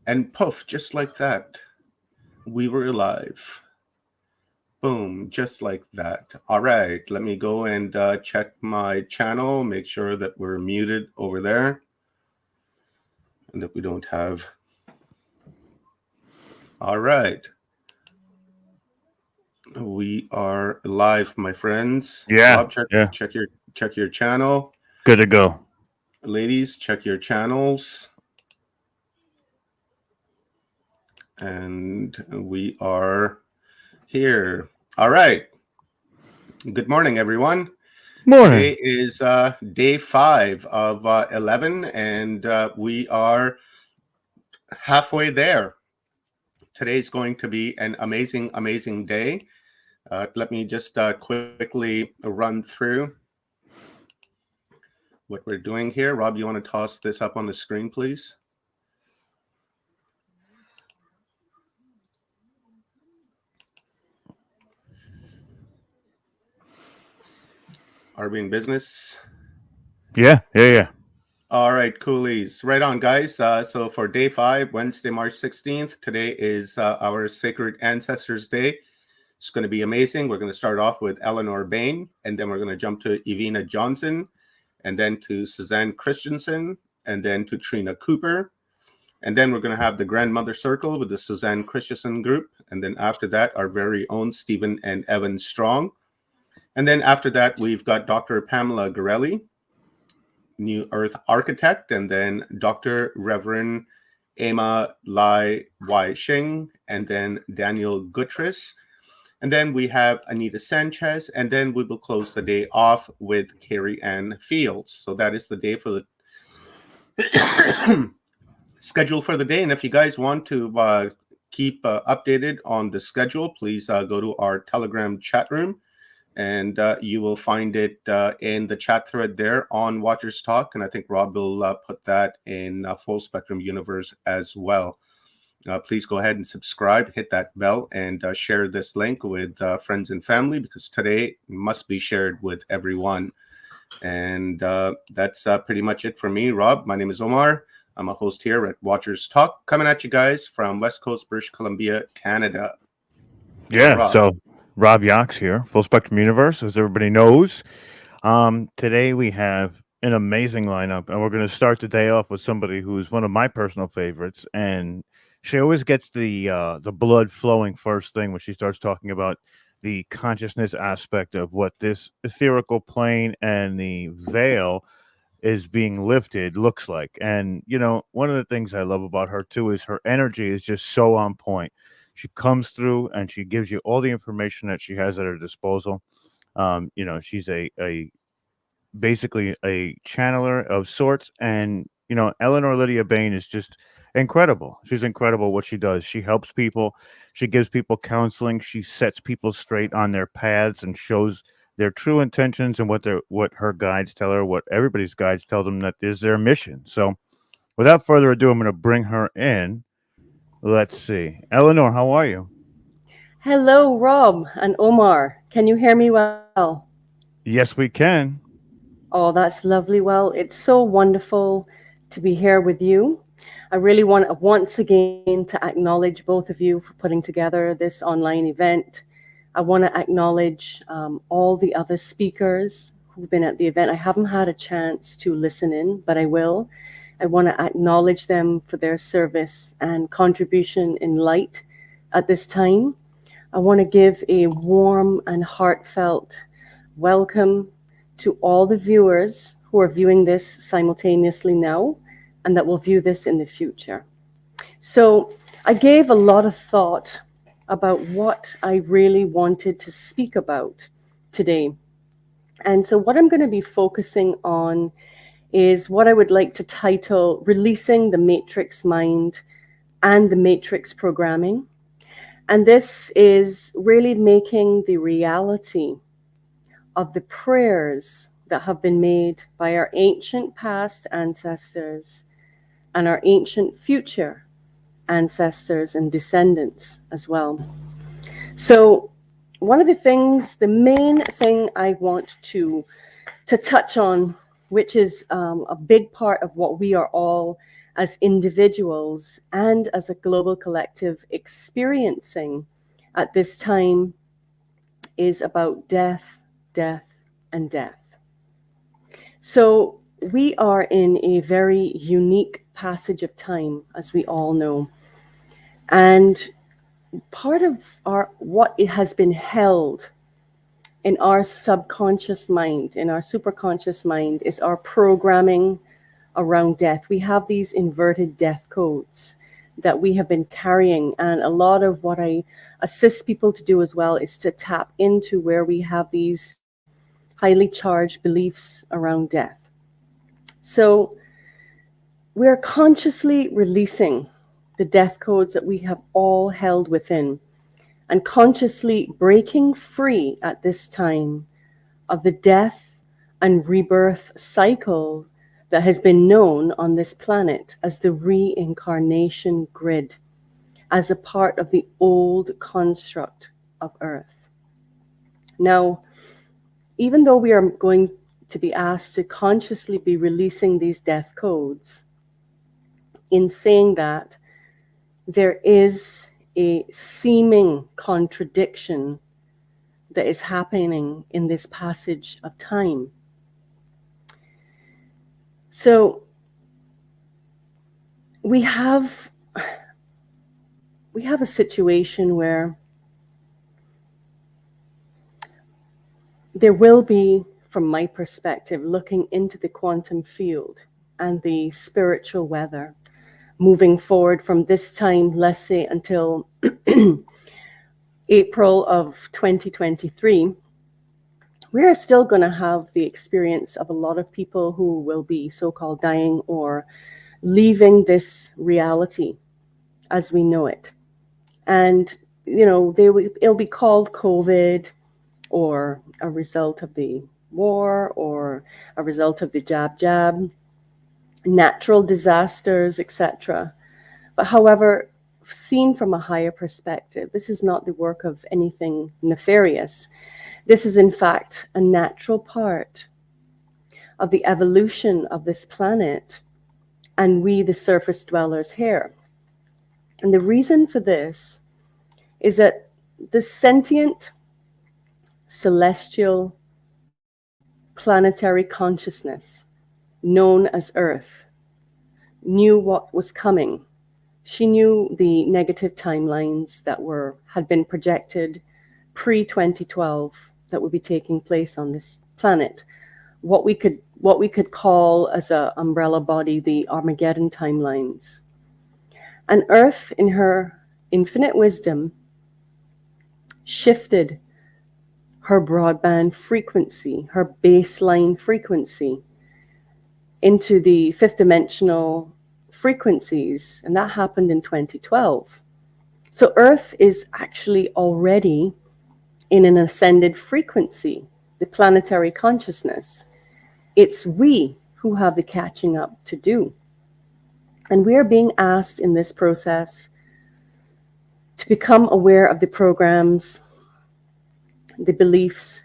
And poof, just like that, we were live. Boom, just like that. All right, let me go and check my channel, make sure that we're muted over there and that we don't have. All right. We are live, my friends. Yeah. Rob, Yeah. check your channel. Good to go. Ladies, check your channels. And we are here. All right. Good morning, everyone. Morning. Today is day 5 of 11, and we are halfway there. Today's going to be an amazing, amazing day. Let me just quickly run through what we're doing here. Rob, you want to toss this up on the screen, please? Are we in business? Yeah. All right, coolies. Right on, guys. So for day 5, Wednesday, March 16th, today is our Sacred Ancestors Day. It's going to be amazing. We're going to start off with Eleanor Bayne, and then we're going to jump to Evenah Johnson, and then to Suzanne Christianson, and then to Trina Cooper. And then we're going to have the Grandmother Circle with the Suzanne Christensen group. And then after that, our very own Stephen and Evan Strong. And then after that, we've got Dr. Pamela Gerali, New Earth Architect, and then Dr. Reverend Emma Lai Wai-Ching, and then Daniel Gutierrez. And then we have Anita Sanchez, and then we will close the day off with Carrie-Anne Feilds. So that is the day for the schedule for the day. And if you guys want to keep updated on the schedule, please go to our Telegram chat room, and you will find it in the chat thread there on Watchers Talk. And I think Rob will put that in Full Spectrum Universe as well. Please go ahead and subscribe, hit that bell, and share this link with friends and family, because today must be shared with everyone. And that's pretty much it for me, Rob. My name is Omar. I'm a host here at Watchers Talk, coming at you guys from West Coast, British Columbia, Canada. Yeah. Rob. So Rob Yox here, Full Spectrum Universe, as everybody knows. Today we have an amazing lineup, and we're going to start the day off with somebody who's one of my personal favorites, and she always gets the blood flowing first thing when she starts talking about the consciousness aspect of what this etherical plane and the veil is being lifted looks like. And one of the things I love about her too is her energy is just so on point. She comes through and she gives you all the information that she has at her disposal. She's a basically a channeler of sorts, and Eleanor Lydia Bayne is just incredible. She's incredible what she does. She helps people, she gives people counseling, she sets people straight on their paths and shows their true intentions and what her guides tell her, what everybody's guides tell them that is their mission. So without further ado, I'm going to bring her in. Let's see. Eleanor, how are you? Hello, Rob and Omar. Can you hear me well? Yes, we can. Oh, that's lovely. Well, it's so wonderful to be here with you. I really want once again to acknowledge both of you for putting together this online event. I want to acknowledge all the other speakers who've been at the event. I haven't had a chance to listen in, but I will. I want to acknowledge them for their service and contribution in light at this time. I want to give a warm and heartfelt welcome to all the viewers who are viewing this simultaneously now and that will view this in the future. So I gave a lot of thought about what I really wanted to speak about today. And so what I'm going to be focusing on is what I would like to title Releasing the Matrix Mind and the Matrix Programming. And this is really making the reality of the prayers that have been made by our ancient past ancestors and our ancient future ancestors and descendants as well. So one of the things, the main thing I want to touch on, which is a big part of what we are all as individuals and as a global collective experiencing at this time is about death, death, and death. So we are in a very unique passage of time, as we all know. And part of what it has been held in our subconscious mind, in our superconscious mind, is our programming around death. We have these inverted death codes that we have been carrying. And a lot of what I assist people to do as well is to tap into where we have these highly charged beliefs around death. So we're consciously releasing the death codes that we have all held within, and consciously breaking free at this time of the death and rebirth cycle that has been known on this planet as the reincarnation grid, as a part of the old construct of Earth. Now, even though we are going to be asked to consciously be releasing these death codes, in saying that, there is a seeming contradiction that is happening in this passage of time. So we have a situation where there will be, from my perspective, looking into the quantum field and the spiritual weather, moving forward from this time, let's say until April of 2023, we are still going to have the experience of a lot of people who will be so-called dying or leaving this reality as we know it. And, you know, it'll be called COVID, or a result of the war, or a result of the jab, natural disasters, etc. But however, seen from a higher perspective, this is not the work of anything nefarious. This is in fact a natural part of the evolution of this planet and we, the surface dwellers here. And the reason for this is that the sentient, celestial, planetary consciousness known as Earth knew what was coming. She knew the negative timelines that had been projected pre-2012 that would be taking place on this planet. What we could call as an umbrella body the Armageddon timelines. And Earth, in her infinite wisdom, shifted her broadband frequency, her baseline frequency, into the fifth dimensional frequencies, and that happened in 2012. So Earth is actually already in an ascended frequency, the planetary consciousness. It's we who have the catching up to do. And we are being asked in this process to become aware of the programs, the beliefs,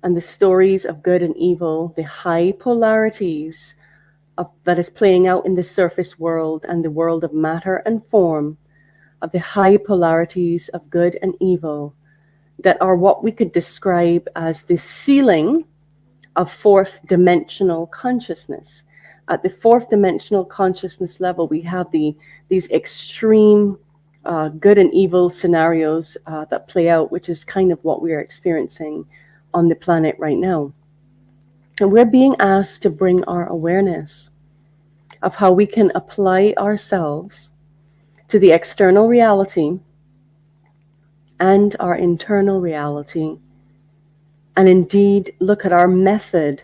and the stories of good and evil, the high polarities that is playing out in the surface world and the world of matter and form, of the high polarities of good and evil that are what we could describe as the ceiling of fourth dimensional consciousness. At the fourth dimensional consciousness level, we have these extreme good and evil scenarios that play out, which is kind of what we are experiencing on the planet right now. And we're being asked to bring our awareness of how we can apply ourselves to the external reality and our internal reality, and indeed look at our method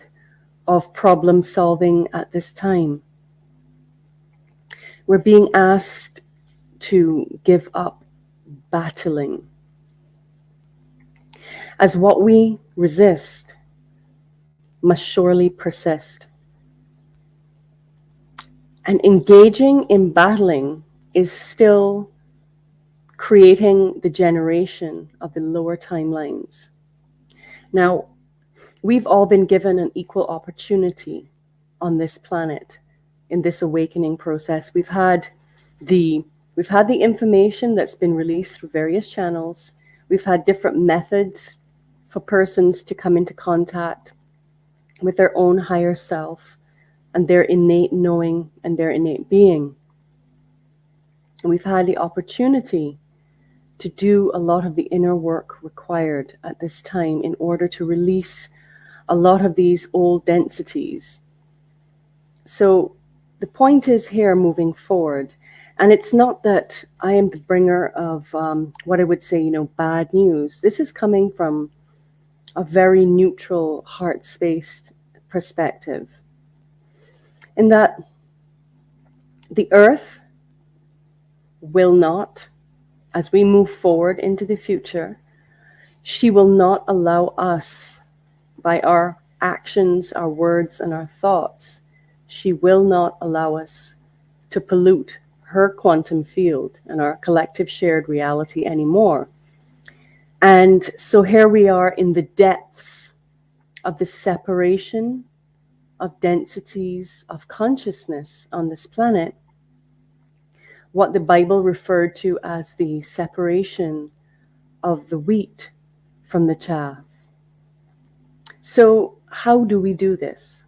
of problem solving at this time. We're being asked to give up battling, as what we resist must surely persist. And engaging in battling is still creating the generation of the lower timelines. Now, we've all been given an equal opportunity on this planet in this awakening process. We've had the information that's been released through various channels. We've had different methods for persons to come into contact with their own higher self and their innate knowing and their innate being. And we've had the opportunity to do a lot of the inner work required at this time in order to release a lot of these old densities. So the point is here moving forward, and it's not that I am the bringer of what I would say, bad news. This is coming from a very neutral, heart-spaced perspective, in that the earth will not, as we move forward into the future, she will not allow us, by our actions, our words, and our thoughts, she will not allow us to pollute her quantum field and our collective shared reality anymore. And so here we are in the depths of the separation of densities of consciousness on this planet, what the Bible referred to as the separation of the wheat from the chaff. So how do we do this?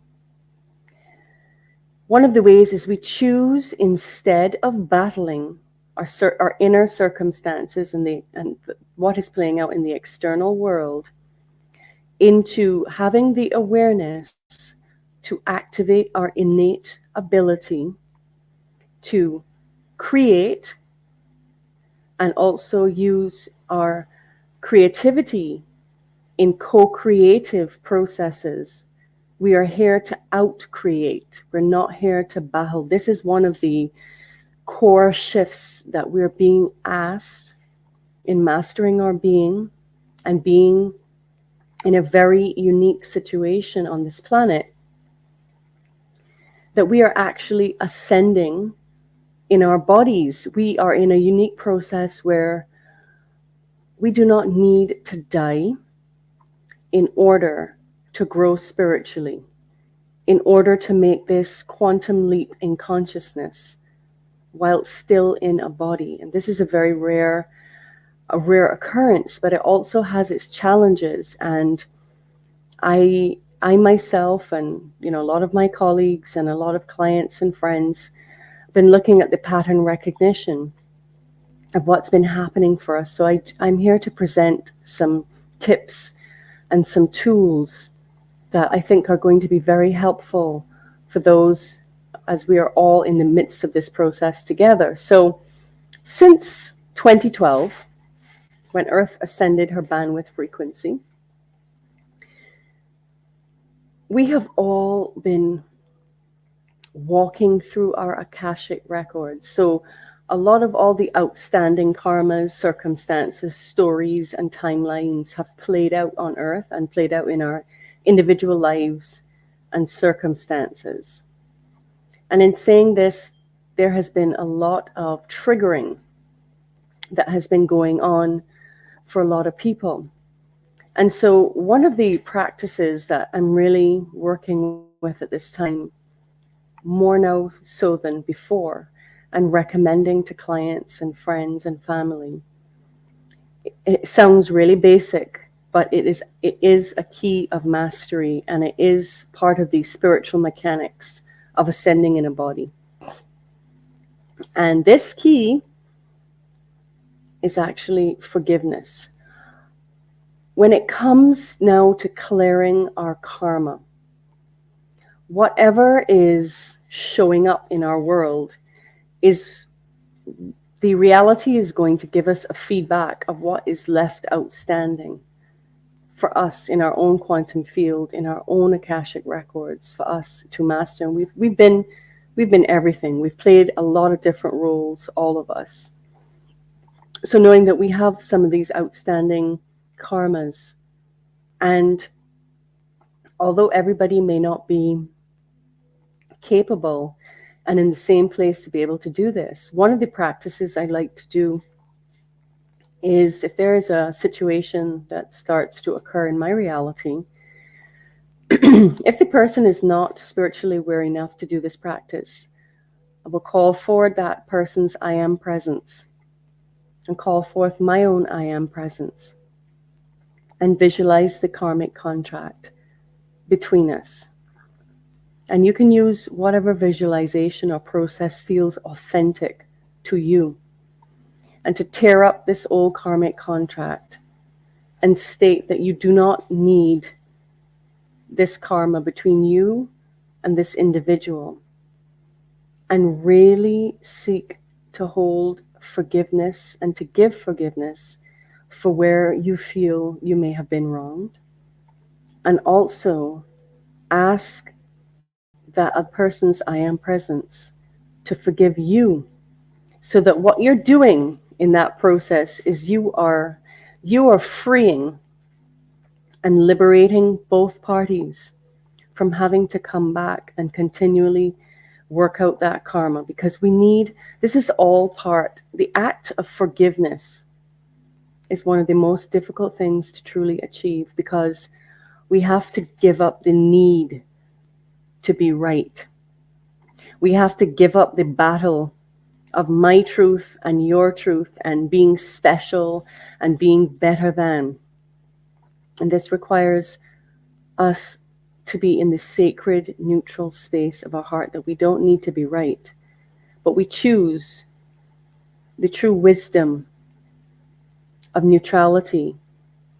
One of the ways is we choose, instead of battling our inner circumstances and what is playing out in the external world, into having the awareness to activate our innate ability to create and also use our creativity in co-creative processes. We are here to out-create. We're not here to battle. This is one of the core shifts that we're being asked in mastering our being and being in a very unique situation on this planet, that we are actually ascending in our bodies. We are in a unique process where we do not need to die in order to grow spiritually, in order to make this quantum leap in consciousness while still in a body. And this is a very rare occurrence, but it also has its challenges. And I myself and a lot of my colleagues and a lot of clients and friends have been looking at the pattern recognition of what's been happening for us. So I'm here to present some tips and some tools that I think are going to be very helpful for those, as we are all in the midst of this process together. So since 2012, when Earth ascended her bandwidth frequency, we have all been walking through our Akashic records. So a lot of all the outstanding karmas, circumstances, stories, and timelines have played out on Earth and played out in our individual lives and circumstances. And in saying this, there has been a lot of triggering that has been going on for a lot of people. And so one of the practices that I'm really working with at this time, more now so than before, and recommending to clients and friends and family, it sounds really basic, but it is a key of mastery, and it is part of the spiritual mechanics of ascending in a body. And this key is actually forgiveness. When it comes now to clearing our karma, whatever is showing up in our world is, the reality is going to give us a feedback of what is left outstanding for us in our own quantum field, in our own Akashic records, for us to master. And we've been everything. We've played a lot of different roles, all of us. So knowing that we have some of these outstanding karmas, and although everybody may not be capable and in the same place to be able to do this, one of the practices I like to do is, if there is a situation that starts to occur in my reality, If the person is not spiritually aware enough to do this practice, I will call forward that person's I am presence and call forth my own I am presence and visualize the karmic contract between us. And you can use whatever visualization or process feels authentic to you. And to tear up this old karmic contract and state that you do not need this karma between you and this individual. And really seek to hold forgiveness and to give forgiveness for where you feel you may have been wronged. And also ask that a person's I am presence to forgive you, so that what you're doing in that process is you are freeing and liberating both parties from having to come back and continually work out that karma, because this is all part, the act of forgiveness is one of the most difficult things to truly achieve, because we have to give up the need to be right. We have to give up the battle of my truth and your truth and being special and being better than. And this requires us to be in the sacred, neutral space of our heart, that we don't need to be right, but we choose the true wisdom of neutrality,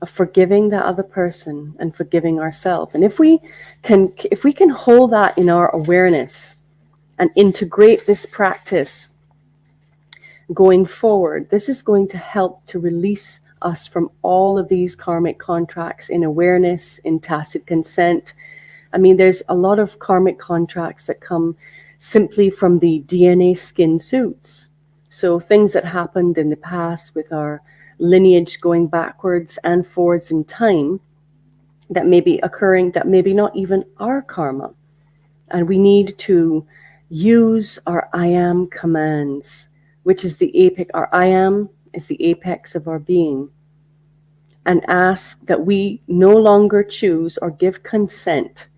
of forgiving the other person and forgiving ourselves. And if we can hold that in our awareness and integrate this practice going forward, this is going to help to release us from all of these karmic contracts in awareness, in tacit consent. I mean, there's a lot of karmic contracts that come simply from the DNA skin suits. So things that happened in the past with our lineage going backwards and forwards in time that may be occurring, that maybe not even our karma. And we need to use our I am commands, which is the apex. Our I am is the apex of our being. And ask that we no longer choose or give consent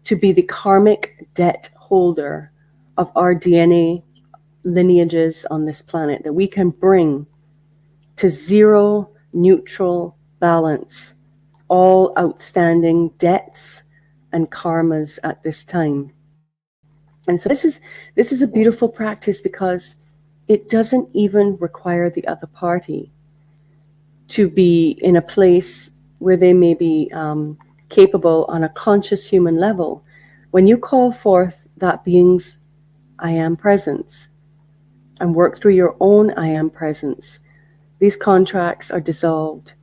to be the karmic debt holder of our DNA lineages on this planet, that we can bring to zero neutral balance all outstanding debts and karmas at this time. And so this is a beautiful practice, because it doesn't even require the other party to be in a place where they may be capable on a conscious human level. When you call forth that being's I am presence and work through your own I am presence, these contracts are dissolved.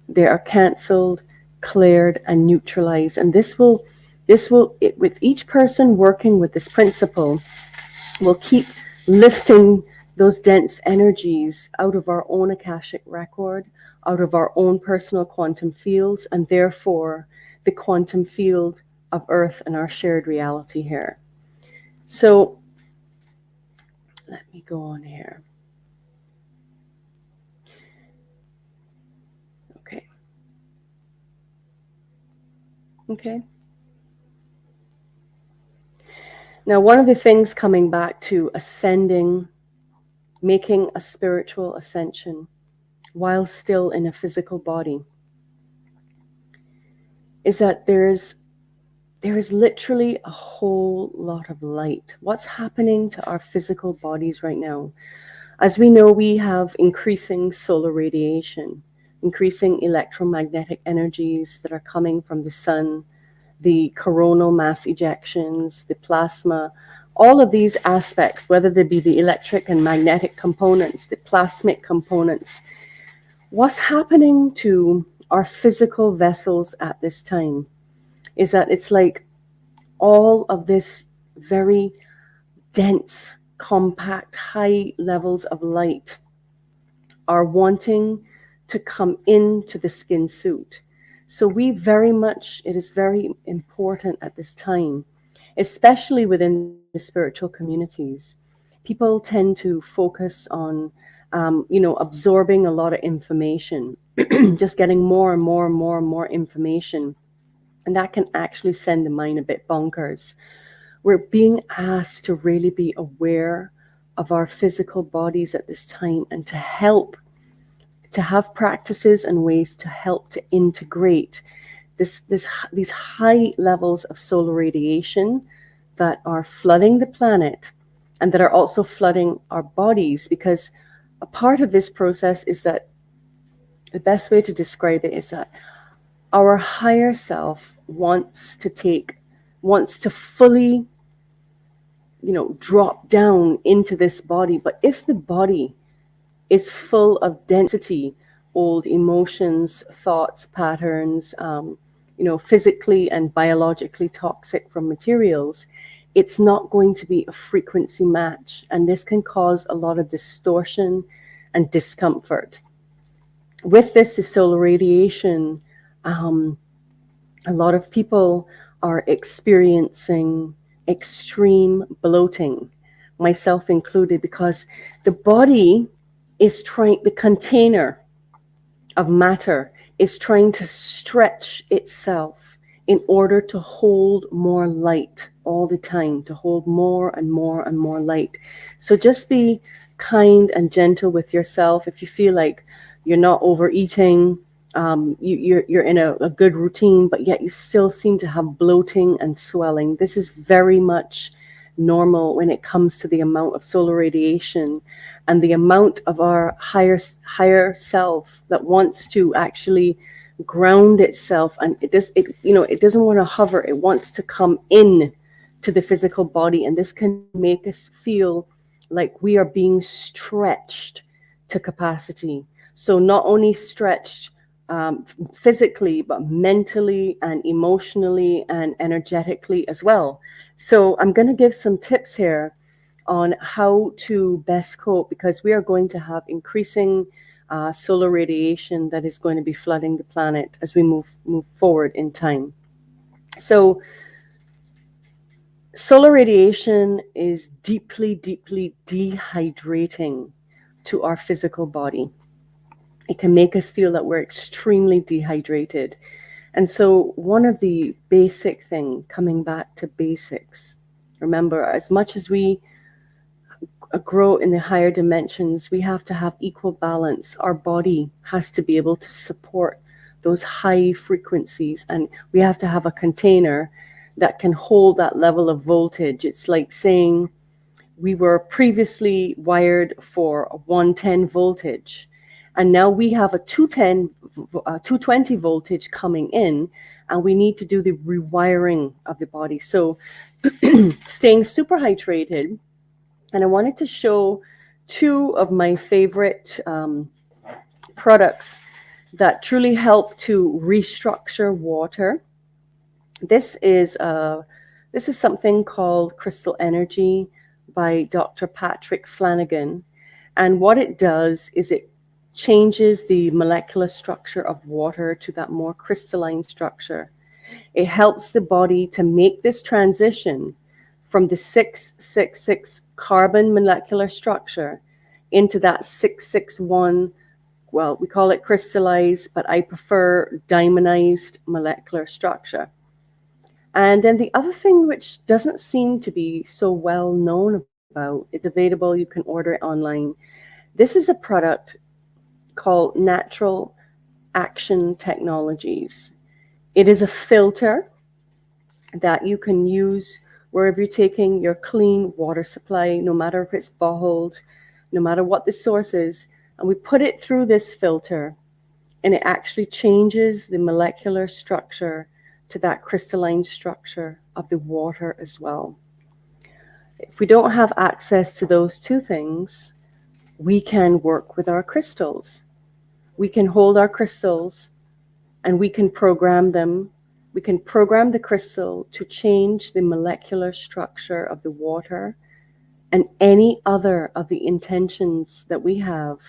They are cancelled, cleared, and neutralized. And this will, with each person working with this principle, will keep lifting those dense energies out of our own Akashic record, out of our own personal quantum fields, and therefore the quantum field of Earth and our shared reality here. So let me go on here. Okay. Now, one of the things coming back to ascending, making a spiritual ascension while still in a physical body, is that there is literally a whole lot of light. What's happening to our physical bodies right now? As we know, we have increasing solar radiation, increasing electromagnetic energies that are coming from the sun, the coronal mass ejections, the plasma, all of these aspects, whether they be the electric and magnetic components, the plasmic components. What's happening to our physical vessels at this time is that it's like all of this very dense, compact, high levels of light are wanting to come into the skin suit. So it is very important at this time, especially within the spiritual communities. People tend to focus on, absorbing a lot of information, just getting more and more and more and more information. And that can actually send the mind a bit bonkers. We're being asked to really be aware of our physical bodies at this time, and to help, to have practices and ways to help to integrate these high levels of solar radiation that are flooding the planet and that are also flooding our bodies. Because a part of this process is that, the best way to describe it is that our higher self wants to fully, drop down into this body. But if the body is full of density, old emotions, thoughts, patterns, physically and biologically toxic from materials, it's not going to be a frequency match. And this can cause a lot of distortion and discomfort. With this is solar radiation. A lot of people are experiencing extreme bloating, myself included, because the body is trying, the container of matter is trying to stretch itself in order to hold more light all the time, to hold more and more and more light. So just be kind and gentle with yourself. If you feel like you're not overeating, you're in a good routine, but yet you still seem to have bloating and swelling, this is very much normal when it comes to the amount of solar radiation and the amount of our higher self that wants to actually ground itself. And it doesn't want to hover, it wants to come in to the physical body. And this can make us feel like we are being stretched to capacity. So not only stretched physically, but mentally and emotionally and energetically as well. So I'm going to give some tips here on how to best cope, because we are going to have increasing solar radiation that is going to be flooding the planet as we move forward in time. So solar radiation is deeply, deeply dehydrating to our physical body. It can make us feel that we're extremely dehydrated. And so one of the basic thing, coming back to basics, remember, as much as we grow in the higher dimensions, we have to have equal balance. Our body has to be able to support those high frequencies, and we have to have a container that can hold that level of voltage. It's like saying we were previously wired for a 110 voltage, and now we have a 220 voltage coming in, and we need to do the rewiring of the body. So staying super hydrated. And I wanted to show two of my favorite products that truly help to restructure water. This is something called Crystal Energy by Dr. Patrick Flanagan. And what it does is it changes the molecular structure of water to that more crystalline structure. It helps the body to make this transition from the 666 carbon molecular structure into that 661, well, we call it crystallized, but I prefer diamondized molecular structure. And then the other thing, which doesn't seem to be so well known about, it's available, you can order it online. This is a product called Natural Action Technologies. It is a filter that you can use wherever you're taking your clean water supply, no matter if it's bottled, no matter what the source is. And we put it through this filter, and it actually changes the molecular structure to that crystalline structure of the water as well. If we don't have access to those two things, we can work with our crystals. We can hold our crystals and we can program them. We can program the crystal to change the molecular structure of the water and any other of the intentions that we have,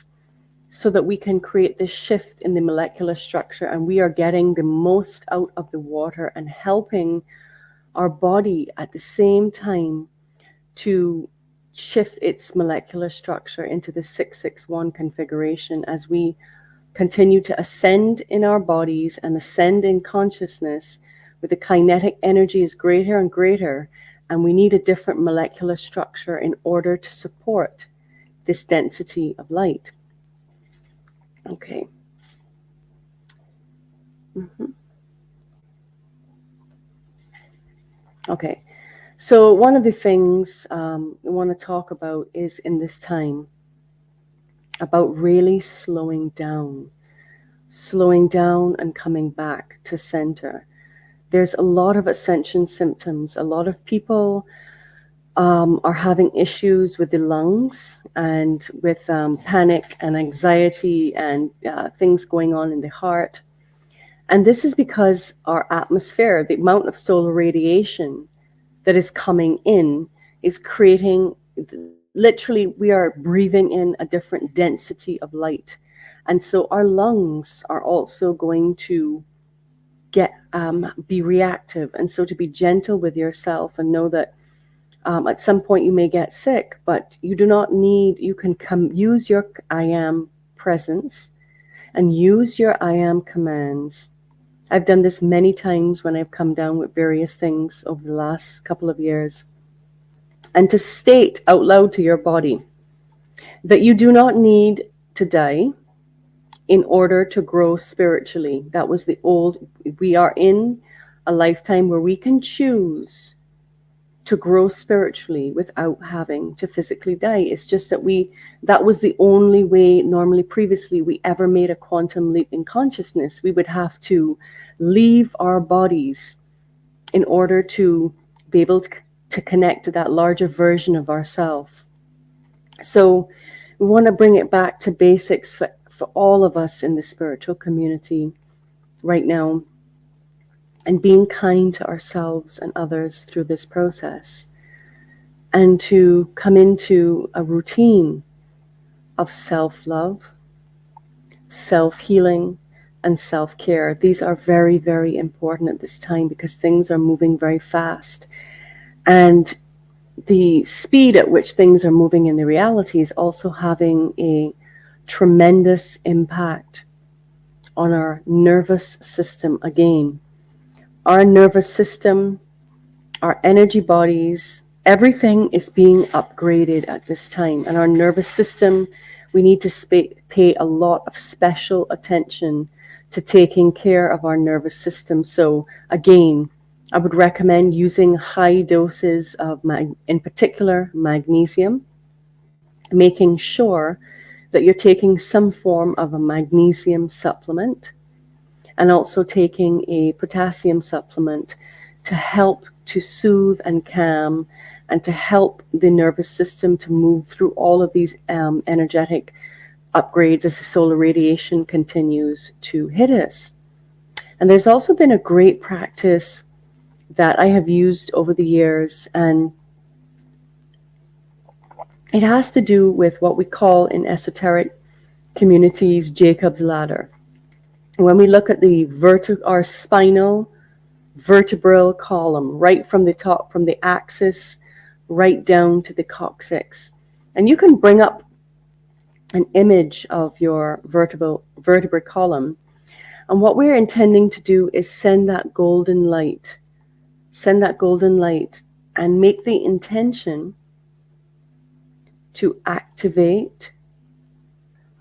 so that we can create this shift in the molecular structure, and we are getting the most out of the water and helping our body at the same time to shift its molecular structure into the 661 configuration as we continue to ascend in our bodies and ascend in consciousness. where the kinetic energy is greater and greater, and we need a different molecular structure in order to support this density of light. Okay. Okay. So one of the things we want to talk about is in this time about really slowing down and coming back to center. There's a lot of ascension symptoms. A lot of people are having issues with the lungs and with panic and anxiety and things going on in the heart. And this is because our atmosphere, the amount of solar radiation that is coming in, is creating, literally, we are breathing in a different density of light. And so our lungs are also going to be reactive. And so to be gentle with yourself and know that at some point you may get sick, but you do not need, you can use your I am presence and use your I am commands. I've done this many times when I've come down with various things over the last couple of years. And to state out loud to your body that you do not need to die in order to grow spiritually. That was the old, we are in a lifetime where we can choose to grow spiritually without having to physically die. It's just that that was the only way normally previously we ever made a quantum leap in consciousness. We would have to leave our bodies in order to be able to connect to that larger version of ourself. So we want to bring it back to basics for all of us in the spiritual community right now, and being kind to ourselves and others through this process, and to come into a routine of self-love, self-healing, and self-care. These are very, very important at this time because things are moving very fast. And the speed at which things are moving in the reality is also having a tremendous impact on our nervous system again. Our nervous system, our energy bodies, everything is being upgraded at this time. And our nervous system, we need to pay a lot of special attention to taking care of our nervous system. So again, I would recommend using high doses of, in particular, magnesium, making sure that you're taking some form of a magnesium supplement, and also taking a potassium supplement to help to soothe and calm and to help the nervous system to move through all of these energetic upgrades as the solar radiation continues to hit us. And there's also been a great practice that I have used over the years, and it has to do with what we call in esoteric communities Jacob's ladder. When we look at our spinal vertebral column, right from the top, from the axis, right down to the coccyx. And you can bring up an image of your vertebral column. And what we're intending to do is send that golden light and make the intention to activate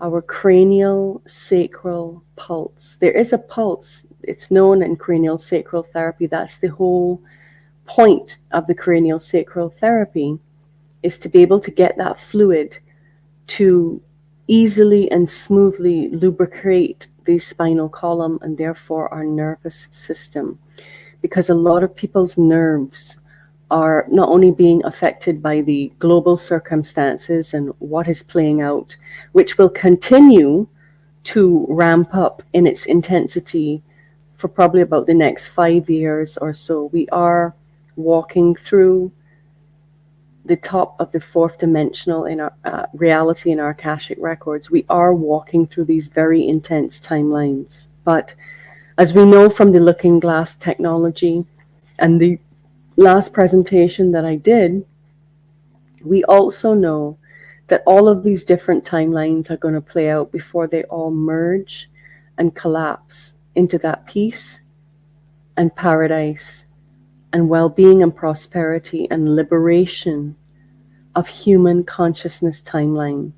our cranial sacral pulse. There is a pulse. It's known in cranial sacral therapy. That's the whole point of the cranial sacral therapy, is to be able to get that fluid to easily and smoothly lubricate the spinal column and therefore our nervous system. Because a lot of people's nerves are not only being affected by the global circumstances and what is playing out, which will continue to ramp up in its intensity for probably about the next 5 years or so. We are walking through the top of the fourth dimensional in our reality in our Akashic records. We are walking through these very intense timelines. But as we know from the looking glass technology and the last presentation that I did, we also know that all of these different timelines are going to play out before they all merge and collapse into that peace and paradise and well-being and prosperity and liberation of human consciousness timeline.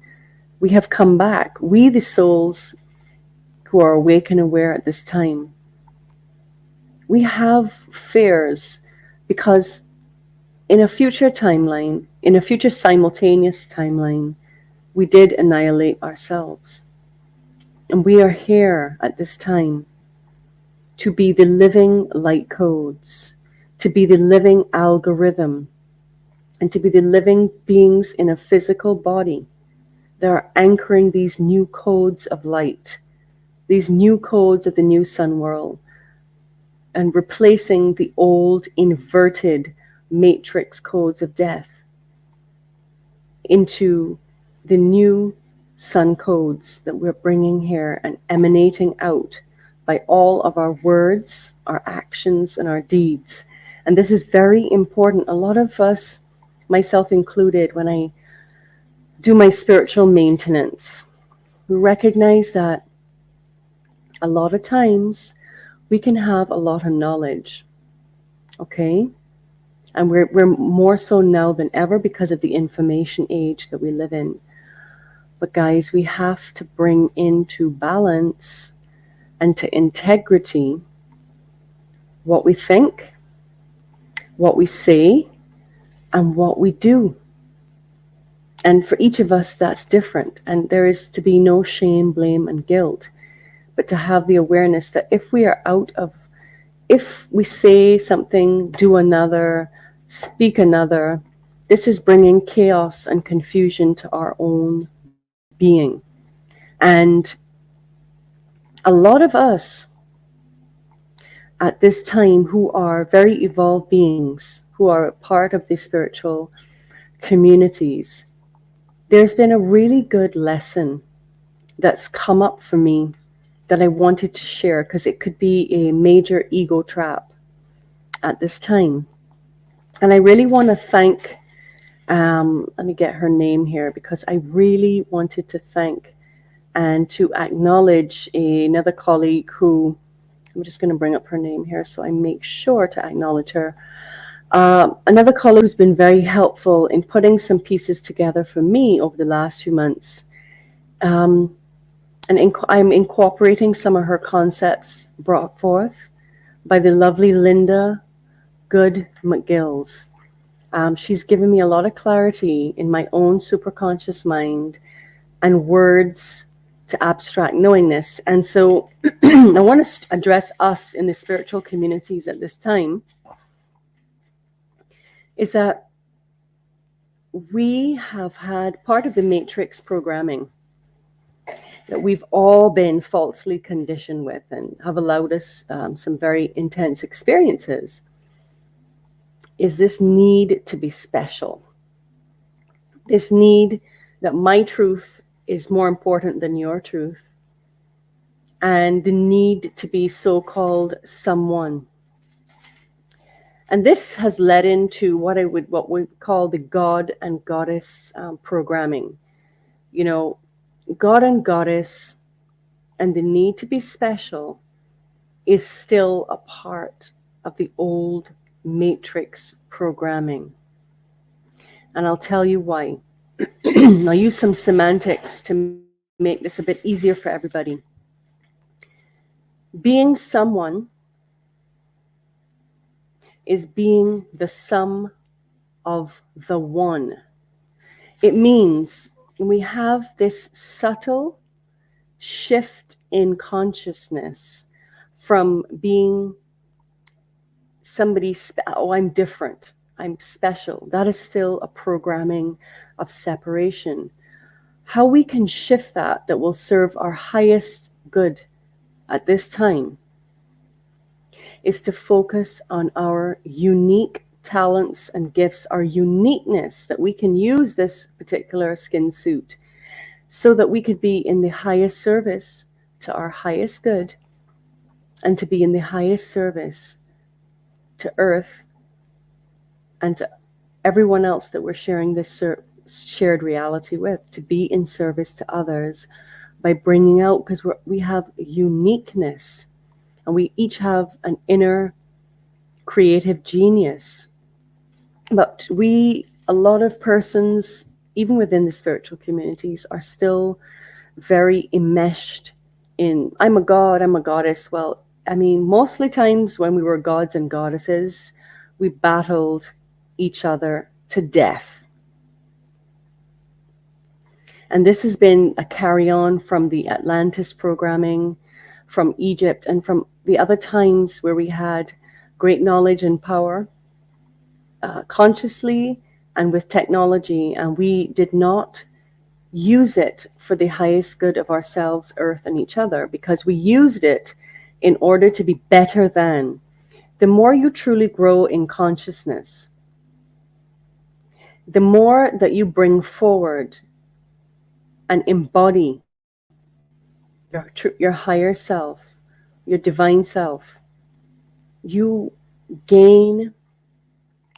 We have come back. We, the souls who are awake and aware at this time, we have fears because in a future timeline, in a future simultaneous timeline, we did annihilate ourselves. And we are here at this time to be the living light codes, to be the living algorithm, and to be the living beings in a physical body that are anchoring these new codes of light, these new codes of the new sun world, and replacing the old inverted matrix codes of death into the new sun codes that we're bringing here and emanating out by all of our words, our actions, and our deeds. And this is very important. A lot of us, myself included, when I do my spiritual maintenance, we recognize that a lot of times we can have a lot of knowledge, okay? And we're more so now than ever because of the information age that we live in. But guys, we have to bring into balance and to integrity what we think, what we say, and what we do. And for each of us, that's different. And there is to be no shame, blame, and guilt, but to have the awareness that if we are if we say something, do another, speak another, this is bringing chaos and confusion to our own being. And a lot of us at this time who are very evolved beings, who are a part of the spiritual communities, there's been a really good lesson that's come up for me that I wanted to share because it could be a major ego trap at this time. And I really want to thank, let me get her name here, because I really wanted to thank and to acknowledge another colleague who, I'm just going to bring up her name here so I make sure to acknowledge her. Another colleague who's been very helpful in putting some pieces together for me over the last few months. And I'm incorporating some of her concepts brought forth by the lovely Linda Good McGills. She's given me a lot of clarity in my own superconscious mind and words to abstract knowingness. And so I want to address us in the spiritual communities at this time, is that we have had part of the matrix programming that we've all been falsely conditioned with and have allowed us some very intense experiences, is this need to be special. This need that my truth is more important than your truth, and the need to be so-called someone. And this has led into what we call the God and Goddess programming. You know, God and Goddess and the need to be special is still a part of the old matrix programming. And I'll tell you why. I'll use some semantics to make this a bit easier for everybody. Being someone is being the sum of the one. It means we have this subtle shift in consciousness from being somebody, oh, I'm different, I'm special. That is still a programming of separation. How we can shift that will serve our highest good at this time is to focus on our unique talents and gifts, our uniqueness, that we can use this particular skin suit so that we could be in the highest service to our highest good and to be in the highest service to Earth and to everyone else that we're sharing this shared reality with, to be in service to others by bringing out, because we have uniqueness and we each have an inner creative genius. But a lot of persons, even within the spiritual communities, are still very enmeshed in, I'm a god, I'm a goddess. Well, I mean, mostly times when we were gods and goddesses, we battled each other to death. And this has been a carry-on from the Atlantis programming, from Egypt, and from the other times where we had great knowledge and power, consciously and with technology, and we did not use it for the highest good of ourselves, earth, and each other, because we used it in order to be better than. The more you truly grow in consciousness, the more that you bring forward and embody your higher self, your divine self, you gain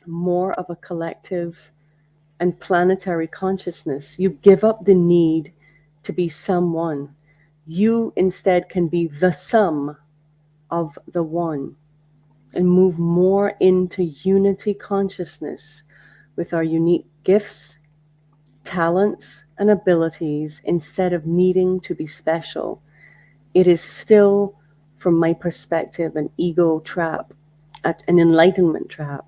more of a collective and planetary consciousness. You give up the need to be someone. You instead can be the sum of the one and move more into unity consciousness with our unique gifts, talents, and abilities instead of needing to be special. It is still, from my perspective, an ego trap, an enlightenment trap.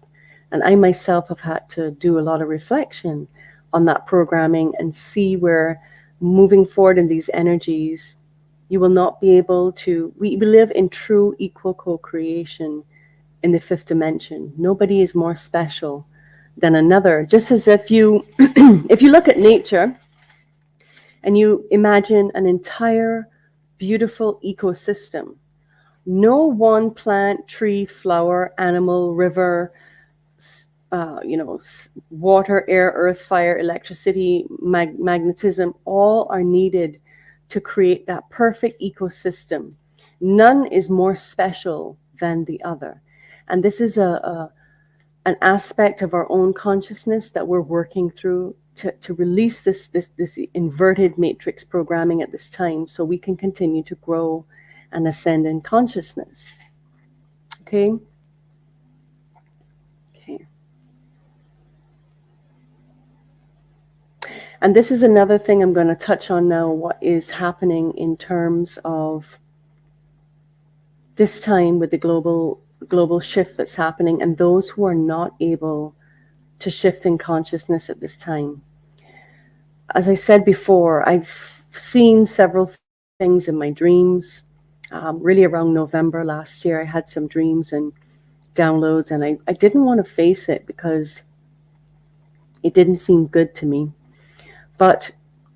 And I myself have had to do a lot of reflection on that programming and see where moving forward in these energies, you will not be able to, we live in true equal co-creation in the fifth dimension. Nobody is more special than another. Just as if you, if you look at nature and you imagine an entire beautiful ecosystem, no one plant, tree, flower, animal, river, water, air, earth, fire, electricity, magnetism, all are needed to create that perfect ecosystem. None is more special than the other. And this is an aspect of our own consciousness that we're working through to release this inverted matrix programming at this time, so we can continue to grow and ascend in consciousness. Okay? Okay. And this is another thing I'm going to touch on now, what is happening in terms of this time with the global shift that's happening, and those who are not able to shift in consciousness at this time. As I said before, I've seen several things in my dreams. Really around November last year, I had some dreams and downloads, and I didn't want to face it because it didn't seem good to me. But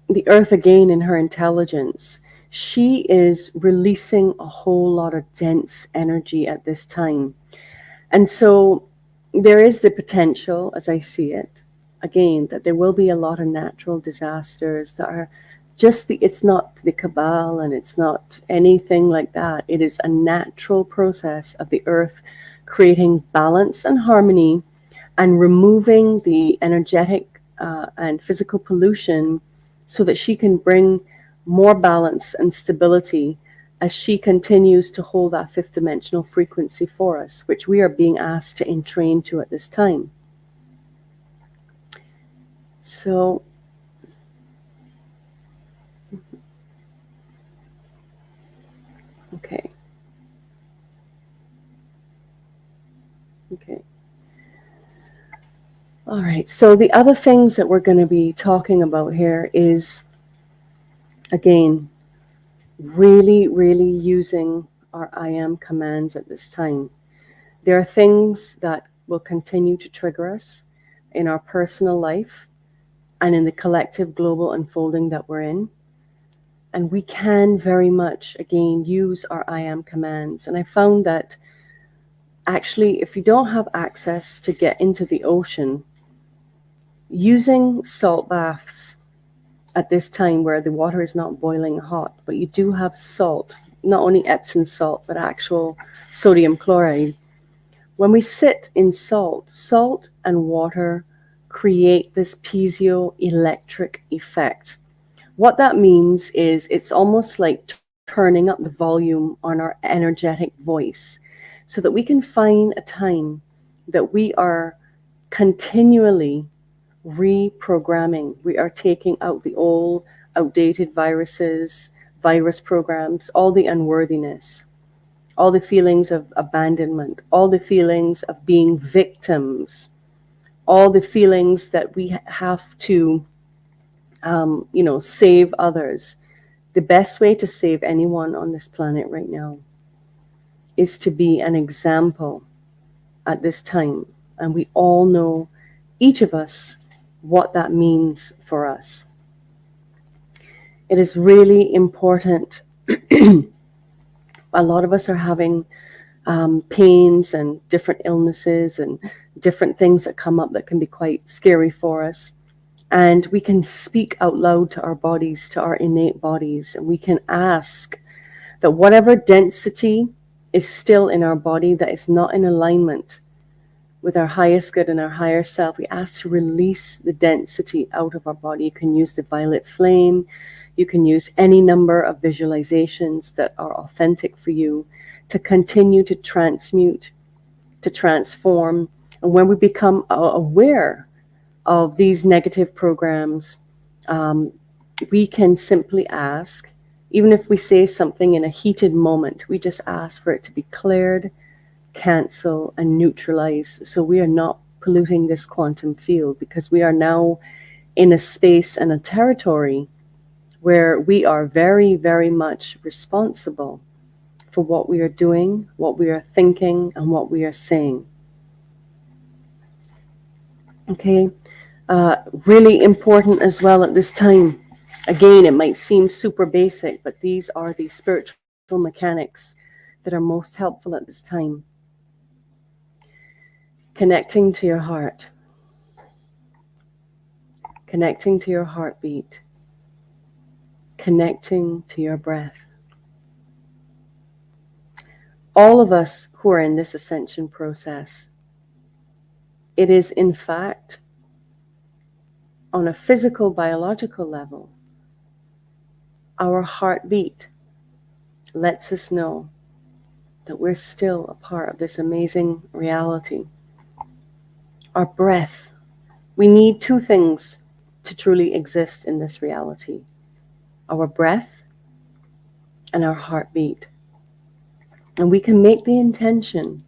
the earth, again, in her intelligence, she is releasing a whole lot of dense energy at this time. And so there is the potential, as I see it, again, that there will be a lot of natural disasters that are just it's not the cabal and it's not anything like that. It is a natural process of the earth creating balance and harmony and removing the energetic and physical pollution so that she can bring more balance and stability as she continues to hold that fifth dimensional frequency for us, which we are being asked to entrain to at this time. So, okay. Okay. All right. So the other things that we're going to be talking about here is, again, really, really using our I am commands at this time. There are things that will continue to trigger us in our personal life and in the collective global unfolding that we're in. And we can very much, again, use our I am commands. And I found that actually, if you don't have access to get into the ocean, using salt baths at this time where the water is not boiling hot, but you do have salt, not only Epsom salt, but actual sodium chloride. When we sit in salt and water create this piezoelectric effect. What that means is it's almost like turning up the volume on our energetic voice, so that we can find a time that we are continually reprogramming. We are taking out the old, outdated viruses, virus programs, all the unworthiness, all the feelings of abandonment, all the feelings of being victims, all the feelings that we have to, save others. The best way to save anyone on this planet right now is to be an example at this time. And we all know, each of us, what that means for us. It is really important. A lot of us are having pains and different illnesses and different things that come up that can be quite scary for us. And we can speak out loud to our bodies, to our innate bodies, and we can ask that whatever density is still in our body that is not in alignment with our highest good and our higher self, we ask to release the density out of our body. You can use the violet flame. You can use any number of visualizations that are authentic for you to continue to transmute, to transform. And when we become aware of these negative programs, we can simply ask, even if we say something in a heated moment, we just ask for it to be cleared, cancel, and neutralize. So we are not polluting this quantum field, because we are now in a space and a territory where we are very, very much responsible for what we are doing, what we are thinking, and what we are saying. Okay, really important as well at this time. Again, it might seem super basic, but these are the spiritual mechanics that are most helpful at this time. Connecting to your heart. Connecting to your heartbeat. Connecting to your breath. All of us who are in this ascension process, it is in fact, on a physical, biological level, our heartbeat lets us know that we're still a part of this amazing reality. Our breath. We need two things to truly exist in this reality: our breath and our heartbeat. And we can make the intention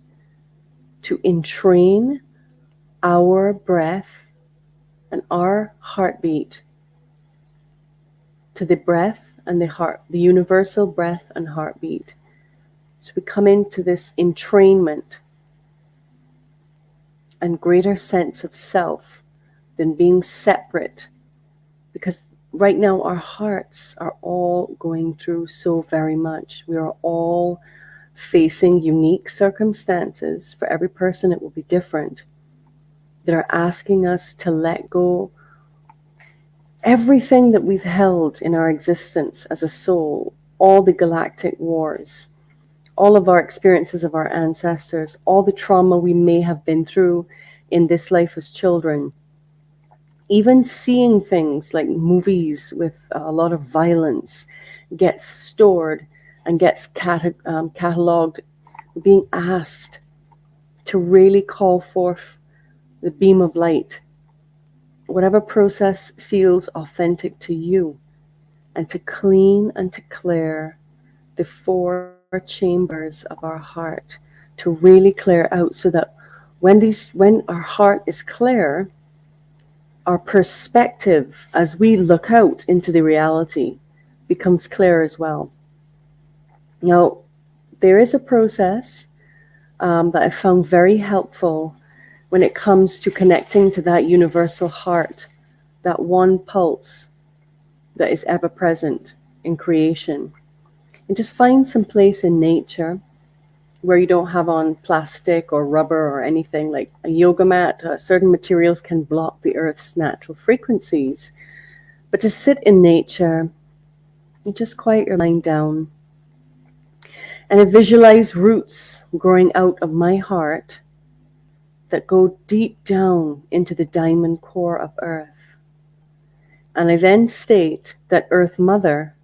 to entrain our breath and our heartbeat to the breath and the heart, the universal breath and heartbeat. So we come into this entrainment and greater sense of self than being separate, because right now our hearts are all going through so very much. We are all facing unique circumstances. For every person it will be different, that are asking us to let go everything that we've held in our existence as a soul, all the galactic wars, all of our experiences of our ancestors, all the trauma we may have been through in this life as children. Even seeing things like movies with a lot of violence gets stored and gets cataloged. Being asked to really call forth the beam of light, whatever process feels authentic to you, and to clean and to clear the 4 chambers of our heart, to really clear out, so that when our heart is clear, our perspective as we look out into the reality becomes clear as well. Now, there is a process that I found very helpful when it comes to connecting to that universal heart, that one pulse that is ever present in creation. And just find some place in nature where you don't have on plastic or rubber or anything, like a yoga mat. Certain materials can block the earth's natural frequencies. But to sit in nature and just quiet your mind down, and I visualize roots growing out of my heart that go deep down into the diamond core of earth. And I then state that Earth Mother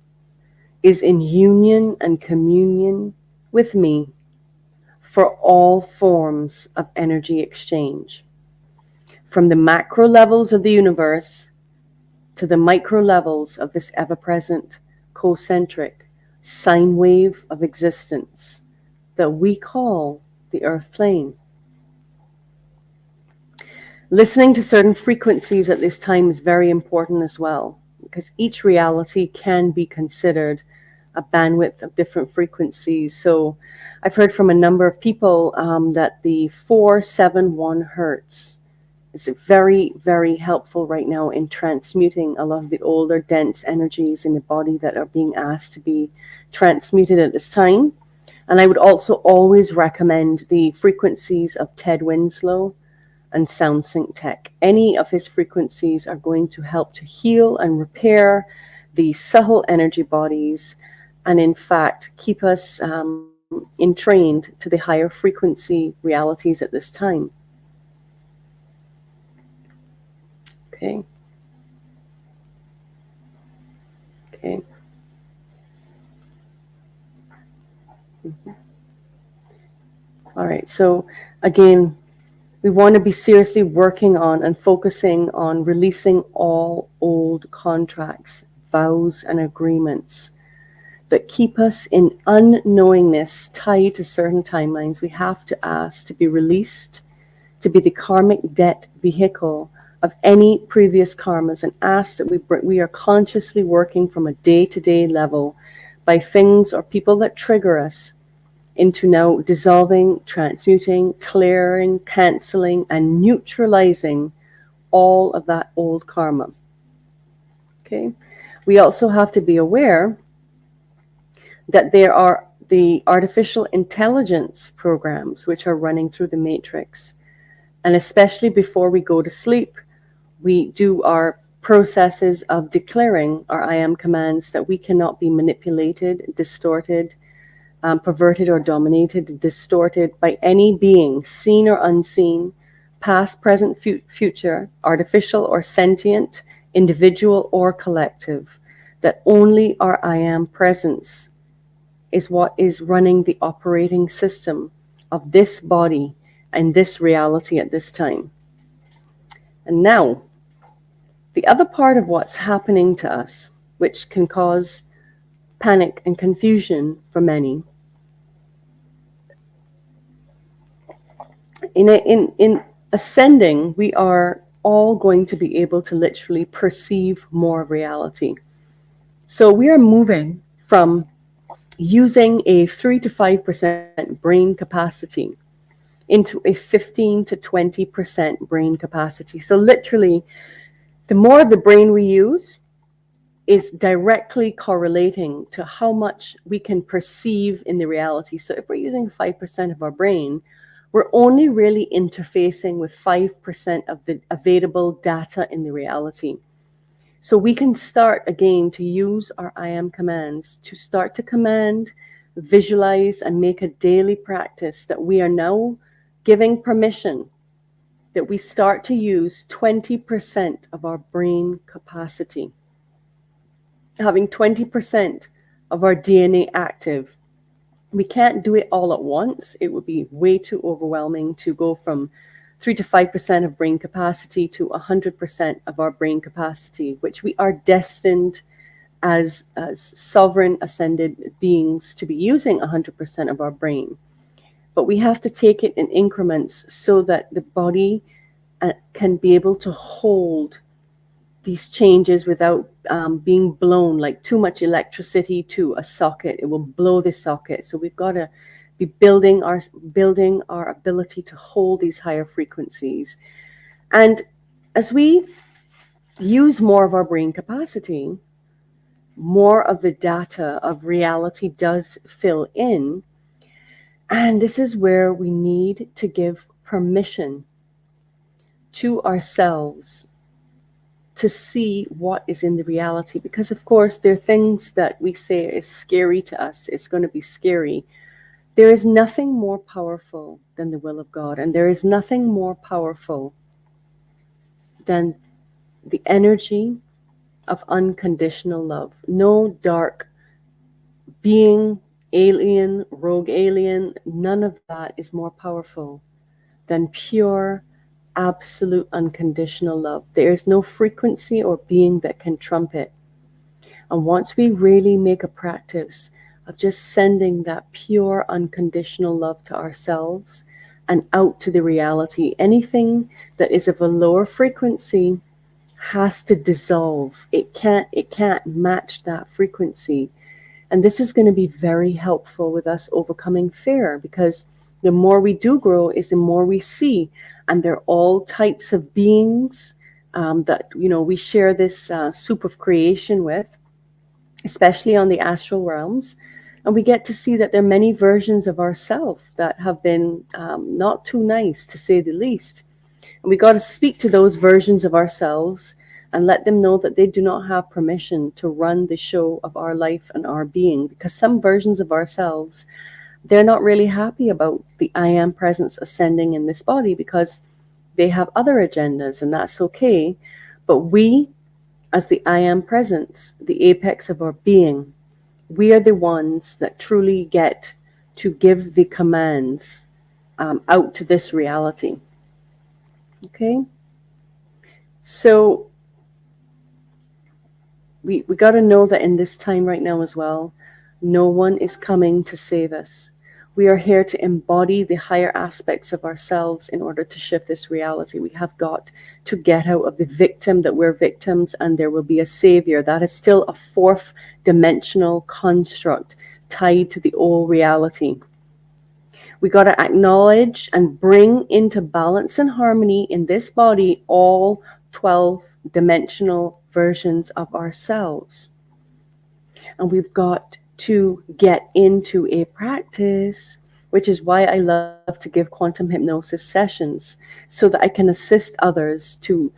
is in union and communion with me for all forms of energy exchange, from the macro levels of the universe to the micro levels of this ever-present, concentric sine wave of existence that we call the earth plane. Listening to certain frequencies at this time is very important as well, because each reality can be considered a bandwidth of different frequencies. So I've heard from a number of people that the 471 hertz is very, very helpful right now in transmuting a lot of the older, dense energies in the body that are being asked to be transmuted at this time. And I would also always recommend the frequencies of Ted Winslow and SoundSync Tech. Any of his frequencies are going to help to heal and repair the subtle energy bodies, and in fact keep us entrained to the higher frequency realities at this time. Okay. Okay. All right. So again, we want to be seriously working on and focusing on releasing all old contracts, vows, and agreements that keep us in unknowingness tied to certain timelines. We have to ask to be released, to be the karmic debt vehicle of any previous karmas, and ask that we are consciously working from a day-to-day level by things or people that trigger us into now dissolving, transmuting, clearing, canceling, and neutralizing all of that old karma. Okay. We also have to be aware that there are the artificial intelligence programs which are running through the matrix. And especially before we go to sleep, we do our processes of declaring our I am commands that we cannot be manipulated, distorted, perverted or dominated, distorted by any being, seen or unseen, past, present, future, artificial or sentient, individual or collective, that only our I am presence is what is running the operating system of this body and this reality at this time. And now, the other part of what's happening to us, which can cause panic and confusion for many, in ascending, we are all going to be able to literally perceive more reality. So we are moving from using a 3 to 5% brain capacity into a 15 to 20% brain capacity. So literally, the more of the brain we use is directly correlating to how much we can perceive in the reality. So if we're using 5% of our brain, we're only really interfacing with 5% of the available data in the reality. So we can start again to use our I am commands to start to command, visualize, and make a daily practice that we are now giving permission that we start to use 20% of our brain capacity. Having 20% of our DNA active. We can't do it all at once. It would be way too overwhelming to go from 3 to 5% of brain capacity to 100% of our brain capacity, which we are destined as sovereign ascended beings to be using 100% of our brain. But we have to take it in increments so that the body can be able to hold these changes without being blown like too much electricity to a socket. It will blow the socket. So we've got to be building our ability to hold these higher frequencies. And as we use more of our brain capacity, more of the data of reality does fill in. And this is where we need to give permission to ourselves to see what is in the reality. Because of course, there are things that we say is scary to us. It's going to be scary. There is nothing more powerful than the will of God. And there is nothing more powerful than the energy of unconditional love. No dark being alien, rogue alien, none of that is more powerful than pure, absolute, unconditional love. There is no frequency or being that can trump it. And once we really make a practice of just sending that pure, unconditional love to ourselves and out to the reality, anything that is of a lower frequency has to dissolve. It can't match that frequency. And this is going to be very helpful with us overcoming fear, because the more we do grow is the more we see. And they're all types of beings that, we share this soup of creation with, especially on the astral realms. And we get to see that there are many versions of ourselves that have been not too nice, to say the least. And we got to speak to those versions of ourselves and let them know that they do not have permission to run the show of our life and our being, because some versions of ourselves, they're not really happy about the I am presence ascending in this body, because they have other agendas, and that's okay. But we, as the I am presence, the apex of our being, we are the ones that truly get to give the commands out to this reality. Okay? So we got to know that in this time right now as well, no one is coming to save us. We are here to embody the higher aspects of ourselves in order to shift this reality. We have got to get out of the victim that we're victims, and there will be a savior. That is still a fourth dimensional construct tied to the old reality. We got to acknowledge and bring into balance and harmony in this body all 12 dimensional versions of ourselves. And we've got to get into a practice, which is why I love to give quantum hypnosis sessions, so that I can assist others to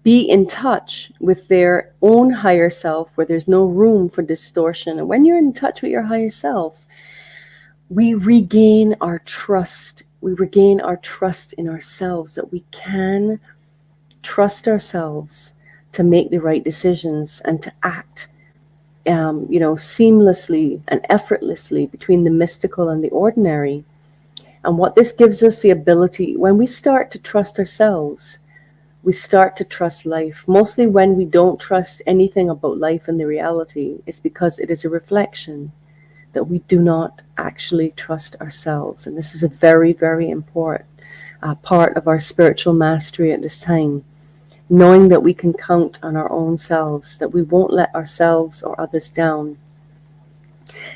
be in touch with their own higher self, where there's no room for distortion. And when you're in touch with your higher self, we regain our trust. We regain our trust in ourselves, that we can trust ourselves to make the right decisions and to act seamlessly and effortlessly between the mystical and the ordinary. And what this gives us the ability, when we start to trust ourselves, we start to trust life. Mostly when we don't trust anything about life and the reality, it's because it is a reflection that we do not actually trust ourselves. And this is a very, very important part of our spiritual mastery at this time. Knowing that we can count on our own selves, that we won't let ourselves or others down.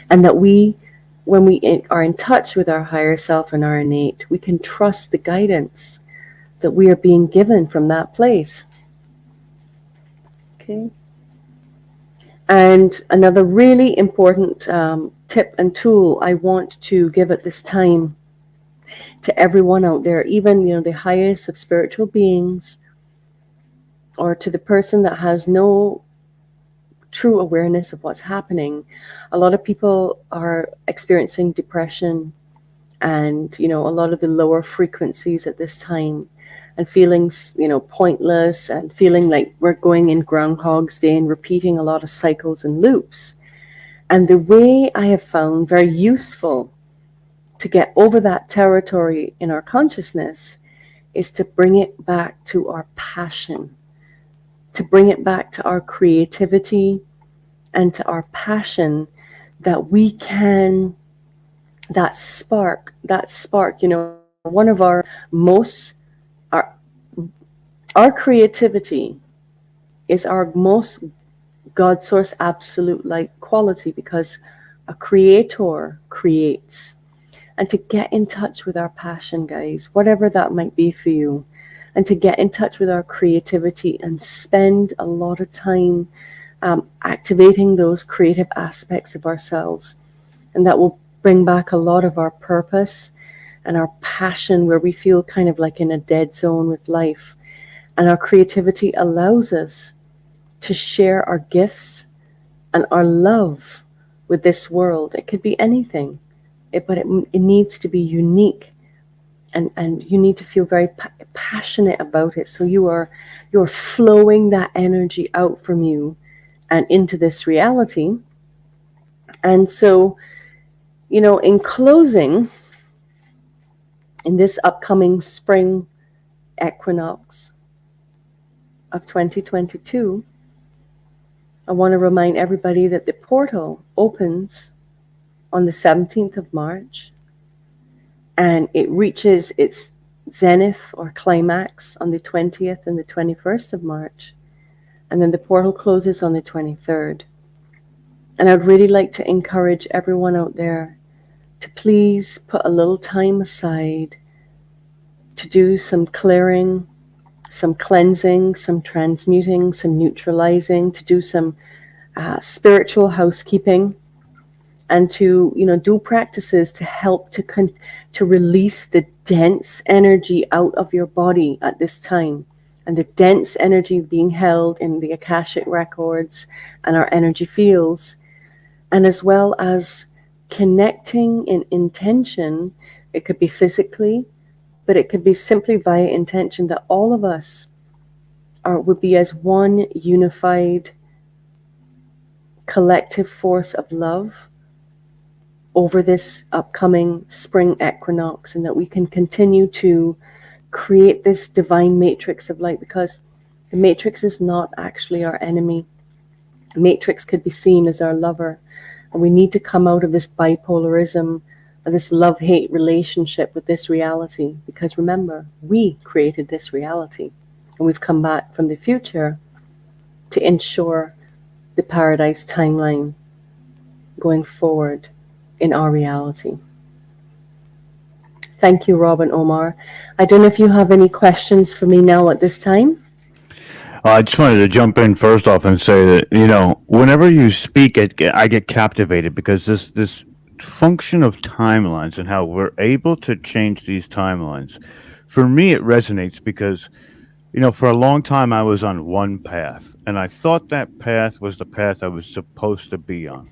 And that when we are in touch with our higher self and our innate, we can trust the guidance that we are being given from that place. Okay. And another really important tip and tool I want to give at this time to everyone out there, even the highest of spiritual beings, or to the person that has no true awareness of what's happening. A lot of people are experiencing depression and, a lot of the lower frequencies at this time, and feeling, pointless, and feeling like we're going in Groundhog's Day and repeating a lot of cycles and loops. And the way I have found very useful to get over that territory in our consciousness is to bring it back to our passion, to bring it back to our creativity and to our passion, that we can, that spark, one of our creativity is our most God source absolute light quality, because a creator creates. And to get in touch with our passion, guys, whatever that might be for you, and to get in touch with our creativity and spend a lot of time activating those creative aspects of ourselves. And that will bring back a lot of our purpose and our passion, where we feel kind of like in a dead zone with life. And our creativity allows us to share our gifts and our love with this world. It could be anything, but it needs to be unique. And you need to feel very passionate about it. So you're flowing that energy out from you and into this reality. And so In closing, in this upcoming spring equinox of 2022, I want to remind everybody that the portal opens on the 17th of March and it reaches its zenith or climax on the 20th and the 21st of March. And then the portal closes on the 23rd. And I'd really like to encourage everyone out there to please put a little time aside to do some clearing, some cleansing, some transmuting, some neutralizing, to do some spiritual housekeeping, and to do practices to help to release the dense energy out of your body at this time, and the dense energy being held in the Akashic records and our energy fields, and as well as connecting in intention. It could be physically, but it could be simply via intention, that all of us would be as one unified collective force of love over this upcoming spring equinox, and that we can continue to create this divine matrix of light, because the matrix is not actually our enemy. The matrix could be seen as our lover, and we need to come out of this bipolarism, of this love-hate relationship with this reality, because remember, we created this reality, and we've come back from the future to ensure the paradise timeline going forward in our reality. Thank you, Rob and Omar. I don't know if you have any questions for me now at this time. I just wanted to jump in first off and say that, whenever you speak, I get captivated, because this function of timelines and how we're able to change these timelines, for me, it resonates because, for a long time I was on one path, and I thought that path was the path I was supposed to be on.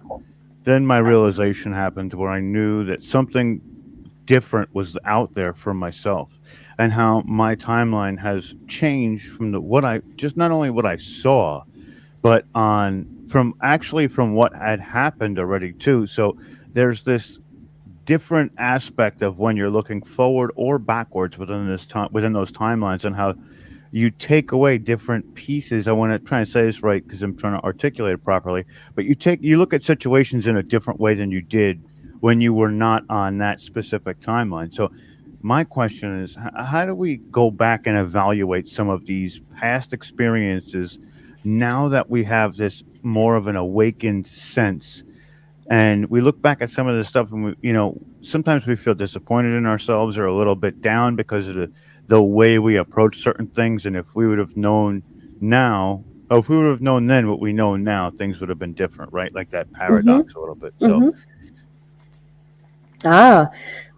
Then my realization happened where I knew that something different was out there for myself, and how my timeline has changed from not only what I saw, but from what had happened already too. So there's this different aspect of when you're looking forward or backwards within those timelines, and how you take away different pieces. I want to try and say this right because I'm trying to articulate it properly. But you look at situations in a different way than you did when you were not on that specific timeline. So my question is, how do we go back and evaluate some of these past experiences now that we have this more of an awakened sense? And we look back at some of this stuff, and sometimes we feel disappointed in ourselves or a little bit down because of the way we approach certain things. And if we would have known then what we know now, things would have been different, right? Like that paradox a little bit. So,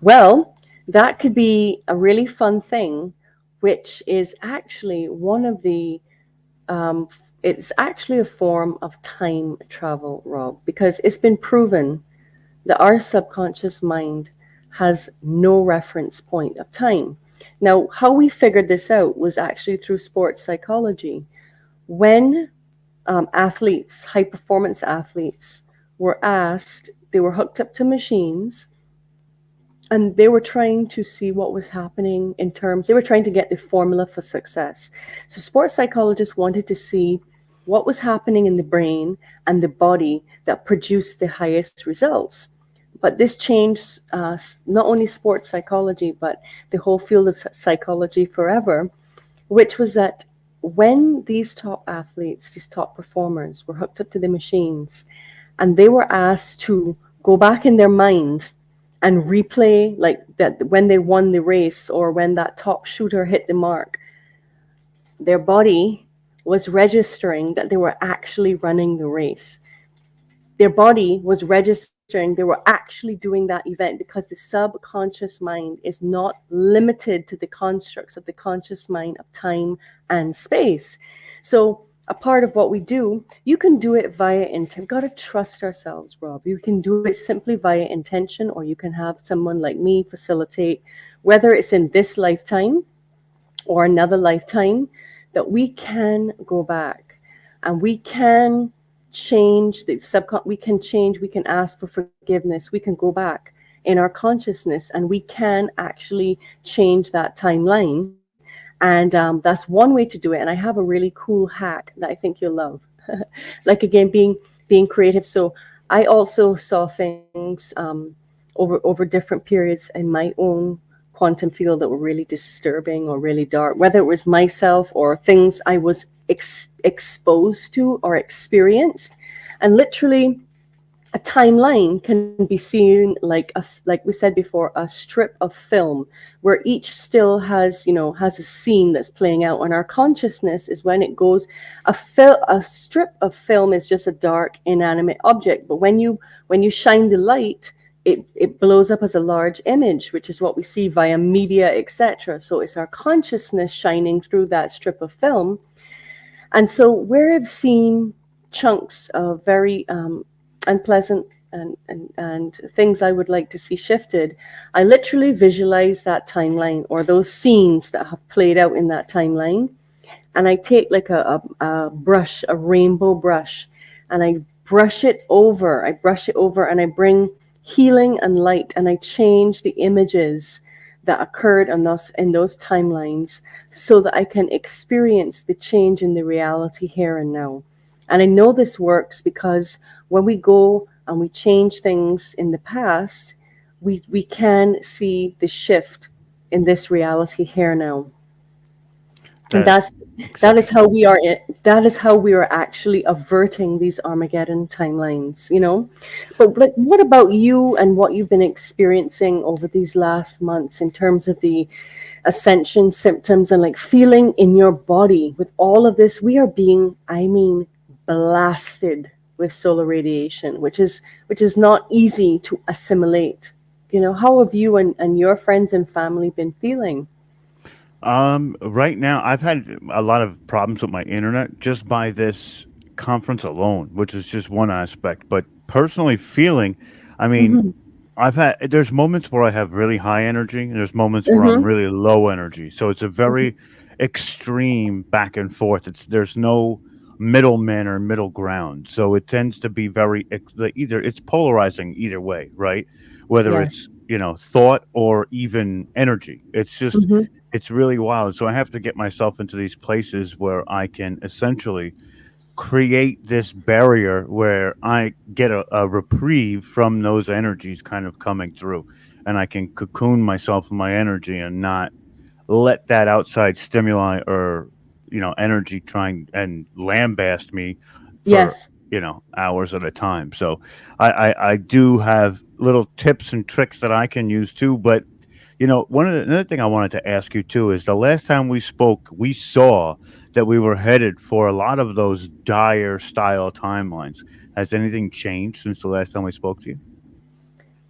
well, that could be a really fun thing, which is actually one of the it's actually a form of time travel, Rob, because it's been proven that our subconscious mind has no reference point of time. Now, how we figured this out was actually through sports psychology. When athletes, high performance athletes, were asked, they were hooked up to machines, and they were trying to see what was happening they were trying to get the formula for success. So sports psychologists wanted to see what was happening in the brain and the body that produced the highest results. But this changed not only sports psychology, but the whole field of psychology forever, which was that when these top athletes, these top performers were hooked up to the machines, and they were asked to go back in their mind and replay like that when they won the race or when that top shooter hit the mark, their body was registering that they were actually running the race. Their body was registering they were actually doing that event, because the subconscious mind is not limited to the constructs of the conscious mind of time and space. So a part of what we do, you can do it via intent. We've got to trust ourselves, Rob. You can do it simply via intention, or you can have someone like me facilitate, whether it's in this lifetime or another lifetime, that we can go back and we can change the we can change, we can ask for forgiveness, we can go back in our consciousness, and we can actually change that timeline. And that's one way to do it. And I have a really cool hack that I think you'll love. Like, again, being creative. So I also saw things over different periods in my own quantum field that were really disturbing or really dark, whether it was myself or things I was exposed to or experienced. And literally, a timeline can be seen like like we said before, a strip of film where each still has, has a scene that's playing out. And our consciousness is when it goes, a strip of film is just a dark, inanimate object. But when you shine the light, it blows up as a large image, which is what we see via media, etc. So it's our consciousness shining through that strip of film. And so where I've seen chunks of very unpleasant and things I would like to see shifted, I literally visualize that timeline or those scenes that have played out in that timeline. And I take like a brush, a rainbow brush, and I brush it over, and I bring healing and light, and I change the images that occurred in those timelines so that I can experience the change in the reality here and now. And I know this works because when we go and we change things in the past, we can see the shift in this reality here now. And that is how we are actually averting these Armageddon timelines, But what about you and what you've been experiencing over these last months in terms of the ascension symptoms and like feeling in your body with all of this? We are being, blasted with solar radiation, which is not easy to assimilate. How have you and your friends and family been feeling? Right now, I've had a lot of problems with my internet just by this conference alone, which is just one aspect. But personally feeling, I mean, Mm-hmm. there's moments where I have really high energy, and there's moments where I'm Mm-hmm. really low energy. So it's a very extreme back and forth. There's no middleman or middle ground. So it tends to be either it's polarizing either way, right? Whether Yes. it's, thought or even energy. Mm-hmm. It's really wild. So I have to get myself into these places where I can essentially create this barrier where I get a reprieve from those energies kind of coming through, and I can cocoon myself in my energy and not let that outside stimuli or energy trying and lambast me for Yes. hours at a time. So I do have little tips and tricks that I can use too. But another thing I wanted to ask you too is the last time we spoke, we saw that we were headed for a lot of those dire style timelines. Has anything changed since the last time we spoke to you?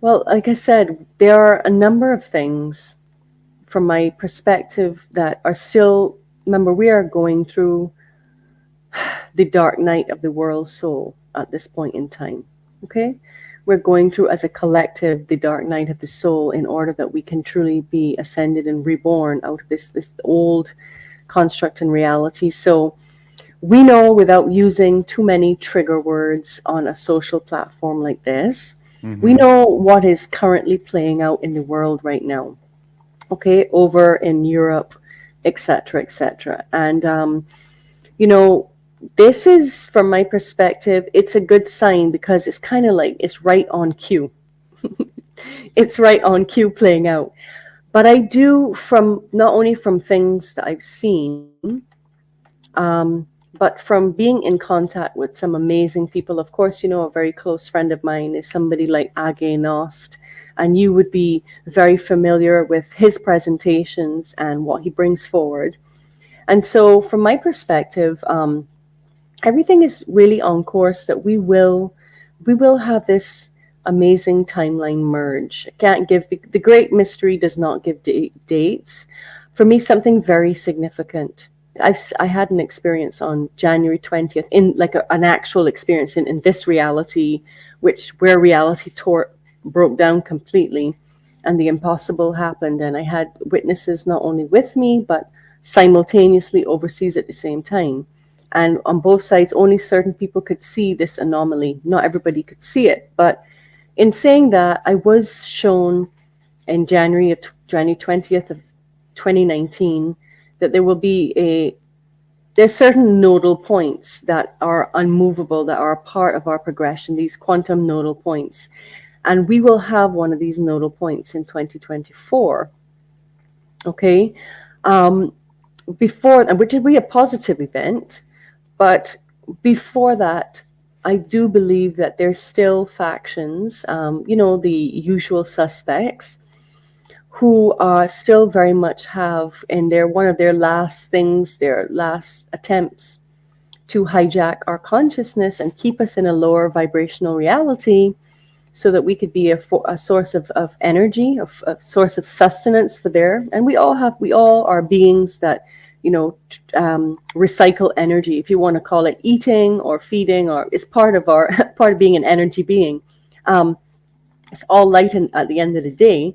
Well, like I said, there are a number of things from my perspective that are still, remember, we are going through the dark night of the world's soul at this point in time. Okay? We're going through as a collective the dark night of the soul in order that we can truly be ascended and reborn out of this old construct and reality. So we know, without using too many trigger words on a social platform like this, we Mm-hmm. know what is currently playing out in the world right now. Okay, over in Europe, etc., etc. And this is, from my perspective, it's a good sign because it's kind of like it's right on cue. It's right on cue playing out. But I do, from not only from things that I've seen, but from being in contact with some amazing people. Of course, a very close friend of mine is somebody like Age Nost, and you would be very familiar with his presentations and what he brings forward. And so, from my perspective, everything is really on course that we will have this amazing timeline merge. I can't give the great mystery does not give dates. For me, something very significant. I had an experience on January 20th, in like an actual experience in this reality, where reality broke down completely, and the impossible happened. And I had witnesses not only with me but simultaneously overseas at the same time. And on both sides, only certain people could see this anomaly. Not everybody could see it. But in saying that, I was shown in January 20th of 2019 that there's certain nodal points that are unmovable, that are a part of our progression, these quantum nodal points. And we will have one of these nodal points in 2024. Okay. Which will be a positive event. But before that, I do believe that there's still factions, the usual suspects, who still very much have in one of their last things, their last attempts to hijack our consciousness and keep us in a lower vibrational reality, so that we could be a source of energy, a source of sustenance for and we all are beings that recycle energy, if you want to call it eating or feeding, or it's part of part of being an energy being. It's all light at the end of the day.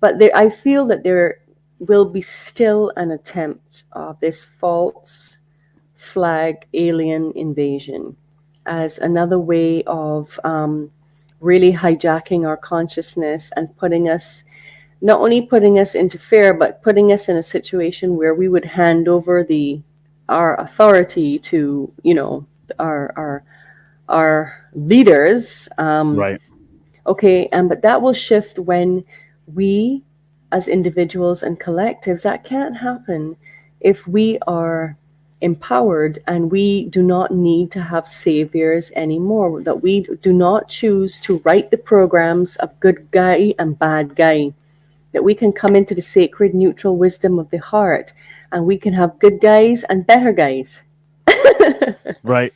But I feel that there will be still an attempt of this false flag alien invasion as another way of really hijacking our consciousness and not only putting us into fear, but putting us in a situation where we would hand over our authority to our leaders. Right. Okay, but that will shift when we, as individuals and collectives, that can't happen if we are empowered and we do not need to have saviors anymore, that we do not choose to write the programs of good guy and bad guy, that we can come into the sacred neutral wisdom of the heart and we can have good guys and better guys. Right.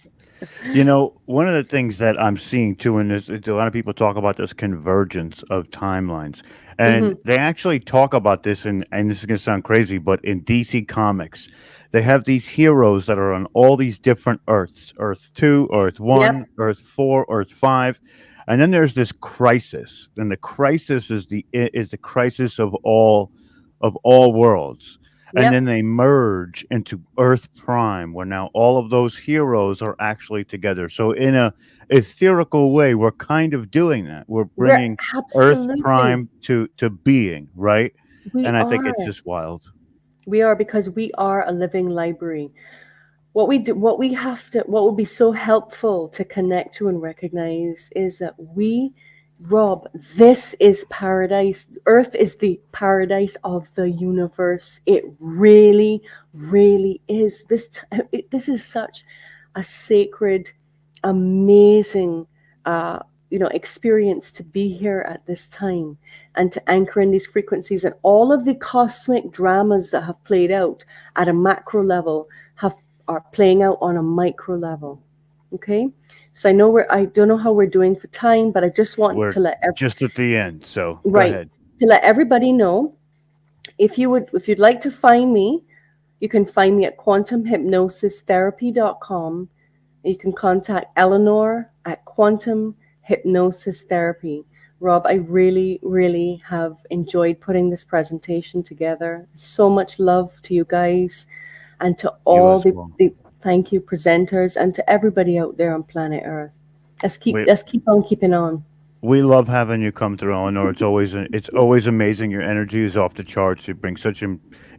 One of the things that I'm seeing too, and a lot of people talk about this convergence of timelines, and they actually talk about this, and this is going to sound crazy, but in DC Comics, they have these heroes that are on all these different Earths: Earth 2, Earth 1, Yep. Earth 4, Earth 5, and then there's this crisis, and the crisis is the crisis of all worlds. And then Yep. they merge into Earth Prime, where now all of those heroes are actually together. So in a ethereal way, we're kind of doing that. We're We're bringing Earth absolutely, Prime to being, right? we And I think are. it's just wild. We are, because we are a living library. What we do, what would be so helpful to connect to and recognize is that Rob, this is paradise. Earth is the paradise of the universe. It really, really is. This is such a sacred, amazing, experience to be here at this time and to anchor in these frequencies, and all of the cosmic dramas that have played out at a macro level are playing out on a micro level. Okay, so I don't know how we're doing for time, but I just want We're to let just at the end, so go right ahead. to let everybody know, if you'd like to find me, you can find me at quantumhypnosistherapy.com. You can contact Eleanor at Quantum Hypnosis Therapy. Rob, I really, really have enjoyed putting this presentation together. So much love to you guys, and to You all as well. the thank you presenters, and to everybody out there on planet Earth. Let's keep on keeping on. We love having you come through, Eleanor. It's always amazing. Your energy is off the charts. You bring such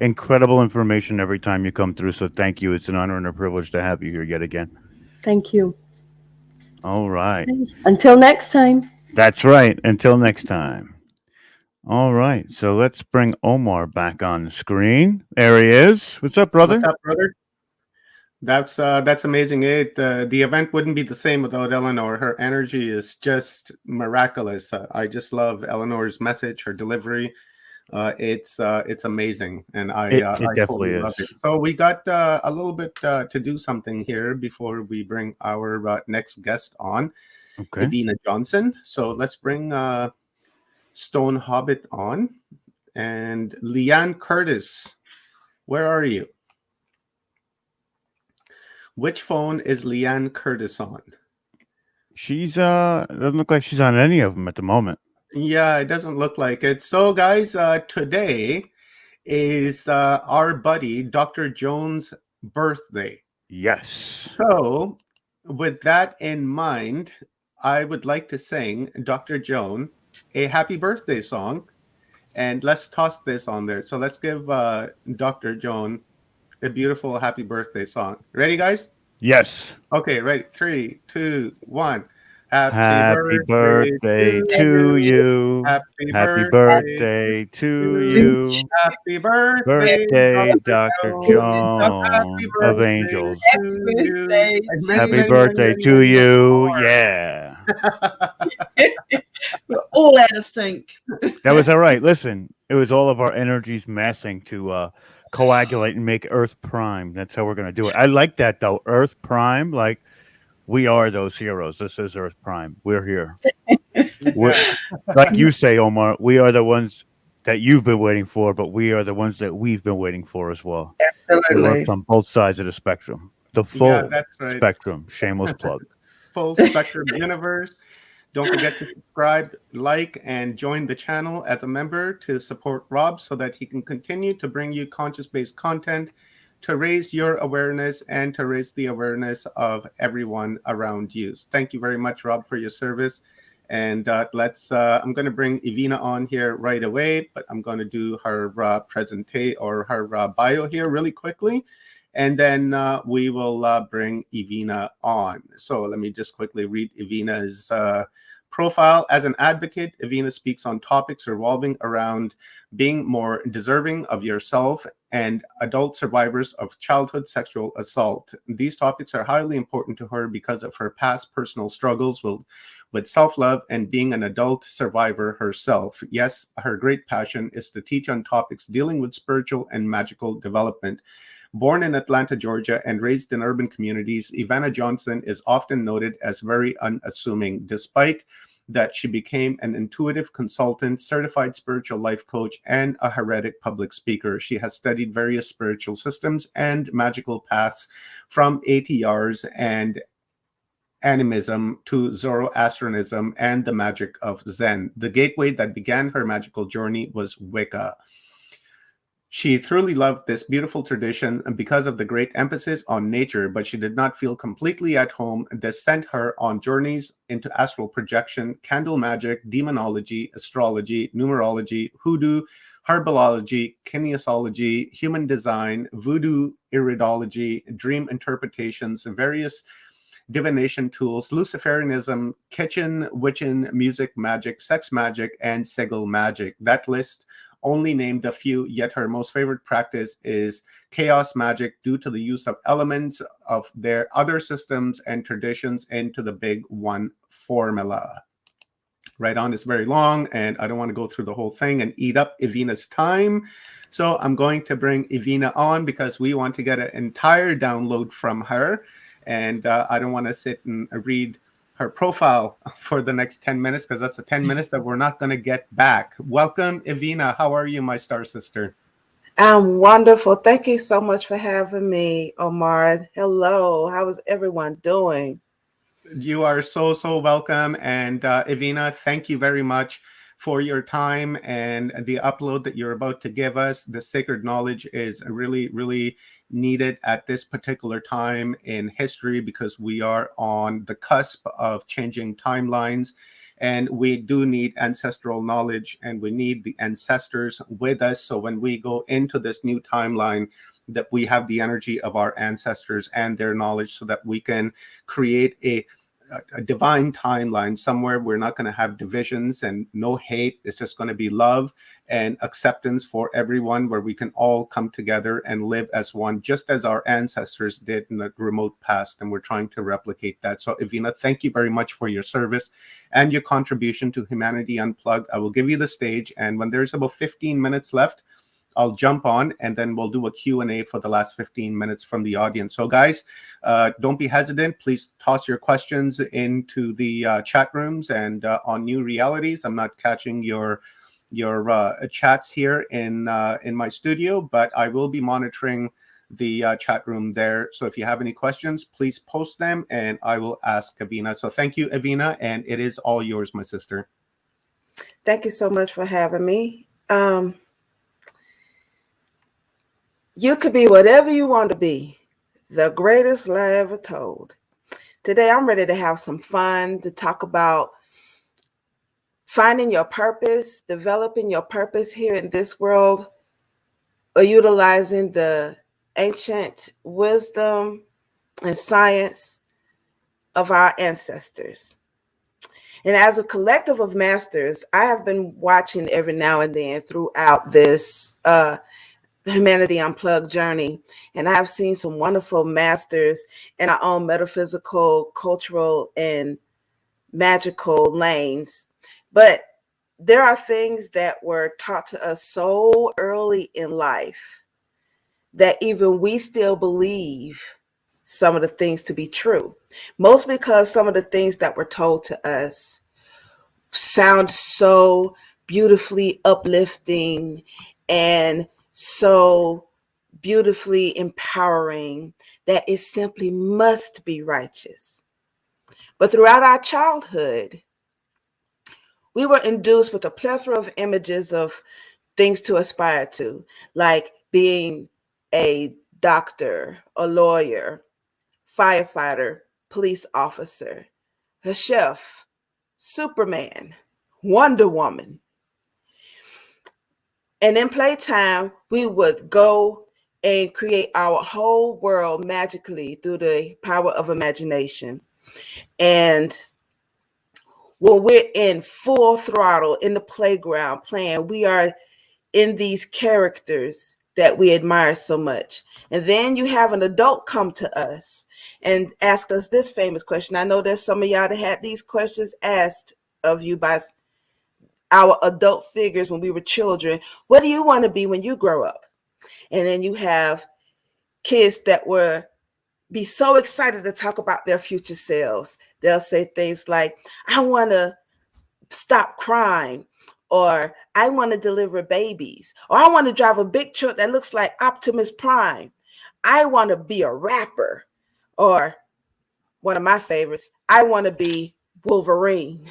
incredible information every time you come through. So thank you. It's an honor and a privilege to have you here yet again. Thank you. All right. Until next time. That's right. Until next time. All right. So let's bring Omar back on the screen. There he is. What's up, brother? What's up, brother? That's amazing. The event wouldn't be the same without Eleanor. Her energy is just miraculous. I just love Eleanor's message, her delivery. It's amazing, and I definitely totally love is. it. So we got a little bit to do something here before we bring our next guest on, Okay. Evenah Johnson. So let's bring Stone Hobbit on, and Liane Curtis. Where are you? Which phone is Liane Curtis on? She's doesn't look like she's on any of them at the moment. Yeah, it doesn't look like it. So, guys, today is our buddy Dr. Jones' birthday. Yes. So, with that in mind, I would like to sing Dr. Joan a happy birthday song, and let's toss this on there. So let's give Dr. Joan a beautiful happy birthday song. Ready, guys? Yes. Okay, ready. 3, 2, 1. Happy Happy birthday birthday to to you. you. Happy Happy birthday birthday to to you. you. Happy birthday, Birthday, Dr. Dr. Joan. Happy Joan of birthday Angels. to you. birthday And many, Happy to many, many, birthday many, to many, many you. more. Yeah. We're all out of sync. That was all right. Listen, it was all of our energies massing to coagulate and make Earth Prime. That's how we're going to do it. I like that, though. Earth Prime. Like, we are those heroes. This is Earth Prime. We're here. We're, Yeah. like you say, Omar, we are the ones that you've been waiting for, but we are the ones that we've been waiting for as well. We worked Absolutely. on both sides of the spectrum. The Yeah, full that's right. spectrum. Shameless plug. Full spectrum universe. Don't forget to subscribe, like, and join the channel as a member to support Rob so that he can continue to bring you conscious-based content to raise your awareness and to raise the awareness of everyone around you. Thank you very much, Rob, for your service. And I'm going to bring Evenah on here right away, but I'm going to do her presentation or her bio here really quickly. And then we will bring Evenah on. So let me just quickly read Evenah's profile. As an advocate, Evenah speaks on topics revolving around being more deserving of yourself and adult survivors of childhood sexual assault. These topics are highly important to her because of her past personal struggles with self-love and being an adult survivor herself. Yes, her great passion is to teach on topics dealing with spiritual and magical development. Born in Atlanta, Georgia, and raised in urban communities, Evenah Johnson is often noted as very unassuming, despite that she became an intuitive consultant, certified spiritual life coach, and a heretic public speaker. She has studied various spiritual systems and magical paths from ATRs and animism to Zoroastrianism and the magic of Zen. The gateway that began her magical journey was Wicca. She truly loved this beautiful tradition because of the great emphasis on nature, but she did not feel completely at home. This sent her on journeys into astral projection, candle magic, demonology, astrology, numerology, hoodoo, herbology, kinesiology, human design, voodoo, iridology, dream interpretations, various divination tools, Luciferianism, kitchen, witching, music, magic, sex magic, and sigil magic. That list only named a few, yet her most favorite practice is chaos magic due to the use of elements of their other systems and traditions into the big one formula. Right on is very long, and I don't want to go through the whole thing and eat up Evenah's time. So I'm going to bring Evenah on because we want to get an entire download from her. And I don't want to sit and read her profile for the next 10 minutes because that's the 10 minutes that we're not going to get back. Welcome, Evenah. How are you, my star sister? I'm wonderful. Thank you so much for having me, Omar. Hello. How is everyone doing? You are so welcome. And Evenah, thank you very much for your time and the upload that you're about to give us. The sacred knowledge is really needed at this particular time in history because we are on the cusp of changing timelines, and we do need ancestral knowledge and we need the ancestors with us. So when we go into this new timeline, that we have the energy of our ancestors and their knowledge so that we can create a divine timeline somewhere. We're not going to have divisions and no hate. It's just going to be love and acceptance for everyone, where we can all come together and live as one, just as our ancestors did in the remote past. And we're trying to replicate that. So Evenah, thank you very much for your service and your contribution to Humanity Unplugged. I will give you the stage, and when there's about 15 minutes left, I'll jump on and then we'll do a Q&A for the last 15 minutes from the audience. So guys, don't be hesitant. Please toss your questions into the chat rooms and on New Realities. I'm not catching your chats here in my studio, but I will be monitoring the chat room there. So if you have any questions, please post them and I will ask Evenah. So thank you, Evenah, and it is all yours, my sister. Thank you so much for having me. You could be whatever you want to be. The greatest lie ever told. Today, I'm ready to have some fun, to talk about finding your purpose, developing your purpose here in this world, or utilizing the ancient wisdom and science of our ancestors. And as a collective of masters, I have been watching every now and then throughout this Humanity Unplugged journey. And I have seen some wonderful masters in our own metaphysical, cultural, and magical lanes. But there are things that were taught to us so early in life that even we still believe some of the things to be true. Most because some of the things that were told to us sound so beautifully uplifting and so beautifully empowering that it simply must be righteous. But throughout our childhood, we were induced with a plethora of images of things to aspire to, like being a doctor, a lawyer, firefighter, police officer, a chef, Superman, Wonder Woman. And in playtime, we would go and create our whole world magically through the power of imagination. And when we're in full throttle in the playground playing, we are in these characters that we admire so much. And then you have an adult come to us and ask us this famous question. I know there's some of y'all that had these questions asked of you by our adult figures when we were children. What do you want to be when you grow up? And then you have kids that were be so excited to talk about their future selves. They'll say things like, I want to stop crime, or I want to deliver babies, or I want to drive a big truck that looks like Optimus Prime. I want to be a rapper, or one of my favorites, I want to be Wolverine.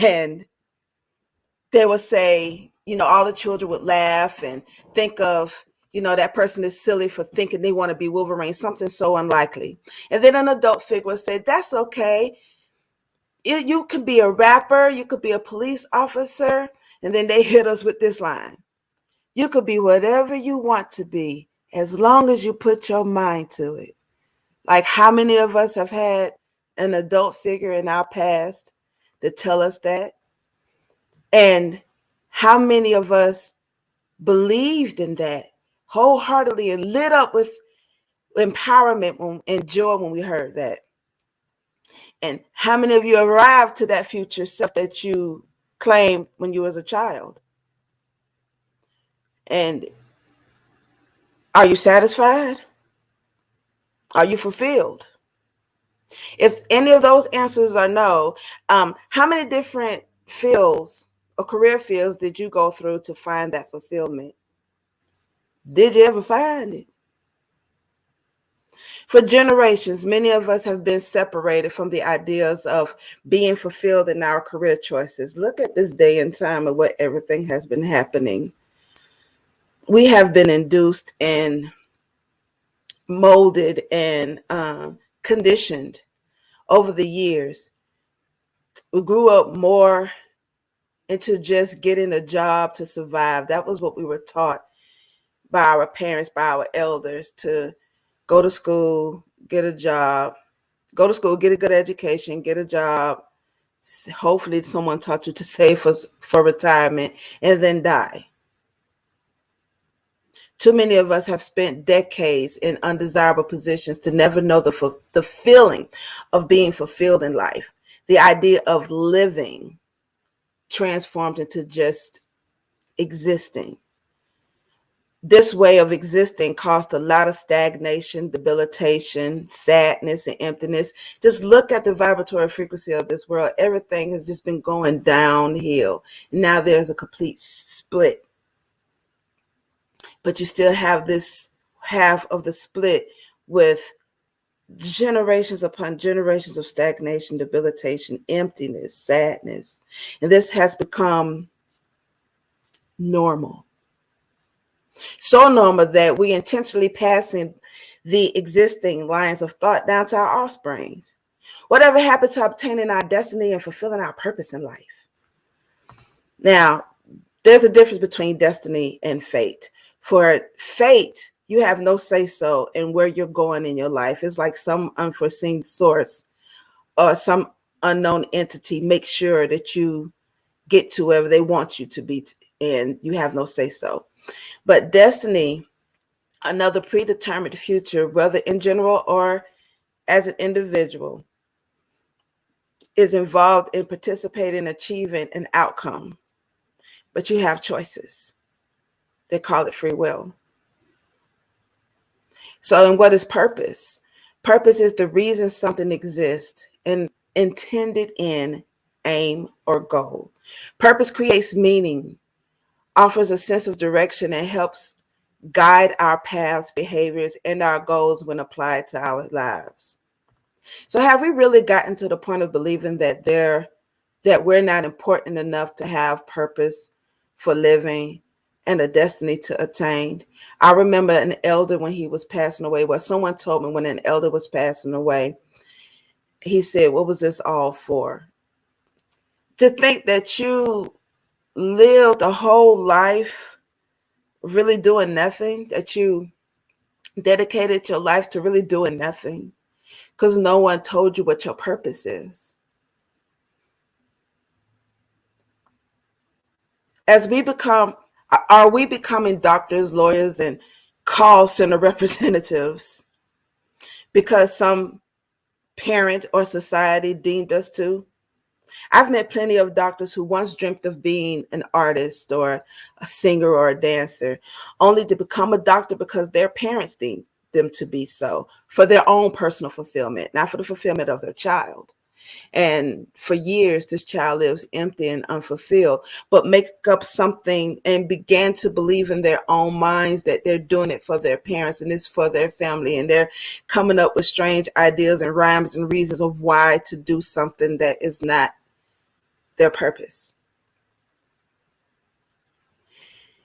And they would say, all the children would laugh and think of, that person is silly for thinking they want to be Wolverine, something so unlikely. And then an adult figure would say, that's okay. You could be a rapper, you could be a police officer. And then they hit us with this line. You could be whatever you want to be, as long as you put your mind to it. Like, how many of us have had an adult figure in our past that tell us that? And how many of us believed in that wholeheartedly and lit up with empowerment and joy when we heard that? And how many of you arrived to that future self that you claimed when you was a child? And are you satisfied? Are you fulfilled? If any of those answers are no, how many different fields or career fields did you go through to find that fulfillment? Did you ever find it? For generations, many of us have been separated from the ideas of being fulfilled in our career choices. Look at this day and time of what everything has been happening. We have been induced and molded and conditioned over the years. We grew up more into just getting a job to survive. That was what we were taught by our parents, by our elders, to go to school, get a job, go to school, get a good education, get a job. Hopefully someone taught you to save for retirement and then die. Too many of us have spent decades in undesirable positions to never know the feeling of being fulfilled in life. The idea of living transformed into just existing. This way of existing caused a lot of stagnation, debilitation, sadness, and emptiness. Just look at the vibratory frequency of this world. Everything has just been going downhill. Now there's a complete split. But you still have this half of the split with generations upon generations of stagnation, debilitation, emptiness, sadness. And this has become normal. So normal that we intentionally passing the existing lines of thought down to our offsprings. Whatever happened to obtaining our destiny and fulfilling our purpose in life? Now, there's a difference between destiny and fate. For fate, you have no say-so in where you're going in your life. It's like some unforeseen source or some unknown entity makes sure that you get to wherever they want you to be, and you have no say-so. But destiny, another predetermined future, whether in general or as an individual, is involved in participating in achieving an outcome. But you have choices. They call it free will. So, and what is purpose? Purpose is the reason something exists and intended end, aim, or goal. Purpose creates meaning, offers a sense of direction, and helps guide our paths, behaviors, and our goals when applied to our lives. So have we really gotten to the point of believing that we're not important enough to have purpose for living and a destiny to attain? I remember an elder when he was passing away. Well, someone told me when an elder was passing away, he said, "What was this all for?" To think that you lived a whole life really doing nothing, that you dedicated your life to really doing nothing because no one told you what your purpose is. Are we becoming doctors, lawyers, and call center representatives because some parent or society deemed us to? I've met plenty of doctors who once dreamt of being an artist or a singer or a dancer, only to become a doctor because their parents deemed them to be so, for their own personal fulfillment, not for the fulfillment of their child. And for years, this child lives empty and unfulfilled, but make up something and began to believe in their own minds that they're doing it for their parents and it's for their family. And they're coming up with strange ideas and rhymes and reasons of why to do something that is not their purpose.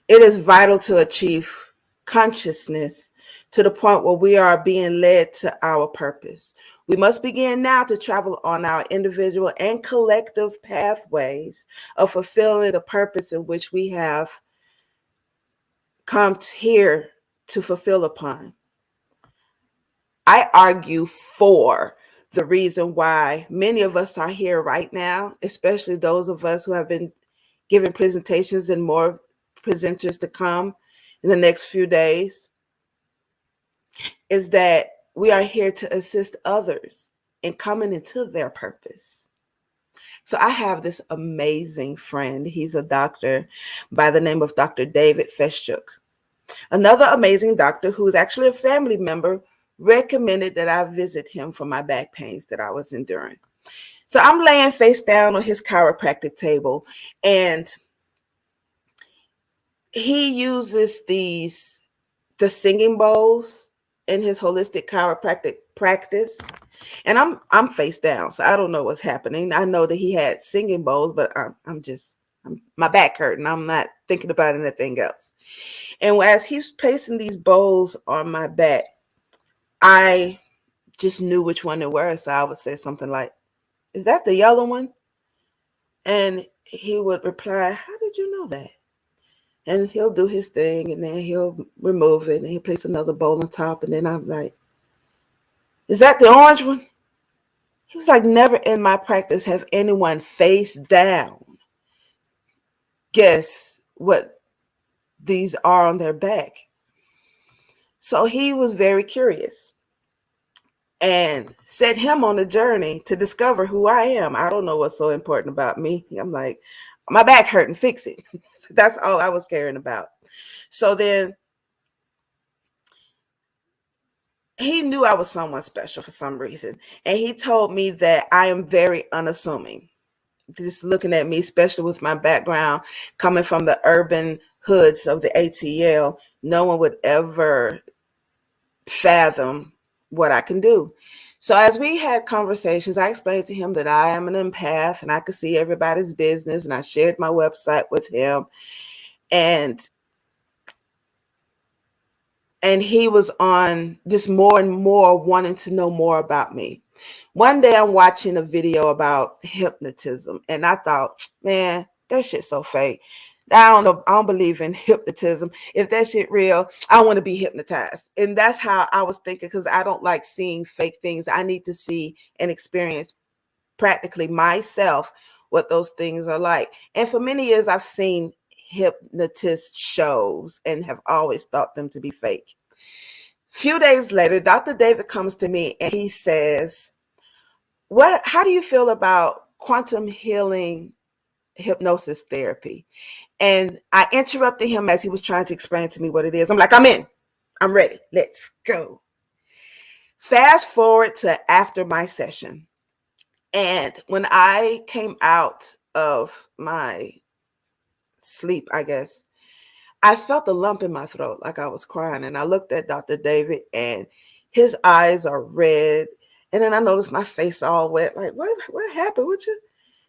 It is vital to achieve consciousness to the point where we are being led to our purpose. We must begin now to travel on our individual and collective pathways of fulfilling the purpose in which we have come here to fulfill upon. I argue for the reason why many of us are here right now, especially those of us who have been giving presentations and more presenters to come in the next few days, is that we are here to assist others in coming into their purpose. So I have this amazing friend. He's a doctor by the name of Dr. David Feschuk. Another amazing doctor who is actually a family member recommended that I visit him for my back pains that I was enduring. So I'm laying face down on his chiropractic table, and he uses the singing bowls in his holistic chiropractic practice. And I'm face down, so I don't know what's happening. I know that he had singing bowls, but I'm my back hurting. I'm not thinking about anything else. And as he's placing these bowls on my back, I just knew which one they were. So I would say something like, "Is that the yellow one?" And he would reply, "How did you know that?" And he'll do his thing, and then he'll remove it, and he'll place another bowl on top. And then I'm like, "Is that the orange one?" He was like, "Never in my practice have anyone face down guess what these are on their back." So he was very curious and set him on a journey to discover who I am. I don't know what's so important about me. I'm like, my back hurting, fix it. That's all I was caring about. So then he knew I was someone special for some reason. And he told me that I am very unassuming. Just looking at me, especially with my background coming from the urban hoods of the ATL, no one would ever fathom what I can do. So as we had conversations, I explained to him that I am an empath and I could see everybody's business, and I shared my website with him. And And he was on just more and more wanting to know more about me. One day I'm watching a video about hypnotism, and I thought, man, that shit's so fake. I don't know. I don't believe in hypnotism. If that shit real, I want to be hypnotized. And that's how I was thinking, because I don't like seeing fake things. I need to see and experience practically myself what those things are like. And for many years, I've seen hypnotist shows and have always thought them to be fake. Few days later, Dr. David comes to me and he says, how do you feel about quantum healing hypnosis therapy? And I interrupted him as he was trying to explain to me what it is. I'm like, I'm in. I'm ready. Let's go. Fast forward to after my session. And when I came out of my sleep, I guess, I felt a lump in my throat, like I was crying. And I looked at Dr. David and his eyes are red. And then I noticed my face all wet. Like, what happened with you?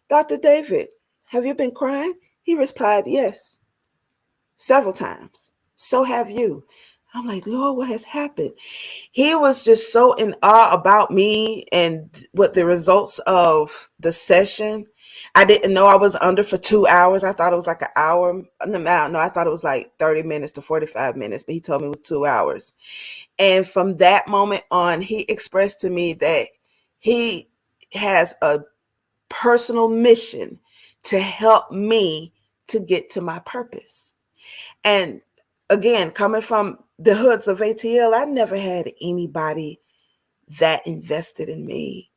Dr. David, have you been crying? He replied, yes, several times. So have you. I'm like, Lord, what has happened? He was just so in awe about me and what the results of the session. I didn't know I was under for 2 hours. I thought it was like an hour. No, I thought it was like 30 minutes to 45 minutes, but he told me it was 2 hours. And from that moment on, he expressed to me that he has a personal mission to help me to get to my purpose. And again, coming from the hoods of ATL, I never had anybody that invested in me,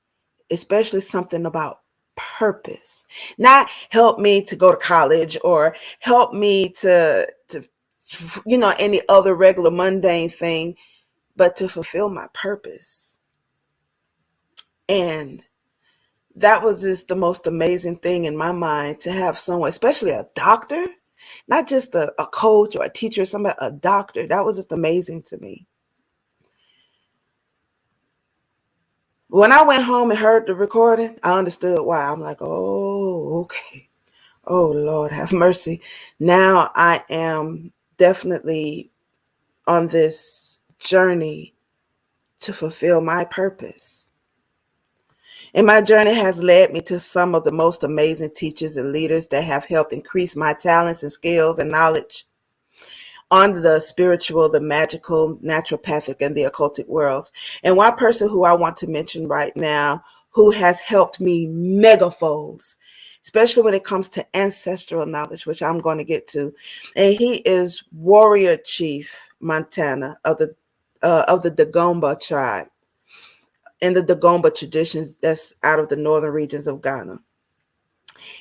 especially something about purpose. Not help me to go to college or help me to any other regular mundane thing, but to fulfill my purpose. And that was just the most amazing thing in my mind, to have someone, especially a doctor, not just a coach or a teacher, somebody, a doctor. That was just amazing to me. When I went home and heard the recording, I understood why. I'm like, oh, okay. Oh, Lord, have mercy. Now I am definitely on this journey to fulfill my purpose. And my journey has led me to some of the most amazing teachers and leaders that have helped increase my talents and skills and knowledge on the spiritual, the magical, naturopathic, and the occultic worlds. And one person who I want to mention right now, who has helped me megafolds, especially when it comes to ancestral knowledge, which I'm going to get to. And he is Warrior Chief Montana of the Dagomba tribe, and the Dagomba traditions that's out of the northern regions of Ghana.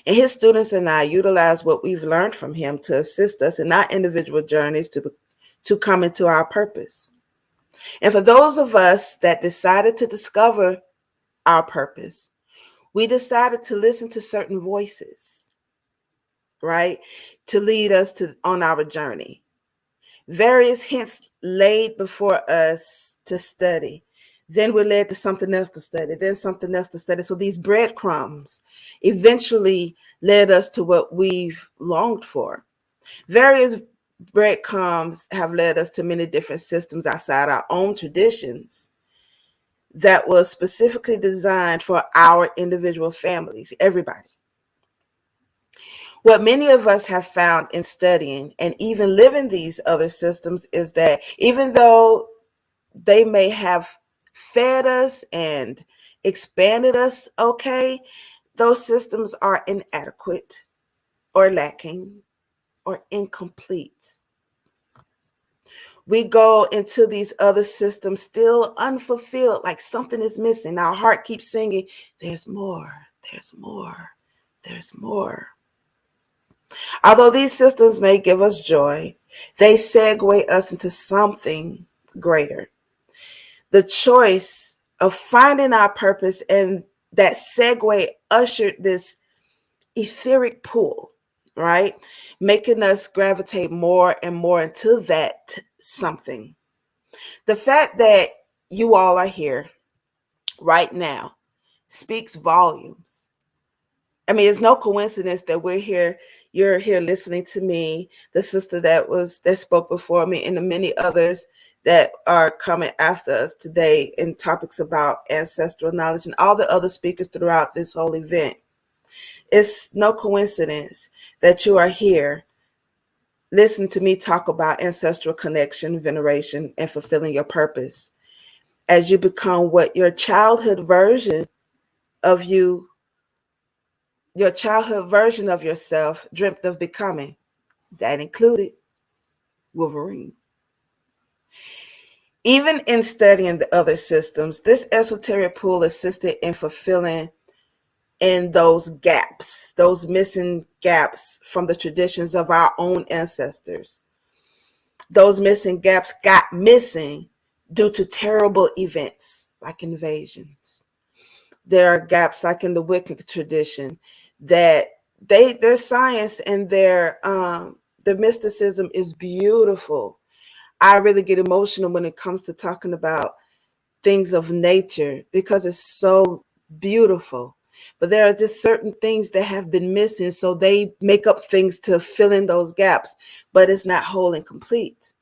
And his students and I utilize what we've learned from him to assist us in our individual journeys to come into our purpose. And for those of us that decided to discover our purpose, we decided to listen to certain voices, right, to lead us on our journey. Various hints laid before us to study. Then we're led to something else to study, then something else to study. So these breadcrumbs eventually led us to what we've longed for. Various breadcrumbs have led us to many different systems outside our own traditions that was specifically designed for our individual families, everybody. What many of us have found in studying and even living these other systems is that even though they may have fed us and expanded us, okay, those systems are inadequate or lacking or incomplete. We go into these other systems still unfulfilled, like something is missing. Our heart keeps singing, there's more, there's more, there's more. Although these systems may give us joy, they segue us into something greater. The choice of finding our purpose and that segue ushered this etheric pull, right? Making us gravitate more and more into that something. The fact that you all are here right now speaks volumes. I mean, it's no coincidence that we're here. You're here listening to me, the sister that spoke before me, and the many others that are coming after us today in topics about ancestral knowledge and all the other speakers throughout this whole event. It's no coincidence that you are here listening to me talk about ancestral connection, veneration, and fulfilling your purpose as you become what your childhood version of yourself dreamt of becoming. That included Wolverine. Even in studying the other systems, this esoteric pool assisted in fulfilling in those gaps, those missing gaps from the traditions of our own ancestors. Those missing gaps got missing due to terrible events like invasions. There are gaps like in the Wiccan tradition that their science and their mysticism is beautiful. I really get emotional when it comes to talking about things of nature because it's so beautiful. But there are just certain things that have been missing, so they make up things to fill in those gaps, but it's not whole and complete.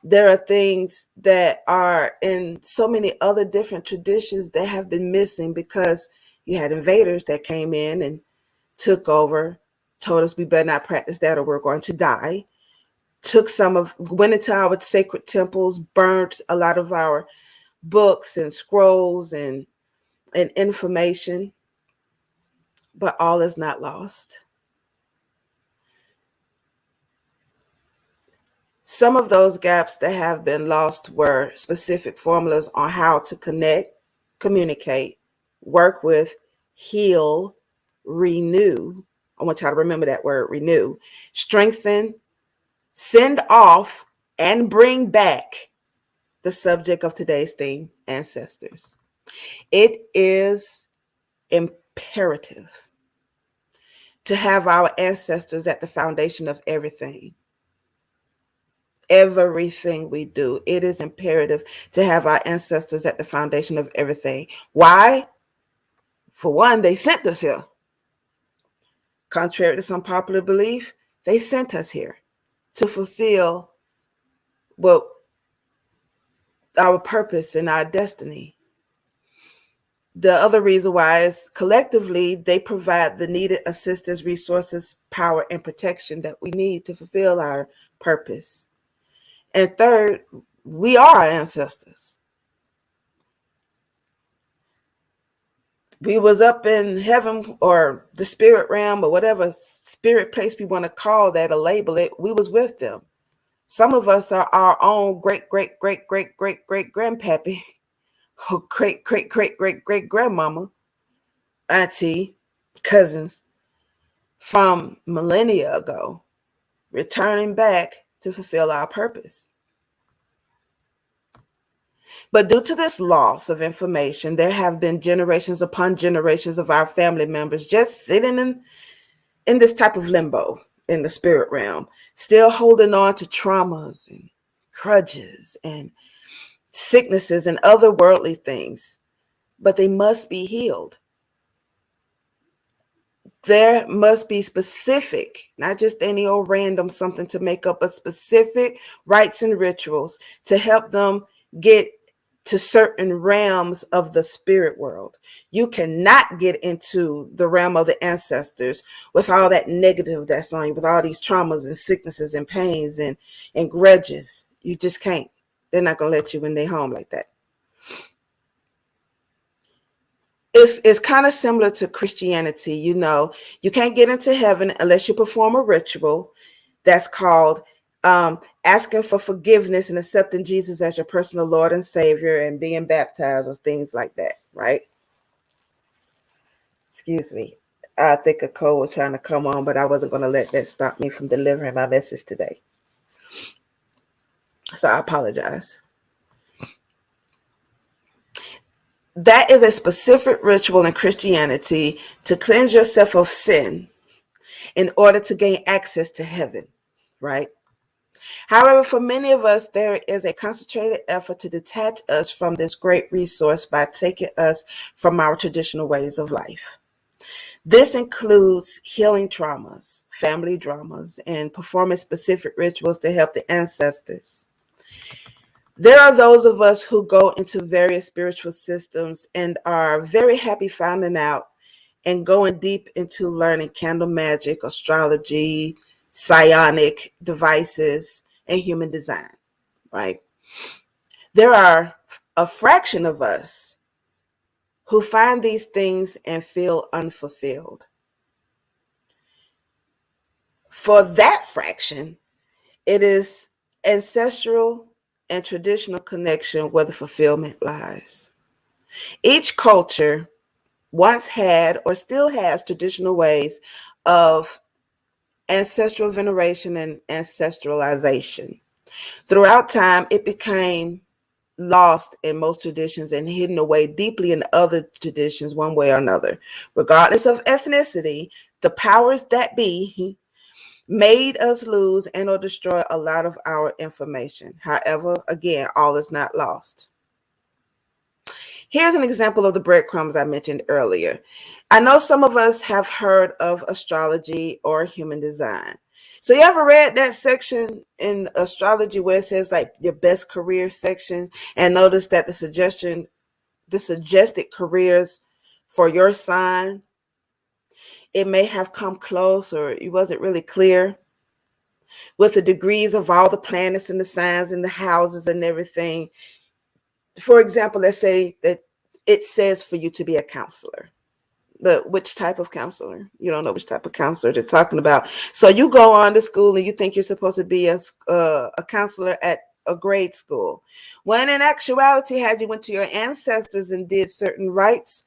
There are things that are in so many other different traditions that have been missing because you had invaders that came in and took over, told us we better not practice that or we're going to die. Went into our sacred temples, burned a lot of our books and scrolls and information, but all is not lost. Some of those gaps that have been lost were specific formulas on how to connect, communicate, work with, heal, renew. I want y'all to remember that word, renew, strengthen, send off, and bring back the subject of today's theme, ancestors. It is imperative to have our ancestors at the foundation of everything. Everything we do, it is imperative to have our ancestors at the foundation of everything. Why? For one, they sent us here. Contrary to some popular belief, they sent us here to fulfill our purpose and our destiny. The other reason why is collectively, they provide the needed assistance, resources, power, and protection that we need to fulfill our purpose. And third, we are our ancestors. We was up in heaven or the spirit realm or whatever spirit place we want to call that or label it. We was with them. Some of us are our own great grandpappy, or great grandmama, auntie, cousins from millennia ago, returning back to fulfill our purpose. But due to this loss of information, there have been generations upon generations of our family members just sitting in this type of limbo in the spirit realm, still holding on to traumas and grudges and sicknesses and other worldly things, but they must be healed. There must be specific, not just any old random something to make up, but specific rites and rituals to help them get to certain realms of the spirit world. You cannot get into the realm of the ancestors with all that negative that's on you, with all these traumas and sicknesses and pains and grudges. You just can't. They're not going to let you in their home like that. It's kind of similar to Christianity. You know, you can't get into heaven unless you perform a ritual that's called asking for forgiveness and accepting Jesus as your personal Lord and Savior and being baptized or things like that, right? Excuse me. I think a cold was trying to come on, but I wasn't going to let that stop me from delivering my message today. So I apologize. That is a specific ritual in Christianity to cleanse yourself of sin in order to gain access to heaven, right? However, for many of us, there is a concentrated effort to detach us from this great resource by taking us from our traditional ways of life. This includes healing traumas, family dramas, and performing specific rituals to help the ancestors. There are those of us who go into various spiritual systems and are very happy finding out and going deep into learning candle magic, astrology, psionic devices, and human design, right? There are a fraction of us who find these things and feel unfulfilled. For that fraction, it is ancestral and traditional connection where the fulfillment lies. Each culture once had or still has traditional ways of ancestral veneration and ancestralization. Throughout time, it became lost in most traditions and hidden away deeply in other traditions one way or another. Regardless of ethnicity, the powers that be made us lose and or destroy a lot of our information. However, again, all is not lost. Here's an example of the breadcrumbs I mentioned earlier. I know some of us have heard of astrology or human design. So you ever read that section in astrology where it says like your best career section and notice that the suggested careers for your sign, it may have come close or it wasn't really clear with the degrees of all the planets and the signs and the houses and everything. For example, let's say that it says for you to be a counselor. But which type of counselor? You don't know which type of counselor they're talking about. So you go on to school and you think you're supposed to be a counselor at a grade school. When in actuality, had you went to your ancestors and did certain rites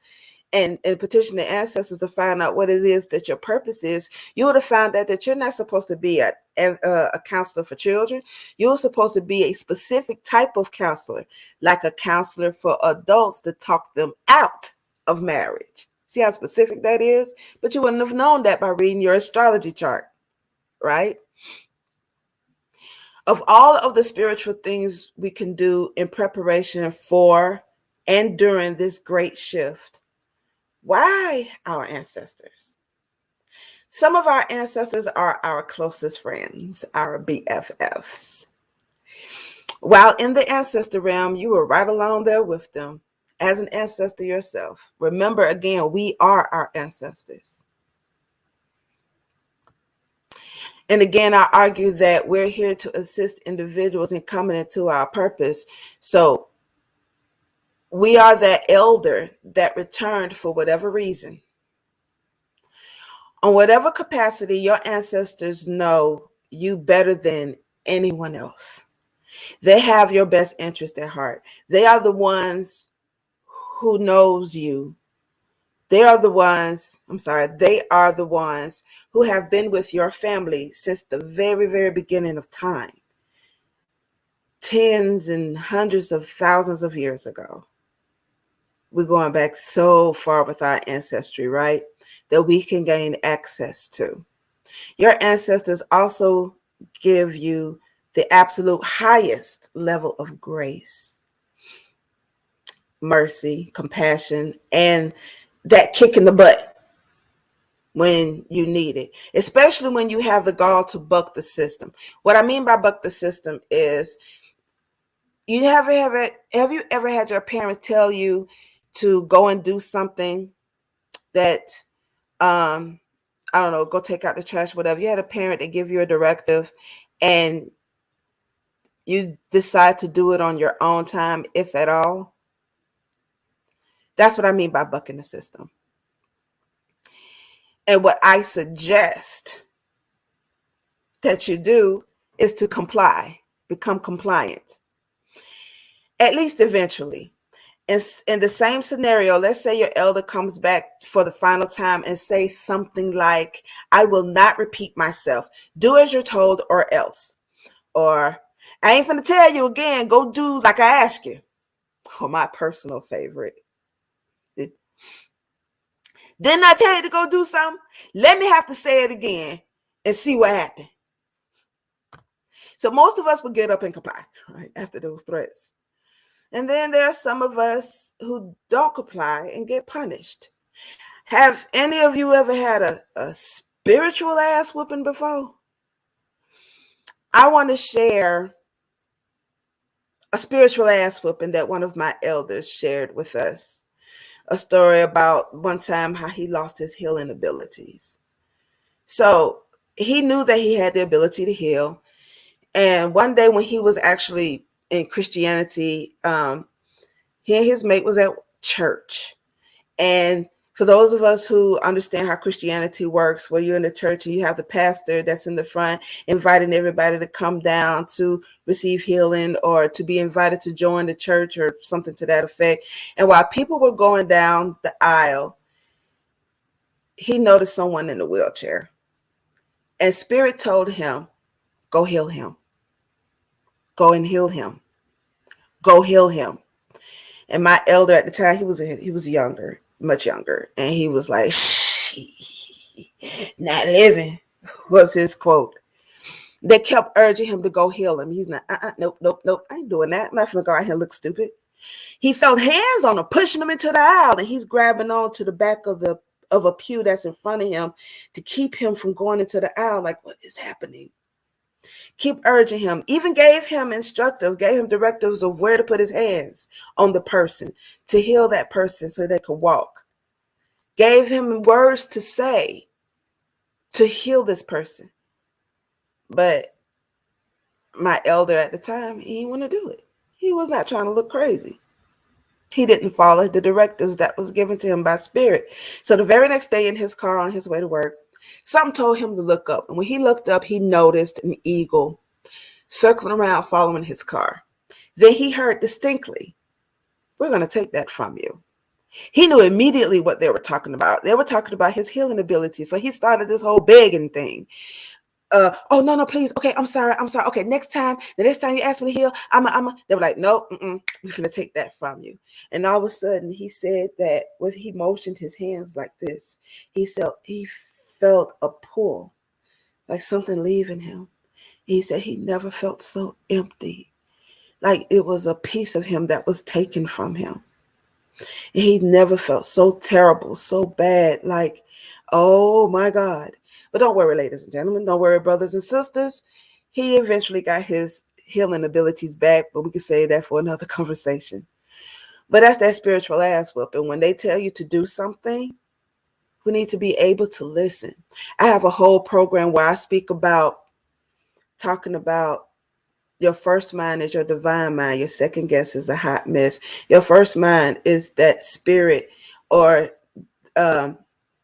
and petition the ancestors to find out what it is that your purpose is, you would have found out that you're not supposed to be a counselor for children. You're supposed to be a specific type of counselor, like a counselor for adults to talk them out of marriage. See how specific that is? But you wouldn't have known that by reading your astrology chart, right? Of all of the spiritual things we can do in preparation for and during this great shift, why our ancestors? Some of our ancestors are our closest friends, our BFFs. While in the ancestor realm, you were right along there with them as an ancestor yourself. Remember, again, we are our ancestors. And again, I argue that we're here to assist individuals in coming into our purpose. So we are that elder that returned for whatever reason. On whatever capacity, your ancestors know you better than anyone else. They have your best interest at heart. They are the ones who knows you. They are the ones who have been with your family since the very, very beginning of time. Tens and hundreds of thousands of years ago. We're going back so far with our ancestry, right? That we can gain access to. Your ancestors also give you the absolute highest level of grace, mercy, compassion, and that kick in the butt when you need it, especially when you have the gall to buck the system. What I mean by buck the system is, have you ever had your parents tell you to go and do something that, I don't know, go take out the trash, whatever. You had a parent that give you a directive and you decide to do it on your own time, if at all. That's what I mean by bucking the system. And what I suggest that you do is to comply, become compliant, at least eventually. In the same scenario, let's say your elder comes back for the final time and say something like, I will not repeat myself. Do as you're told or else. Or, I ain't finna tell you again, go do like I asked you. Or my personal favorite. Didn't I tell you to go do something? Let me have to say it again and see what happened. So most of us will get up and comply, right, after those threats. And then there are some of us who don't comply and get punished. Have any of you ever had a spiritual ass whooping before? I want to share a spiritual ass whooping that one of my elders shared with us. A story about one time how he lost his healing abilities. So he knew that he had the ability to heal. And one day when he was actually in Christianity, he and his mate was at church. And for those of us who understand how Christianity works, where you're in the church and you have the pastor that's in the front inviting everybody to come down to receive healing or to be invited to join the church or something to that effect. And while people were going down the aisle, he noticed someone in a wheelchair. And Spirit told him, go heal him. Go and heal him. Go heal him. And my elder at the time, he was younger, much younger. And he was like, not living, was his quote. They kept urging him to go heal him. He's not, nope. I ain't doing that. I'm not going to go out here and look stupid. He felt hands on him, pushing him into the aisle. And he's grabbing on to the back of a pew that's in front of him to keep him from going into the aisle. Like, what is happening? Keep urging him, even gave him directives of where to put his hands on the person to heal that person so they could walk. Gave him words to say to heal this person. But my elder at the time, he didn't want to do it. He was not trying to look crazy. He didn't follow the directives that was given to him by Spirit. So the very next day in his car on his way to work, something told him to look up. And when he looked up, he noticed an eagle circling around following his car. Then he heard distinctly, we're going to take that from you. He knew immediately what they were talking about. They were talking about his healing ability. So he started this whole begging thing. Oh, no, please. Okay, I'm sorry. Okay, the next time you ask me to heal, they were like, nope, we're going to take that from you. And all of a sudden he said that when he motioned his hands like this, he felt a pull, like something leaving him. He said he never felt so empty, like it was a piece of him that was taken from him. And he never felt so terrible, so bad, like, oh my God. But don't worry, ladies and gentlemen, don't worry, brothers and sisters. He eventually got his healing abilities back, but we could say that for another conversation. But that's that spiritual ass whooping. When they tell you to do something, we need to be able to listen. I have a whole program where I speak about talking about your first mind is your divine mind. Your second guess is a hot mess. Your first mind is that spirit, or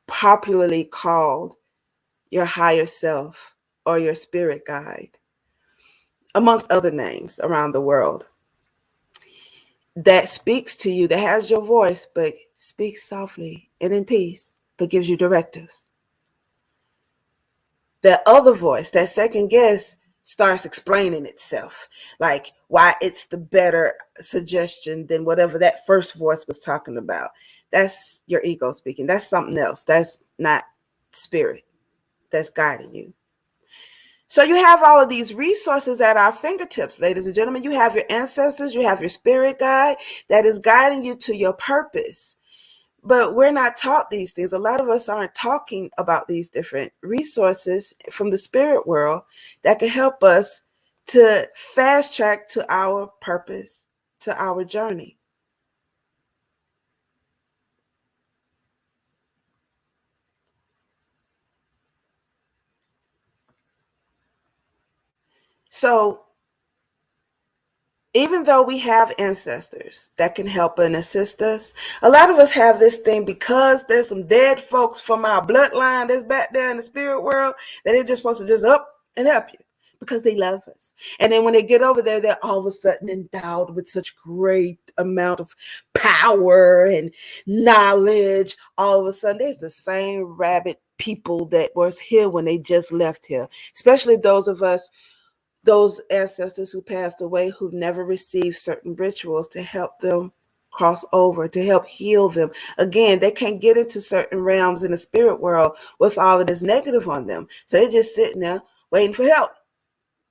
popularly called your higher self or your spirit guide, amongst other names around the world, that speaks to you, that has your voice, but speaks softly and in peace, but gives you directives. That other voice, that second guess, starts explaining itself, like why it's the better suggestion than whatever that first voice was talking about. That's your ego speaking. That's something else. That's not spirit that's guiding you. So you have all of these resources at our fingertips, ladies and gentlemen. You have your ancestors, you have your spirit guide that is guiding you to your purpose. But we're not taught these things. A lot of us aren't talking about these different resources from the spirit world that can help us to fast track to our purpose, to our journey. So even though we have ancestors that can help and assist us, a lot of us have this thing because there's some dead folks from our bloodline that's back there in the spirit world that they're just supposed to just up and help you because they love us. And then when they get over there, they're all of a sudden endowed with such great amount of power and knowledge. All of a sudden, there's the same rabid people that was here when they just left here, especially those of us, those ancestors who passed away, who never received certain rituals to help them cross over, to help heal them. Again, they can't get into certain realms in the spirit world with all of this negative on them. So they're just sitting there waiting for help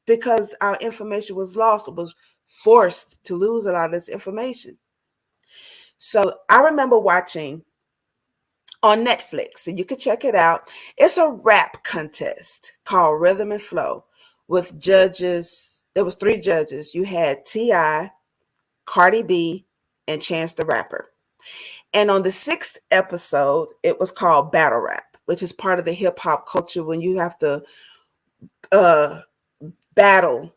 because our information was lost, or was forced to lose a lot of this information. So I remember watching on Netflix, and you can check it out. It's a rap contest called Rhythm and Flow, with judges. There was 3 judges. You had T.I., Cardi B, and Chance the Rapper. And on the 6th episode, it was called Battle Rap, which is part of the hip hop culture when you have to battle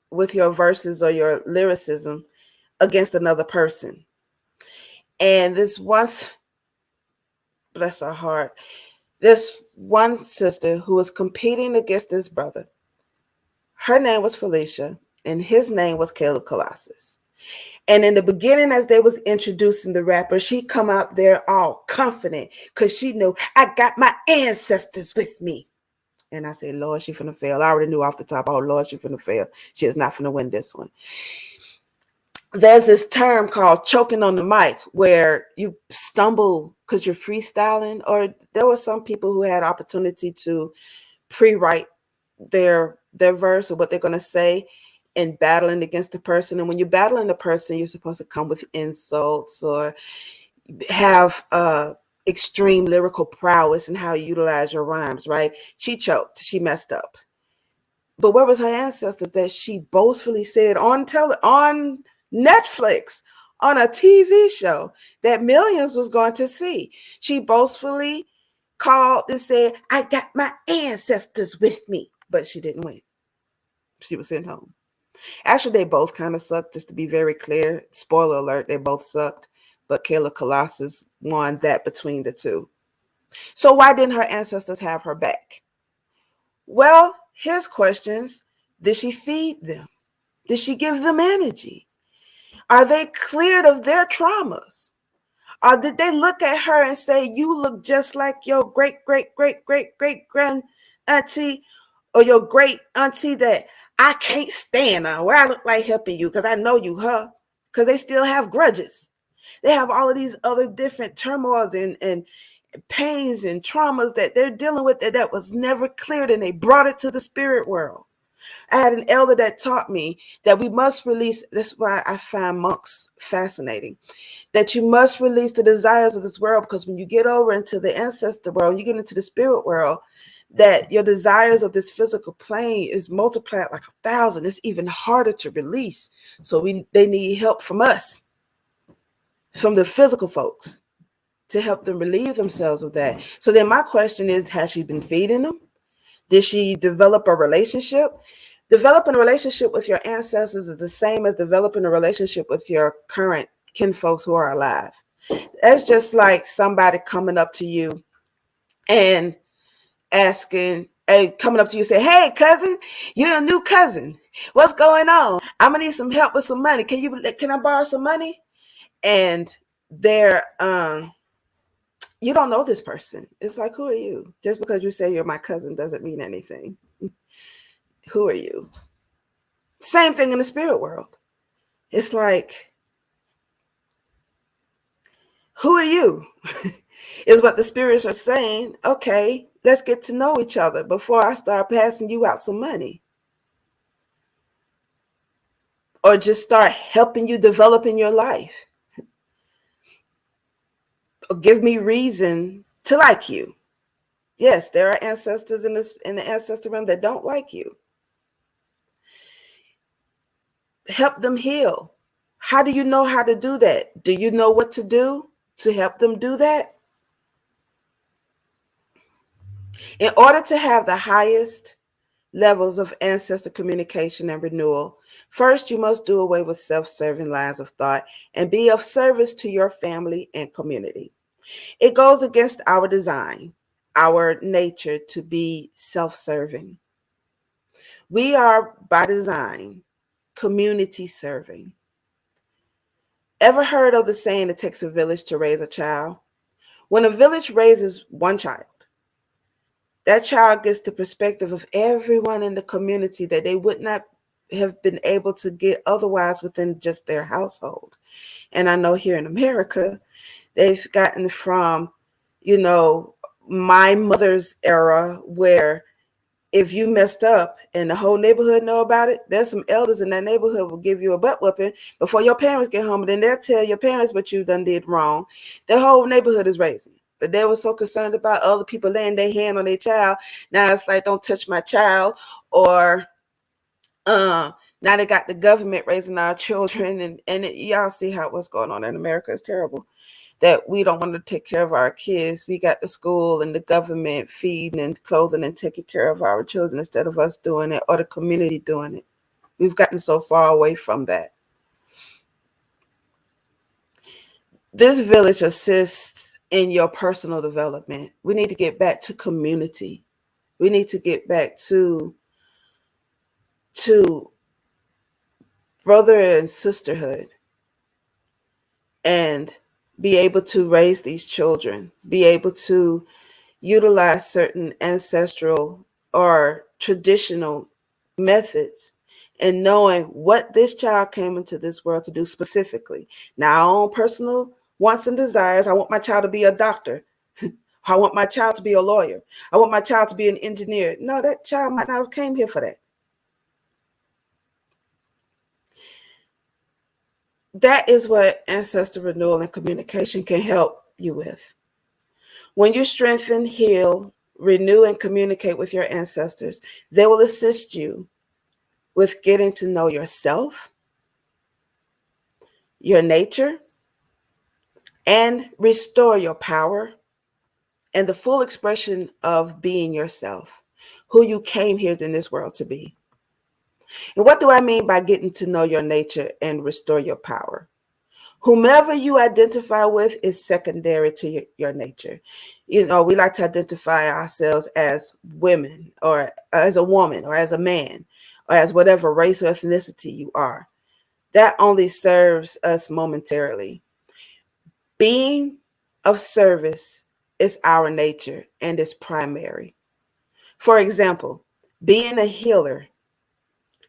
with your verses or your lyricism against another person. And this once, bless her heart, this one sister who was competing against this brother, her name was Felicia, and his name was Caleb Colossus. And in the beginning, as they was introducing the rapper, she come out there all confident because she knew, I got my ancestors with me. And I said, Lord, she finna fail. I already knew off the top, oh, Lord, she finna fail. She is not finna win this one. There's this term called choking on the mic where you stumble because you're freestyling, or there were some people who had opportunity to pre-write their verse or what they're going to say in battling against the person. And when you're battling the person, you're supposed to come with insults or have extreme lyrical prowess in how you utilize your rhymes, right? She choked. She messed up. But where was her ancestors that she boastfully said on Netflix, on a TV show that millions was going to see? She boastfully called and said, I got my ancestors with me, but she didn't win. She was sent home. Actually, they both kind of sucked, just to be very clear. Spoiler alert, they both sucked, but Caleb Colossus won that between the two. So why didn't her ancestors have her back? Well, here's questions. Did she feed them? Did she give them energy? Are they cleared of their traumas? Or did they look at her and say, you look just like your great, great, great, great, great grand auntie, or your great auntie that I can't stand her, where I look like helping you because I know you, her, because they still have grudges. They have all of these other different turmoils and pains and traumas that they're dealing with that was never cleared, and they brought it to the spirit world. I had an elder that taught me that we must release, that's why I find monks fascinating, that you must release the desires of this world, because when you get over into the ancestor world, you get into the spirit world, that your desires of this physical plane is multiplied like 1,000. It's even harder to release. So they need help from us, from the physical folks, to help them relieve themselves of that. So then my question is, has she been feeding them? Did she develop a relationship? Developing a relationship with your ancestors is the same as developing a relationship with your current kinfolks who are alive. That's just like somebody coming up to you and coming up to you and say, hey, cousin, you're a new cousin. What's going on? I'm gonna need some help with some money. Can I borrow some money? And they're you don't know this person. It's like, who are you? Just because you say you're my cousin doesn't mean anything. Who are you? Same thing in the spirit world. It's like, who are you? Is what the spirits are saying. Okay, let's get to know each other before I start passing you out some money. Or just start helping you develop in your life. Or give me reason to like you. Yes, there are ancestors in the ancestor realm that don't like you. Help them heal. How do you know how to do that? Do you know what to do to help them do that? In order to have the highest levels of ancestor communication and renewal, first you must do away with self-serving lines of thought and be of service to your family and community. It goes against our design, our nature to be self-serving. We are, by design, community serving. Ever heard of the saying, it takes a village to raise a child? When a village raises one child, that child gets the perspective of everyone in the community that they would not have been able to get otherwise within just their household. And I know here in America, they've gotten from, my mother's era, where if you messed up and the whole neighborhood know about it, there's some elders in that neighborhood will give you a butt whooping before your parents get home, and then they'll tell your parents what you done did wrong. The whole neighborhood is raising. But they were so concerned about other people laying their hand on their child. Now it's like, don't touch my child, or Now they got the government raising our children, and y'all see what's going on in America is terrible. That we don't want to take care of our kids. We got the school and the government feeding and clothing and taking care of our children instead of us doing it or the community doing it. We've gotten so far away from that. This village assists in your personal development. We need to get back to community. We need to get back to brother and sisterhood and be able to raise these children, be able to utilize certain ancestral or traditional methods and knowing what this child came into this world to do specifically. Now, our own personal wants and desires. I want my child to be a doctor. I want my child to be a lawyer. I want my child to be an engineer. No, that child might not have came here for that. That is what ancestor renewal and communication can help you with. When you strengthen, heal, renew, and communicate with your ancestors, they will assist you with getting to know yourself, your nature, and restore your power and the full expression of being yourself, who you came here in this world to be. And what do I mean by getting to know your nature and restore your power? Whomever you identify with is secondary to your nature. You know, we like to identify ourselves as women or as a woman or as a man or as whatever race or ethnicity you are. That only serves us momentarily. Being of service is our nature and is primary. For example, being a healer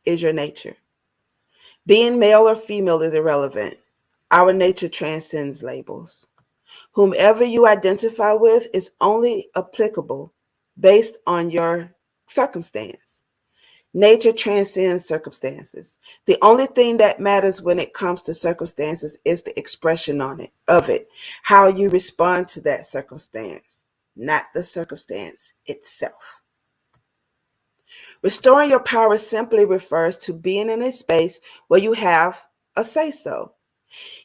is your nature. Being male or female is irrelevant. Our nature transcends labels. Whomever you identify with is only applicable based on your circumstance. Nature transcends circumstances. The only thing that matters when it comes to circumstances is the expression of it, how you respond to that circumstance, not the circumstance itself. Restoring your power simply refers to being in a space where you have a say-so.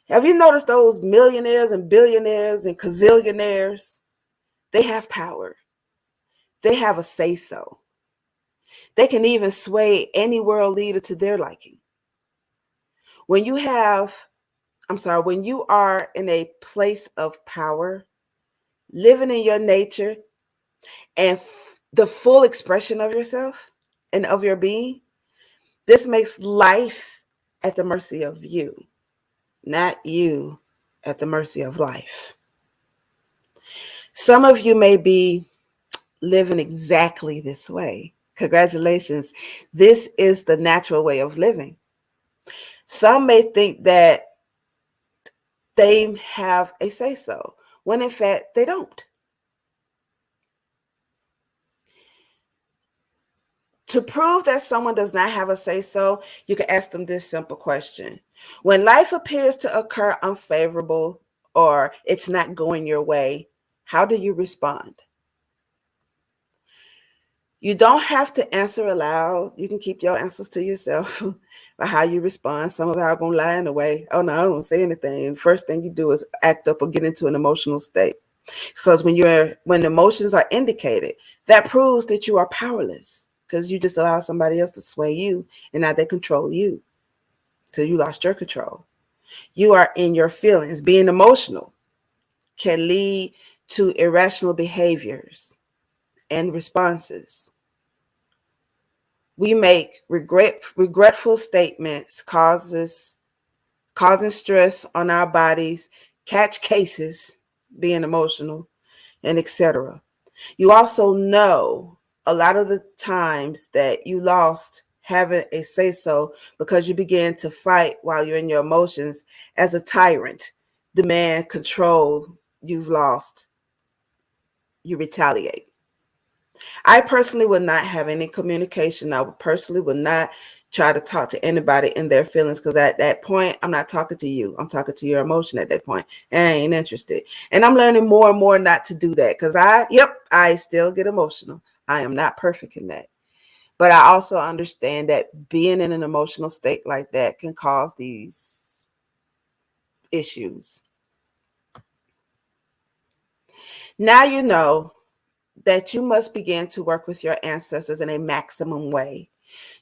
Have you noticed those millionaires and billionaires and gazillionaires? They have power. They have a say-so. They can even sway any world leader to their liking. When you are in a place of power, living in your nature and the full expression of yourself and of your being, this makes life at the mercy of you, not you at the mercy of life. Some of you may be living exactly this way. Congratulations. This is the natural way of living. Some may think that they have a say-so, when in fact they don't. To prove that someone does not have a say-so, you can ask them this simple question. When life appears to occur unfavorable or it's not going your way, how do you respond? You don't have to answer aloud. You can keep your answers to yourself by how you respond. Some of y'all gonna lie in a way. Oh no, I don't say anything. First thing you do is act up or get into an emotional state. Because when emotions are indicated, that proves that you are powerless because you just allow somebody else to sway you and now they control you till you lost your control. You are in your feelings. Being emotional can lead to irrational behaviors and responses. We make regretful statements, causing stress on our bodies, catch cases, being emotional, and etc. You also know a lot of the times that you lost having a say-so because you began to fight while you're in your emotions as a tyrant, demand control. You've lost. You retaliate. I personally would not have any communication. I personally would not try to talk to anybody in their feelings because at that point, I'm not talking to you. I'm talking to your emotion at that point. And I ain't interested. And I'm learning more and more not to do that because I still get emotional. I am not perfect in that. But I also understand that being in an emotional state like that can cause these issues. Now you know that you must begin to work with your ancestors in a maximum way.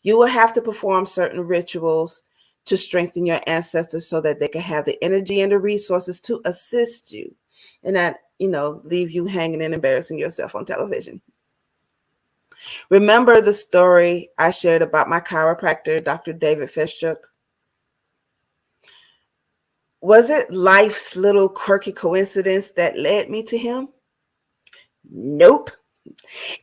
You will have to perform certain rituals to strengthen your ancestors so that they can have the energy and the resources to assist you and not, leave you hanging and embarrassing yourself on television. Remember the story I shared about my chiropractor, Dr. David Fishchuk? Was it life's little quirky coincidence that led me to him? Nope.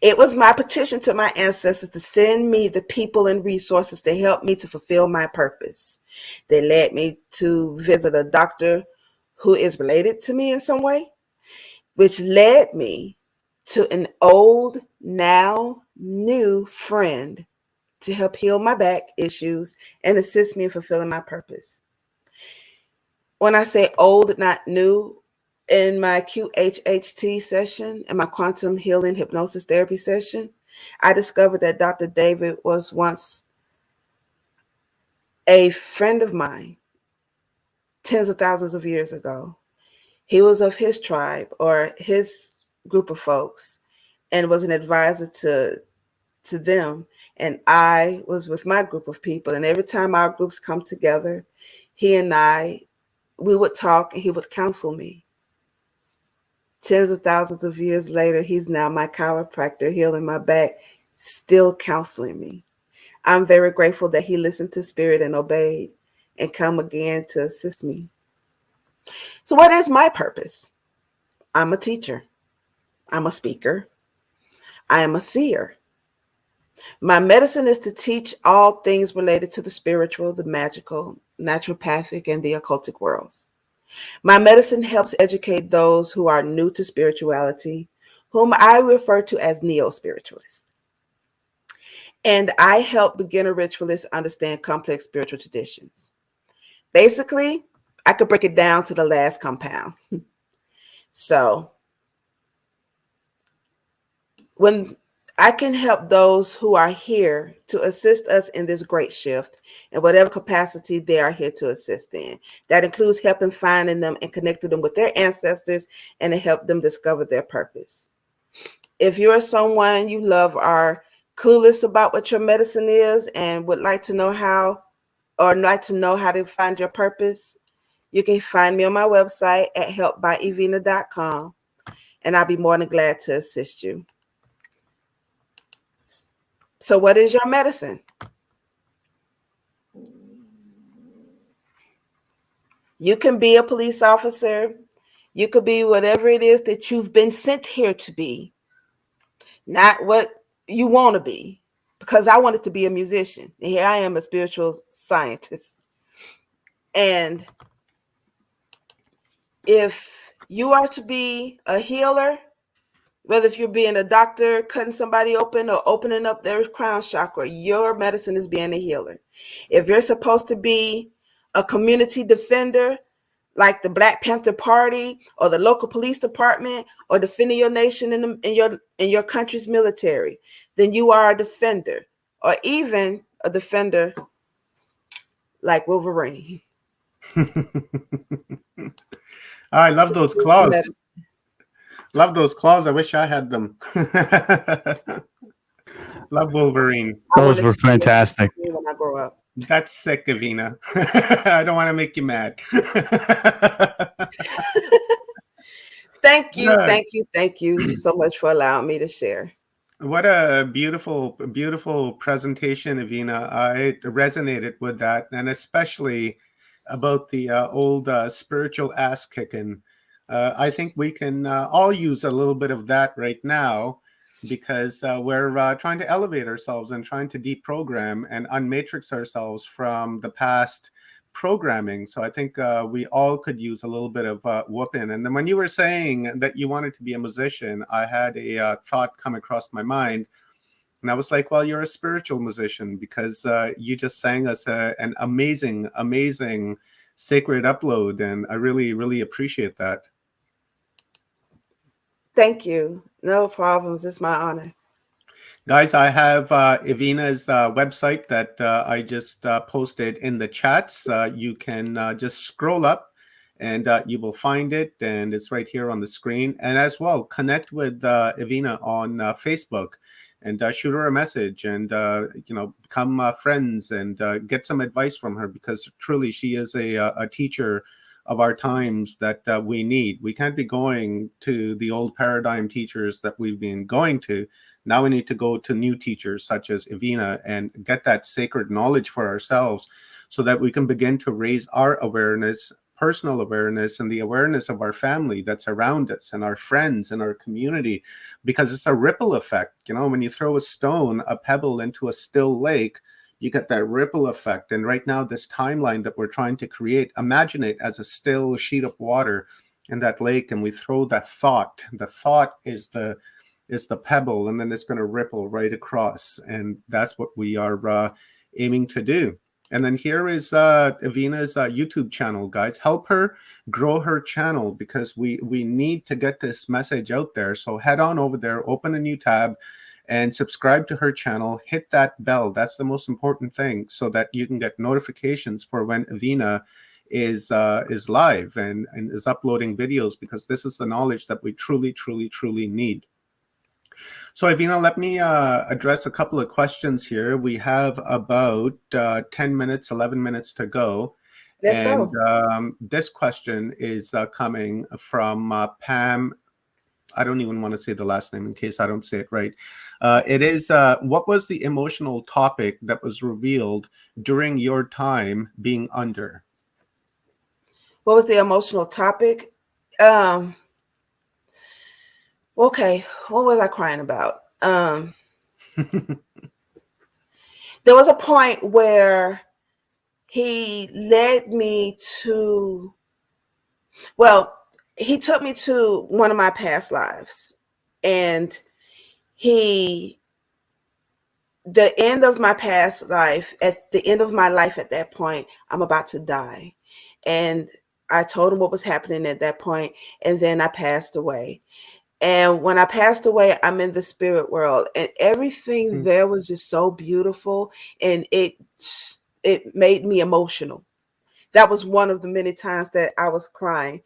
It was my petition to my ancestors to send me the people and resources to help me to fulfill my purpose. They led me to visit a doctor who is related to me in some way, which led me to an old, now new friend to help heal my back issues and assist me in fulfilling my purpose. When I say old, not new, in my QHHT session and my quantum healing hypnosis therapy session, I discovered that Dr. David was once a friend of mine tens of thousands of years ago. He was of his tribe or his group of folks and was an advisor to them. And I was with my group of people. And every time our groups come together, he and we would talk and he would counsel me. Tens of thousands of years later, he's now my chiropractor, healing my back, still counseling me. I'm very grateful that he listened to spirit and obeyed and come again to assist me. So what is my purpose? I'm a teacher. I'm a speaker. I am a seer. My medicine is to teach all things related to the spiritual, the magical, naturopathic, and the occultic worlds. My medicine helps educate those who are new to spirituality, whom I refer to as neo-spiritualists. And I help beginner ritualists understand complex spiritual traditions. Basically, I could break it down to the last compound. So, when I can help those who are here to assist us in this great shift in whatever capacity they are here to assist in. That includes helping finding them and connecting them with their ancestors and to help them discover their purpose. If you're someone you love or clueless about what your medicine is and would like to know how to find your purpose, you can find me on my website at helpbyevenah.com, and I'll be more than glad to assist you. So what is your medicine? You can be a police officer. You could be whatever it is that you've been sent here to be, not what you want to be, because I wanted to be a musician. And here I am, a spiritual scientist. And if you are to be a healer, whether if you're being a doctor, cutting somebody open or opening up their crown chakra, your medicine is being a healer. If you're supposed to be a community defender, like the Black Panther Party or the local police department or defending your nation in your country's military, then you are a defender, or even a defender like Wolverine. I love those claws. Love those claws. I wish I had them. Love Wolverine. Those were fantastic. When I grow up. That's sick, Evenah. I don't want to make you mad. Thank you so much for allowing me to share. What a beautiful, beautiful presentation, Evenah. I resonated with that, and especially about the old spiritual ass kicking. I think we can all use a little bit of that right now, because we're trying to elevate ourselves and trying to deprogram and unmatrix ourselves from the past programming. So I think we all could use a little bit of whooping. And then when you were saying that you wanted to be a musician, I had a thought come across my mind. And I was like, well, you're a spiritual musician, because you just sang us an amazing, amazing sacred upload. And I really, really appreciate that. Thank you. No problems. It's my honor. Guys, I have Evenah's website that I just posted in the chats. You can just scroll up and you will find it, and it's right here on the screen. And as well, connect with Evenah on Facebook and shoot her a message, and become friends and get some advice from her, because truly she is a teacher of our times that we need. We can't be going to the old paradigm teachers that we've been going to. Now we need to go to new teachers such as Evenah and get that sacred knowledge for ourselves, so that we can begin to raise our awareness, personal awareness, and the awareness of our family that's around us and our friends and our community, because it's a ripple effect. When you throw a stone, a pebble into a still lake, you get that ripple effect. And right now, this timeline that we're trying to create, imagine it as a still sheet of water in that lake, and we throw that thought. The thought is the pebble, and then it's going to ripple right across. And that's what we are aiming to do. And then here is Evenah's YouTube channel, guys. Help her grow her channel, because we need to get this message out there. So head on over there, open a new tab, and subscribe to her channel. Hit that bell. That's the most important thing, so that you can get notifications for when Evenah is live and is uploading videos, because this is the knowledge that we truly, truly, truly need. So, Evenah, let me address a couple of questions here. We have about 10 minutes, 11 minutes to go. Let's go. This question is coming from Pam. I don't even want to say the last name in case I don't say it right. It is, what was the emotional topic that was revealed during your time being under? What was the emotional topic? Okay, what was I crying about? There was a point where he led me to, he took me to one of my past lives, and the end of my past life, at the end of my life at that point, I'm about to die. And I told him what was happening at that point, and then I passed away. And when I passed away, I'm in the spirit world, and everything there was just so beautiful, and it made me emotional. That was one of the many times that I was crying.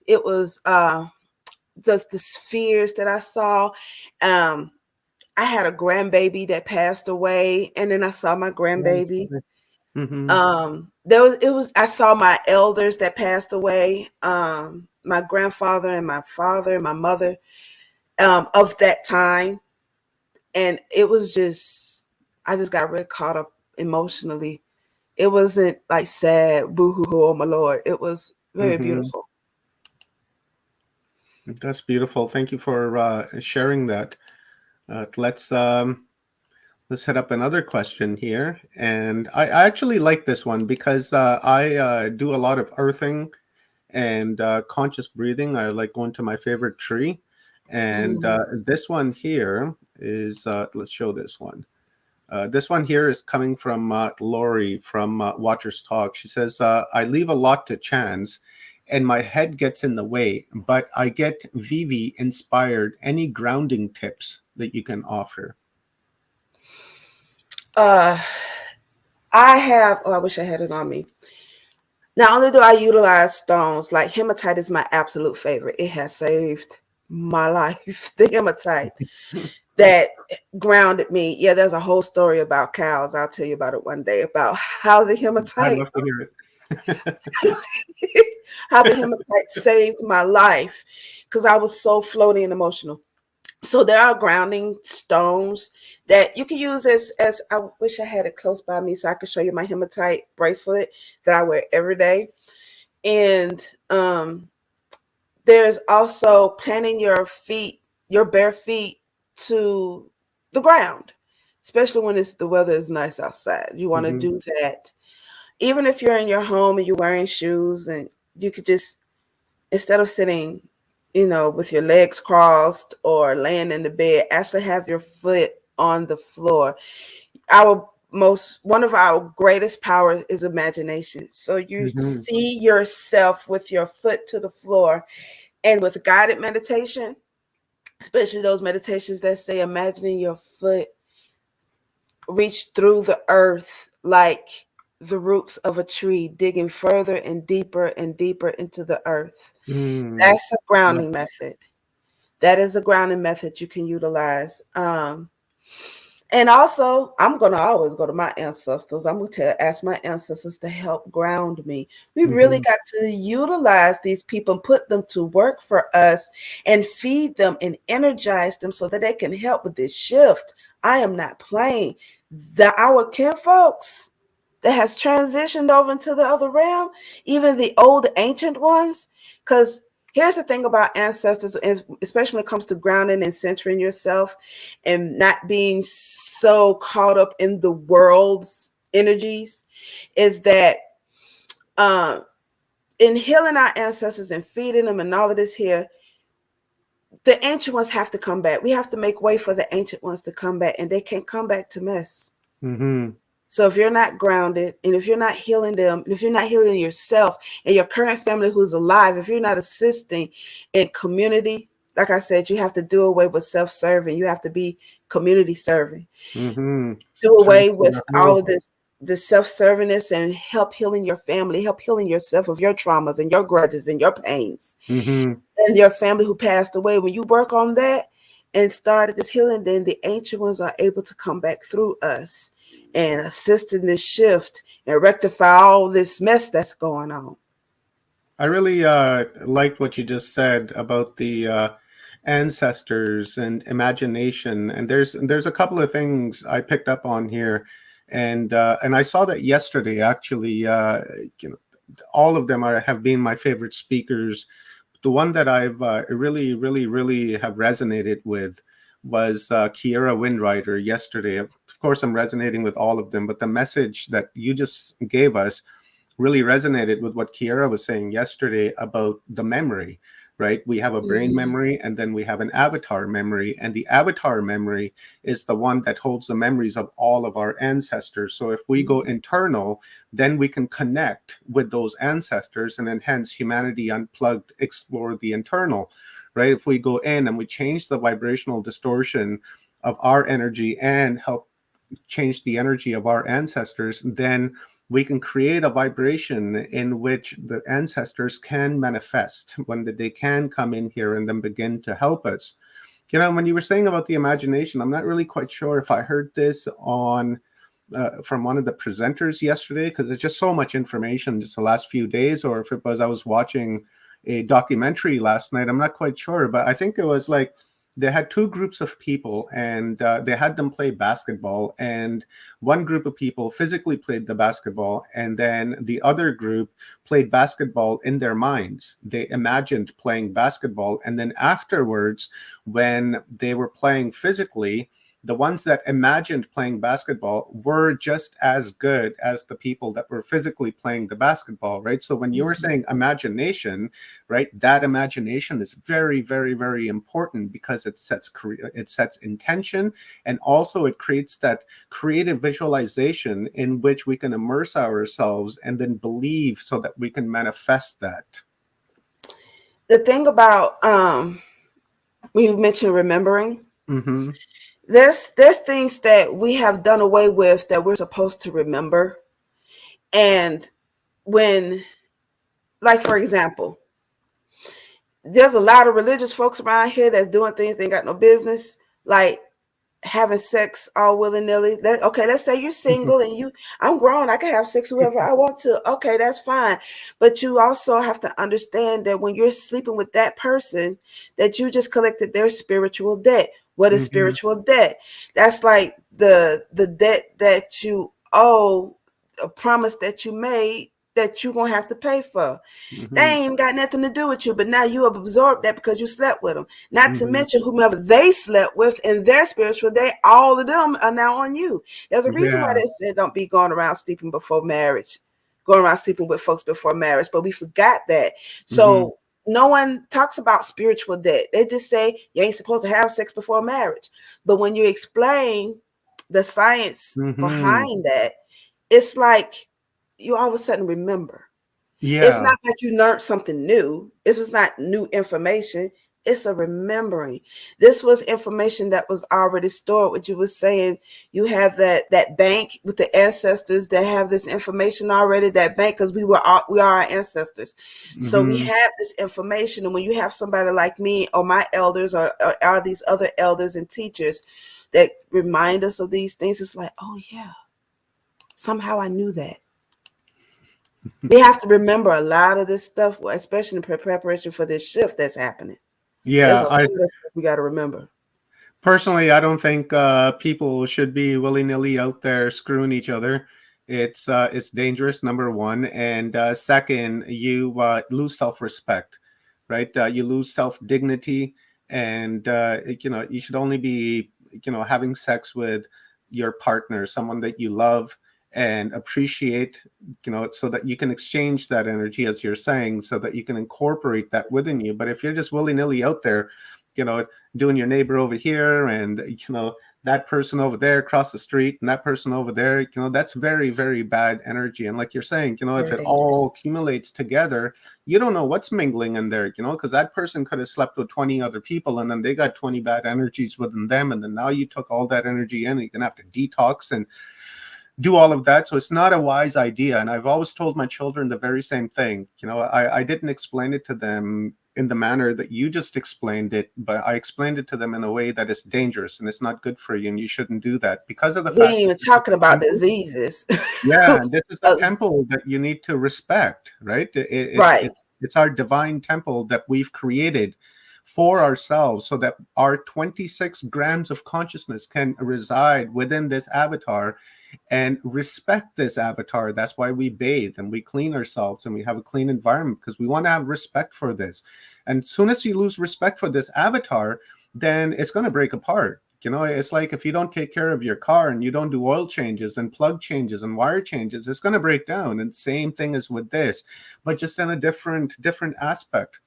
It was the spheres that I saw. I had a grandbaby that passed away, and then I saw my grandbaby. I saw my elders that passed away. My grandfather and my father and my mother of that time. And it was just, I just got really caught up emotionally. It wasn't like sad, boo-hoo-hoo, oh my Lord. It was very beautiful. That's beautiful. Thank you for sharing that. Let's set up another question here. And I actually like this one, because I do a lot of earthing and conscious breathing. I like going to my favorite tree. And this one here is, let's show this one. This one here is coming from Lori from Watchers Talk. She says, I leave a lot to chance and my head gets in the way, but I get Vivi inspired. Any grounding tips that you can offer? I wish I had it on me. Not only do I utilize stones, like hematite is my absolute favorite. It has saved my life. The hematite that grounded me. Yeah, there's a whole story about cows. I'll tell you about it one day, about how the hematite, I'd love to hear it. how the hematite saved my life, because I was so floaty and emotional. So there are grounding stones that you can use as I wish I had it close by me so I could show you my hematite bracelet that I wear every day. And there's also planting your bare feet to the ground, especially when the weather is nice outside. You want to do that. Even if you're in your home and you're wearing shoes, and you could just, instead of sitting, with your legs crossed or laying in the bed, actually have your foot on the floor. One of our greatest powers is imagination. So you see yourself with your foot to the floor, and with guided meditation, especially those meditations that say imagining your foot reach through the earth like the roots of a tree, digging further and deeper into the earth. That's a grounding method. That is a grounding method you can utilize. And also, I'm going to always go to my ancestors. I'm going to ask my ancestors to help ground me. We really got to utilize these people and put them to work for us and feed them and energize them so that they can help with this shift. I am not playing. Our kin folks that has transitioned over into the other realm, even the old ancient ones, because here's the thing about ancestors, especially when it comes to grounding and centering yourself and not being so caught up in the world's energies, is that in healing our ancestors and feeding them and all of this here, the ancient ones have to come back. We have to make way for the ancient ones to come back, and they can't come back to mess. So if you're not grounded, and if you're not healing them, and if you're not healing yourself and your current family who's alive, if you're not assisting in community, like I said, you have to do away with self-serving. You have to be community serving. Do away with all of the self-servingness and help healing your family, help healing yourself of your traumas and your grudges and your pains and your family who passed away. When you work on that and started this healing, then the ancient ones are able to come back through us and assist in this shift and rectify all this mess that's going on. I really liked what you just said about the ancestors and imagination. And there's a couple of things I picked up on here, and I saw that yesterday. Actually, all of them have been my favorite speakers. The one that I've really have resonated with was Kiera Windrider yesterday. Of course, I'm resonating with all of them, but the message that you just gave us really resonated with what Kiera was saying yesterday about the memory, right? We have a brain memory, and then we have an avatar memory, and the avatar memory is the one that holds the memories of all of our ancestors. So if we go internal, then we can connect with those ancestors and enhance humanity unplugged, explore the internal, right? If we go in and we change the vibrational distortion of our energy and help change the energy of our ancestors, then we can create a vibration in which the ancestors can manifest, when they can come in here and then begin to help us. When you were saying about the imagination, I'm not really quite sure if I heard this on from one of the presenters yesterday, because there's just so much information just the last few days, or if it was I was watching a documentary last night. I'm not quite sure, but I think it was like they had two groups of people, and they had them play basketball, and one group of people physically played the basketball, and then the other group played basketball in their minds. They imagined playing basketball, and then afterwards, when they were playing physically, the ones that imagined playing basketball were just as good as the people that were physically playing the basketball, right? So when you were saying imagination, right, that imagination is very, very, very important, because it sets intention, and also it creates that creative visualization in which we can immerse ourselves and then believe, so that we can manifest that. The thing about when you mentioned remembering, there's things that we have done away with that we're supposed to remember. And when, like, for example, there's a lot of religious folks around here that's doing things they ain't got no business, like having sex all willy-nilly. Okay, let's say you're single and I'm grown, I can have sex with whoever I want to. Okay, that's fine. But you also have to understand that when you're sleeping with that person, that you just collected their spiritual debt. What is spiritual debt? That's like the debt that you owe, a promise that you made that you're going to have to pay for. They ain't even got nothing to do with you, but now you have absorbed that because you slept with them. Not to mention whomever they slept with in their spiritual day, all of them are now on you. There's a reason why they said don't be going around sleeping before marriage, going around sleeping with folks before marriage, but we forgot that. So no one talks about spiritual debt. They just say you ain't supposed to have sex before marriage. But when you explain the science behind that, it's like you all of a sudden remember. It's not like you learned something new. This is not new information. It's a remembering. This was information that was already stored. What you were saying, you have that bank with the ancestors that have this information already. That bank, because we are our ancestors. So we have this information, and when you have somebody like me or my elders or these other elders and teachers that remind us of these things, it's like, oh yeah, somehow I knew that. We have to remember a lot of this stuff, especially in preparation for this shift that's happening. Yeah, there's a lot of stuff we got to remember. Personally, I don't think people should be willy-nilly out there screwing each other. It's dangerous, number one, and second, you lose self-respect, right? You lose self-dignity, and you should only be having sex with your partner, someone that you love and appreciate, so that you can exchange that energy, as you're saying, so that you can incorporate that within you. But if you're just willy-nilly out there, doing your neighbor over here and that person over there across the street and that person over there, that's very, very bad energy. And like you're saying, if it all accumulates together, you don't know what's mingling in there, because that person could have slept with 20 other people and then they got 20 bad energies within them, and then now you took all that energy in, and you're gonna have to detox and do all of that. So it's not a wise idea. And I've always told my children the very same thing. I didn't explain it to them in the manner that you just explained it, but I explained it to them in a way that is dangerous and it's not good for you, and you shouldn't do that because of the fact we ain't even talking about diseases. Yeah, and this is a temple that you need to respect, right? It's our divine temple that we've created for ourselves, so that our 26 grams of consciousness can reside within this avatar and respect this avatar. That's why we bathe and we clean ourselves and we have a clean environment, because we want to have respect for this. And as soon as you lose respect for this avatar, then it's going to break apart. It's like if you don't take care of your car and you don't do oil changes and plug changes and wire changes, it's going to break down. And same thing is with this, but just in a different aspect.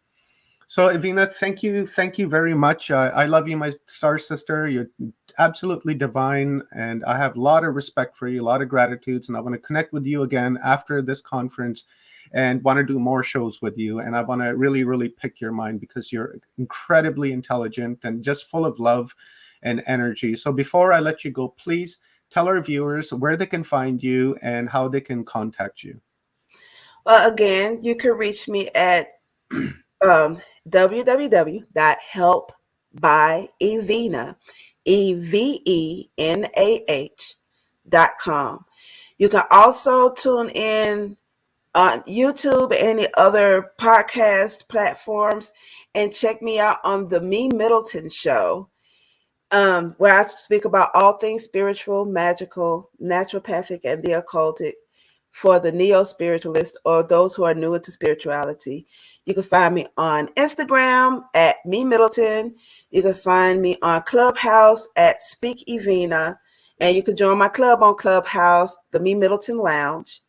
So Evenah, thank you very much. I love you, my star sister. You're absolutely divine, and I have a lot of respect for you, a lot of gratitudes, and I want to connect with you again after this conference and want to do more shows with you. And I want to really, really pick your mind, because you're incredibly intelligent and just full of love and energy. So before I let you go, please tell our viewers where they can find you and how they can contact you. Well, again, you can reach me at www.helpbyevenah, EVENAH.com. You can also tune in on YouTube and any other podcast platforms and check me out on the Me Middleton Show, where I speak about all things spiritual, magical, naturopathic, and the occultic for the neo-spiritualist or those who are newer to spirituality. You can find me on Instagram at Me Middleton. You can find me on Clubhouse at Speak Evenah, and you can join my club on Clubhouse, the Me Middleton Lounge.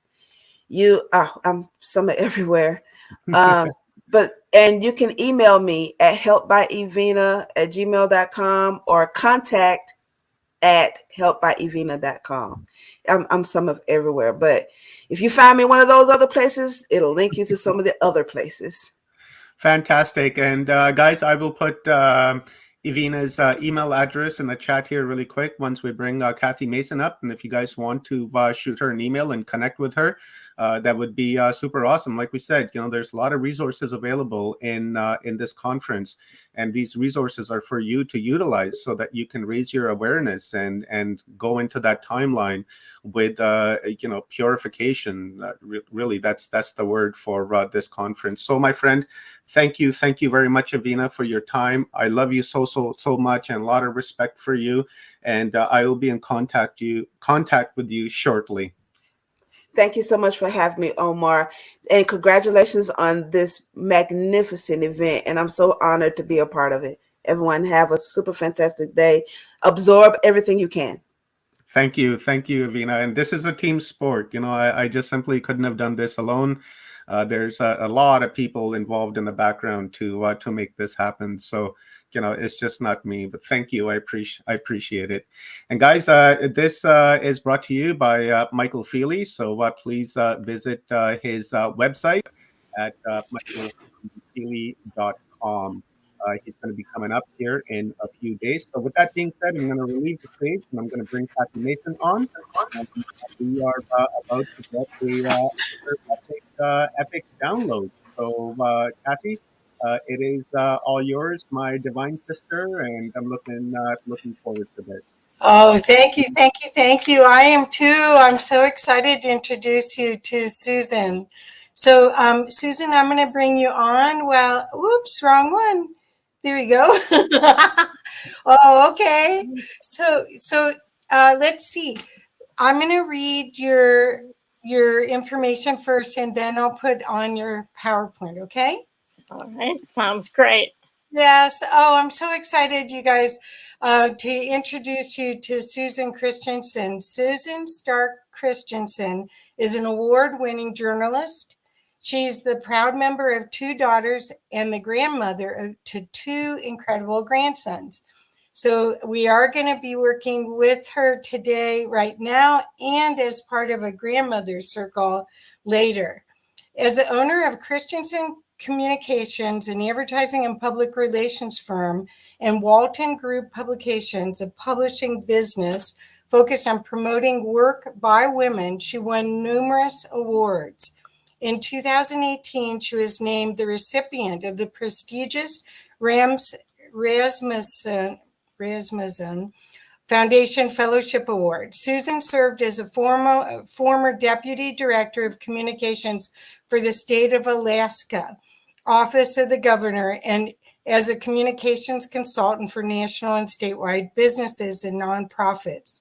I'm somewhere everywhere. And you can email me at helpbyevenah@gmail.com or contact@helpbyevenah.com. I'm some of everywhere, but if you find me one of those other places, it'll link you to some of the other places. Fantastic. And guys, I will put Evenah's email address in the chat here really quick once we bring Kathy Mason up. And if you guys want to shoot her an email and connect with her, that would be super awesome. Like we said, there's a lot of resources available in this conference, and these resources are for you to utilize so that you can raise your awareness and go into that timeline with purification. Really, that's the word for this conference. So, my friend, thank you very much, Evenah, for your time. I love you so much, and a lot of respect for you. And I will be in contact with you shortly. Thank you so much for having me, Omar. And congratulations on this magnificent event. And I'm so honored to be a part of it. Everyone have a super fantastic day. Absorb everything you can. Thank you, Evenah. And this is a team sport. I just simply couldn't have done this alone. There's a lot of people involved in the background to make this happen. So, it's just not me. But thank you. I appreciate it. And guys, this is brought to you by Michael Feely. So please visit his website at michaelfeely.com. He's going to be coming up here in a few days. So with that being said, I'm going to relieve the stage and I'm going to bring Kathy Mason on. And we are about to get epic download. So Kathy, it is all yours, my divine sister, and I'm looking forward to this. Oh, thank you, thank you, thank you. I am too. I'm so excited to introduce you to Susan. So, Susan, I'm going to bring you on. Well, whoops, wrong one. There we go. Oh, okay. So let's see. I'm going to read your information first, and then I'll put on your PowerPoint. Okay. All right, sounds great. Yes. Oh, I'm so excited, you guys, to introduce you to Susan Christianson. Susan Stark Christianson is an award-winning journalist. She's the proud member of 2 daughters and the grandmother to 2 incredible grandsons. So we are going to be working with her today, right now, and as part of a grandmother's circle later. As the owner of Christianson Communications, an advertising and public relations firm, and Walton Group Publications, a publishing business focused on promoting work by women, she won numerous awards. In 2018, she was named the recipient of the prestigious Rasmussen Foundation Fellowship Award. Susan served as a former Deputy Director of Communications for the state of Alaska, Office of the Governor, and as a communications consultant for national and statewide businesses and nonprofits.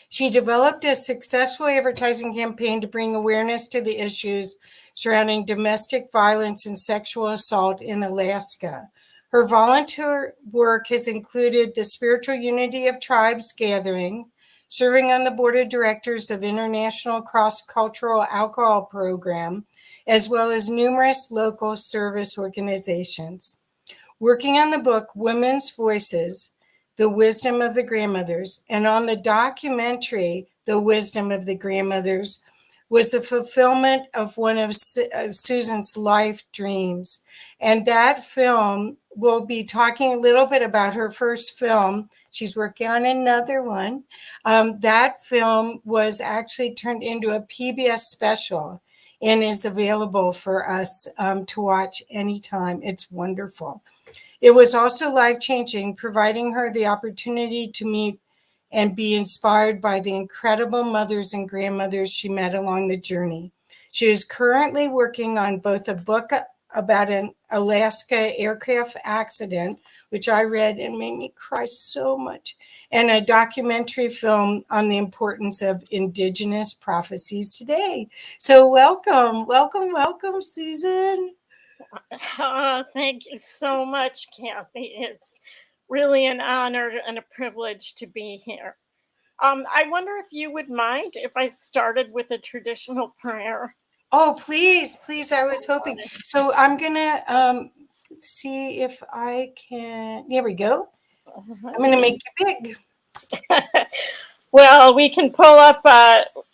She developed a successful advertising campaign to bring awareness to the issues surrounding domestic violence and sexual assault in Alaska. Her volunteer work has included the Spiritual Unity of Tribes Gathering, serving on the board of directors of International Cross-Cultural Alcohol Program, as well as numerous local service organizations. Working on the book Women's Voices, The Wisdom of the Grandmothers, and on the documentary The Wisdom of the Grandmothers, was the fulfillment of one of Susan's life dreams. And that film, we'll be talking a little bit about her first film. She's working on another one. That film was actually turned into a PBS special and is available for us to watch anytime. It's wonderful. It was also life-changing, providing her the opportunity to meet and be inspired by the incredible mothers and grandmothers she met along the journey. She is currently working on both a book about an Alaska aircraft accident, which I read and made me cry so much, and a documentary film on the importance of Indigenous prophecies today. So welcome, welcome, welcome, Susan. Thank you so much, Kathy. It's really an honor and a privilege to be here. I wonder if you would mind if I started with a traditional prayer. Oh, please, please. I was hoping. So I'm going to see if I can. There we go. I'm going to make it big. Well, we can pull up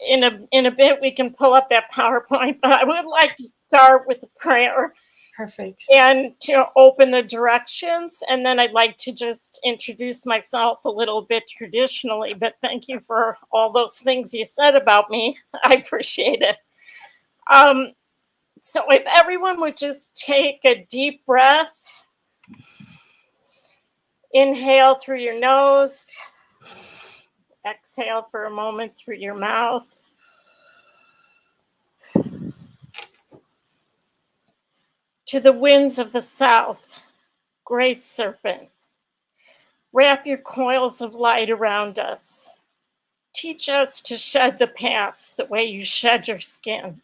in a bit. We can pull up that PowerPoint, but I would like to start with a prayer. Perfect. And to open the directions, and then I'd like to just introduce myself a little bit traditionally, but thank you for all those things you said about me. I appreciate it. So if everyone would just take a deep breath, inhale through your nose, exhale for a moment through your mouth. To the winds of the south, great serpent, wrap your coils of light around us. Teach us to shed the past the way you shed your skin,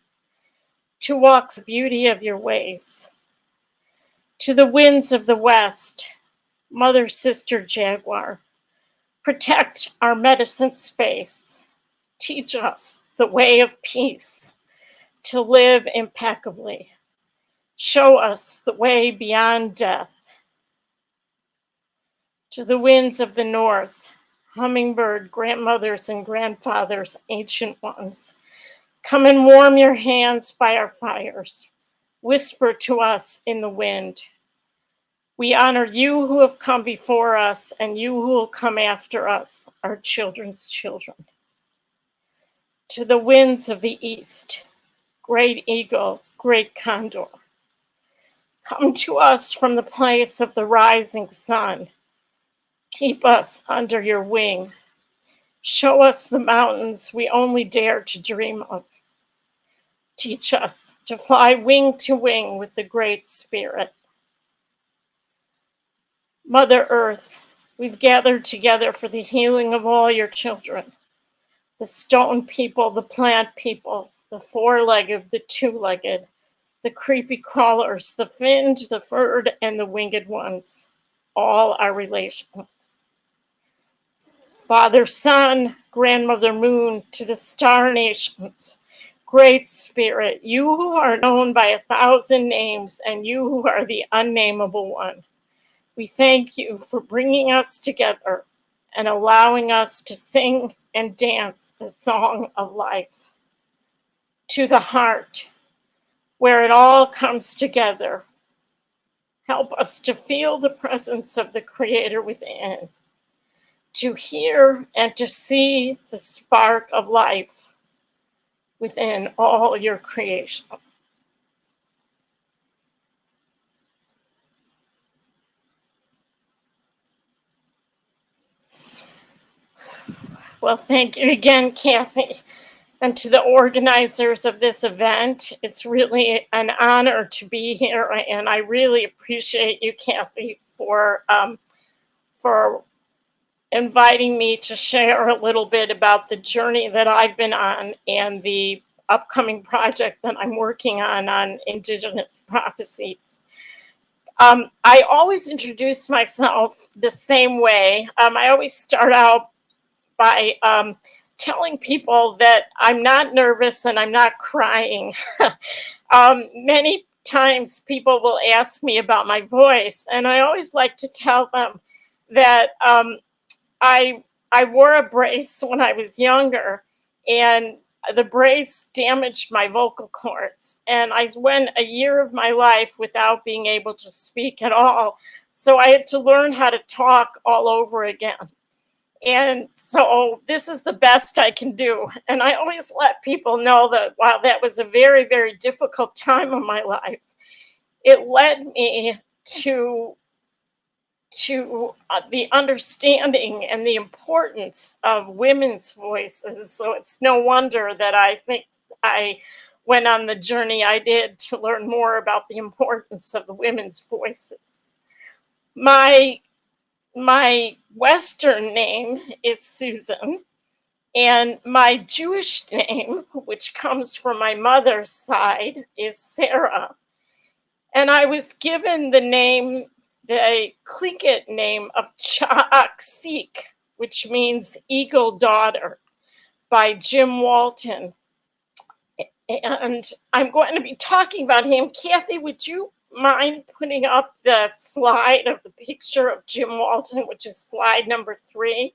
to walk the beauty of your ways. To the winds of the west, mother, sister, jaguar, protect our medicine space. Teach us the way of peace, to live impeccably. Show us the way beyond death. To the winds of the north, hummingbird, grandmothers and grandfathers, ancient ones, come and warm your hands by our fires. Whisper to us in the wind. We honor you who have come before us and you who will come after us, our children's children. To the winds of the east, great eagle, great condor, come to us from the place of the rising sun. Keep us under your wing. Show us the mountains we only dare to dream of. Teach us to fly wing to wing with the Great Spirit. Mother Earth, we've gathered together for the healing of all your children. The stone people, the plant people, the four-legged, the two-legged, the creepy crawlers, the finned, the furred, and the winged ones. All our relations. Father Sun, Grandmother Moon, to the star nations. Great Spirit, you who are known by 1,000 names and you who are the unnameable one. We thank you for bringing us together and allowing us to sing and dance the song of life. To the heart, where it all comes together. Help us to feel the presence of the Creator within, to hear and to see the spark of life within all your creation. Well, thank you again, Kathy. And to the organizers of this event, it's really an honor to be here. And I really appreciate you, Kathy, for inviting me to share a little bit about the journey that I've been on and the upcoming project that I'm working on Indigenous prophecies. I always introduce myself the same way. I always start out by telling people that I'm not nervous and I'm not crying. Many times people will ask me about my voice, and I always like to tell them that I wore a brace when I was younger, and the brace damaged my vocal cords, and I went a year of my life without being able to speak at all. So I had to learn how to talk all over again. And so this is the best I can do. And I always let people know that while that was a very, very difficult time of my life, it led me to the understanding and the importance of women's voices. So it's no wonder that I think I went on the journey I did to learn more about the importance of the women's voices. My Western name is Susan, and my Jewish name, which comes from my mother's side, is Sarah. And I was given the Tlingit name of Chaaksik, which means eagle daughter, by Jim Walton. And I'm going to be talking about him. Kathy, would you mind putting up the slide of the picture of Jim Walton, which is slide number 3?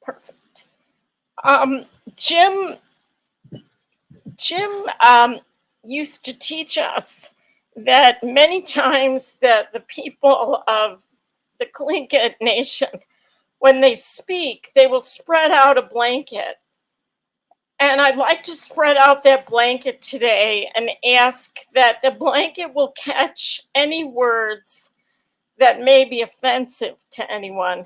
Perfect. Jim used to teach us that many times that the people of the Tlingit nation, when they speak, they will spread out a blanket. And I'd like to spread out that blanket today and ask that the blanket will catch any words that may be offensive to anyone.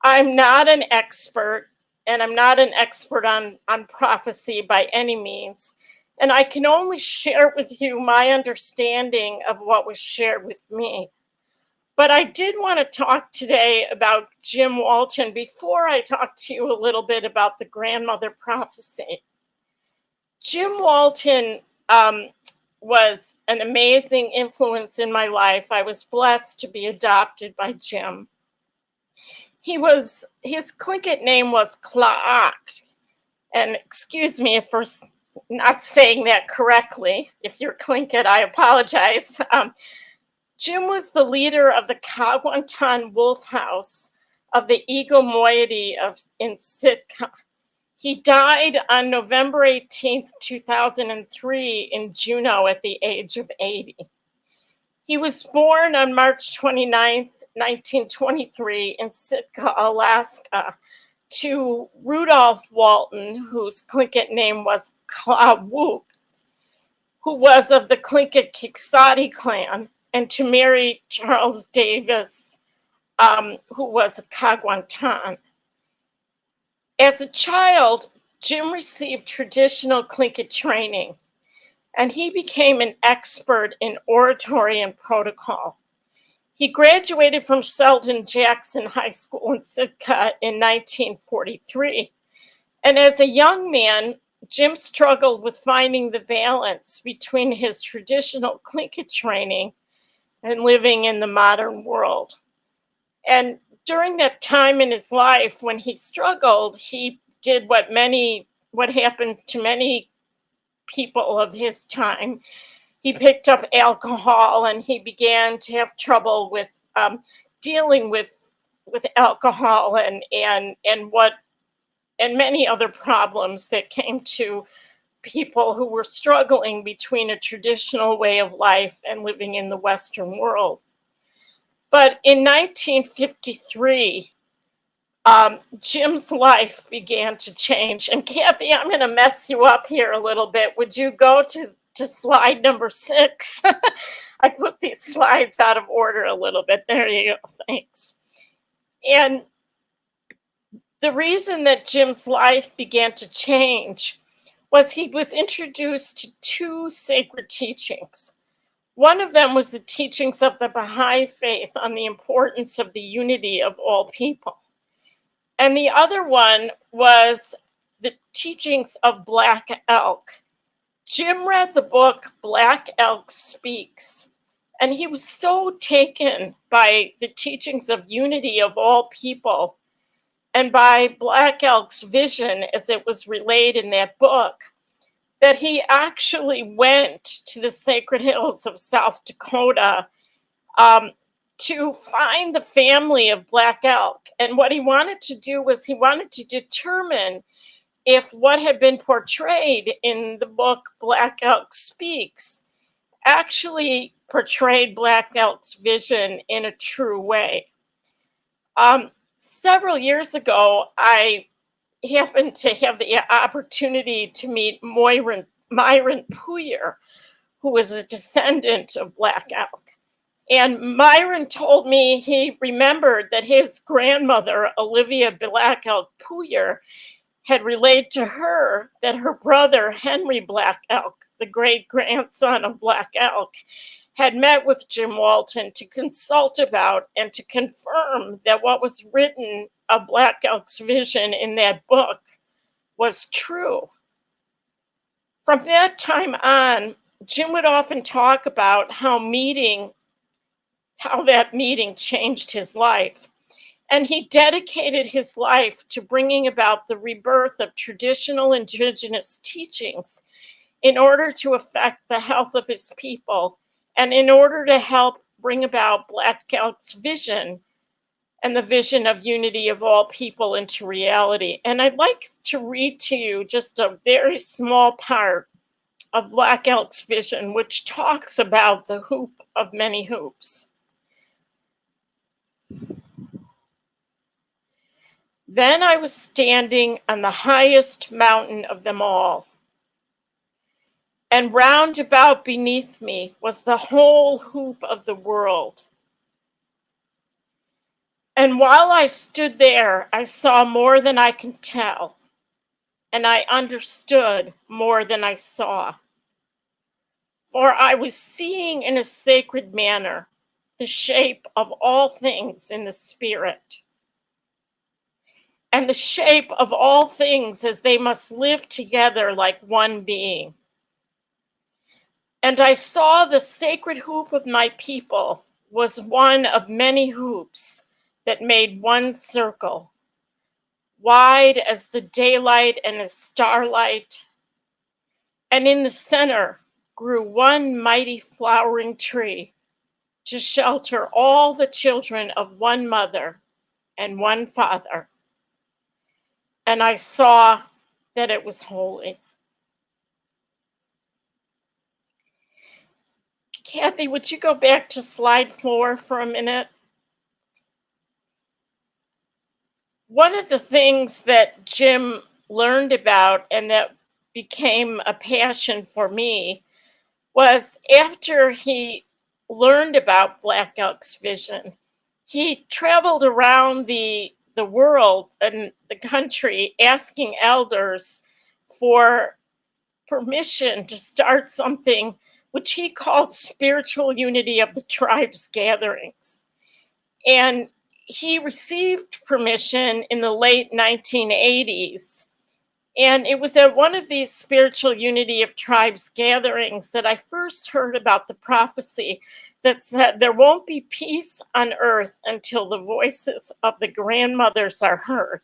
I'm not an expert, and I'm not an expert on prophecy by any means. And I can only share with you my understanding of what was shared with me. But I did want to talk today about Jim Walton before I talk to you a little bit about the grandmother prophecy. Jim Walton was an amazing influence in my life. I was blessed to be adopted by Jim. His Tlingit name was Klaak. And excuse me for not saying that correctly. If you're Tlingit, I apologize. Jim was the leader of the Kagwantan Wolf House, of the ego moiety in Sitka. He died on November 18th, 2003 in Juneau at the age of 80. He was born on March 29th, 1923 in Sitka, Alaska, to Rudolph Walton, whose Tlingit name was Klawuk, who was of the Tlingit Kiksati clan, and to Mary Charles Davis, who was a Kagwantan. As a child, Jim received traditional Tlingit training, and he became an expert in oratory and protocol. He graduated from Selden Jackson High School in Sitka in 1943. And as a young man, Jim struggled with finding the balance between his traditional Tlingit training and living in the modern world. And during that time in his life when he struggled, he did what happened to many people of his time. He picked up alcohol and he began to have trouble with dealing with alcohol and many other problems that came to people who were struggling between a traditional way of life and living in the Western world. But in 1953, Jim's life began to change. And Kathy, I'm going to mess you up here a little bit. Would you go to slide number 6? I put these slides out of order a little bit. There you go. Thanks. And the reason that Jim's life began to change was he was introduced to 2 sacred teachings. One of them was the teachings of the Baha'i faith on the importance of the unity of all people. And the other one was the teachings of Black Elk. Jim read the book Black Elk Speaks, and he was so taken by the teachings of unity of all people and by Black Elk's vision as it was relayed in that book, that he actually went to the sacred hills of South Dakota to find the family of Black Elk. And what he wanted to do was he wanted to determine if what had been portrayed in the book Black Elk Speaks actually portrayed Black Elk's vision in a true way. Several years ago, I happened to have the opportunity to meet Myron Puyer, who was a descendant of Black Elk. And Myron told me he remembered that his grandmother, Olivia Black Elk Puyer, had relayed to her that her brother, Henry Black Elk, the great-grandson of Black Elk, had met with Jim Walton to consult about and to confirm that what was written of Black Elk's vision in that book was true. From that time on, Jim would often talk about how that meeting changed his life. And he dedicated his life to bringing about the rebirth of traditional indigenous teachings in order to affect the health of his people and in order to help bring about Black Elk's vision and the vision of unity of all people into reality. And I'd like to read to you just a very small part of Black Elk's vision, which talks about the hoop of many hoops. Then I was standing on the highest mountain of them all, and round about beneath me was the whole hoop of the world. And while I stood there, I saw more than I can tell, and I understood more than I saw. For I was seeing in a sacred manner the shape of all things in the spirit, and the shape of all things as they must live together like one being. And I saw the sacred hoop of my people was one of many hoops that made one circle, wide as the daylight and as starlight. And in the center grew one mighty flowering tree to shelter all the children of one mother and one Father. And I saw that it was holy. Kathy, would you go back to slide 4 for a minute? One of the things that Jim learned about and that became a passion for me was after he learned about Black Elk's vision, he traveled around the world and the country asking elders for permission to start something which he called spiritual unity of the tribes gatherings. And he received permission in the late 1980s. And it was at one of these spiritual unity of tribes gatherings that I first heard about the prophecy that said there won't be peace on earth until the voices of the grandmothers are heard.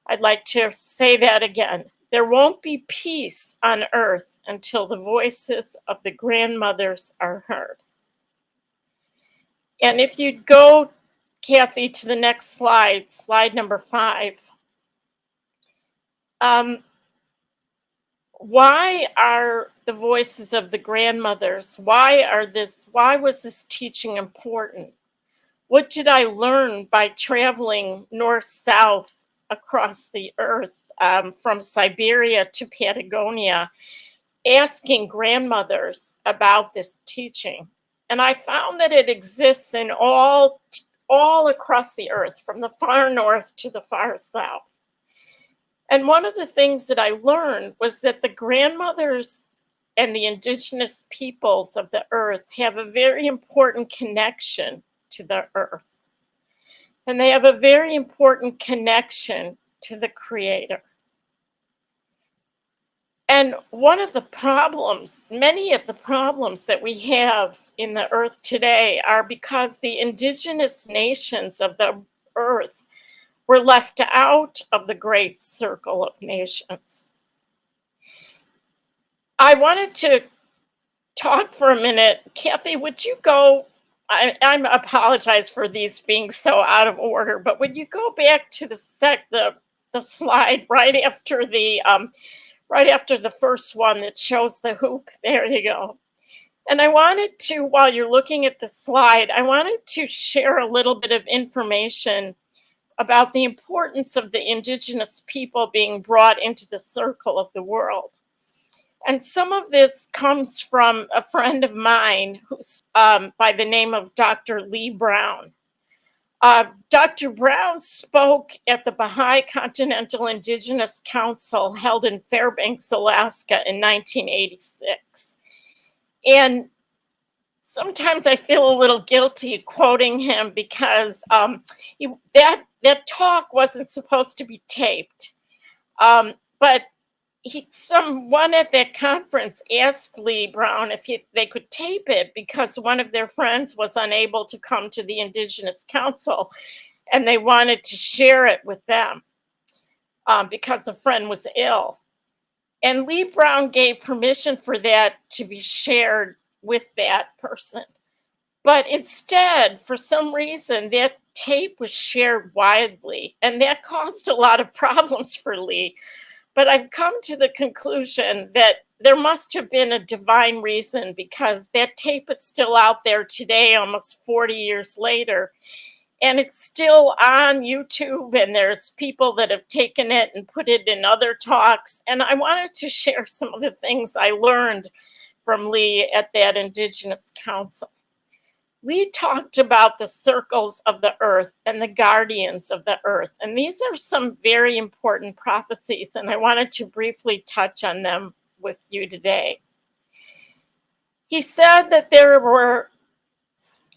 I'd like to say that again. There won't be peace on earth until the voices of the grandmothers are heard. And if you'd go, Kathy, to the next slide, slide number 5. Why are the voices of the grandmothers, why was this teaching important? What did I learn by traveling north-south across the earth, from Siberia to Patagonia, asking grandmothers about this teaching? And I found that it exists in all across the earth, from the far north to the far south. And one of the things that I learned was that the grandmothers and the indigenous peoples of the earth have a very important connection to the earth. And they have a very important connection to the Creator. And one of the problems, many of the problems that we have in the earth today are because the indigenous nations of the earth were left out of the great circle of nations. I wanted to talk for a minute. Kathy, would you go? I apologize for these being so out of order, but would you go back to the slide right after the first one that shows the hoop? There you go. And I wanted to, while you're looking at the slide, I wanted to share a little bit of information about the importance of the indigenous people being brought into the circle of the world. And some of this comes from a friend of mine who's by the name of Dr. Lee Brown. Dr. Brown spoke at the Baha'i Continental Indigenous Council held in Fairbanks, Alaska in 1986. And sometimes I feel a little guilty quoting him because that talk wasn't supposed to be taped. But someone at that conference asked Lee Brown if they could tape it because one of their friends was unable to come to the Indigenous Council and they wanted to share it with them because the friend was ill. And Lee Brown gave permission for that to be shared with that person. But instead, for some reason, that tape was shared widely, and that caused a lot of problems for Lee. But I've come to the conclusion that there must have been a divine reason because that tape is still out there today, almost 40 years later. And it's still on YouTube, and there's people that have taken it and put it in other talks. And I wanted to share some of the things I learned from Lee at that Indigenous Council. We talked about the circles of the earth and the guardians of the earth. And these are some very important prophecies, and I wanted to briefly touch on them with you today. He said that there were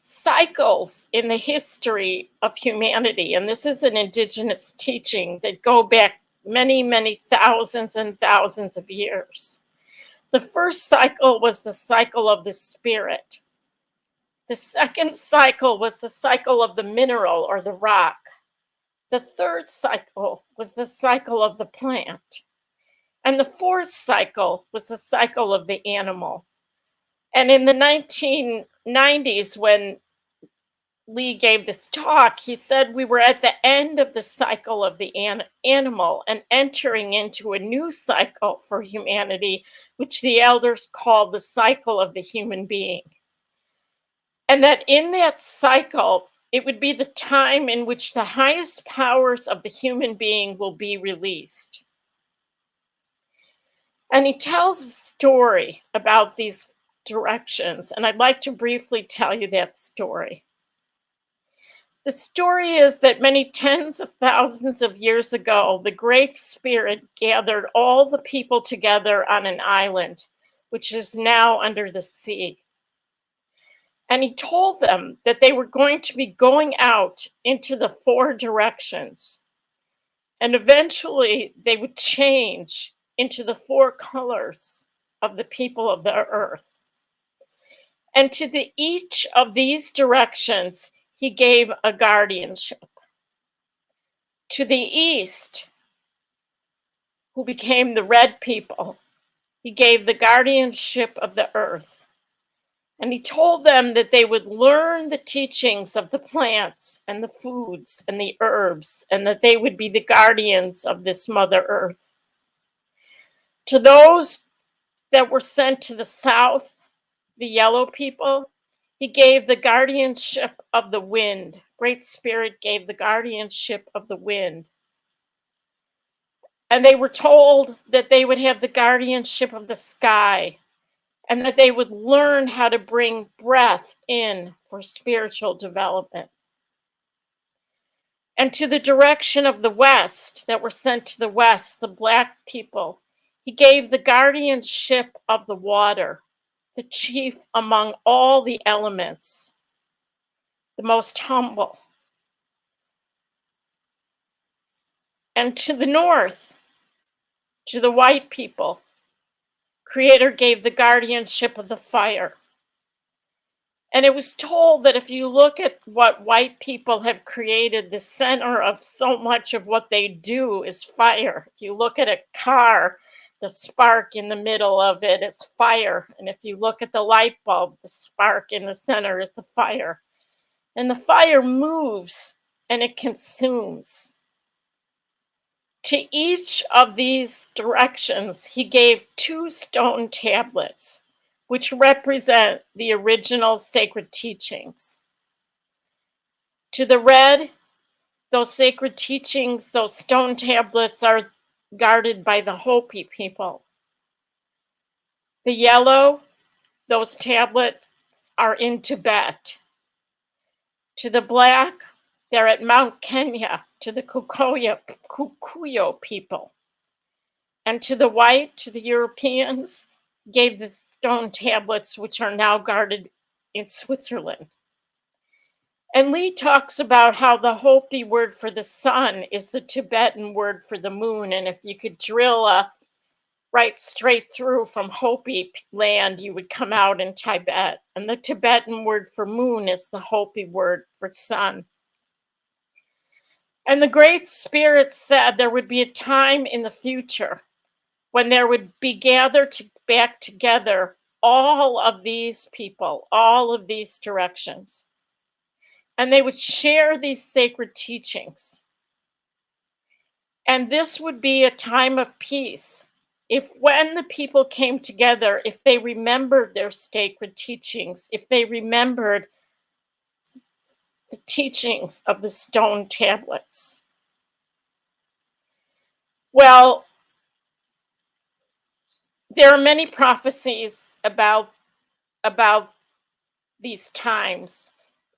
cycles in the history of humanity, and this is an indigenous teaching that go back many, many thousands and thousands of years. The first cycle was the cycle of the spirit. The second cycle was the cycle of the mineral or the rock. The third cycle was the cycle of the plant. And the fourth cycle was the cycle of the animal. And in the 1990s, when Lee gave this talk, he said we were at the end of the cycle of the animal and entering into a new cycle for humanity, which the elders called the cycle of the human being. And that in that cycle, it would be the time in which the highest powers of the human being will be released. And he tells a story about these directions, and I'd like to briefly tell you that story. The story is that many tens of thousands of years ago, the Great Spirit gathered all the people together on an island, which is now under the sea. And he told them that they were going to be going out into the four directions. And eventually they would change into the four colors of the people of the earth. And to each of these directions, he gave a guardianship. To the east, who became the red people, he gave the guardianship of the earth. And he told them that they would learn the teachings of the plants and the foods and the herbs, and that they would be the guardians of this Mother Earth. To those that were sent to the south, the yellow people, he gave the guardianship of the wind. Great Spirit gave the guardianship of the wind. And they were told that they would have the guardianship of the sky, and that they would learn how to bring breath in for spiritual development. And to the direction of the west, that were sent to the west, the black people, he gave the guardianship of the water, the chief among all the elements, the most humble. And to the north, to the white people, Creator gave the guardianship of the fire. And it was told that if you look at what white people have created, the center of so much of what they do is fire. If you look at a car, the spark in the middle of it is fire. And if you look at the light bulb, the spark in the center is the fire. And the fire moves and it consumes. To each of these directions, he gave 2 stone tablets, which represent the original sacred teachings. To the red, those sacred teachings, those stone tablets are guarded by the Hopi people. The yellow, those tablets are in Tibet. To the black, they're at Mount Kenya, to the Kikuyu people. And to the white, to the Europeans, gave the stone tablets, which are now guarded in Switzerland. And Lee talks about how the Hopi word for the sun is the Tibetan word for the moon. And if you could drill right straight through from Hopi land, you would come out in Tibet. And the Tibetan word for moon is the Hopi word for sun. And the Great Spirit said there would be a time in the future when there would be gathered back together all of these people, all of these directions. And they would share these sacred teachings. And this would be a time of peace. If when the people came together, if they remembered their sacred teachings, if they remembered the teachings of the stone tablets. Well, there are many prophecies about these times,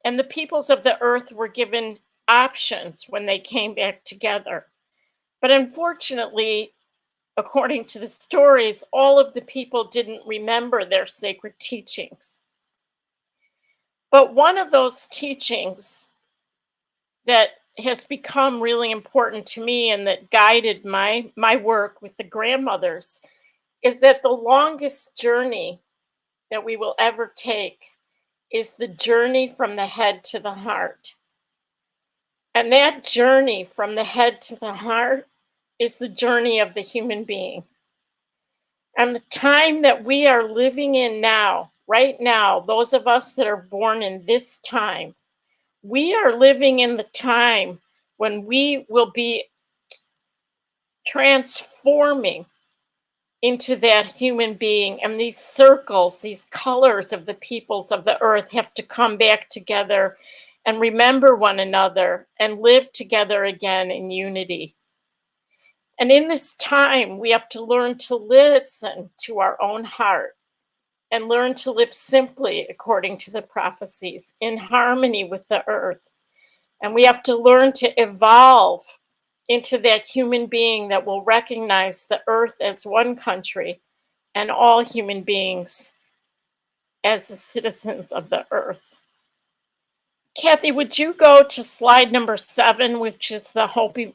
and the peoples of the earth were given options when they came back together. But unfortunately, according to the stories, all of the people didn't remember their sacred teachings. But one of those teachings that has become really important to me and that guided my work with the grandmothers is that the longest journey that we will ever take is the journey from the head to the heart. And that journey from the head to the heart is the journey of the human being. And the time that we are living in now, right now, those of us that are born in this time, we are living in the time when we will be transforming into that human being, and these circles, these colors of the peoples of the earth have to come back together and remember one another and live together again in unity. And in this time, we have to learn to listen to our own heart and learn to live simply according to the prophecies, in harmony with the earth. And we have to learn to evolve into that human being that will recognize the earth as one country and all human beings as the citizens of the earth. Kathy, would you go to slide number 7, which is the Hopi,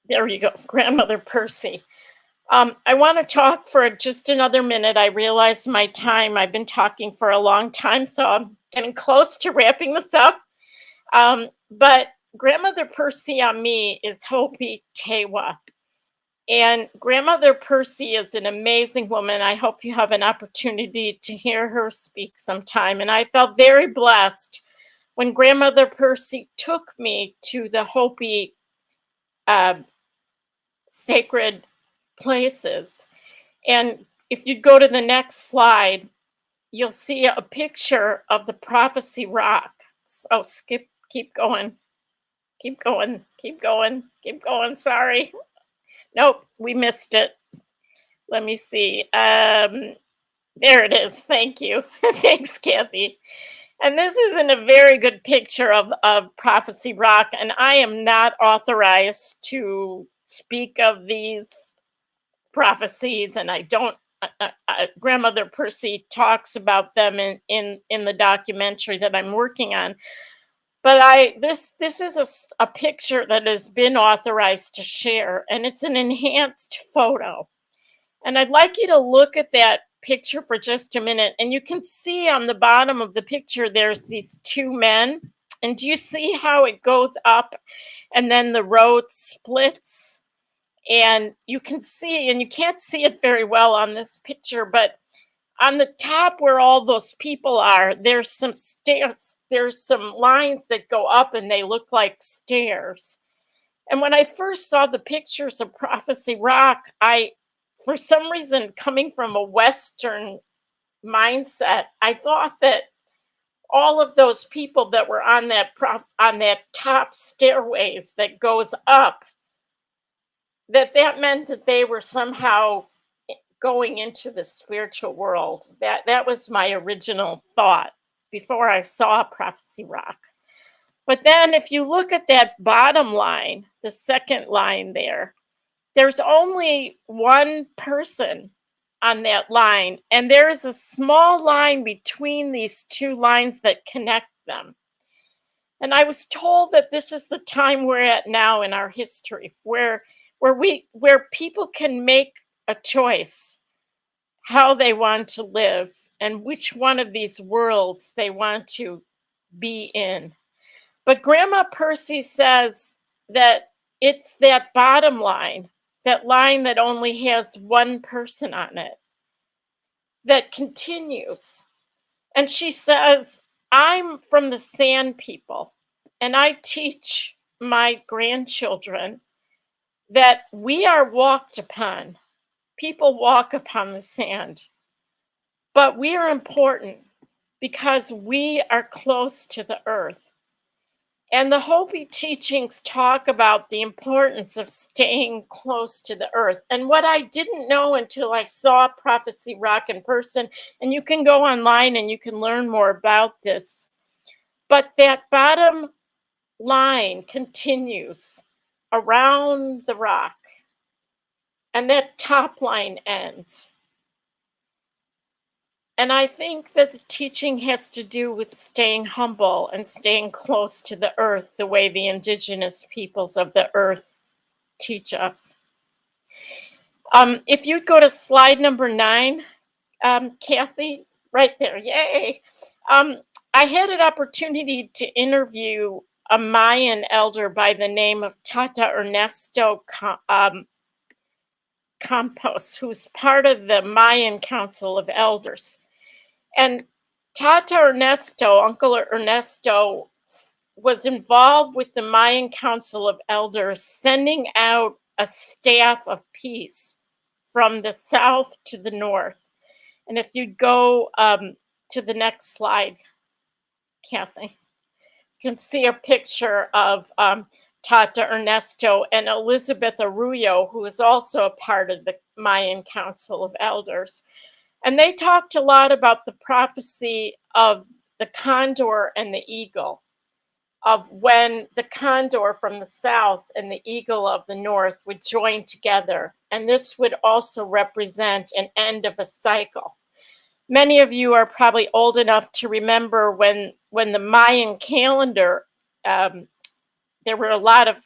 there you go, Grandmother Percy. I want to talk for just another minute. I realize my time, I've been talking for a long time, so I'm getting close to wrapping this up. But Grandmother Percy on me is Hopi Tewa. And Grandmother Percy is an amazing woman. I hope you have an opportunity to hear her speak sometime. And I felt very blessed when Grandmother Percy took me to the Hopi sacred places. And if you go to the next slide, you'll see a picture of the Prophecy Rock. Oh, keep going, sorry. Nope, we missed it. Let me see. There it is. Thank you. Thanks, Kathy. And this isn't a very good picture of Prophecy Rock, and I am not authorized to speak of these prophecies, and I don't. Grandmother Percy talks about them in the documentary that I'm working on. But this is a picture that has been authorized to share, and it's an enhanced photo. And I'd like you to look at that picture for just a minute. And you can see on the bottom of the picture, there's these 2 men. And do you see how it goes up and then the road splits? And you can see, and you can't see it very well on this picture, but on the top where all those people are, there's some stairs. There's some lines that go up and they look like stairs. And when I first saw the pictures of Prophecy Rock, for some reason, coming from a Western mindset, I thought that all of those people that were on that top stairways that goes up, that meant that they were somehow going into the spiritual world. That was my original thought before I saw Prophecy Rock. But then if you look at that bottom line, the second line there's only one person on that line, and there is a small line between these 2 lines that connect them. And I was told that this is the time we're at now in our history, where people can make a choice how they want to live and which one of these worlds they want to be in. But Grandma Percy says that it's that bottom line, that line that only has one person on it, that continues. And she says, I'm from the Sand People, and I teach my grandchildren that we are walked upon. People walk upon the sand. But we are important because we are close to the earth. And the Hopi teachings talk about the importance of staying close to the earth. And what I didn't know until I saw Prophecy Rock in person, and you can go online and you can learn more about this, but that bottom line continues around the rock, and that top line ends. And I think that the teaching has to do with staying humble and staying close to the earth, the way the indigenous peoples of the earth teach us. If you'd go to slide number 9, Kathy, right there, yay. I had an opportunity to interview a Mayan elder by the name of Tata Ernesto Campos, who's part of the Mayan Council of Elders. And Tata Ernesto, Uncle Ernesto, was involved with the Mayan Council of Elders, sending out a staff of peace from the south to the north. And if you go to the next slide, Kathy, you can see a picture of Tata Ernesto and Elizabeth Arroyo, who is also a part of the Mayan Council of Elders. And they talked a lot about the prophecy of the condor and the eagle, of when the condor from the south and the eagle of the north would join together. And this would also represent an end of a cycle. Many of you are probably old enough to remember when the Mayan calendar, there were a lot of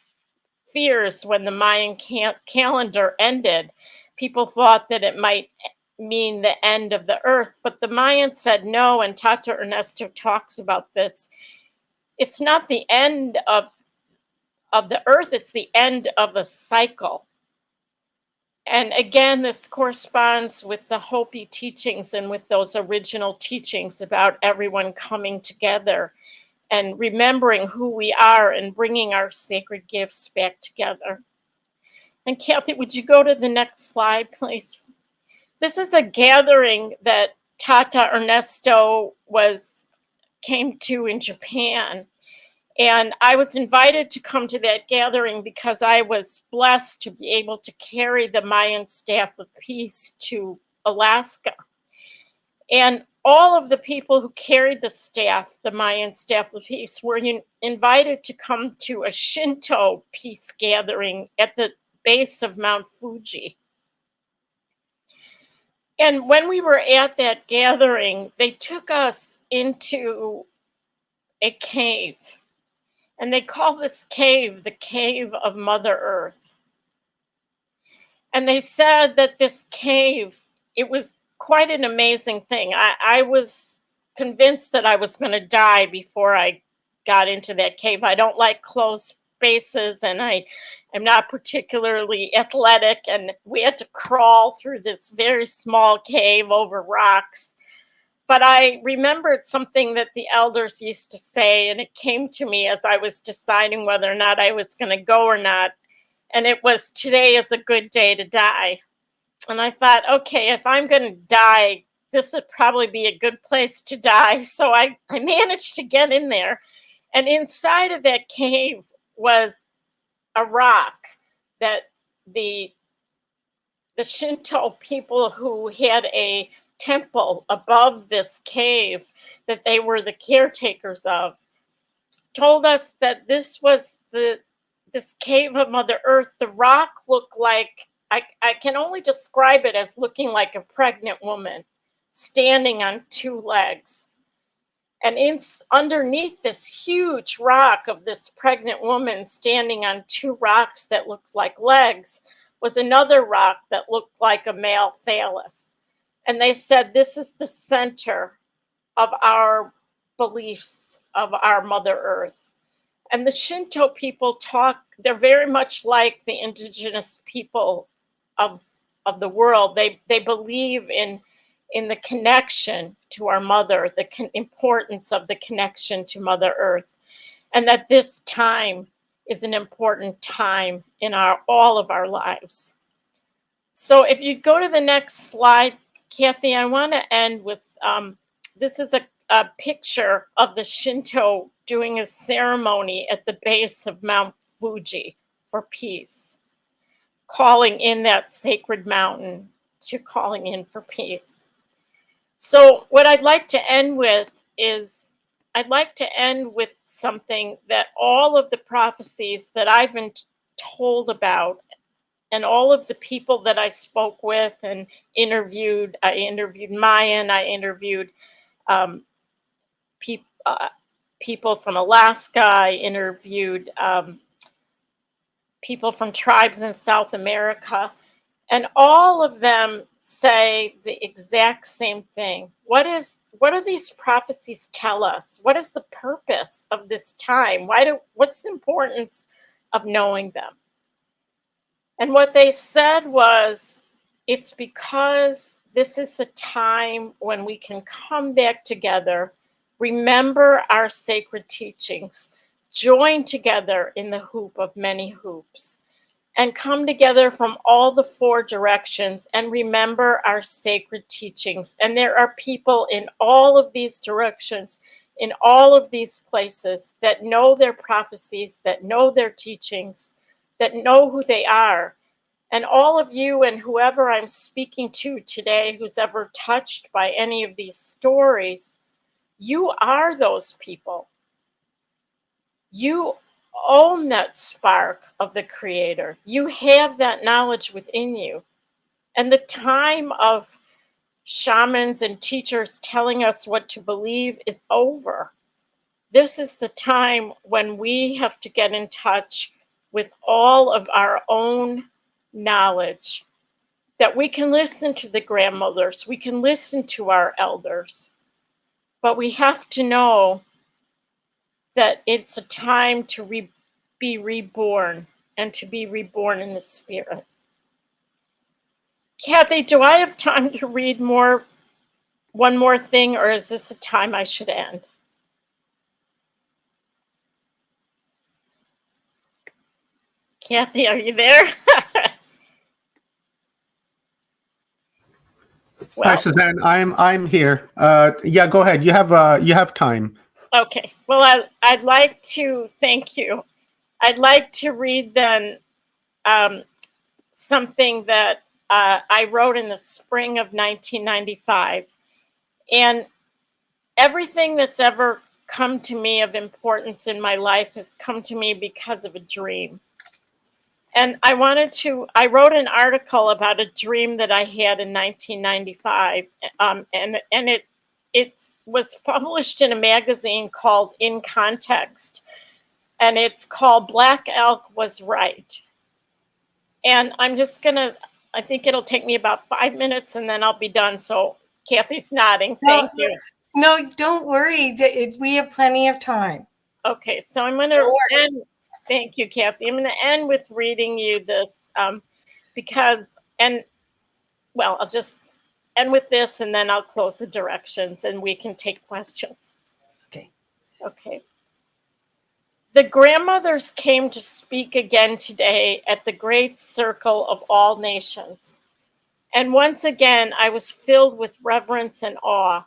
fears when the Mayan calendar ended. People thought that it might mean the end of the earth, but the Mayans said no, and Tata Ernesto talks about this. It's not the end of the earth, it's the end of a cycle. And again, this corresponds with the Hopi teachings and with those original teachings about everyone coming together and remembering who we are and bringing our sacred gifts back together. And Kathy, would you go to the next slide, please? This is a gathering that Tata Ernesto came to in Japan. And I was invited to come to that gathering because I was blessed to be able to carry the Mayan staff of peace to Alaska. And all of the people who carried the staff, the Mayan staff of peace, were invited to come to a Shinto peace gathering at the base of Mount Fuji. And when we were at that gathering, they took us into a cave. And they call this cave the Cave of Mother Earth. And they said that this cave, it was quite an amazing thing. I was convinced that I was going to die before I got into that cave. I don't like closed spaces, and I am not particularly athletic. And we had to crawl through this very small cave over rocks. But I remembered something that the elders used to say, and it came to me as I was deciding whether or not I was going to go or not. And it was, today is a good day to die. And I thought, okay, if I'm going to die, this would probably be a good place to die. So I managed to get in there. And inside of that cave was a rock that the Shinto people who had a temple above this cave that they were the caretakers of told us that this was this cave of Mother Earth. The rock looked like, I can only describe it as looking like a pregnant woman standing on two legs. And underneath this huge rock of this pregnant woman standing on two rocks that looked like legs was another rock that looked like a male phallus. And they said, this is the center of our beliefs of our Mother Earth. And the Shinto people they're very much like the indigenous people of the world. They believe in the connection to our mother, the importance of the connection to Mother Earth, and that this time is an important time in all of our lives. So if you go to the next slide, Kathy, I want to end with, this is a picture of the Shinto doing a ceremony at the base of Mount Fuji for peace, calling in that sacred mountain to calling in for peace. So what I'd like to end with is, I'd like to end with something that all of the prophecies that I've been told about, and all of the people that I spoke with and interviewed, I interviewed Mayan, I interviewed people from Alaska, I interviewed people from tribes in South America, and all of them say the exact same thing. What do these prophecies tell us? What is the purpose of this time? What's the importance of knowing them? And what they said was, it's because this is the time when we can come back together, remember our sacred teachings, join together in the hoop of many hoops, and come together from all the four directions and remember our sacred teachings. And there are people in all of these directions, in all of these places, that know their prophecies, that know their teachings, that know who they are. And all of you and whoever I'm speaking to today, who's ever touched by any of these stories, you are those people. You own that spark of the Creator. You have that knowledge within you. And the time of shamans and teachers telling us what to believe is over. This is the time when we have to get in touch with all of our own knowledge, that we can listen to the grandmothers, we can listen to our elders, but we have to know that it's a time to be reborn, and to be reborn in the spirit. Kathy, do I have time to read one more thing, or is this a time I should end? Kathy, are you there? Hi, Well, Suzanne. I'm here. Yeah, go ahead. You have time. okay. Well, I'd like to thank you. I'd like to read then something that I wrote in the spring of 1995. And everything that's ever come to me of importance in my life has come to me because of a dream. And I wrote an article about a dream that I had in 1995. And it was published in a magazine called In Context. And it's called Black Elk Was Right. And I think it'll take me about 5 minutes and then I'll be done. So Kathy's nodding. Thank you. No, don't worry. We have plenty of time. Okay, so I'm going to end. Thank you, Kathy. I'm going to end with reading you this I'll just end with this and then I'll close the directions and we can take questions. Okay. The grandmothers came to speak again today at the great circle of all nations. And once again, I was filled with reverence and awe.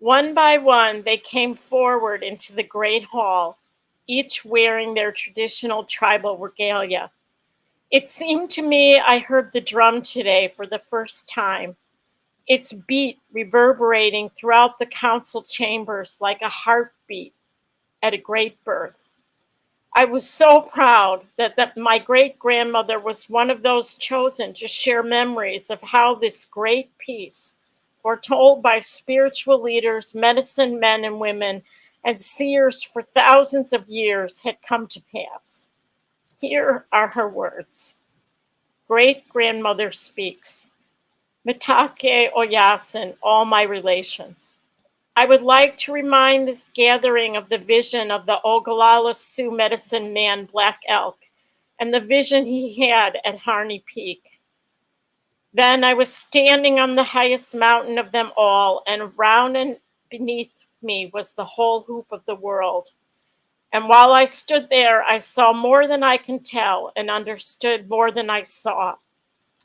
One by one, they came forward into the great hall, each wearing their traditional tribal regalia. It seemed to me I heard the drum today for the first time, its beat reverberating throughout the council chambers like a heartbeat at a great birth. I was so proud that my great-grandmother was one of those chosen to share memories of how this great peace, foretold by spiritual leaders, medicine men and women, and seers for thousands of years, had come to pass. Here are her words. Great-grandmother speaks. Mitake Oyasin, all my relations. I would like to remind this gathering of the vision of the Ogallala Sioux medicine man, Black Elk, and the vision he had at Harney Peak. Then I was standing on the highest mountain of them all, and around and beneath me was the whole hoop of the world. And while I stood there, I saw more than I can tell and understood more than I saw.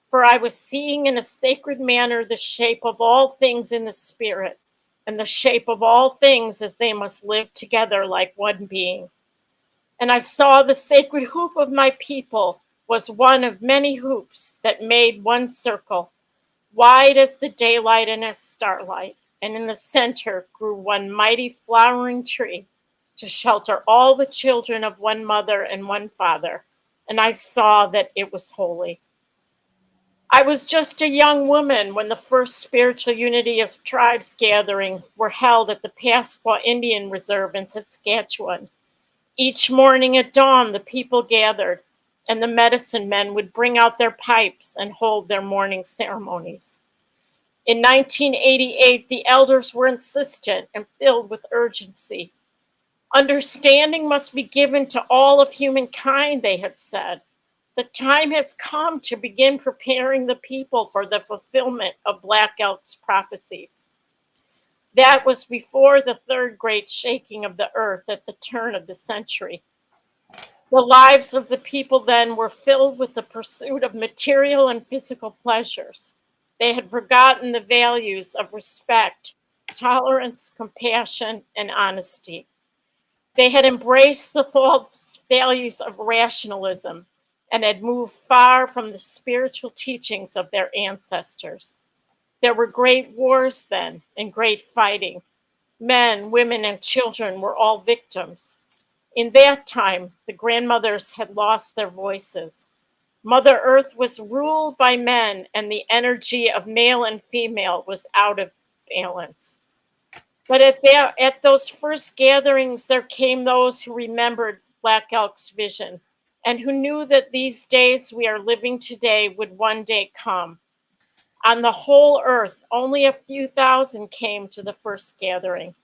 For I was seeing in a sacred manner the shape of all things in the spirit, and the shape of all things as they must live together like one being. And I saw the sacred hoop of my people was one of many hoops that made one circle, wide as the daylight and as starlight, and in the center grew one mighty flowering tree to shelter all the children of one mother and one father, and I saw that it was holy. I was just a young woman when the first spiritual unity of tribes gatherings were held at the Pasqua Indian Reserve in Saskatchewan. Each morning at dawn, the people gathered, and the medicine men would bring out their pipes and hold their morning ceremonies. In 1988, the elders were insistent and filled with urgency. Understanding must be given to all of humankind, they had said. The time has come to begin preparing the people for the fulfillment of Black Elk's prophecies. That was before the third great shaking of the earth at the turn of the century. The lives of the people then were filled with the pursuit of material and physical pleasures. They had forgotten the values of respect, tolerance, compassion, and honesty. They had embraced the false values of rationalism and had moved far from the spiritual teachings of their ancestors. There were great wars then and great fighting. Men, women, and children were all victims. In that time, the grandmothers had lost their voices. Mother Earth was ruled by men, and the energy of male and female was out of balance. But at those first gatherings, there came those who remembered Black Elk's vision and who knew that these days we are living today would one day come. On the whole earth, only a few thousand came to the first gathering.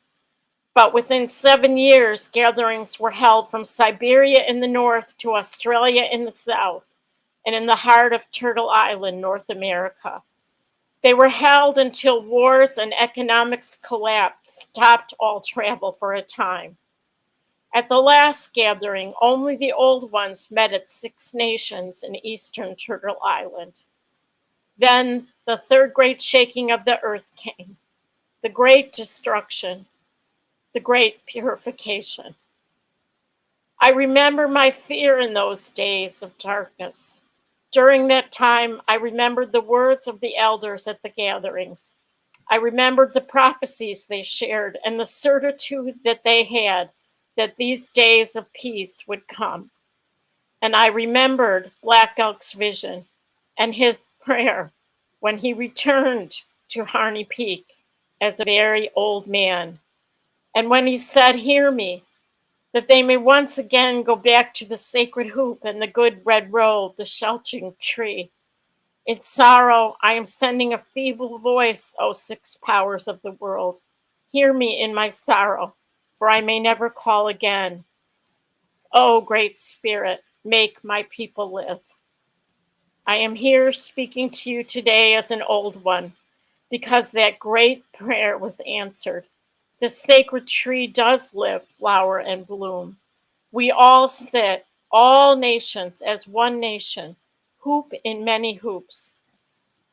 But within 7 years, gatherings were held from Siberia in the north to Australia in the south, and in the heart of Turtle Island, North America. They were held until wars and economics collapse stopped all travel for a time. At the last gathering, only the old ones met at 6 nations in eastern Turtle Island. Then the third great shaking of the earth came, the great destruction, the great purification. I remember my fear in those days of darkness. During that time, I remembered the words of the elders at the gatherings. I remembered the prophecies they shared and the certitude that they had that these days of peace would come. And I remembered Black Elk's vision and his prayer when he returned to Harney Peak as a very old man. And when he said, "Hear me," that they may once again go back to the sacred hoop and the good red robe, the sheltering tree. In sorrow, I am sending a feeble voice, O 6 powers of the world. Hear me in my sorrow, for I may never call again. O great Spirit, make my people live. I am here speaking to you today as an old one, because that great prayer was answered. The sacred tree does live, flower, and bloom. We all sit, all nations as one nation, hoop in many hoops.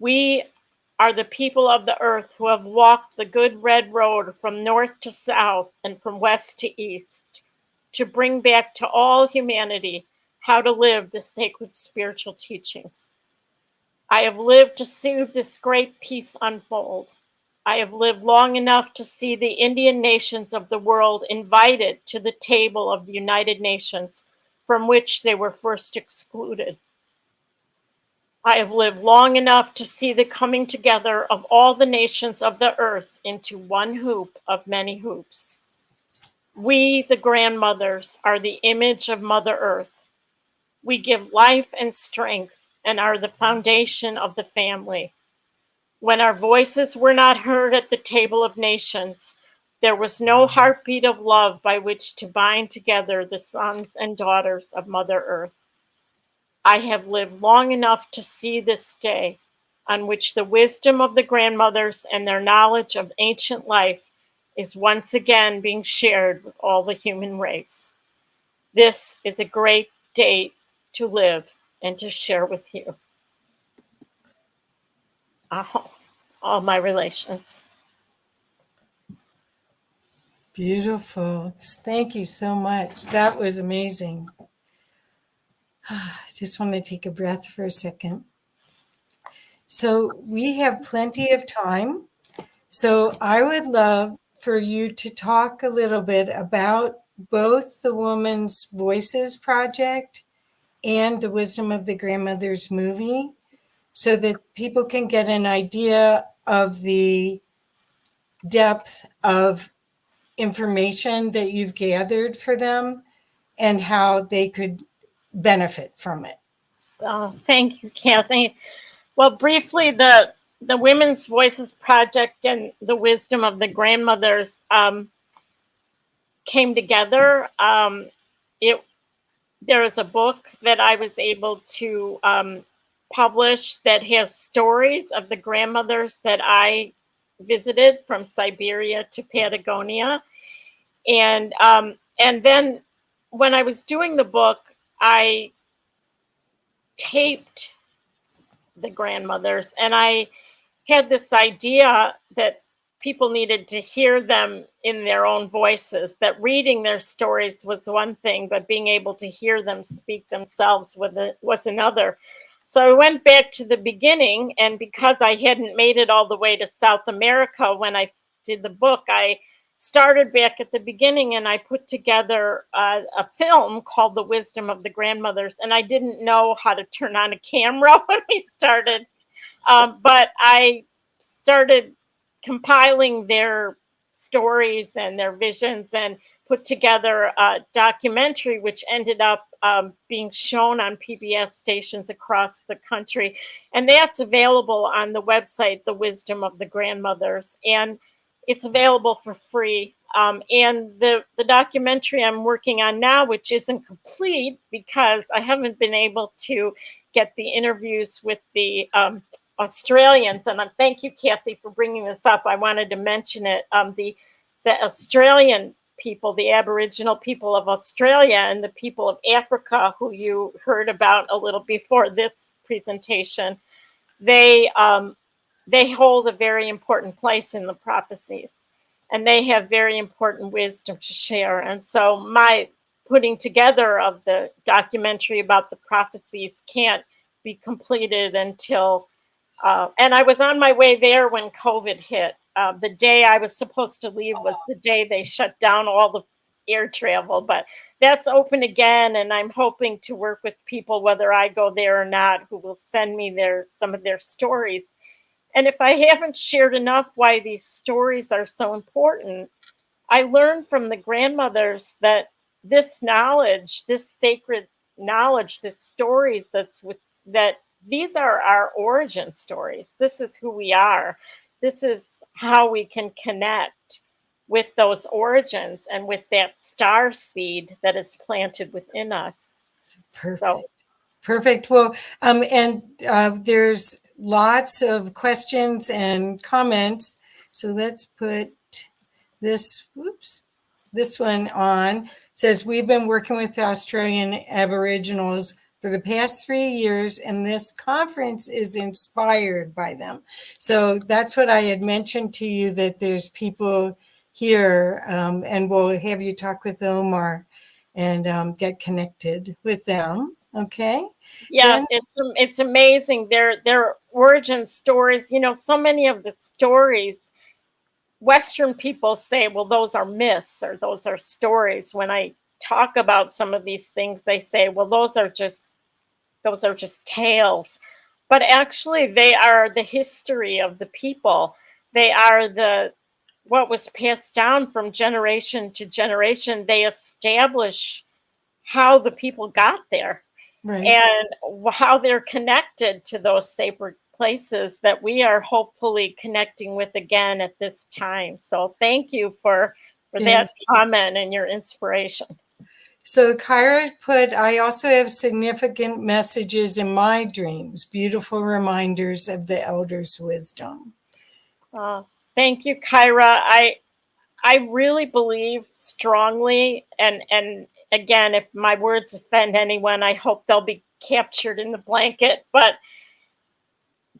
We are the people of the earth who have walked the good red road from north to south and from west to east to bring back to all humanity how to live the sacred spiritual teachings. I have lived to see this great peace unfold. I have lived long enough to see the Indian nations of the world invited to the table of the United Nations from which they were first excluded. I have lived long enough to see the coming together of all the nations of the earth into one hoop of many hoops. We, the grandmothers, are the image of Mother Earth. We give life and strength and are the foundation of the family. When our voices were not heard at the table of nations, there was no heartbeat of love by which to bind together the sons and daughters of Mother Earth. I have lived long enough to see this day on which the wisdom of the grandmothers and their knowledge of ancient life is once again being shared with all the human race. This is a great day to live and to share with you. All my relations. Beautiful. Thank you so much. That was amazing. I just want to take a breath for a second. So we have plenty of time. So I would love for you to talk a little bit about both the Women's Voices Project and the Wisdom of the Grandmothers movie, so that people can get an idea of the depth of information that you've gathered for them and how they could benefit from it. Thank you, Kathy. Well, briefly, the Women's Voices Project and the Wisdom of the Grandmothers came together. there is a book that I was able to publish that has stories of the grandmothers that I visited from Siberia to Patagonia. And then when I was doing the book, I taped the grandmothers, and I had this idea that people needed to hear them in their own voices, that reading their stories was one thing, but being able to hear them speak themselves was another. So I went back to the beginning, and because I hadn't made it all the way to South America when I did the book, I started back at the beginning, and I put together a film called The Wisdom of the Grandmothers. And I didn't know how to turn on a camera when we started, but I started compiling their stories and their visions and put together a documentary, which ended up being shown on PBS stations across the country. And that's available on the website, The Wisdom of the Grandmothers. And it's available for free. And the documentary I'm working on now, which isn't complete because I haven't been able to get the interviews with the Australians. And thank you, Kathy, for bringing this up. I wanted to mention it. The Australian people, the Aboriginal people of Australia and the people of Africa, who you heard about a little before this presentation, they hold a very important place in the prophecies, and they have very important wisdom to share. And so my putting together of the documentary about the prophecies can't be completed until, and I was on my way there when COVID hit. The day I was supposed to leave was the day they shut down all the air travel, but that's open again. And I'm hoping to work with people, whether I go there or not, who will send me some of their stories. And if I haven't shared enough why these stories are so important, I learned from the grandmothers that this knowledge, this sacred knowledge, this stories that these are our origin stories. This is who we are. This is how we can connect with those origins and with that star seed that is planted within us. Perfect. So, perfect. Well, and there's lots of questions and comments. So let's put this, this one on. It says, we've been working with the Australian Aboriginals for the past 3 years, and this conference is inspired by them. So that's what I had mentioned to you, that there's people here, and we'll have you talk with Omar and get connected with them. Okay. Yeah, it's amazing. Their origin stories, so many of the stories, Western people say, well, those are myths or those are stories. When I talk about some of these things, they say, well, those are just tales. But actually, they are the history of the people. They are what was passed down from generation to generation. They establish how the people got there. Right. And how they're connected to those sacred places that we are hopefully connecting with again at this time. So thank you for that comment and your inspiration. So Kyra put, I also have significant messages in my dreams, beautiful reminders of the elders' wisdom. Thank you, Kyra. I really believe strongly, and again, if my words offend anyone, I hope they'll be captured in the blanket. But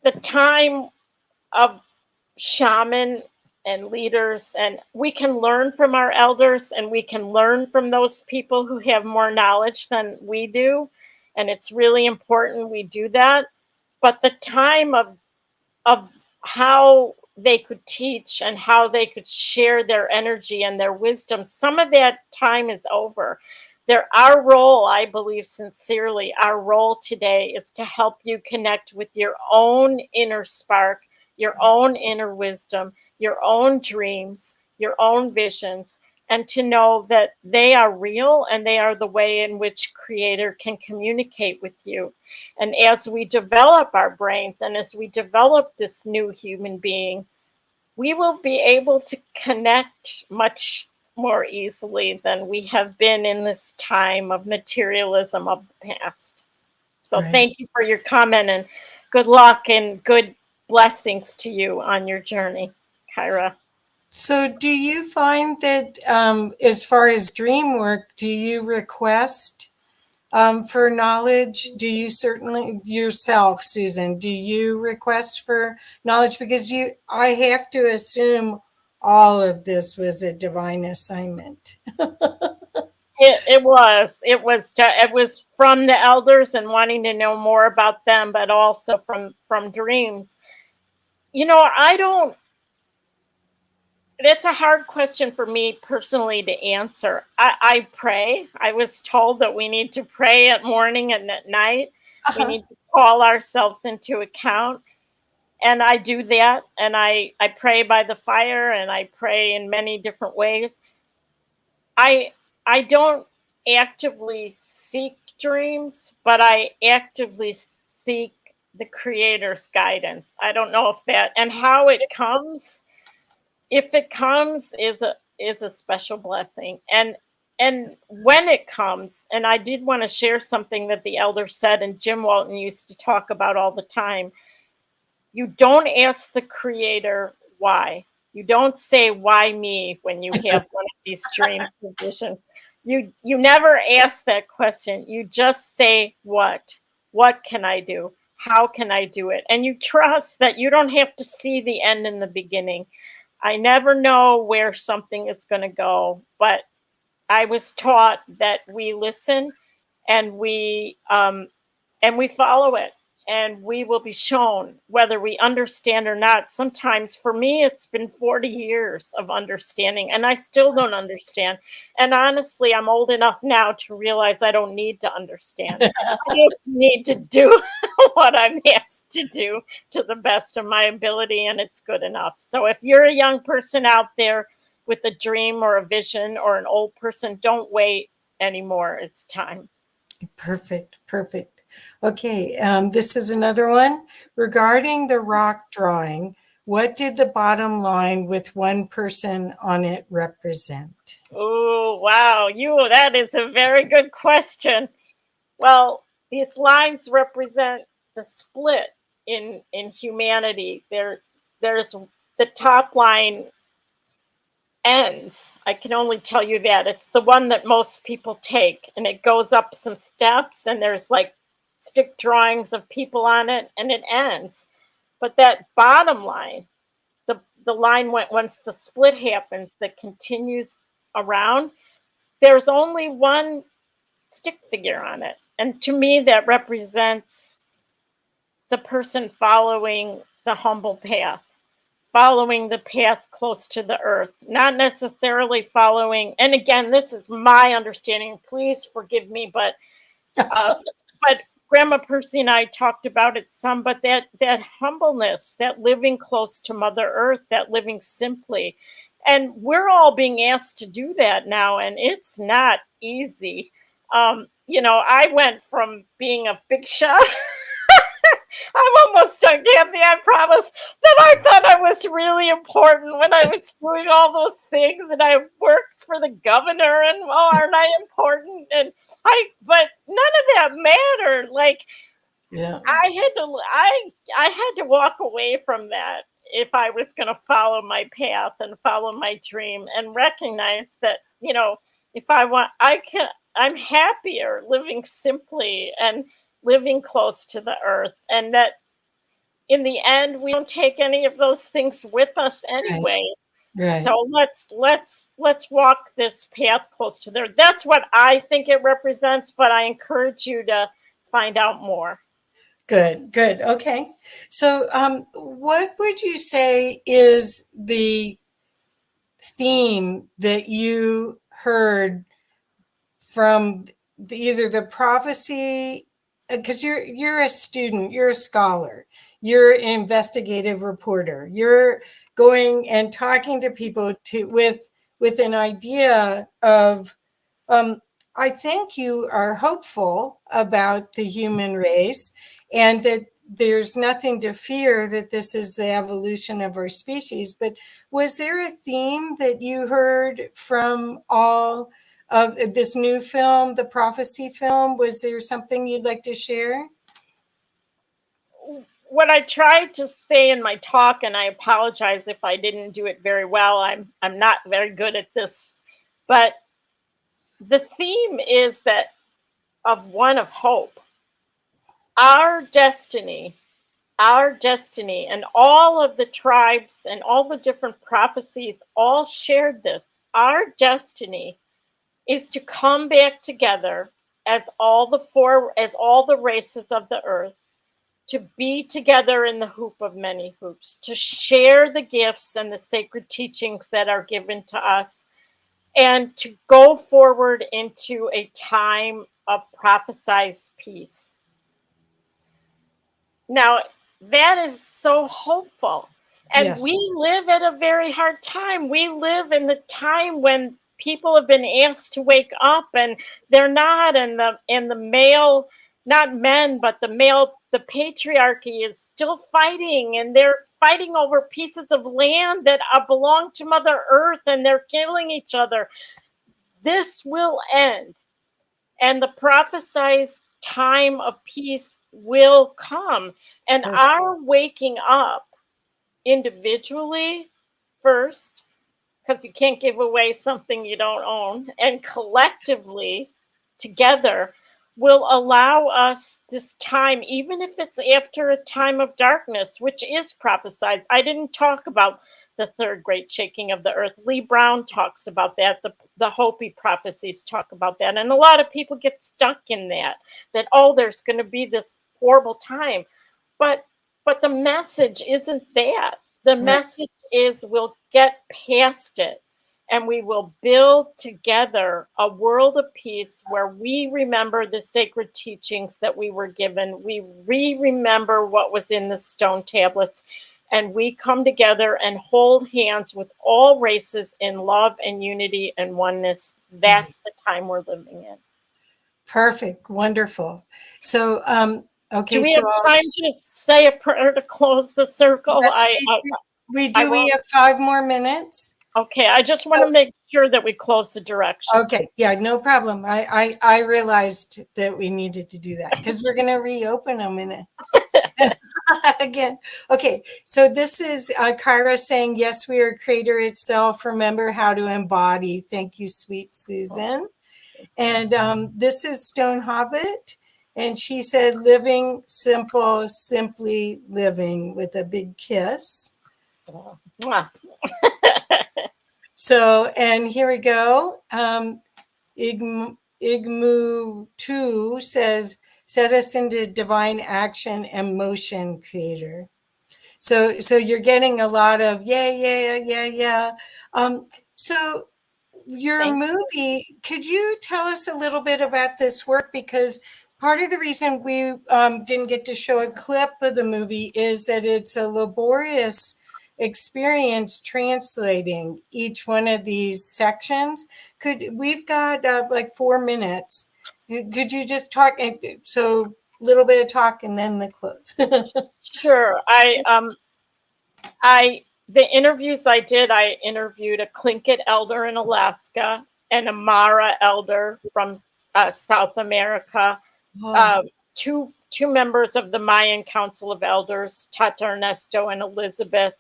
the time of shaman and leaders, and we can learn from our elders, and we can learn from those people who have more knowledge than we do. And it's really important we do that. But the time of how they could teach and how they could share their energy and their wisdom, some of that time is over. Our role, I believe sincerely, our role today is to help you connect with your own inner spark, your own inner wisdom, your own dreams, your own visions, and to know that they are real and they are the way in which Creator can communicate with you. And as we develop our brains and as we develop this new human being, we will be able to connect much more easily than we have been in this time of materialism of the past. So Right. thank you for your comment, and good luck and good blessings to you on your journey, Kyra. So do you find that as far as dream work, do you request for knowledge? Do you certainly yourself, Susan, do you request for knowledge? Because I have to assume all of this was a divine assignment. It was from the elders and wanting to know more about them, but also from dreams. I don't. That's a hard question for me personally to answer. I pray. I was told that we need to pray at morning and at night. We need to call ourselves into account. And I do that. And I pray by the fire, and I pray in many different ways. I don't actively seek dreams, but I actively seek the Creator's guidance. I don't know if that, and how it comes, if it comes, is a special blessing. And when it comes, and I did want to share something that the elder said, and Jim Walton used to talk about all the time. You don't ask the Creator why. You don't say, why me, when you have one of these dreams and visions. You never ask that question. You just say, what? What can I do? How can I do it? And you trust that you don't have to see the end in the beginning. I never know where something is going to go, but I was taught that we listen and we follow it, and we will be shown whether we understand or not. Sometimes for me, it's been 40 years of understanding, and I still don't understand. And honestly, I'm old enough now to realize I don't need to understand. I just need to do what I'm asked to do to the best of my ability, and it's good enough. So if you're a young person out there with a dream or a vision, or an old person, don't wait anymore. It's time. Perfect. Okay, this is another one. Regarding the rock drawing, what did the bottom line with one person on it represent? Oh, wow. That is a very good question. Well, these lines represent the split in humanity. There's the top line ends. I can only tell you that. It's the one that most people take, and it goes up some steps, and there's like stick drawings of people on it, and it ends. But that bottom line, the line once the split happens, that continues around, there's only one stick figure on it. And to me, that represents the person following the humble path, following the path close to the earth, not necessarily following. And again, this is my understanding. Please forgive me, but Grandma Percy and I talked about it some. But that humbleness, that living close to Mother Earth, that living simply, and we're all being asked to do that now, and it's not easy. I went from being a big shot. I'm almost done, Kathy, I promise, that I thought I was really important when I was doing all those things, and I worked for the governor, and aren't I important? But none of that mattered. Like, Yeah, I had to walk away from that if I was going to follow my path and follow my dream, and recognize that, if I want, I'm happier living simply and living close to the earth, and that in the end we don't take any of those things with us anyway. right. So let's walk this path close to there. That's what I think it represents, but I encourage you to find out more. Good. Okay. So what would you say is the theme that you heard from either the prophecy, because you're a student, you're a scholar, you're an investigative reporter, you're going and talking to people with an idea of, I think you are hopeful about the human race, and that there's nothing to fear, that this is the evolution of our species. But was there a theme that you heard from all of this new film, the prophecy film? Was there something you'd like to share? What I tried to say in my talk, and I apologize if I didn't do it very well. I'm not very good at this, but the theme is that of one of hope. Our destiny, and all of the tribes and all the different prophecies all shared this. Our destiny is to come back together as all the races of the earth, to be together in the hoop of many hoops, to share the gifts and the sacred teachings that are given to us, and to go forward into a time of prophesized peace. Now, that is so hopeful. And Yes. we live at a very hard time. We live in the time when people have been asked to wake up and they're not, and the male, not men, but the patriarchy is still fighting, and they're fighting over pieces of land that belong to Mother Earth, and they're killing each other. This will end, and the prophesized time of peace will come. And our waking up individually first, because you can't give away something you don't own, and collectively together will allow us this time, even if it's after a time of darkness, which is prophesied. I didn't talk about the third great shaking of the earth. Lee Brown talks about that. The Hopi prophecies talk about that. And a lot of people get stuck in that, oh, there's going to be this horrible time. But the message isn't that. The message is we'll get past it, and we will build together a world of peace where we remember the sacred teachings that we were given. We remember what was in the stone tablets, and we come together and hold hands with all races in love and unity and oneness. That's the time we're living in. Perfect. Wonderful. So, okay. Do we have time to say a prayer to close the circle? Yes, we do. We have 5 more minutes. Okay. I just want to make sure that we close the direction. Okay. Yeah, no problem. I realized that we needed to do that because we're going to reopen them in a again. Okay. So this is Kyra saying, yes, we are creator itself. Remember how to embody. Thank you, sweet Susan. And this is Stone Hobbit. And she said, living simple, simply living, with a big kiss. So, and here we go. Igmu 2 says, set us into divine action and motion, creator. So you're getting a lot of yeah. So your movie, could you tell us a little bit about this work? Because part of the reason we didn't get to show a clip of the movie is that it's a laborious experience translating each one of these sections. We've got like 4 minutes. Could you just talk? So a little bit of talk and then the close. Sure. The interviews I did, I interviewed a Tlingit elder in Alaska and a Mara elder from South America. Two members of the Mayan Council of Elders, Tata Ernesto and Elizabeth.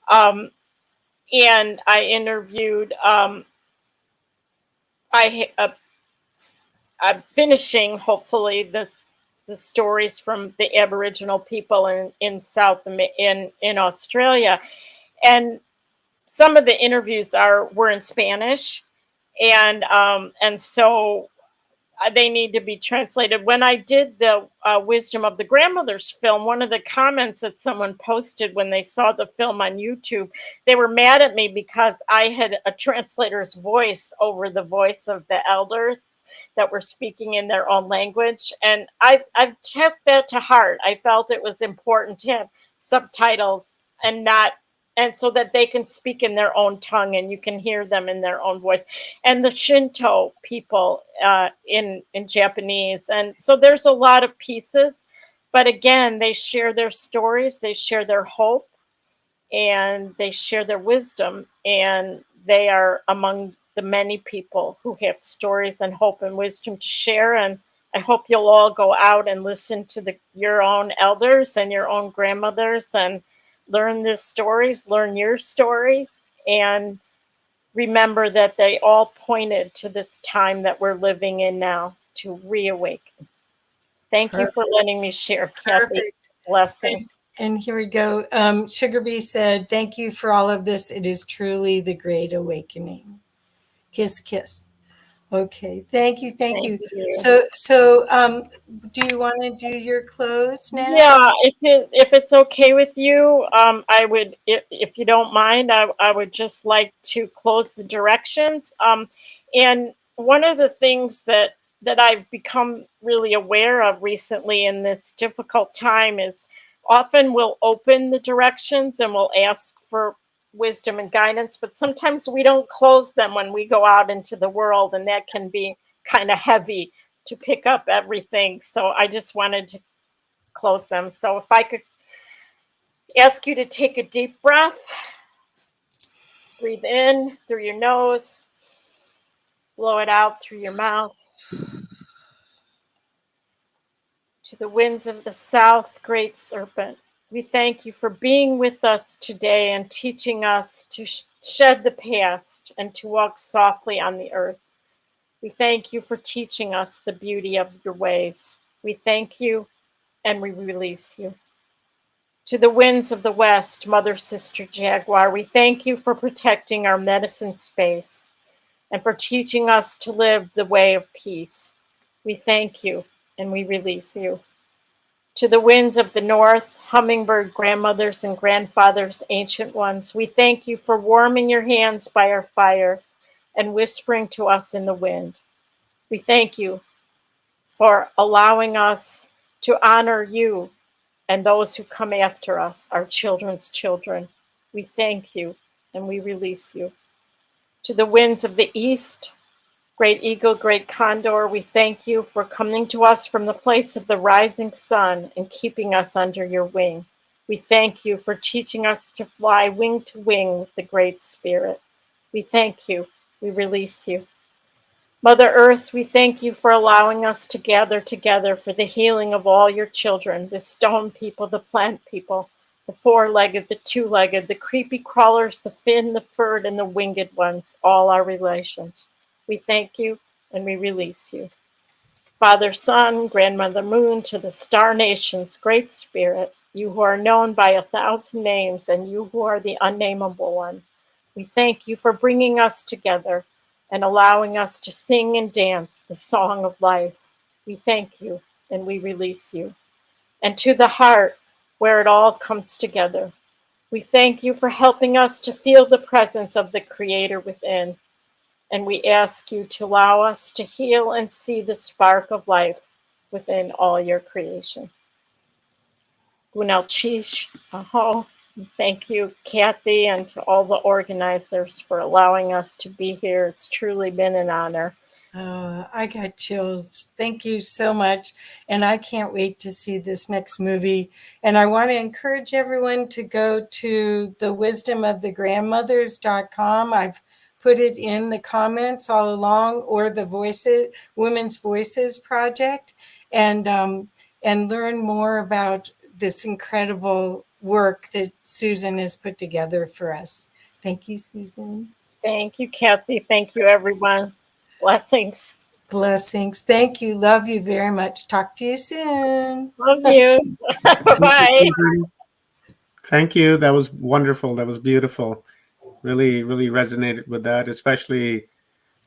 And I interviewed, I'm finishing, hopefully, the stories from the Aboriginal people in Australia. And some of the interviews were in Spanish. And so they need to be translated. When I did the Wisdom of the Grandmothers film, one of the comments that someone posted when they saw the film on YouTube, they were mad at me because I had a translator's voice over the voice of the elders that were speaking in their own language. And I took that to heart. I felt it was important to have subtitles and so that they can speak in their own tongue and you can hear them in their own voice. And the Shinto people in Japanese. And so there's a lot of pieces But again, they share their stories, they share their hope, and they share their wisdom. And they are among the many people who have stories and hope and wisdom to share. And I hope you'll all go out and listen to your own elders and your own grandmothers and learn these stories, learn your stories, and remember that they all pointed to this time that we're living in now to reawaken. Thank you for letting me share, Kathy. Perfect. Blessing. And here we go. Sugar Bee said, "Thank you for all of this. It is truly the great awakening." Kiss, kiss. Okay. Thank you. Thank you. So, do you want to do your close now? Yeah, if it's okay with you, I would, if you don't mind, I would just like to close the directions. And one of the things that I've become really aware of recently in this difficult time is often we'll open the directions and we'll ask for wisdom and guidance, but sometimes we don't close them when we go out into the world, and that can be kind of heavy to pick up everything. So I just wanted to close them. So if I could ask you to take a deep breath, breathe in through your nose, blow it out through your mouth. To the winds of the south, great serpent, we thank you for being with us today and teaching us to shed the past and to walk softly on the earth. We thank you for teaching us the beauty of your ways. We thank you and we release you. To the winds of the west, Mother, Sister, Jaguar, we thank you for protecting our medicine space and for teaching us to live the way of peace. We thank you and we release you. To the winds of the north, hummingbird grandmothers and grandfathers, ancient ones, we thank you for warming your hands by our fires and whispering to us in the wind. We thank you for allowing us to honor you and those who come after us, our children's children. We thank you and we release you. To the winds of the east, great eagle, great condor, we thank you for coming to us from the place of the rising sun and keeping us under your wing. We thank you for teaching us to fly wing to wing with the Great Spirit. We thank you. We release you. Mother Earth, we thank you for allowing us to gather together for the healing of all your children, the stone people, the plant people, the four-legged, the two-legged, the creepy crawlers, the fin, the furred, and the winged ones, all our relations. We thank you and we release you. Father, Son, Grandmother Moon, to the star nations, Great Spirit, you who are known by 1,000 names and you who are the unnameable one, we thank you for bringing us together and allowing us to sing and dance the song of life. We thank you and we release you. And to the heart, where it all comes together, we thank you for helping us to feel the presence of the Creator within. And we ask you to allow us to heal and see the spark of life within all your creation. Gunal Chish, Aho. Thank you, Kathy, and to all the organizers for allowing us to be here. It's truly been an honor. I got chills. Thank you so much. And I can't wait to see this next movie. And I want to encourage everyone to go to thewisdomofthegrandmothers.com. I've put it in the comments all along, or the Women's Voices Project, and learn more about this incredible work that Susan has put together for us. Thank you, Susan. Thank you, Kathy. Thank you, everyone. Blessings. Blessings. Thank you. Love you very much. Talk to you soon. Love you. Bye-bye. Thank you. That was wonderful. That was beautiful. Really, really resonated with that, especially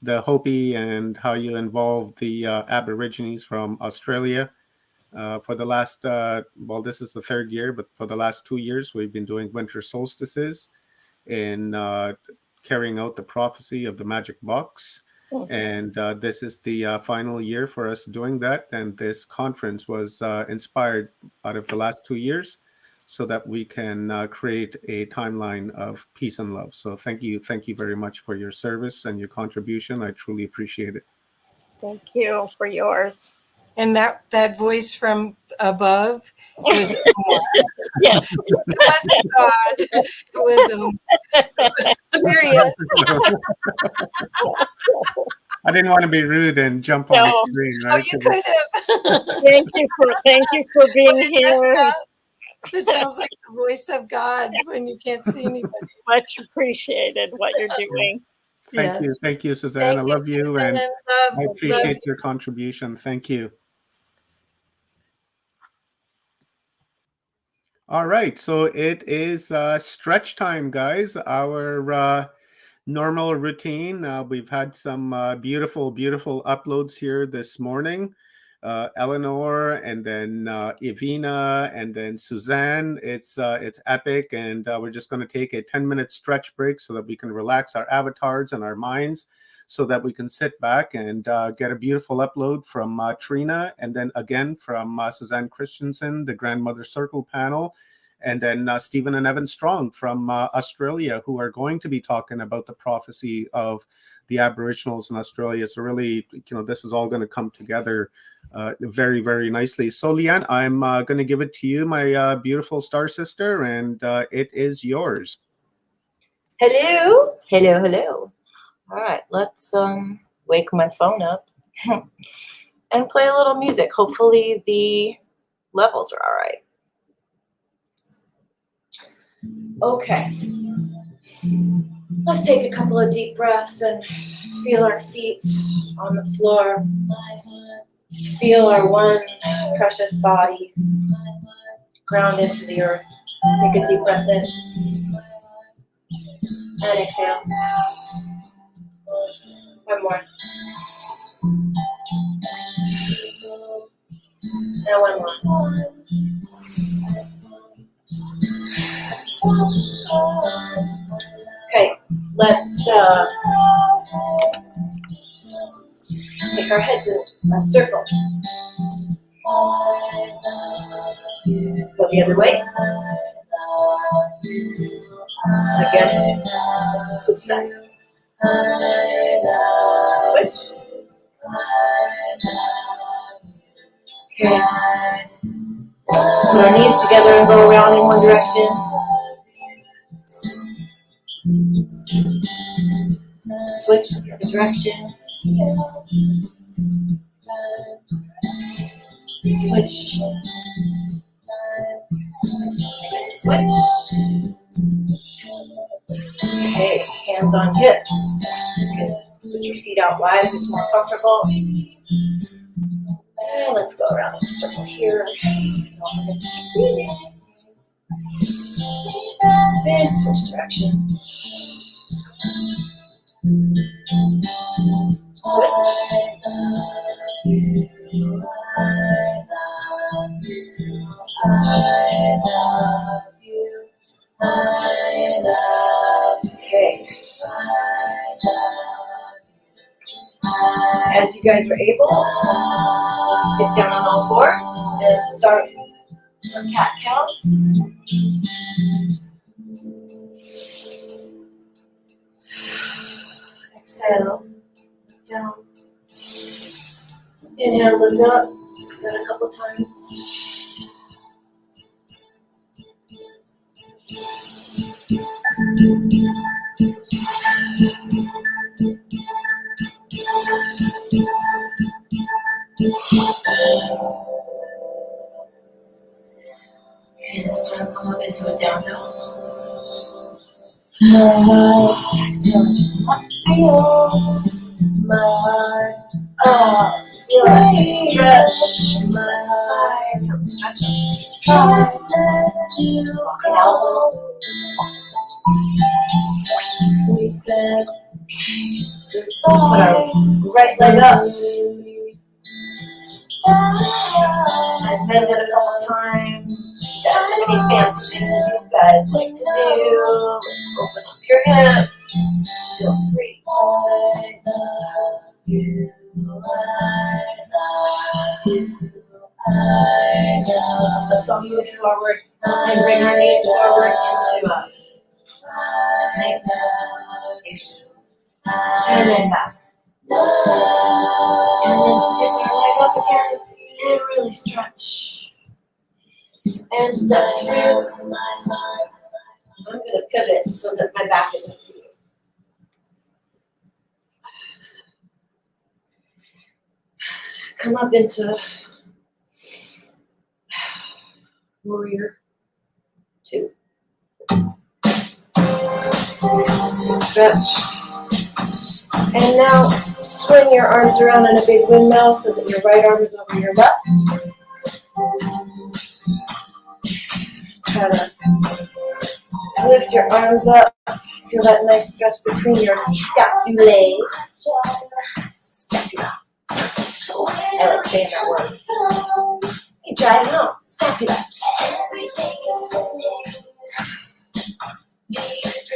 the Hopi and how you involved the Aborigines from Australia. For the last, this is the third year, but for the last 2 years, we've been doing winter solstices in carrying out the prophecy of the magic box. And this is the final year for us doing that. And this conference was inspired out of the last 2 years so that we can create a timeline of peace and love. So thank you. Thank you very much for your service and your contribution. I truly appreciate it. Thank you for yours. And that voice from above was Omar. Yes. It wasn't God. It was there he is. I didn't want to be rude and jump on the No. screen. Oh, Right? you could have. Thank you for being But here. it sounds like the voice of God when you can't see anybody. Much appreciated what you're doing. Thank you, Suzanne. Thank I you, love you, Suzanne. and Love I appreciate your contribution. Thank you. All right, so it is stretch time, guys. Our normal routine. We've had some beautiful uploads here this morning. Eleanor, and then Evenah, and then Suzanne. It's epic, and we're just going to take a 10-minute stretch break so that we can relax our avatars and our minds, so that we can sit back and get a beautiful upload from Trina, and then again from Suzanne Christianson, the Grandmother Circle panel, and then Stephen and Evan Strong from Australia, who are going to be talking about the prophecy of the Aboriginals in Australia. So really, this is all going to come together very, very nicely. So Liane, I'm going to give it to you, my beautiful star sister, and it is yours. Hello. All right, let's wake my phone up and play a little music. Hopefully the levels are all right. Okay. Let's take a couple of deep breaths and feel our feet on the floor. Feel our one precious body ground into the earth. Take a deep breath in and exhale. One more. And one more. Okay, let's take our heads in a circle. Go the other way. Again, switch sides. Switch. Okay. Put our knees together and go around in one direction. Switch to the other direction. Switch. Switch. Okay, hands on hips. You can put your feet out wide if it's more comfortable. And let's go around in a circle here. Don't forget to keep breathing. And switch directions. Switch. Okay. As you guys are able, let's get down on all fours and start some cat cows. Exhale, down. Inhale, lift up. Do that a couple times. And this time come up into a down dog. Exhale, feels my heart. Feel like you stretch. My side, feel the stretch on your side. Walking out a little. We said goodbye. Put our right leg up. And bend it a couple times. That's any fancy things you guys like to do. Open up your hips. Feel free. I love you. I love you. I love. Let's all move forward and bring our knees forward into a nice foundation. And then back. And then stiffen our leg up again. And really stretch. And step through. I'm going to pivot so that my back isn't to you. Come up into warrior 2. Stretch. And now swing your arms around in a big windmill so that your right arm is over your left. Try to lift your arms up. Feel that nice stretch between your scapulae. Scapula. I like saying that word. Keep trying it out. Scapula.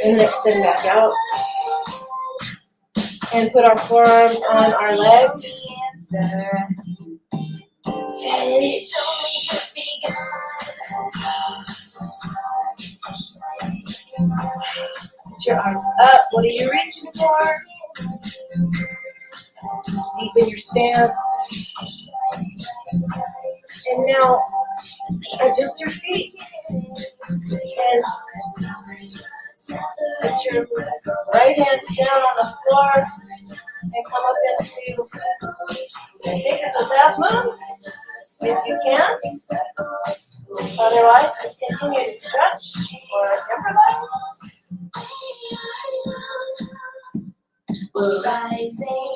And then extend back out. And put our forearms on our leg. And it's only just begun. Put your arms up. What are you reaching for? Deepen your stance. And now adjust your feet. And put your right hand down on the floor and come up into, I think this is half moon, if you can. Otherwise, just continue to stretch or improvise. We're rising.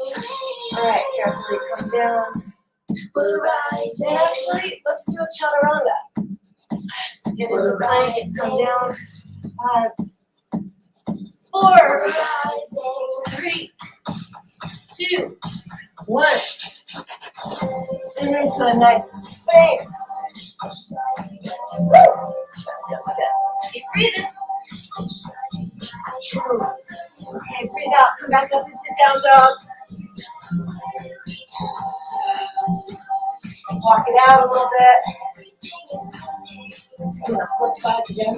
All right, carefully come down. We're rising. Actually, let's do a chaturanga. Let's get into plank and come down. 5, 4, 3, 2, 1. And into a nice sphinx. Woo! Feels good. Keep breathing. Okay, breathe out. Come back up into down dog. Walk it out a little bit. I'm going to flip sides again.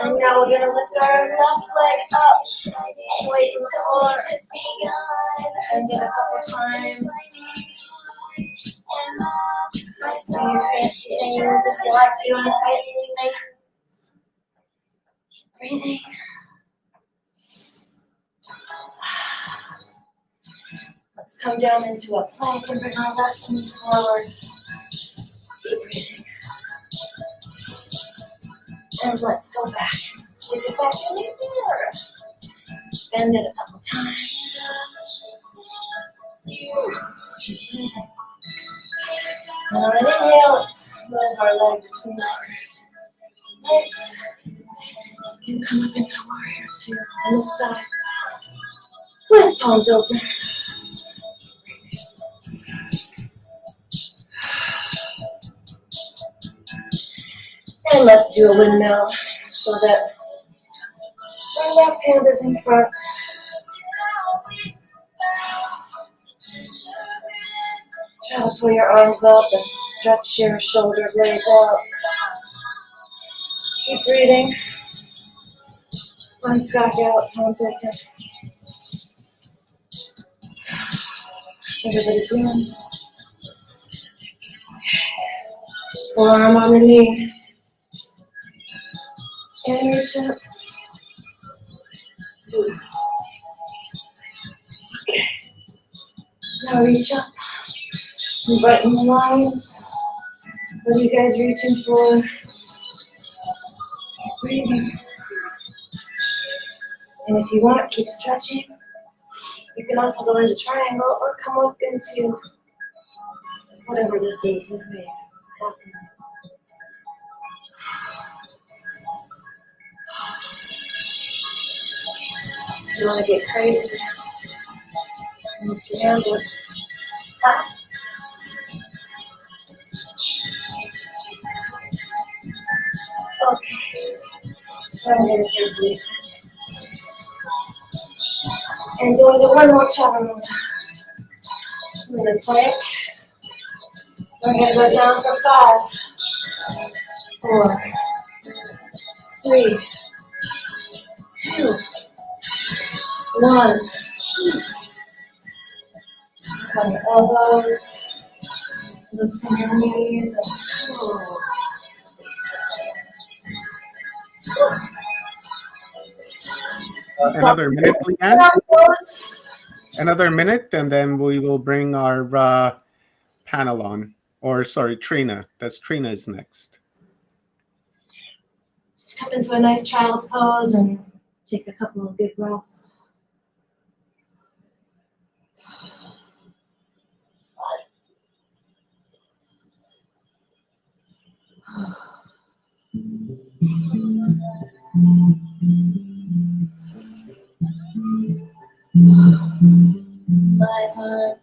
And now we're going to lift our left leg up, away from the floor, and get a couple times. Do your fancy things if you like doing fancy things. Keep breathing. Let's come down into a plank and bring our left knee forward. Keep breathing. And let's go back. Stick it back in here. Bend it a couple times. Keep breathing. And on an inhale, let's move our leg between our legs. And come up into warrior 2 on this side. With palms open. And let's do a windmill so that our left hand is in front. Try to pull your arms up and stretch your shoulder blades out. Keep breathing. Arms back out, palms open. Everybody doing? Forearm on the knee. And reach up. Okay. Now reach up. And brighten the lines. What are you guys reaching for? Keep breathing. And if you want, keep stretching. You can also go into triangle or come up into whatever this is with me. You want to get crazy? Lift your hand up. Okay. So I'm going to give you. And doing the one more chaturanga. I'm going to plank. We're going to go down for 5, 4, 3, 2, 1. On your elbows, lifting your knees, Another minute, Liane. Another minute, and then we will bring our panel on. Or sorry, Trina. Trina is next. Just come into a nice child's pose and take a couple of good breaths. My heart.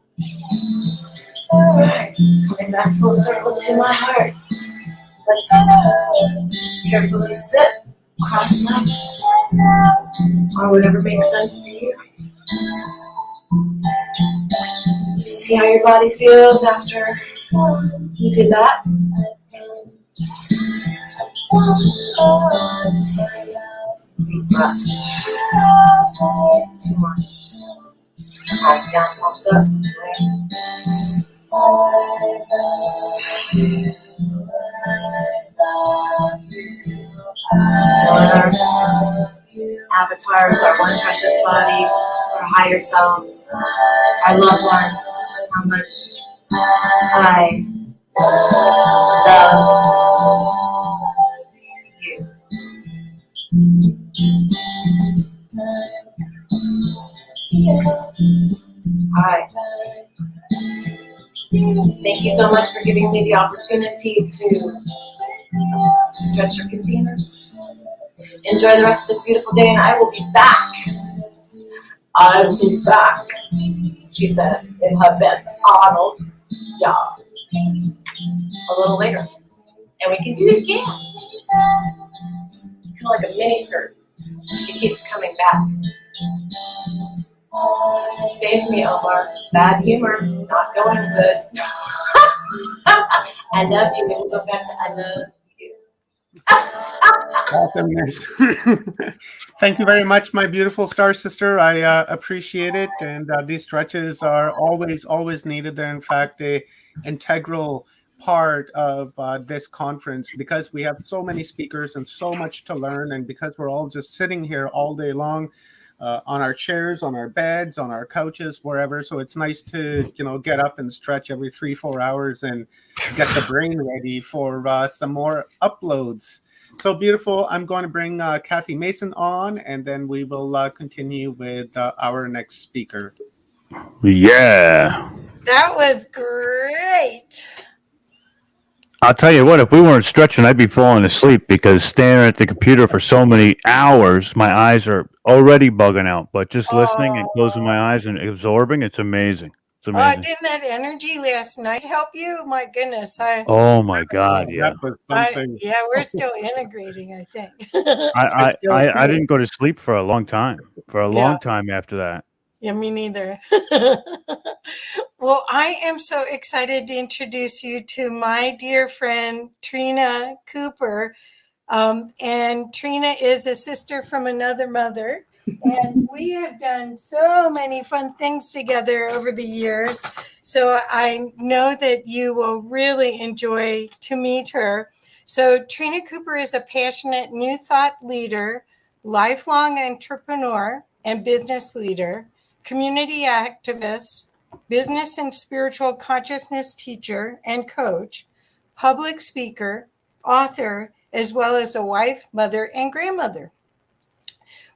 All right, coming back full circle to my heart. Let's carefully sit, cross-legged, or whatever makes sense to you. See how your body feels after you did that. Deep breaths. 2 more. Palms down, palms up. So our avatars, our one precious body, our higher selves, our loved ones, how much I love you. Hi. Thank you so much for giving me the opportunity to stretch your containers. Enjoy the rest of this beautiful day, and I will be back. I'll be back, she said in her best Arnold. Yeah. A little later. And we can do it again. Kind of like a mini skirt. She keeps coming back. Save me, Omar. Bad humor, not going good. I love you. We'll go back to I love you. Awesomeness. Thank you very much, my beautiful star sister. I appreciate it. And these stretches are always needed. They're, in fact, a integral part of this conference because we have so many speakers and so much to learn. And because we're all just sitting here all day long on our chairs, on our beds, on our couches, wherever. So it's nice to, get up and stretch every 3-4 hours and get the brain ready for some more uploads. So beautiful. I'm going to bring Kathy Mason on, and then we will continue with our next speaker. Yeah. That was great. I'll tell you what, if we weren't stretching, I'd be falling asleep because staring at the computer for so many hours, my eyes are already bugging out. But just listening and closing my eyes and absorbing, it's amazing. It's amazing. Didn't that energy last night help you? My goodness. Oh my God, yeah. That was something. We're still integrating, I think. I didn't go to sleep for a long time. For a long time after that. Yeah, me neither. Well, I am so excited to introduce you to my dear friend, Trina Cooper. And Trina is a sister from another mother. And we have done so many fun things together over the years. So I know that you will really enjoy to meet her. So Trina Cooper is a passionate New Thought leader, lifelong entrepreneur and business leader, community activist, business and spiritual consciousness teacher and coach, public speaker, author, as well as a wife, mother, and grandmother.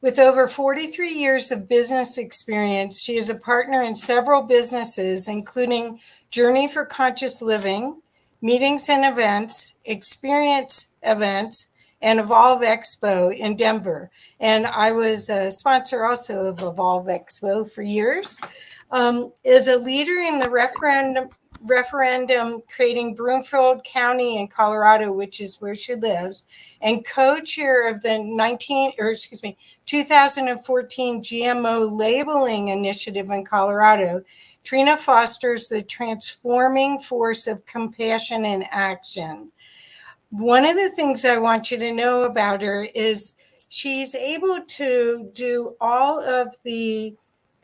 With over 43 years of business experience, she is a partner in several businesses, including Journey for Conscious Living, Meetings and Events, Experience Events, and Evolve Expo in Denver. And I was a sponsor also of Evolve Expo for years. Is a leader in the referendum creating Broomfield County in Colorado, which is where she lives, and co-chair of the 2014 GMO labeling initiative in Colorado. Trina fosters the transforming force of compassion and action. One of the things I want you to know about her is she's able to do all of the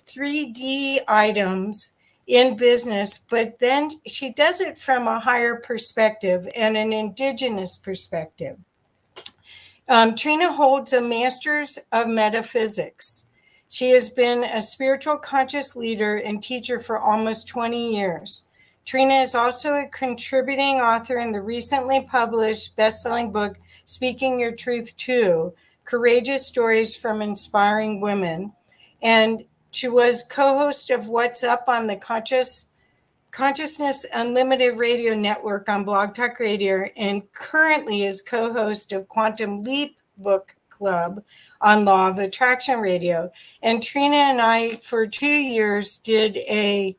3D items in business, but then she does it from a higher perspective and an indigenous perspective. Trina holds a master's of metaphysics. She has been a spiritual conscious leader and teacher for almost 20 years. Trina is also a contributing author in the recently published best-selling book, Speaking Your Truth Too, Courageous Stories from Inspiring Women. And she was co-host of What's Up on the Consciousness Unlimited Radio Network on Blog Talk Radio, and currently is co-host of Quantum Leap Book Club on Law of Attraction Radio. And Trina and I, for 2 years, did a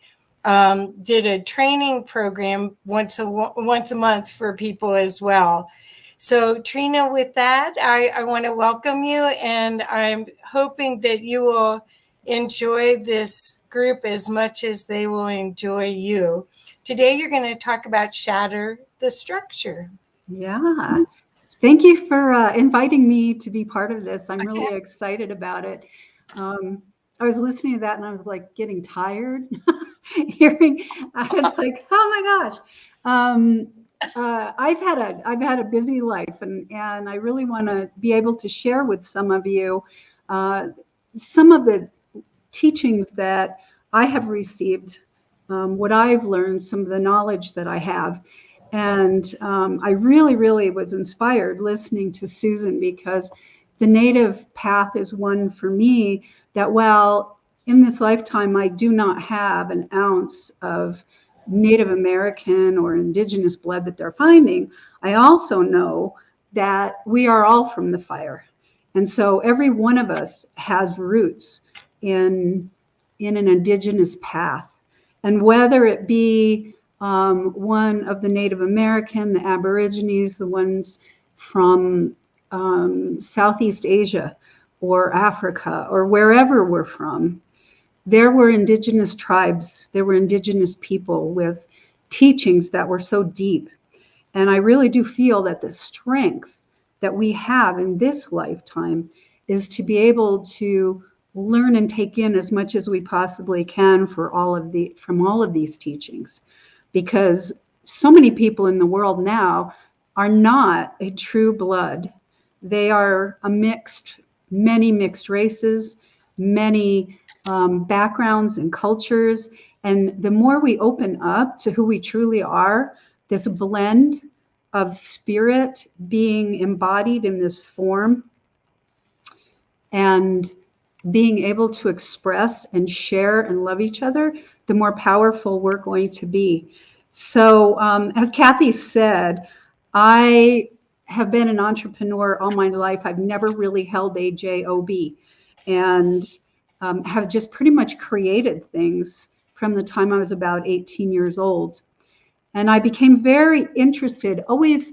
training program once a month for people as well. So Trina, with that, I want to welcome you, and I'm hoping that you will enjoy this group as much as they will enjoy you. Today, you're going to talk about Shatter the Structure. Yeah. Thank you for inviting me to be part of this. I'm really excited about it. I was listening to that and I was like getting tired hearing. I was like, oh my gosh. I've had a busy life, and I really want to be able to share with some of you some of the teachings that I have received, what I've learned, some of the knowledge that I have. And I really was inspired listening to Susan, because the native path is one for me that, while in this lifetime I do not have an ounce of Native American or indigenous blood that they're finding, I also know that we are all from the fire. And so every one of us has roots in an indigenous path. And whether it be one of the Native American, the Aborigines, the ones from Southeast Asia or Africa or wherever we're from, there were indigenous tribes, there were indigenous people with teachings that were so deep. And I really do feel that the strength that we have in this lifetime is to be able to learn and take in as much as we possibly can from all of these teachings, because so many people in the world now are not a true blood. They are many mixed races, many backgrounds and cultures. And the more we open up to who we truly are, this blend of spirit being embodied in this form and being able to express and share and love each other, the more powerful we're going to be. So as Kathy said, I have been an entrepreneur all my life. I've never really held a job, and have just pretty much created things from the time I was about 18 years old. And I became very interested, always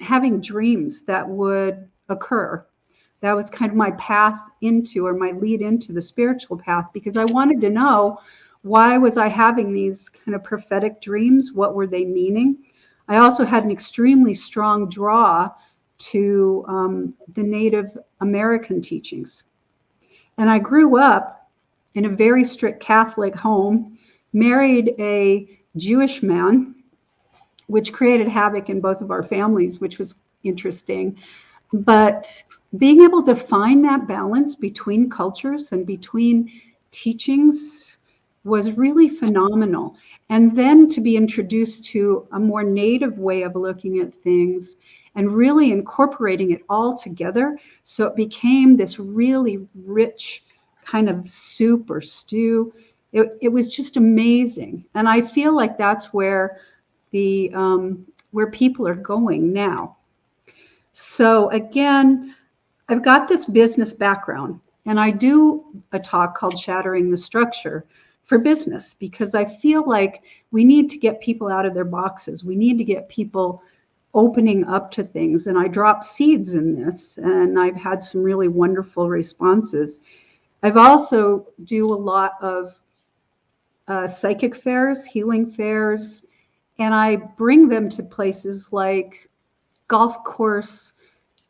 having dreams that would occur. That was kind of my path into, or my lead into, the spiritual path, because I wanted to know, why was I having these kind of prophetic dreams? What were they meaning? I also had an extremely strong draw to the Native American teachings. And I grew up in a very strict Catholic home, married a Jewish man, which created havoc in both of our families, which was interesting. But being able to find that balance between cultures and between teachings was really phenomenal. And then to be introduced to a more native way of looking at things and really incorporating it all together, so it became this really rich kind of soup or stew. It was just amazing. And I feel like that's where where people are going now. So again, I've got this business background, and I do a talk called Shattering the Structure for business, because I feel like we need to get people out of their boxes. We need to get people opening up to things. And I drop seeds in this, and I've had some really wonderful responses. I've also do a lot of psychic fairs, healing fairs, and I bring them to places like golf course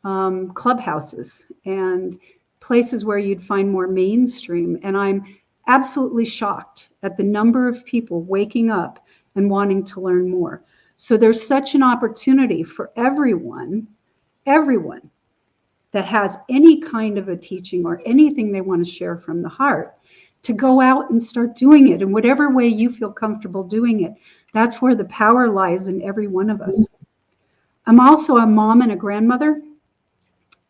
clubhouses and places where you'd find more mainstream. And I'm absolutely shocked at the number of people waking up and wanting to learn more. So there's such an opportunity for everyone that has any kind of a teaching or anything they want to share from the heart to go out and start doing it in whatever way you feel comfortable doing it. That's where the power lies in every one of us. I'm also a mom and a grandmother,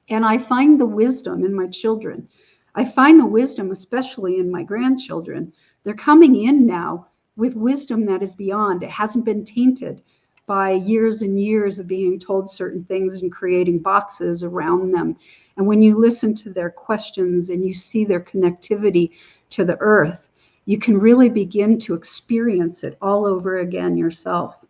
and I find the wisdom in my children. I find the wisdom, especially in my grandchildren. They're coming in now with wisdom that is beyond. It hasn't been tainted by years and years of being told certain things and creating boxes around them. And when you listen to their questions and you see their connectivity to the earth, you can really begin to experience it all over again yourself.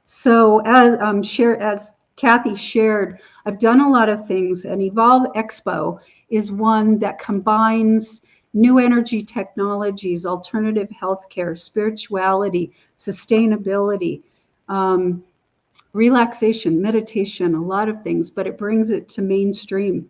So as Kathy shared, I've done a lot of things, and Evolve Expo is one that combines new energy technologies, alternative healthcare, spirituality, sustainability, relaxation, meditation, a lot of things, but it brings it to mainstream.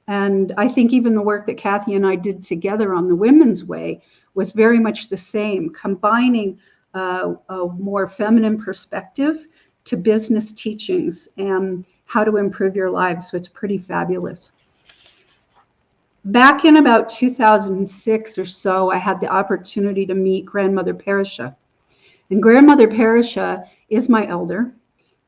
And I think even the work that Kathy and I did together on the Women's Way was very much the same, combining a more feminine perspective to business teachings and how to improve your lives. So it's pretty fabulous. Back in about 2006 or so, I had the opportunity to meet Grandmother Perisha. And Grandmother Perisha is my elder.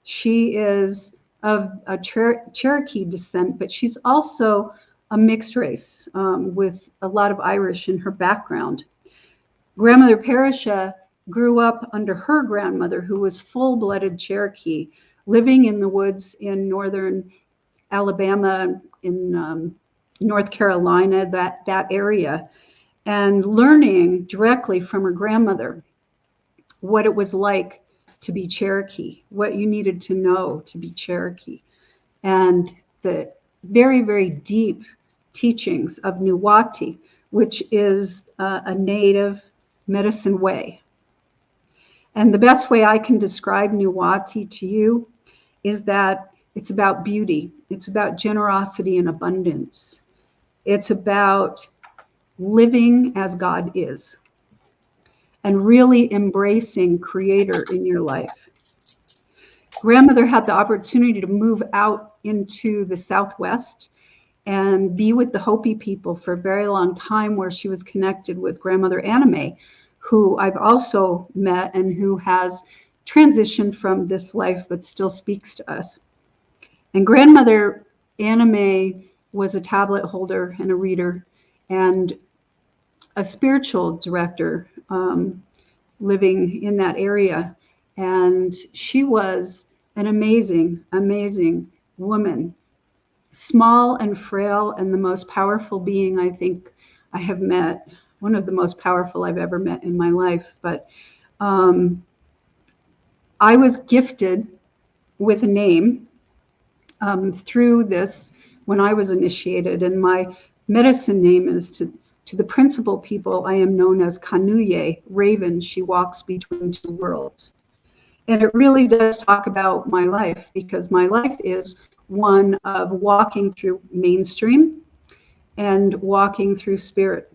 She is of a Cherokee descent, but she's also a mixed race with a lot of Irish in her background. Grandmother Perisha grew up under her grandmother, who was full-blooded Cherokee, living in the woods in northern Alabama, in North Carolina, that area, and learning directly from her grandmother what it was like to be Cherokee, what you needed to know to be Cherokee, and the very, very deep teachings of Nuwati, which is a native medicine way. And the best way I can describe Nuwati to you is that it's about beauty. It's about generosity and abundance. It's about living as God is and really embracing Creator in your life. Grandmother had the opportunity to move out into the Southwest and be with the Hopi people for a very long time, where she was connected with Grandmother Anime, who I've also met and who has transitioned from this life but still speaks to us. And Grandmother Anime was a tablet holder and a reader and a spiritual director living in that area. And she was an amazing, amazing woman, small and frail, and the most powerful being I think I have met, one of the most powerful I've ever met in my life. But I was gifted with a name through this when I was initiated, and my medicine name is to the principal people, I am known as Kanuye, Raven. She walks between two worlds. And it really does talk about my life, because my life is one of walking through mainstream and walking through spirit.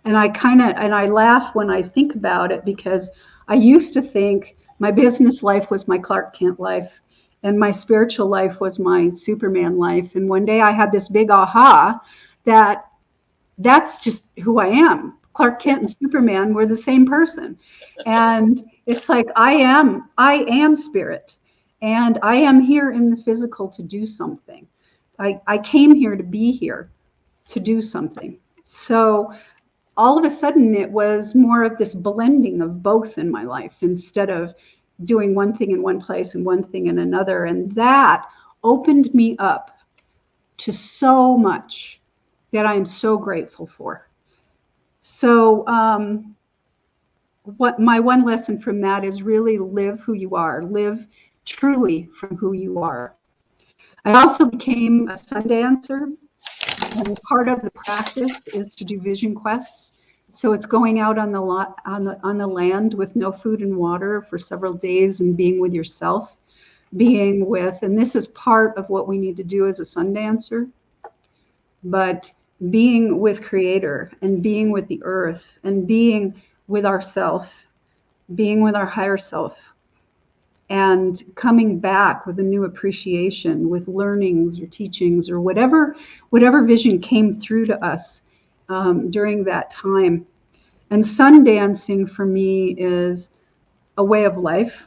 And I laugh when I think about it, because I used to think my business life was my Clark Kent life and my spiritual life was my Superman life. And one day I had this big aha that that's just who I am. Clark Kent and Superman were the same person. And it's like, I am spirit, and I am here in the physical to do something. I came here to be here to do something. So all of a sudden it was more of this blending of both in my life, instead of doing one thing in one place and one thing in another. And that opened me up to so much that I am so grateful for. So what my one lesson from that is, really live who you are, live truly from who you are. I also became a sun dancer, and part of the practice is to do vision quests. So it's going out on the land with no food and water for several days and being with yourself, and this is part of what we need to do as a sun dancer. but being with Creator and being with the earth and being with ourself, being with our higher self, and coming back with a new appreciation, with learnings or teachings or whatever vision came through to us during that time. And sun dancing for me is a way of life.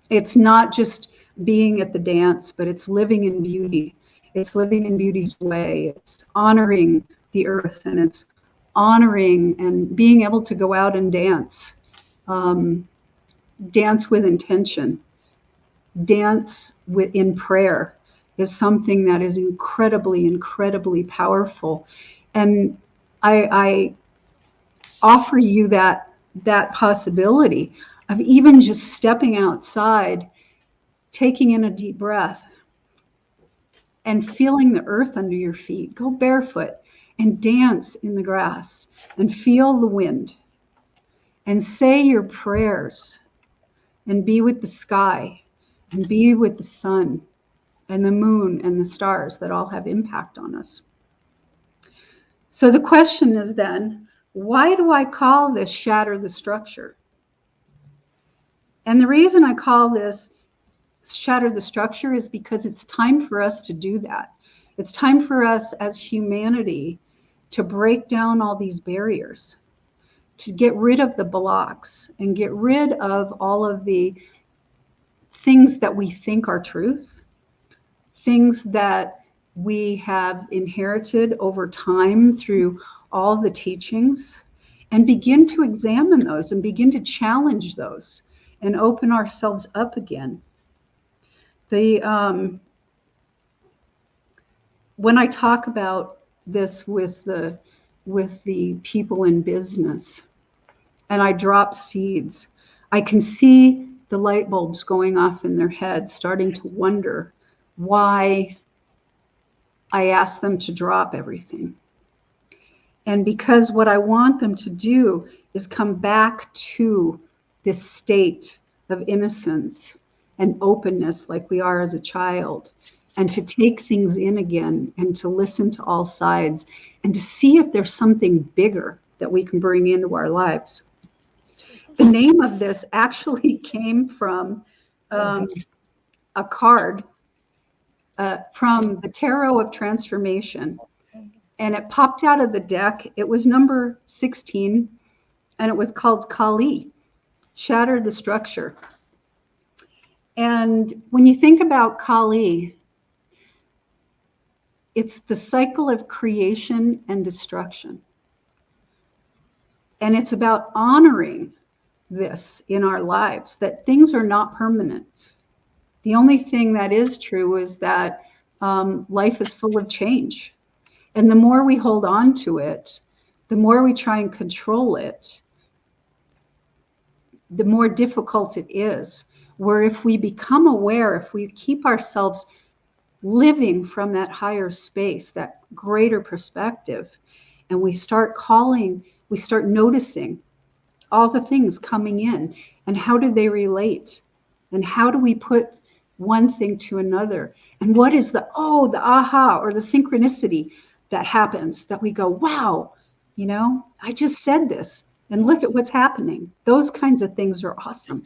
It's not just being at the dance, but it's living in beauty. It's living in beauty's way. It's honoring the earth, and it's honoring and being able to go out and dance. Dance with intention. Dance in prayer is something that is incredibly, incredibly powerful. And I offer you that possibility of even just stepping outside, taking in a deep breath, and feeling the earth under your feet. Go barefoot and dance in the grass and feel the wind and say your prayers and be with the sky and be with the sun and the moon and the stars that all have impact on us. So the question is then, why do I call this shatter the structure? And the reason I call this shatter the structure is because it's time for us to do that. It's time for us as humanity to break down all these barriers, to get rid of the blocks and get rid of all of the things that we think are truth, things that we have inherited over time through all the teachings, and begin to examine those and begin to challenge those and open ourselves up again. When I talk about this with the people in business and I drop seeds, I can see the light bulbs going off in their head, starting to wonder why I ask them to drop everything. And because what I want them to do is come back to this state of innocence and openness like we are as a child, and to take things in again and to listen to all sides and to see if there's something bigger that we can bring into our lives. The name of this actually came from a card from the Tarot of Transformation, and it popped out of the deck. It was number 16, and it was called Kali, Shatter the Structure. And when you think about Kali, it's the cycle of creation and destruction. And it's about honoring this in our lives, that things are not permanent. The only thing that is true is that life is full of change. And the more we hold on to it, the more we try and control it, the more difficult it is. Where if we become aware, if we keep ourselves living from that higher space, that greater perspective, and we start noticing all the things coming in, and how do they relate, and how do we put one thing to another, and what is the aha or the synchronicity that happens, that we go, wow, I just said this and look at what's happening. Those kinds of things are awesome.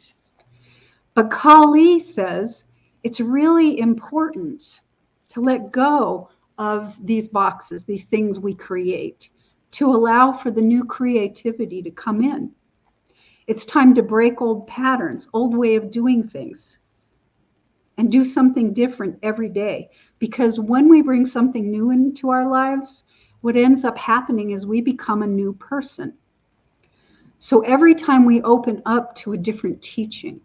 But Kali says it's really important to let go of these boxes, these things we create, to allow for the new creativity to come in. It's time to break old patterns, old way of doing things, and do something different every day. Because when we bring something new into our lives, what ends up happening is we become a new person. So every time we open up to a different teaching,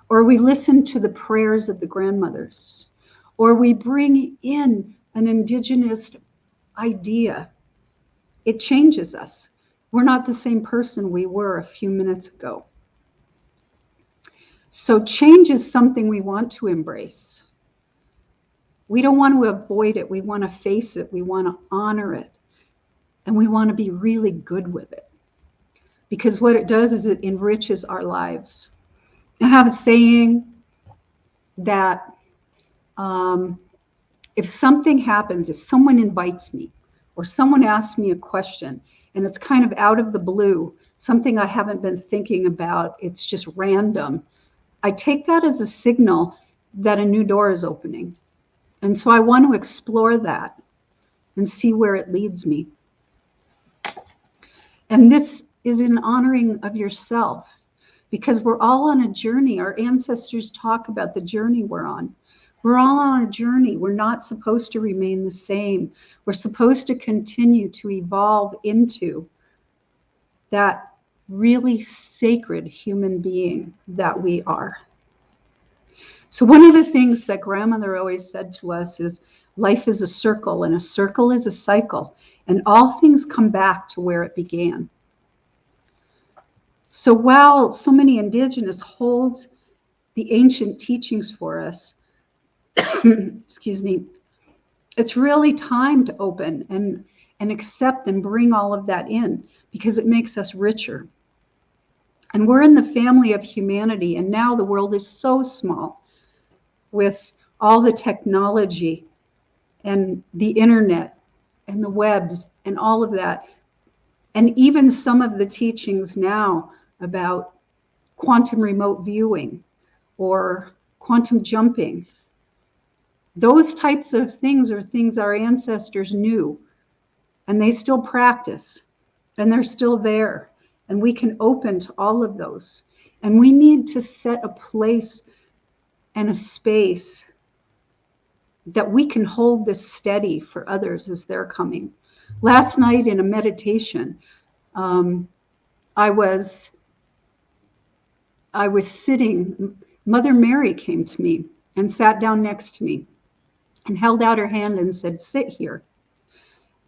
or we listen to the prayers of the grandmothers, or we bring in an indigenous idea, it changes us. We're not the same person we were a few minutes ago. So change is something we want to embrace. We don't want to avoid it. We want to face it. We want to honor it. And we want to be really good with it. Because what it does is it enriches our lives. I have a saying that if something happens, if someone invites me or someone asks me a question and it's kind of out of the blue, something I haven't been thinking about, it's just random, I take that as a signal that a new door is opening. And so I want to explore that and see where it leads me. And this is in honoring of yourself, because we're all on a journey. Our ancestors talk about the journey we're on. We're all on a journey. We're not supposed to remain the same. We're supposed to continue to evolve into that really sacred human being that we are. So one of the things that grandmother always said to us is life is a circle, and a circle is a cycle, and all things come back to where it began. So while so many indigenous hold the ancient teachings for us, excuse me, it's really time to open and accept and bring all of that in, because it makes us richer. And we're in the family of humanity, and now the world is so small with all the technology and the internet and the webs and all of that. And even some of the teachings now about quantum remote viewing or quantum jumping, those types of things are things our ancestors knew, and they still practice, and they're still there, and we can open to all of those. And we need to set a place and a space that we can hold this steady for others as they're coming. Last night in a meditation, I was sitting, Mother Mary came to me and sat down next to me and held out her hand and said, sit here.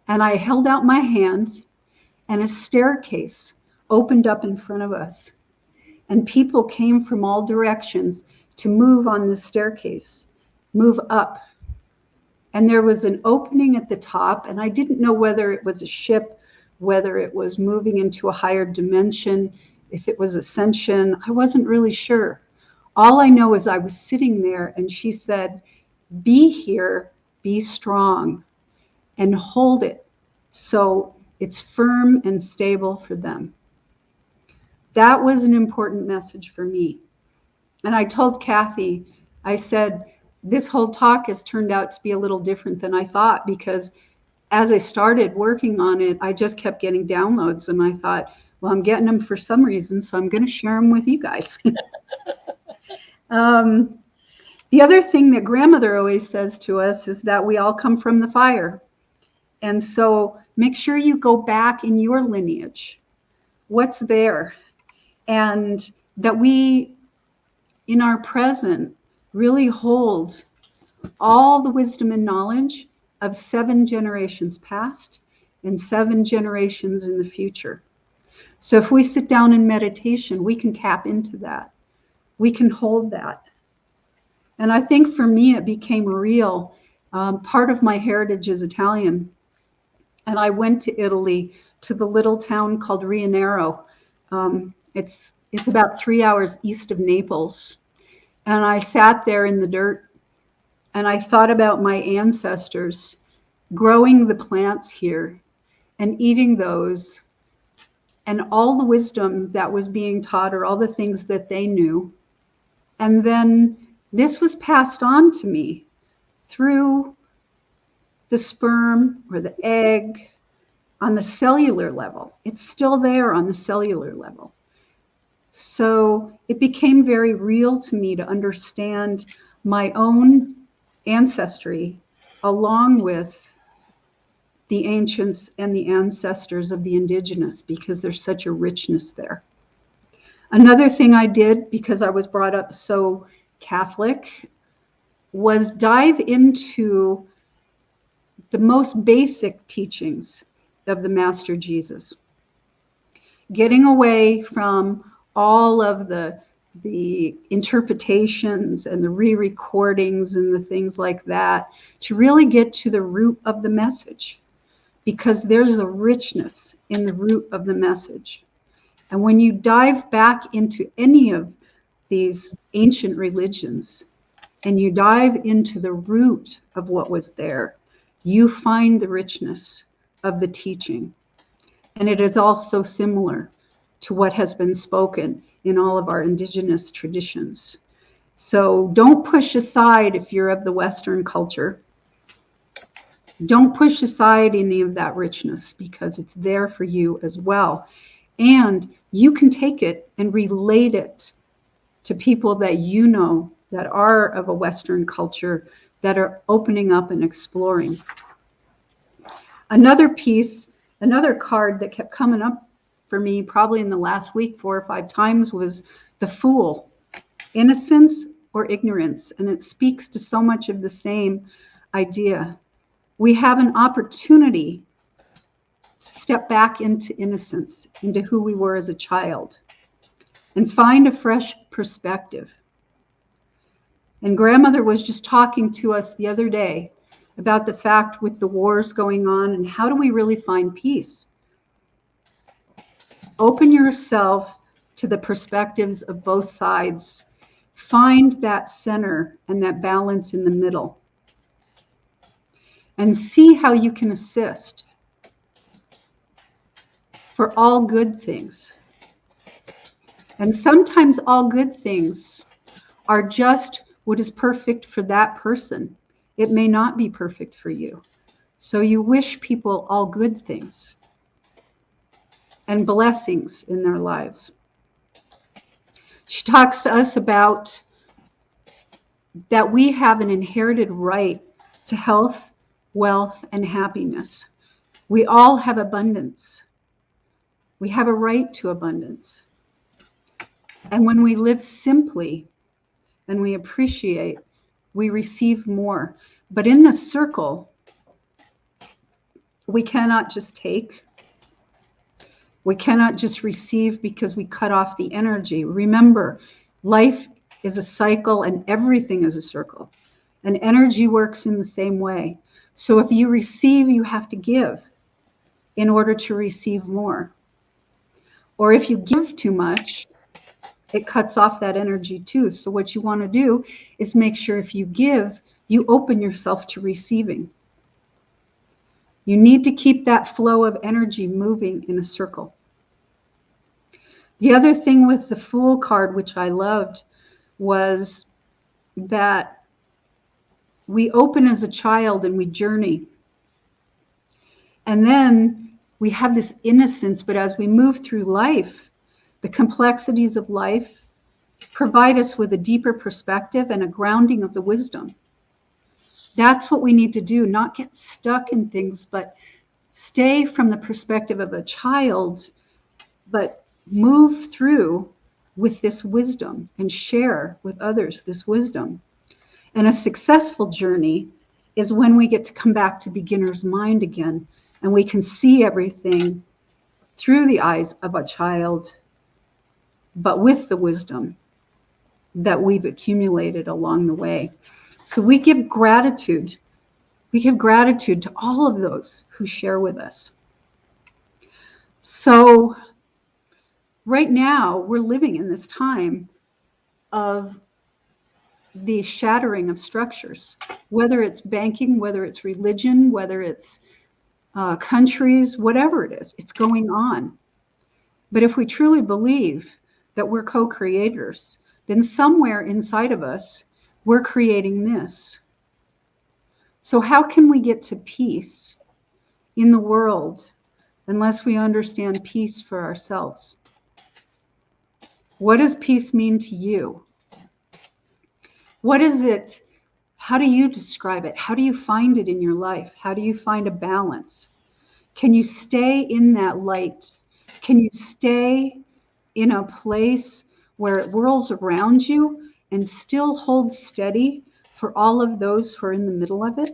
And I held out my hand, and a staircase opened up in front of us. And people came from all directions to move on the staircase, move up. And there was an opening at the top, and I didn't know whether it was a ship, whether it was moving into a higher dimension, if it was ascension. I wasn't really sure. All I know is I was sitting there, and she said, be here, be strong, and hold it so it's firm and stable for them. That was an important message for me. And I told Kathy, I said, this whole talk has turned out to be a little different than I thought, because as I started working on it, I just kept getting downloads, and I thought, well, I'm getting them for some reason, so I'm going to share them with you guys. The other thing that grandmother always says to us is that we all come from the fire. And so make sure you go back in your lineage. What's there? And that we, in our present, really hold all the wisdom and knowledge of 7 generations past and 7 generations in the future. So if we sit down in meditation, we can tap into that. We can hold that. And I think for me, it became real. Part of my heritage is Italian. And I went to Italy, to the little town called Rianero. It's about 3 hours east of Naples. And I sat there in the dirt, and I thought about my ancestors growing the plants here and eating those, and all the wisdom that was being taught, or all the things that they knew. And then this was passed on to me through the sperm or the egg on the cellular level. It's still there on the cellular level. So it became very real to me to understand my own ancestry along with the ancients and the ancestors of the indigenous, because there's such a richness there. Another thing I did, because I was brought up so Catholic, was dive into the most basic teachings of the Master Jesus, getting away from all of the interpretations and the re-recordings and the things like that, to really get to the root of the message, because there's a richness in the root of the message. And when you dive back into any of these ancient religions, and you dive into the root of what was there, you find the richness of the teaching. And it is also similar to what has been spoken in all of our indigenous traditions. So don't push aside, if you're of the Western culture, don't push aside any of that richness, because it's there for you as well. And you can take it and relate it to people that you know that are of a Western culture, that are opening up and exploring. Another piece, another card that kept coming up for me probably in the last week 4 or 5 times was the Fool, innocence or ignorance. And it speaks to so much of the same idea. We have an opportunity to step back into innocence, into who we were as a child, and find a fresh perspective. And grandmother was just talking to us the other day about the fact with the wars going on, and how do we really find peace? Open yourself to the perspectives of both sides. Find that center and that balance in the middle, and see how you can assist for all good things. And sometimes all good things are just what is perfect for that person. It may not be perfect for you. So you wish people all good things and blessings in their lives. She talks to us about that we have an inherited right to health, wealth, and happiness. We all have abundance. We have a right to abundance. And when we live simply and we appreciate, we receive more. But in the circle, we cannot just take. We cannot just receive, because we cut off the energy. Remember, life is a cycle and everything is a circle. And energy works in the same way. So if you receive, you have to give in order to receive more. Or if you give too much, it cuts off that energy too. So what you want to do is make sure if you give, you open yourself to receiving. You need to keep that flow of energy moving in a circle. The other thing with the Fool card, which I loved, was that we open as a child and we journey. And then we have this innocence, but as we move through life, the complexities of life provide us with a deeper perspective and a grounding of the wisdom. That's what we need to do, not get stuck in things, but stay from the perspective of a child, but move through with this wisdom and share with others this wisdom. And a successful journey is when we get to come back to beginner's mind again, and we can see everything through the eyes of a child, but with the wisdom that we've accumulated along the way. So we give gratitude. We give gratitude to all of those who share with us. So right now, we're living in this time of the shattering of structures, whether it's banking, whether it's religion, whether it's countries, whatever it is, it's going on. But if we truly believe that we're co-creators, then somewhere inside of us, we're creating this. So how can we get to peace in the world unless we understand peace for ourselves? What does peace mean to you? What is it? How do you describe it? How do you find it in your life? How do you find a balance? Can you stay in that light? Can you stay in a place where it whirls around you and still hold steady for all of those who are in the middle of it?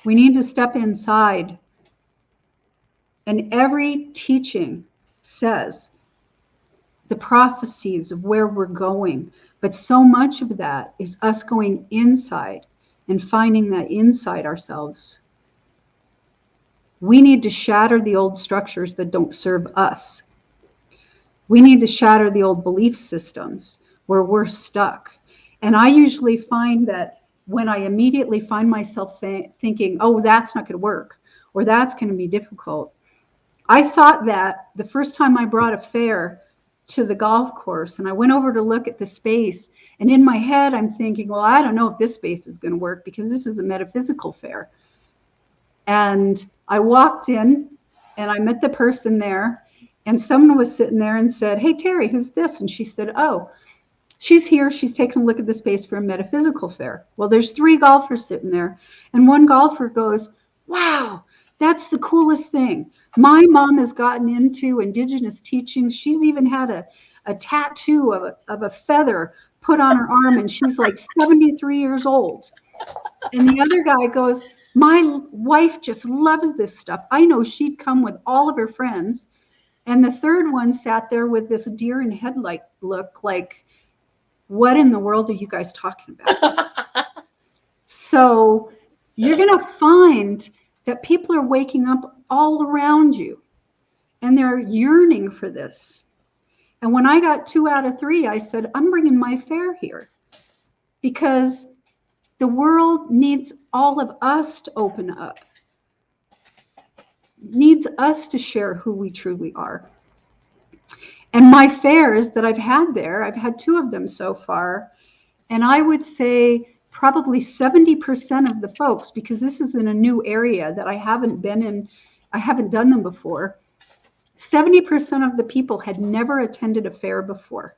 We need to step inside. And every teaching says the prophecies of where we're going. But so much of that is us going inside and finding that inside ourselves. We need to shatter the old structures that don't serve us. We need to shatter the old belief systems where we're stuck. And I usually find that when I immediately find myself thinking, oh, that's not going to work, or that's going to be difficult. I thought that the first time I brought a fair to the golf course and I went over to look at the space, and in my head I'm thinking, well, I don't know if this space is going to work because this is a metaphysical fair. And I walked in and I met the person there, and someone was sitting there and said, hey, Terry, who's this? And she said, oh, she's here. She's taking a look at the space for a metaphysical fair. Well, there's 3 golfers sitting there, and one golfer goes, wow, that's the coolest thing. My mom has gotten into indigenous teachings. She's even had a tattoo of a feather put on her arm, and she's like 73 years old. And the other guy goes, my wife just loves this stuff. I know she'd come with all of her friends. And the third one sat there with this deer in headlight look, like, what in the world are you guys talking about? So you're going to find that people are waking up all around you, and they're yearning for this. And when I got 2 out of 3, I said, I'm bringing my fair here, because the world needs all of us to open up, needs us to share who we truly are. And my fairs that I've had there, I've had 2 of them so far, and I would say probably 70% of the folks, because this is in a new area that I haven't been in, I haven't done them before, 70% of the people had never attended a fair before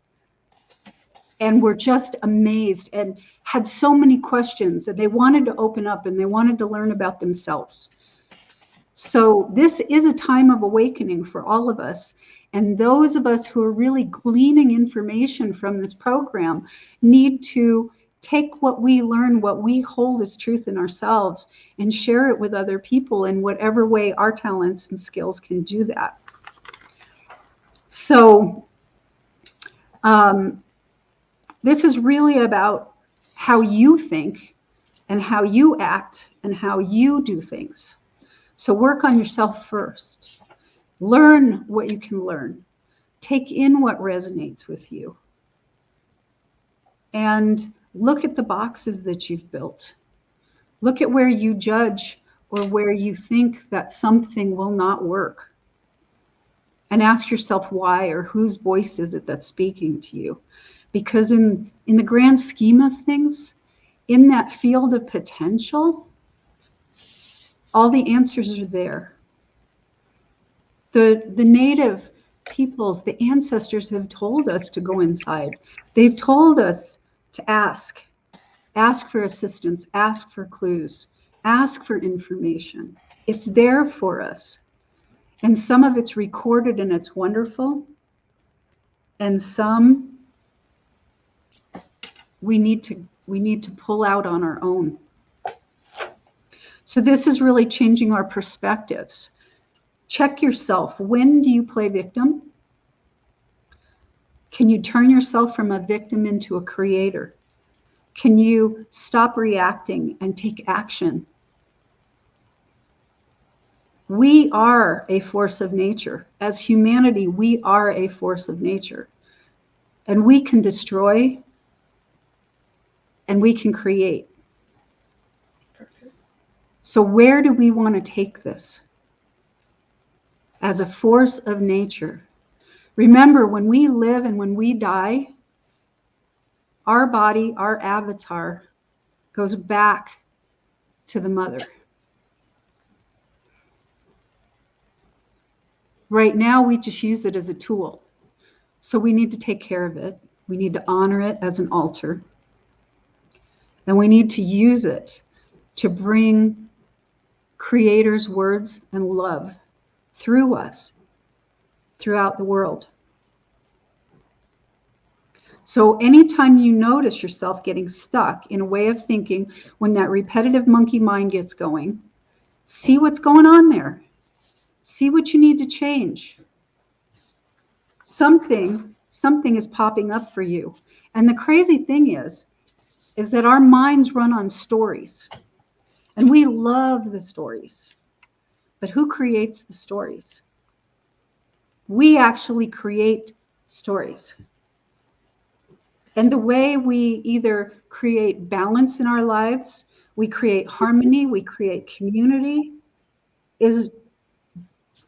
and were just amazed and had so many questions that they wanted to open up and they wanted to learn about themselves. So this is a time of awakening for all of us. And those of us who are really gleaning information from this program need to take what we learn, what we hold as truth in ourselves, and share it with other people in whatever way our talents and skills can do that. So this is really about how you think and how you act and how you do things. So work on yourself first. Learn what you can learn. Take in what resonates with you. And look at the boxes that you've built. Look at where you judge or where you think that something will not work. And ask yourself why, or whose voice is it that's speaking to you. Because in the grand scheme of things, in that field of potential, all the answers are there. The native peoples, the ancestors have told us to go inside. They've told us to ask for assistance, ask for clues, ask for information. It's there for us. And some of it's recorded and it's wonderful. And some we need to pull out on our own. So this is really changing our perspectives. Check yourself. When do you play victim? Can you turn yourself from a victim into a creator? Can you stop reacting and take action? We are a force of nature. As humanity, we are a force of nature. And we can destroy and we can create. Perfect. So where do we want to take this? As a force of nature. Remember, when we live and when we die, our body, our avatar, goes back to the mother. Right now, we just use it as a tool. So we need to take care of it. We need to honor it as an altar. And we need to use it to bring Creator's words and love through us, throughout the world. So anytime you notice yourself getting stuck in a way of thinking, when that repetitive monkey mind gets going, see what's going on there. See what you need to change. Something is popping up for you. And the crazy thing is that our minds run on stories. And we love the stories. But who creates the stories? We actually create stories. And the way we either create balance in our lives, we create harmony, we create community, is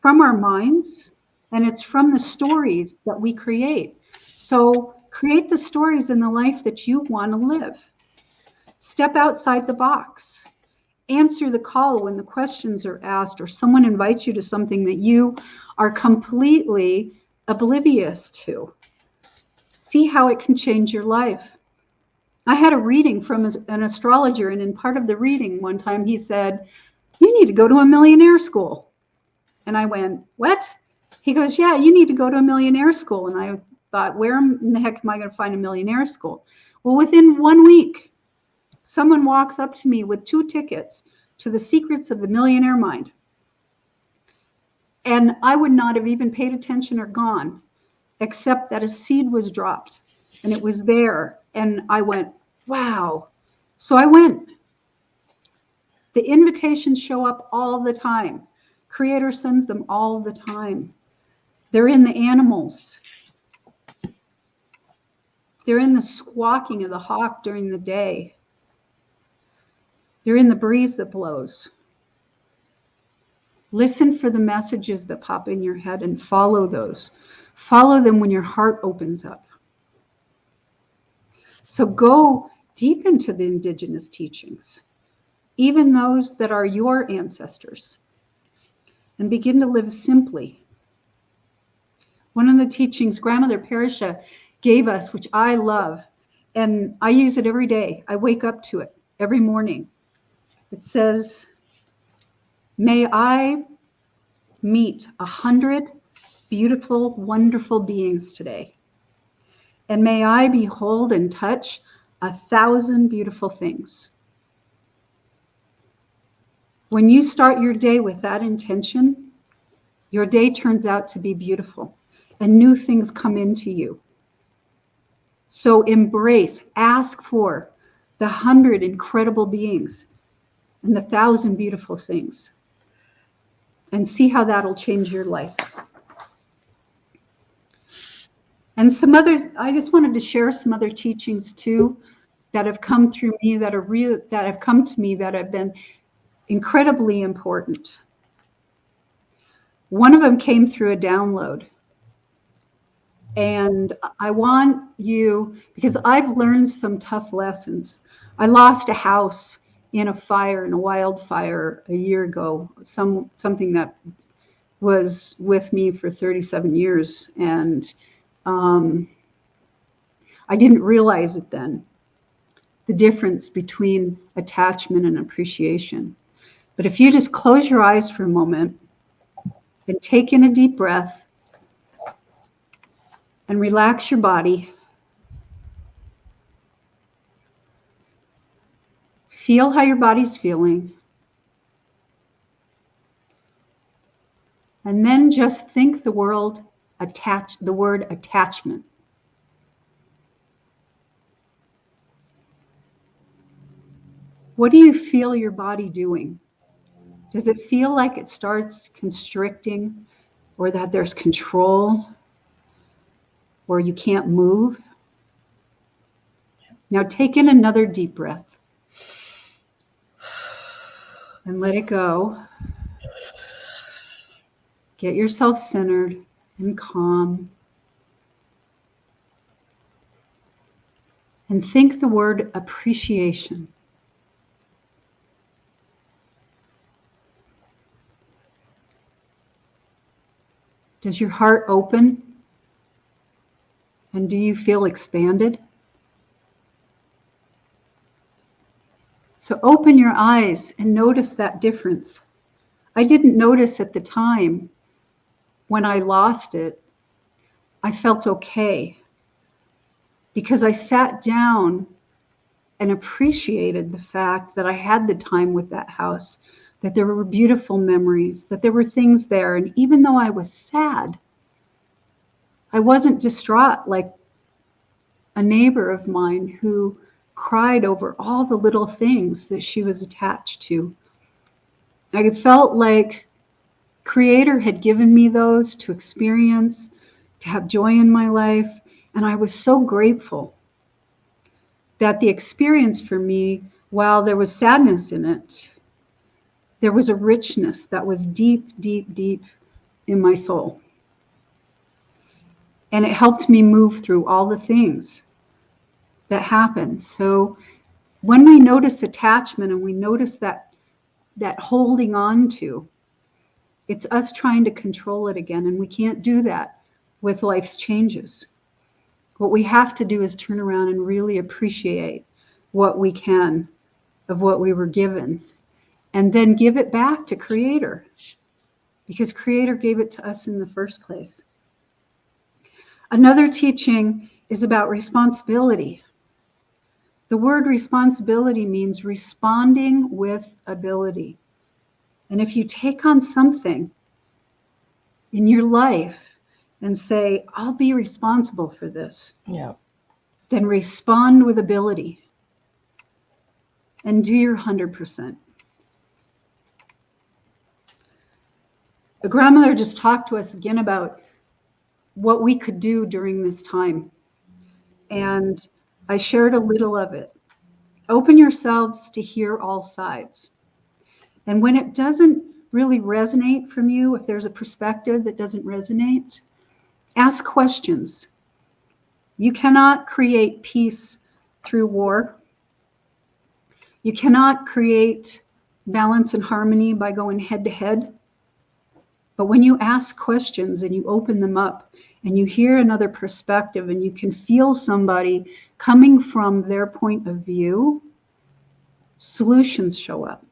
from our minds, and it's from the stories that we create. So create the stories in the life that you want to live. Step outside the box. Answer the call when the questions are asked or someone invites you to something that you are completely oblivious to. See how it can change your life. I had a reading from an astrologer, and in part of the reading one time he said, "You need to go to a millionaire school." And I went, "What?" He goes, "Yeah, you need to go to a millionaire school." And I thought, where in the heck am I going to find a millionaire school? Well, within 1 week, someone walks up to me with 2 tickets to the Secrets of the Millionaire Mind. And I would not have even paid attention or gone, except that a seed was dropped and it was there. And I went, wow. So I went. The invitations show up all the time. Creator sends them all the time. They're in the animals. They're in the squawking of the hawk during the day. They're in the breeze that blows. Listen for the messages that pop in your head and follow those. Follow them when your heart opens up. So go deep into the indigenous teachings, even those that are your ancestors, and begin to live simply. One of the teachings Grandmother Perisha gave us, which I love, and I use it every day. I wake up to it every morning. It says, "May I meet 100 beautiful, wonderful beings today. And may I behold and touch 1,000 beautiful things." When you start your day with that intention, your day turns out to be beautiful and new things come into you. So embrace, ask for the 100 incredible beings and the 1,000 beautiful things, and see how that'll change your life. And I just wanted to share some other teachings too that have come through me that have come to me that have been incredibly important. One of them came through a download. And I want you, because I've learned some tough lessons. I lost a house in a wildfire a year ago, something that was with me for 37 years. And I didn't realize it then, the difference between attachment and appreciation. But if you just close your eyes for a moment and take in a deep breath and relax your body, feel how your body's feeling, and then just think the word attachment. What do you feel your body doing? Does it feel like it starts constricting, or that there's control, or you can't move? Now take in another deep breath and let it go. Get yourself centered and calm. And think the word appreciation. Does your heart open? And do you feel expanded? So open your eyes and notice that difference. I didn't notice at the time when I lost it. I felt okay because I sat down and appreciated the fact that I had the time with that house, that there were beautiful memories, that there were things there. And even though I was sad, I wasn't distraught like a neighbor of mine who cried over all the little things that she was attached to. I felt like Creator had given me those to experience, to have joy in my life, and I was so grateful. that the experience for me, while there was sadness in it, there was a richness that was deep, deep, deep in my soul. And it helped me move through all the things that happened. So when we notice attachment and we notice that holding on to, it's us trying to control it again. And we can't do that with life's changes. What we have to do is turn around and really appreciate what we can of what we were given, and then give it back to Creator, because Creator gave it to us in the first place. Another teaching is about responsibility. The word responsibility means responding with ability. And if you take on something in your life and say, I'll be responsible for this, then respond with ability and do your 100%. The grandmother just talked to us again about what we could do during this time. And I shared a little of it. Open yourselves to hear all sides. And when it doesn't really resonate from you, if there's a perspective that doesn't resonate, ask questions. You cannot create peace through war. You cannot create balance and harmony by going head to head. But when you ask questions and you open them up and you hear another perspective and you can feel somebody coming from their point of view, solutions show up.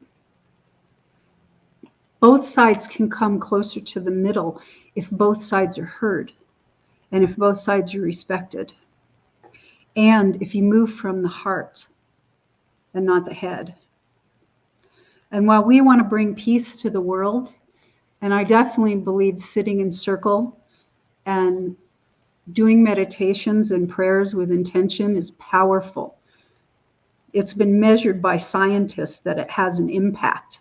Both sides can come closer to the middle if both sides are heard and if both sides are respected. And if you move from the heart and not the head. And while we want to bring peace to the world, and I definitely believe sitting in circle and doing meditations and prayers with intention is powerful. It's been measured by scientists that it has an impact.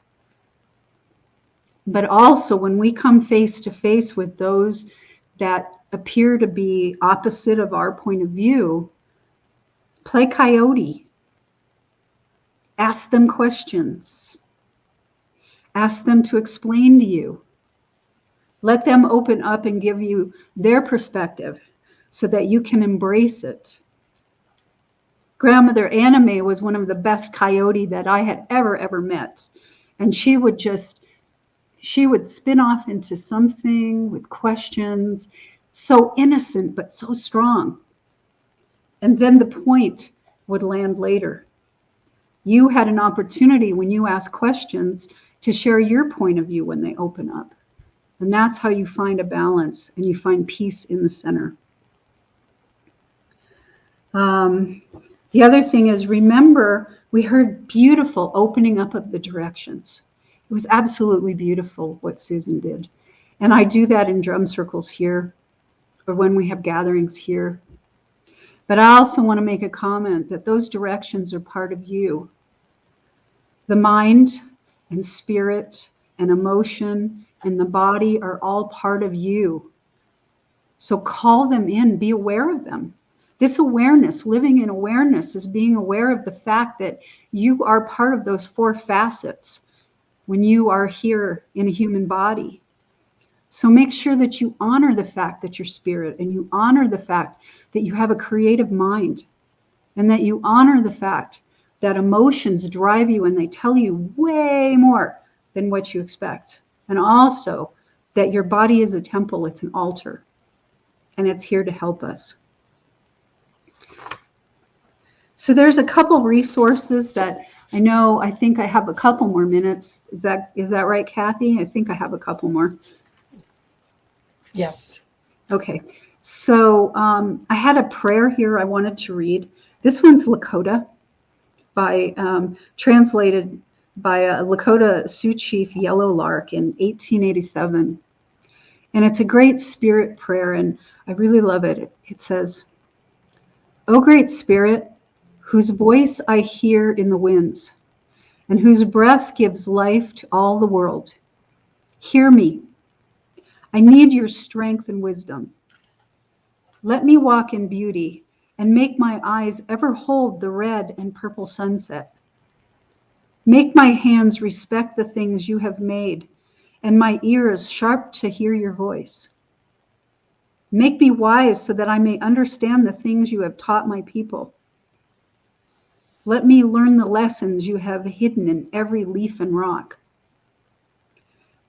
But also when we come face to face with those that appear to be opposite of our point of view, play coyote. Ask them questions. Ask them to explain to you. Let them open up and give you their perspective so that you can embrace it. Grandmother Anime was one of the best coyote that I had ever met. And she would spin off into something with questions, so innocent, but so strong. And then the point would land later. You had an opportunity when you ask questions to share your point of view when they open up. And that's how you find a balance and you find peace in the center. The other thing is, remember, we heard beautiful opening up of the directions. It was absolutely beautiful what Susan did. And I do that in drum circles here, or when we have gatherings here. But I also want to make a comment that those directions are part of you. The mind and spirit and emotion and the body are all part of you. So call them in, be aware of them. This awareness, living in awareness, is being aware of the fact that you are part of those four facets when you are here in a human body. So make sure that you honor the fact that you're spirit, and you honor the fact that you have a creative mind, and that you honor the fact that emotions drive you and they tell you way more than what you expect. And also that your body is a temple, it's an altar, and it's here to help us. So there's a couple resources that I think I have a couple more minutes. Is that right, Kathy? I think I have a couple more. Yes. Okay. So I had a prayer here I wanted to read. This one's Lakota, translated by a Lakota Sioux chief, Yellow Lark, in 1887. And it's a great spirit prayer, and I really love it. It says, "O great spirit, whose voice I hear in the winds, and whose breath gives life to all the world, hear me. I need your strength and wisdom. Let me walk in beauty and make my eyes ever hold the red and purple sunset. Make my hands respect the things you have made, and my ears sharp to hear your voice. Make me wise so that I may understand the things you have taught my people. Let me learn the lessons you have hidden in every leaf and rock.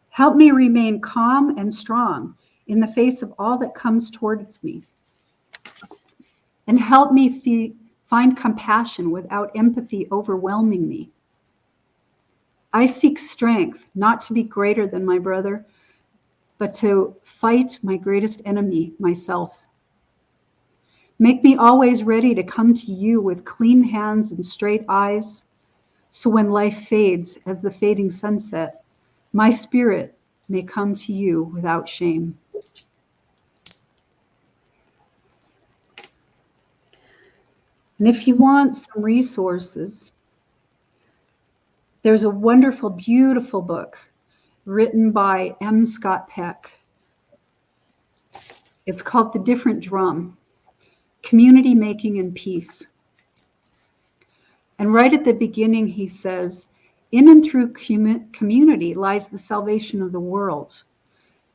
Help me remain calm and strong in the face of all that comes towards me. And help me find compassion without empathy overwhelming me. I seek strength, not to be greater than my brother, but to fight my greatest enemy, myself. Make me always ready to come to you with clean hands and straight eyes, so when life fades as the fading sunset, my spirit may come to you without shame. And if you want some resources, there's a wonderful, beautiful book written by M. Scott Peck. It's called The Different Drum, Community Making and Peace. And right at the beginning, he says, in and through community lies the salvation of the world.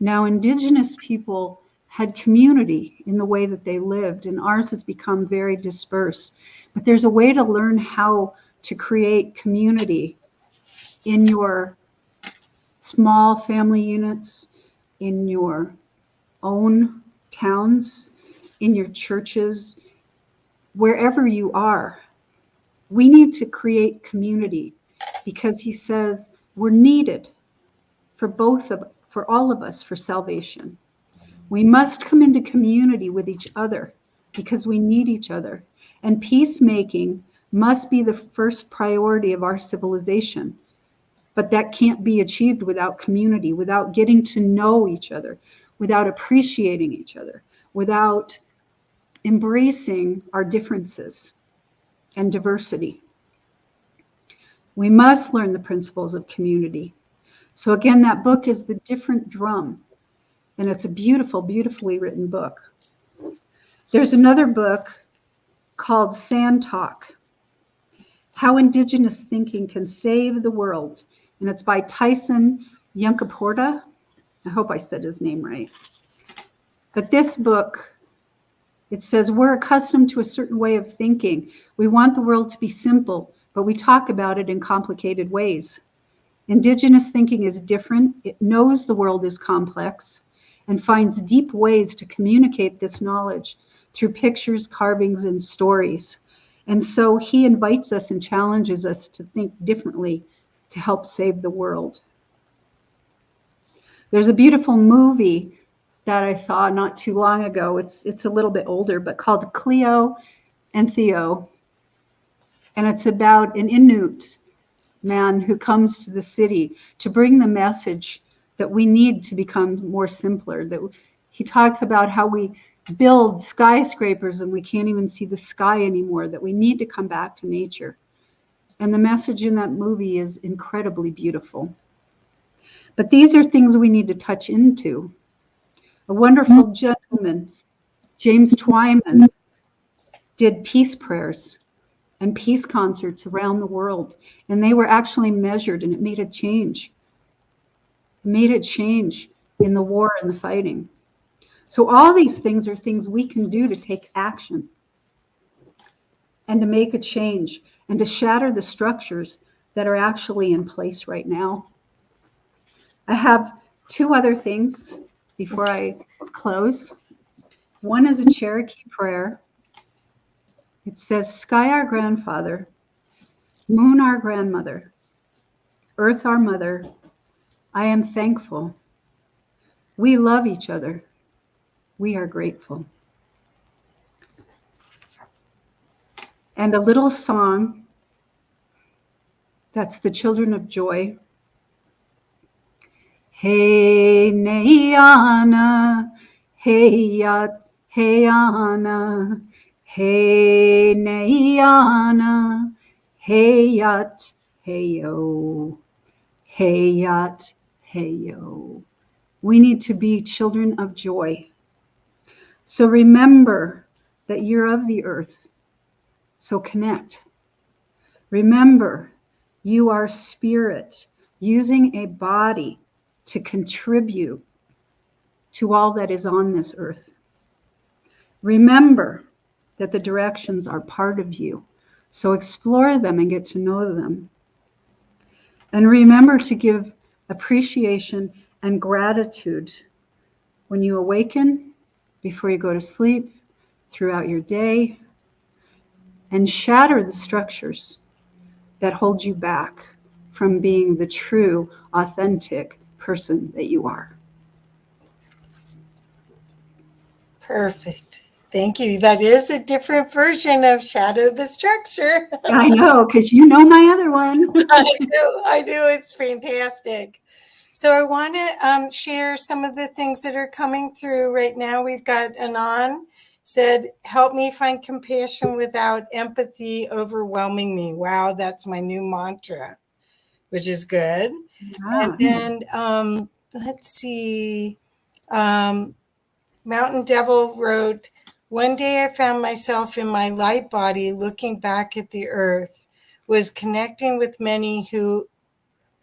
Now, indigenous people had community in the way that they lived, and ours has become very dispersed. But there's a way to learn how to create community in your small family units, in your own towns, in your churches, wherever you are. We need to create community because he says we're needed for all of us for salvation. We must come into community with each other because we need each other. And peacemaking must be the first priority of our civilization. But that can't be achieved without community, without getting to know each other, without appreciating each other, without embracing our differences and diversity. We must learn the principles of community. So again, that book is The Different Drum, and it's a beautiful, beautifully written book. There's another book called Sand Talk, How Indigenous Thinking Can Save the World, and it's by Tyson Yunkaporta. I hope I said his name right. But this book, it says we're accustomed to a certain way of thinking. We want the world to be simple, but we talk about it in complicated ways. Indigenous thinking is different. It knows the world is complex and finds deep ways to communicate this knowledge through pictures, carvings, and stories. And so he invites us and challenges us to think differently to help save the world. There's a beautiful movie that I saw not too long ago. It's a little bit older, but called Cleo and Theo. And it's about an Inuit man who comes to the city to bring the message that we need to become more simpler. That he talks about how we build skyscrapers and we can't even see the sky anymore, that we need to come back to nature. And the message in that movie is incredibly beautiful. But these are things we need to touch into. A wonderful gentleman, James Twyman, did peace prayers and peace concerts around the world. And they were actually measured, and it made a change. It made a change in the war and the fighting. So all these things are things we can do to take action and to make a change and to shatter the structures that are actually in place right now. I have two other things before I close. One is a Cherokee prayer. It says, sky our grandfather, moon our grandmother, earth our mother, I am thankful. We love each other. We are grateful. And a little song, that's the Children of Joy. Hey Nayana, hey Yat, hey Ana, hey Nayana, hey Yat, hey Yo, hey Yat, hey Yo. We need to be children of joy. So remember that you're of the earth. So connect. Remember, you are spirit using a body to contribute to all that is on this earth. Remember that the directions are part of you. So explore them and get to know them. And remember to give appreciation and gratitude when you awaken, before you go to sleep, throughout your day, and shatter the structures that hold you back from being the true, authentic person that you are. Perfect. Thank you. That is a different version of Shadow the Structure. I know, because you know my other one. I do. It's fantastic. So I want to share some of the things that are coming through right now. We've got Anon said, help me find compassion without empathy overwhelming me. Wow, that's my new mantra, which is good. Yeah. And then let's see. Mountain Devil wrote, one day I found myself in my light body looking back at the earth, was connecting with many who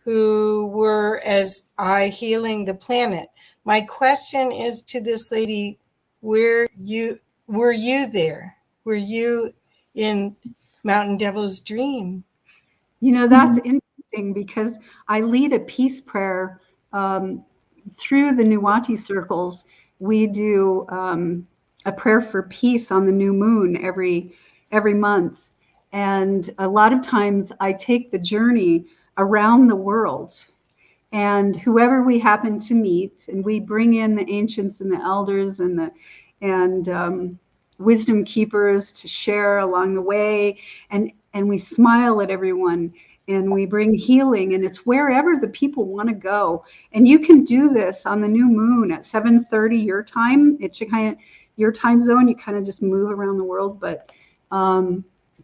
were as I healing the planet. My question is to this lady, were you there? Were you in Mountain Devil's dream? You know, that's interesting because I lead a peace prayer through the Nuwati circles. We do a prayer for peace on the new moon every month. And a lot of times I take the journey around the world, and whoever we happen to meet, and we bring in the ancients and the elders and wisdom keepers to share along the way, and we smile at everyone, and we bring healing, and it's wherever the people want to go. And you can do this on the new moon at 7:30 your time. It's your time zone. You kind of just move around the world, but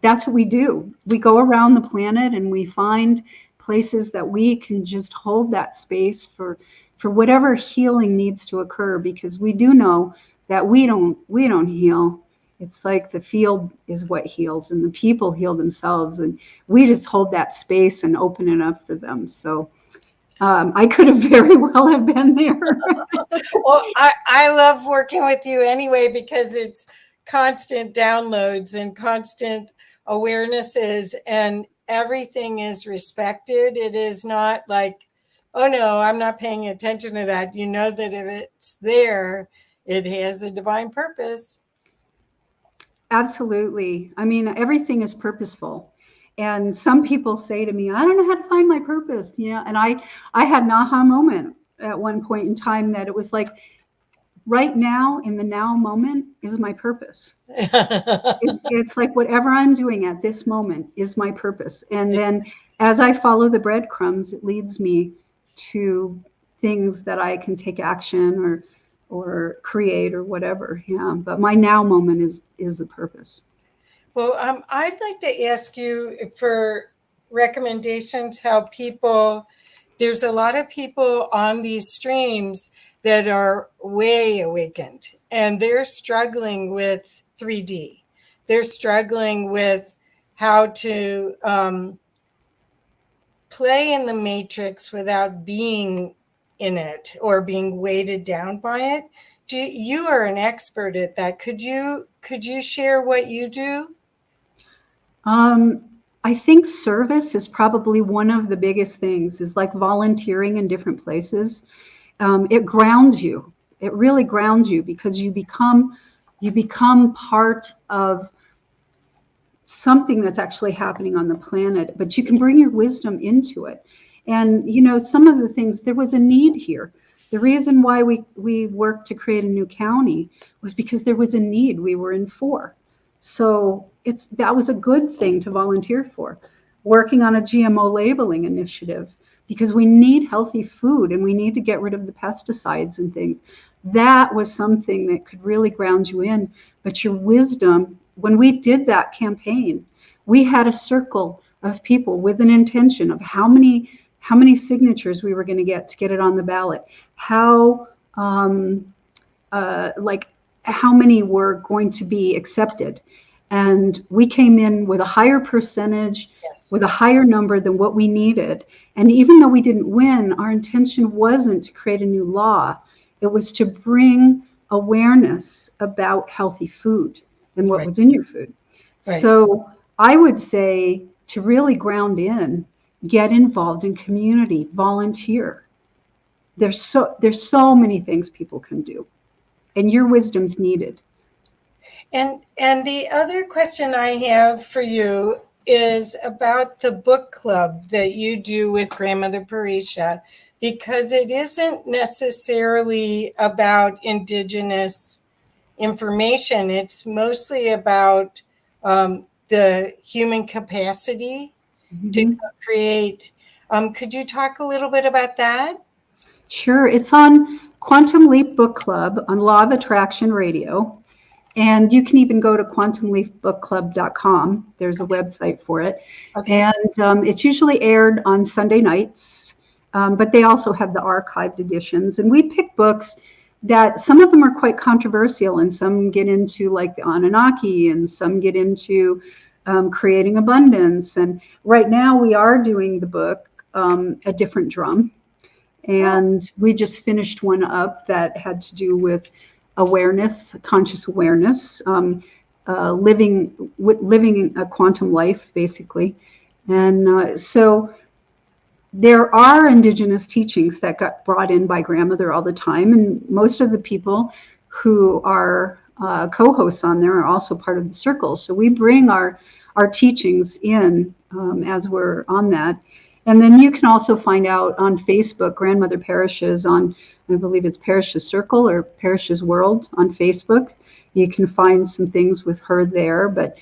that's what we do. We go around the planet and we find places that we can just hold that space for whatever healing needs to occur, because we do know that we don't heal. It's like the field is what heals, and the people heal themselves, and we just hold that space and open it up for them. So I could have very well have been there. Well, I love working with you anyway, because it's constant downloads and constant awarenesses, and everything is respected. It is not like, oh no, I'm not paying attention to that. You know that if it's there, it has a divine purpose. Absolutely. I mean, everything is purposeful. And some people say to me, I don't know how to find my purpose, and I had an aha moment at one point in time that it was like, right now, in the now moment, is my purpose. It's like whatever I'm doing at this moment is my purpose. And then as I follow the breadcrumbs, it leads me to things that I can take action or create or whatever. Yeah. But my now moment is a purpose. Well, I'd like to ask you for recommendations how there's a lot of people on these streams that are way awakened, and they're struggling with 3D. They're struggling with how to play in the matrix without being in it or being weighted down by it. You are an expert at that. Could you share what you do? I think service is probably one of the biggest things, is like volunteering in different places. It grounds you. It really grounds you, because you become part of something that's actually happening on the planet, but you can bring your wisdom into it. And, some of the things, there was a need here. The reason why we worked to create a new county was because there was a need. We were in 4. So that was a good thing to volunteer for. Working on a GMO labeling initiative, because we need healthy food and we need to get rid of the pesticides and things. That was something that could really ground you in. But your wisdom, when we did that campaign, we had a circle of people with an intention of how many signatures we were going to get it on the ballot, how how many were going to be accepted. And we came in with a higher percentage, with a higher number than what we needed. And even though we didn't win, our intention wasn't to create a new law. It was to bring awareness about healthy food and what was in your food. So I would say to really ground in, get involved in community, volunteer. There's so many things people can do, and your wisdom's needed. And the other question I have for you is about the book club that you do with Grandmother Parisha, because it isn't necessarily about Indigenous information. It's mostly about the human capacity to create. Could you talk a little bit about that? Sure. It's on Quantum Leap Book Club on Law of Attraction Radio. And you can even go to quantumleapbookclub.com. There's a website for it. And it's usually aired on Sunday nights, but they also have the archived editions. And we pick books that some of them are quite controversial, and some get into like the Anunnaki, and some get into creating abundance. And right now we are doing the book, A Different Drum. And we just finished one up that had to do with awareness, conscious awareness, living a quantum life, basically. And so there are Indigenous teachings that got brought in by Grandmother all the time. And most of the people who are co-hosts on there are also part of the circle. So we bring our teachings in as we're on that. And then you can also find out on Facebook, Grandmother Parishes on, I believe it's Parish's Circle or Parish's World on Facebook. You can find some things with her there. But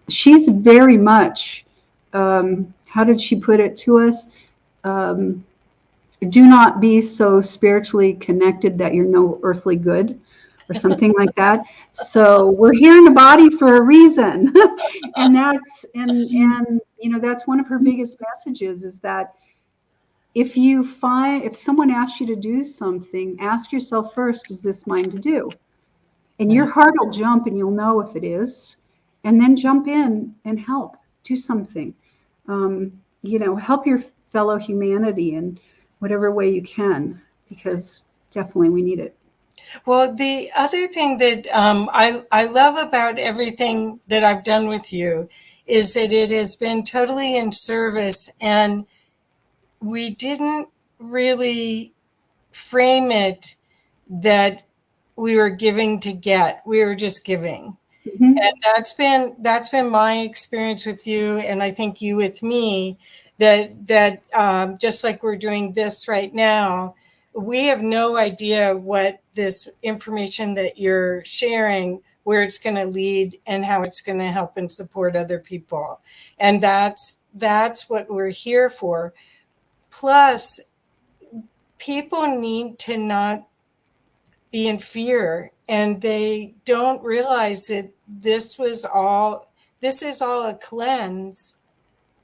she's very much, how did she put it to us? Do not be so spiritually connected that you're no earthly good, or something like that. So we're here in the body for a reason. And that's, and you know, that's one of her biggest messages, is that if someone asks you to do something, ask yourself first, is this mine to do? And your heart will jump and you'll know if it is, and then jump in and help, do something. You know, help your fellow humanity in whatever way you can, because definitely we need it. Well, the other thing that I love about everything that I've done with you is that it has been totally in service, and we didn't really frame it that we were giving to get. We were just giving. Mm-hmm. And that's been my experience with you, and I think you with me, that just like we're doing this right now, we have no idea what this information that you're sharing, where it's going to lead and how it's going to help and support other people. And that's what we're here for. Plus, people need to not be in fear, and they don't realize that this is all a cleanse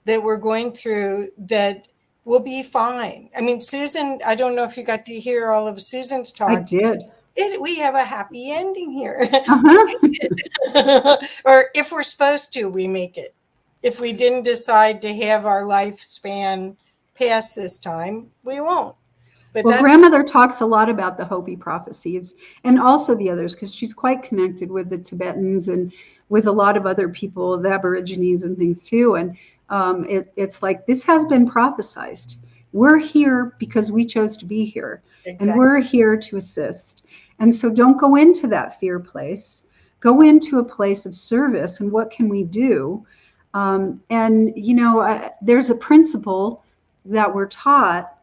that we're going through, that we'll be fine. I mean, Susan, I don't know if you got to hear all of Susan's talk. I did. We have a happy ending here. Uh-huh. Or if we're supposed to, we make it. If we didn't decide to have our lifespan past this time, we won't. But well, Grandmother talks a lot about the Hopi prophecies, and also the others, because she's quite connected with the Tibetans and with a lot of other people, the Aborigines and things too. And it's like, this has been prophesized. We're here because we chose to be here. Exactly. And we're here to assist. And so don't go into that fear place. Go into a place of service. And what can we do? And, you know, there's a principle that we're taught,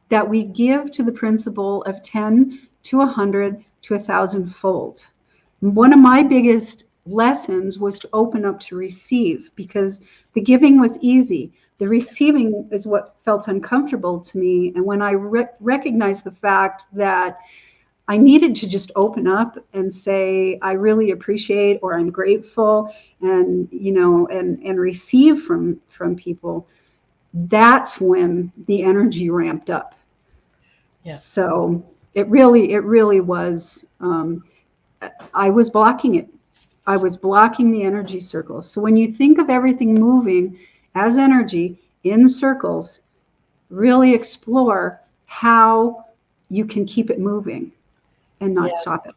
that we give to the principle of 10 to 100 to 1,000 fold. One of my biggest lessons was to open up to receive, because the giving was easy. The receiving is what felt uncomfortable to me. And when I recognized the fact that I needed to just open up and say, I really appreciate, or I'm grateful, and, you know, and receive from people, that's when the energy ramped up. Yeah. So it really was I was blocking it. I was blocking the energy circles. So when you think of everything moving as energy in circles, really explore how you can keep it moving and not stop it.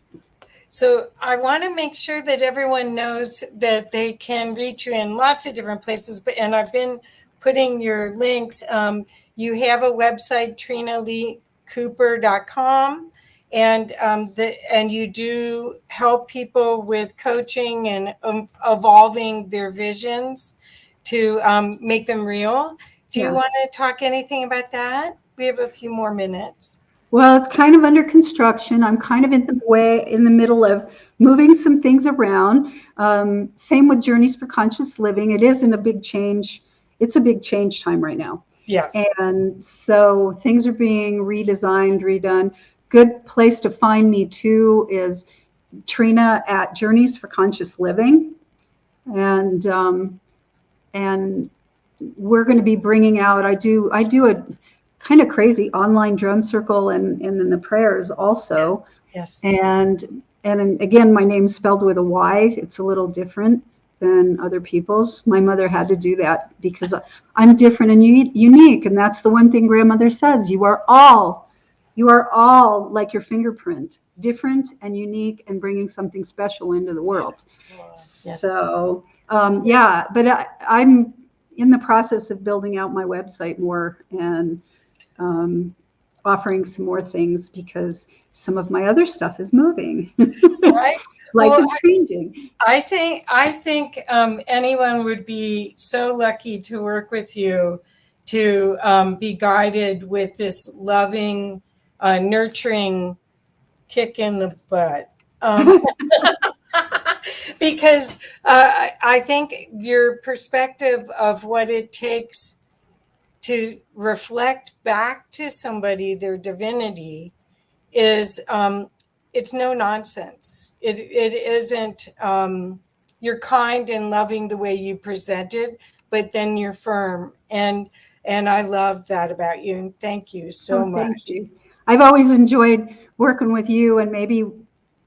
So I want to make sure that everyone knows that they can reach you in lots of different places. And I've been putting your links. You have a website, trinaleecooper.com, and you do help people with coaching and evolving their visions to make them real. Do you want to talk anything about that? We have a few more minutes. Well, it's kind of under construction. I'm kind of in the middle of moving some things around. Same with Journeys for Conscious Living. It isn't a big change. It's a big change time right now. Yes. And so things are being redesigned, redone. Good place to find me too is Trina at Journeys for Conscious Living. And we're going to be bringing out, I do a kind of crazy online drum circle and then the prayers also. Yes. And again, my name's spelled with a Y. It's a little different than other people's. My mother had to do that because I'm different and unique. And that's the one thing grandmother says. You are all like your fingerprint, different and unique and bringing something special into the world. Yes. So, but I'm in the process of building out my website more and offering some more things because some of my other stuff is moving. Right. Life is changing. I think anyone would be so lucky to work with you, to be guided with this loving, nurturing kick in the butt. Because I think your perspective of what it takes to reflect back to somebody their divinity is it's no nonsense. It isn't. You're kind and loving the way you present it, but then you're firm, and I love that about you. And thank you so much. Thank you. I've always enjoyed working with you, and maybe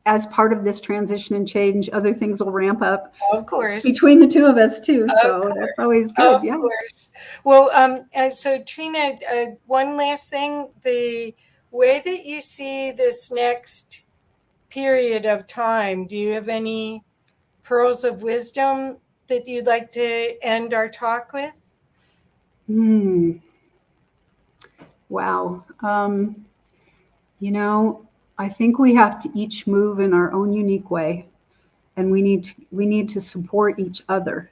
as part of this transition and change, other things will ramp up. Of course. Between the two of us too. So that's always good. Of course. Well, so Trina, one last thing, the way that you see this next period of time, do you have any pearls of wisdom that you'd like to end our talk with? Wow. I think we have to each move in our own unique way, and we need to support each other,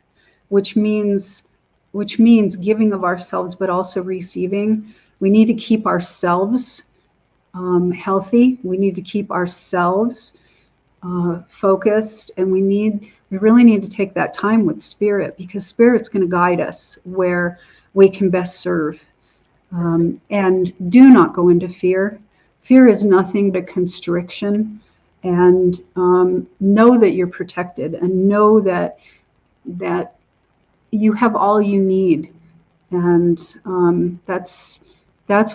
which means giving of ourselves, but also receiving. We need to keep ourselves healthy. We need to keep ourselves focused, and we really need to take that time with Spirit, because Spirit's going to guide us where we can best serve. And do not go into fear. Fear is nothing but constriction. And know that you're protected, and know that you have all you need. And that's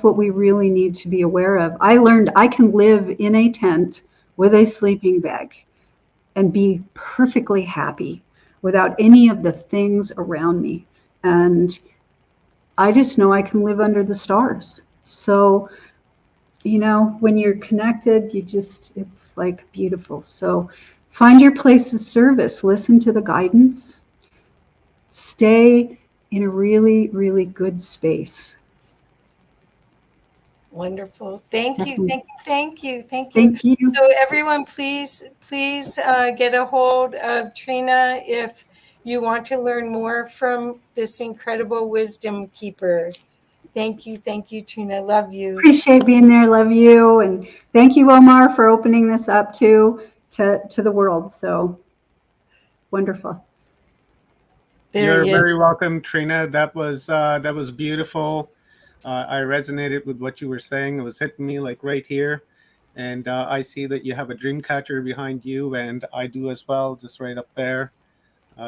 what we really need to be aware of. I learned I can live in a tent with a sleeping bag and be perfectly happy without any of the things around me. And I just know I can live under the stars. So, when you're connected, it's like beautiful. So find your place of service, listen to the guidance, stay in a really, really good space. Wonderful. Thank you. Thank you. So everyone, please get a hold of Trina if you want to learn more from this incredible wisdom keeper. Thank you, Trina. Love you. Appreciate being there. Love you. And thank you, Omar, for opening this up to the world. So wonderful. You're very welcome, Trina. That was beautiful. I resonated with what you were saying. It was hitting me like right here. And I see that you have a dream catcher behind you, and I do as well, just right up there,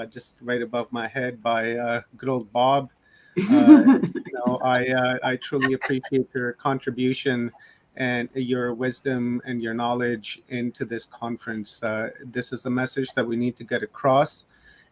just right above my head by good old Bob. I truly appreciate your contribution and your wisdom and your knowledge into this conference. This is a message that we need to get across.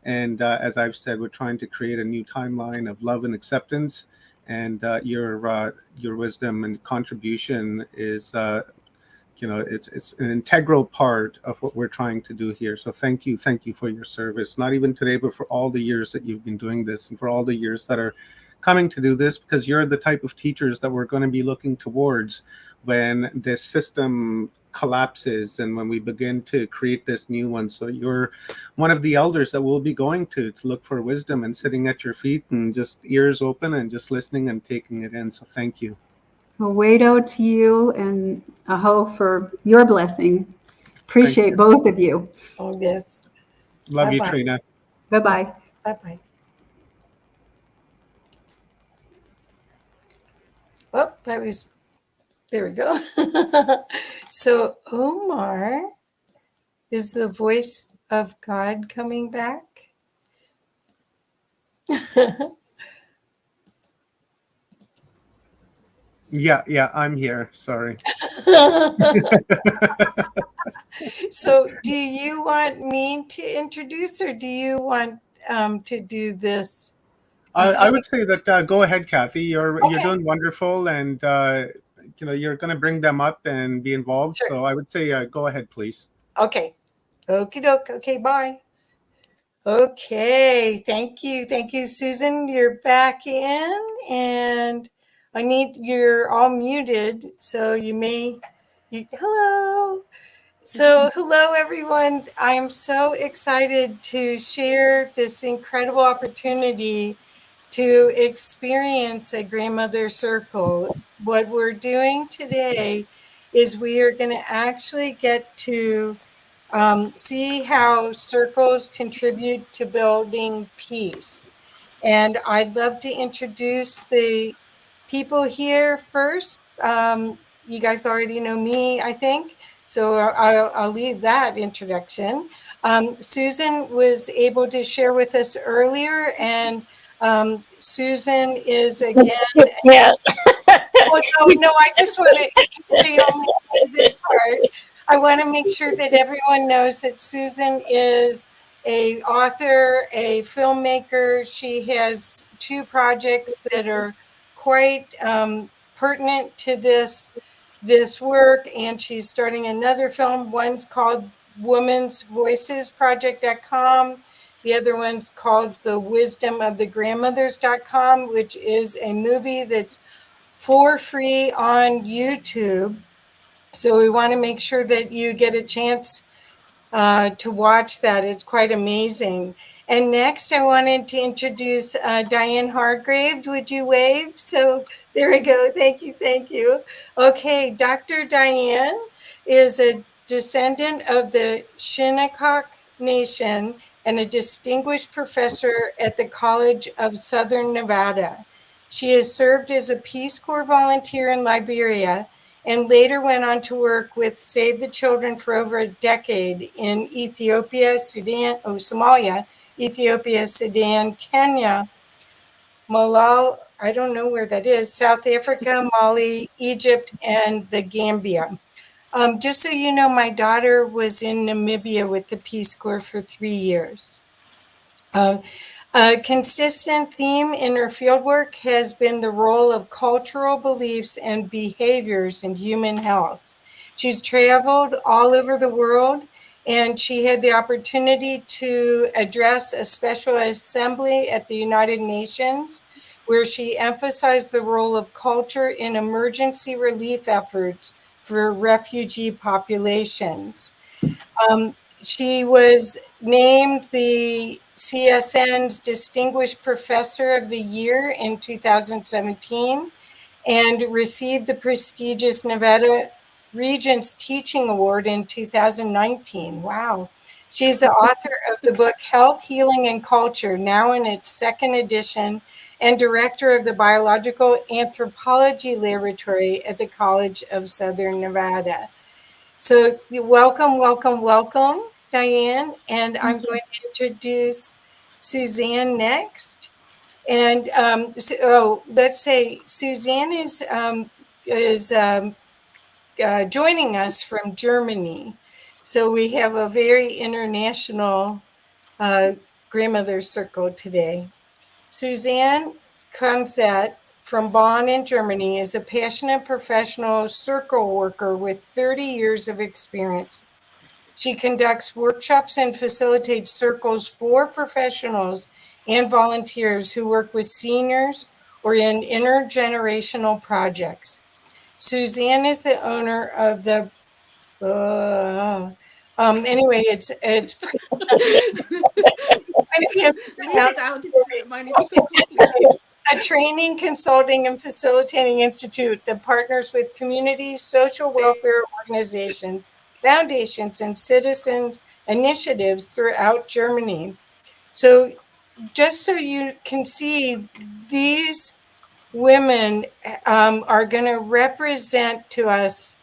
And as I've said, we're trying to create a new timeline of love and acceptance. And your wisdom and contribution is, it's an integral part of what we're trying to do here. So thank you for your service. Not even today, but for all the years that you've been doing this, and for all the years that are coming to do this, because you're the type of teachers that we're going to be looking towards when this system collapses and when we begin to create this new one. So you're one of the elders that we'll be going to look for wisdom and sitting at your feet and just ears open and just listening and taking it in. So thank you. Well, Wado to you, and Aho for your blessing. Appreciate both of you. Oh, yes. Love Bye-bye. you, Trina. Bye-bye. Bye-bye. Oh, there we go. So Omar, is the voice of God coming back? Yeah, I'm here. Sorry. So do you want me to introduce, or do you want to do this? I would say that go ahead, Kathy. You're Okay. doing wonderful, and you're going to bring them up and be involved. Sure. So I would say go ahead, please. Okay. Okie doke. Okay, bye. Okay, thank you, Susan. You're back in, and you're all muted, so hello. So hello, everyone. I am so excited to share this incredible opportunity to experience a grandmother circle. What we're doing today is we are going to actually get to see how circles contribute to building peace. And I'd love to introduce the people here first. You guys already know me, I think, so I'll leave that introduction. Susan was able to share with us earlier, and Susan is again. Oh, no, I just want to say only say this part. I want to make sure that everyone knows that Susan is an author, a filmmaker. She has 2 projects that are quite pertinent to this work, and she's starting another film. One's called Women's Voices Project.com. The other one's called The Wisdom of the Grandmothers.com, which is a movie that's for free on YouTube. So we want to make sure that you get a chance to watch that. It's quite amazing. And next, I wanted to introduce Diane Hargrave. Would you wave? So there we go. Thank you. Okay, Dr. Diane is a descendant of the Shinnecock Nation and a distinguished professor at the College of Southern Nevada. She has served as a Peace Corps volunteer in Liberia and later went on to work with Save the Children for over a decade in Somalia, Ethiopia, Sudan, Kenya, Malawi, I don't know where that is, South Africa, Mali, Egypt, and the Gambia. Just so you know, my daughter was in Namibia with the Peace Corps for 3 years. A consistent theme in her fieldwork has been the role of cultural beliefs and behaviors in human health. She's traveled all over the world, and she had the opportunity to address a special assembly at the United Nations, where she emphasized the role of culture in emergency relief efforts for refugee populations. She was named the CSN's Distinguished Professor of the Year in 2017 and received the prestigious Nevada Regents Teaching Award in 2019. Wow. She's the author of the book Health, Healing, and Culture, now in its 2nd edition, and director of the Biological Anthropology Laboratory at the College of Southern Nevada. So welcome, Diane. And I'm going to introduce Suzanne next. And let's say Suzanne is joining us from Germany. So we have a very international grandmother circle today. Suzanne Krumset from Bonn in Germany is a passionate professional circle worker with 30 years of experience. She conducts workshops and facilitates circles for professionals and volunteers who work with seniors or in intergenerational projects. Suzanne is the owner of the anyway, it's Leave it out. It's mine is too complicated. a training, consulting, and facilitating institute that partners with communities, social welfare organizations, foundations, and citizens initiatives throughout Germany. So just so you can see, these women are going to represent to us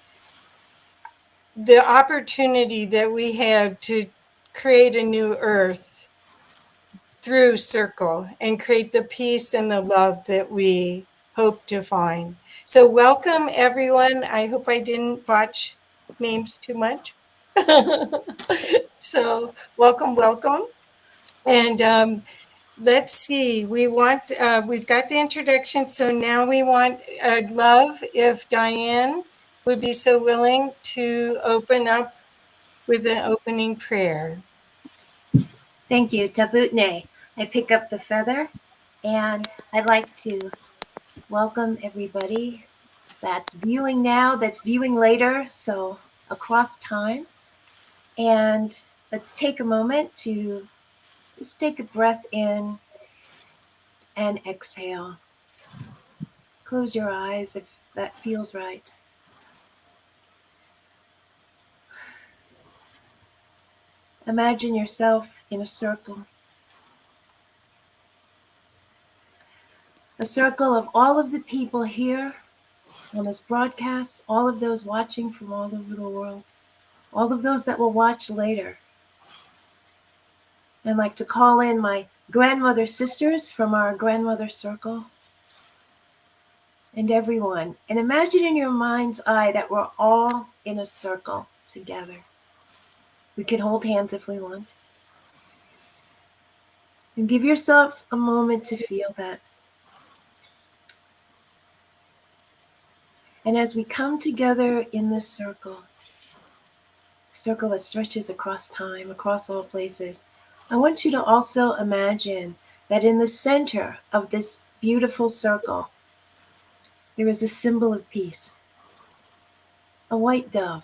the opportunity that we have to create a new earth through circle and create the peace and the love that we hope to find. So welcome everyone. I hope I didn't botch names too much. So welcome. And let's see, we've got the introduction. So now we want love if Diane would be so willing to open up with an opening prayer. Thank you, Tabutne. I pick up the feather, and I'd like to welcome everybody that's viewing now, that's viewing later, so across time. And let's take a moment to just take a breath in and exhale. Close your eyes if that feels right. Imagine yourself in a circle. A circle of all of the people here on this broadcast, all of those watching from all over the world, all of those that will watch later. I'd like to call in my grandmother sisters from our grandmother circle and everyone. And imagine in your mind's eye that we're all in a circle together. We can hold hands if we want. And give yourself a moment to feel that. And as we come together in this circle that stretches across time, across all places, I want you to also imagine that in the center of this beautiful circle, there is a symbol of peace, a white dove.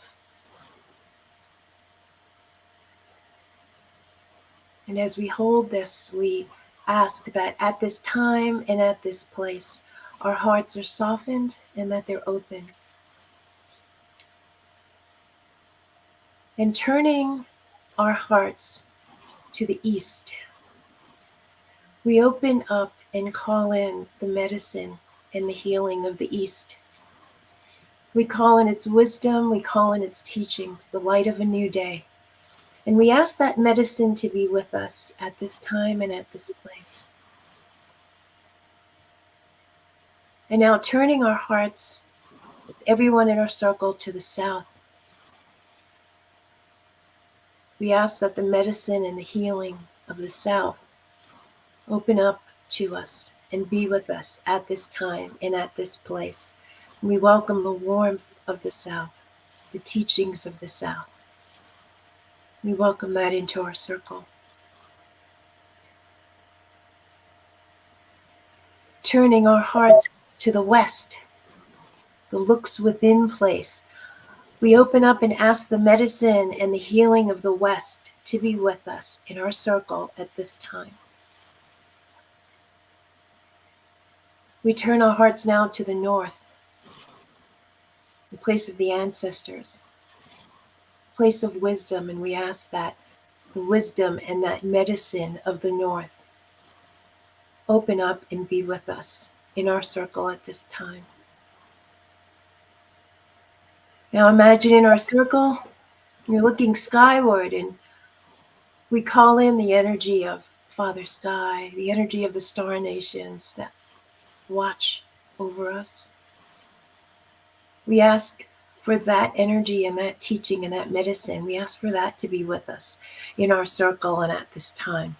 And as we hold this, we ask that at this time and at this place, our hearts are softened and that they're open. And turning our hearts to the east, we open up and call in the medicine and the healing of the east. We call in its wisdom, we call in its teachings, the light of a new day. And we ask that medicine to be with us at this time and at this place. And now turning our hearts, with everyone in our circle, to the south, we ask that the medicine and the healing of the south open up to us and be with us at this time and at this place. And we welcome the warmth of the south, the teachings of the south. We welcome that into our circle. Turning our hearts to the west, the looks within place, we open up and ask the medicine and the healing of the west to be with us in our circle at this time. We turn our hearts now to the north, the place of the ancestors, place of wisdom, and we ask that the wisdom and that medicine of the north open up and be with us in our circle at this time. Now imagine in our circle, you're looking skyward, and we call in the energy of Father Sky, the energy of the star nations that watch over us. We ask for that energy and that teaching and that medicine. We ask for that to be with us in our circle and at this time.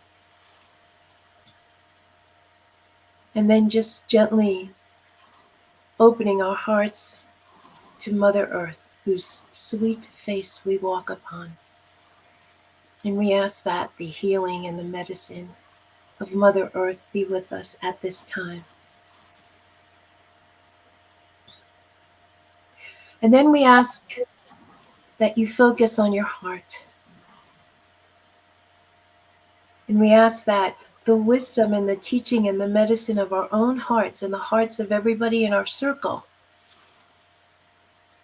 And then just gently opening our hearts to Mother Earth, whose sweet face we walk upon. And we ask that the healing and the medicine of Mother Earth be with us at this time. And then we ask that you focus on your heart. And we ask that the wisdom and the teaching and the medicine of our own hearts and the hearts of everybody in our circle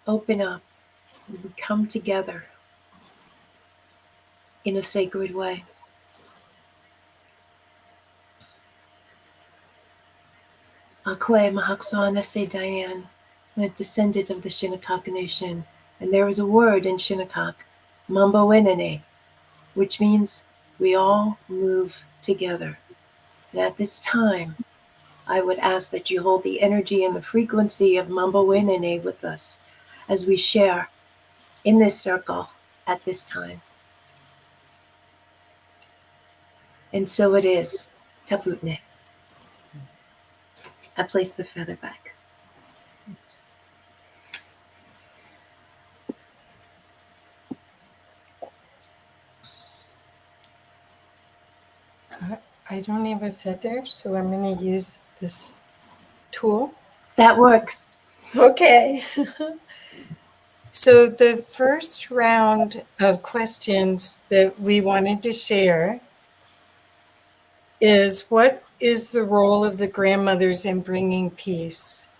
open up and we come together in a sacred way. Akwe Mahaksana Se Diane, a descendant of the Shinnecock Nation. And there is a word in Shinnecock, Mambo Wenene, which means we all move together. And at this time, I would ask that you hold the energy and the frequency of Mambo Wenene with us as we share in this circle at this time. And so it is, Taputne. I place the feather back. I don't have a feather, so I'm going to use this tool. That works. Okay. So the first round of questions that we wanted to share is, what is the role of the grandmothers in bringing peace?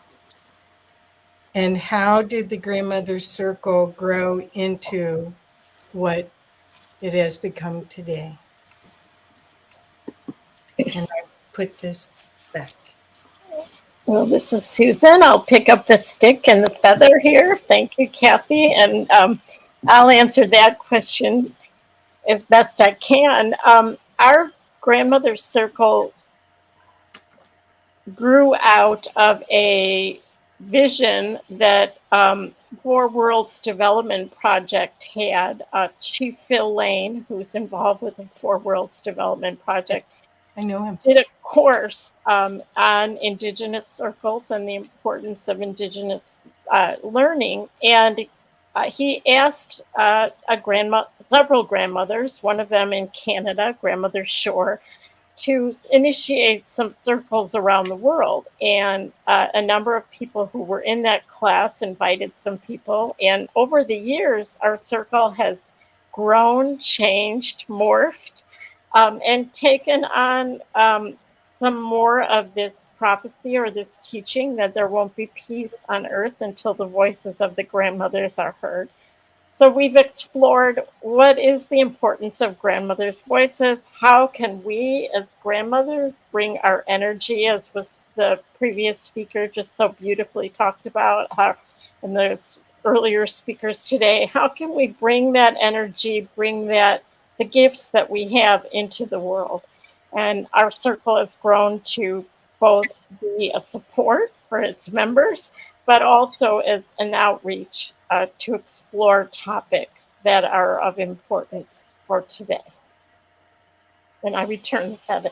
And how did the grandmother's circle grow into what it has become today? And I put this back. Well, this is Susan. I'll pick up the stick and the feather here. Thank you, Kathy. And I'll answer that question as best I can. Our grandmother's circle grew out of a vision that Four Worlds Development Project had. Chief Phil Lane, who's involved with the Four Worlds Development Project, I know him. did a course on Indigenous circles and the importance of Indigenous learning. And he asked several grandmothers, one of them in Canada, Grandmother Shore, to initiate some circles around the world. And a number of people who were in that class invited some people. And over the years, our circle has grown, changed, morphed, and taken on some more of this prophecy or this teaching that there won't be peace on earth until the voices of the grandmothers are heard. So we've explored what is the importance of grandmothers' voices. How can we as grandmothers bring our energy, as was the previous speaker just so beautifully talked about, how, and there's earlier speakers today, how can we bring that energy, bring that, the gifts that we have into the world? And our circle has grown to both be a support for its members, but also as an outreach to explore topics that are of importance for today. And I return the feather.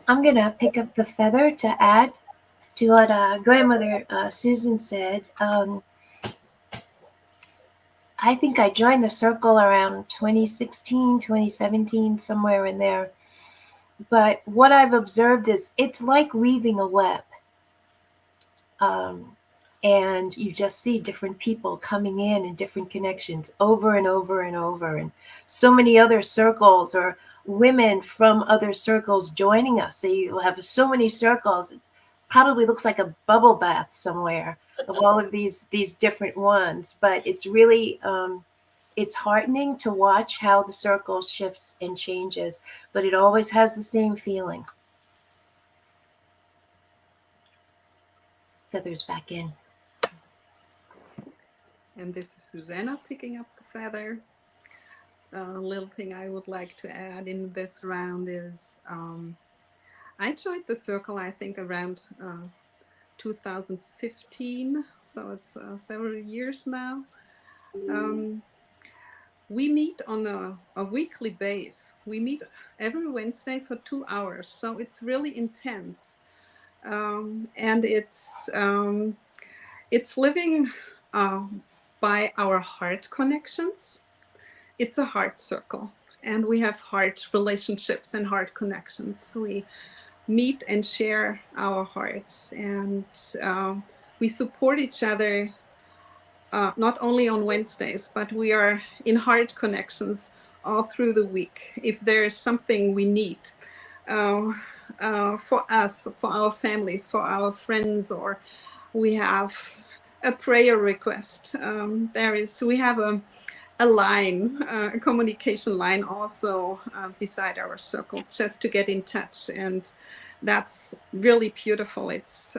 I'm going to pick up the feather to add to what grandmother Susan said. I think I joined the circle around 2016, 2017, somewhere in there. But what I've observed is it's like weaving a web. And you just see different people coming in and different connections over and over and over. And so many other circles or women from other circles joining us. So you have so many circles. It probably looks like a bubble bath somewhere of all of these different ones. But it's really, it's heartening to watch how the circle shifts and changes. But it always has the same feeling. Feathers back in. And this is Susanna picking up the feather. little thing I would like to add in this round is I joined the circle, I think, around 2015, so it's several years now. We meet on a weekly base. We meet every Wednesday for 2 hours, so it's really intense. And it's living by our heart connections. It's a heart circle, and we have heart relationships and heart connections. We meet and share our hearts, and we support each other not only on Wednesdays, but we are in heart connections all through the week. If there's something we need for us, for our families, for our friends, or we have a prayer request, we have a line, a communication line also beside our circle, just to get in touch. And that's really beautiful. It's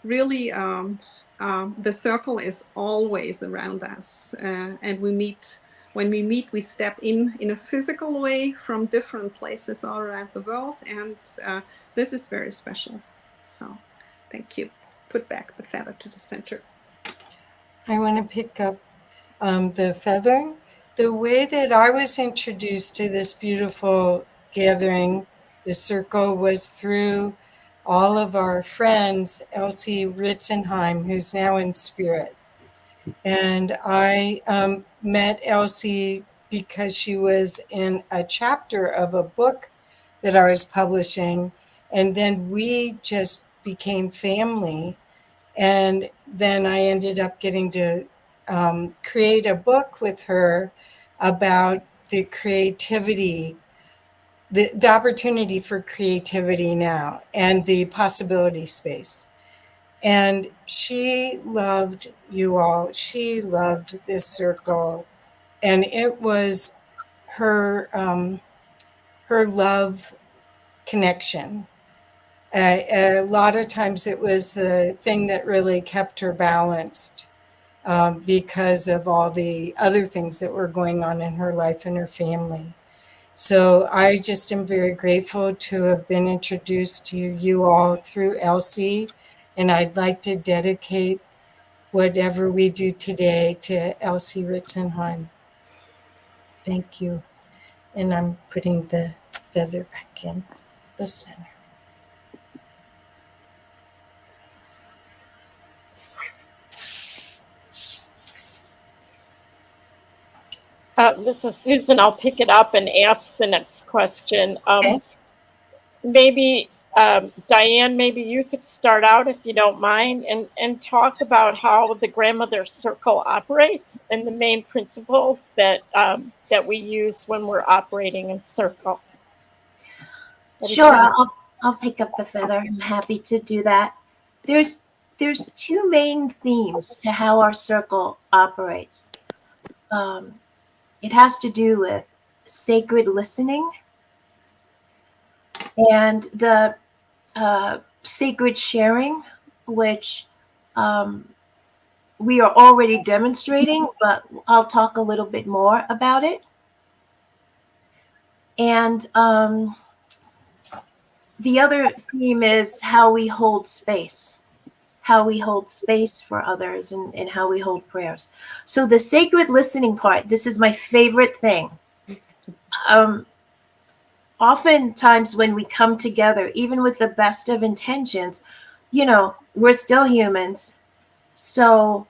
really, the circle is always around us. And when we meet, we step in a physical way from different places all around the world. And this is very special. So thank you. Put back the feather to the center. I want to pick up the feather. The way that I was introduced to this beautiful gathering, the circle, was through all of our friends, Elsie Ritzenheim, who's now in spirit. And I met Elsie because she was in a chapter of a book that I was publishing. And then we just became family. And then I ended up getting to create a book with her about the creativity, the opportunity for creativity now, and the possibility space. And she loved you all. She loved this circle. And it was her love connection. A lot of times it was the thing that really kept her balanced because of all the other things that were going on in her life and her family. So I just am very grateful to have been introduced to you all through Elsie. And I'd like to dedicate whatever we do today to Elsie Ritzenheim. Thank you. And I'm putting the feather back in the center. This is Susan. I'll pick it up and ask the next question. Okay. Maybe, Diane, maybe you could start out, if you don't mind, and talk about how the grandmother circle operates and the main principles that we use when we're operating in circle. Sure, I'll pick up the feather. I'm happy to do that. There's two main themes to how our circle operates. It has to do with sacred listening and the sacred sharing, which we are already demonstrating, but I'll talk a little bit more about it. And the other theme is how we hold space for others, and how we hold prayers. So the sacred listening part, this is my favorite thing. Oftentimes when we come together, even with the best of intentions, we're still humans. So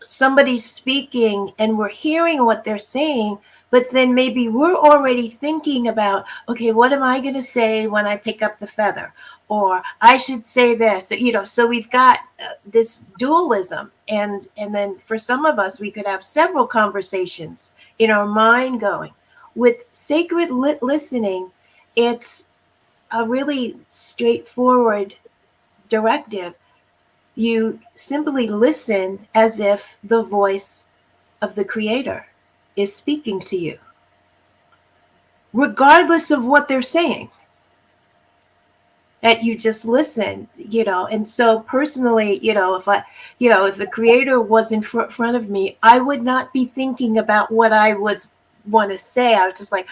somebody's speaking and we're hearing what they're saying, but then maybe we're already thinking about, okay, what am I going to say when I pick up the feather? Or I should say this, so we've got this dualism. And then for some of us, we could have several conversations in our mind going. With sacred listening, it's a really straightforward directive. You simply listen as if the voice of the Creator is speaking to you, regardless of what they're saying. That you just listen, and so personally, if the Creator was in front of me, I would not be thinking about what I was want to say. I was just like,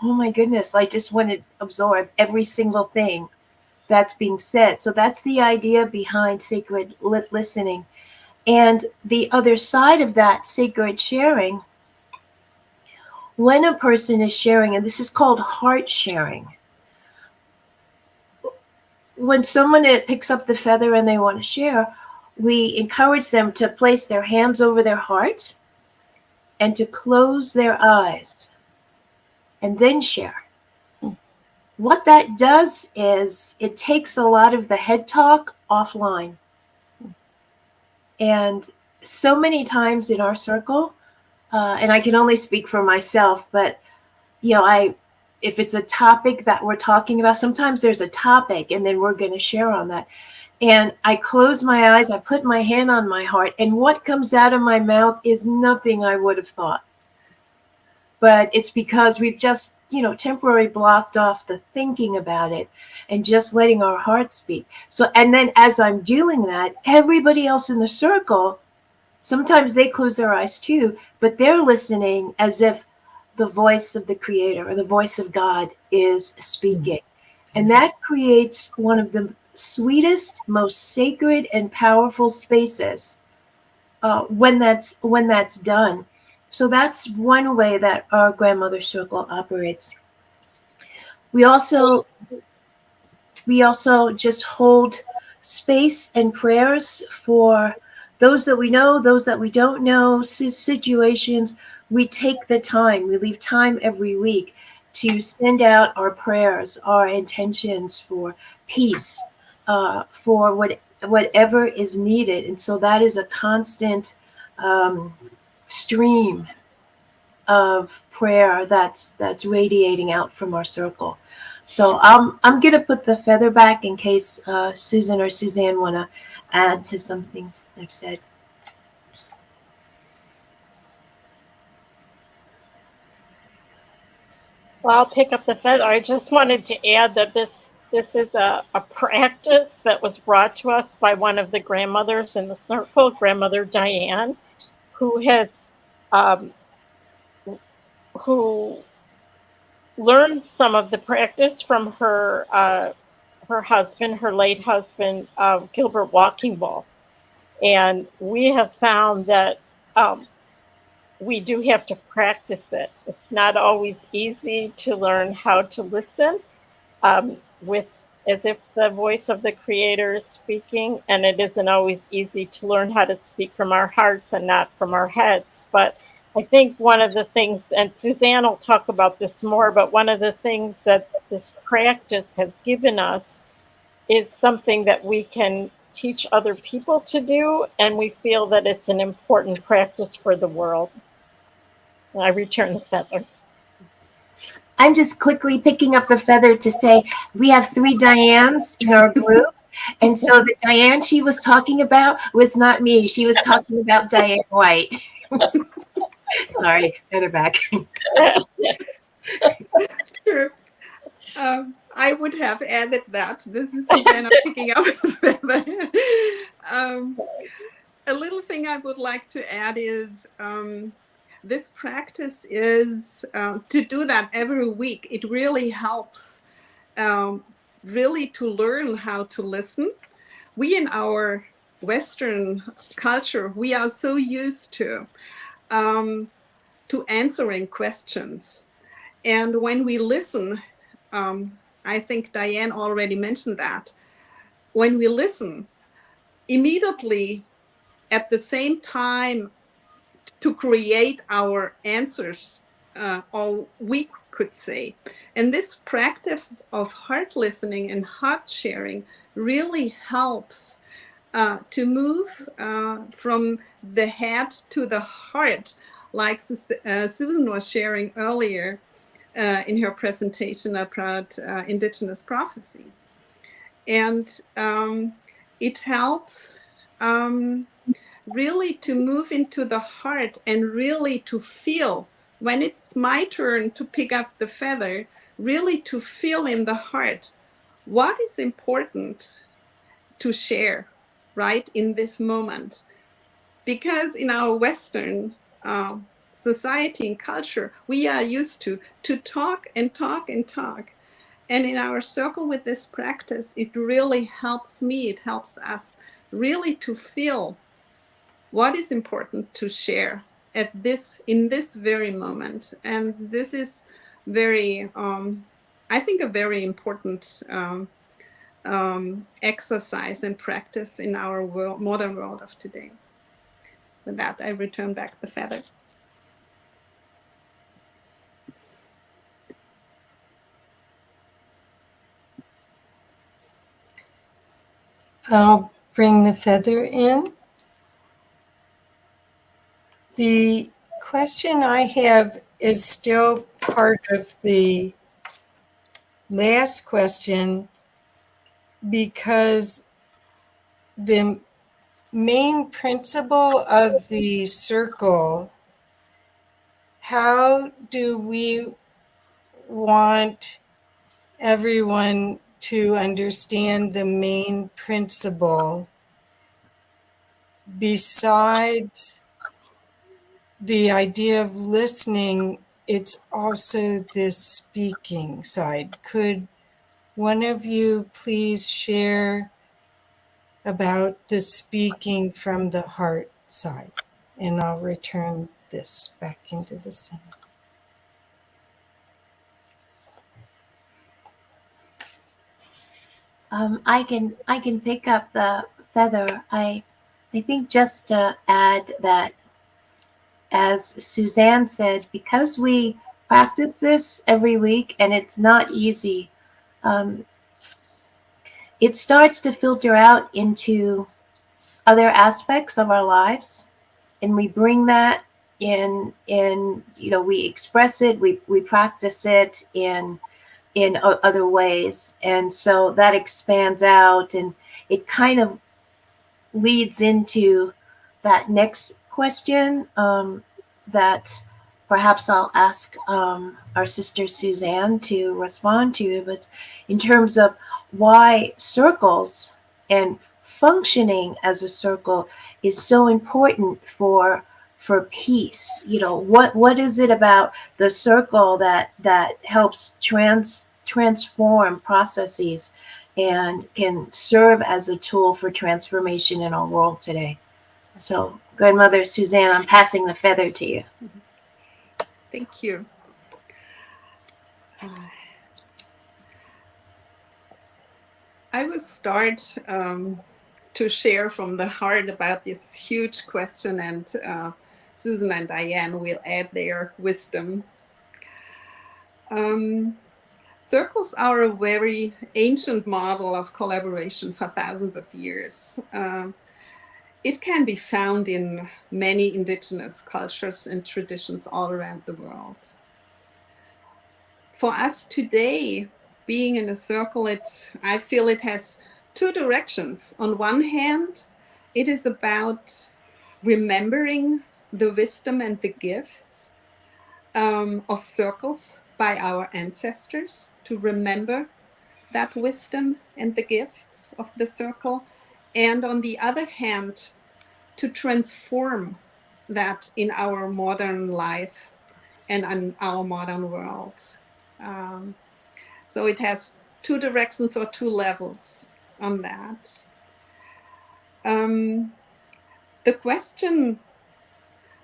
oh my goodness, I just want to absorb every single thing that's being said. So that's the idea behind sacred listening. And the other side of that sacred sharing, when a person is sharing, and this is called heart sharing, when someone picks up the feather and they want to share, we encourage them to place their hands over their heart and to close their eyes and then share. What that does is it takes a lot of the head talk offline. And so many times in our circle, and I can only speak for myself, but if it's a topic that we're talking about, sometimes there's a topic and then we're going to share on that. And I close my eyes, I put my hand on my heart, and what comes out of my mouth is nothing I would have thought. But it's because we've just, temporarily blocked off the thinking about it and just letting our heart speak. So, and then as I'm doing that, everybody else in the circle, sometimes they close their eyes too, but they're listening as if the voice of the Creator or the voice of God is speaking. And that creates one of the sweetest, most sacred and powerful spaces when that's done. So that's one way that our grandmother circle operates. We also just hold space and prayers for those that we know, those that we don't know, situations. We take the time, we leave time every week to send out our prayers, our intentions for peace, for whatever is needed. And so that is a constant stream of prayer that's radiating out from our circle. So I'm going to put the feather back in case Susan or Suzanne want to add to some things I've said. Well, I'll pick up the feather. I just wanted to add that this is a practice that was brought to us by one of the grandmothers in the circle, Grandmother Diane, who learned some of the practice from her husband, her late husband, Gilbert Walking Bull. And we have found that we do have to practice it. It's not always easy to learn how to listen with as if the voice of the Creator is speaking, and it isn't always easy to learn how to speak from our hearts and not from our heads. But I think one of the things, and Suzanne will talk about this more, but one of the things that this practice has given us is something that we can teach other people to do, and we feel that it's an important practice for the world. I return the feather. I'm just quickly picking up the feather to say we have 3 Dianes in our group. And so the Diane she was talking about was not me. She was talking about Diane White. Sorry, feather back. Sure. I would have added that. This is Susanna picking up the feather. A little thing I would like to add is this practice is to do that every week. It really helps really to learn how to listen. We in our Western culture, we are so used to answering questions. And when we listen, I think Diane already mentioned that. When we listen, immediately at the same time to create our answers, or we could say. And this practice of heart listening and heart sharing really helps to move from the head to the heart, like Susan was sharing earlier in her presentation about indigenous prophecies. And it helps really to move into the heart and really to feel, when it's my turn to pick up the feather, really to feel in the heart what is important to share right in this moment. Because in our Western society and culture, we are used to talk and talk and talk. And in our circle with this practice, it really helps me, it helps us really to feel what is important to share in this very moment. And this is very, I think, a very important exercise and practice in our modern world of today. With that, I return back the feather. I'll bring the feather in. The question I have is still part of the last question, because the main principle of the circle, how do we want everyone to understand the main principle besides the idea of listening? It's also the speaking side. Could one of you please share about the speaking from the heart side? And I'll return this back into the center. I can pick up the feather. I think just to add that, as Suzanne said, because we practice this every week and it's not easy, it starts to filter out into other aspects of our lives, and we bring that in we express it, we practice it in other ways, and so that expands out, and it kind of leads into that next question that perhaps I'll ask our sister Suzanne to respond to. But in terms of why circles and functioning as a circle is so important for peace, what is it about the circle that helps transform processes and can serve as a tool for transformation in our world today? So, Grandmother Suzanne, I'm passing the feather to you. Thank you. I will start to share from the heart about this huge question, and Susan and Diane will add their wisdom. Circles are a very ancient model of collaboration for thousands of years. It can be found in many indigenous cultures and traditions all around the world. For us today, being in a circle, I feel it has two directions. On one hand, it is about remembering the wisdom and the gifts of circles by our ancestors, to remember that wisdom and the gifts of the circle. And on the other hand, to transform that in our modern life and in our modern world. So it has two directions or two levels on that. The question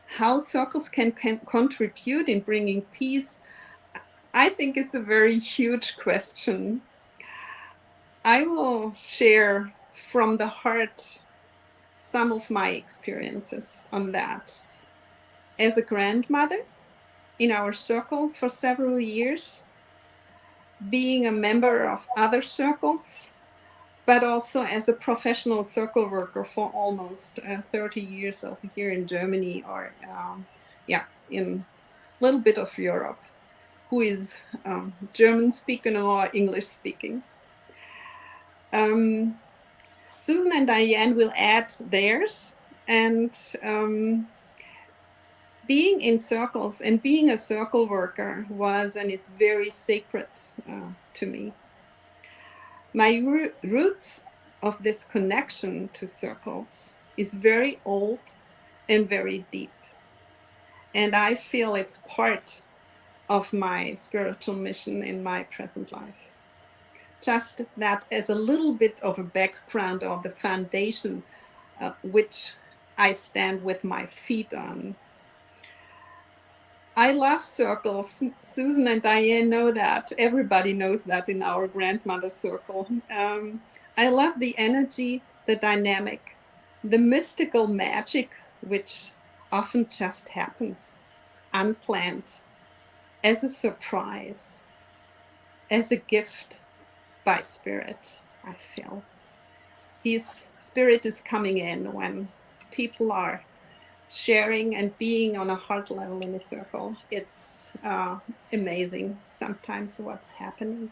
how circles can contribute in bringing peace, I think is a very huge question. I will share from the heart some of my experiences on that. As a grandmother in our circle for several years, being a member of other circles, but also as a professional circle worker for almost 30 years over here in Germany, or in a little bit of Europe, who is German speaking or English speaking. Susan and Diane will add theirs, and being in circles and being a circle worker was and is very sacred to me. My roots of this connection to circles is very old and very deep. And I feel it's part of my spiritual mission in my present life. Just that as a little bit of a background or the foundation which I stand with my feet on. I love circles. Susan and Diane know that. Everybody knows that in our grandmother circle. I love the energy, the dynamic, the mystical magic, which often just happens unplanned, as a surprise, as a gift by spirit, I feel. His spirit is coming in when people are sharing and being on a heart level in a circle. It's amazing sometimes what's happening.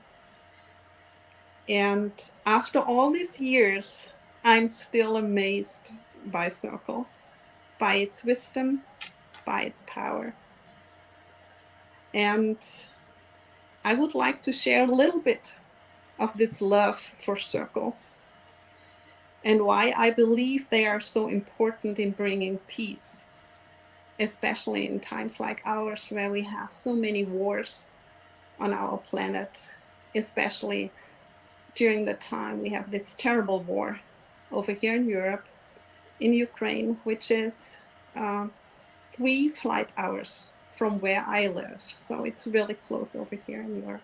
And after all these years, I'm still amazed by circles, by its wisdom, by its power. And I would like to share a little bit of this love for circles and why I believe they are so important in bringing peace, especially in times like ours where we have so many wars on our planet, especially during the time we have this terrible war over here in Europe, in Ukraine, which is 3 flight hours from where I live. So it's really close over here in Europe.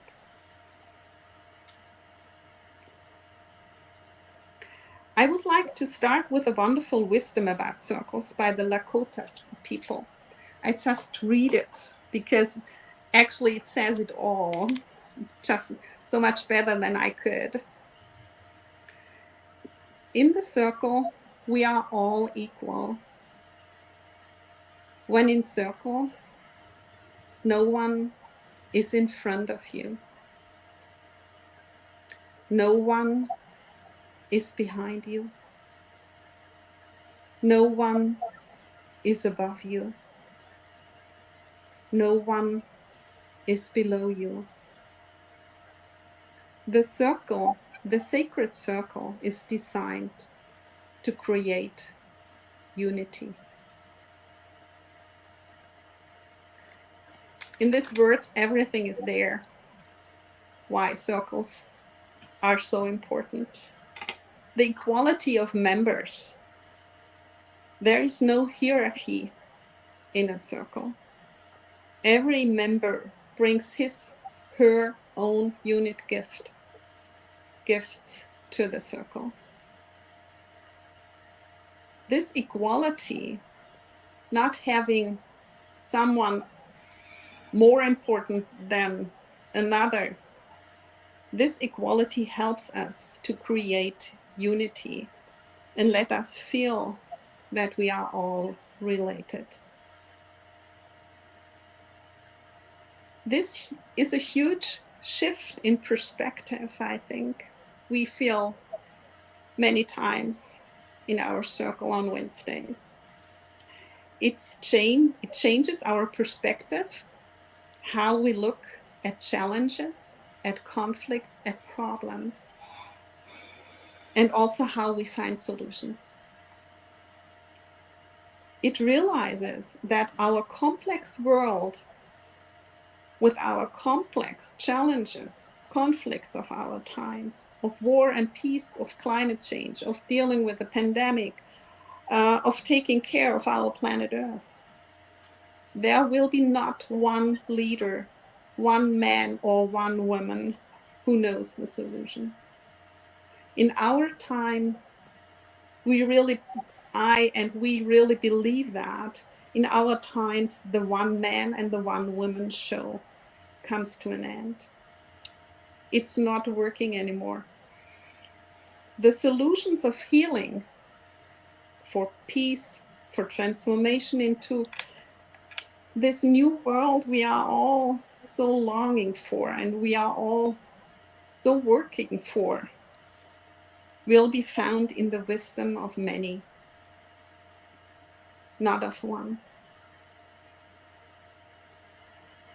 I would like to start with a wonderful wisdom about circles by the Lakota people. I just read it because actually it says it all, just so much better than I could. In the circle, we are all equal. When in circle, no one is in front of you. No one is behind you. No one is above you. No one is below you. The circle, the sacred circle, is designed to create unity. In these words, everything is there. Why circles are so important. The equality of members. There is no hierarchy in a circle. Every member brings his, her own unique gifts to the circle. This equality, not having someone more important than another, this equality helps us to create unity and let us feel that we are all related. This is a huge shift in perspective, I think. We feel many times in our circle on Wednesdays. It changes our perspective, how we look at challenges, at conflicts, at problems, and also how we find solutions. It realizes that our complex world, with our complex challenges, conflicts of our times, of war and peace, of climate change, of dealing with the pandemic, of taking care of our planet Earth, there will be not one leader, one man or one woman who knows the solution. In our time, we really believe that in our times, the one man and the one woman show comes to an end. It's not working anymore. The solutions of healing, for peace, for transformation into this new world we are all so longing for and we are all so working for, will be found in the wisdom of many, not of one.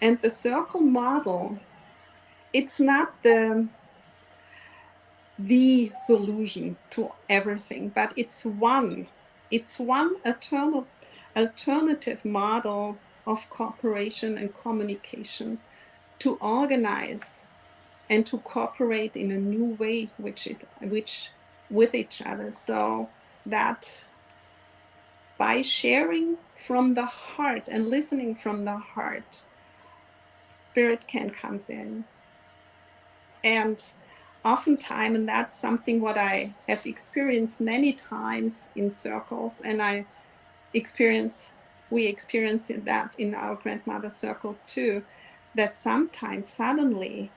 And the circle model, it's not the solution to everything, but it's one alternative model of cooperation and communication, to organize and to cooperate in a new way with each other, so that by sharing from the heart and listening from the heart, spirit can come in. And oftentimes, and that's something what I have experienced many times in circles, and we experience that in our grandmother circle too, that sometimes suddenly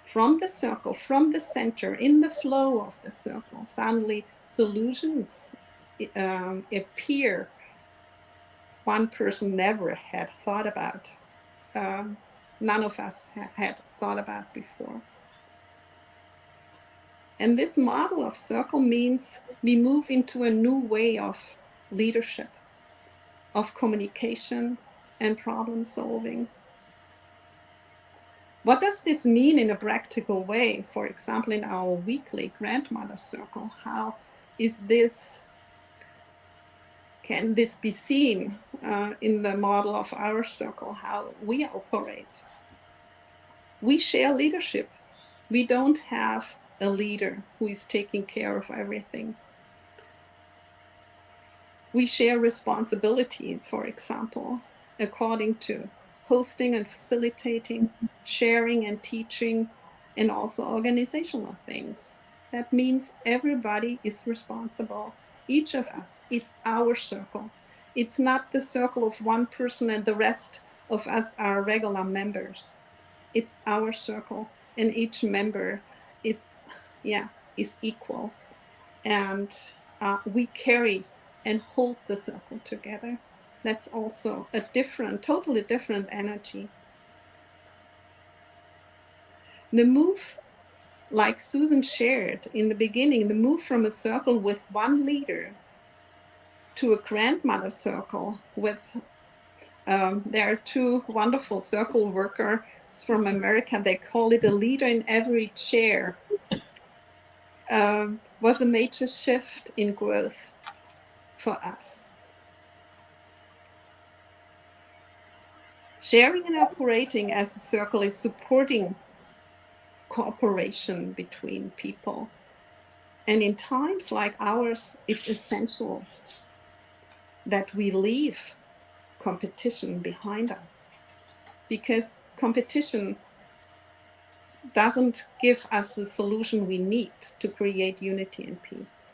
from the circle, from the center, in the flow of the circle, suddenly solutions appear one person never had thought about. None of us had thought about before. And this model of circle means we move into a new way of leadership, of communication and problem solving. What does this mean in a practical way? For example, in our weekly grandmother circle, how is this, can this be seen in the model of our circle, how we operate? We share leadership. We don't have a leader who is taking care of everything. We share responsibilities, for example, according to hosting and facilitating, sharing and teaching, and also organizational things. That means everybody is responsible. Each of us, it's our circle. It's not the circle of one person and the rest of us are regular members. It's our circle, and each member is equal. And we carry and hold the circle together. That's also a totally different energy. The move, like Susan shared in the beginning, the move from a circle with one leader to a grandmother circle with, there are two wonderful circle workers from America, they call it a leader in every chair, was a major shift in growth for us. Sharing and operating as a circle is supporting cooperation between people. And in times like ours, it's essential that we leave competition behind us, because competition doesn't give us the solution we need to create unity and peace.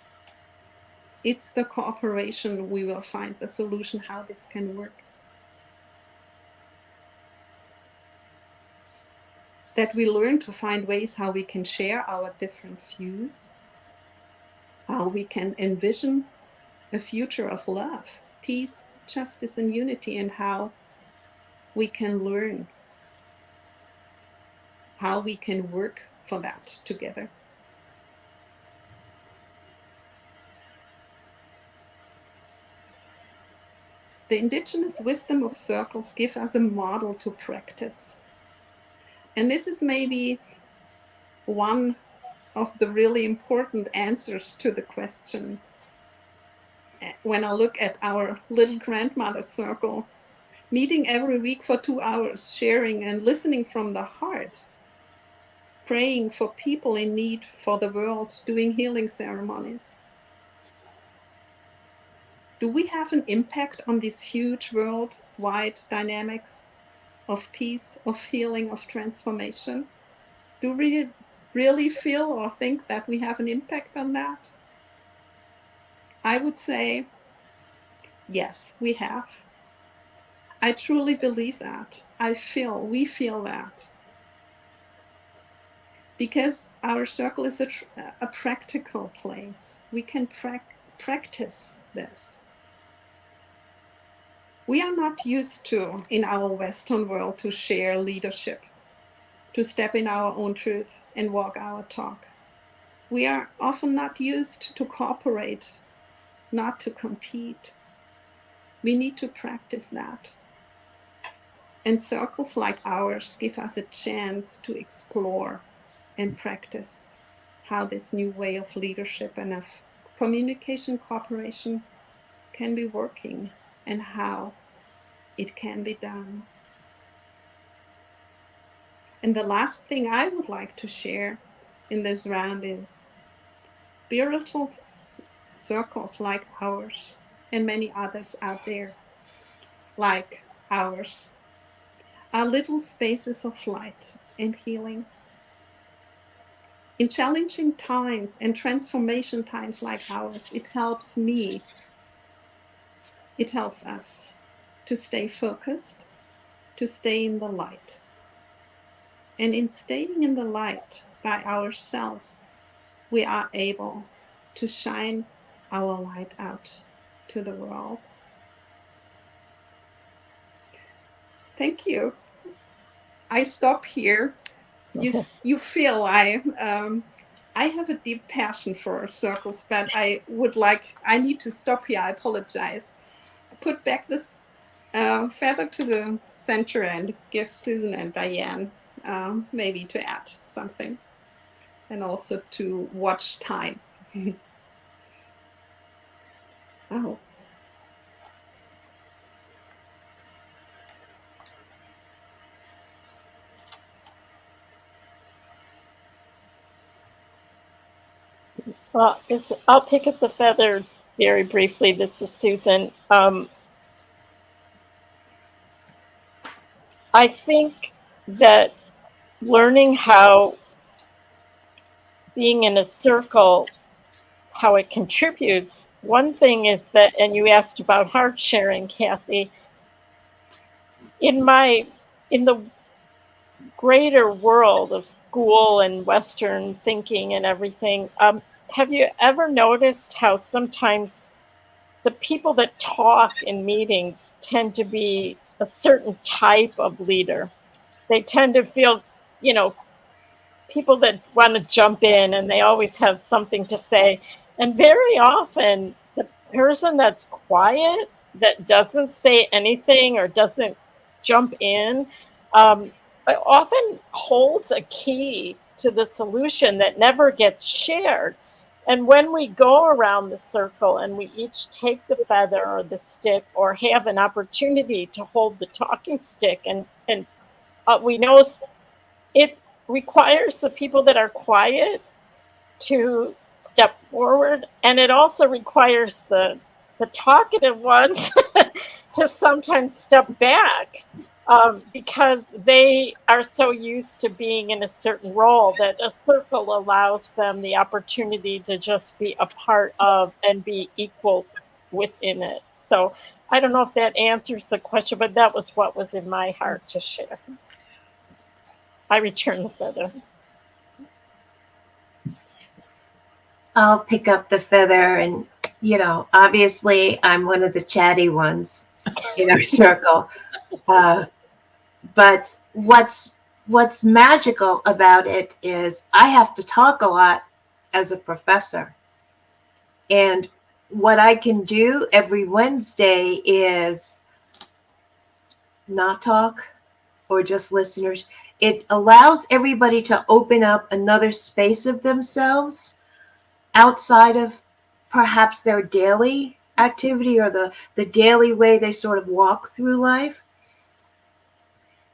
It's the cooperation we will find the solution how this can work. That we learn to find ways how we can share our different views, how we can envision a future of love, peace, justice, and unity, and how we can learn how we can work for that together. The indigenous wisdom of circles gives us a model to practice. And this is maybe one of the really important answers to the question. When I look at our little grandmother circle, meeting every week for 2 hours, sharing and listening from the heart, praying for people in need for the world, doing healing ceremonies. Do we have an impact on this huge worldwide dynamics of peace, of healing, of transformation? Do we really feel or think that we have an impact on that? I would say, yes, we have. I truly believe that. We feel that. Because our circle is a practical place. We can practice this. We are not used to, in our Western world, to share leadership, to step in our own truth and walk our talk. We are often not used to cooperate, not to compete. We need to practice that. And circles like ours give us a chance to explore and practice how this new way of leadership and of communication cooperation can be working, and how it can be done. And the last thing I would like to share in this round is spiritual circles like ours and many others out there like ours are little spaces of light and healing. In challenging times and transformation times like ours, it helps me, it helps us to stay focused, to stay in the light. And in staying in the light by ourselves, we are able to shine our light out to the world. Thank you. I stop here. You feel I have a deep passion for circles, but I need to stop here. I apologize. I put back this feather to the center and give Susan and Diane maybe to add something, and also to watch time. Oh. Well, I'll pick up the feather very briefly. This is Susan. I think that learning how being in a circle, how it contributes. One thing is that, and you asked about heart sharing, Kathy. In the greater world of school and Western thinking and everything, have you ever noticed how sometimes the people that talk in meetings tend to be a certain type of leader? They tend to feel, people that want to jump in, and they always have something to say. And very often, the person that's quiet, that doesn't say anything or doesn't jump in, often holds a key to the solution that never gets shared. And when we go around the circle and we each take the feather or the stick, or have an opportunity to hold the talking stick, and we know it requires the people that are quiet to step forward, and it also requires the talkative ones to sometimes step back, because they are so used to being in a certain role that a circle allows them the opportunity to just be a part of and be equal within it. So I don't know if that answers the question, but that was what was in my heart to share. I return the feather. I'll pick up the feather, and obviously I'm one of the chatty ones in our circle. But what's magical about it is I have to talk a lot as a professor. And what I can do every Wednesday is not talk, or just listeners. It allows everybody to open up another space of themselves outside of perhaps their daily activity, or the daily way they sort of walk through life.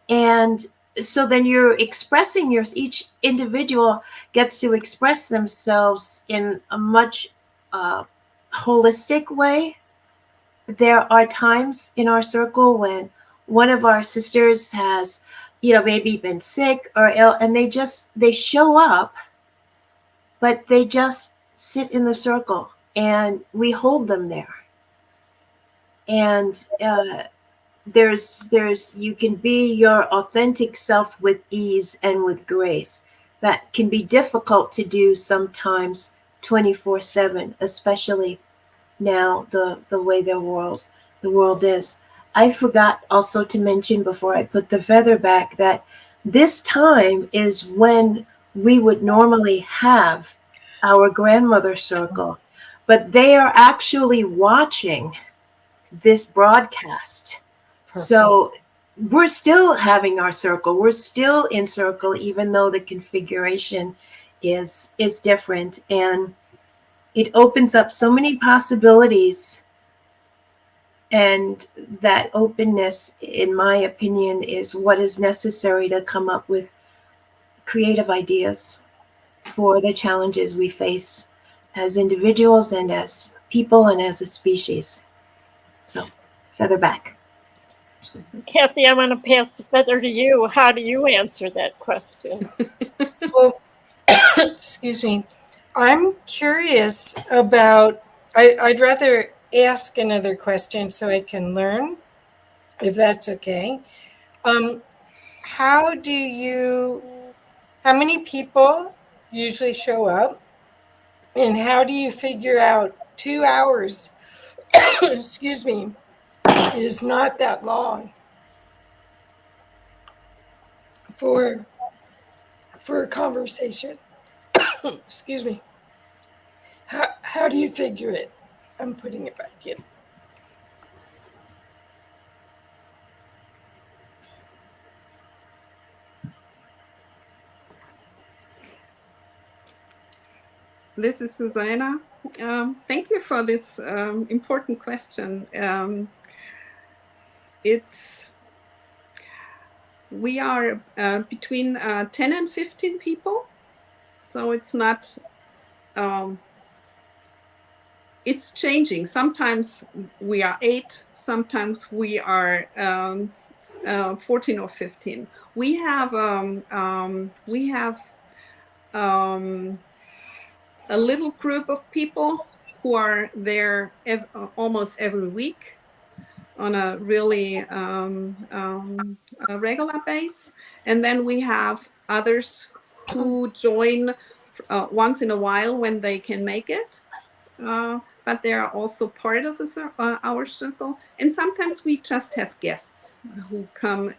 And so then you're expressing each individual gets to express themselves in a much holistic way. There are times in our circle when one of our sisters has, maybe been sick or ill, and they show up, but they just sit in the circle and we hold them there. And you can be your authentic self with ease and with grace. That can be difficult to do sometimes 24/7, especially now the way the world is. I forgot also to mention before I put the feather back that this time is when we would normally have our grandmother circle, but they are actually watching this broadcast. Perfect. So we're still having our circle. We're still in circle, even though the configuration is different. And it opens up so many possibilities And that openness, in my opinion, is what is necessary to come up with creative ideas for the challenges we face as individuals and as people and as a species. So, feather back. Kathy, I want to pass the feather to you. How do you answer that question? Well, excuse me. I'm curious about, I'd rather ask another question so I can learn, if that's okay. How many people usually show up? And how do you figure out 2 hours, excuse me, is not that long for a conversation? Excuse me. How do you figure it? I'm putting it back in. This is Susanna. Thank you for this important question. We are between 10 and 15 people, so it's not, it's changing. Sometimes we are 8, sometimes we are 14 or 15. We have a little group of people who are there almost every week on a really a regular base. And then we have others who join once in a while when they can make it. But they are also part of our circle. And sometimes we just have guests who come,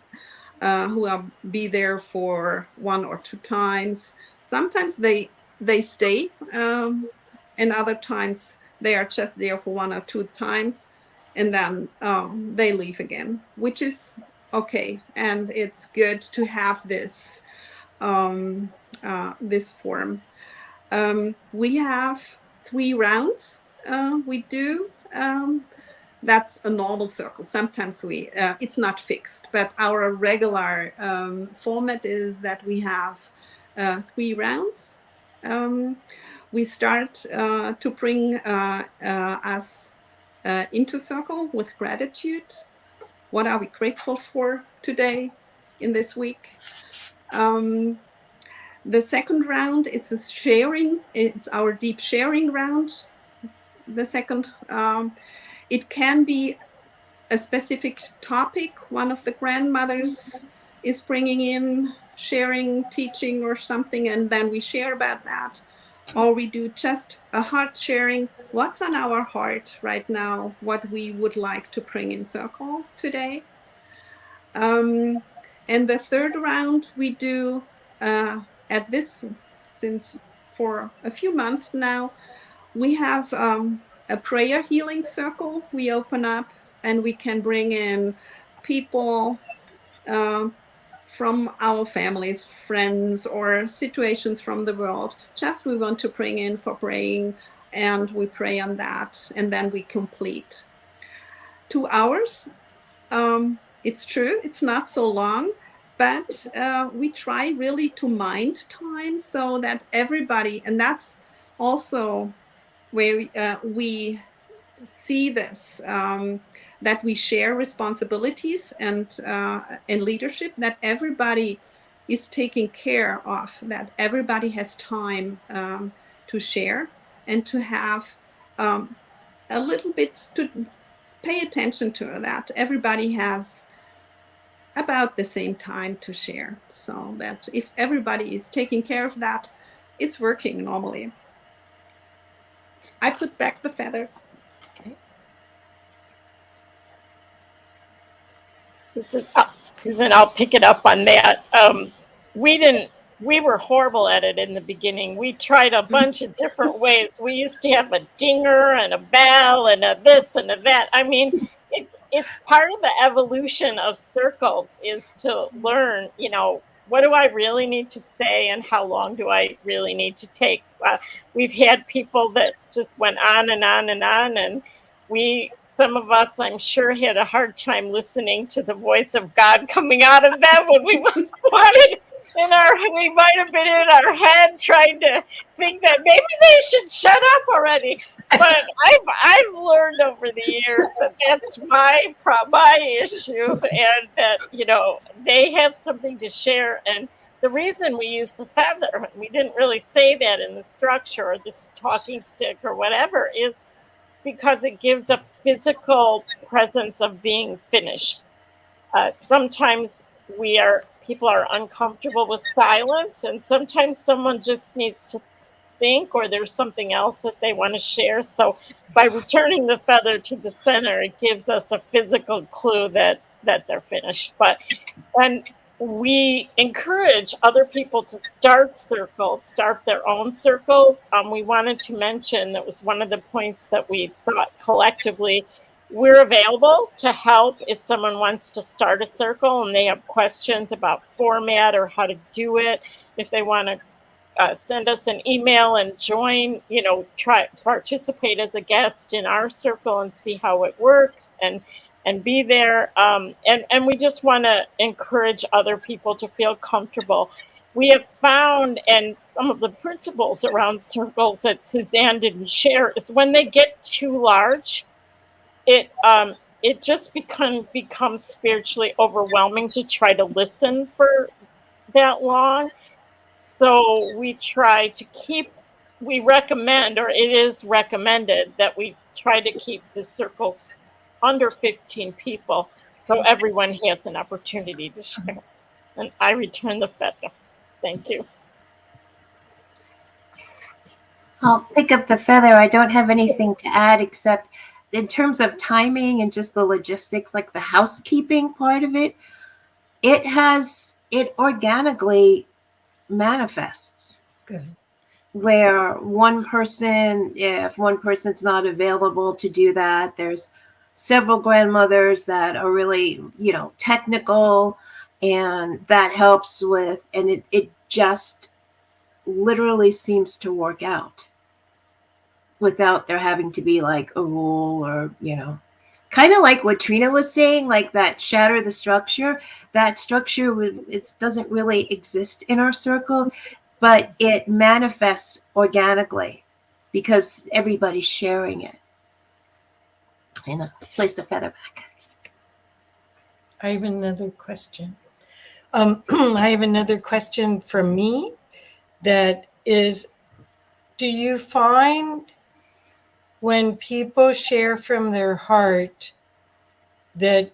who will be there for 1 or 2 times. Sometimes they stay, and other times they are just there for 1 or 2 times, and then they leave again, which is okay. And it's good to have this this form. We have 3 rounds. We do. That's a normal circle. Sometimes it's not fixed, but our regular format is that we have 3 rounds. We start to bring us into circle with gratitude. What are we grateful for today in this week? The second round, it's a sharing. It's our deep sharing round. The second, it can be a specific topic. One of the grandmothers is bringing in, sharing, teaching or something, and then we share about that. Or we do just a heart sharing. What's on our heart right now? What we would like to bring in circle today. And the third round we do at this, since for a few months now, we have a prayer healing circle we open up, and we can bring in people from our families, friends, or situations from the world. Just we want to bring in for praying, and we pray on that, and then we complete. 2 hours. It's true, it's not so long, but we try really to mind time so that everybody, and that's also where we see this, that we share responsibilities and leadership, that everybody is taken care of, that everybody has time to share and to have a little bit to pay attention to that. Everybody has about the same time to share, so that if everybody is taking care of that, it's working normally. I put back the feather. Susan, I'll pick it up on that. We were horrible at it in the beginning. We tried a bunch of different ways. We used to have a dinger and a bell and a this and a that. I mean, it's part of the evolution of circles is to learn, what do I really need to say and how long do I really need to take? We've had people that just went on and on and on, and we some of us, I'm sure, had a hard time listening to the voice of God coming out of them when we wanted we might have been in our head trying to think that maybe they should shut up already. But I've learned over the years that that's my issue, and that, you know, they have something to share. And the reason we use the feather, we didn't really say that in the structure or this talking stick or whatever, is because it gives a physical presence of being finished. Sometimes people are uncomfortable with silence, and sometimes someone just needs to think, or there's something else that they want to share. So by returning the feather to the center, it gives us a physical clue that they're finished. And we encourage other people to start their own circles. We wanted to mention, that was one of the points that we thought collectively, we're available to help if someone wants to start a circle and they have questions about format or how to do it. If they want to send us an email and join, you know, participate as a guest in our circle and see how it works and be there. And we just want to encourage other people to feel comfortable. We have found, and some of the principles around circles that Suzanne didn't share, is when they get too large, it just becomes spiritually overwhelming to try to listen for that long. So we recommend, or it is recommended, that we try to keep the circles under 15 people so everyone has an opportunity to share. And I return the feather. Thank you. I'll pick up the feather. I don't have anything to add except in terms of timing and just the logistics, like the housekeeping part of it, it organically manifests. Good. Where if one person's not available to do that, there's several grandmothers that are really, you know, technical, and that helps with, and it just literally seems to work out without there having to be like a rule, or, you know, kind of like what Trina was saying, like that shatter the structure. That structure doesn't really exist in our circle, but it manifests organically because everybody's sharing it. And place the feather back. I have another question. I have another question from me that is, do you find when people share from their heart that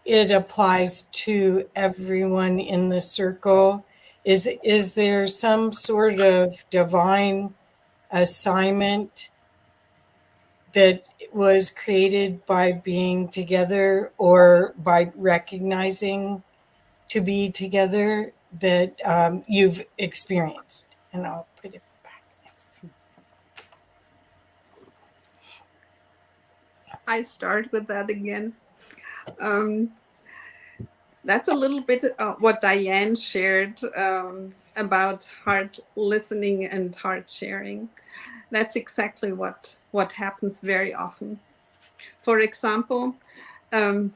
it applies to everyone in the circle? Is there some sort of divine assignment that was created by being together or by recognizing to be together that you've experienced? And I'll put it back. I start with that again. That's a little bit what Diane shared about heart listening and heart sharing. That's exactly what happens very often. For example, I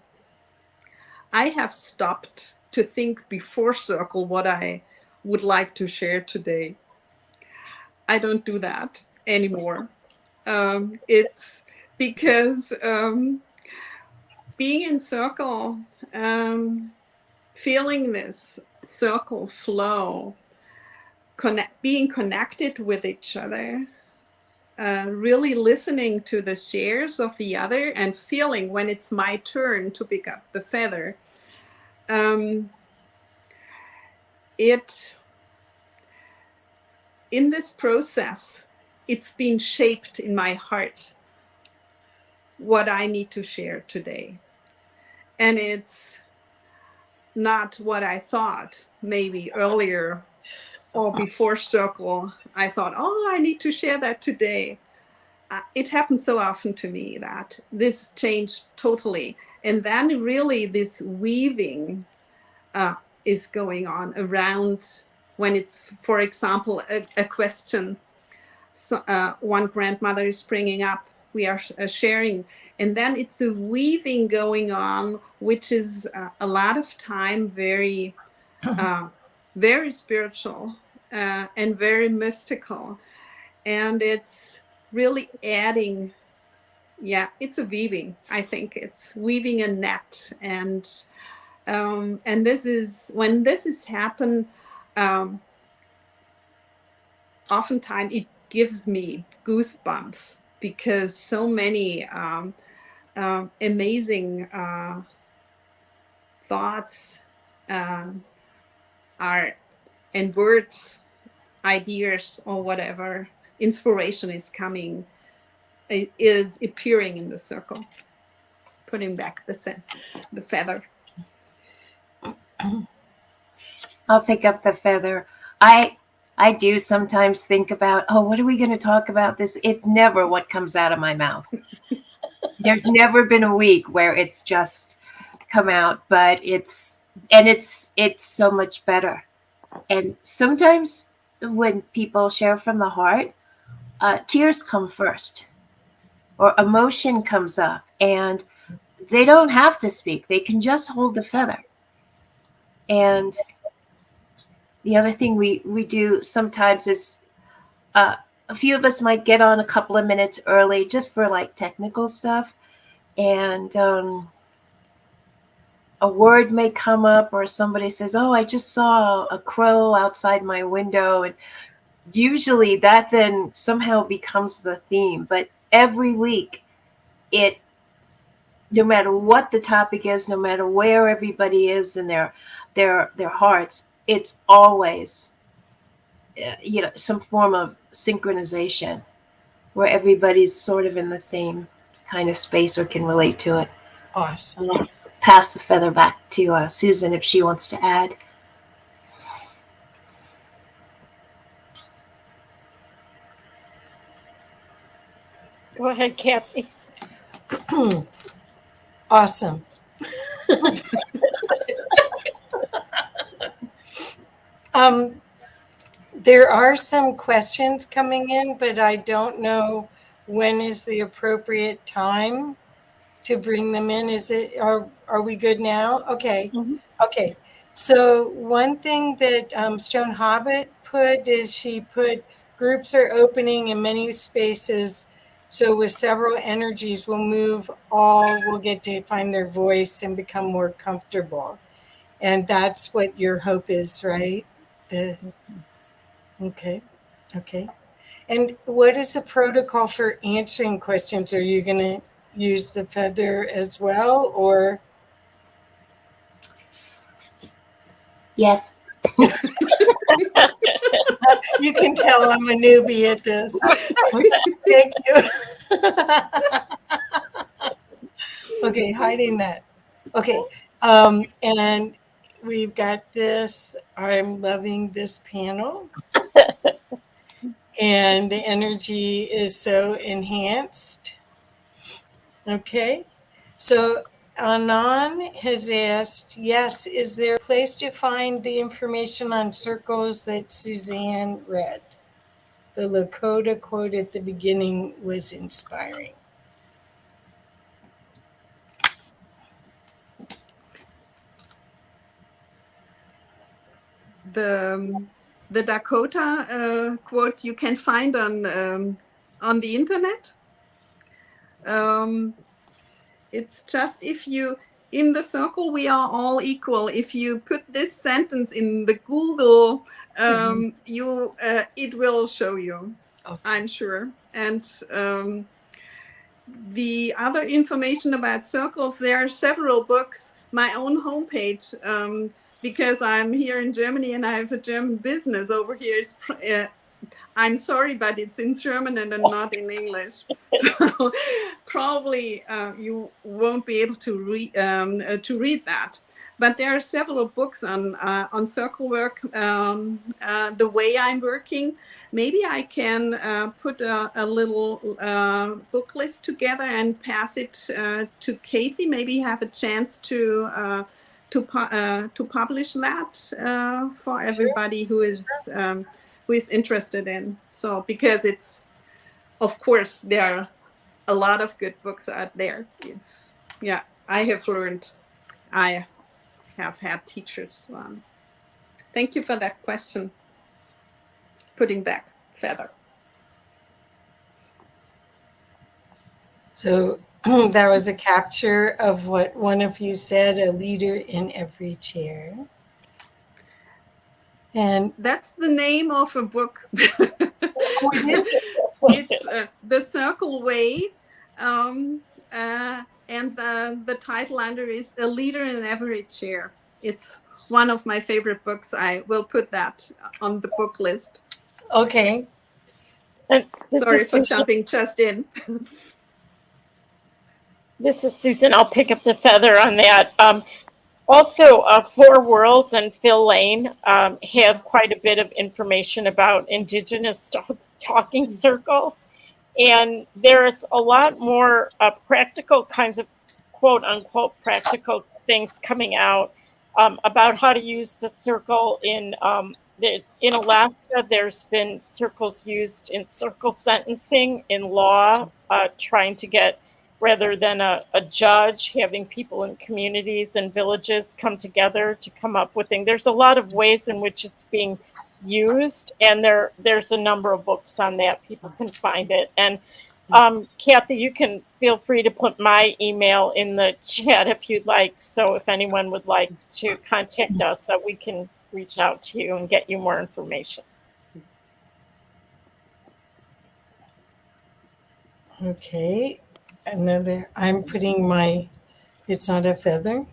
have stopped to think before circle what I would like to share today. I don't do that anymore. It's because being in circle, feeling this circle flow, being connected with each other, really listening to the shares of the other and feeling when it's my turn to pick up the feather. In this process, it's been shaped in my heart what I need to share today. And it's not what I thought maybe earlier or before circle. I thought, I need to share that today. It happened so often to me that this changed totally. And then really this weaving is going on around when it's, for example, a question. So, one grandmother is bringing up sharing. And then it's a weaving going on, which is a lot of time very very spiritual and very mystical. And it's really adding, it's a weaving. I think it's weaving a net. And this is, when this is happen, oftentimes it gives me goosebumps, because so many amazing thoughts are, and words, ideas, or whatever, inspiration is coming, is appearing in the circle, putting back the feather. I'll pick up the feather. I do sometimes think about, oh, what are we going to talk about this? It's never what comes out of my mouth. There's never been a week where it's just come out, but it's so much better. And sometimes when people share from the heart, tears come first, or emotion comes up, and they don't have to speak. They can just hold the feather. And the other thing we do sometimes is a few of us might get on a couple of minutes early just for like technical stuff. And a word may come up, or somebody says, oh, I just saw a crow outside my window. And usually that then somehow becomes the theme. But every week, no matter what the topic is, no matter where everybody is in their hearts, it's always some form of synchronization where everybody's sort of in the same kind of space or can relate to it. Awesome. I'll pass the feather back to Susan if she wants to add. Go ahead, Kathy. Awesome. There are some questions coming in, but I don't know when is the appropriate time to bring them in. Are we good now? Okay. Mm-hmm. Okay. So one thing that Stone Hobbit put is she put groups are opening in many spaces. So with several energies, we'll get to find their voice and become more comfortable. And that's what your hope is, right? Okay. And what is the protocol for answering questions? Are you going to use the feather as well, or? Yes. You can tell I'm a newbie at this. Thank you. Okay, hiding that. Okay, and we've got this. I'm loving this panel. And the energy is so enhanced. Okay, so Anon has asked, yes, is there a place to find the information on circles that Suzanne read? The Lakota quote at the beginning was inspiring. The Dakota quote you can find on the internet. It's just, if you, in the circle we are all equal, if you put this sentence in the Google, it will show you. Okay. I'm sure. And the other information about circles, there are several books, my own homepage, because I'm here in Germany and I have a German business over here. I'm sorry, but it's in German and not in English. So probably you won't be able to read that. But there are several books on circle work, the way I'm working. Maybe I can put a little book list together and pass it to Katie. Maybe have a chance to publish that for everybody who is interested in. So, because it's, of course, there are a lot of good books out there. It's, yeah, I have learned. I have had teachers. Thank you for that question. Putting back feather. So that was a capture of what one of you said, a leader in every chair. And that's the name of a book. It's The Circle Way. And the title under is A Leader in Every Chair. It's one of my favorite books. I will put that on the book list. Okay. Sorry for jumping just in. This is Susan. I'll pick up the feather on that. Also, Four Worlds and Phil Lane have quite a bit of information about indigenous talking circles. And there's a lot more practical kinds of quote unquote practical things coming out about how to use the circle in Alaska. There's been circles used in circle sentencing in law, trying to get, rather than a judge, having people in communities and villages come together to come up with things. There's a lot of ways in which it's being used, and there's a number of books on that. People can find it. And Kathy, you can feel free to put my email in the chat if you'd like. So if anyone would like to contact us, we can reach out to you and get you more information. Okay. I'm putting my, it's not a feather.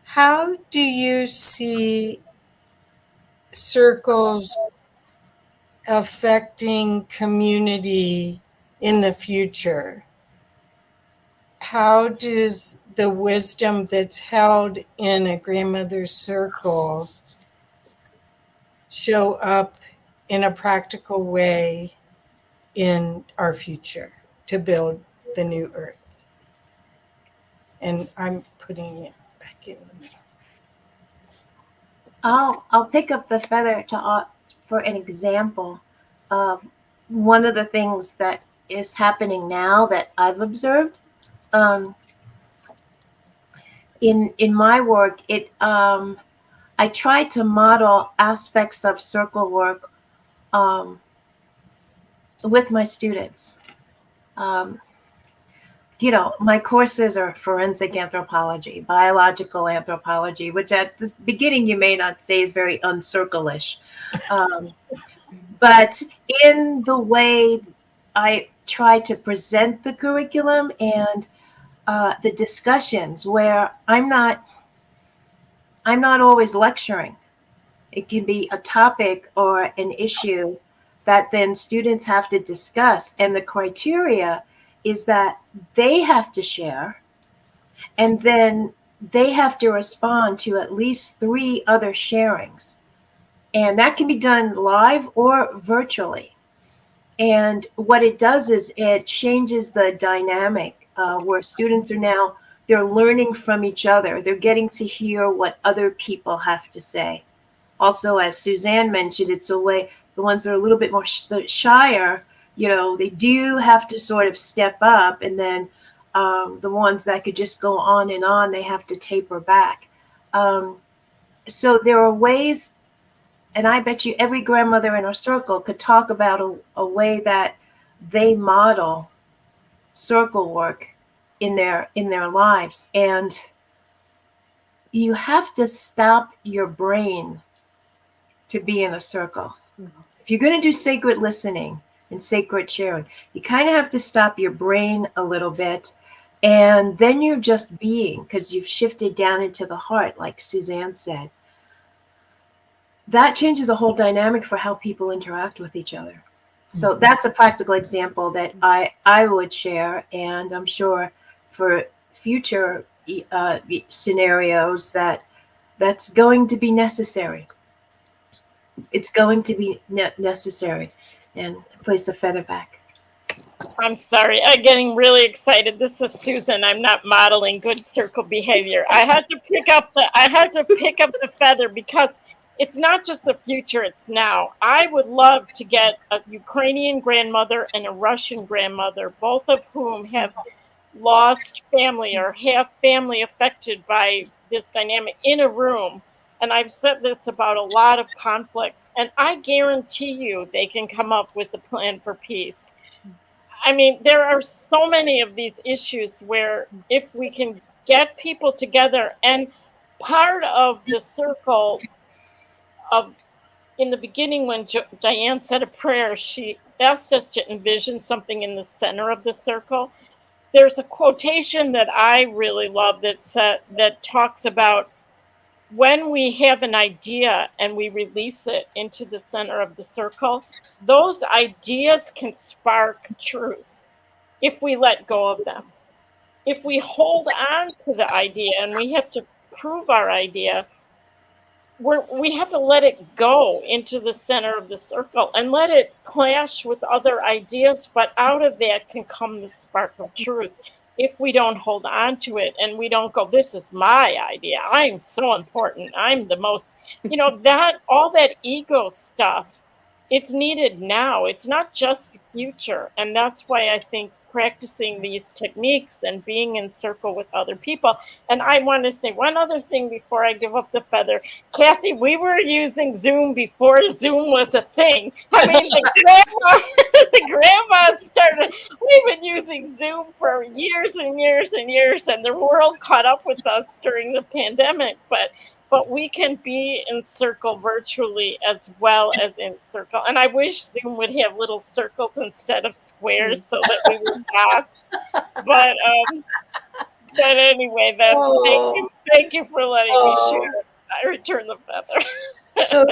How do you see circles affecting community in the future? How does the wisdom that's held in a grandmother's circle show up in a practical way in our future to build the new earth? And I'm putting it back in the middle. I'll pick up the feather for an example of one of the things that is happening now that I've observed. In my work, I try to model aspects of circle work with my students. My courses are forensic anthropology, biological anthropology, which at the beginning you may not say is very uncircle-ish. But in the way I try to present the curriculum and the discussions, where I'm not always lecturing. It can be a topic or an issue that then students have to discuss. And the criteria is that they have to share, and then they have to respond to at least 3 other sharings. And that can be done live or virtually. And what it does is it changes the dynamic where students they're learning from each other. They're getting to hear what other people have to say. Also, as Suzanne mentioned, it's a way, the ones that are a little bit more shyer, they do have to sort of step up, and then the ones that could just go on and on, they have to taper back. So there are ways, and I bet you every grandmother in our circle could talk about a way that they model circle work in their lives. And you have to stop your brain to be in a circle. If you're going to do sacred listening and sacred sharing, you kind of have to stop your brain a little bit, and then you're just being, because you've shifted down into the heart, like Suzanne said. That changes the whole dynamic for how people interact with each other. So that's a practical example that I would share, and I'm sure for future scenarios that's going to be necessary. It's going to be necessary. And place the feather back. I'm sorry, I'm getting really excited. This is Susan. I'm not modeling good circle behavior. I had to pick up the feather because it's not just the future, it's now. I would love to get a Ukrainian grandmother and a Russian grandmother, both of whom have lost family or have family affected by this dynamic, in a room. And I've said this about a lot of conflicts, and I guarantee you they can come up with a plan for peace. I mean, there are so many of these issues where if we can get people together, and part of the circle of, in the beginning when Diane said a prayer, she asked us to envision something in the center of the circle. There's a quotation that I really love that talks about when we have an idea and we release it into the center of the circle, those ideas can spark truth if we let go of them. If we hold on to the idea and we have to prove our idea, we have to let it go into the center of the circle and let it clash with other ideas, but out of that can come the spark of truth. If we don't hold on to it and we don't go, this is my idea, I'm so important, I'm the most, that all that ego stuff, it's needed now. It's not just the future. And that's why I think practicing these techniques and being in circle with other people. And I want to say one other thing before I give up the feather. Kathy, we were using Zoom before Zoom was a thing. I mean, the grandma started, we've been using Zoom for years and years and years, and the world caught up with us during the pandemic. But we can be in circle virtually as well as in circle. And I wish Zoom would have little circles instead of squares so that we were dots. But anyway, thank you for letting me share. I return the feather. So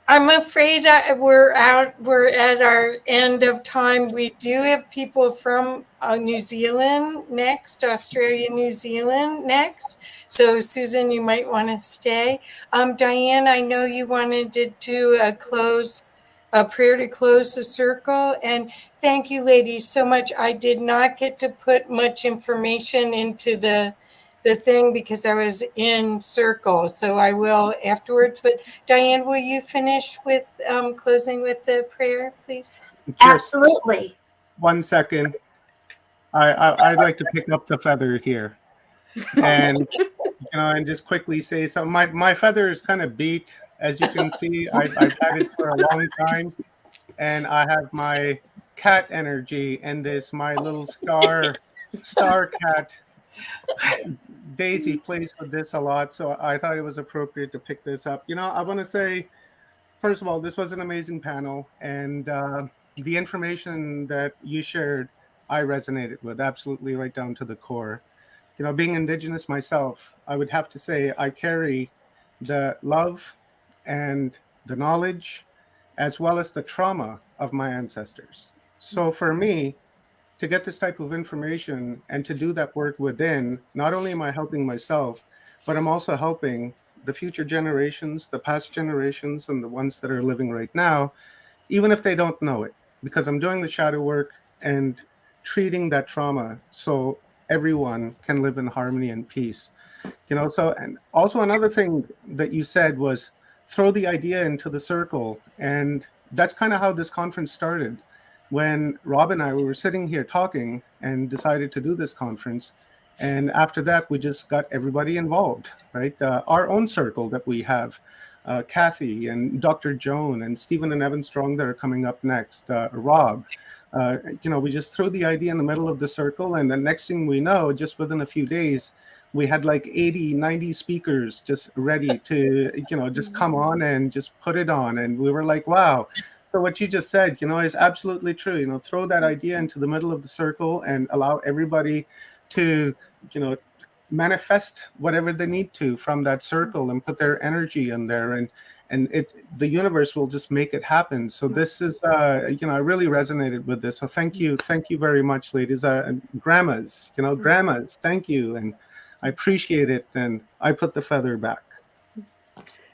I'm afraid we're at our end of time. We do have people from New Zealand next, Australia, New Zealand next. So Susan, you might want to stay. Diane, I know you wanted to do a prayer to close the circle. And thank you, ladies, so much. I did not get to put much information into the thing because I was in circle. So I will afterwards. But Diane, will you finish with closing with the prayer, please? Absolutely. 1 second. I'd like to pick up the feather here. And and just quickly say something. My feather is kind of beat, as you can see. I've had it for a long time, and I have my cat energy and my little star cat. Daisy plays with this a lot, so I thought it was appropriate to pick this up. I want to say, first of all, this was an amazing panel, and the information that you shared, I resonated with absolutely right down to the core. Being Indigenous myself, I would have to say I carry the love and the knowledge as well as the trauma of my ancestors. So for me, to get this type of information and to do that work within, not only am I helping myself, but I'm also helping the future generations, the past generations, and the ones that are living right now, even if they don't know it, because I'm doing the shadow work and treating that trauma so everyone can live in harmony and peace. So, and also another thing that you said was throw the idea into the circle. And that's kind of how this conference started. When Rob and I were sitting here talking and decided to do this conference. And after that, we just got everybody involved, right? Our own circle that we have, Kathy and Dr. Joan and Stephen and Evan Strong that are coming up next, Rob. We just threw the idea in the middle of the circle, and the next thing we know, just within a few days, we had like 80, 90 speakers just ready to, just come on and just put it on. And we were like, wow. So what you just said, is absolutely true. Throw that idea into the middle of the circle and allow everybody to, manifest whatever they need to from that circle and put their energy in there, and the universe will just make it happen. So this is, I really resonated with this. So thank you very much, ladies. Grandmas, thank you, and I appreciate it. And I put the feather back.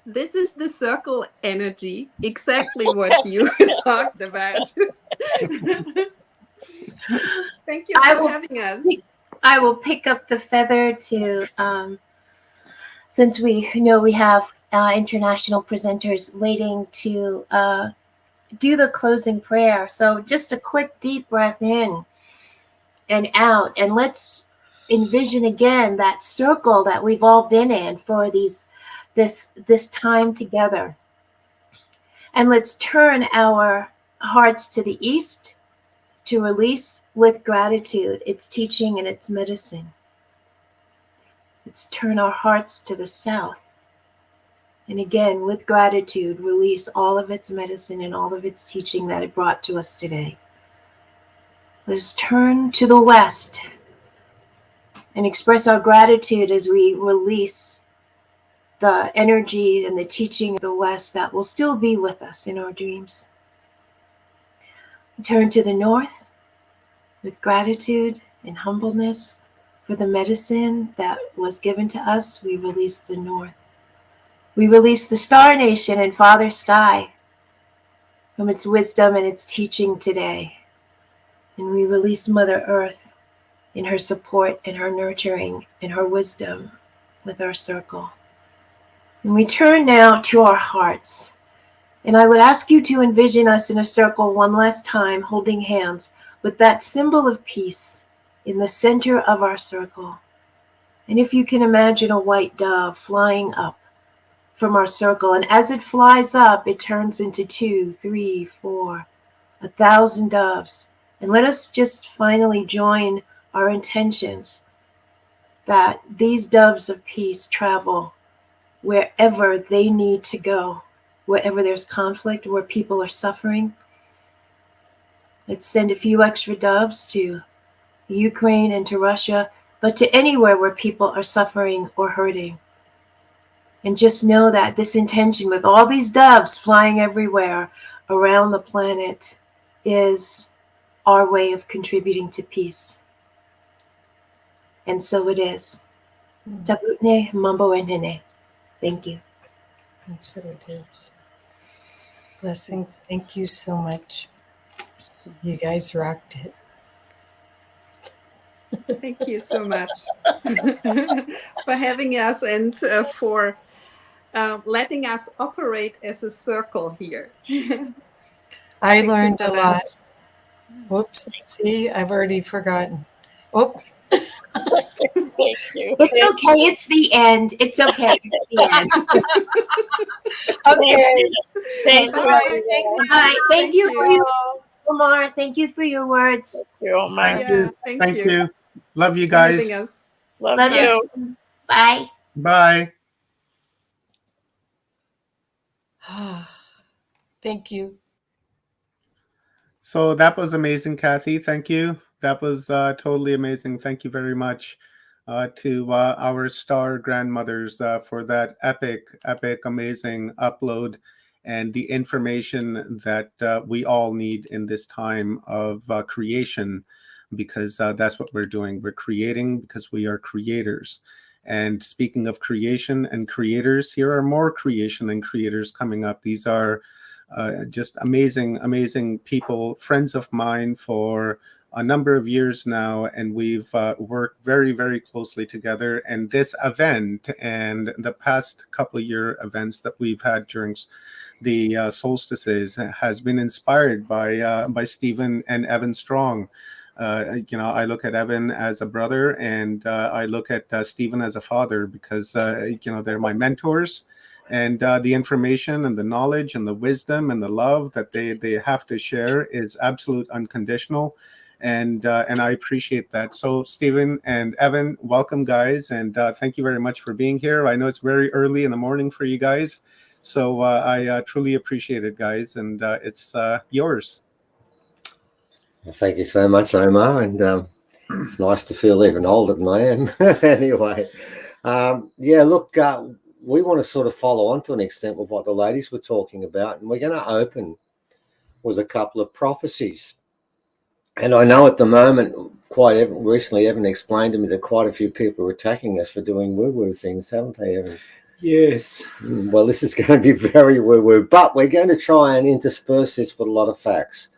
This is the circle energy, exactly what you talked about. Thank you for having us. I will pick up the feather to, since we know we have international presenters waiting to do the closing prayer. So just a quick deep breath in and out, and let's envision again that circle that we've all been in for this time together. And let's turn our hearts to the east to release with gratitude its teaching and its medicine. Let's turn our hearts to the south. And again, with gratitude, release all of its medicine and all of its teaching that it brought to us today. Let's turn to the west and express our gratitude as we release the energy and the teaching of the west that will still be with us in our dreams. Turn to the north with gratitude and humbleness for the medicine that was given to us. We release the north. We release the Star Nation and Father Sky from its wisdom and its teaching today. And we release Mother Earth in her support and her nurturing and her wisdom with our circle. And we turn now to our hearts. And I would ask you to envision us in a circle one last time, holding hands with that symbol of peace in the center of our circle. And if you can imagine a white dove flying up from our circle, and as it flies up, it turns into 2, 3, 4, 1,000 doves. And let us just finally join our intentions that these doves of peace travel wherever they need to go, wherever there's conflict, where people are suffering. Let's send a few extra doves to Ukraine and to Russia, but to anywhere where people are suffering or hurting. And just know that this intention with all these doves flying everywhere around the planet is our way of contributing to peace. And so it is. Tabutne mambo enhene. Thank you. And so it is. Blessings. Thank you so much. You guys rocked it. Thank you so much for having us and for letting us operate as a circle here. I learned a lot. Whoops. See, I've already forgotten. Oh. Thank you. It's okay. It's the end. It's okay. It's the end. Okay. Thank Bye. you. Bye. Thank you for your Omar. Thank you for your words. Thank you, Omar. Yeah, thank you. Love you for having guys. us. Love Love you. you. Bye. Bye. Thank you. So that was amazing, Kathy. Thank you. That was totally amazing. Thank you very much to our star grandmothers for that epic, amazing upload and the information that we all need in this time of creation, because that's what we're doing. We're creating because we are creators. And speaking of creation and creators, here are more creation and creators coming up. These are just amazing people, friends of mine for a number of years now, and we've worked very closely together. And this event and the past couple of year events that we've had during the solstices has been inspired by Stephen and Evan Strong. I look at Evan as a brother, and I look at Stephen as a father, because they're my mentors. And the information and the knowledge and the wisdom and the love that they have to share is absolute unconditional. And I appreciate that. So Stephen and Evan, welcome, guys. And thank you very much for being here. I know it's very early in the morning for you guys. So I truly appreciate it, guys. And it's yours. Well, thank you so much, Omar. And it's nice to feel even older than I am. Anyway, look, we want to sort of follow on to an extent with what the ladies were talking about. And we're going to open with a couple of prophecies. And I know at the moment, quite recently, Evan explained to me that quite a few people are attacking us for doing woo-woo things, haven't they, Evan? Yes. Well, this is going to be very woo-woo, but we're going to try and intersperse this with a lot of facts.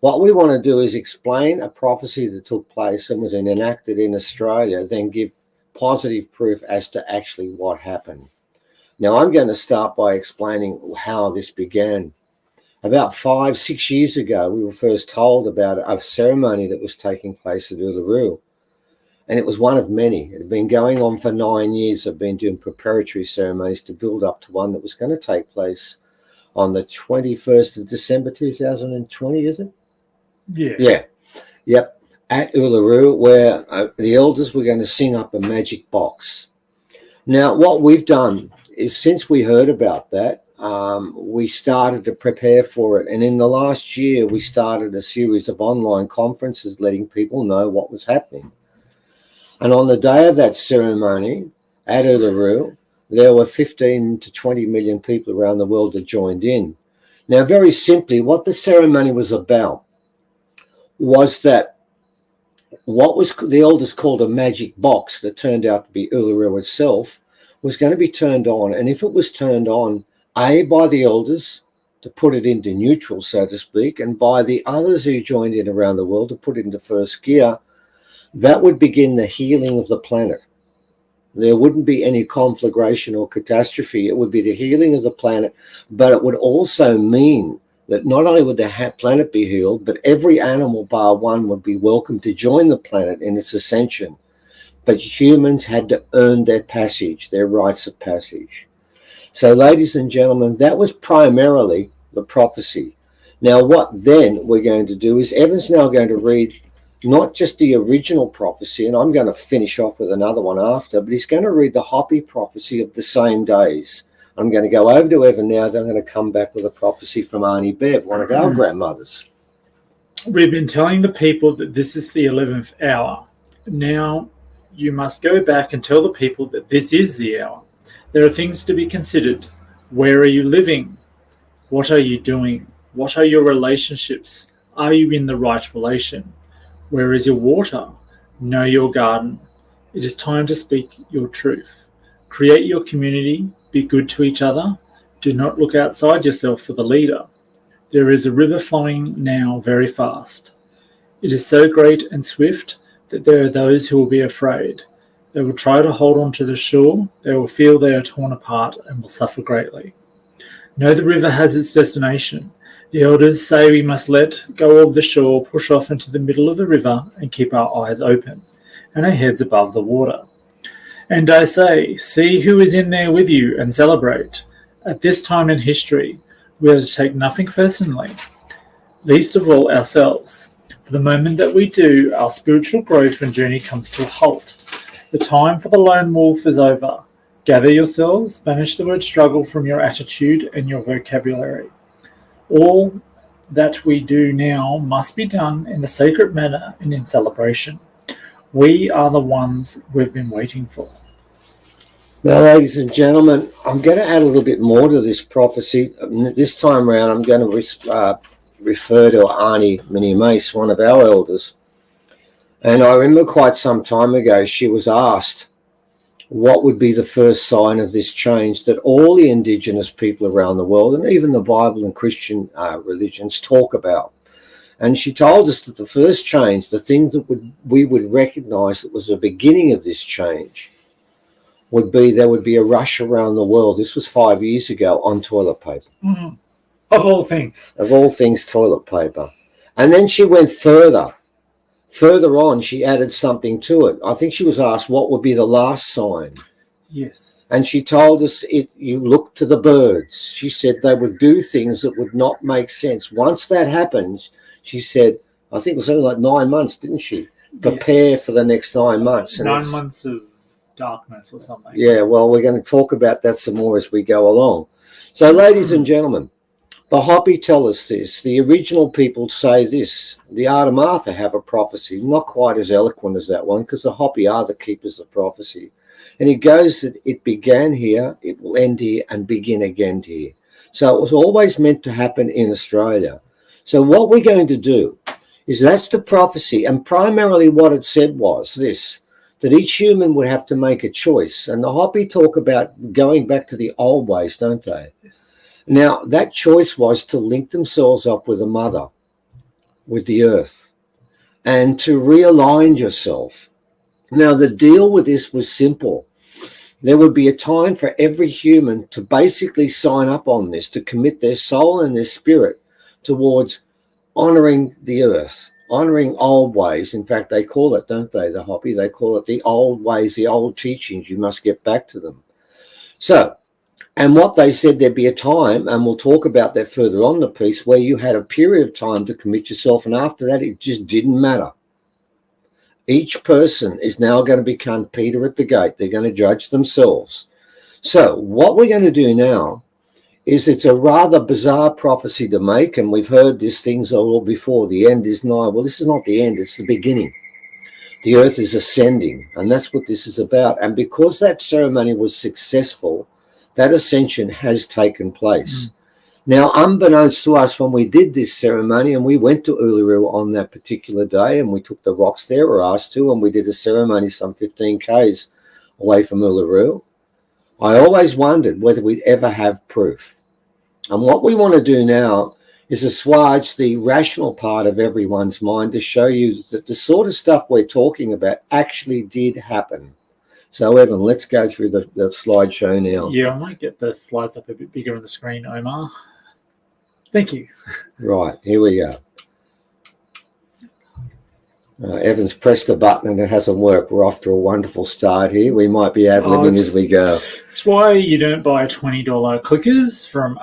What we want to do is explain a prophecy that took place and was enacted in Australia, then give positive proof as to actually what happened. Now, I'm going to start by explaining how this began. About 5-6 years ago, we were first told about a ceremony that was taking place at Uluru. And it was one of many. It had been going on for 9 years. I've been doing preparatory ceremonies to build up to one that was going to take place on the 21st of December 2020, is it? Yeah. Yeah. Yep. At Uluru, where the elders were going to sing up a magic box. Now, what we've done is, since we heard about that, we started to prepare for it. And in the last year, we started a series of online conferences letting people know what was happening. And on the day of that ceremony at Uluru, there were 15 to 20 million people around the world that joined in. Now, very simply, what the ceremony was about was that what was the elders called a magic box that turned out to be Uluru itself was going to be turned on. And if it was turned on, by the elders to put it into neutral, so to speak, and by the others who joined in around the world to put it into first gear, that would begin the healing of the planet. There wouldn't be any conflagration or catastrophe. It would be the healing of the planet, but it would also mean that not only would the planet be healed, but every animal bar one would be welcome to join the planet in its ascension. But humans had to earn their passage, their rites of passage. So, ladies and gentlemen, that was primarily the prophecy. Now, what then we're going to do is Evan's now going to read not just the original prophecy, and I'm going to finish off with another one after, but he's going to read the Hopi prophecy of the same days. I'm going to go over to Evan now, then I'm going to come back with a prophecy from Auntie Bev, one of our grandmothers. We've been telling the people that this is the 11th hour. Now you must go back and tell the people that this is the hour. There are things to be considered. Where are you living? What are you doing? What are your relationships? Are you in the right relation? Where is your water? Know your garden. It is time to speak your truth. Create your community. Be good to each other. Do not look outside yourself for the leader. There is a river flowing now very fast. It is so great and swift that there are those who will be afraid. They will try to hold on to the shore. They will feel they are torn apart and will suffer greatly. Know the river has its destination. The elders say we must let go of the shore, push off into the middle of the river, and keep our eyes open and our heads above the water. And I say, see who is in there with you and celebrate. At this time in history, we are to take nothing personally, least of all ourselves. For the moment that we do, our spiritual growth and journey comes to a halt. The time for the lone wolf is over. Gather yourselves, banish the word struggle from your attitude and your vocabulary. All that we do now must be done in a sacred manner and in celebration. We are the ones we've been waiting for. Now, ladies and gentlemen, I'm going to add a little bit more to this prophecy. This time around, I'm going to refer to Auntie Minnie Mace, one of our elders. And I remember quite some time ago, she was asked what would be the first sign of this change that all the indigenous people around the world, and even the Bible and Christian religions, talk about. And she told us that the first change, the thing that we would recognize that was the beginning of this change, would be there would be a rush around the world. This was 5 years ago, on toilet paper. Mm-hmm. Of all things. Of all things, toilet paper. And then she went further. Further on, she added something to it. I think she was asked what would be the last sign. Yes. And she told us you look to the birds. She said they would do things that would not make sense. Once that happens, she said, I think it was something like 9 months, didn't she? Prepare for the next 9 months. And 9 months of darkness or something. Yeah, well, we're going to talk about that some more as we go along. So, ladies and gentlemen, the Hopi tell us this. The original people say this. The Adamartha have a prophecy, not quite as eloquent as that one, because the Hopi are the keepers of prophecy. And it goes that it began here, it will end here, and begin again here. So it was always meant to happen in Australia. So what we're going to do is that's the prophecy. And primarily what it said was this, that each human would have to make a choice. And the Hopi talk about going back to the old ways, don't they? Yes. Now, that choice was to link themselves up with the mother, with the earth, and to realign yourself. Now, the deal with this was simple. there would be a time for every human to basically sign up on this, to commit their soul and their spirit towards honoring the earth, honoring old ways. In fact, they call it, don't they, the Hopi? They call it the old ways, the old teachings. You must get back to them. So, and what they said, there'd be a time, and we'll talk about that further on the piece, where you had a period of time to commit yourself, and after that, it just didn't matter. Each person is now going to become Peter at the gate. They're going to judge themselves. So what we're going to do now is, it's a rather bizarre prophecy to make, and we've heard these things all before. The end is nigh. Well, this is not the end, it's the beginning. The earth is ascending, and that's what this is about. And because that ceremony was successful, that ascension has taken place. Now, unbeknownst to us, when we did this ceremony, and we went to Uluru on that particular day, and we took the rocks there, or asked to, and we did a ceremony some 15 k's away from Uluru, I always wondered whether we'd ever have proof. And what we want to do now is assuage the rational part of everyone's mind to show you that the sort of stuff we're talking about actually did happen. So, Evan, let's go through the slideshow now. Yeah, I might get the slides up a bit bigger on the screen, Omar. Thank you. Right, here we go. Evan's pressed the button and it hasn't worked. We're off to a wonderful start here. We might be ad-libbing as we go. That's why you don't buy $20 clickers from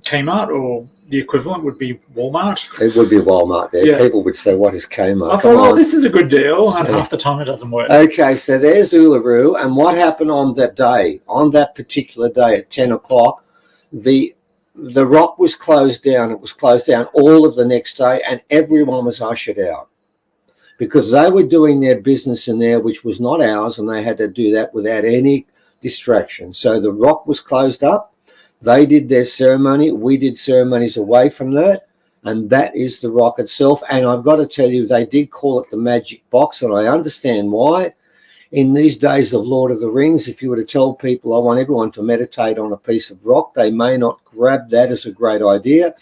Kmart, or the equivalent would be Walmart. It would be Walmart there. Yeah. People would say, what is Kmart? I thought, this is a good deal, and half the time it doesn't work. Okay, so there's Uluru, and what happened on that day, on that particular day at 10 o'clock, the rock was closed down. It was closed down all of the next day, and everyone was ushered out because they were doing their business in there, which was not ours, and they had to do that without any distraction. So the rock was closed up. They did their ceremony. We did ceremonies away from that, and that is the rock itself. And I've got to tell you, they did call it the magic box, and I understand why. In these days of Lord of the Rings, if you were to tell people, I want everyone to meditate on a piece of rock, they may not grab that as a great idea.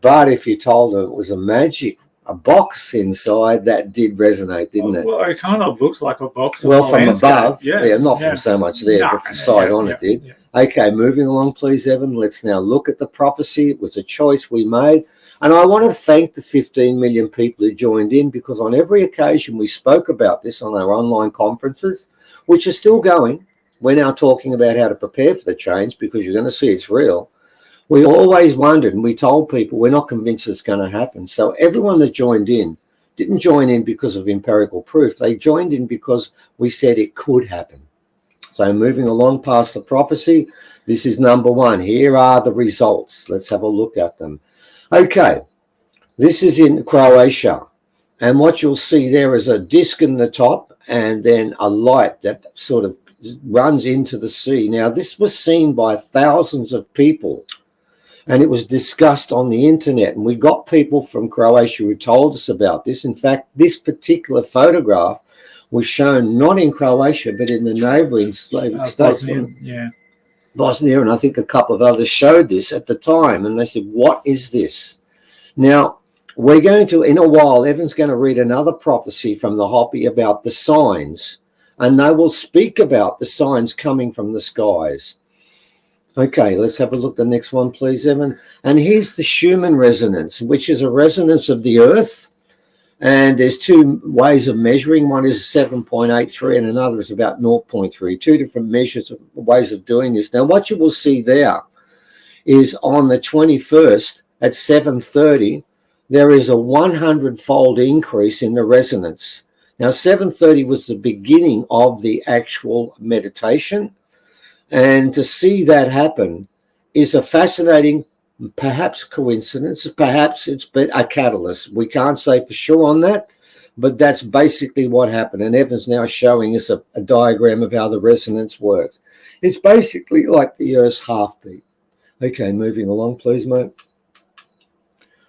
But if you told them it was a box inside, that did resonate, didn't it? Well, it kind of looks like a box. Well, from above, not from so much there, but from side on it did. Yeah. Okay, moving along, please, Evan. Let's now look at the prophecy. It was a choice we made. And I want to thank the 15 million people who joined in, because on every occasion we spoke about this on our online conferences, which are still going. We're now talking about how to prepare for the change, because you're going to see it's real. We always wondered, and we told people we're not convinced it's going to happen. So everyone that joined in didn't join in because of empirical proof. They joined in because we said it could happen. So moving along past the prophecy, this is number one. Here are the results. Let's have a look at them. Okay, this is in Croatia. And what you'll see there is a disc in the top and then a light that sort of runs into the sea. Now, this was seen by thousands of people, and it was discussed on the internet. And we got people from Croatia who told us about this. In fact, this particular photograph was shown not in Croatia, but in the neighboring states. Bosnia, and I think a couple of others showed this at the time. And they said, what is this? Now, we're going to, in a while, Evan's going to read another prophecy from the Hopi about the signs. And they will speak about the signs coming from the skies. Okay, let's have a look at the next one, please, Evan. And here's the Schumann resonance, which is a resonance of the earth. And there's two ways of measuring. One is 7.83 and another is about 0.3. Two different ways of doing this. Now, what you will see there is on the 21st at 7:30, there is a 100-fold increase in the resonance. Now, 7:30 was the beginning of the actual meditation. And to see that happen is a fascinating, perhaps coincidence, perhaps it's been a catalyst. We can't say for sure on that, but that's basically what happened. And Evan's now showing us a diagram of how the resonance works. It's basically like the Earth's half-beat. Okay, moving along, please, mate.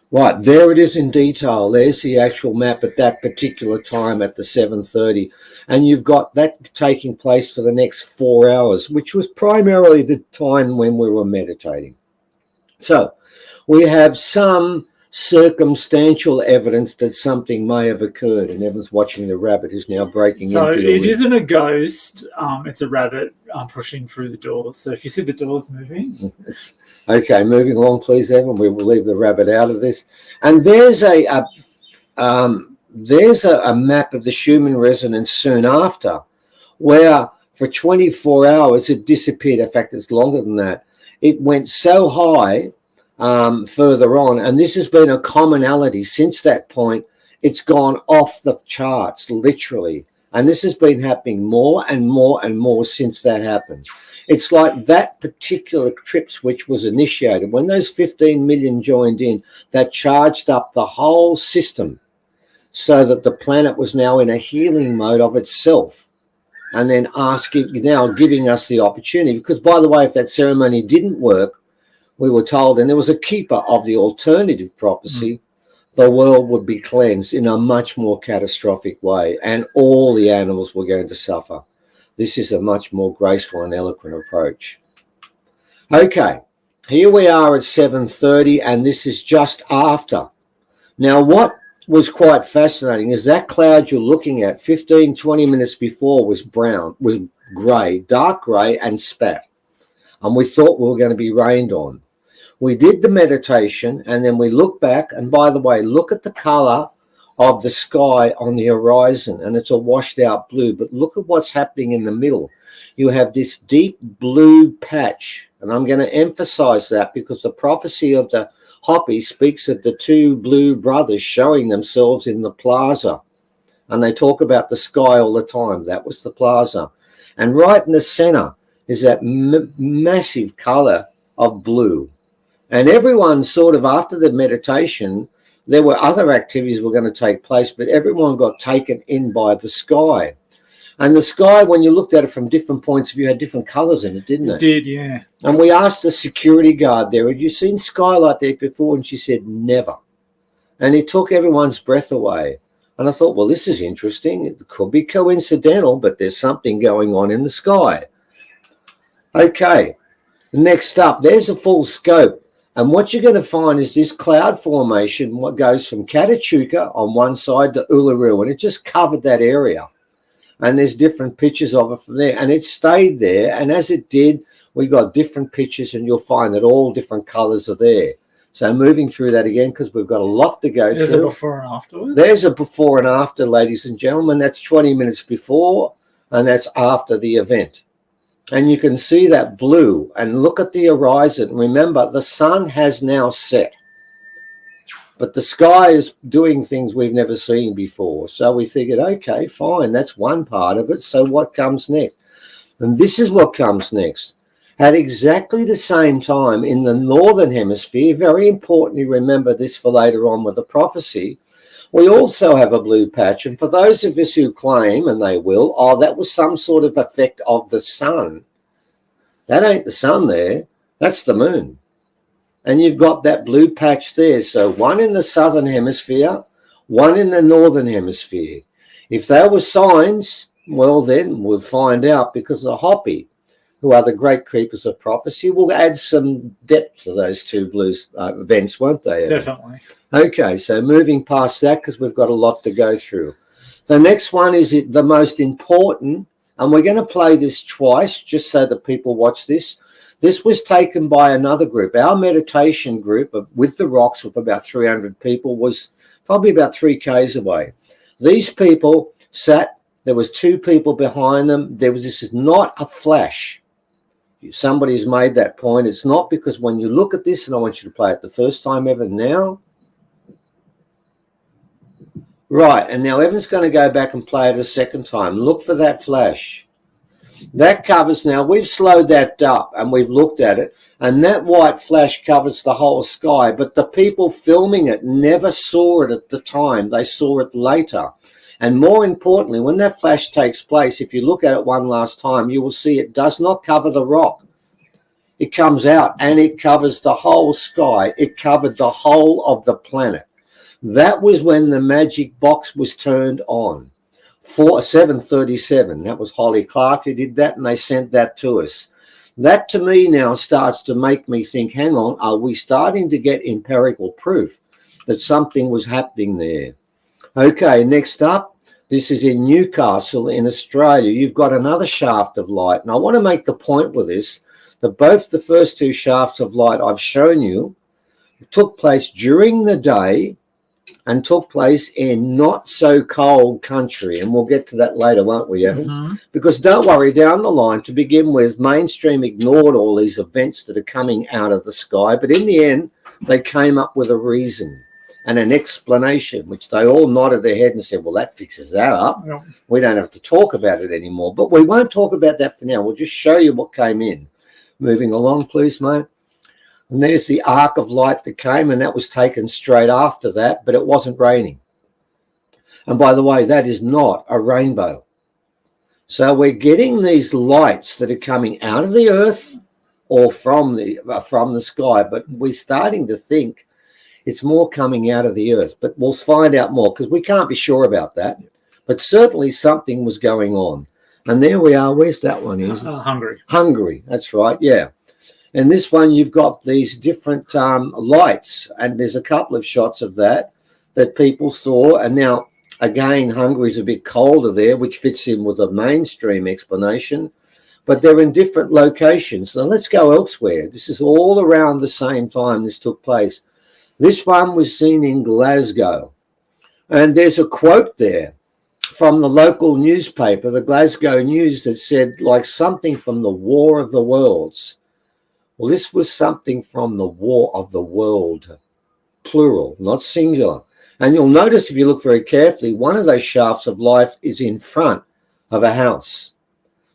Right, there it is in detail. There's the actual map at that particular time at the 7:30. And you've got that taking place for the next 4 hours, which was primarily the time when we were meditating. So we have some circumstantial evidence that something may have occurred. And Evan's watching the rabbit who's now breaking So into it isn't a ghost. It's a rabbit pushing through the door. So if you see the doors moving. Okay, moving along, please, Evan. We will leave the rabbit out of this. And there's a map of the Schumann resonance soon after, where for 24 hours it disappeared. In fact, it's longer than that. It went so high further on, and this has been a commonality since that point. It's gone off the charts, literally. And this has been happening more and more and more since that happened. It's like that particular trip switch was initiated. When those 15 million joined in, that charged up the whole system so that the planet was now in a healing mode of itself. And then giving us the opportunity. Because, by the way, if that ceremony didn't work, we were told, and there was a keeper of the alternative prophecy, the world would be cleansed in a much more catastrophic way, and all the animals were going to suffer. This is a much more graceful and eloquent approach. Okay, here we are at 7:30, and this is just after. Now, what was quite fascinating is that cloud you're looking at 15, 20 minutes before was grey, dark grey and spat. And we thought we were going to be rained on. We did the meditation and then we look back, and by the way, look at the colour of the sky on the horizon, and it's a washed out blue, but look at what's happening in the middle. You have this deep blue patch, and I'm going to emphasize that because the prophecy of the Hopi speaks of the two blue brothers showing themselves in the plaza, and they talk about the sky all the time. That was the plaza. And right in the center is that massive color of blue. And everyone sort of, after the meditation, there were other activities were going to take place, but everyone got taken in by the sky. And the sky, when you looked at it from different points of view, had different colors in it, didn't it? It did, yeah. And we asked the security guard there, had you seen sky like that before? And she said, never. And it took everyone's breath away. And I thought, well, this is interesting. It could be coincidental, but there's something going on in the sky. Okay, next up, there's a full scope. And what you're going to find is this cloud formation, what goes from Catachuca on one side to Uluru, and it just covered that area. And there's different pictures of it from there. And it stayed there. And as it did, we got different pictures, and you'll find that all different colors are there. So moving through that again, because we've got a lot to go through. There's a before and afterwards. There's a before and after, ladies and gentlemen. That's 20 minutes before, and that's after the event. And you can see that blue, and look at the horizon. Remember, the sun has now set, but the sky is doing things we've never seen before. So we figured, okay, fine, that's one part of it. So what comes next? And this is what comes next. At exactly the same time in the northern hemisphere, very importantly, remember this for later on with the prophecy, we also have a blue patch. And for those of us who claim, and they will, oh, that was some sort of effect of the sun. That ain't the sun there. That's the moon. And you've got that blue patch there. So one in the southern hemisphere, one in the northern hemisphere. If there were signs, well, then we'll find out, because the Hopi, who are the great keepers of prophecy, will add some depth to those two blue events, won't they? Definitely. Okay, so moving past that, because we've got a lot to go through. The next one is the most important, and we're going to play this twice just so that people watch this. This was taken by another group. Our meditation group with the rocks of about 300 people was probably about 3 Ks away. These people sat, there was 2 people behind them. This is not a flash. Somebody's made that point. It's not, because when you look at this, and I want you to play it the first time ever now. Right, and now Evan's going to go back and play it a second time. Look for that flash. That covers, now we've slowed that up and we've looked at it, and that white flash covers the whole sky, but the people filming it never saw it at the time. They saw it later. And more importantly, when that flash takes place, if you look at it one last time, you will see it does not cover the rock. It comes out and it covers the whole sky. It covered the whole of the planet. That was when the magic box was turned on. 7:37. That was Holly Clark who did that, and they sent that to us. That to me now starts to make me think, hang on, are we starting to get empirical proof that something was happening there. Okay, next up, this is in Newcastle in Australia. You've got another shaft of light. And I want to make the point with this, that both the first two shafts of light I've shown you took place during the day and took place in not so cold country. And we'll get to that later, won't we, Evan? Mm-hmm. Because don't worry, down the line, to begin with, mainstream ignored all these events that are coming out of the sky. But in the end, they came up with a reason and an explanation, which they all nodded their head and said, well, that fixes that up. Yep. We don't have to talk about it anymore. But we won't talk about that for now. We'll just show you what came in. Moving along, please, mate. And there's the arc of light that came, and that was taken straight after that, but it wasn't raining. And by the way, that is not a rainbow. So we're getting these lights that are coming out of the earth or from the sky, but we're starting to think it's more coming out of the earth. But we'll find out more because we can't be sure about that. But certainly something was going on. And there we are. Where's that one? Hungary. Hungary. That's right. Yeah. And this one, you've got these different lights, and there's a couple of shots of that people saw. And now, again, Hungary's a bit colder there, which fits in with a mainstream explanation, but they're in different locations. Now, let's go elsewhere. This is all around the same time this took place. This one was seen in Glasgow, and there's a quote there from the local newspaper, the Glasgow News, that said, like something from the War of the Worlds. Well, this was something from the War of the World, plural, not singular. And you'll notice if you look very carefully, one of those shafts of light is in front of a house.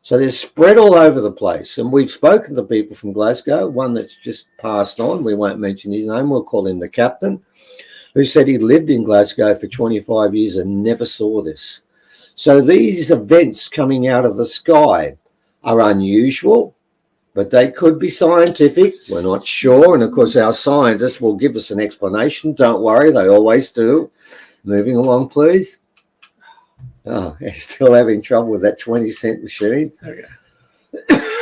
So they're spread all over the place. And we've spoken to people from Glasgow, one that's just passed on. We won't mention his name. We'll call him the captain, who said he lived in Glasgow for 25 years and never saw this. So these events coming out of the sky are unusual, but they could be scientific. We're not sure. And, of course, our scientists will give us an explanation. Don't worry, they always do. Moving along, please. Oh, they're still having trouble with that 20-cent machine. Okay.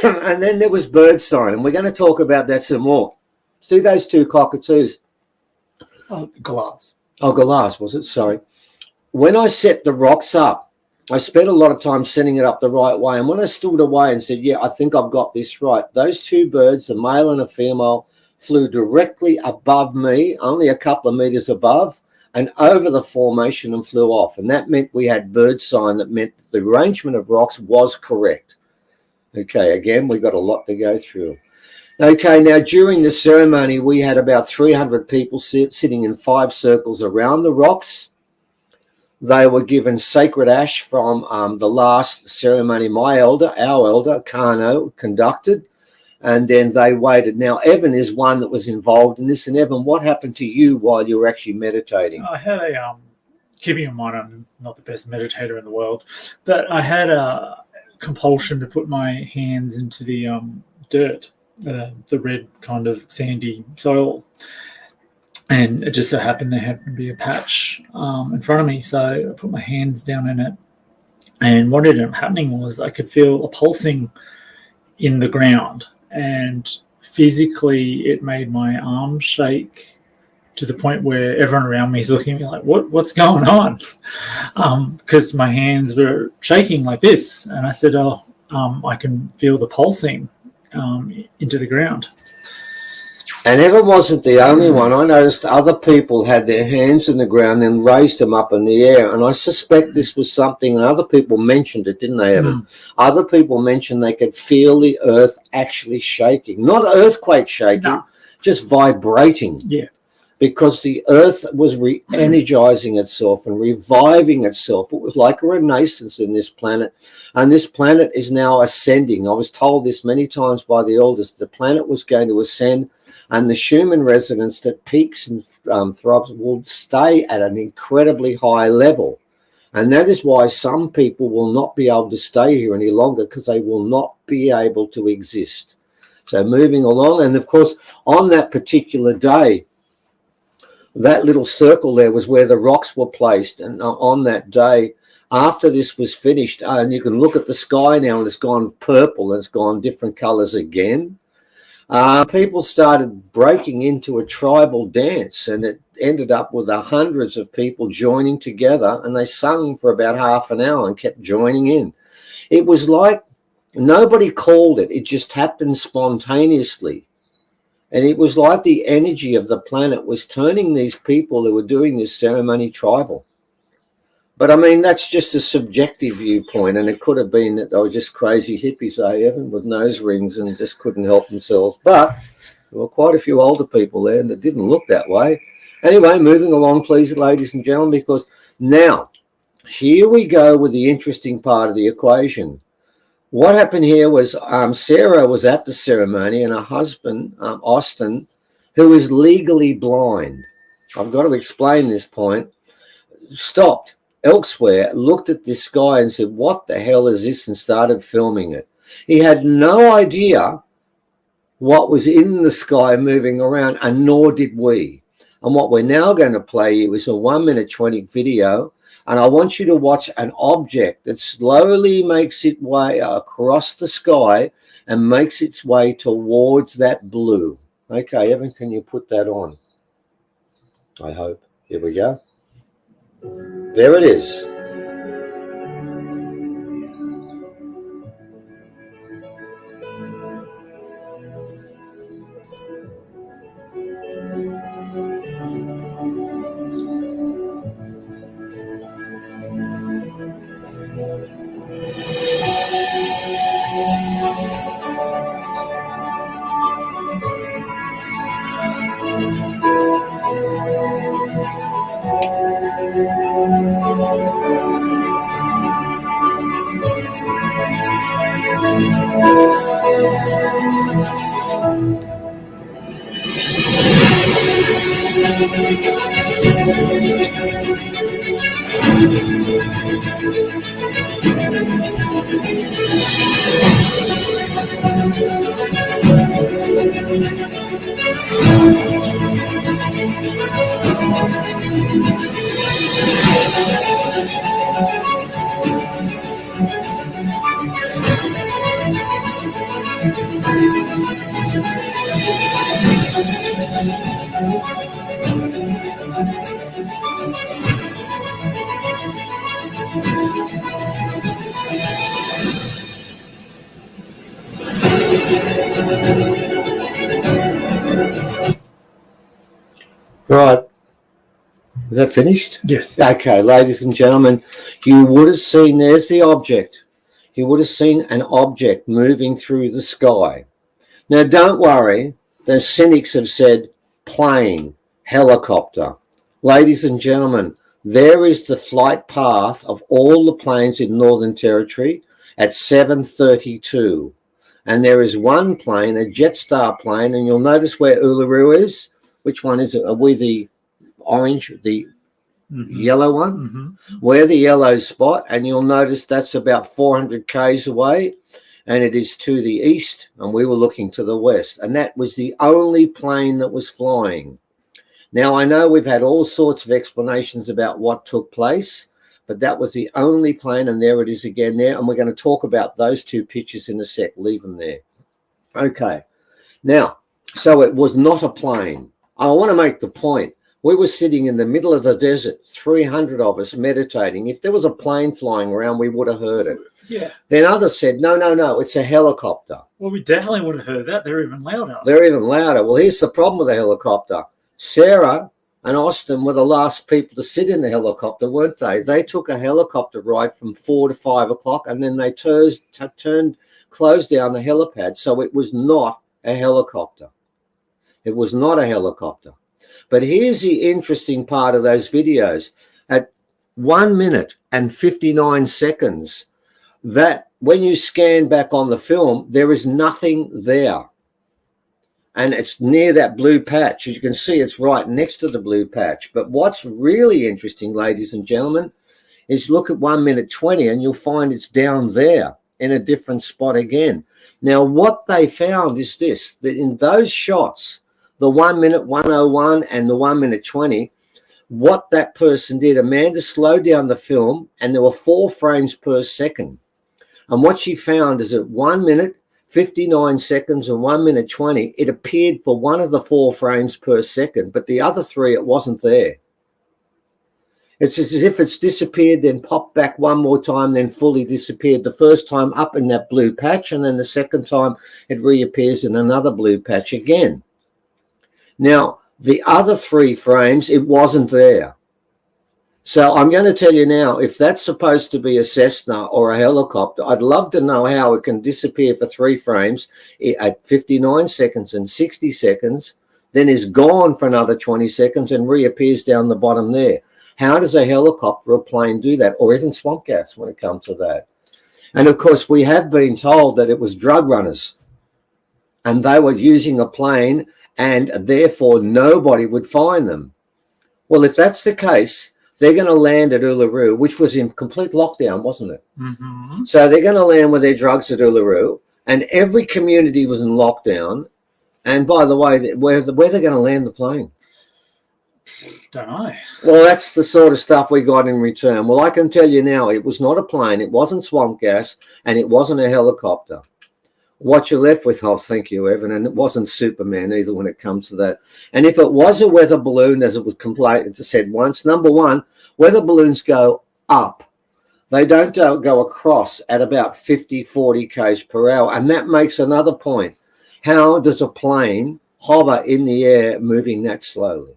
And then there was bird sign, and we're going to talk about that some more. See those two cockatoos? Oh, glass. Oh, glass, was it? Sorry. When I set the rocks up, I spent a lot of time setting it up the right way. And when I stood away and said, yeah, I think I've got this right, those two birds, a male and a female, flew directly above me, only a couple of meters above, and over the formation and flew off. And that meant we had bird sign. That meant the arrangement of rocks was correct. Okay, again, we got a lot to go through. Okay, now during the ceremony, we had about 300 people sitting in 5 circles around the rocks. They were given sacred ash from the last ceremony our elder, Kano, conducted, and then they waited. Now, Evan is one that was involved in this. And Evan, what happened to you while you were actually meditating? I had keeping in mind I'm not the best meditator in the world, but I had a compulsion to put my hands into the dirt, the red kind of sandy soil. And it just so happened there happened to be a patch in front of me. So I put my hands down in it. And what ended up happening was I could feel a pulsing in the ground. And physically, it made my arms shake to the point where everyone around me is looking at me like, what's going on? Because my hands were shaking like this. And I said, I can feel the pulsing into the ground. And Evan wasn't the only one. I noticed other people had their hands in the ground and raised them up in the air. And I suspect this was something, and other people mentioned it, didn't they, Evan? Other people mentioned they could feel the earth actually shaking. Not earthquake shaking, just vibrating. Yeah. Because the earth was re-energizing itself and reviving itself. It was like a renaissance in this planet. And this planet is now ascending. I was told this many times by the elders. The planet was going to ascend, and the Schumann resonance that peaks and throbs will stay at an incredibly high level. And that is why some people will not be able to stay here any longer, because they will not be able to exist. So moving along, and of course, on that particular day, that little circle there was where the rocks were placed. And on that day, after this was finished, and you can look at the sky now, and it's gone purple, and it's gone different colors again. People started breaking into a tribal dance, and ended up with hundreds of people joining together, and they sung for about half an hour and kept joining in. It was like nobody called it. It just happened spontaneously. And it was like the energy of the planet was turning these people who were doing this ceremony tribal. But I mean, that's just a subjective viewpoint, and it could have been that they were just crazy hippies, Evan, with nose rings and just couldn't help themselves. But there were quite a few older people there that didn't look that way. Anyway, moving along, please, ladies and gentlemen, because now here we go with the interesting part of the equation. What happened here was Sarah was at the ceremony, and her husband, Austin, who is legally blind, I've got to explain this point, stopped elsewhere, looked at this sky and said, what the hell is this, and started filming it. He had no idea what was in the sky moving around, and nor did we. And what we're now going to play you is a 1 minute 20 video, and I want you to watch an object that slowly makes its way across the sky and makes its way towards that blue. Okay, Evan, can you put that on? I hope. Here we go. There it is. Right. Is that finished? Yes. Okay, ladies and gentlemen, you would have seen, there's the object. You would have seen an object moving through the sky. Now, don't worry. The cynics have said plane, helicopter. Ladies and gentlemen, there is the flight path of all the planes in Northern Territory at 7:32. And there is one plane, a Jetstar plane, and you'll notice where Uluru is. Which one is it? Are we the orange, the yellow one? We're the yellow spot, and you'll notice that's about 400 k's away, and it is to the east, and we were looking to the west, and that was the only plane that was flying. Now, I know we've had all sorts of explanations about what took place, but that was the only plane, and there it is again there, and we're going to talk about those two pictures in a sec. Leave them there. Okay. Now, so it was not a plane. I want to make the point. We were sitting in the middle of the desert, 300 of us meditating. If there was a plane flying around, we would have heard it. Yeah. Then others said, no, it's a helicopter. Well, we definitely would have heard that. They're even louder. They're even louder. Well, here's the problem with a helicopter. Sarah and Austin were the last people to sit in the helicopter, weren't they? They took a helicopter ride from 4 to 5 o'clock, and then they closed down the helipad. So it was not a helicopter. It was not a helicopter. But here's the interesting part of those videos. At 1 minute and 59 seconds, that when you scan back on the film, there is nothing there. And it's near that blue patch. As you can see, it's right next to the blue patch. But what's really interesting, ladies and gentlemen, is look at 1 minute 20 and you'll find it's down there in a different spot again. Now, what they found is this, that in those shots, the 1 minute 101 and the 1 minute 20, what that person did, Amanda slowed down the film and there were 4 frames per second. And what she found is at 1 minute 59 seconds and 1 minute 20, it appeared for one of the 4 frames per second, but the other 3, it wasn't there. It's as if it's disappeared, then popped back one more time, then fully disappeared. The first time up in that blue patch, and then the second time it reappears in another blue patch again. Now, the other 3 frames, it wasn't there. So I'm going to tell you now, if that's supposed to be a Cessna or a helicopter, I'd love to know how it can disappear for 3 frames at 59 seconds and 60 seconds, then is gone for another 20 seconds and reappears down the bottom there. How does a helicopter or plane do that? Or even swamp gas when it comes to that. And of course, we have been told that it was drug runners and they were using a plane and therefore nobody would find them. Well, if that's the case, they're going to land at Uluru, which was in complete lockdown, wasn't it? Mm-hmm. So they're going to land with their drugs at Uluru, and every community was in lockdown. And by the way, where they're going to land the plane? Don't know. Well, that's the sort of stuff we got in return. Well, I can tell you now, it was not a plane, it wasn't swamp gas, and it wasn't a helicopter. What you're left with, oh, thank you, Evan, and it wasn't Superman either when it comes to that. And if it was a weather balloon, as it was said once, number one, weather balloons go up. They don't go across at about 50, 40 k's per hour. And that makes another point. How does a plane hover in the air moving that slowly?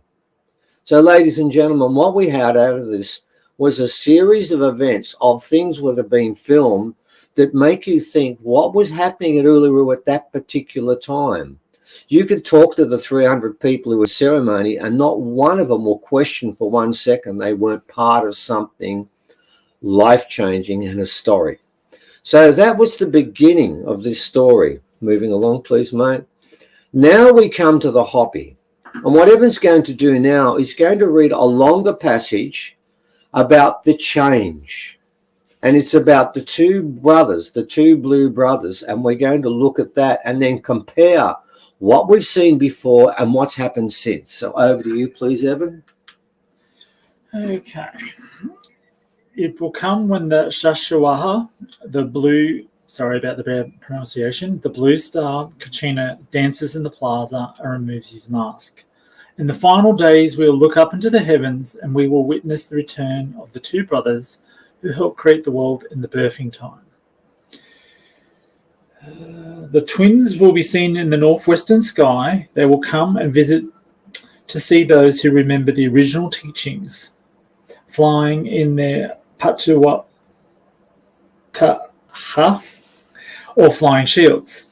So, ladies and gentlemen, what we had out of this was a series of events of things that have been filmed that make you think what was happening at Uluru at that particular time. You could talk to the 300 people who were ceremony and not one of them will question for 1 second they weren't part of something life-changing and historic. So that was the beginning of this story. Moving along, please, mate. Now we come to the Hopi. And what Evan's going to do now is going to read a longer passage about the change. And it's about the 2 brothers, the 2 blue brothers. And we're going to look at that and then compare what we've seen before and what's happened since. So over to you, please, Evan. Okay. It will come when the Shashawaha, the blue, sorry about the bad pronunciation, the blue star Kachina dances in the plaza and removes his mask. In the final days, we will look up into the heavens and we will witness the return of the 2 brothers who helped create the world in the birthing time. The twins will be seen in the northwestern sky. They will come and visit to see those who remember the original teachings, flying in their Patuataha or flying shields.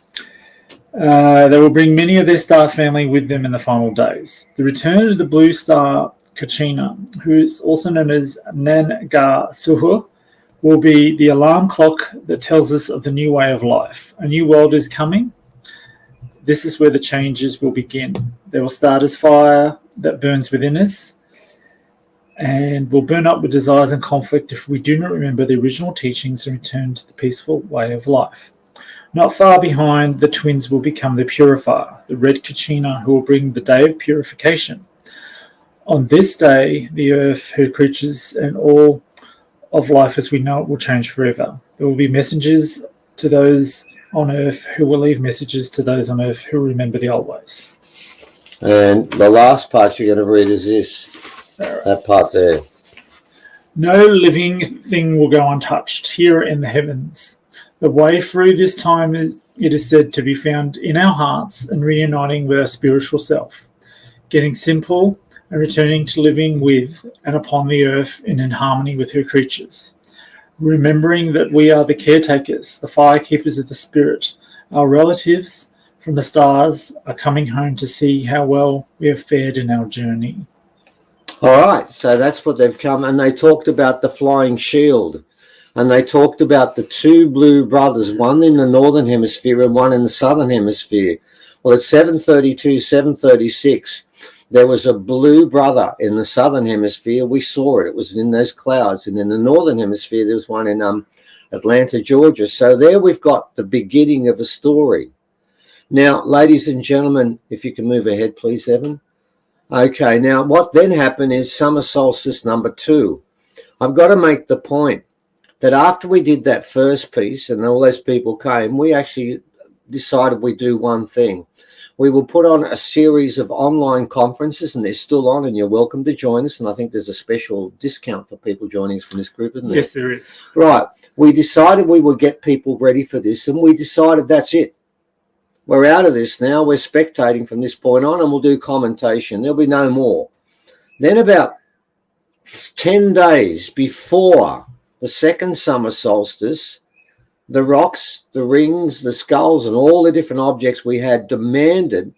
They will bring many of their star family with them in the final days. The return of the blue star Kachina, who is also known as Nanga Suhu, will be the alarm clock that tells us of the new way of life. A new world is coming. This is where the changes will begin. They will start as fire that burns within us and will burn up with desires and conflict if we do not remember the original teachings and return to the peaceful way of life. Not far behind, the twins will become the purifier, the red Kachina, who will bring the day of purification. On this day, the earth, her creatures, and all of life as we know it will change forever. There will be messengers to those on earth who will leave messages to those on earth who remember the old ways. And the last part you're going to read is this, that part there. No living thing will go untouched here in the heavens. The way through this time is, it is said, to be found in our hearts and reuniting with our spiritual self, getting simple and returning to living with and upon the earth and in harmony with her creatures. Remembering that we are the caretakers, the firekeepers of the spirit. Our relatives from the stars are coming home to see how well we have fared in our journey. All right, so that's what they've come, and they talked about the flying shield, and they talked about the 2 blue brothers, one in the northern hemisphere and one in the southern hemisphere. Well, at 7:32, 7:36, there was a blue brother in the southern hemisphere. We saw it. It was in those clouds. And in the northern hemisphere, there was one in Atlanta, Georgia. So there we've got the beginning of a story. Now, ladies and gentlemen, if you can move ahead, please, Evan. Okay, now what then happened is summer solstice number 2. I've got to make the point that after we did that first piece and all those people came, we actually decided we do one thing. We will put on a series of online conferences, and they're still on, and you're welcome to join us. And I think there's a special discount for people joining us from this group, isn't there? Yes, there is. Right. We decided we would get people ready for this, and we decided that's it. We're out of this now. We're spectating from this point on, and we'll do commentation. There'll be no more. Then about 10 days before the second summer solstice, the rocks, the rings, the skulls, and all the different objects we had demanded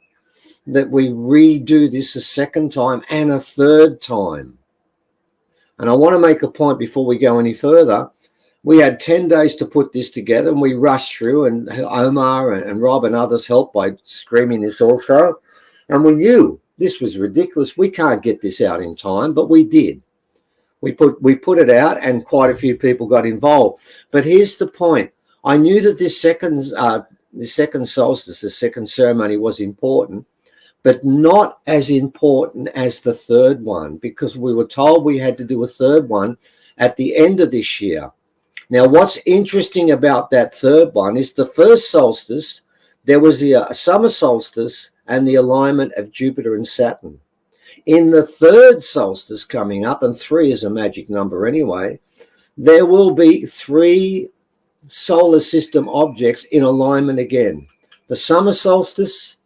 that we redo this a second time and a third time. And I want to make a point before we go any further. We had 10 days to put this together, and we rushed through, and Omar and Rob and others helped by screaming this also. And we knew this was ridiculous. We can't get this out in time, but we did. We put it out, and quite a few people got involved. But here's the point. I knew that this second solstice, the second ceremony, was important, but not as important as the third one, because we were told we had to do a third one at the end of this year. Now, what's interesting about that third one is the first solstice, there was the summer solstice and the alignment of Jupiter and Saturn. In the third solstice coming up, and 3 is a magic number anyway, there will be 3 solar system objects in alignment again. The summer solstice,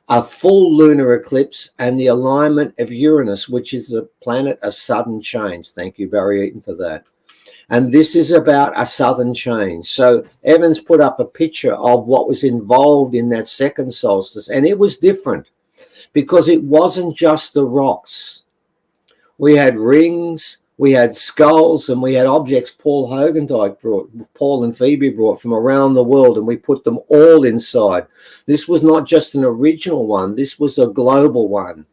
a full lunar eclipse, and the alignment of Uranus, which is the planet of sudden change. Thank you, Barry Eaton, for that. And this is about a southern change. So Evans put up a picture of what was involved in that second solstice, and it was different because it wasn't just the rocks. We had rings, we had skulls, and we had objects Paul and Phoebe brought from around the world, and we put them all inside. This was not just an original one. This was a global one.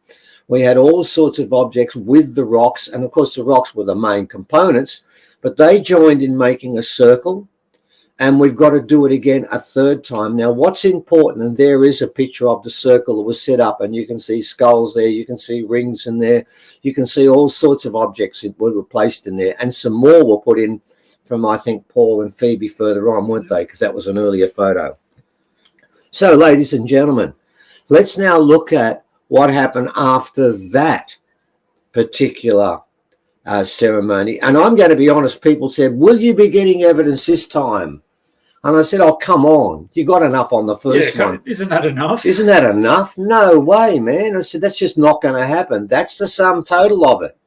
We had all sorts of objects with the rocks, and of course the rocks were the main components, but they joined in making a circle, and we've got to do it again a third time. Now, what's important, and there is a picture of the circle that was set up, and you can see skulls there, you can see rings in there, you can see all sorts of objects that were placed in there, and some more were put in from, I think, Paul and Phoebe further on, weren't they? Because that was an earlier photo. So, ladies and gentlemen, let's now look at what happened after that particular ceremony. And I'm going to be honest, people said, will you be getting evidence this time? And I said, oh, come on. You got enough on the first one. Isn't that enough? Isn't that enough? No way, man. I said, that's just not going to happen. That's the sum total of it.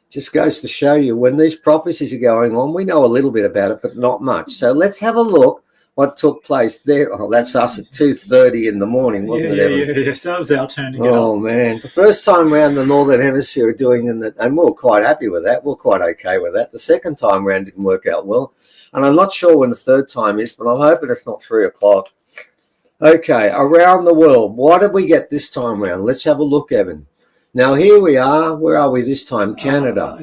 Just goes to show you when these prophecies are going on, we know a little bit about it, but not much. So let's have a look what took place there. Oh, that's us at 2:30 in the morning, wasn't it? Yeah. So that was our turn to get Oh, man. The first time around the Northern Hemisphere doing it, and we were quite happy with that. We we're quite okay with that. The second time around didn't work out well. And I'm not sure when the third time is, but I'm hoping it's not 3 o'clock. Okay, around the world. What did we get this time around? Let's have a look, Evan. Now, here we are. Where are we this time? Canada.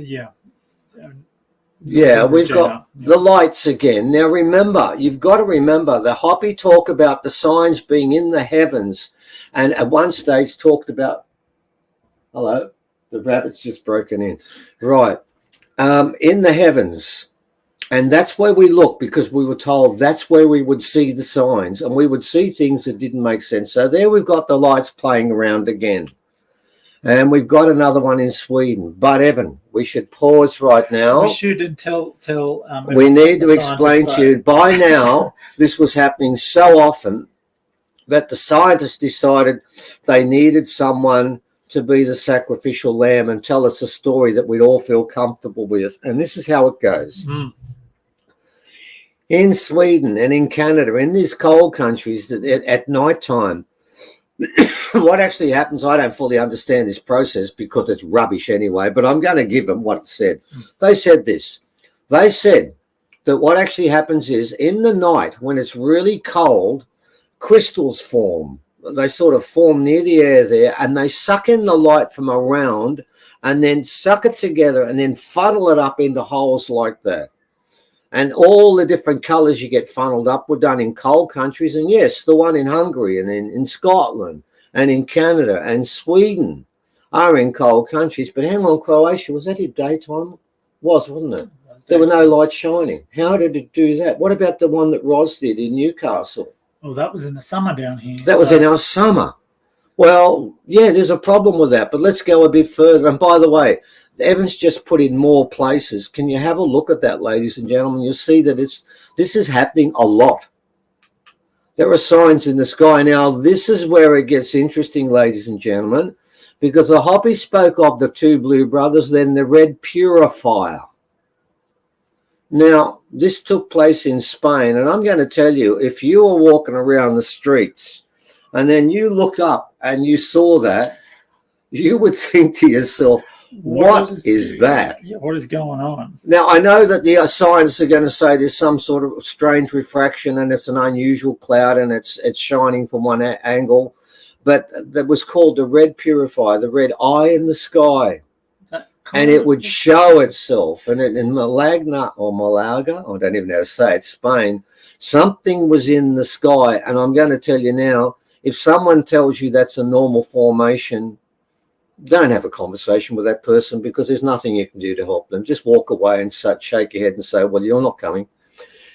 Yeah, we've got the lights again. Now, remember, you've got to remember the Hopi talk about the signs being in the heavens. And at one stage talked about, hello, the rabbit's just broken in. Right. In the heavens. And that's where we look, because we were told that's where we would see the signs, and we would see things that didn't make sense. So there we've got the lights playing around again. And we've got another one in Sweden. But, Evan, we should pause right now. We should and tell we need to explain to you, by now, this was happening so often that the scientists decided they needed someone to be the sacrificial lamb and tell us a story that we'd all feel comfortable with. And this is how it goes. In Sweden and in Canada, in these cold countries, at night time, what actually happens, I don't fully understand this process because it's rubbish anyway, but I'm going to give them what it said. They said this. They said that what actually happens is in the night when it's really cold, crystals form. They sort of form near the air there, and they suck in the light from around and then suck it together and then funnel it up into holes like that. And all the different colours you get funneled up were done in cold countries. And yes, the one in Hungary and in Scotland and in Canada and Sweden are in cold countries. But hang on, Croatia, was that in daytime? Wasn't it? There were no lights shining. How did it do that? What about the one that Ros did in Newcastle? Well, that was in the summer down here. That was in our summer. Well, yeah, there's a problem with that, but let's go a bit further. And by the way, Evan's just put in more places. Can you have a look at that, ladies and gentlemen? You'll see that this is happening a lot. There are signs in the sky. Now, this is where it gets interesting, ladies and gentlemen, because the Hoppy spoke of the two blue brothers, then the red purifier. Now, this took place in Spain, and I'm going to tell you, if you were walking around the streets and then you looked up and you saw that, you would think to yourself, what is that? Yeah, what is going on? Now, I know that the scientists are going to say there's some sort of strange refraction and it's an unusual cloud and it's shining from one angle, but that was called the red purifier, the red eye in the sky. And it would show itself. And in Malaga, I don't even know how to say it, Spain, something was in the sky. And I'm going to tell you now, if someone tells you that's a normal formation, don't have a conversation with that person, because there's nothing you can do to help them. Just walk away and shake your head and say, well, you're not coming.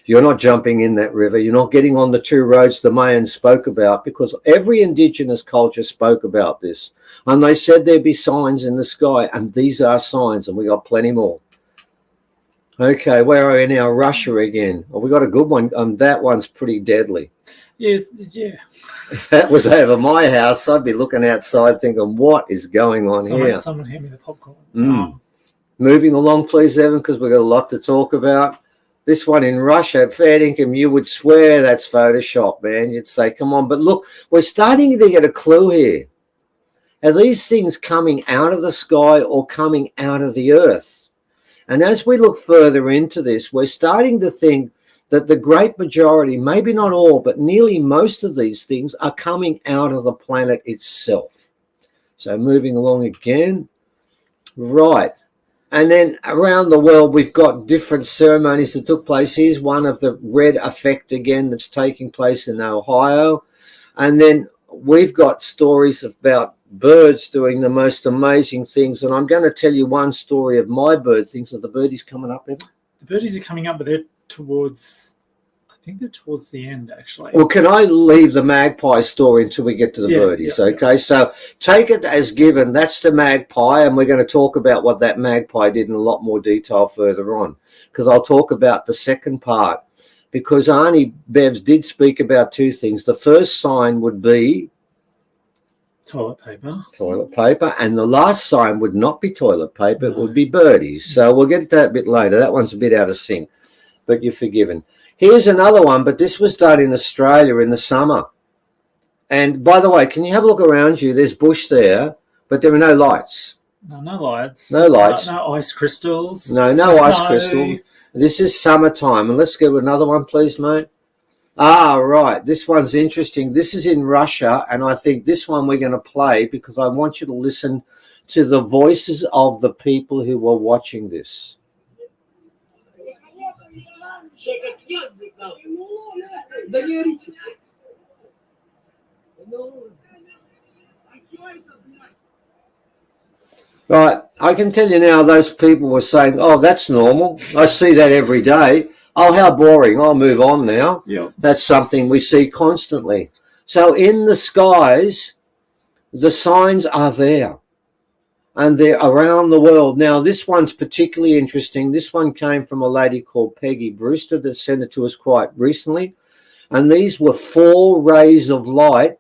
You're not jumping in that river. You're not getting on the two roads the Mayans spoke about, because every indigenous culture spoke about this. And they said there'd be signs in the sky, and these are signs, and we got plenty more. Okay, where are we now? Russia again. Oh, we got a good one. That one's pretty deadly. Yes, yeah. If that was over my house, I'd be looking outside thinking, what is going on here? Someone hand me the popcorn. Moving along, please, Evan, because we've got a lot to talk about. This one in Russia, fair income, you would swear that's Photoshop, man. You'd say, come on. But look, we're starting to get a clue here. Are these things coming out of the sky or coming out of the earth? And as we look further into this, we're starting to think that the great majority, maybe not all, but nearly most of these things are coming out of the planet itself. So moving along again. Right. And then around the world, we've got different ceremonies that took place. Here's one of the red effect again that's taking place in Ohio. And then we've got stories about birds doing the most amazing things. And I'm going to tell you one story of my bird things. Are the birdies coming up, Evan? The birdies are coming up, but they're towards, I think they're towards the end, actually. Well, can I leave the magpie story until we get to the birdies? Okay, so take it as given. That's the magpie, and we're going to talk about what that magpie did in a lot more detail further on, because I'll talk about the second part, because Arnie Bevs did speak about two things. The first sign would be toilet paper. Toilet paper. And the last sign would not be toilet paper. It would be birdies. So we'll get to that a bit later. That one's a bit out of sync, but you're forgiven. Here's another one, but this was done in Australia in the summer. And by the way, can you have a look around you? There's bush there, but there are no lights. No lights. No lights. No ice crystals. No ice crystal. This is summertime. And let's go with another one, please, mate. Right. This one's interesting. This is in Russia, and I think this one we're going to play because I want you to listen to the voices of the people who were watching this. Right, I can tell you now, those people were saying, oh, that's normal. I see that every day. Oh, how boring. I'll move on now. Yeah. That's something we see constantly. So in the skies, the signs are there. And they're around the world. Now, this one's particularly interesting. This one came from a lady called Peggy Brewster that sent it to us quite recently. And these were 4 rays of light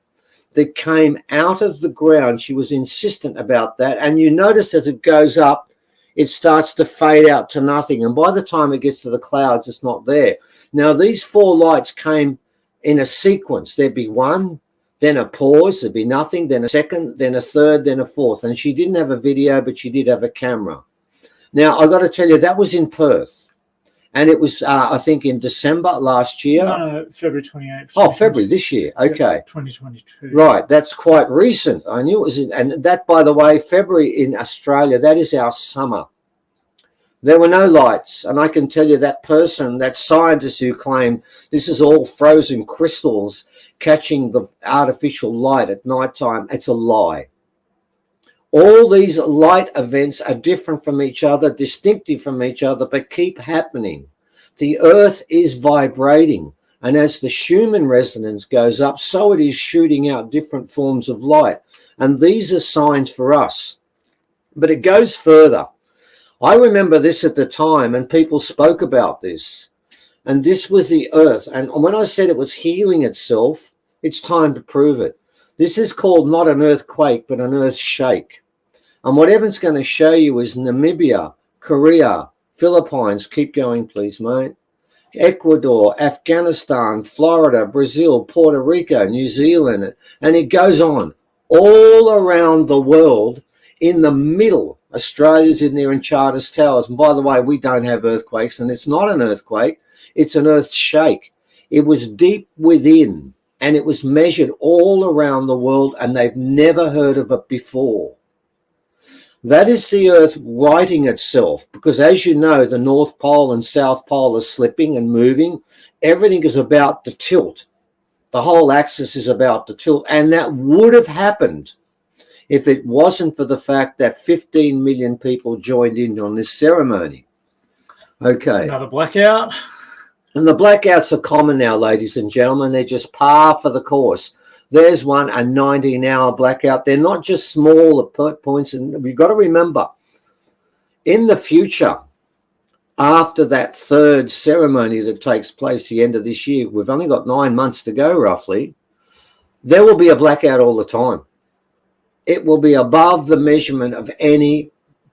that came out of the ground. She was insistent about that. And you notice as it goes up, it starts to fade out to nothing. And by the time it gets to the clouds, it's not there. Now, these 4 lights came in a sequence. There'd be one, then a pause, there'd be nothing, then a second, then a third, then a fourth. And she didn't have a video, but she did have a camera. Now, I've got to tell you, that was in Perth. And it was, I think, in December last year. No, February 28th. Oh, February this year. Okay. 2022. Right. That's quite recent. I knew it was in, and that, by the way, February in Australia, that is our summer. There were no lights. And I can tell you that person, that scientist who claimed this is all frozen crystals catching the artificial light at nighttime, it's a lie. All these light events are different from each other, distinctive from each other, but keep happening. The earth is vibrating. And as the Schumann resonance goes up, so it is shooting out different forms of light. And these are signs for us. But it goes further. I remember this at the time, and people spoke about this. And this was the earth. And when I said it was healing itself, it's time to prove it. This is called not an earthquake, but an earth shake. And what Evan's going to show you is Namibia, Korea, Philippines. Keep going, please, mate. Ecuador, Afghanistan, Florida, Brazil, Puerto Rico, New Zealand, and it goes on all around the world. In the middle, Australia's in there in Charters Towers. And by the way, we don't have earthquakes, and it's not an earthquake, it's an earth shake. It was deep within, and it was measured all around the world, and they've never heard of it before. That is the earth righting itself, because as you know, the North Pole and South Pole are slipping and moving. Everything is about to tilt. The whole axis is about to tilt, and that would have happened if it wasn't for the fact that 15 million people joined in on this ceremony. Okay. Another blackout. And the blackouts are common now, ladies and gentlemen. They're just par for the course. There's one, a 19-hour blackout. They're not just small points. And we've got to remember, in the future, after that third ceremony that takes place the end of this year, we've only got 9 months to go, roughly, there will be a blackout all the time. It will be above the measurement of any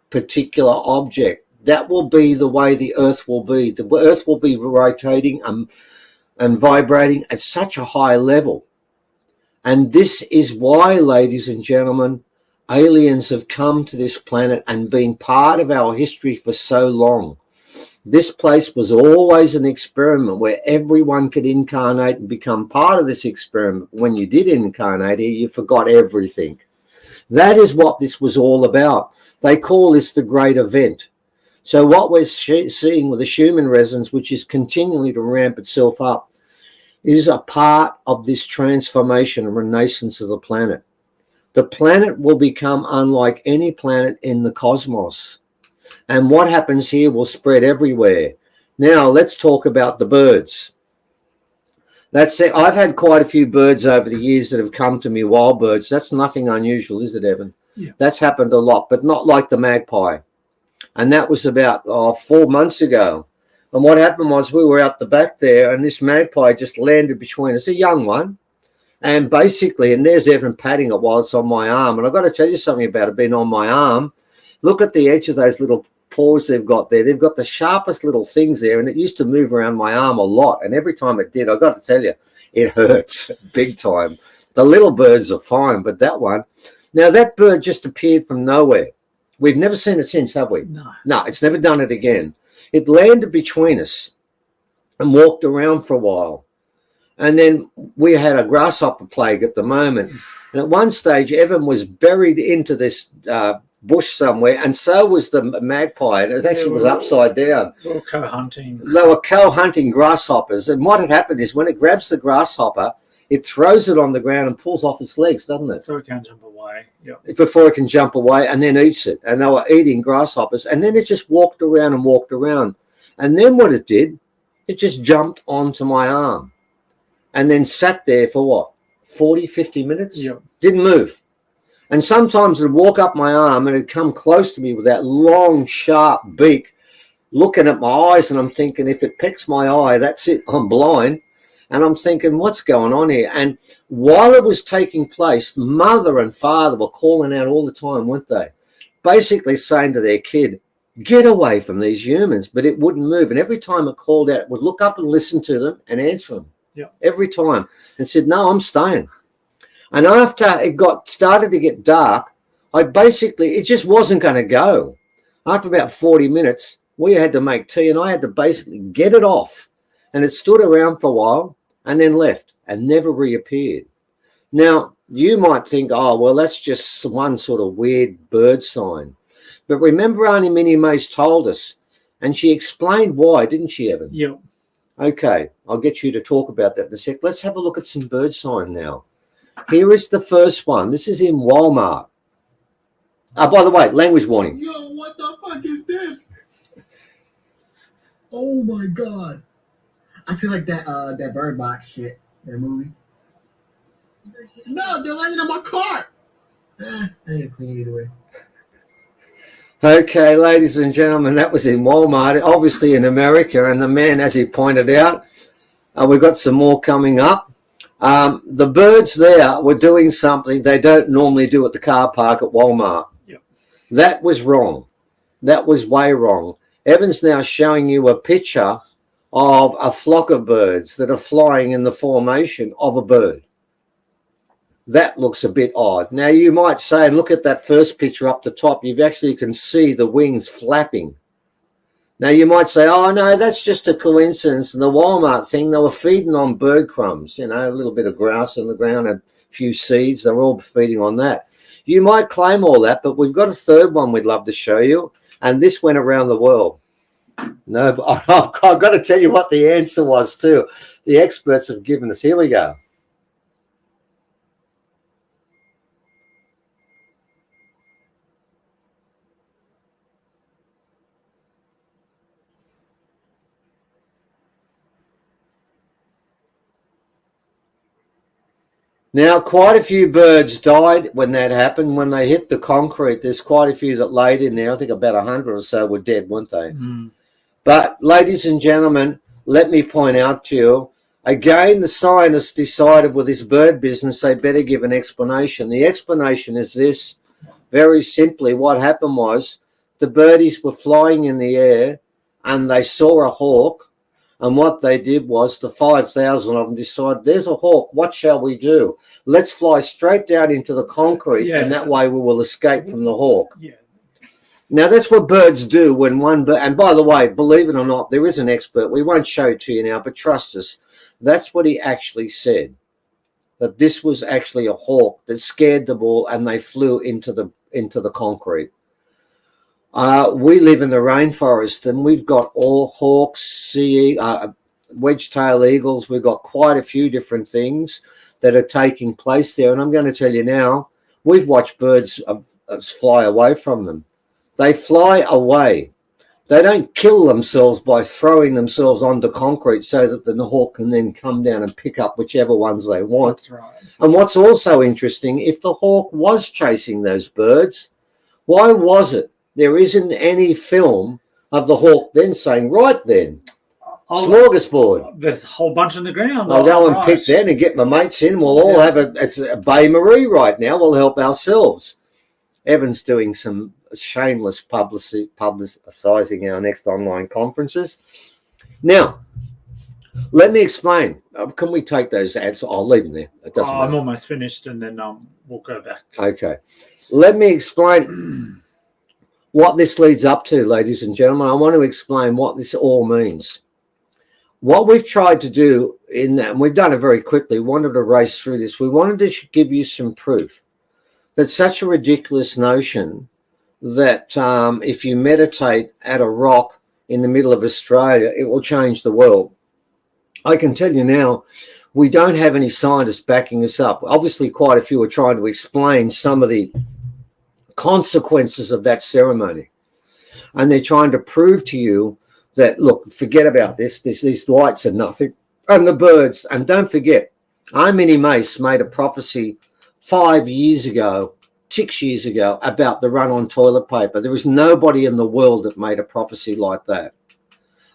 particular object. That will be the way the earth will be. The earth will be rotating and vibrating at such a high level. And this is why, ladies and gentlemen, aliens have come to this planet and been part of our history for so long. This place was always an experiment where everyone could incarnate and become part of this experiment. When you did incarnate here, you forgot everything. That is what this was all about. They call this the great event. So what we're seeing with the Schumann resonance, which is continually to ramp itself up, is a part of this transformation and renaissance of the planet. The planet will become unlike any planet in the cosmos. And what happens here will spread everywhere. Now, let's talk about the birds. That's it. I've had quite a few birds over the years that have come to me, wild birds. That's nothing unusual, is it, Evan? Yeah. That's happened a lot, but not like the magpie. And that was about 4 months ago. And what happened was we were out the back there, and this magpie just landed between us, a young one. And basically, and there's Evan patting it while it's on my arm. And I've got to tell you something about it being on my arm. Look at the edge of those little paws they've got there. They've got the sharpest little things there, and it used to move around my arm a lot. And every time it did, I've got to tell you, it hurts big time. The little birds are fine, but that one. Now, that bird just appeared from nowhere. We've never seen it since, have we? No, it's never done it again. It landed between us and walked around for a while. And then we had a grasshopper plague at the moment. And at one stage, Evan was buried into this bush somewhere, and so was the magpie. And it actually was upside down. They were co-hunting. They were co-hunting grasshoppers. And what had happened is when it grabs the grasshopper, it throws it on the ground and pulls off its legs, doesn't it? So it can't jump away. Yep. Before it can jump away, and then eats it. And they were eating grasshoppers. And then it just walked around and walked around. And then what it did, it just jumped onto my arm. And then sat there for what, 40, 50 minutes? Yep. Didn't move. And sometimes it would walk up my arm and it'd come close to me with that long, sharp beak, looking at my eyes. And I'm thinking, if it pecks my eye, that's it, I'm blind. And I'm thinking, what's going on here? And while it was taking place, mother and father were calling out all the time, weren't they? Basically saying to their kid, get away from these humans. But it wouldn't move. And every time it called out, it would look up and listen to them and answer them. Yeah. Every time. And said, no, I'm staying. And after it started to get dark, it just wasn't going to go. After about 40 minutes, we had to make tea, and I had to basically get it off. And it stood around for a while and then left and never reappeared. Now, you might think, oh, well, that's just one sort of weird bird sign. But remember, Auntie Minnie Mace told us, and she explained why, didn't she, Evan? Yep. Okay, I'll get you to talk about that in a sec. Let's have a look at some bird sign now. Here is the first one. This is in Walmart. By the way, language warning. Yo, what the fuck is this? Oh my God. I feel like that Bird Box shit, that movie. No, they're landing on my car. I need to clean it either way. Okay, ladies and gentlemen, that was in Walmart, obviously in America. And the man, as he pointed out, we've got some more coming up. The birds there were doing something they don't normally do at the car park at Walmart. Yep. That was wrong. That was way wrong. Evan's now showing you a picture of a flock of birds that are flying in the formation of a bird. That looks a bit odd. Now you might say, and look at that first picture up the top, you actually can see the wings flapping. Now you might say, oh no, that's just a coincidence. And the Walmart thing, they were feeding on bird crumbs, you know, a little bit of grass on the ground, a few seeds, they're all feeding on that. You might claim all that, but we've got a third one we'd love to show you. And this went around the world. No, but I've got to tell you what the answer was too. The experts have given us. Here we go. Now, quite a few birds died when that happened. When they hit the concrete, there's quite a few that laid in there. I think about 100 or so were dead, weren't they? Mm. But, ladies and gentlemen, let me point out to you, again, the scientists decided with this bird business, they better give an explanation. The explanation is this. Very simply, what happened was the birdies were flying in the air and they saw a hawk. And what they did was the 5,000 of them decided, there's a hawk, what shall we do? Let's fly straight down into the concrete, and that way we will escape from the hawk. Yeah. Now, that's what birds do when one bird, and by the way, believe it or not, there is an expert. We won't show it to you now, but trust us. That's what he actually said, that this was actually a hawk that scared them all and they flew into the concrete. We live in the rainforest and we've got all hawks, wedge-tailed eagles. We've got quite a few different things that are taking place there. And I'm going to tell you now, we've watched birds fly away from them. They fly away. They don't kill themselves by throwing themselves onto concrete so that the hawk can then come down and pick up whichever ones they want. That's right. And what's also interesting, if the hawk was chasing those birds, why was it there isn't any film of the hawk then saying, right then, smorgasbord. There's a whole bunch on the ground. I'll go and pick that and get my mates in. We'll all have it's a Bay Marie right now. We'll help ourselves. Evan's doing some shameless publicising our next online conferences. Now, let me explain. Can we take those ads? I'll leave them there. It doesn't matter. I'm almost finished, and then we'll go back. Okay. Let me explain what this leads up to, ladies and gentlemen. I want to explain what this all means. What we've tried to do in that, and we've done it very quickly, wanted to race through this. We wanted to give you some proof that such a ridiculous notion that if you meditate at a rock in the middle of Australia, it will change the world. I can tell you now, we don't have any scientists backing us up. Obviously, quite a few are trying to explain some of the consequences of that ceremony. And they're trying to prove to you that, look, forget about this. These lights are nothing. And the birds. And don't forget, Minnie Mace made a prophecy 6 years ago, about the run on toilet paper. There was nobody in the world that made a prophecy like that.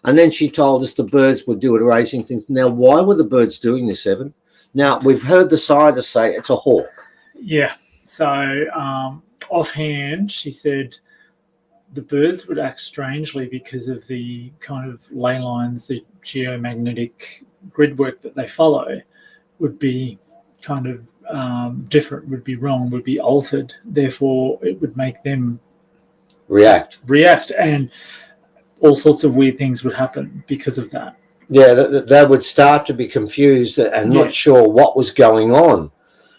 And then she told us the birds would do it, raising things. Now, why were the birds doing this, Evan? Now, we've heard the scientists say it's a hawk. Yeah. So offhand, she said the birds would act strangely because of the kind of ley lines, the geomagnetic grid work that they follow would be kind of different, would be wrong, would be altered. Therefore, it would make them react, and all sorts of weird things would happen because of that. Yeah, they would start to be confused and not sure what was going on.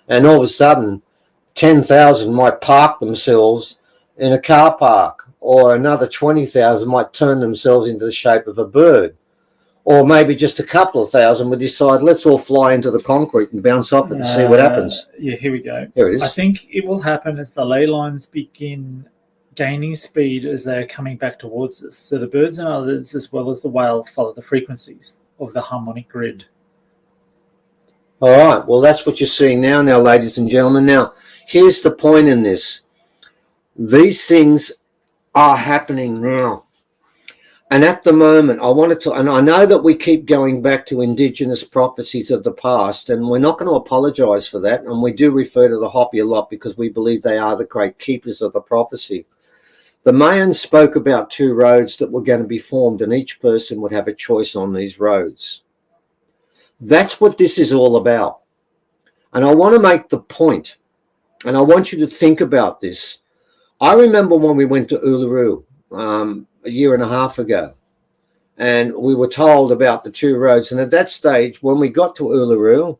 And all of a sudden, 10,000 might park themselves in a car park, or another 20,000 might turn themselves into the shape of a bird. Or maybe just a couple of thousand would decide, let's all fly into the concrete and bounce off it and see what happens. Yeah, here we go. Here it is. I think it will happen as the ley lines begin gaining speed as they are coming back towards us. So the birds and others, as well as the whales, follow the frequencies of the harmonic grid. All right. Well, that's what you're seeing now, ladies and gentlemen. Now, here's the point in this. These things are happening now. And at the moment, I wanted to, and I know that we keep going back to indigenous prophecies of the past, and we're not going to apologize for that. And we do refer to the Hopi a lot because we believe they are the great keepers of the prophecy. The Mayans spoke about 2 roads that were going to be formed, and each person would have a choice on these roads. That's what this is all about. And I want to make the point, and I want you to think about this. I remember when we went to Uluru a year and a half ago, and we were told about the 2 roads. And at that stage, when we got to Uluru,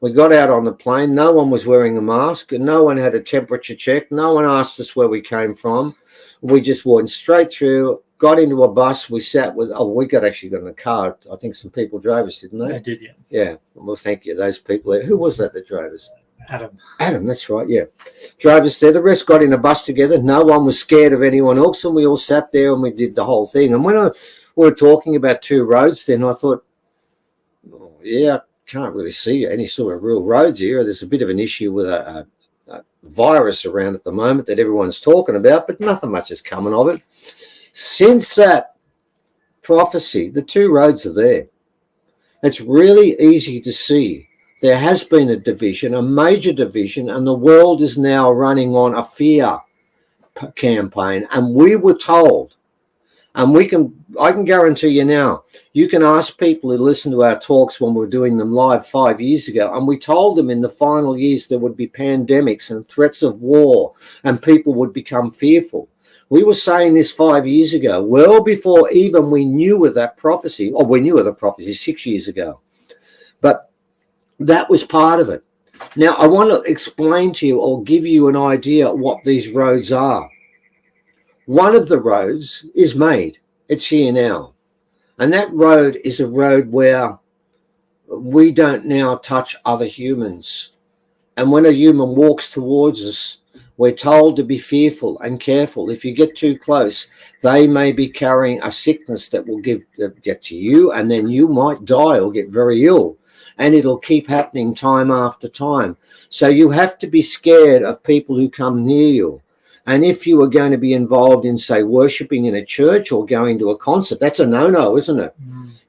we got out on the plane. No one was wearing a mask, and no one had a temperature check. No one asked us where we came from. We just went straight through, got into a bus. We sat with, we actually got in a car. I think some people drove us, didn't they? I did, yeah. Yeah. Well, thank you. Those people. Who was that drove us? Adam, that's right, yeah. Drove us there. The rest got in a bus together. No one was scared of anyone else, and we all sat there and we did the whole thing. And when we were talking about 2 roads, then I thought, I can't really see any sort of real roads here. There's a bit of an issue with a virus around at the moment that everyone's talking about, but nothing much is coming of it. Since that prophecy, the 2 roads are there. It's really easy to see. There has been a division, a major division, and the world is now running on a fear campaign. And we were told, and I can guarantee you now, you can ask people who listen to our talks when we were doing them live 5 years ago, and we told them in the final years there would be pandemics and threats of war, and people would become fearful. We were saying this 5 years ago, well before even we knew of that prophecy, or we knew of the prophecy 6 years ago. But that was part of it. Now, I want to explain to you or give you an idea what these roads are. One of the roads is made. It's here now. And that road is a road where we don't now touch other humans. And when a human walks towards us, we're told to be fearful and careful. If you get too close, they may be carrying a sickness that will get to you, and then you might die or get very ill. And it'll keep happening time after time. So you have to be scared of people who come near you. And if you are going to be involved in, say, worshipping in a church or going to a concert, that's a no-no, isn't it?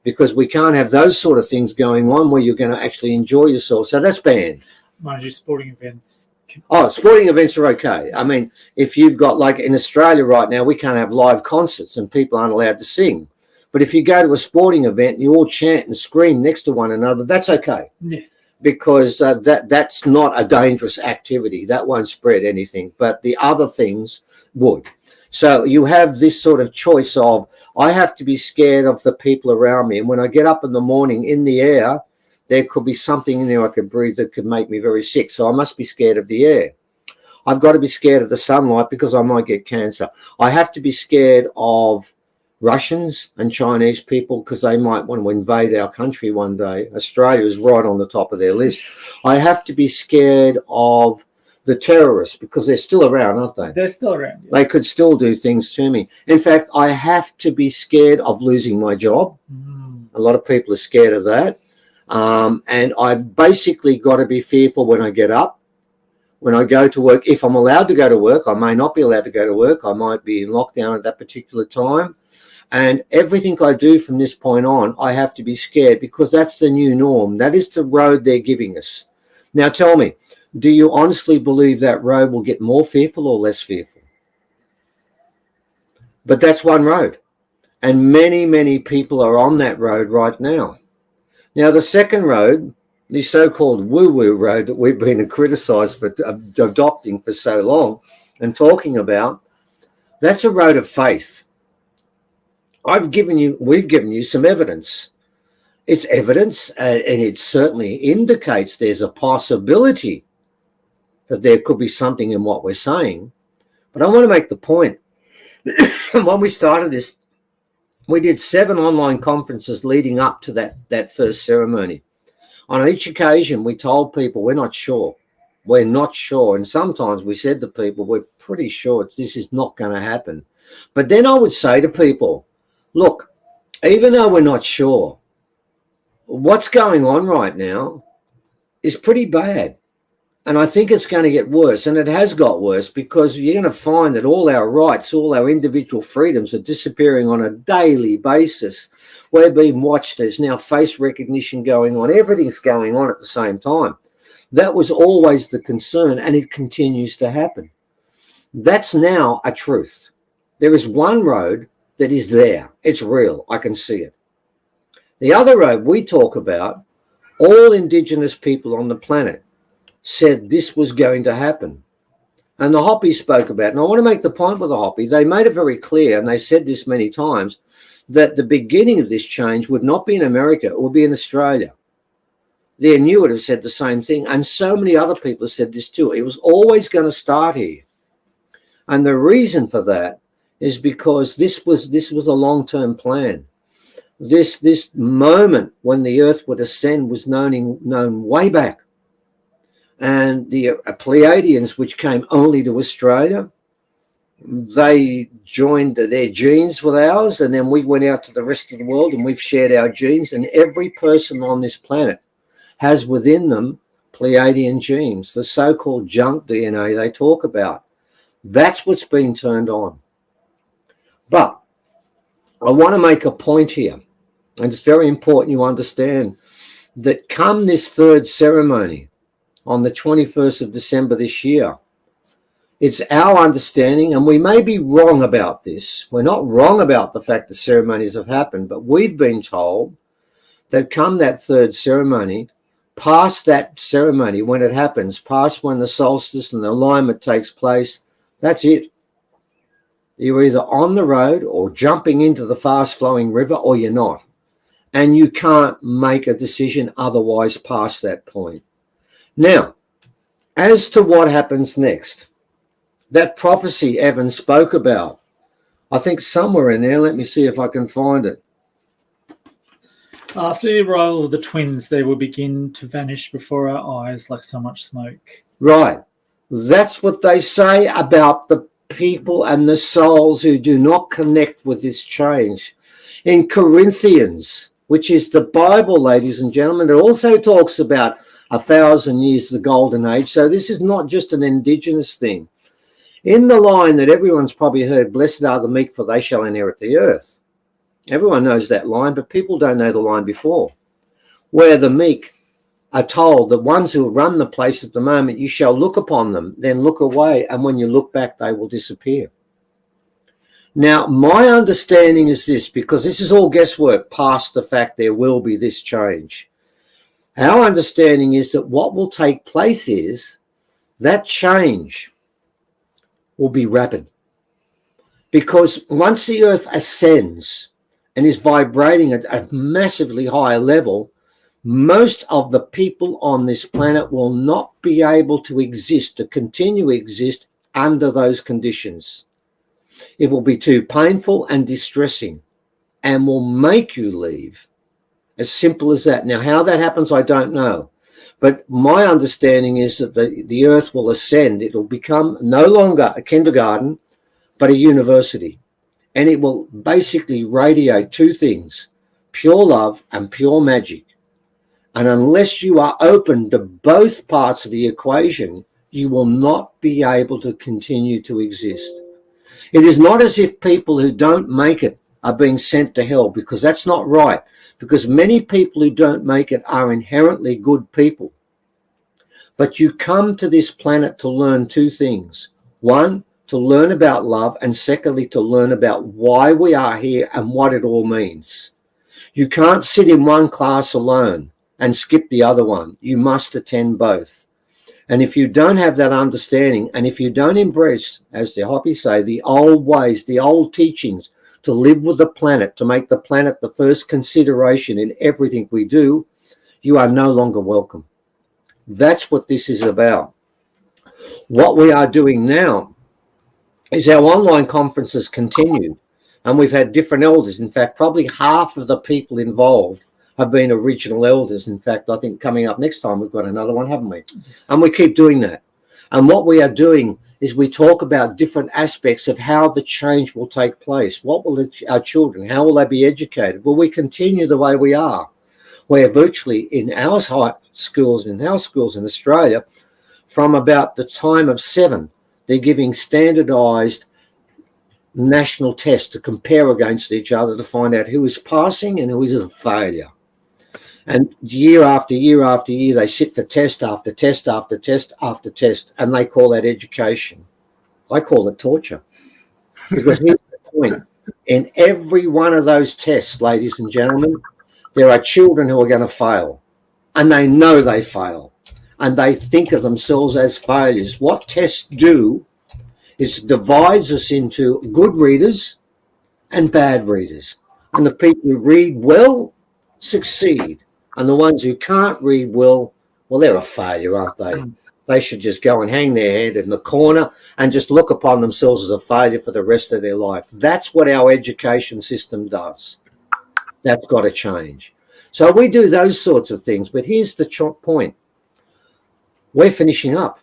Because we can't have those sort of things going on where you're going to actually enjoy yourself. So that's banned. Mind you, sporting events. Oh, sporting events are okay. I mean, if you've got, like in Australia right now, we can't have live concerts and people aren't allowed to sing. But if you go to a sporting event and you all chant and scream next to one another, that's okay. Yes. Because that's not a dangerous activity. That won't spread anything. But the other things would. So you have this sort of choice of, I have to be scared of the people around me. And when I get up in the morning in the air, there could be something in there I could breathe that could make me very sick. So I must be scared of the air. I've got to be scared of the sunlight because I might get cancer. I have to be scared of Russians and Chinese people because they might want to invade our country one day. Australia is right on the top of their list. I have to be scared of the terrorists because they're still around, aren't they? They're still around. Yeah. They could still do things to me. In fact, I have to be scared of losing my job. A lot of people are scared of that. And I've basically got to be fearful when I get up. When I go to work, if I'm allowed to go to work, I may not be allowed to go to work. I might be in lockdown at that particular time. And everything I do from this point on, I have to be scared because that's the new norm. That is the road they're giving us. Now tell me, do you honestly believe that road will get more fearful or less fearful? But that's one road. And many, many people are on that road right now. Now the second road, the so-called woo-woo road that we've been criticized for adopting for so long and talking about, that's a road of faith. we've given you some evidence. It's evidence, and it certainly indicates there's a possibility that there could be something in what we're saying. But I want to make the point. When we started this, we did 7 online conferences leading up to that first ceremony. On each occasion, we told people we're not sure. We're not sure. And sometimes we said to people, we're pretty sure this is not going to happen. But then I would say to people, look, even though we're not sure, what's going on right now is pretty bad. And I think it's going to get worse. And it has got worse, because you're going to find that all our rights, all our individual freedoms are disappearing on a daily basis. We're being watched. There's now face recognition going on. Everything's going on at the same time. That was always the concern, and it continues to happen. That's now a truth. There is one road that is there. It's real. I can see it. The other road we talk about, all Indigenous people on the planet said this was going to happen. And the Hopi spoke about it. And I want to make the point with the Hopi. They made it very clear, and they've said this many times, that the beginning of this change would not be in America, it would be in Australia. The Inuit have said the same thing, and so many other people have said this too. It was always going to start here. And the reason for that is because this was a long-term plan. This moment when the earth would ascend was known way back. And the Pleiadians, which came only to Australia, they joined their genes with ours, and then we went out to the rest of the world and we've shared our genes, and every person on this planet has within them Pleiadian genes, the so-called junk DNA they talk about. That's what's been turned on. But I want to make a point here, and it's very important you understand that come this third ceremony on the 21st of December this year, it's our understanding, and we may be wrong about this. We're not wrong about the fact that ceremonies have happened, but we've been told that come that third ceremony, past that ceremony when it happens, past when the solstice and the alignment takes place, that's it. You're either on the road or jumping into the fast-flowing river, or you're not. And you can't make a decision otherwise past that point. Now, as to what happens next, that prophecy Evan spoke about, I think somewhere in there, let me see if I can find it. After the arrival of the twins, they will begin to vanish before our eyes like so much smoke. Right. That's what they say about the people and the souls who do not connect with this change. In Corinthians, which is the Bible, ladies and gentlemen, it also talks about 1,000 years, the golden age. So this is not just an Indigenous thing. In the line that everyone's probably heard, blessed are the meek, for they shall inherit the earth. Everyone knows that line, but people don't know the line before, where the meek are told, the ones who run the place at the moment, you shall look upon them, then look away, and when you look back, they will disappear. Now, my understanding is this, because this is all guesswork past the fact there will be this change. Our understanding is that what will take place is that change will be rapid. Because once the earth ascends and is vibrating at a massively higher level, most of the people on this planet will not be able to exist, to continue to exist under those conditions. It will be too painful and distressing and will make you leave. As simple as that. Now, how that happens, I don't know. But my understanding is that the earth will ascend. It will become no longer a kindergarten, but a university. And it will basically radiate two things, pure love and pure magic. And unless you are open to both parts of the equation, you will not be able to continue to exist. It is not as if people who don't make it are being sent to hell, because that's not right. Because many people who don't make it are inherently good people. But you come to this planet to learn two things. One, to learn about love, and secondly, to learn about why we are here and what it all means. You can't sit in one class alone and skip the other one. You must attend both. And if you don't have that understanding, and if you don't embrace, as the Hopi say, the old ways, the old teachings, to live with the planet, to make the planet the first consideration in everything we do, you are no longer welcome. That's what this is about. What we are doing now is our online conferences continue, and we've had different elders. In fact, probably half of the people involved have been original elders. In fact, I think coming up next time, we've got another one, haven't we? Yes. And we keep doing that. And what we are doing is we talk about different aspects of how the change will take place. What will our children, how will they be educated? Will we continue the way we are? where virtually in our schools in Australia, from about the time of 7, they're giving standardized national tests to compare against each other to find out who is passing and who is a failure. And year after year after year, they sit for test after test after test after test, and they call that education. I call it torture. Because here's the point. In every one of those tests, ladies and gentlemen, there are children who are going to fail, and they know they fail, and they think of themselves as failures. What tests do is divides us into good readers and bad readers. And the people who read well succeed. And the ones who can't read well, they're a failure, aren't they? They should just go and hang their head in the corner and just look upon themselves as a failure for the rest of their life. That's what our education system does. That's got to change. So we do those sorts of things. But here's the point. We're finishing up.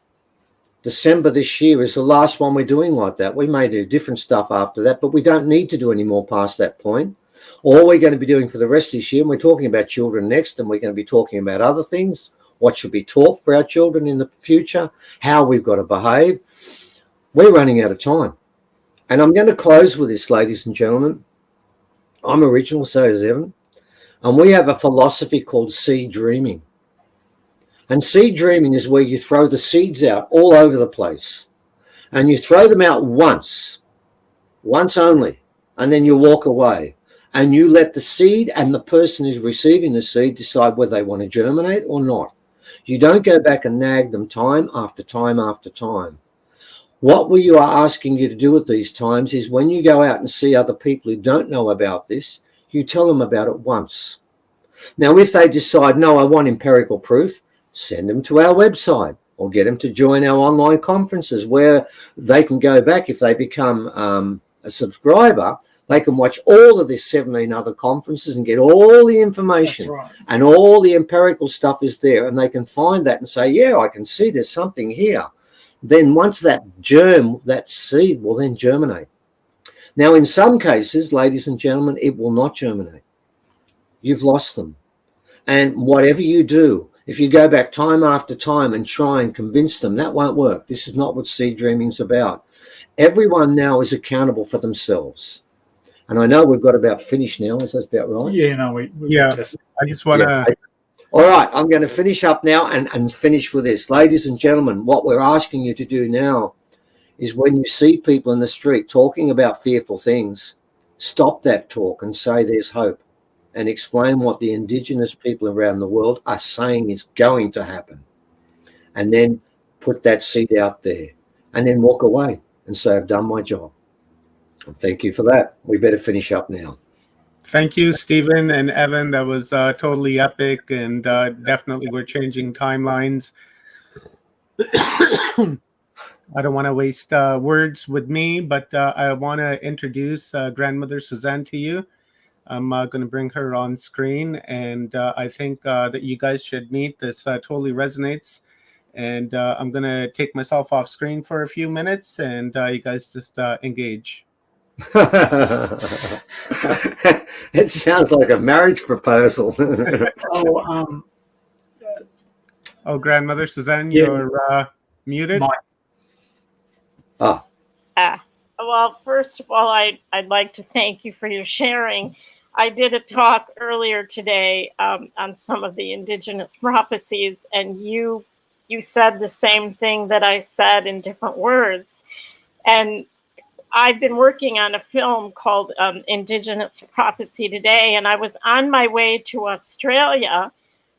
December this year is the last one we're doing like that. We may do different stuff after that, but we don't need to do any more past that point. All we're going to be doing for the rest of this year, and we're talking about children next, and we're going to be talking about other things, what should be taught for our children in the future, how we've got to behave. We're running out of time. And I'm going to close with this, ladies and gentlemen. I'm original, so is Evan. And we have a philosophy called seed dreaming. And seed dreaming is where you throw the seeds out all over the place. And you throw them out once only, and then you walk away. And you let the seed and the person who's receiving the seed decide whether they want to germinate or not. You don't go back and nag them time after time after time. What we are asking you to do at these times is when you go out and see other people who don't know about this, you tell them about it once. Now, if they decide, no, I want empirical proof, send them to our website or get them to join our online conferences where they can go back if they become a subscriber. They can watch all of these 17 other conferences and get all the information. That's right. And all the empirical stuff is there. And they can find that and say, yeah, I can see there's something here. Then once that germ, that seed will then germinate. Now, in some cases, ladies and gentlemen, it will not germinate. You've lost them. And whatever you do, if you go back time after time and try and convince them, that won't work. This is not what seed dreaming is about. Everyone now is accountable for themselves. And I know we've got about finished now. Is that about right? Yeah, no, we I just want to... Yeah. All right, I'm going to finish up now and finish with this. Ladies and gentlemen, what we're asking you to do now is when you see people in the street talking about fearful things, stop that talk and say there's hope and explain what the Indigenous people around the world are saying is going to happen. And then put that seed out there and then walk away and say, I've done my job. And thank you for that. We better finish up now. Thank you, Stephen and Evan. That was totally epic, and definitely we're changing timelines. I don't want to waste words with me, but I want to introduce Grandmother Suzanne to you. I'm going to bring her on screen, and I think that you guys should meet. This totally resonates. And I'm going to take myself off screen for a few minutes, and you guys just engage. It sounds like a marriage proposal. Grandmother Suzanne, you're muted. Well, first of all, I'd like to thank you for your sharing. I did a talk earlier today on some of the Indigenous prophecies, and you said the same thing that I said in different words. And I've been working on a film called Indigenous Prophecy Today, and I was on my way to Australia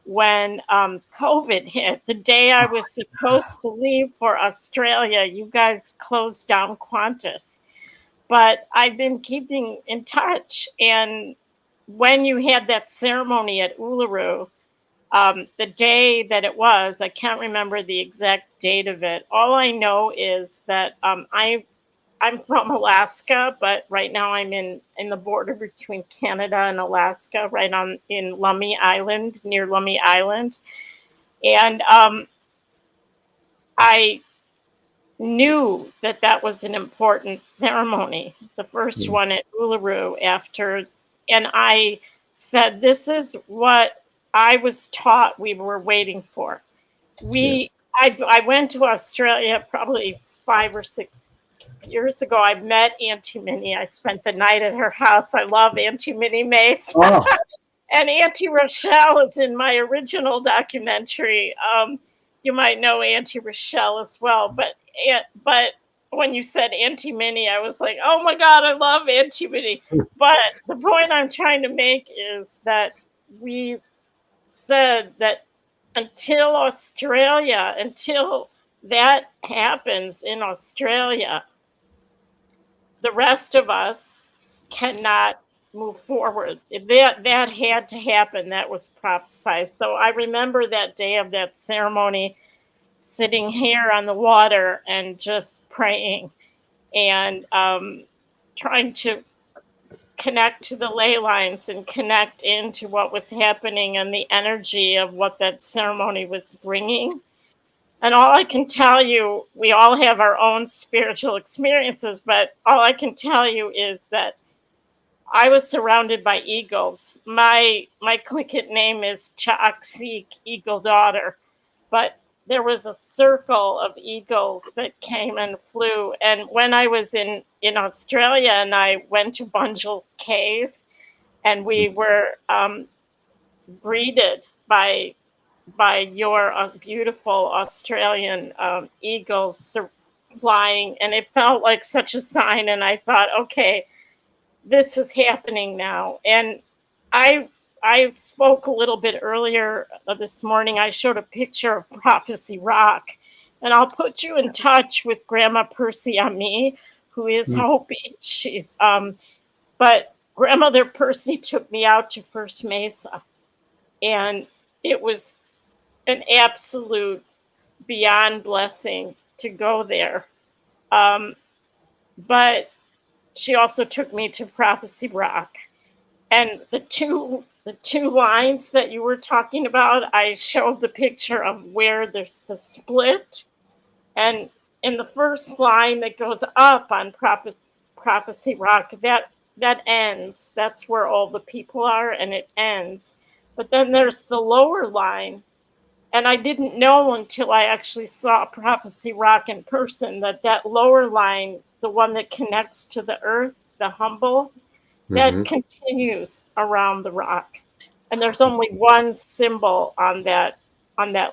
when COVID hit. The day I was supposed to leave for Australia, you guys closed down Qantas. But I've been keeping in touch, and when you had that ceremony at Uluru, the day that it was, I can't remember the exact date of it. All I know is that I'm from Alaska, but right now I'm in the border between Canada and Alaska, right in Lummi Island, near Lummi Island. And I knew that was an important ceremony, the first one at Uluru and I said, this is what I was taught we were waiting for. I went to Australia probably 5 or 6 years ago. I met Auntie Minnie. I spent the night at her house. I love Auntie Minnie Mace. Oh, And Auntie Rochelle is in my original documentary. You might know Auntie Rochelle as well. But when you said Auntie Minnie, I was like, oh my God, I love Auntie Minnie. But the point I'm trying to make is that we said that until that happens in Australia, the rest of us cannot move forward. That had to happen. That was prophesied. So I remember that day of that ceremony, sitting here on the water and just praying and trying to connect to the ley lines and connect into what was happening and the energy of what that ceremony was bringing. And all I can tell you, we all have our own spiritual experiences, but all I can tell you is that I was surrounded by eagles. My Clicket name is Chaaksik, Eagle Daughter, but there was a circle of eagles that came and flew. And when I was in Australia and I went to Bunjil's cave, and we were greeted by your beautiful Australian eagles flying, and it felt like such a sign. And I thought, okay, this is happening now. And I spoke a little bit earlier this morning. I showed a picture of Prophecy Rock, and I'll put you in touch with Grandma Percy Ami, who is Hopi. She's but Grandmother Percy took me out to First Mesa, and it was an absolute beyond blessing to go there. But she also took me to Prophecy Rock, and the two lines that you were talking about, I showed the picture of where there's the split, and in the first line that goes up on Prophecy Rock, that ends. That's where all the people are, and it ends. But then there's the lower line, and I didn't know until I actually saw Prophecy Rock in person that lower line, the one that connects to the earth, the humble, that continues around the rock. And there's only one symbol on that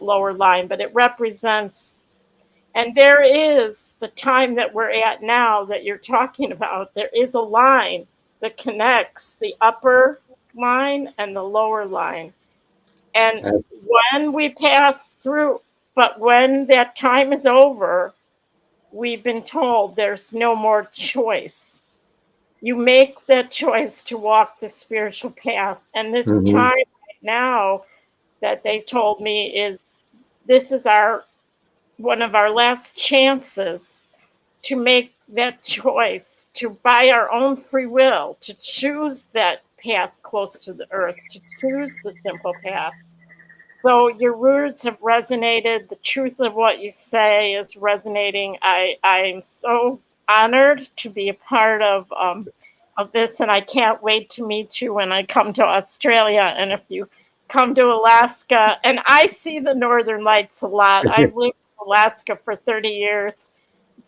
lower line, but it represents, and there is the time that we're at now that you're talking about. There is a line that connects the upper line and the lower line. And when we pass through, but when that time is over, we've been told there's no more choice. You make that choice to walk the spiritual path. And this time right now that they told me this is one of our last chances to make that choice, to by our own free will, to choose that path close to the earth, to choose the simple path. So your words have resonated. The truth of what you say is resonating. I'm so honored to be a part of this, and I can't wait to meet you when I come to Australia. And if you come to Alaska, and I see the Northern Lights a lot. I've lived in Alaska for 30 years,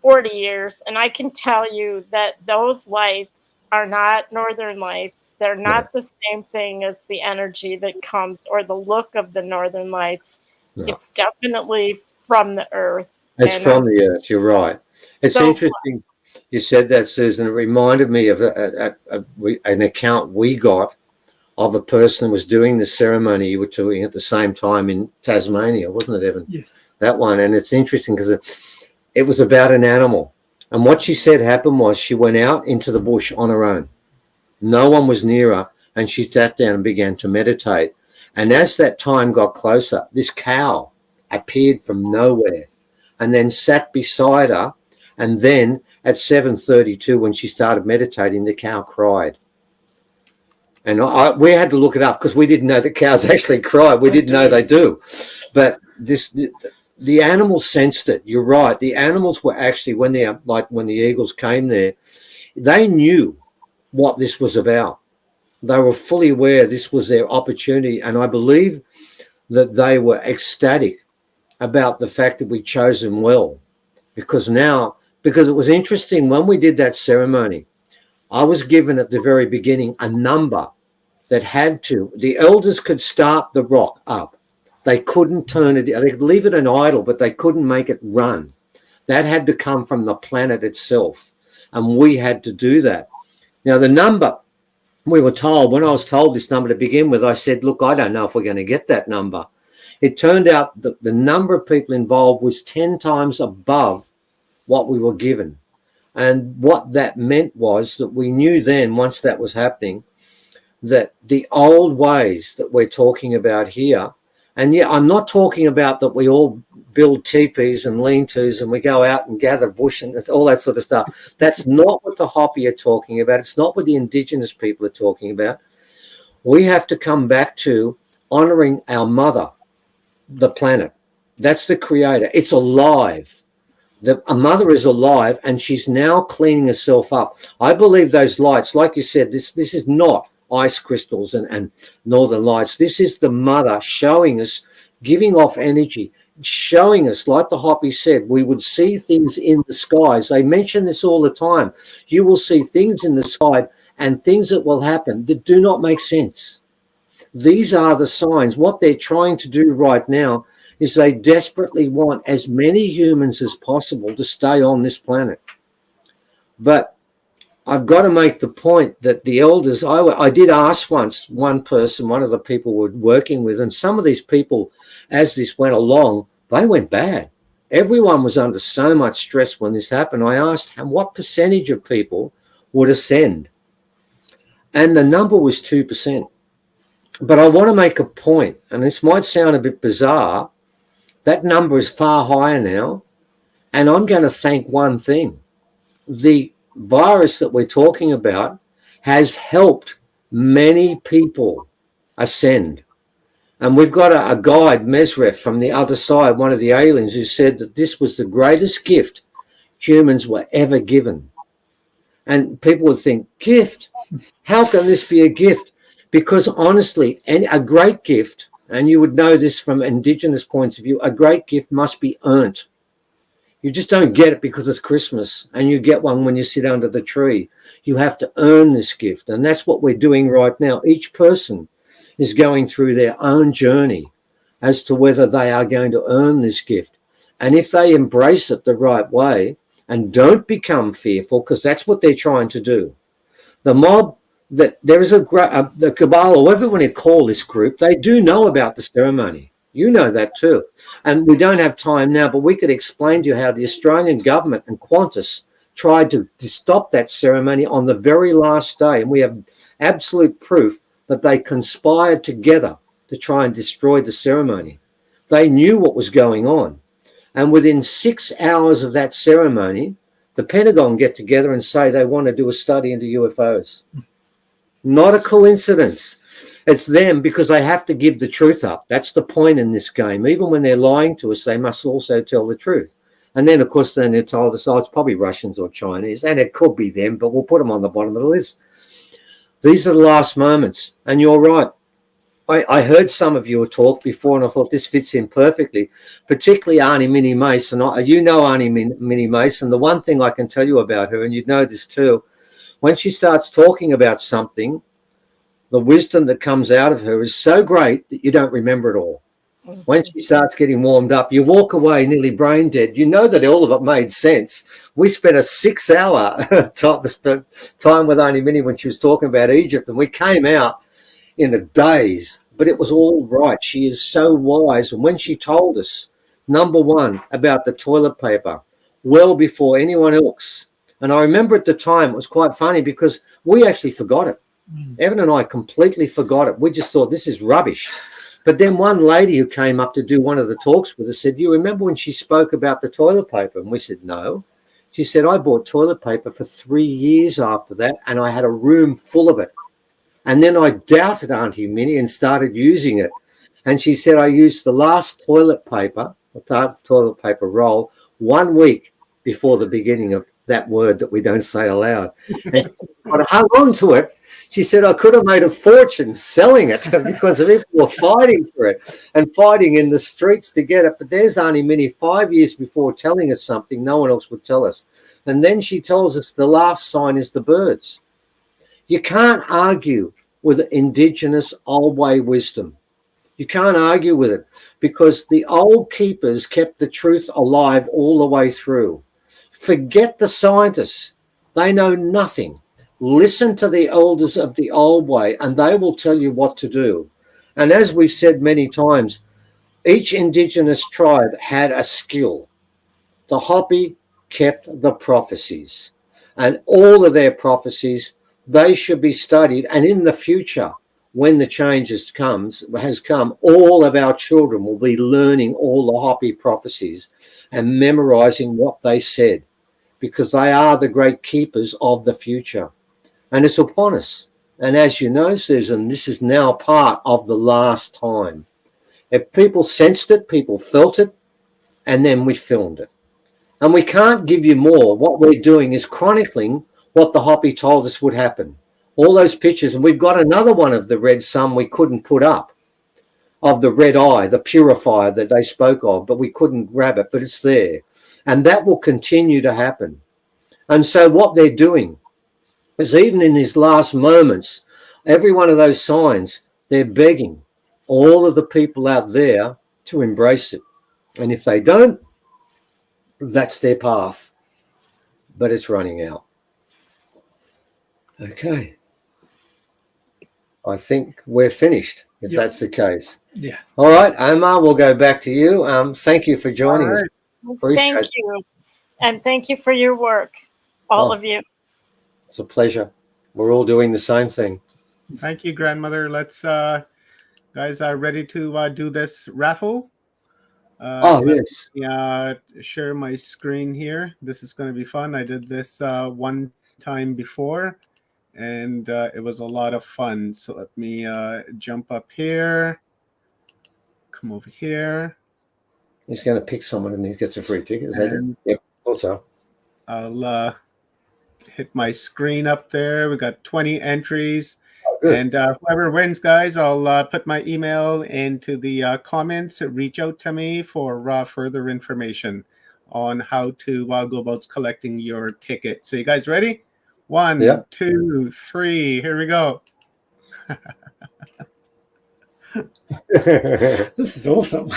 40 years, and I can tell you that those lights are not Northern Lights. They're not the same thing as the energy that comes or the look of the Northern Lights. No. It's definitely from the earth. It's from the earth. You're right. It's so interesting you said that, Susan. It reminded me of an account we got of a person who was doing the ceremony you were doing at the same time in Tasmania, wasn't it, Evan? Yes. That one. And it's interesting because it was about an animal. And what she said happened was she went out into the bush on her own. No one was near her, and she sat down and began to meditate. And as that time got closer, this cow appeared from nowhere and then sat beside her. And then at 7:32, when she started meditating, the cow cried. And we had to look it up because we didn't know that cows actually cry. We didn't know they do. But the animals sensed it. You're right. The animals were actually, when the eagles came there, they knew what this was about. They were fully aware this was their opportunity. And I believe that they were ecstatic about the fact that we chose them well. Because it was interesting when we did that ceremony, I was given at the very beginning a number that the elders could start the rock up. They couldn't turn it, they could leave it an idle, but they couldn't make it run. That had to come from the planet itself. And we had to do that. Now, the number we were told, when I was told this number to begin with, I said, look, I don't know if we're going to get that number. It turned out that the number of people involved was 10 times above what we were given. And what that meant was that we knew then, once that was happening, that the old ways that we're talking about here, and yeah, I'm not talking about that we all build teepees and lean-tos and we go out and gather bush and all that sort of stuff. That's not what the Hopi are talking about. It's not what the indigenous people are talking about. We have to come back to honoring our mother, the planet. That's the creator. It's alive. A mother is alive, and she's now cleaning herself up. I believe those lights, like you said, this is not ice crystals and northern lights. This is the mother showing us, giving off energy, showing us, like the Hopi said, we would see things in the skies. They mention this all the time. You will see things in the sky and things that will happen that do not make sense. These are the signs. What they're trying to do right now is they desperately want as many humans as possible to stay on this planet. But I've got to make the point that the elders, I did ask once one person, one of the people we're working with, and some of these people, as this went along, they went bad. Everyone was under so much stress when this happened. I asked what percentage of people would ascend, and the number was 2%. But I want to make a point, and this might sound a bit bizarre, that number is far higher now, and I'm going to thank one thing. The virus that we're talking about has helped many people ascend. And we've got a guide, Mesref, from the other side, one of the aliens, who said that this was the greatest gift humans were ever given. And people would think, gift? How can this be a gift? Because honestly, a great gift, and you would know this from indigenous points of view, a great gift must be earned. You just don't get it because it's Christmas and you get one when you sit under the tree. You have to earn this gift. And that's what we're doing right now. Each person is going through their own journey as to whether they are going to earn this gift. And if they embrace it the right way and don't become fearful, because that's what they're trying to do. The mob, that there is the cabal, or whatever you want to call this group, they do know about the ceremony. You know that too. And we don't have time now, but we could explain to you how the Australian government and Qantas tried to stop that ceremony on the very last day. And we have absolute proof that they conspired together to try and destroy the ceremony. They knew what was going on. And within 6 hours of that ceremony, the Pentagon get together and say they want to do a study into UFOs. Not a coincidence. It's them, because they have to give the truth up. That's the point in this game. Even when they're lying to us, they must also tell the truth. And then, of course, then they're told us, oh, it's probably Russians or Chinese, and it could be them, but we'll put them on the bottom of the list. These are the last moments. And you're right. I heard some of you talk before, and I thought this fits in perfectly, particularly Arnie Minnie Mason. You know Arnie Minnie Mason. The one thing I can tell you about her, and you'd know this too, when she starts talking about something, the wisdom that comes out of her is so great that you don't remember it all. When she starts getting warmed up, you walk away nearly brain dead. You know that all of it made sense. We spent a 6-hour time with Arnie Minnie when she was talking about Egypt, and we came out in a daze, but it was all right. She is so wise. And when she told us, number one, about the toilet paper, well before anyone else. And I remember at the time, it was quite funny because we actually forgot it. Evan and I completely forgot it. We just thought this is rubbish. But then one lady who came up to do one of the talks with us said, do you remember when she spoke about the toilet paper? And we said, no. She said, I bought toilet paper for 3 years after that, and I had a room full of it. And then I doubted Auntie Minnie and started using it. And she said, I used the last toilet paper roll 1 week before the beginning of that word that we don't say aloud. And I hung on to it. She said, I could have made a fortune selling it because people were fighting for it and fighting in the streets to get it. But there's Auntie Minnie 5 years before telling us something no one else would tell us. And then she tells us the last sign is the birds. You can't argue with indigenous old way wisdom. You can't argue with it because the old keepers kept the truth alive all the way through. Forget the scientists. They know nothing. Listen to the elders of the old way and they will tell you what to do. And as we've said many times, each indigenous tribe had a skill. The Hopi kept the prophecies, and all of their prophecies, they should be studied. And in the future, when the change has come, all of our children will be learning all the Hopi prophecies and memorizing what they said, because they are the great keepers of the future. And it's upon us. And as you know, Susan, this is now part of the last time. If people sensed it, people felt it, and then we filmed it. And we can't give you more. What we're doing is chronicling what the Hopi told us would happen. All those pictures, and we've got another one of the red sun we couldn't put up, of the red eye, the purifier that they spoke of, but we couldn't grab it, but it's there. And that will continue to happen. And so what they're doing is, even in his last moments, every one of those signs, they're begging all of the people out there to embrace it. And if they don't, that's their path. But it's running out. Okay. I think we're finished, if that's the case. Yeah. All right, Omar, we'll go back to you. Thank you for joining us. Thank you. And thank you for your work, all of you. It's a pleasure. We're all doing the same thing. Thank you, grandmother. Let's, guys, are ready to do this raffle? Yes. Yeah, share my screen here. This is going to be fun. I did this one time before, and it was a lot of fun. So let me jump up here. Come over here. He's going to pick someone and he gets a free ticket. Is that it? Yep. Also, I'll hit my screen up there. We got 20 entries. And whoever wins, guys, I'll put my email into the comments. Reach out to me for further information on how to go about collecting your ticket. So you guys ready? 1, 2, 3. Here we go. This is awesome.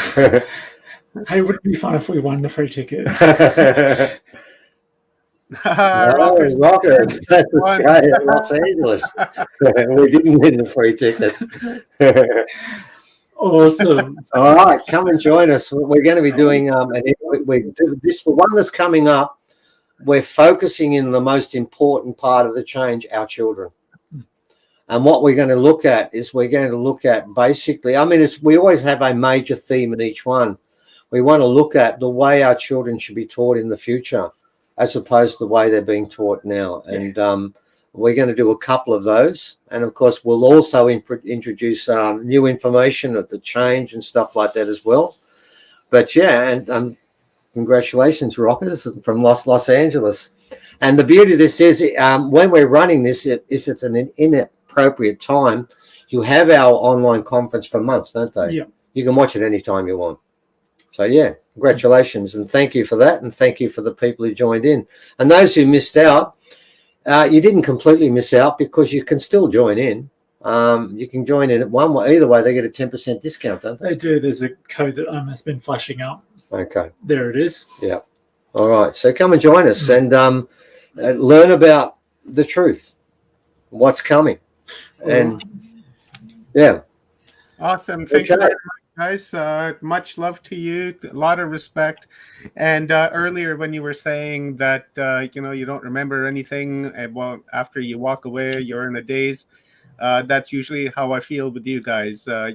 Hey, would it be fun if we won the free ticket? Rockers. That's Australia, Los Angeles. We didn't win the free ticket. Awesome. All right, come and join us. We're going to be doing this one that's coming up. We're focusing in the most important part of the change, our children. And what we're going to look at is basically, we always have a major theme in each one. We want to look at the way our children should be taught in the future, as opposed to the way they're being taught now. And we're going to do a couple of those. And, of course, we'll also introduce new information of the change and stuff like that as well. But, yeah, and congratulations, Rockers, from Los Angeles. And the beauty of this is when we're running this, if it's an inappropriate time, you have our online conference for months, don't they? Yeah. You can watch it anytime you want. So, yeah, congratulations, and thank you for that, and thank you for the people who joined in. And those who missed out, you didn't completely miss out, because you can still join in. You can join in at one way. Either way, they get a 10% discount, don't they? They do. There's a code that has been flashing up. Okay. There it is. Yeah. All right. So come and join us and learn about the truth, what's coming. And, yeah. Awesome. Thank you very much, guys. Much love to you. A lot of respect. And earlier when you were saying that, you don't remember anything, well, after you walk away, you're in a daze. That's usually how I feel with you guys. Just I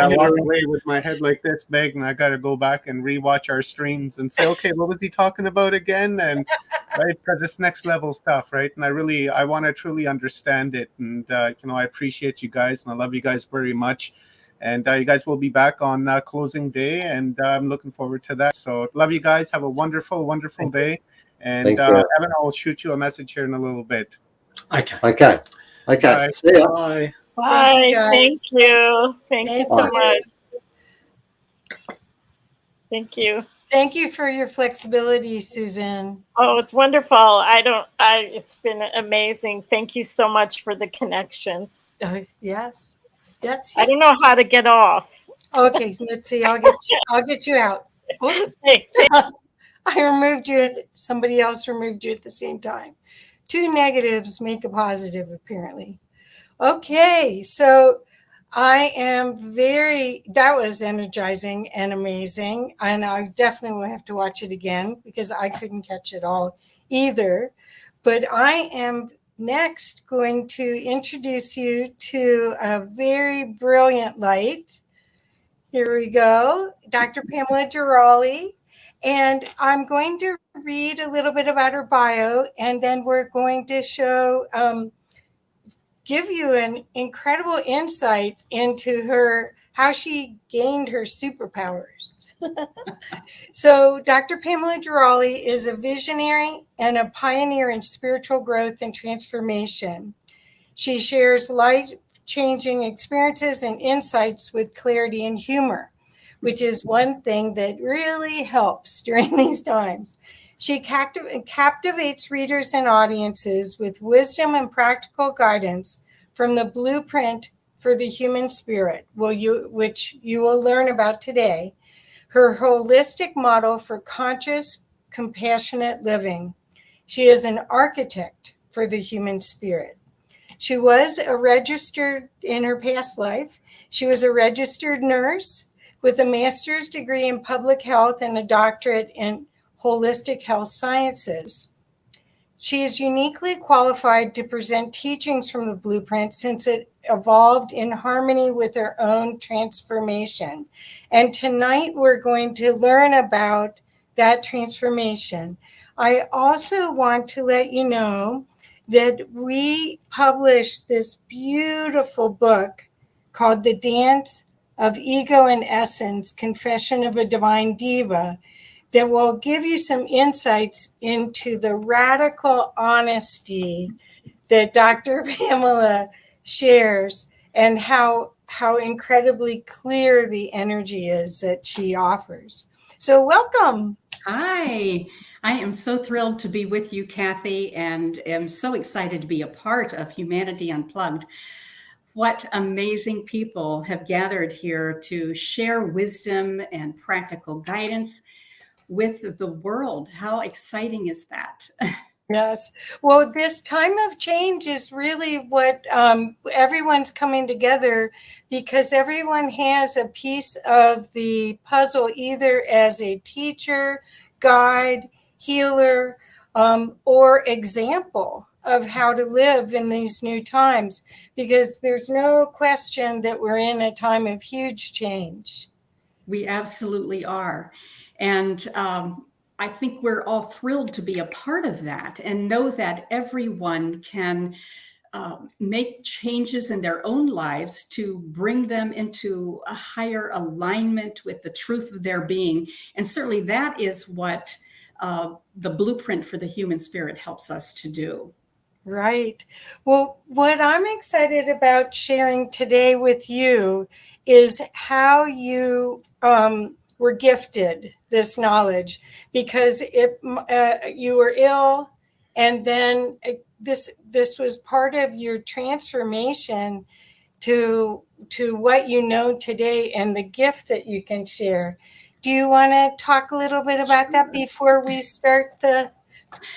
walk away with my head like this big, and I got to go back and rewatch our streams and say, okay, what was he talking about again? And right, because it's next level stuff, right? And I want to truly understand it. And I appreciate you guys, and I love you guys very much. And you guys will be back on closing day, and I'm looking forward to that. So love you guys. Have a wonderful, wonderful day. And Thank you. Evan, I'll shoot you a message here in a little bit. Okay. Okay. Bye. See ya. Bye. Bye. guys. Thank you. Thank you Thank so you. much. Thank you. Thank you for your flexibility, Susan. Oh, it's wonderful. It's been amazing. Thank you so much for the connections. Yes. That's I don't know how to get off. Okay, let's see. I'll get you out. Oh, Hey, I removed you. Somebody else removed you at the same time. 2 negatives make a positive, apparently. Okay, so that was energizing and amazing. And I definitely will have to watch it again because I couldn't catch it all either. But I am next going to introduce you to a very brilliant light. Here we go, Dr. Pamela Gerali. And I'm going to read a little bit about her bio, and then we're going to give you an incredible insight into how she gained her superpowers. So Dr. Pamela Gerali is a visionary and a pioneer in spiritual growth and transformation. She shares life-changing experiences and insights with clarity and humor, which is one thing that really helps during these times. She captivates readers and audiences with wisdom and practical guidance from the blueprint for the human spirit, which you will learn about today, her holistic model for conscious, compassionate living. She is an architect for the human spirit. She was in her past life, she was a registered nurse with a master's degree in public health and a doctorate in holistic health sciences. She is uniquely qualified to present teachings from the blueprint since it evolved in harmony with her own transformation. And tonight we're going to learn about that transformation. I also want to let you know that we published this beautiful book called The Dance of Ego and Essence, Confession of a Divine Diva, that will give you some insights into the radical honesty that Dr. Pamela shares and how incredibly clear the energy is that she offers. So welcome. Hi, I am so thrilled to be with you, Kathy, and am so excited to be a part of Humanity Unplugged. What amazing people have gathered here to share wisdom and practical guidance with the world. How exciting is that? Yes. Well, this time of change is really what everyone's coming together because everyone has a piece of the puzzle, either as a teacher, guide, healer, or example of how to live in these new times, because there's no question that we're in a time of huge change. We absolutely are. And I think we're all thrilled to be a part of that and know that everyone can make changes in their own lives to bring them into a higher alignment with the truth of their being. And certainly that is what the blueprint for the human spirit helps us to do. Right. Well, what I'm excited about sharing today with you is how you were gifted this knowledge, because you were ill, and then this was part of your transformation to what you know today and the gift that you can share. Do you want to talk a little bit about that before we start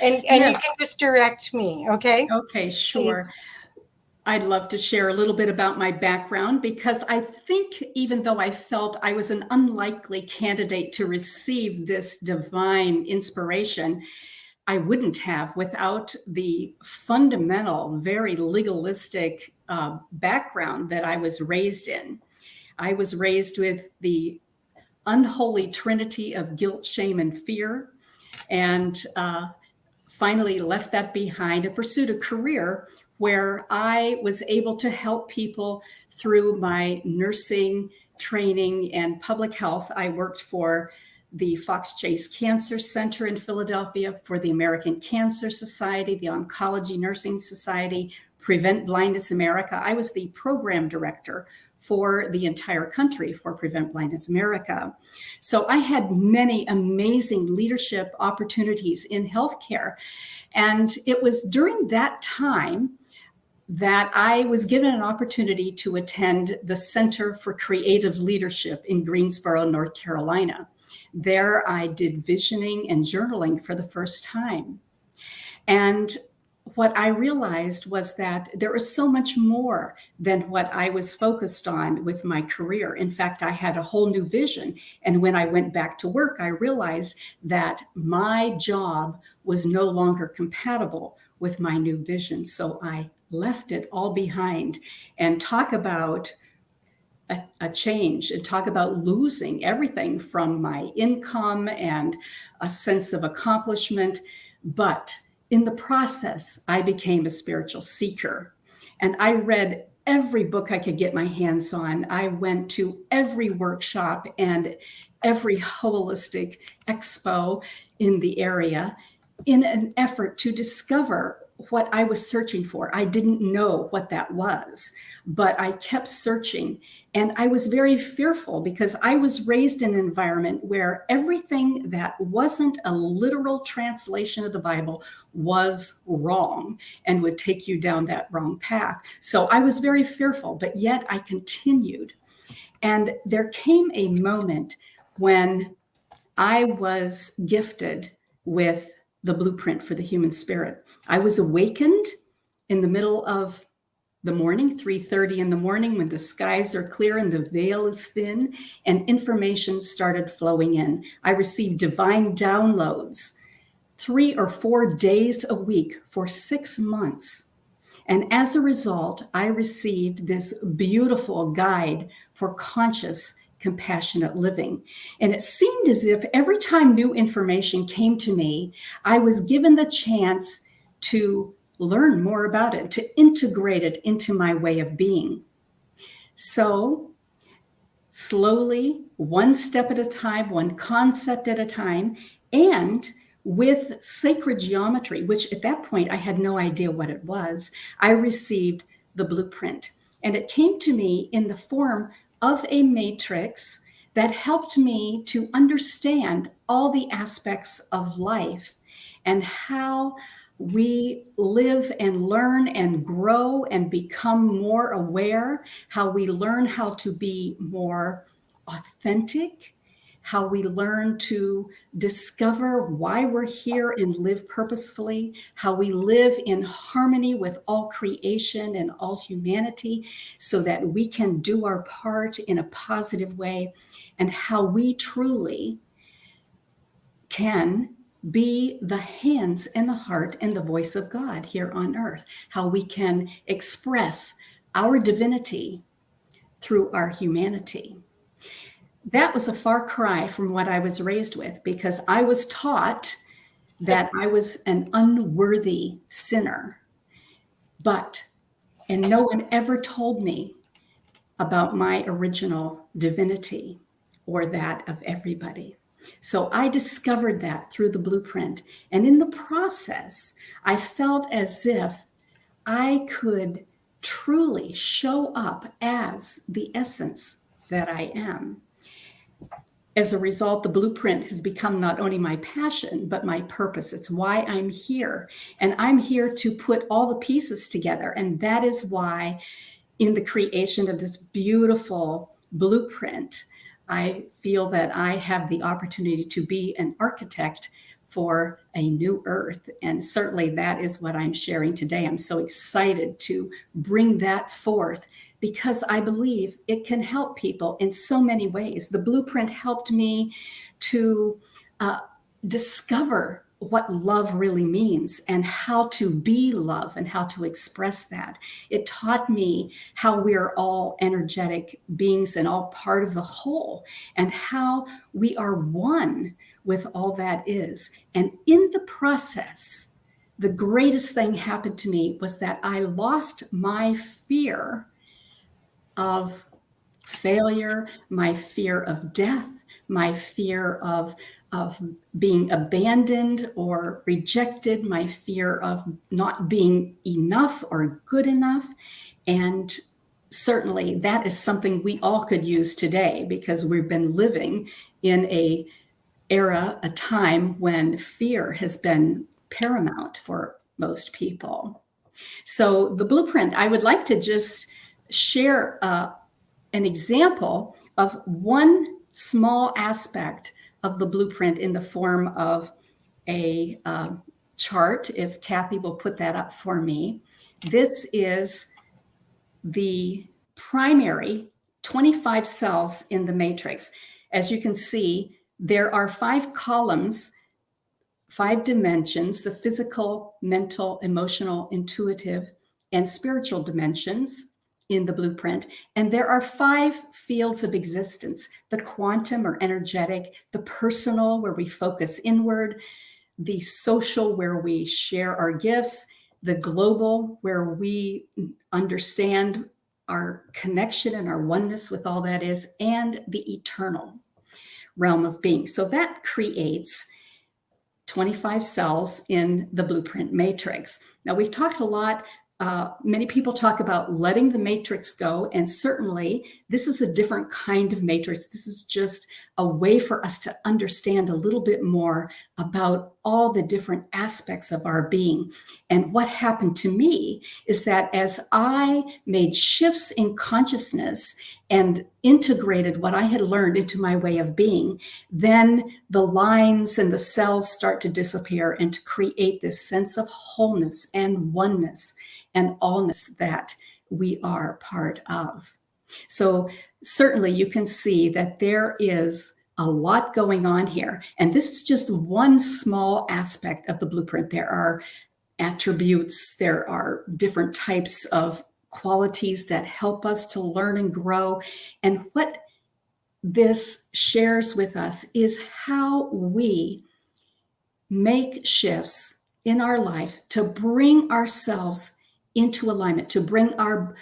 And Yes. You can just direct me, okay? Okay, sure. Please. I'd love to share a little bit about my background, because I think even though I felt I was an unlikely candidate to receive this divine inspiration, I wouldn't have without the fundamental, very legalistic background that I was raised in. I was raised with the unholy trinity of guilt, shame, and fear, and finally left that behind and pursued a career where I was able to help people through my nursing training and public health. I worked for the Fox Chase Cancer Center in Philadelphia, for the American Cancer Society, the Oncology Nursing Society, Prevent Blindness America. I was the program director for the entire country for Prevent Blindness America. So I had many amazing leadership opportunities in healthcare. And it was during that time that I was given an opportunity to attend the Center for Creative Leadership in Greensboro, North Carolina. There I did visioning and journaling for the first time. And what I realized was that there is so much more than what I was focused on with my career. In fact, I had a whole new vision. And when I went back to work, I realized that my job was no longer compatible with my new vision. So I left it all behind. And talk about a change, and talk about losing everything from my income and a sense of accomplishment. But in the process, I became a spiritual seeker, and I read every book I could get my hands on. I went to every workshop and every holistic expo in the area in an effort to discover what I was searching for. I didn't know what that was, but I kept searching. And I was very fearful because I was raised in an environment where everything that wasn't a literal translation of the Bible was wrong and would take you down that wrong path. So I was very fearful, but yet I continued. And there came a moment when I was gifted with the blueprint for the human spirit. I was awakened in the middle of the morning, 3:30 in the morning, when the skies are clear and the veil is thin, and information started flowing in. I received divine downloads 3 or 4 days a week for 6 months. And as a result, I received this beautiful guide for conscious, compassionate living. And it seemed as if every time new information came to me, I was given the chance to learn more about it, to integrate it into my way of being. So slowly, one step at a time, one concept at a time, and with sacred geometry, which at that point I had no idea what it was, I received the blueprint. And it came to me in the form of a matrix that helped me to understand all the aspects of life and how we live and learn and grow and become more aware, how we learn how to be more authentic, how we learn to discover why we're here and live purposefully, how we live in harmony with all creation and all humanity so that we can do our part in a positive way, and how we truly can be the hands and the heart and the voice of God here on earth, how we can express our divinity through our humanity. That was a far cry from what I was raised with, because I was taught that I was an unworthy sinner. And no one ever told me about my original divinity or that of everybody. So I discovered that through the blueprint. And in the process, I felt as if I could truly show up as the essence that I am. As a result, the blueprint has become not only my passion, but my purpose. It's why I'm here. And I'm here to put all the pieces together. And that is why in the creation of this beautiful blueprint, I feel that I have the opportunity to be an architect for a new earth. And certainly that is what I'm sharing today. I'm so excited to bring that forth because I believe it can help people in so many ways. The blueprint helped me to discover what love really means and how to be love and how to express that. It taught me how we're all energetic beings and all part of the whole, and how we are one with all that is. And in the process, the greatest thing happened to me was that I lost my fear of failure, my fear of death, my fear of being abandoned or rejected, my fear of not being enough or good enough. And certainly that is something we all could use today, because we've been living in a time when fear has been paramount for most people. So the blueprint, I would like to just share an example of one small aspect of the blueprint in the form of a chart. If Kathy will put that up for me. This is the primary 25 cells in the matrix. As you can see, there are 5 columns, 5 dimensions: the physical, mental, emotional, intuitive, and spiritual dimensions in the blueprint. And there are 5 fields of existence: the quantum or energetic, the personal, where we focus inward, the social, where we share our gifts, the global, where we understand our connection and our oneness with all that is, and the eternal realm of being. So that creates 25 cells in the blueprint matrix. Now, we've talked a lot. Many people talk about letting the matrix go, and certainly this is a different kind of matrix. This is just a way for us to understand a little bit more about all the different aspects of our being. And what happened to me is that as I made shifts in consciousness and integrated what I had learned into my way of being, then the lines and the cells start to disappear and to create this sense of wholeness and oneness and allness that we are part of. So certainly you can see that there is a lot going on here. And this is just one small aspect of the blueprint. There are attributes, there are different types of qualities that help us to learn and grow. And what this shares with us is how we make shifts in our lives to bring ourselves into alignment, to bring our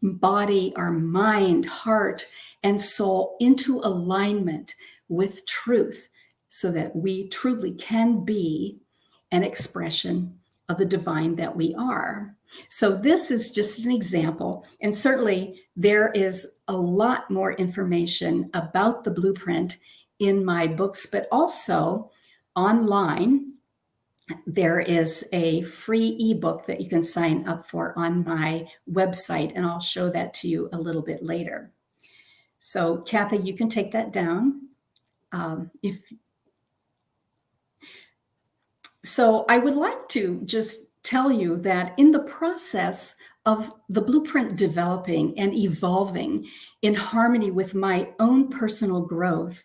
body, our mind, heart, and soul into alignment with truth, so that we truly can be an expression of the divine that we are. So this is just an example. And certainly there is a lot more information about the blueprint in my books, but also online. There is a free ebook that you can sign up for on my website, and I'll show that to you a little bit later. So Kathy, you can take that down. So I would like to just tell you that in the process of the blueprint developing and evolving in harmony with my own personal growth,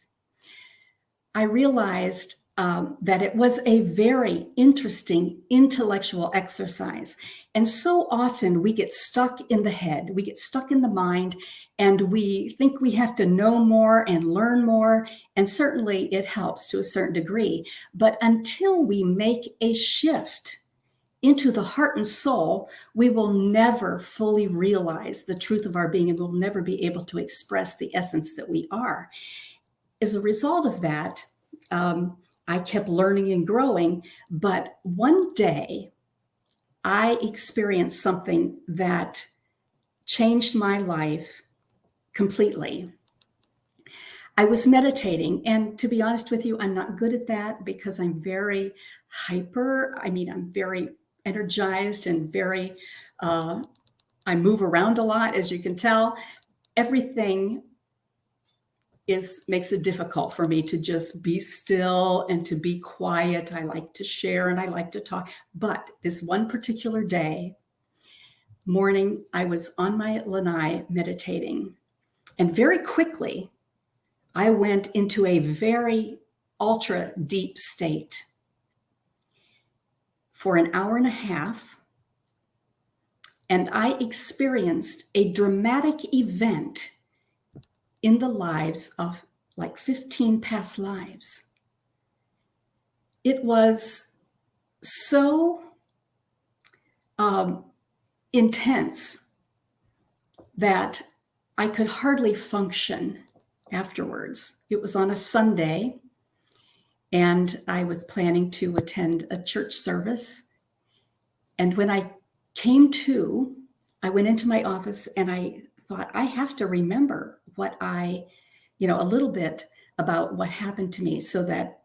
I realized that it was a very interesting intellectual exercise. And so often we get stuck in the head, we get stuck in the mind, and we think we have to know more and learn more. And certainly it helps to a certain degree. But until we make a shift into the heart and soul, we will never fully realize the truth of our being, and we'll never be able to express the essence that we are. As a result of that, I kept learning and growing, but one day I experienced something that changed my life completely. I was meditating, and to be honest with you, I'm not good at that because I'm very hyper. I mean, I'm very energized and very, I move around a lot, as you can tell. Everything makes it difficult for me to just be still and to be quiet. I like to share and I like to talk. But this one particular morning, I was on my lanai meditating, and very quickly, I went into a very ultra deep state for an hour and a half, and I experienced a dramatic event in the lives of like 15 past lives. It was so intense that I could hardly function afterwards. It was on a Sunday, and I was planning to attend a church service. And when I came to, I went into my office and I thought, I have to remember what a little bit about what happened to me, so that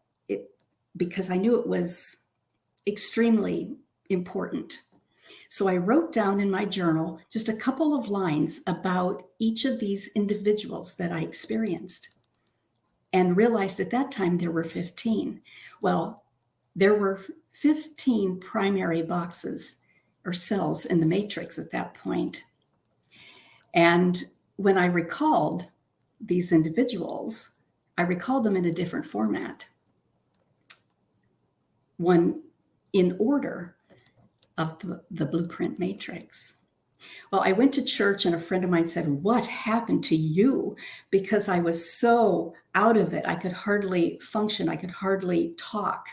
because I knew it was extremely important. So I wrote down in my journal just a couple of lines about each of these individuals that I experienced, and realized at that time there were 15. Well, there were 15 primary boxes or cells in the matrix at that point. And when I recalled these individuals, I recalled them in a different format, one in order of the blueprint matrix. Well, I went to church and a friend of mine said, "What happened to you?" Because I was so out of it. I could hardly function. I could hardly talk.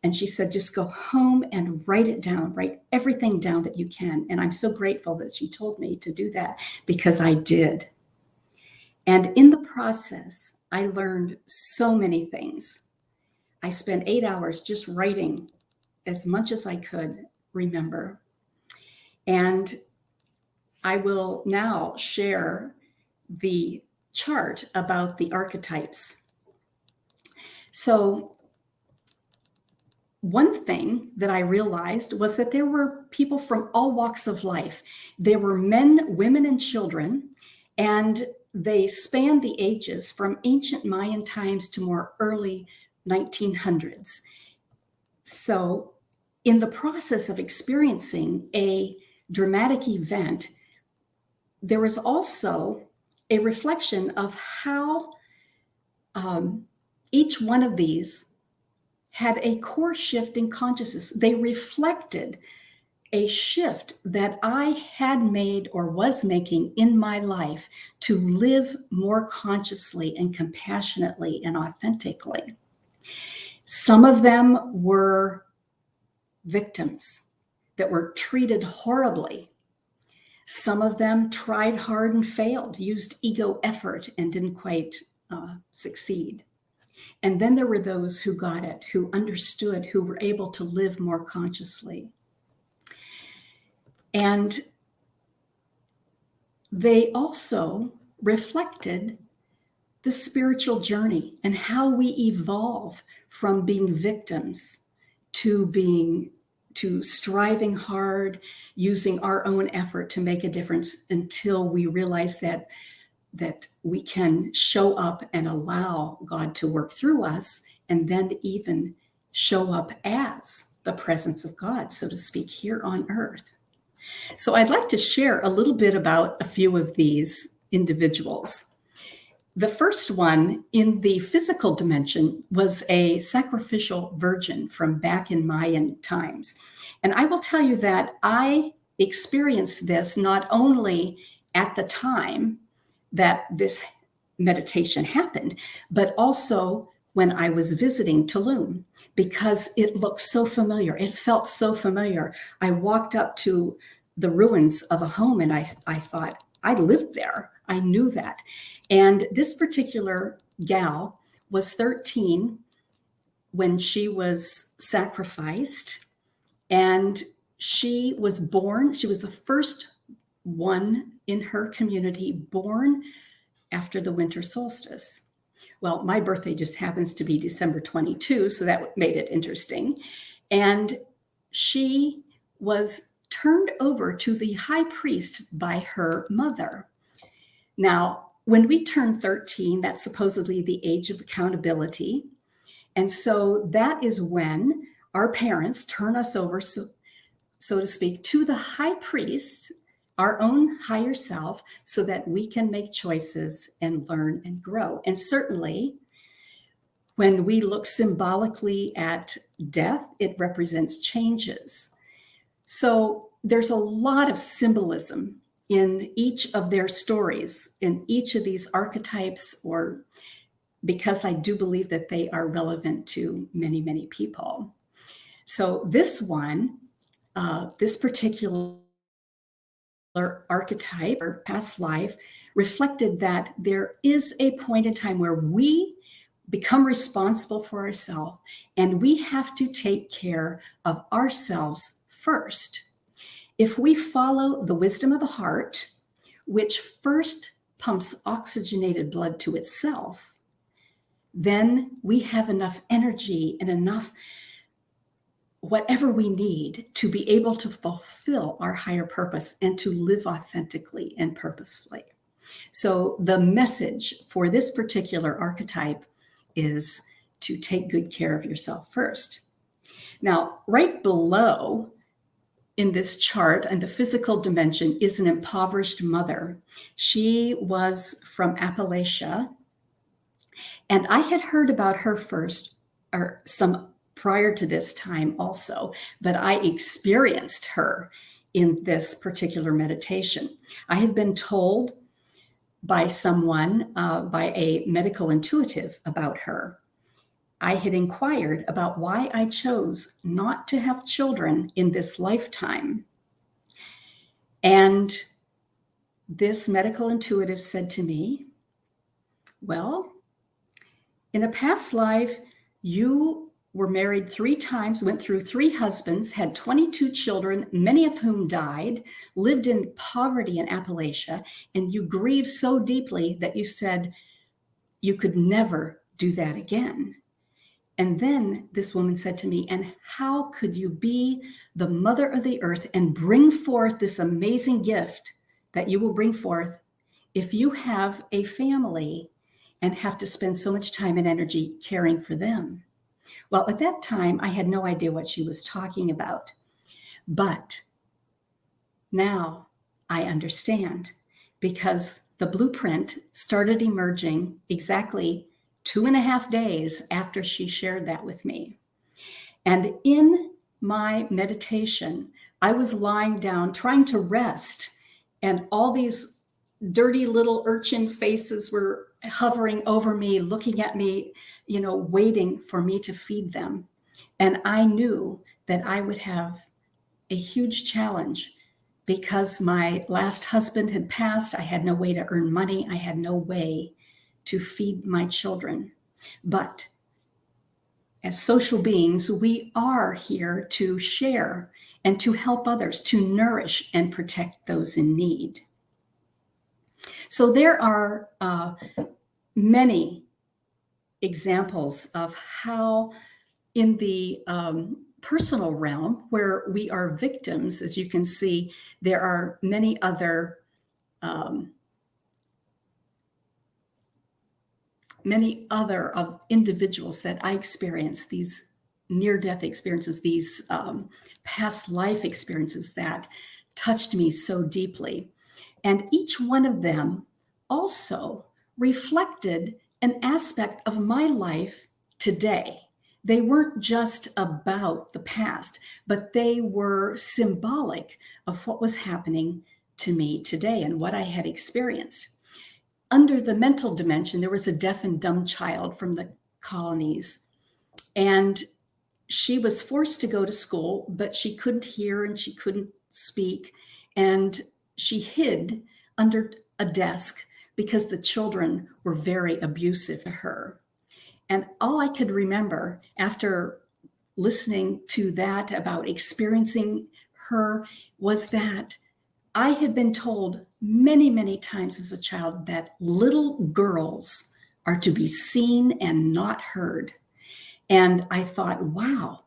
And she said, "Just go home and write it down, write everything down that you can." And I'm so grateful that she told me to do that, because I did. And in the process, I learned so many things. I spent 8 hours just writing as much as I could remember. And I will now share the chart about the archetypes. So one thing that I realized was that there were people from all walks of life. There were men, women, and children, and they spanned the ages from ancient Mayan times to more early 1900s. So in the process of experiencing a dramatic event, there was also a reflection of how each one of these had a core shift in consciousness. They reflected a shift that I had made or was making in my life to live more consciously and compassionately and authentically. Some of them were victims that were treated horribly. Some of them tried hard and failed, used ego effort and didn't quite succeed. And then there were those who got it, who understood, who were able to live more consciously. And they also reflected the spiritual journey and how we evolve from being victims to striving hard, using our own effort to make a difference, until we realize that we can show up and allow God to work through us, and then even show up as the presence of God, so to speak, here on earth. So I'd like to share a little bit about a few of these individuals. The first one in the physical dimension was a sacrificial virgin from back in Mayan times. And I will tell you that I experienced this not only at the time that this meditation happened, but also when I was visiting Tulum, because it looked so familiar. It felt so familiar. I walked up to the ruins of a home and I thought, I lived there. I knew that. And this particular gal was 13 when she was sacrificed, and she was born. She was the first one in her community born after the winter solstice. Well, my birthday just happens to be December 22, so that made it interesting. And she was turned over to the high priest by her mother. Now, when we turn 13, that's supposedly the age of accountability. And so that is when our parents turn us over, so to speak, to the high priest, our own higher self, so that we can make choices and learn and grow. And certainly, when we look symbolically at death, it represents changes. So there's a lot of symbolism in each of their stories, in each of these archetypes, or because I do believe that they are relevant to many, many people. So this one, this particular archetype or past life reflected that there is a point in time where we become responsible for ourselves, and we have to take care of ourselves first. If we follow the wisdom of the heart, which first pumps oxygenated blood to itself, then we have enough energy and enough whatever we need to be able to fulfill our higher purpose and to live authentically and purposefully. So the message for this particular archetype is to take good care of yourself first. Now, right below in this chart and the physical dimension is an impoverished mother. She was from Appalachia, and I had heard about her first, or some prior to this time also, but I experienced her in this particular meditation. I had been told by someone, by a medical intuitive about her. I had inquired about why I chose not to have children in this lifetime. And this medical intuitive said to me, well, in a past life, you were married 3 times, went through 3 husbands, had 22 children, many of whom died, lived in poverty in Appalachia, and you grieved so deeply that you said you could never do that again. And then this woman said to me, and how could you be the mother of the earth and bring forth this amazing gift that you will bring forth if you have a family and have to spend so much time and energy caring for them? Well, at that time, I had no idea what she was talking about. But now I understand, because the blueprint started emerging exactly 2.5 days after she shared that with me. And in my meditation, I was lying down trying to rest, and all these dirty little urchin faces were hovering over me, looking at me, waiting for me to feed them. And I knew that I would have a huge challenge because my last husband had passed. I had no way to earn money. I had no way to feed my children. But as social beings, we are here to share and to help others, to nourish and protect those in need. So there are many examples of how in the personal realm where we are victims, as you can see, there are many other of individuals that I experienced these near-death experiences, these past life experiences that touched me so deeply. And each one of them also reflected an aspect of my life today. They weren't just about the past, but they were symbolic of what was happening to me today and what I had experienced. Under the mental dimension, there was a deaf and dumb child from the colonies, and she was forced to go to school, but she couldn't hear and she couldn't speak, and she hid under a desk because the children were very abusive to her. And all I could remember after listening to that about experiencing her was that I had been told many, many times as a child that little girls are to be seen and not heard. And I thought, wow,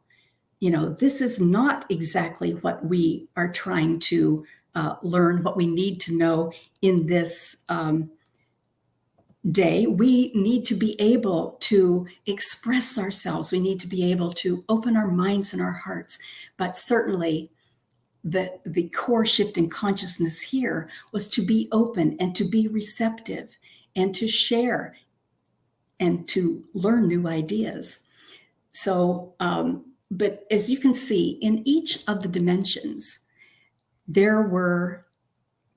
this is not exactly what we are trying to learn, what we need to know in this day. We need to be able to express ourselves. We need to be able to open our minds and our hearts. But certainly the core shift in consciousness here was to be open and to be receptive and to share and to learn new ideas. So, but as you can see, in each of the dimensions, there were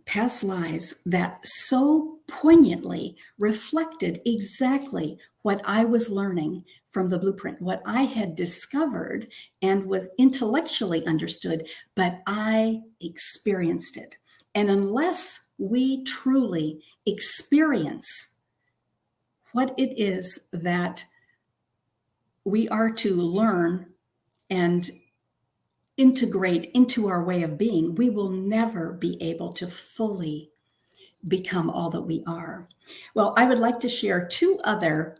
past lives that so poignantly reflected exactly what I was learning from the blueprint, what I had discovered and was intellectually understood, but I experienced it. And unless we truly experience what it is that we are to learn and integrate into our way of being, we will never be able to fully become all that we are. Well, I would like to share two other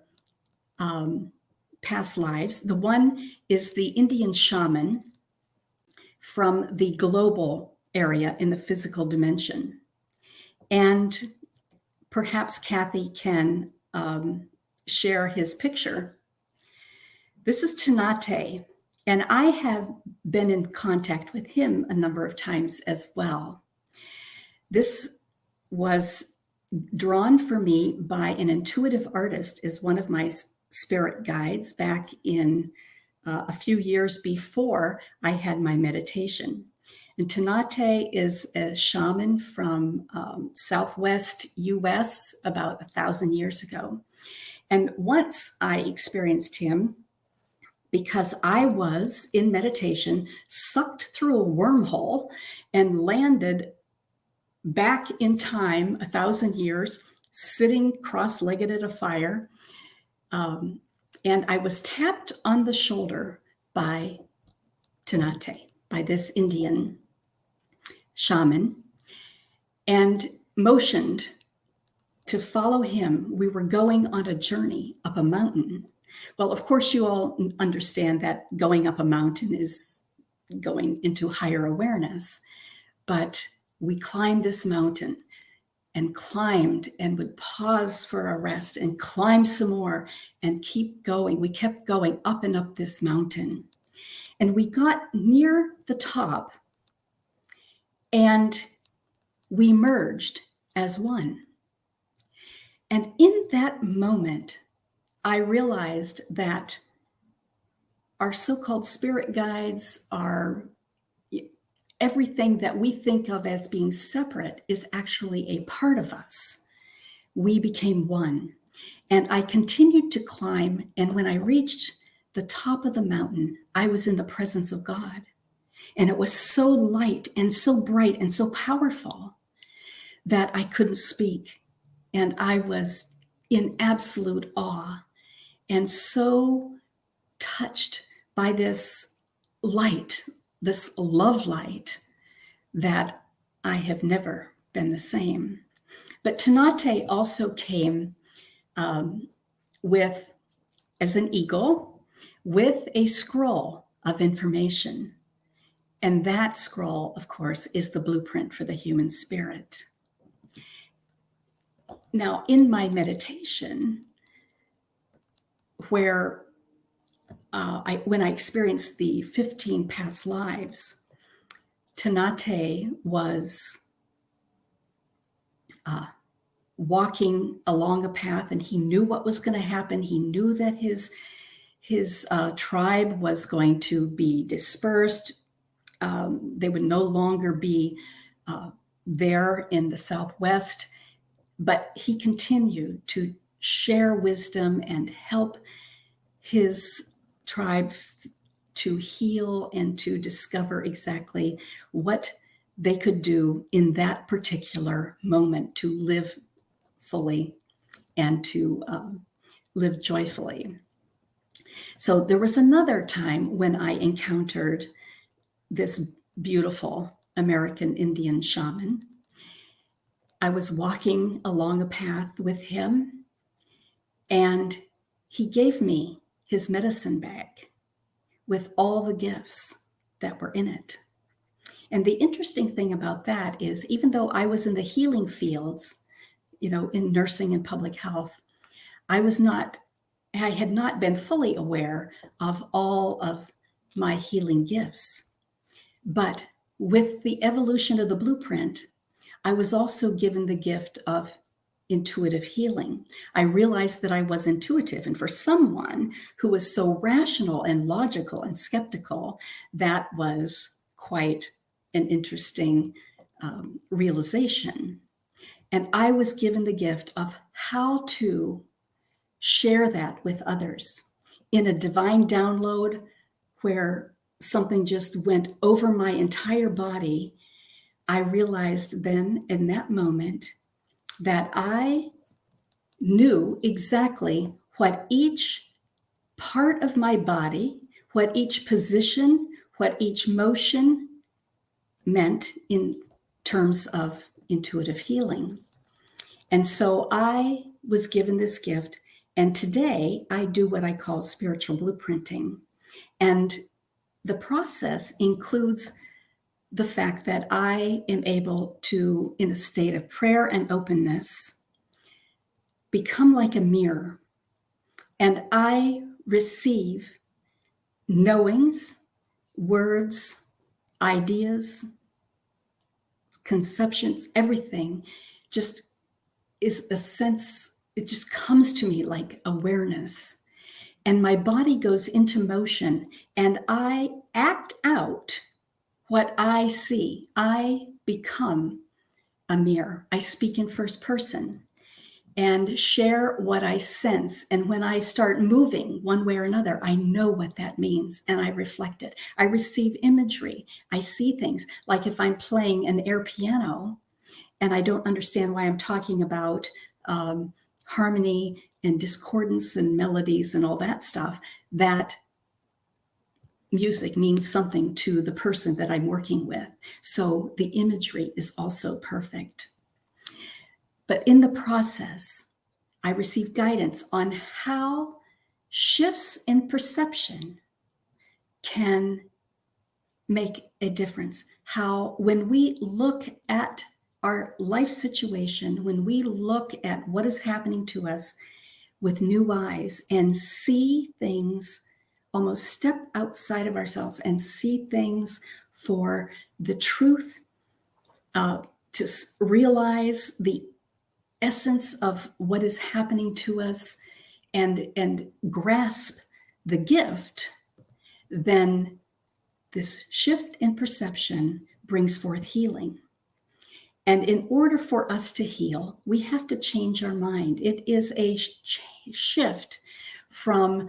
past lives. The one is the Indian shaman from the global area in the physical dimension. And perhaps Kathy can share his picture. This is Tanate, and I have been in contact with him a number of times as well. This was drawn for me by an intuitive artist as one of my spirit guides back in a few years before I had my meditation. And Tanate is a shaman from Southwest US about 1,000 years ago. And once I experienced him, because I was in meditation, sucked through a wormhole and landed back in time 1,000 years, sitting cross-legged at a fire. And I was tapped on the shoulder by Tanate, by this Indian shaman, and motioned to follow him. We were going on a journey up a mountain. Well, of course, you all understand that going up a mountain is going into higher awareness, but we climbed this mountain and climbed and would pause for a rest and climb some more and keep going. We kept going up and up this mountain. And we got near the top and we merged as one. And in that moment, I realized that our so-called spirit guides, everything that we think of as being separate is actually a part of us. We became one. And I continued to climb. And when I reached the top of the mountain, I was in the presence of God. And it was so light and so bright and so powerful that I couldn't speak. And I was in absolute awe and so touched by this light, this love light, that I have never been the same. But Tanate also came as an eagle, with a scroll of information. And that scroll, of course, is the blueprint for the human spirit. Now, in my meditation, where when I experienced the 15 past lives, Tanate was walking along a path, and he knew what was going to happen. He knew that his tribe was going to be dispersed. They would no longer be there in the Southwest, but he continued to share wisdom and help his tribe to heal and to discover exactly what they could do in that particular moment to live fully and to live joyfully. So there was another time when I encountered this beautiful American Indian shaman. I was walking along a path with him, and he gave me his medicine bag with all the gifts that were in it. And the interesting thing about that is, even though I was in the healing fields, in nursing and public health, I had not been fully aware of all of my healing gifts. But with the evolution of the blueprint, I was also given the gift of intuitive healing. I realized that I was intuitive. And for someone who was so rational and logical and skeptical, that was quite an interesting realization. And I was given the gift of how to share that with others in a divine download where something just went over my entire body. I realized then in that moment that I knew exactly what each part of my body, what each position, what each motion meant in terms of intuitive healing. And so I was given this gift, and today I do what I call spiritual blueprinting. And the process includes the fact that I am able to, in a state of prayer and openness, become like a mirror. And I receive knowings, words, ideas, conceptions, everything just is a sense, it just comes to me like awareness. And my body goes into motion and I act out what I see. I become a mirror. I speak in first person and share what I sense. And when I start moving one way or another, I know what that means and I reflect it. I receive imagery. I see things. Like if I'm playing an air piano and I don't understand why I'm talking about harmony and discordance and melodies and all that stuff, that music means something to the person that I'm working with. So the imagery is also perfect. But in the process, I receive guidance on how shifts in perception can make a difference. How when we look at our life situation, when we look at what is happening to us with new eyes and see things, almost step outside of ourselves and see things for the truth, to realize the essence of what is happening to us and grasp the gift, then this shift in perception brings forth healing. And in order for us to heal, we have to change our mind. It is a shift from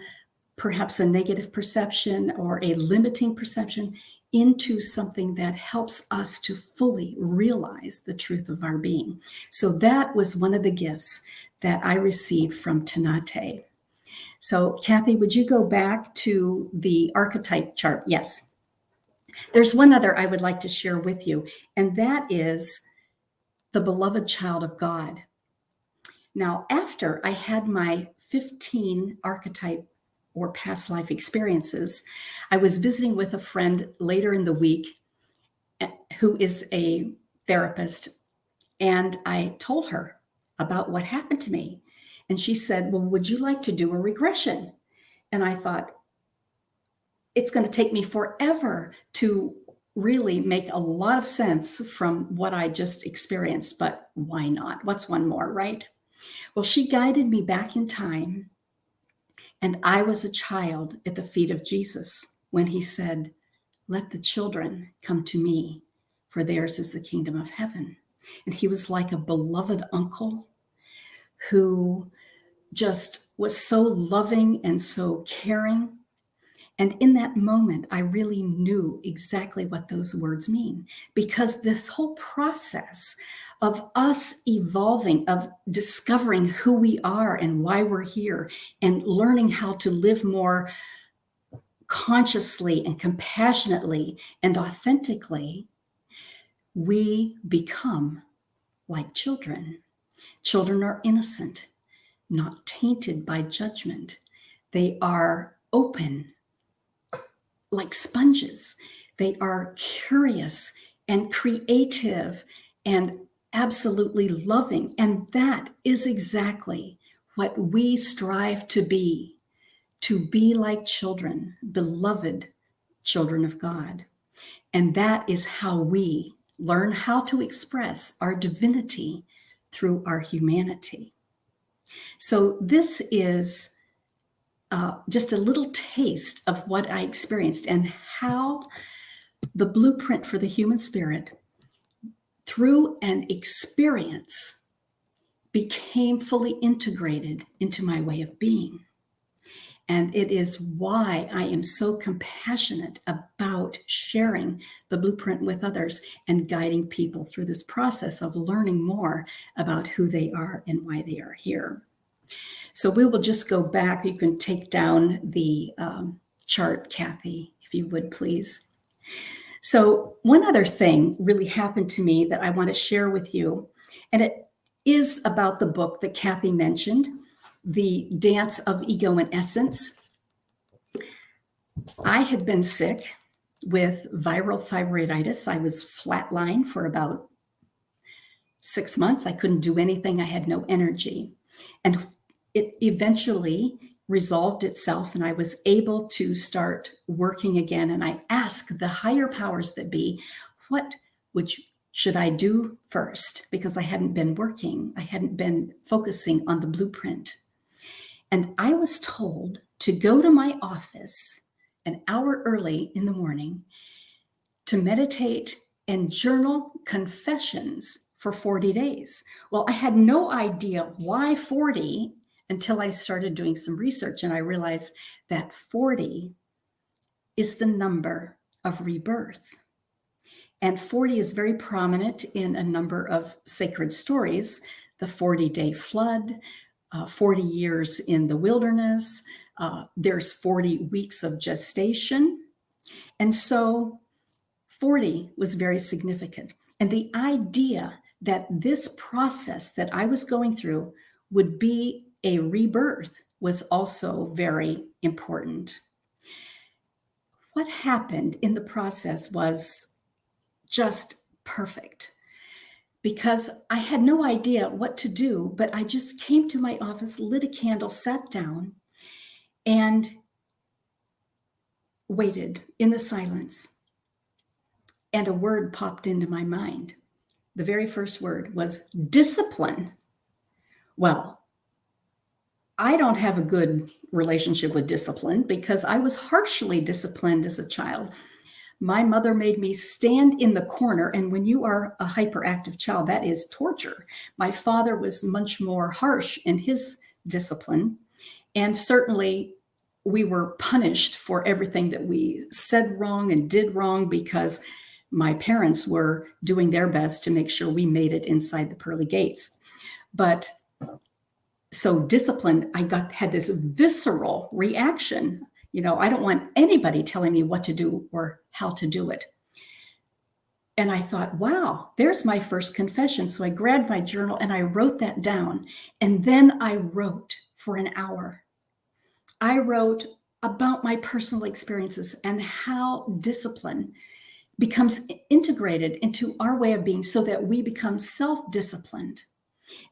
perhaps a negative perception or a limiting perception into something that helps us to fully realize the truth of our being. So that was one of the gifts that I received from Tanate. So Kathy, would you go back to the archetype chart? Yes. There's one other I would like to share with you, and that is the beloved child of God. Now, after I had my 15 archetype or past life experiences, I was visiting with a friend later in the week who is a therapist, and I told her about what happened to me. And she said, well, would you like to do a regression? And I thought, it's going to take me forever to really make a lot of sense from what I just experienced, but why not? What's one more, right? Well, she guided me back in time, and I was a child at the feet of Jesus when he said, let the children come to me, for theirs is the kingdom of heaven. And he was like a beloved uncle who just was so loving and so caring. And in that moment, I really knew exactly what those words mean, because this whole process of us evolving, of discovering who we are and why we're here, and learning how to live more consciously and compassionately and authentically, we become like children. Children are innocent, not tainted by judgment. They are open like sponges. They are curious and creative and absolutely loving. And that is exactly what we strive to be like children, beloved children of God. And that is how we learn how to express our divinity through our humanity. So this is just a little taste of what I experienced and how the blueprint for the human spirit through an experience became fully integrated into my way of being. And it is why I am so compassionate about sharing the blueprint with others and guiding people through this process of learning more about who they are and why they are here. So we will just go back. You can take down the chart, Kathy, if you would, please. So one other thing really happened to me that I want to share with you, and it is about the book that Kathy mentioned, The Dance of Ego and Essence. I had been sick with viral thyroiditis. I was flatlined for about 6 months. I couldn't do anything. I had no energy. And it eventually resolved itself, and I was able to start working again. And I asked the higher powers that be, what should I do first? Because I hadn't been working. I hadn't been focusing on the blueprint. And I was told to go to my office an hour early in the morning to meditate and journal confessions for 40 days. Well, I had no idea why 40 until I started doing some research, and I realized that 40 is the number of rebirth. And 40 is very prominent in a number of sacred stories, the 40-day flood, 40 years in the wilderness, there's 40 weeks of gestation. And so 40 was very significant. And the idea that this process that I was going through would be a rebirth was also very important. What happened in the process was just perfect, because I had no idea what to do, but I just came to my office, lit a candle, sat down, and waited in the silence. And a word popped into my mind. The very first word was discipline. Well, I don't have a good relationship with discipline because I was harshly disciplined as a child. My mother made me stand in the corner, and when you are a hyperactive child, that is torture. My father was much more harsh in his discipline, and certainly we were punished for everything that we said wrong and did wrong because my parents were doing their best to make sure we made it inside the pearly gates. But so discipline, had this visceral reaction. You know, I don't want anybody telling me what to do or how to do it. And I thought, wow, there's my first confession. So I grabbed my journal and I wrote that down. And then I wrote for an hour. I wrote about my personal experiences and how discipline becomes integrated into our way of being so that we become self-disciplined.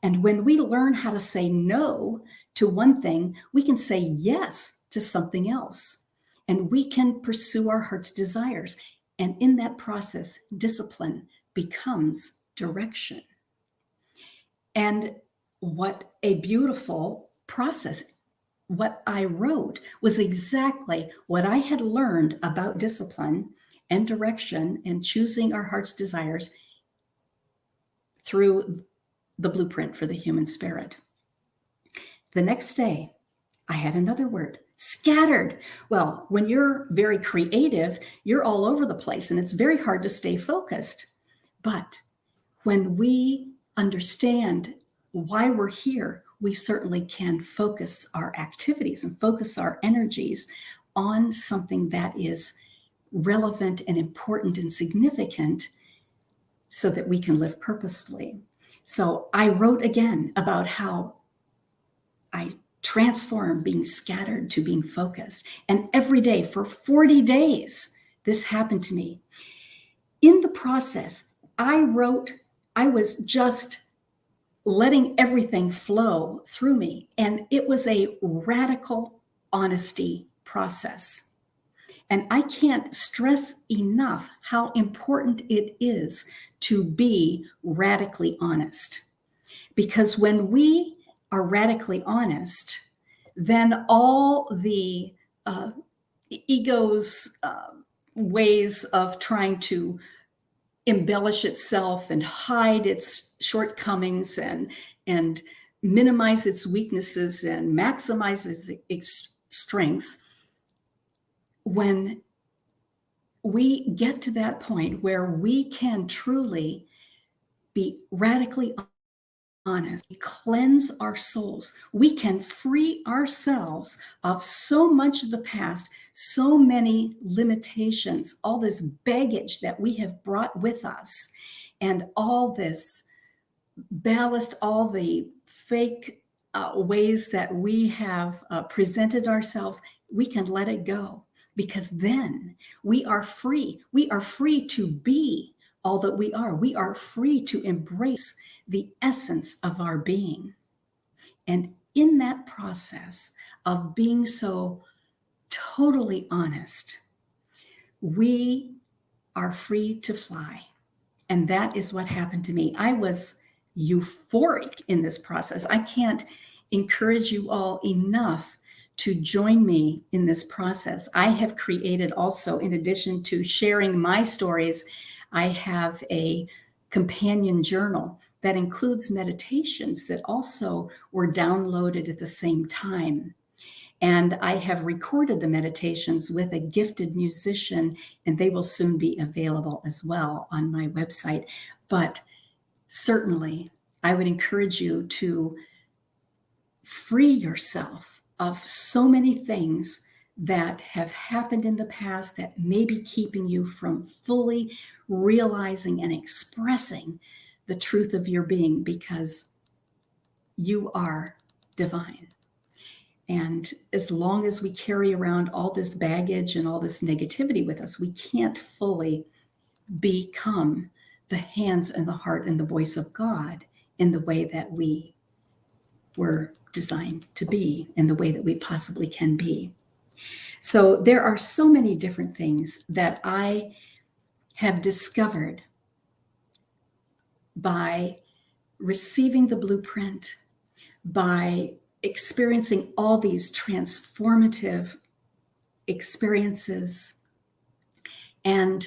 And when we learn how to say no to one thing, we can say yes to something else. And we can pursue our heart's desires. And in that process, discipline becomes direction. And what a beautiful process. What I wrote was exactly what I had learned about discipline and direction and choosing our heart's desires through the blueprint for the human spirit. The next day, I had another word, scattered. Well, when you're very creative, you're all over the place and it's very hard to stay focused. But when we understand why we're here, we certainly can focus our activities and focus our energies on something that is relevant and important and significant so that we can live purposefully. So I wrote again about how I transformed being scattered to being focused. And every day for 40 days, this happened to me. In the process, I was just letting everything flow through me. And it was a radical honesty process. And I can't stress enough how important it is to be radically honest. Because when we are radically honest, then all the ego's ways of trying to embellish itself and hide its shortcomings and minimize its weaknesses and maximize its strengths, when we get to that point where we can truly be radically honest, cleanse our souls, we can free ourselves of so much of the past, so many limitations, all this baggage that we have brought with us, and all this ballast, all the fake ways that we have presented ourselves. We can let it go, because then we are free. We are free to be all that we are. We are free to embrace the essence of our being. And in that process of being so totally honest, we are free to fly. And that is what happened to me. I was euphoric in this process. I can't encourage you all enough to join me in this process. I have created also, in addition to sharing my stories, I have a companion journal that includes meditations that also were downloaded at the same time. And I have recorded the meditations with a gifted musician, and they will soon be available as well on my website. But certainly, I would encourage you to free yourself of so many things that have happened in the past that may be keeping you from fully realizing and expressing the truth of your being, because you are divine. And as long as we carry around all this baggage and all this negativity with us, we can't fully become the hands and the heart and the voice of God in the way that we were designed to be, in the way that we possibly can be. So there are so many different things that I have discovered by receiving the blueprint, by experiencing all these transformative experiences. And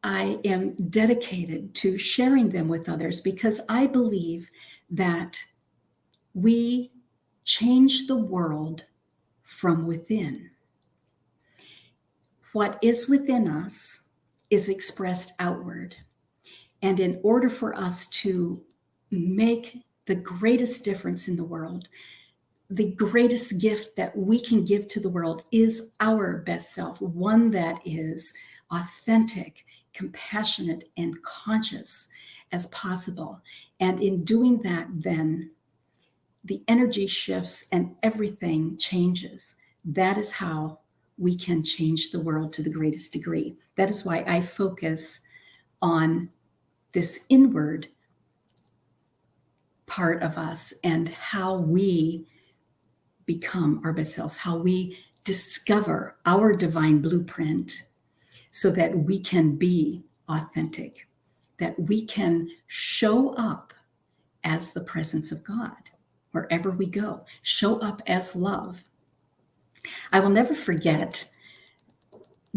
I am dedicated to sharing them with others, because I believe that we change the world from within. What is within us is expressed outward. And in order for us to make the greatest difference in the world, the greatest gift that we can give to the world is our best self, one that is authentic, compassionate, and conscious as possible. And in doing that, then the energy shifts and everything changes. That is how we can change the world to the greatest degree. That is why I focus on this inward part of us and how we become our best selves, how we discover our divine blueprint so that we can be authentic, that we can show up as the presence of God wherever we go, show up as love. I will never forget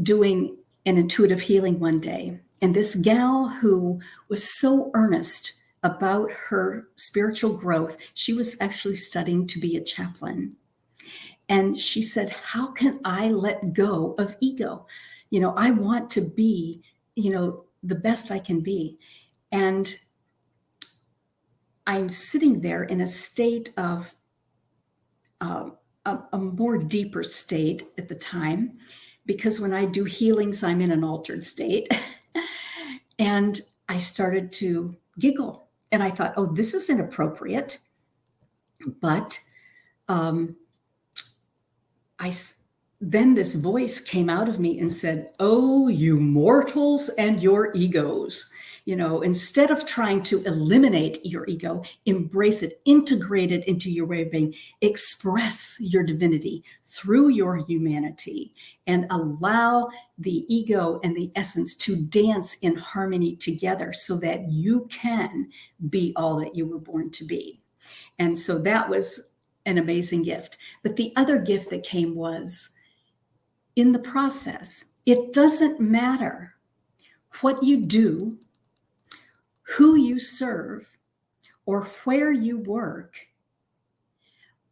doing an intuitive healing one day, and this gal who was so earnest about her spiritual growth, she was actually studying to be a chaplain. And she said, how can I let go of ego? I want to be, the best I can be. And I'm sitting there in a state of a more deeper state at the time, because when I do healings, I'm in an altered state. And I started to giggle. And I thought, oh, this is inappropriate. But then this voice came out of me and said, oh, you mortals and your egos. Instead of trying to eliminate your ego, embrace it, integrate it into your way of being, express your divinity through your humanity, and allow the ego and the essence to dance in harmony together so that you can be all that you were born to be. And so that was an amazing gift. But the other gift that came was, in the process, it doesn't matter what you do, who you serve, or where you work.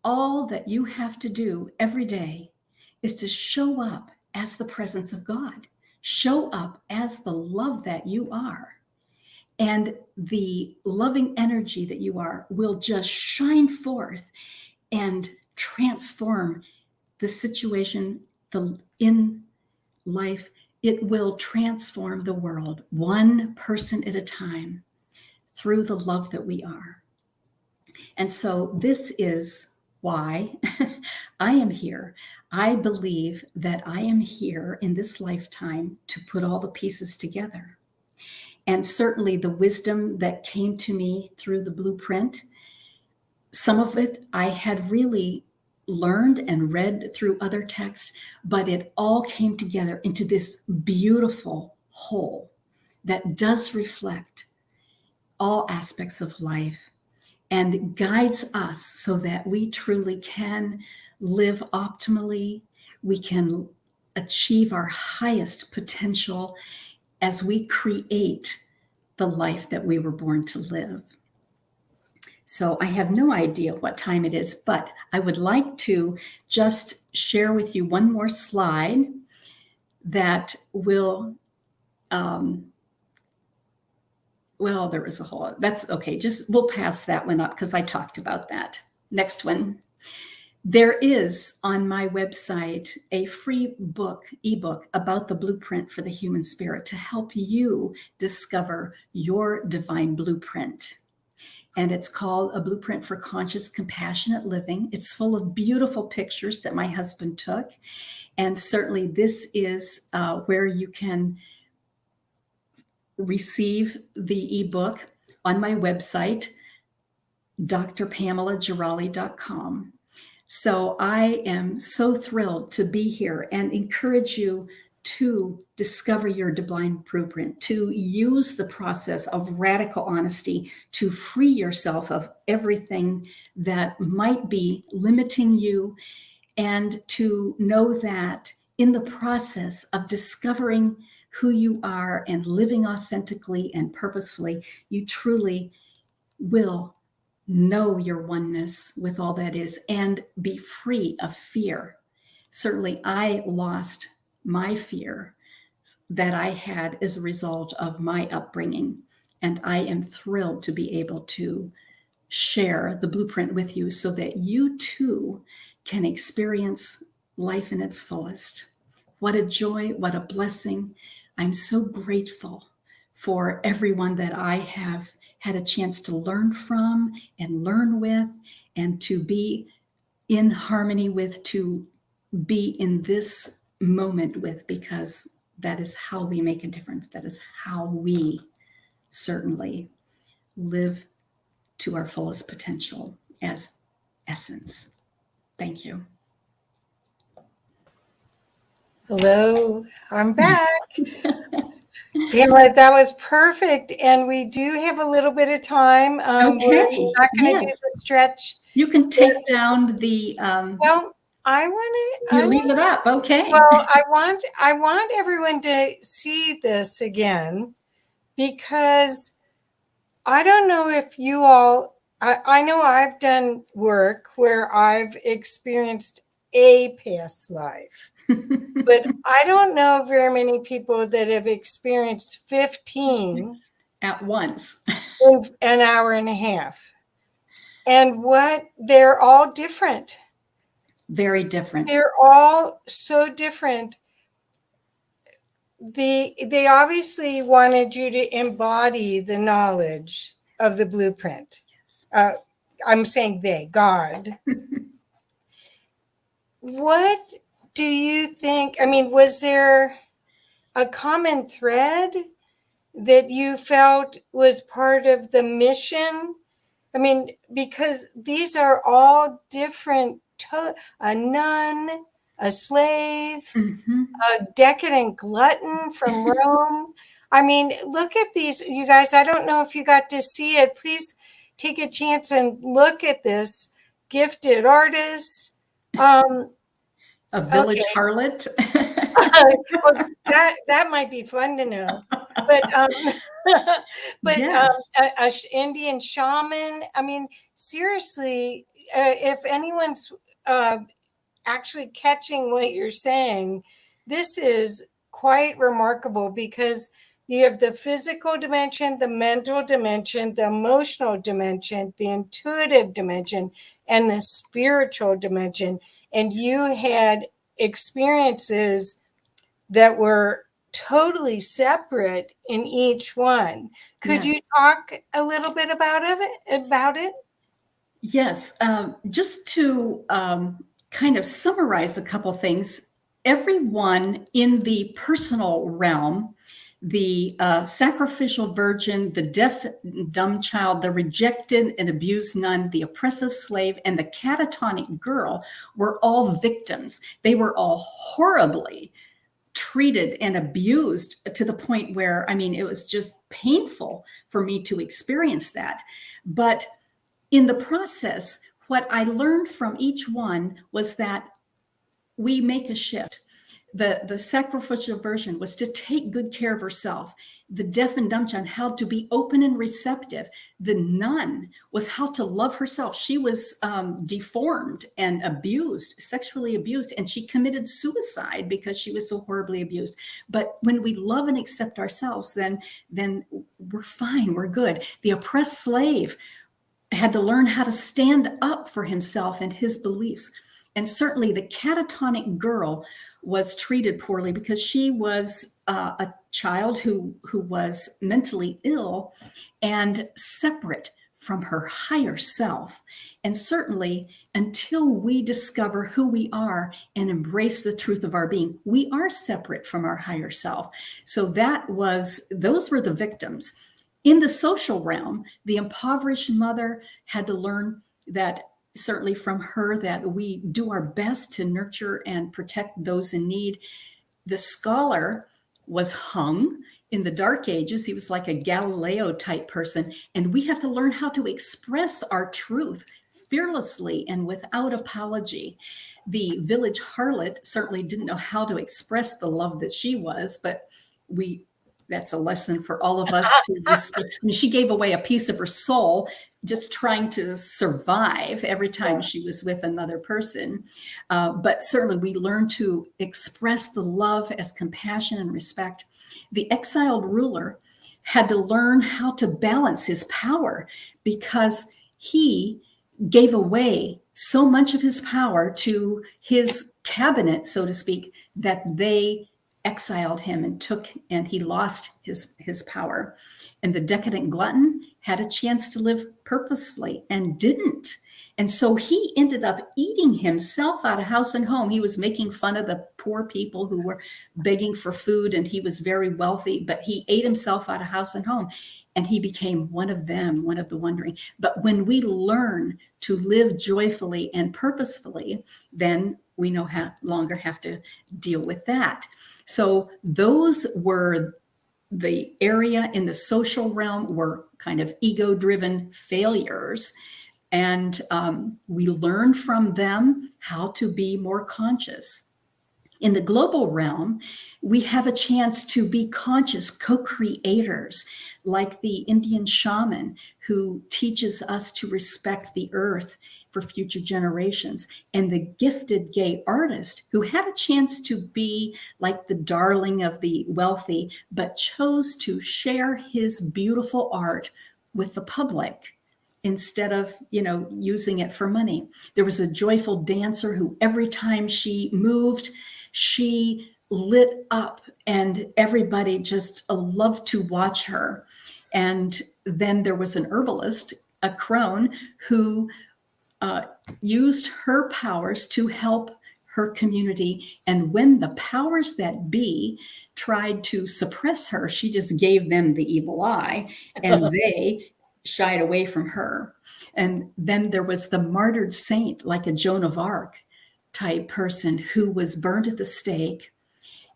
all that you have to do every day is to show up as the presence of God, show up as the love that you are. And the loving energy that you are will just shine forth and transform the situation in life. It will transform the world one person at a time through the love that we are. And so this is why I am here. I believe that I am here in this lifetime to put all the pieces together. And certainly the wisdom that came to me through the blueprint, some of it I had really learned and read through other texts, but it all came together into this beautiful whole that does reflect all aspects of life and guides us so that we truly can live optimally. We can achieve our highest potential as we create the life that we were born to live. So I have no idea what time it is, but I would like to just share with you one more slide that will, well, there was a whole, that's okay. Just we'll pass that one up because I talked about that. Next one. There is on my website a free ebook about the blueprint for the human spirit to help you discover your divine blueprint. And it's called A Blueprint for Conscious, Compassionate Living. It's full of beautiful pictures that my husband took. And certainly this is where you can receive the ebook on my website, drpamelagerali.com. So I am so thrilled to be here and encourage you to discover your divine blueprint, to use the process of radical honesty to free yourself of everything that might be limiting you, and to know that in the process of discovering who you are and living authentically and purposefully, you truly will know your oneness with all that is and be free of fear. Certainly, I lost my fear that I had as a result of my upbringing, and I am thrilled to be able to share the blueprint with you so that you too can experience life in its fullest. What a joy, what a blessing. I'm so grateful for everyone that I have had a chance to learn from and learn with and to be in harmony with, to be in this moment with, because that is how we make a difference. That is how we certainly live to our fullest potential as essence. Thank you. Hello, I'm back. Pamela, that was perfect. And we do have a little bit of time. We're not going to do the stretch. You can take down the. Well, I want to. You leave it up. Okay. Well, I want everyone to see this again, because I don't know if you all. I know I've done work where I've experienced a past life. But I don't know very many people that have experienced 15 at once in an hour and a half. And they're all different. Very different. They're all so different. They obviously wanted you to embody the knowledge of the blueprint. Yes. I'm saying God. What do you think? I mean, was there a common thread that you felt was part of the mission? I mean, because these are all different, a nun, a slave, a decadent glutton from Rome. I mean, look at these, you guys. I don't know if you got to see it. Please take a chance and look at this. Gifted artists. A village harlot. Well, that might be fun to know. But yes. A Indian shaman. I mean, seriously, if anyone's actually catching what you're saying, this is quite remarkable, because you have the physical dimension, the mental dimension, the emotional dimension, the intuitive dimension, and the spiritual dimension. And you had experiences that were totally separate in each one. Could you talk a little bit about it? Yes. Just to kind of summarize a couple things, everyone in the personal realm, the sacrificial virgin, the deaf and dumb child, the rejected and abused nun, the oppressive slave, and the catatonic girl were all victims. They were all horribly treated and abused to the point where, I mean, it was just painful for me to experience that. But in the process, what I learned from each one was that we make a shift. The sacrificial virgin was to take good care of herself. The deaf and dumb child how to be open and receptive. The nun was how to love herself. She was deformed and abused, sexually abused, and she committed suicide because she was so horribly abused. But when we love and accept ourselves, then we're fine, we're good. The oppressed slave had to learn how to stand up for himself and his beliefs. And certainly the catatonic girl was treated poorly because she was a child who was mentally ill and separate from her higher self. And certainly until we discover who we are and embrace the truth of our being, we are separate from our higher self. So those were the victims. In the social realm, the impoverished mother had to learn that, certainly from her, that we do our best to nurture and protect those in need. The scholar was hung in the Dark Ages. He was like a Galileo type person. And we have to learn how to express our truth fearlessly and without apology. The village harlot certainly didn't know how to express the love that she was, but that's a lesson for all of us to respect. I mean, she gave away a piece of her soul just trying to survive every time she was with another person. But certainly we learn to express the love as compassion and respect. The exiled ruler had to learn how to balance his power because he gave away so much of his power to his cabinet, so to speak, that they exiled him and he lost his power. And the decadent glutton had a chance to live purposefully and didn't. And so he ended up eating himself out of house and home. He was making fun of the poor people who were begging for food, and he was very wealthy, but he ate himself out of house and home. And he became one of them, one of the wandering. But when we learn to live joyfully and purposefully, then we no longer have to deal with that. So those were the area in the social realm were kind of ego-driven failures. And we learn from them how to be more conscious. In the global realm, we have a chance to be conscious co-creators, like the Indian shaman who teaches us to respect the earth for future generations, and the gifted gay artist who had a chance to be like the darling of the wealthy, but chose to share his beautiful art with the public instead of, using it for money. There was a joyful dancer who every time she moved, she lit up and everybody just loved to watch her. And then there was an herbalist, a crone, who used her powers to help her community. And when the powers that be tried to suppress her, she just gave them the evil eye and they shied away from her. And then there was the martyred saint, like a Joan of Arc type person who was burned at the stake.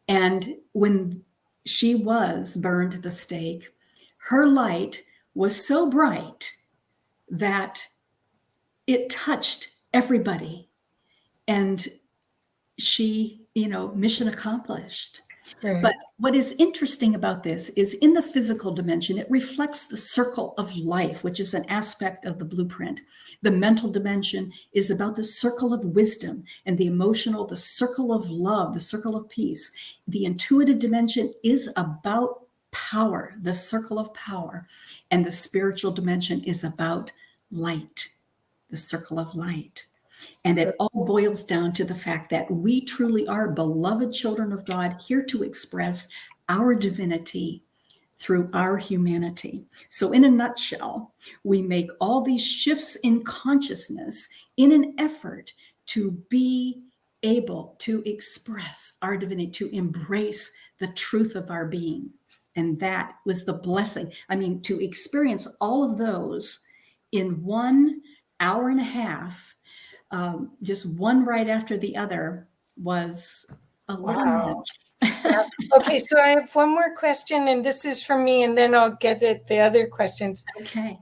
And when she was burned at the stake, her light was so bright that it touched everybody. And she, mission accomplished. Right. But what is interesting about this is in the physical dimension, it reflects the circle of life, which is an aspect of the blueprint. The mental dimension is about the circle of wisdom, and the emotional, the circle of love, the circle of peace. The intuitive dimension is about power, the circle of power. And the spiritual dimension is about light, the circle of light. And it all boils down to the fact that we truly are beloved children of God, here to express our divinity through our humanity. So in a nutshell, we make all these shifts in consciousness in an effort to be able to express our divinity, to embrace the truth of our being. And that was the blessing. I mean, to experience all of those in 1 hour and a half, just one right after the other, was a little much. Okay, so I have one more question, and this is from me, and then I'll get at the other questions. Okay.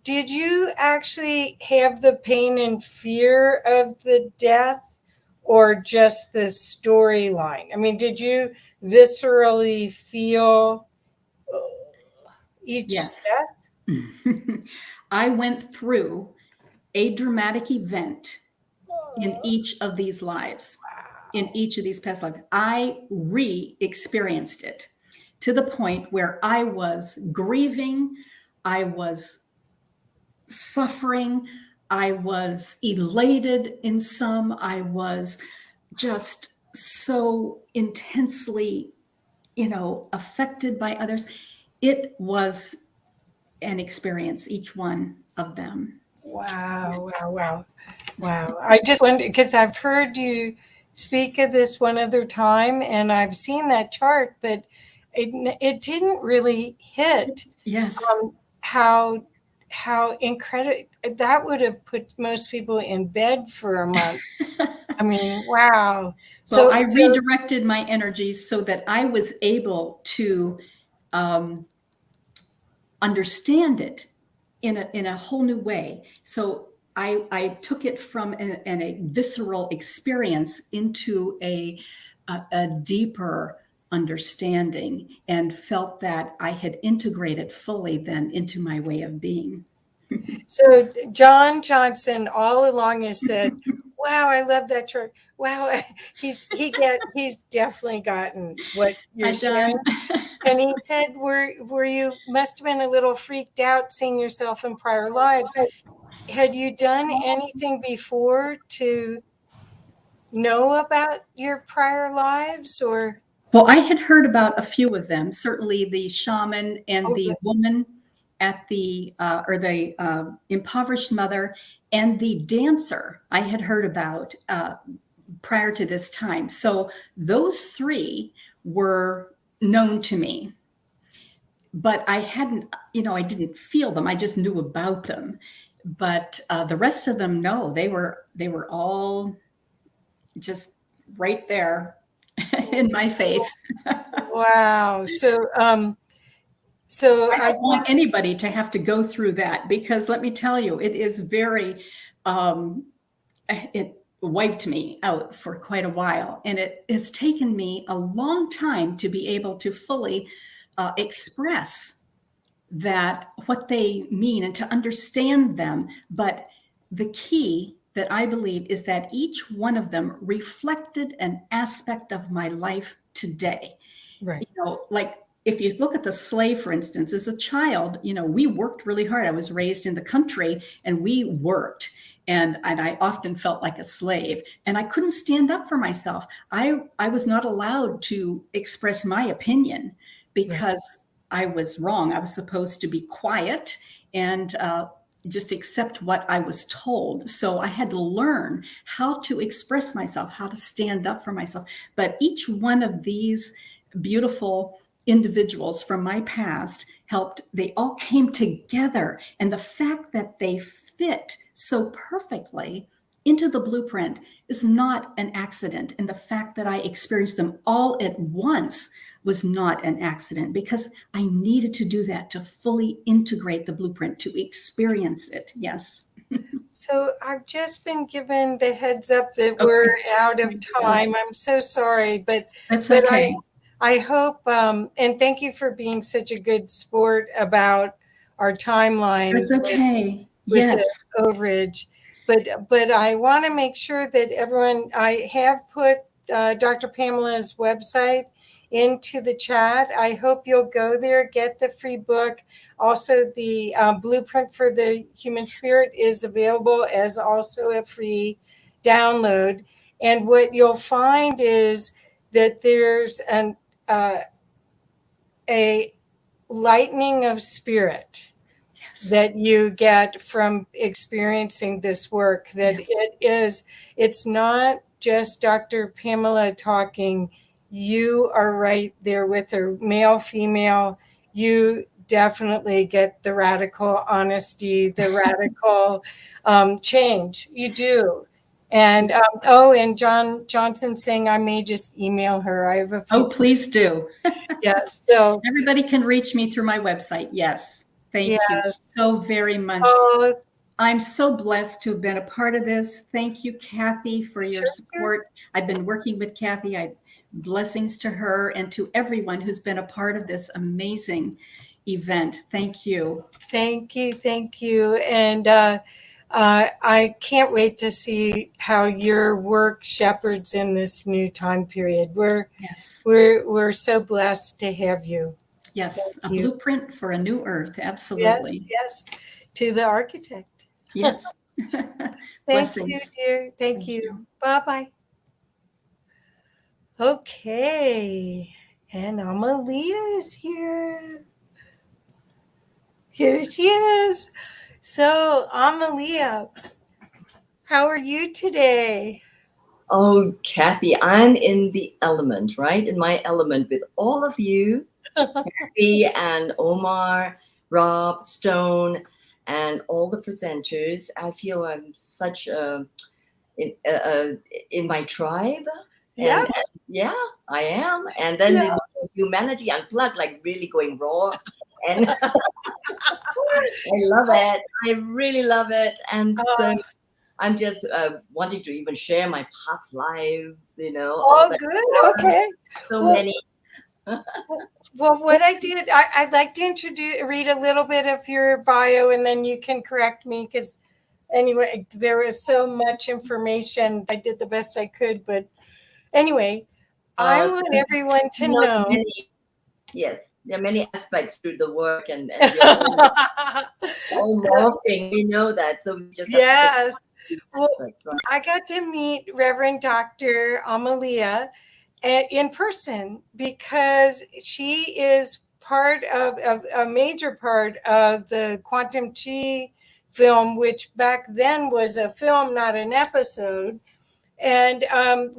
Did you actually have the pain and fear of the death, or just the storyline? I mean, did you viscerally feel each step? I went through a dramatic event in each of these lives, in each of these past lives. I re-experienced it to the point where I was grieving, I was suffering, I was elated in some, I was just so intensely, affected by others. It was an experience, each one of them. Wow. I just wondered, because I've heard you speak of this one other time, and I've seen that chart, but it didn't really hit. Yes. How incredible that would have put most people in bed for a month. I mean, wow. So I redirected my energies so that I was able to understand it in a whole new way. So I took it from a visceral experience into a deeper understanding, and felt that I had integrated fully then into my way of being. So John Johnson all along has said, wow, I love that chart. Wow, he's definitely gotten what you're sharing. And he said, were you must have been a little freaked out seeing yourself in prior lives. Had you done anything before to know about your prior lives, or? Well, I had heard about a few of them, certainly the shaman and the woman at the impoverished mother, and the dancer I had heard about prior to this time. So those three were known to me, but I hadn't, I didn't feel them. I just knew about them. But the rest of them, no, they were all just right there in my face. Wow. So I don't want anybody to have to go through that, because let me tell you, it is very, it wiped me out for quite a while. And it has taken me a long time to be able to fully express that, what they mean, and to understand them. But the key that I believe is that each one of them reflected an aspect of my life today. Right. Like if you look at the slave, for instance, as a child, we worked really hard. I was raised in the country, and we worked. And I often felt like a slave, and I couldn't stand up for myself. I was not allowed to express my opinion because I was wrong. I was supposed to be quiet and just accept what I was told. So I had to learn how to express myself, how to stand up for myself. But each one of these beautiful individuals from my past helped. They all came together. And the fact that they fit so perfectly into the blueprint is not an accident. And the fact that I experienced them all at once was not an accident, because I needed to do that to fully integrate the blueprint, to experience it. Yes. So I've just been given the heads up that we're out of time. I'm so sorry, but that's okay. I hope, and thank you for being such a good sport about our timeline. That's okay. With Yes. the overage. But I want to make sure that everyone, I have put Dr. Pamela's website into the chat. I hope you'll go there, get the free book. Also, the Blueprint for the Human Spirit is available as also a free download. And what you'll find is that there's a lightening of spirit that you get from experiencing this work, that it's not just Dr. Pamela talking. You are right there with her, male, female. You definitely get the radical honesty, the radical change. You do. And and John Johnson saying I may just email her. I have a few. Oh, please do. Yes. So everybody can reach me through my website. Yes. Thank you so very much. Oh, I'm so blessed to have been a part of this. Thank you, Kathy, for your support. I've been working with Kathy. Blessings to her and to everyone who's been a part of this amazing event. Thank you. Thank you. Thank you. And I can't wait to see how your work shepherds in this new time period. We're so blessed to have you. Yes, a blueprint for a new earth. Absolutely. Yes. To the architect. Yes. Thank you, dear. Thank you. Bye-bye. Okay. And Amalia is here. Here she is. So, Amalia, how are you today? Oh, Kathy, I'm in the element, right? In my element with all of you, Kathy and Omar, Rob, Stone, and all the presenters. I feel I'm such in my tribe. Yeah. And yeah, I am. And then the Humanity Unplugged, like really going raw. And I love it. I really love it. And so I'm just wanting to even share my past lives, Oh, good. Okay. So many. Well, what I did, I'd like to read a little bit of your bio, and then you can correct me, because anyway, there was so much information. I did the best I could, but anyway, I want everyone to know. Yes, there are many aspects to the work, and you're all morphing. We know that, so we just have to Well, right? I got to meet Reverend Dr. Amalia in person because she is part of a major part of the Quantum Chi film, which back then was a film, not an episode. And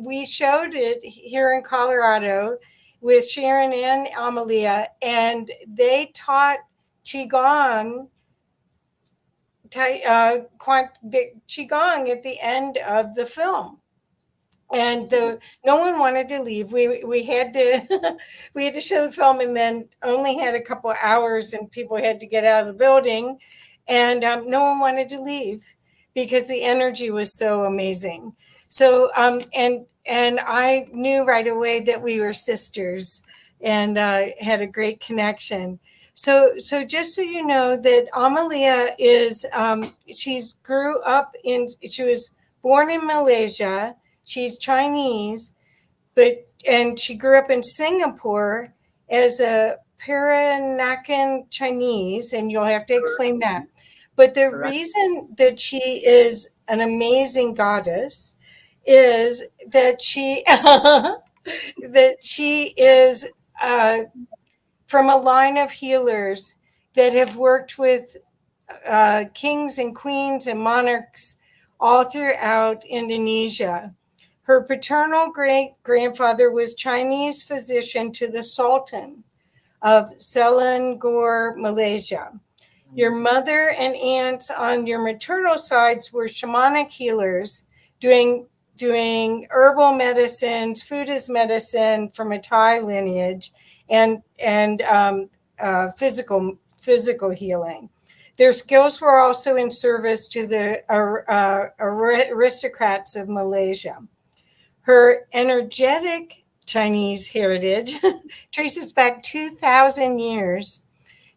we showed it here in Colorado with Sharon and Amalia, and they taught Qigong, Qigong at the end of the film. And no one wanted to leave. We had to we had to show the film, and then only had a couple of hours, and people had to get out of the building, and no one wanted to leave because the energy was so amazing. So and I knew right away that we were sisters, and had a great connection. So just so you know, that Amalia is she was born in Malaysia. She's Chinese, and she grew up in Singapore as a Peranakan Chinese, and you'll have to explain that. But the reason that she is an amazing goddess is that she is from a line of healers that have worked with kings and queens and monarchs all throughout Indonesia. Her paternal great-grandfather was Chinese physician to the Sultan of Selangor, Malaysia. Your mother and aunts on your maternal sides were shamanic healers doing herbal medicines, food as medicine from a Thai lineage, and physical healing. Their skills were also in service to the aristocrats of Malaysia. Her energetic Chinese heritage traces back 2,000 years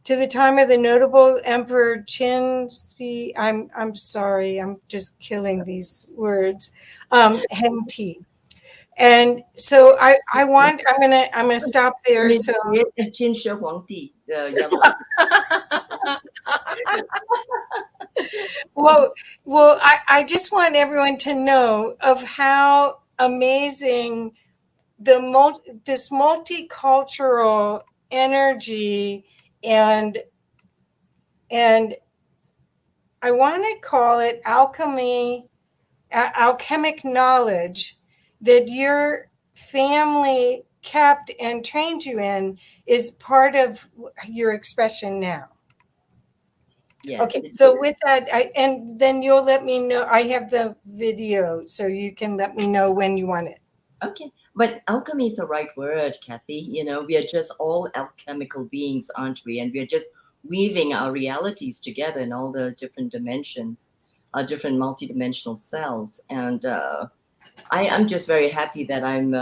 to the time of the notable Emperor Qin Shi. I'm sorry, I'm just killing these words. Heng Ti. And so I'm gonna stop there. So Qin Shi Huangdi, the yellow. well, I just want everyone to know of how amazing this multicultural energy and I want to call it alchemic knowledge that your family kept and trained you in is part of your expression now. Yes, okay, so with that, and then you'll let me know. I have the video, so you can let me know when you want it. Okay, but alchemy is the right word, Kathy. You know, we are just all alchemical beings, aren't we? And we are just weaving our realities together in all the different dimensions, our different multidimensional selves. And I'm just very happy that I'm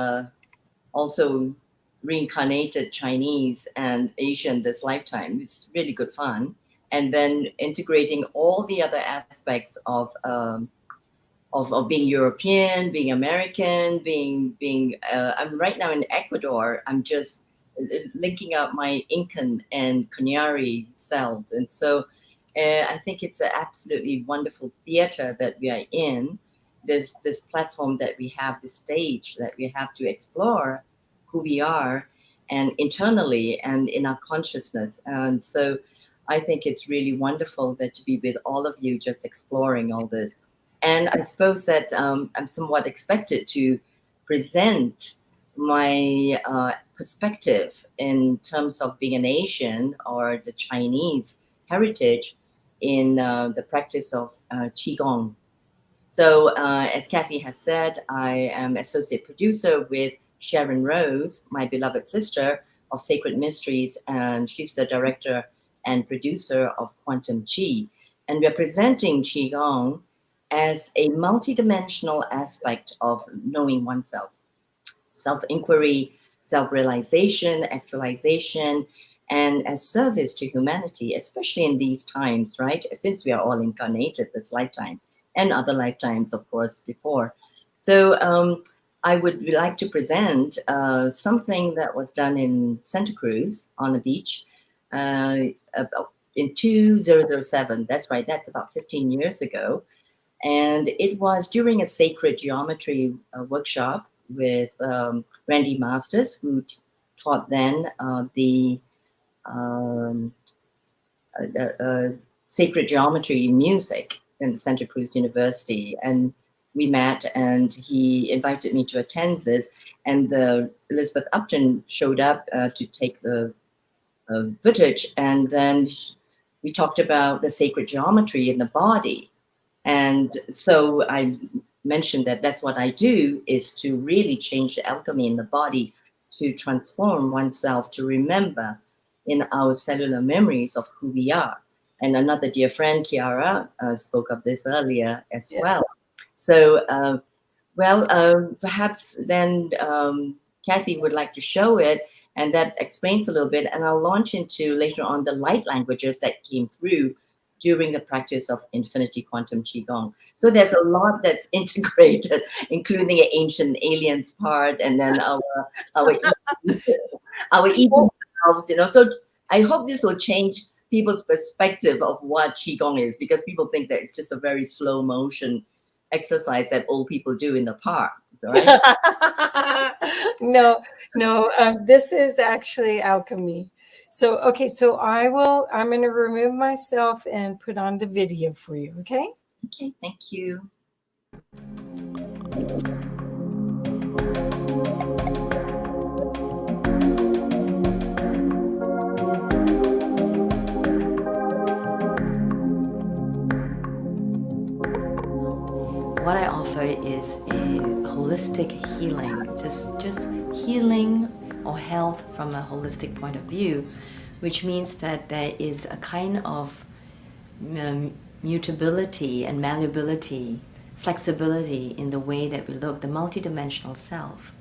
also reincarnated Chinese and Asian this lifetime. It's really good fun. And then integrating all the other aspects of being European, being American, being. I'm right now in Ecuador. I'm just linking up my Incan and Canary selves, and so I think it's an absolutely wonderful theater that we are in. This platform that we have, this stage that we have to explore who we are, and internally and in our consciousness, and so. I think it's really wonderful that to be with all of you just exploring all this. And I suppose that I'm somewhat expected to present my perspective in terms of being an Asian or the Chinese heritage in the practice of Qigong. So as Kathy has said, I am associate producer with Sharon Rose, my beloved sister of Sacred Mysteries, and she's the director and producer of Quantum Qi. And we're presenting Qigong as a multidimensional aspect of knowing oneself. Self-inquiry, self-realization, actualization, and as service to humanity, especially in these times, right? Since we are all incarnated this lifetime and other lifetimes, of course, before. So I would like to present something that was done in Santa Cruz on a beach in 2007. That's right, that's about 15 years ago. And it was during a sacred geometry workshop with Randy Masters, who taught then the sacred geometry music in Santa Cruz University. And we met and he invited me to attend this. And Elizabeth Upton showed up to take the footage, and then we talked about the sacred geometry in the body. And so I mentioned that that's what I do, is to really change the alchemy in the body, to transform oneself, to remember in our cellular memories of who we are. And another dear friend, Tiara, spoke of this earlier as well. So, perhaps then Kathy would like to show it, and that explains a little bit, and I'll launch into later on the light languages that came through during the practice of Infinity Quantum Qigong. So there's a lot that's integrated, including the ancient aliens part, and then our eating selves, you know. So I hope this will change people's perspective of what Qigong is, because people think that it's just a very slow motion exercise that old people do in the park. Is that right? No, this is actually alchemy. So, okay, so I'm going to remove myself and put on the video for you, okay? Okay, thank you. What I offer is a holistic healing, just healing or health from a holistic point of view, which means that there is a kind of mutability and malleability, flexibility in the way that we look, the multidimensional self.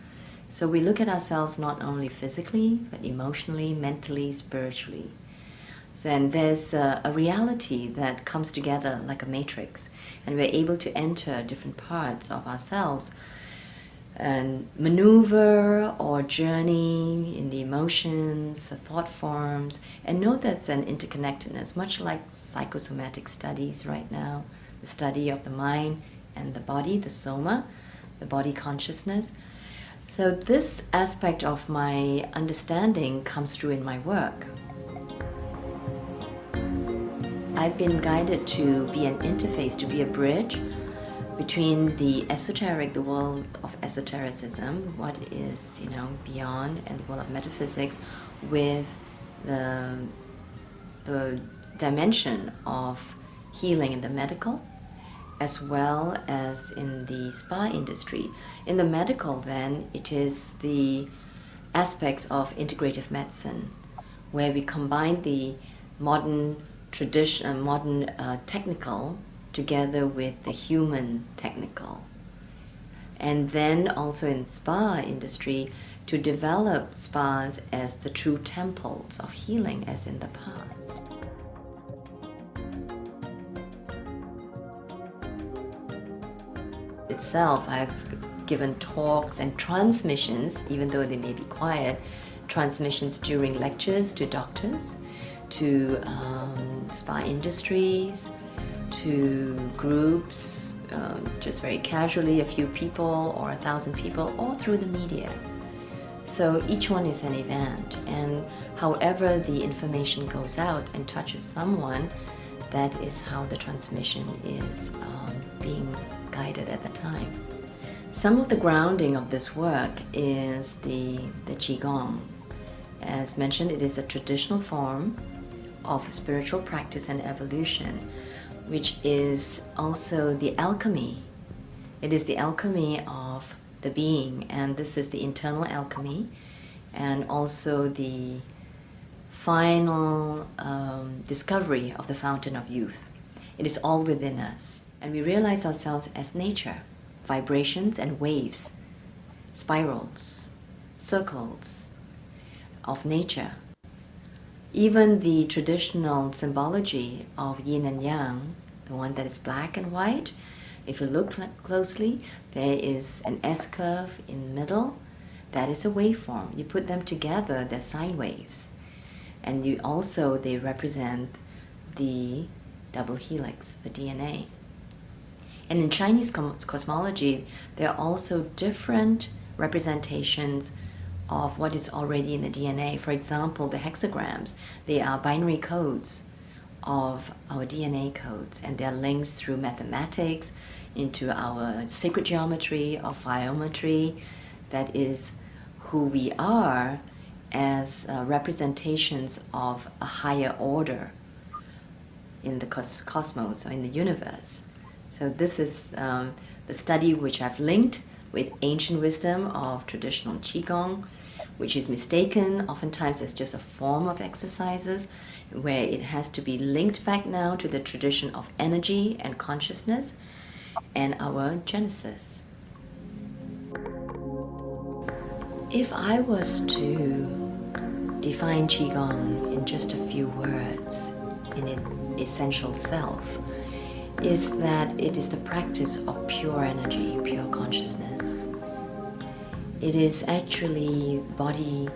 So we look at ourselves not only physically, but emotionally, mentally, spiritually. And there's a reality that comes together like a matrix, and we're able to enter different parts of ourselves and maneuver or journey in the emotions, the thought forms, and know that's an interconnectedness, much like psychosomatic studies right now, the study of the mind and the body, the soma, the body consciousness. So this aspect of my understanding comes through in my work. I've been guided to be an interface, to be a bridge between the esoteric, the world of esotericism, what is, beyond, and the world of metaphysics, with the dimension of healing in the medical, as well as in the spa industry. In the medical, then, it is the aspects of integrative medicine, where we combine the modern technical together with the human technical. And then also in spa industry, to develop spas as the true temples of healing as in the past. Itself, I've given talks and transmissions, even though they may be quiet, transmissions during lectures to doctors, to spa industries, to groups, just very casually, a few people or 1,000 people, all through the media. So each one is an event, and however the information goes out and touches someone, that is how the transmission is being guided at the time. Some of the grounding of this work is the Qigong. As mentioned, it is a traditional form of spiritual practice and evolution, which is also the alchemy. It is the alchemy of the being, and this is the internal alchemy, and also the final discovery of the fountain of youth. It is all within us, and we realize ourselves as nature, vibrations and waves, spirals, circles of nature. Even the traditional symbology of yin and yang, the one that is black and white, if you look closely, there is an S-curve in the middle. That is a waveform. You put them together, they're sine waves. And they represent the double helix, the DNA. And in Chinese cosmology, there are also different representations of what is already in the DNA. For example, the hexagrams, they are binary codes of our DNA codes, and they are linked through mathematics into our sacred geometry of biometry. That is who we are as representations of a higher order in the cosmos or in the universe. So this is the study which I've linked with ancient wisdom of traditional Qigong, which is mistaken oftentimes as just a form of exercises, where it has to be linked back now to the tradition of energy and consciousness and our genesis. If I was to define Qigong in just a few words, in its essential self, is that it is the practice of pure energy, pure consciousness. It is actually body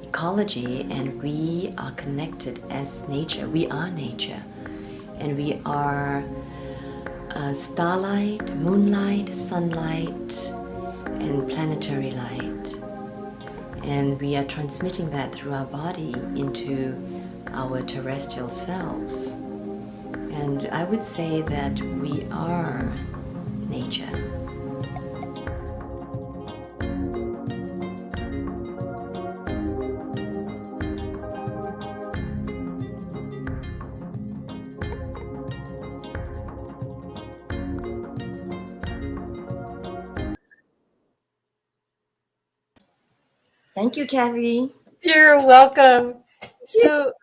ecology, and we are connected as nature. We are nature, and we are starlight, moonlight, sunlight, and planetary light. And we are transmitting that through our body into our terrestrial selves. And I would say that we are nature. Thank you, Kathy. You're welcome. So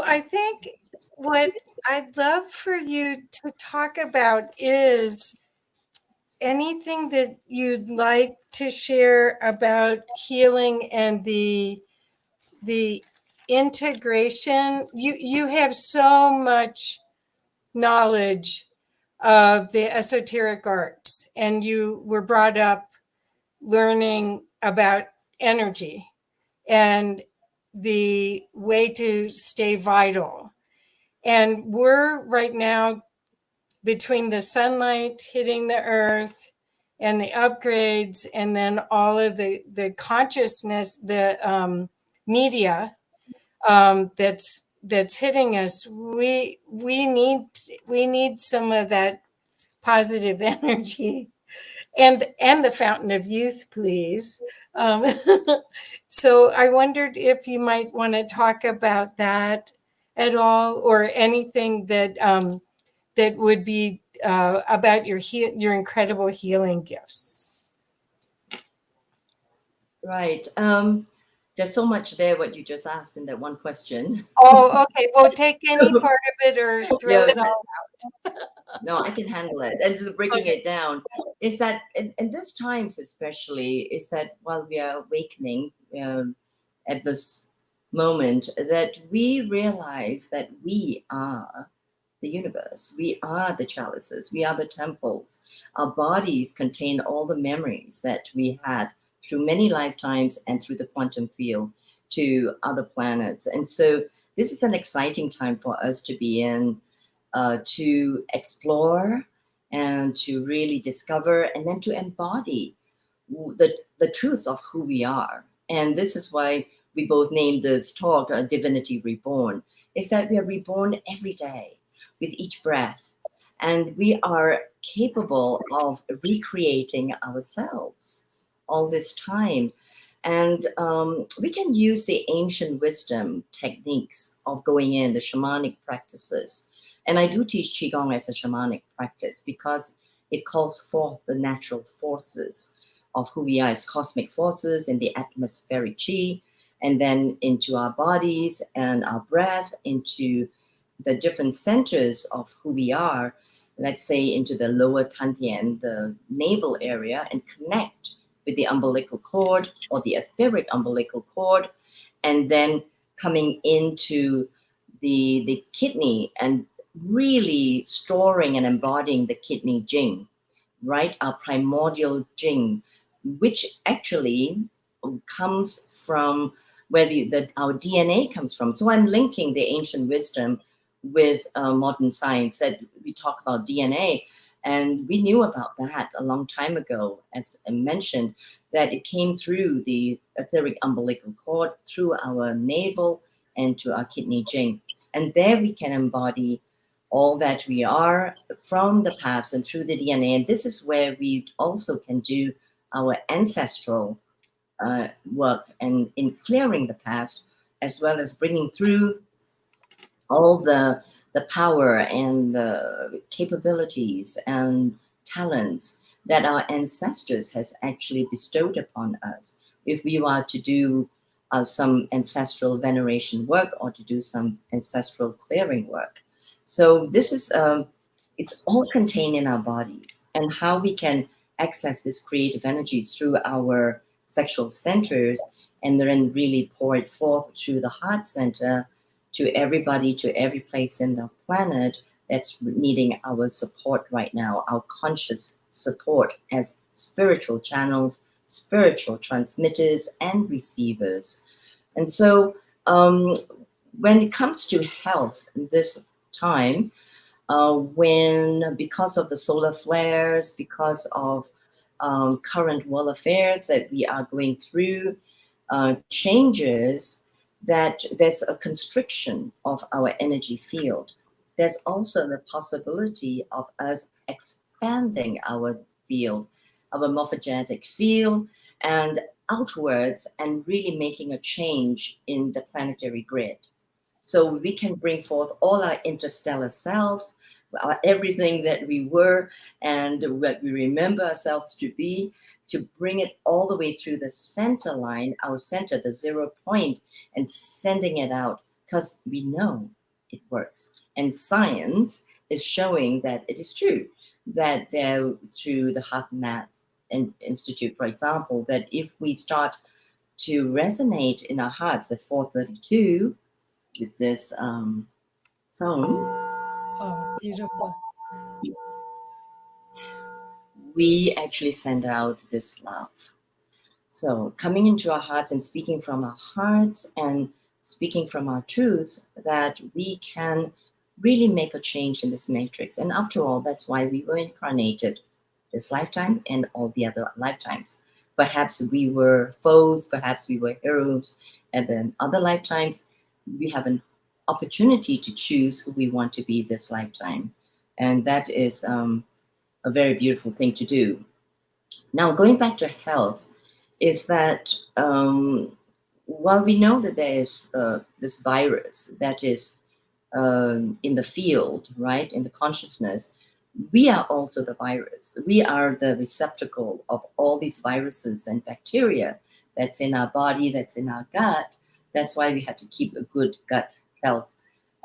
I think what I'd love for you to talk about is anything that you'd like to share about healing and the integration? You have so much knowledge of the esoteric arts, and you were brought up learning about energy and the way to stay vital. And we're right now between the sunlight hitting the earth and the upgrades, and then all of the consciousness, the media that's hitting us. We need some of that positive energy, and the fountain of youth, please. So I wondered if you might want to talk about that at all, or anything that that would be about your incredible healing gifts. Right. There's so much there what you just asked in that one question. Oh, okay. Well, take any part of it or throw it all out. No, I can handle it. And just breaking Okay. it down is that in these times especially, is that while we are awakening at this moment, that we realize that we are the universe. We are the chalices. We are the temples. Our bodies contain all the memories that we had through many lifetimes and through the quantum field to other planets. And so this is an exciting time for us to be in, to explore and to really discover and then to embody the truth of who we are. And this is why we both named this talk Divinity Reborn, is that we are reborn every day with each breath. And we are capable of recreating ourselves all this time. And we can use the ancient wisdom techniques of going in, the shamanic practices. And I do teach Qigong as a shamanic practice because it calls forth the natural forces of who we are as cosmic forces in the atmospheric Qi, and then into our bodies and our breath, into the different centers of who we are, let's say into the lower Tantian, the navel area, and connect with the umbilical cord or the etheric umbilical cord, and then coming into the kidney and really storing and embodying the kidney jing, right? Our primordial jing, which actually comes from where our DNA comes from. So I'm linking the ancient wisdom with modern science, that we talk about DNA. And we knew about that a long time ago, as I mentioned, that it came through the etheric umbilical cord, through our navel, and to our kidney jing. And there we can embody all that we are from the past and through the DNA. And this is where we also can do our ancestral work and in clearing the past, as well as bringing through all the power and the capabilities and talents that our ancestors has actually bestowed upon us. If we are to do some ancestral veneration work or to do some ancestral clearing work. So this is, it's all contained in our bodies, and how we can access this creative energies through our sexual centers and then really pour it forth through the heart center to everybody, to every place in the planet that's needing our support right now, our conscious support as spiritual channels, spiritual transmitters and receivers. And so when it comes to health this time, when because of the solar flares, because of current world affairs that we are going through, changes, that there's a constriction of our energy field. There's also the possibility of us expanding our field, our morphogenetic field, and outwards, and really making a change in the planetary grid. So we can bring forth all our interstellar selves, everything that we were and what we remember ourselves to be, to bring it all the way through the center line, our center, the 0 point, and sending it out, because we know it works. And science is showing that it is true, that there, through the Heart Math Institute, for example, that if we start to resonate in our hearts, the 432, with this tone. Oh, beautiful. We actually send out this love. So coming into our hearts and speaking from our hearts and speaking from our truths, that we can really make a change in this matrix. And after all, that's why we were incarnated this lifetime and all the other lifetimes. Perhaps we were foes, perhaps we were heroes, and then other lifetimes we have an opportunity to choose who we want to be this lifetime. And that is a very beautiful thing to do. Now, going back to health, is that while we know that there is this virus that is in the field, right, in the consciousness, we are also the virus. We are the receptacle of all these viruses and bacteria that's in our body, that's in our gut. That's why we have to keep a good gut health,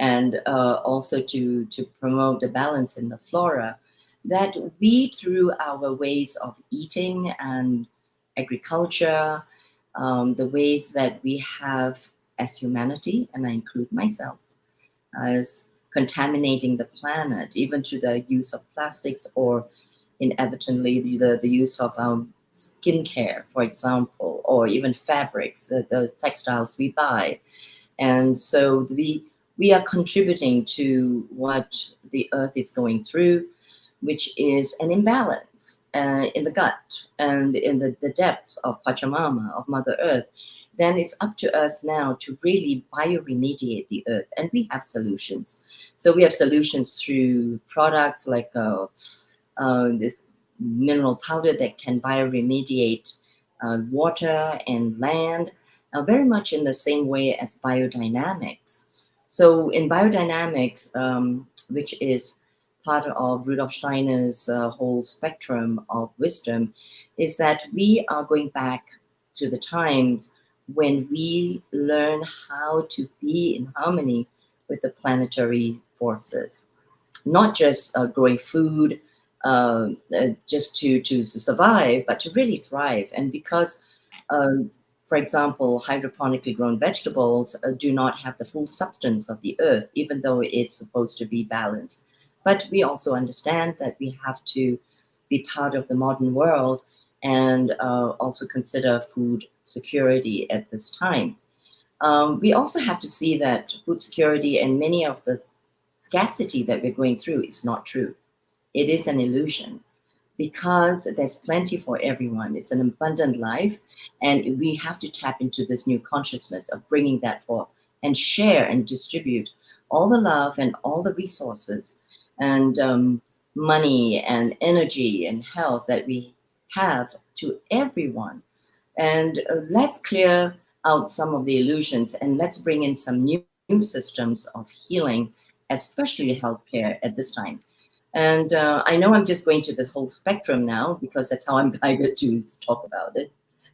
and also to promote the balance in the flora, that we, through our ways of eating and agriculture, the ways that we have as humanity, and I include myself, as contaminating the planet, even to the use of plastics, or inevitably the use of skincare, for example, or even fabrics, the textiles we buy. And so we are contributing to what the earth is going through, which is an imbalance in the gut and in the depths of Pachamama, of Mother Earth. Then it's up to us now to really bioremediate the earth. And we have solutions. So we have solutions through products like this mineral powder that can bioremediate water and land, very much in the same way as biodynamics. So in biodynamics, which is part of Rudolf Steiner's whole spectrum of wisdom, is that we are going back to the times when we learn how to be in harmony with the planetary forces, not just growing food just to survive, but to really thrive. And because, for example, hydroponically grown vegetables do not have the full substance of the earth, even though it's supposed to be balanced. But we also understand that we have to be part of the modern world and also consider food security at this time. We also have to see that food security and many of the scarcity that we're going through is not true. It is an illusion, because there's plenty for everyone. It's an abundant life, and we have to tap into this new consciousness of bringing that forth and share and distribute all the love and all the resources and money and energy and health that we have to everyone. And let's clear out some of the illusions, and let's bring in some new systems of healing, especially healthcare at this time. And I know I'm just going to this whole spectrum now, because that's how I'm guided to talk about it.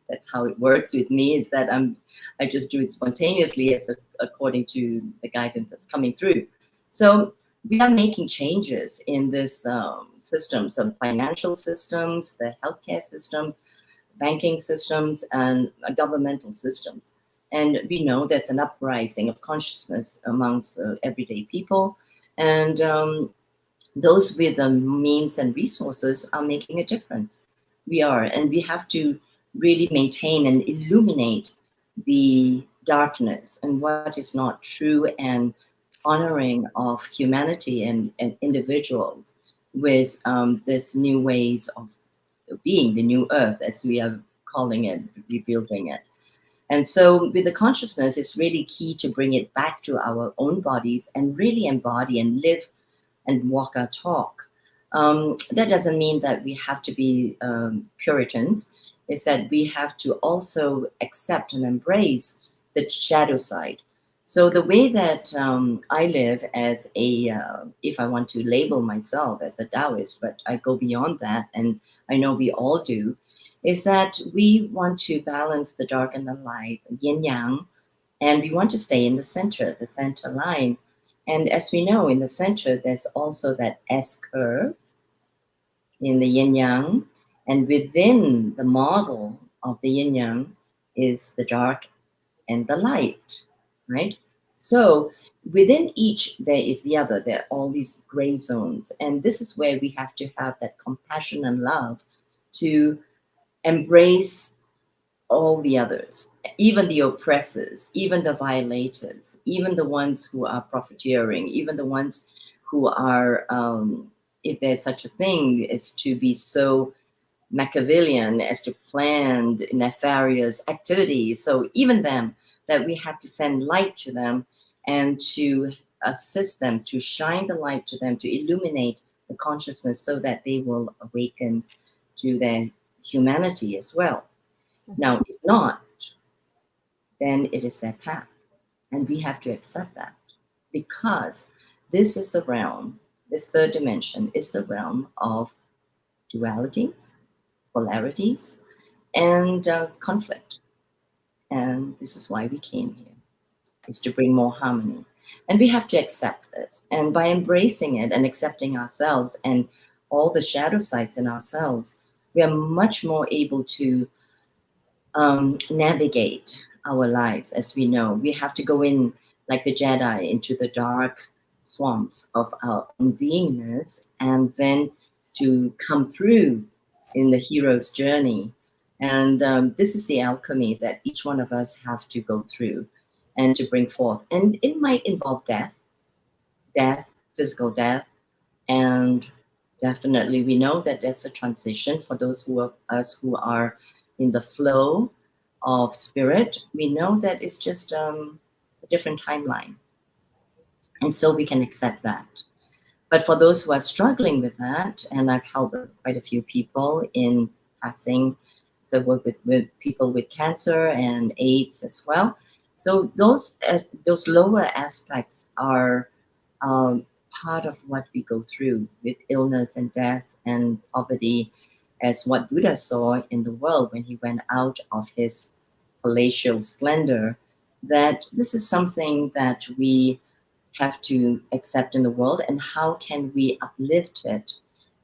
That's how it works with me. It's that I just do it spontaneously according to the guidance that's coming through. So we are making changes in this system, some financial systems, the healthcare systems, banking systems, and governmental systems. And we know there's an uprising of consciousness amongst everyday people. And those with the means and resources are making a difference. We are, and we have to really maintain and illuminate the darkness and what is not true, and honoring of humanity and individuals with this new ways of being, the new earth, as we are calling it, rebuilding it. And so with the consciousness, it's really key to bring it back to our own bodies and really embody and live and walk our talk. That doesn't mean that we have to be Puritans. It's that we have to also accept and embrace the shadow side. So the way that I live as a, if I want to label myself as a Taoist, but I go beyond that, and I know we all do, is that we want to balance the dark and the light, yin yang, and we want to stay in the center line. And as we know, in the center, there's also that S curve, in the yin yang, and within the model of the yin yang is the dark and the light, right? So within each, there is the other. There are all these gray zones. And this is where we have to have that compassion and love to embrace all the others, even the oppressors, even the violators, even the ones who are profiteering, even the ones who are, if there's such a thing, is to be so Machiavellian as to plan nefarious activities. So even them, that we have to send light to them and to assist them, to shine the light to them, to illuminate the consciousness so that they will awaken to their humanity as well. Now, if not, then it is their path. And we have to accept that, because this is the realm, this third dimension is the realm of dualities, polarities, and conflict. And this is why we came here, is to bring more harmony. And we have to accept this. And by embracing it and accepting ourselves and all the shadow sides in ourselves, we are much more able to navigate our lives. As we know, we have to go in like the Jedi into the dark swamps of our own beingness, and then to come through in the hero's journey. And this is the alchemy that each one of us have to go through and to bring forth. And it might involve death, physical death, and definitely we know that there's a transition for those of us who are in the flow of spirit. We know that it's just a different timeline. And so we can accept that. But for those who are struggling with that, and I've helped quite a few people in passing, so work with people with cancer and AIDS as well. So those lower aspects are part of what we go through with illness and death and poverty, as what Buddha saw in the world when he went out of his palatial splendor, that this is something that we have to accept in the world, and how can we uplift it,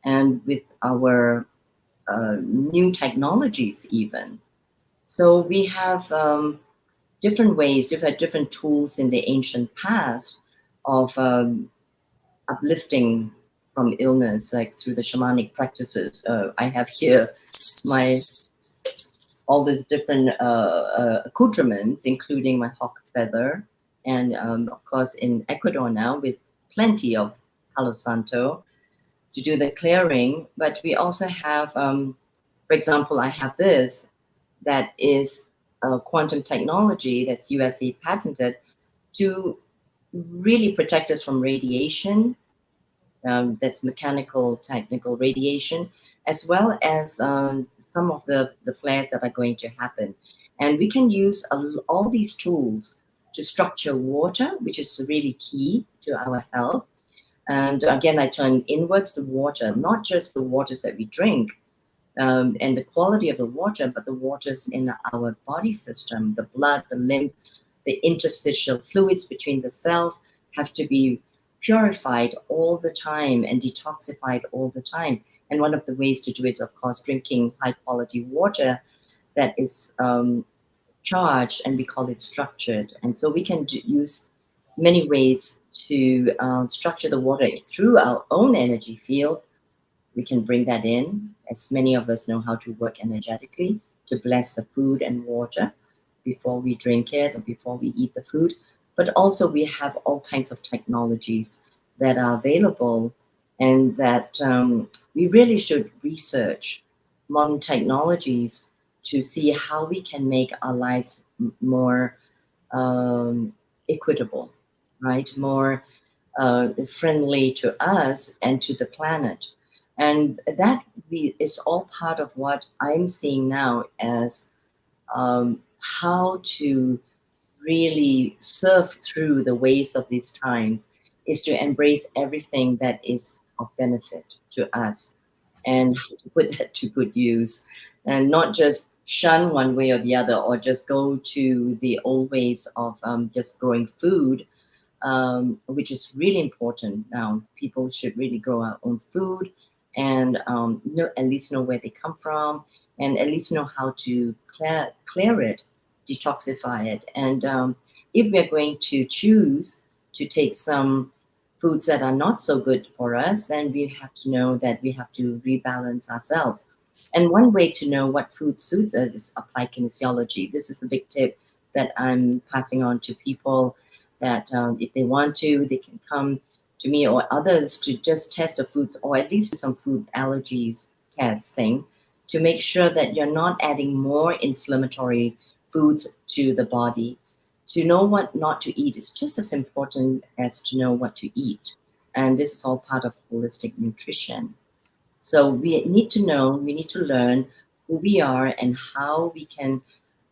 and with our new technologies even. So we have different ways, different tools in the ancient past of uplifting from illness, like through the shamanic practices. I have here all these different accoutrements, including my hawk feather, and of course in Ecuador now with plenty of Palo Santo to do the clearing. But we also have, for example, I have this that is quantum technology that's USA patented to really protect us from radiation. That's mechanical, technical radiation, as well as some of the flares that are going to happen. And we can use all these tools to structure water, which is really key to our health. And again, I turn inwards the water, not just the waters that we drink and the quality of the water, but the waters in our body system, the blood, the lymph, the interstitial fluids between the cells have to be purified all the time and detoxified all the time. And one of the ways to do it is, of course, drinking high quality water that is charged, and we call it structured. And so we can use many ways to structure the water through our own energy field. We can bring that in, as many of us know how to work energetically, to bless the food and water before we drink it or before we eat the food. But also we have all kinds of technologies that are available, and that we really should research modern technologies to see how we can make our lives more equitable, right? More friendly to us and to the planet. And that is all part of what I'm seeing now as how to really surf through the waves of these times, is to embrace everything that is of benefit to us and to put that to good use, and not just shun one way or the other, or just go to the old ways of just growing food, which is really important now. People should really grow our own food and at least know where they come from, and at least know how to clear it, detoxify it. And if we're going to choose to take some foods that are not so good for us, then we have to know that we have to rebalance ourselves. And one way to know what food suits us is apply kinesiology. This is a big tip that I'm passing on to people, that if they want to, they can come to me or others to just test the foods, or at least some food allergies testing, to make sure that you're not adding more inflammatory foods to the body. To know what not to eat is just as important as to know what to eat. And this is all part of holistic nutrition. So we need to know, we need to learn who we are and how we can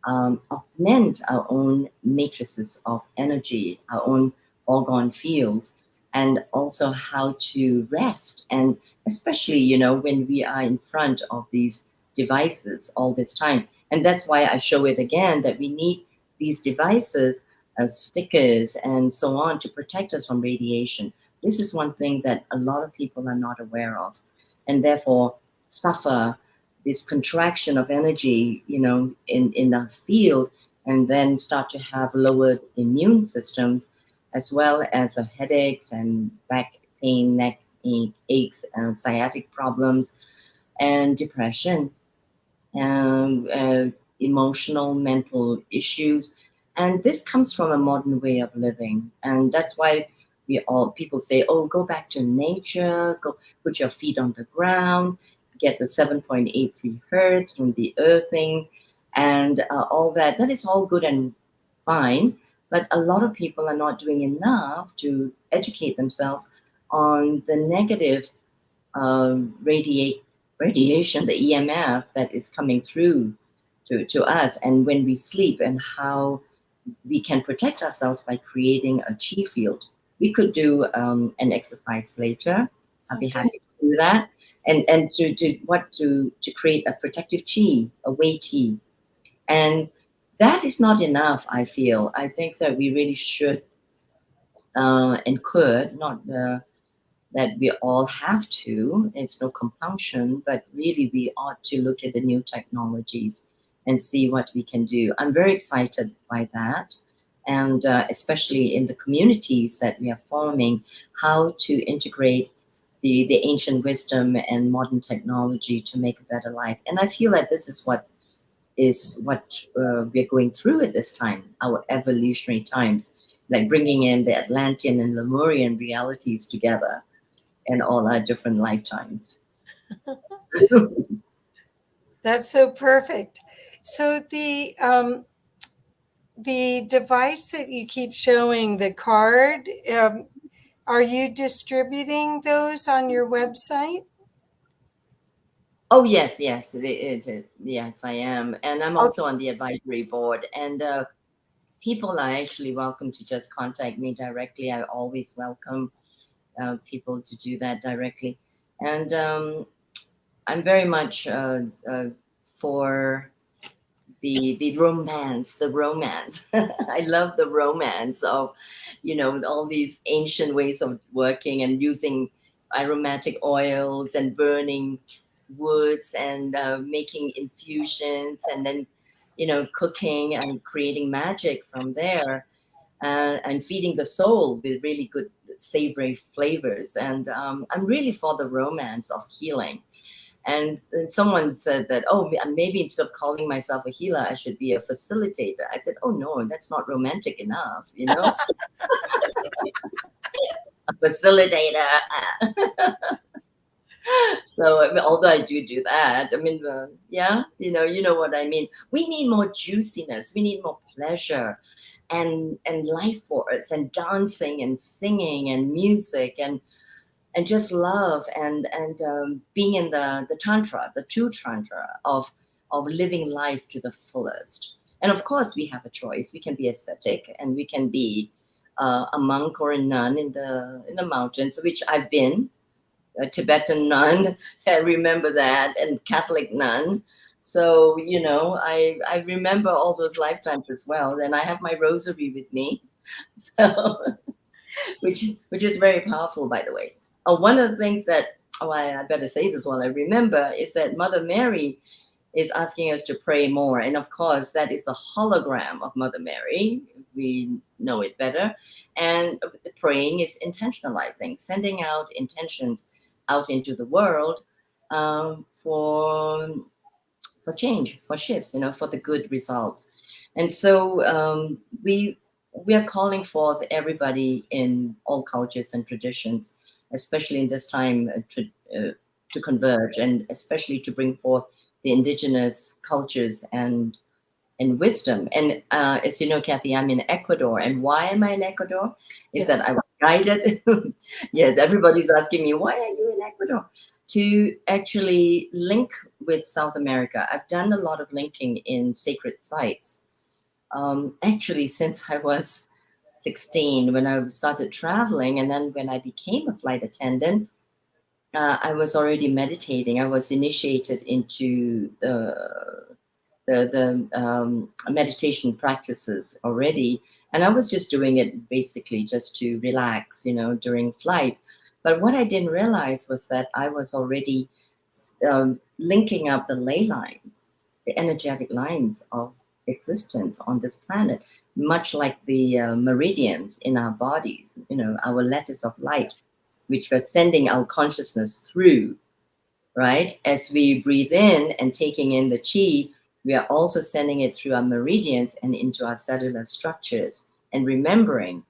augment our own matrices of energy, our own orgone fields, and also how to rest. And especially, when we are in front of these devices all this time. And that's why I show it again, that we need these devices as stickers and so on to protect us from radiation. This is one thing that a lot of people are not aware of, and therefore suffer this contraction of energy, in the field, and then start to have lowered immune systems, as well as headaches and back pain, neck aches, sciatic problems, and depression, and emotional, mental issues. And this comes from a modern way of living. And that's why people say, oh, go back to nature, go put your feet on the ground, get the 7.83 hertz from the earthing, and all that. That is all good and fine. But a lot of people are not doing enough to educate themselves on the negative radiation, the EMF that is coming through to us, and when we sleep, and how we can protect ourselves by creating a chi field. We could do an exercise later. I'll be happy to do that. And to create a protective chi, a Wei chi. And that is not enough, I feel. I think that we really should and could, not that we all have to, it's no compulsion, but really we ought to look at the new technologies and see what we can do. I'm very excited by that. And especially in the communities that we are forming, how to integrate the ancient wisdom and modern technology to make a better life. And I feel that this is what we're going through at this time, our evolutionary times, like bringing in the Atlantean and Lemurian realities together and all our different lifetimes. That's so perfect. So the device that you keep showing, the card, are you distributing those on your website? Oh, yes, yes, yes, I am. And I'm also on the advisory board. And people are actually welcome to just contact me directly. I always welcome people to do that directly. And I'm very much for the romance. I love the romance of, all these ancient ways of working and using aromatic oils and burning woods and making infusions, and then, cooking and creating magic from there, and feeding the soul with really good savory flavors. And I'm really for the romance of healing. And someone said that, oh, maybe instead of calling myself a healer, I should be a facilitator. I said, oh, no, that's not romantic enough, A facilitator. So although I do that, yeah, you know what I mean. We need more juiciness. We need more pleasure and life force and dancing and singing and music and just love and being in the tantra, the true tantra of living life to the fullest. And of course, we have a choice. We can be ascetic, and we can be a monk or a nun in the mountains, which I've been, a Tibetan nun. I remember that, and Catholic nun. So I remember all those lifetimes as well. And I have my rosary with me, so which is very powerful, by the way. One of the things that I better say this while I remember, is that Mother Mary is asking us to pray more. And of course, that is the hologram of Mother Mary. We know it better. And the praying is intentionalizing, sending out intentions out into the world for change, for shifts, for the good results. And so we are calling forth everybody in all cultures and traditions, especially in this time, to converge, and especially to bring forth the indigenous cultures and wisdom. And as you know, Kathy, I'm in Ecuador. And why am I in Ecuador? Is that I was guided. Yes, everybody's asking me, why are you in Ecuador? To actually link with South America. I've done a lot of linking in sacred sites. Actually, since I was 16, when I started traveling, and then when I became a flight attendant, I was already meditating. I was initiated into the meditation practices already, and I was just doing it basically just to relax, during flights. But what I didn't realize was that I was already linking up the ley lines, the energetic lines of existence on this planet, much like the meridians in our bodies, our lattice of light, which we're sending our consciousness through, right? As we breathe in and taking in the chi, we are also sending it through our meridians and into our cellular structures, and remembering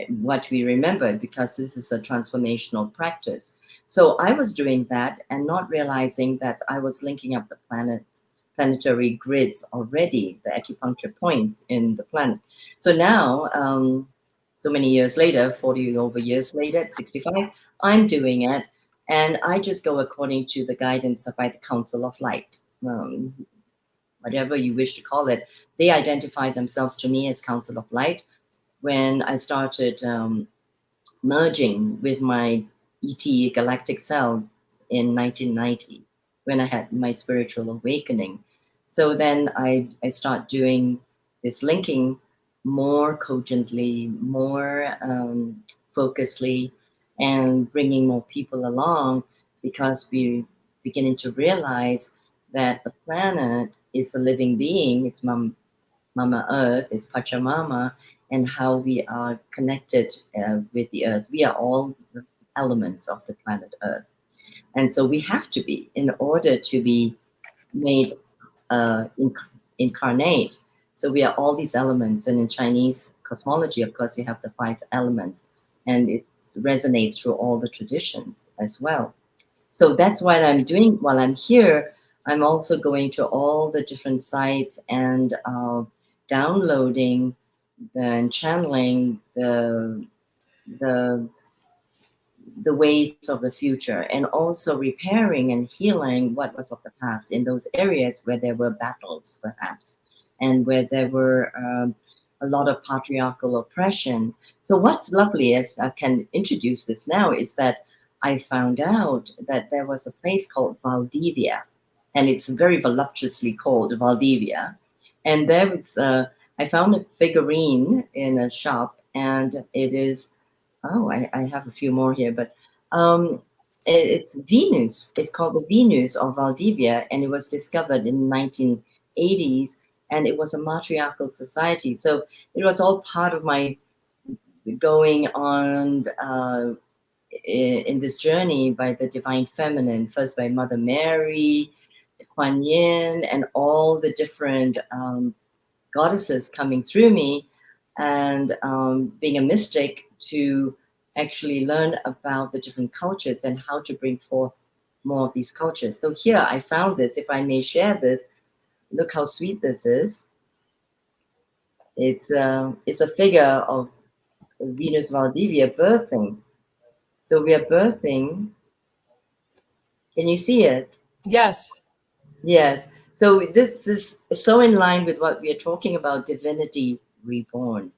what we remembered, because this is a transformational practice. So I was doing that and not realizing that I was linking up the planetary grids already, the acupuncture points in the planet. So now, so many years later, 40 over years later, at 65, I'm doing it. And I just go according to the guidance by the Council of Light, whatever you wish to call it. They identify themselves to me as Council of Light when I started merging with my ET galactic selves in 1990, when I had my spiritual awakening. So then I start doing this linking more cogently, more focusedly, and bringing more people along, because we're beginning to realize that the planet is a living being. It's Mama Earth, it's Pachamama, and how we are connected with the Earth. We are all elements of the planet Earth. And so we have to be, in order to be made incarnate. So we are all these elements. And in Chinese cosmology, of course, you have the 5 elements, and it resonates through all the traditions as well. So that's what I'm doing while I'm here. I'm also going to all the different sites and downloading and channeling the ways of the future, and also repairing and healing what was of the past in those areas where there were battles, perhaps, and where there were a lot of patriarchal oppression. So what's lovely, if I can introduce this now, is that I found out that there was a place called Valdivia, and it's very voluptuously called Valdivia. And there was, I found a figurine in a shop, and it is, I have a few more here, but it's Venus. It's called the Venus of Valdivia, and it was discovered in the 1980s, and it was a matriarchal society. So it was all part of my going on in this journey by the divine feminine, first by Mother Mary, Kuan Yin, and all the different goddesses coming through me, and being a mystic, to actually learn about the different cultures and how to bring forth more of these cultures. So here I found this, if I may share this. Look how sweet this is. It's a figure of Venus Valdivia birthing. So we are birthing. Can you see it? Yes. Yes. So this is so in line with what we are talking about, divinity reborn.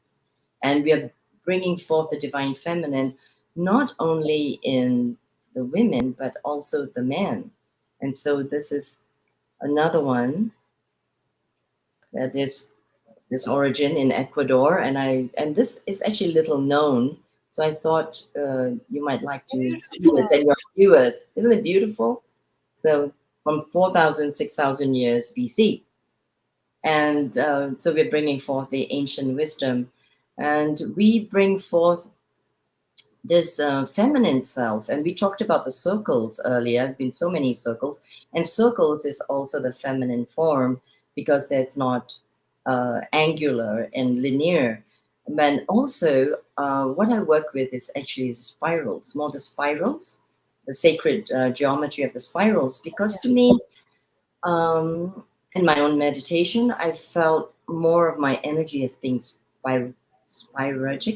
And we are bringing forth the divine feminine, not only in the women, but also the men. And so this is another one that is this origin in Ecuador. And this is actually little known. So I thought you might like to see this, and your viewers. Isn't it beautiful? So from 4,000, 6,000 years BC. And so we're bringing forth the ancient wisdom. And we bring forth this feminine self. And we talked about the circles earlier. There have been so many circles. And circles is also the feminine form because it's not angular and linear. And also, what I work with is actually spirals, more the spirals, the sacred geometry of the spirals, because to me, in my own meditation, I felt more of my energy as being spiraling.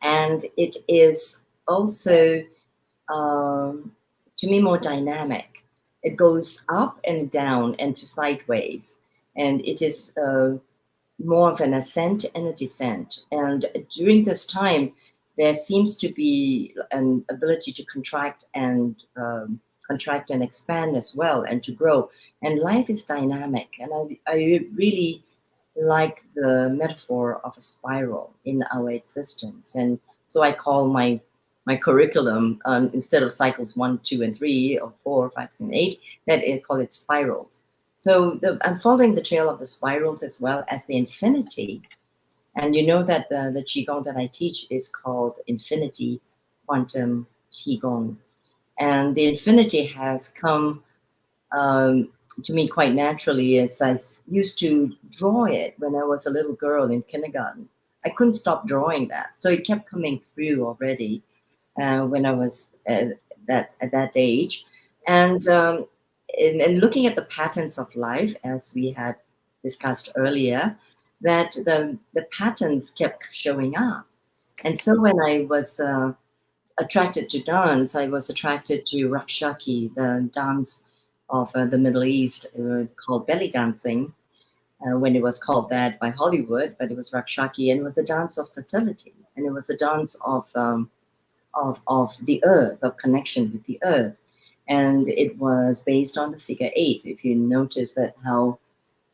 And it is also, to me, more dynamic. It goes up and down and to sideways. And it is more of an ascent and a descent. And during this time, there seems to be an ability to contract and expand as well, and to grow. And life is dynamic. And I really like the metaphor of a spiral in our existence. And so I call my curriculum, instead of cycles 1, 2, and 3, or 4, 5, 6, and 8, that I call it spirals. So I'm following the trail of the spirals as well as the infinity. And you know that the Qigong that I teach is called Infinity Quantum Qigong. And the infinity has come to me quite naturally, as I used to draw it when I was a little girl in kindergarten. I couldn't stop drawing that. So it kept coming through already when I was at that age. And looking at the patterns of life, as we had discussed earlier, that the patterns kept showing up. And so when I was attracted to dance, I was attracted to Rakshaki, the dance of the Middle East, called belly dancing, when it was called that by Hollywood, but it was Rakshaki, and it was a dance of fertility, and it was a dance of the earth, of connection with the earth. And it was based on the figure 8. If you notice that how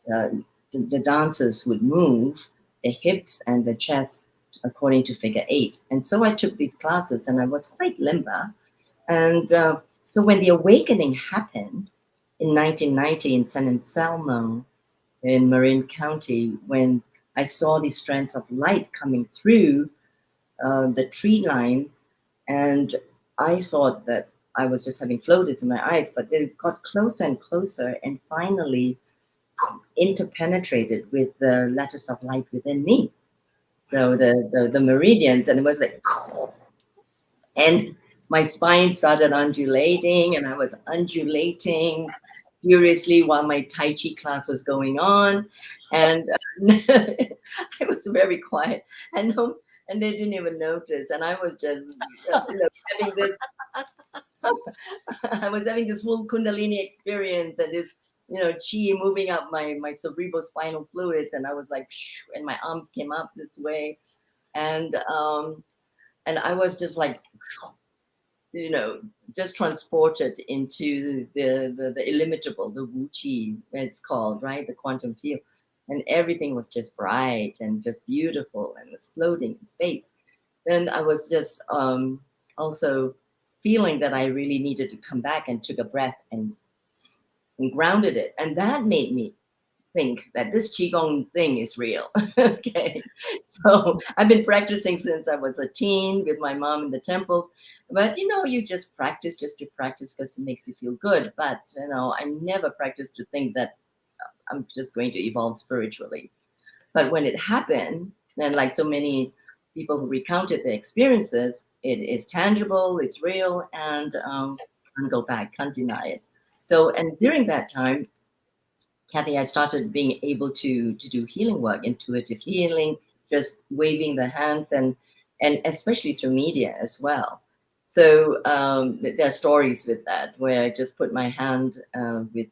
the dancers would move the hips and the chest according to figure 8. And so I took these classes, and I was quite limber. And so when the awakening happened in 1990 in San Anselmo in Marin County, when I saw these strands of light coming through the tree line, and I thought that I was just having floaters in my eyes, but it got closer and closer, and finally interpenetrated with the letters of light within me. So the meridians, and it was like, and my spine started undulating, and I was undulating furiously while my Tai Chi class was going on. And I was very quiet, and they didn't even notice. And I was just having this, I was having this full Kundalini experience, and this, chi moving up my cerebrospinal fluids. And I was like, and my arms came up this way. And I was just like, just transported into the illimitable, the Wu Qi, it's called, right? The quantum field. And everything was just bright and just beautiful and was floating in space. Then I was just also feeling that I really needed to come back, and took a breath and grounded it. And that made me think that this Qigong thing is real. Okay. So I've been practicing since I was a teen with my mom in the temple. But, you just practice just to practice because it makes you feel good. But, I never practiced to think that I'm just going to evolve spiritually. But when it happened, then like so many people who recounted their experiences, it is tangible, it's real, and can't go back, can't deny it. So, and during that time, Kathy, I started being able to do healing work, intuitive healing, just waving the hands, and especially through media as well. So there are stories with that where I just put my hand with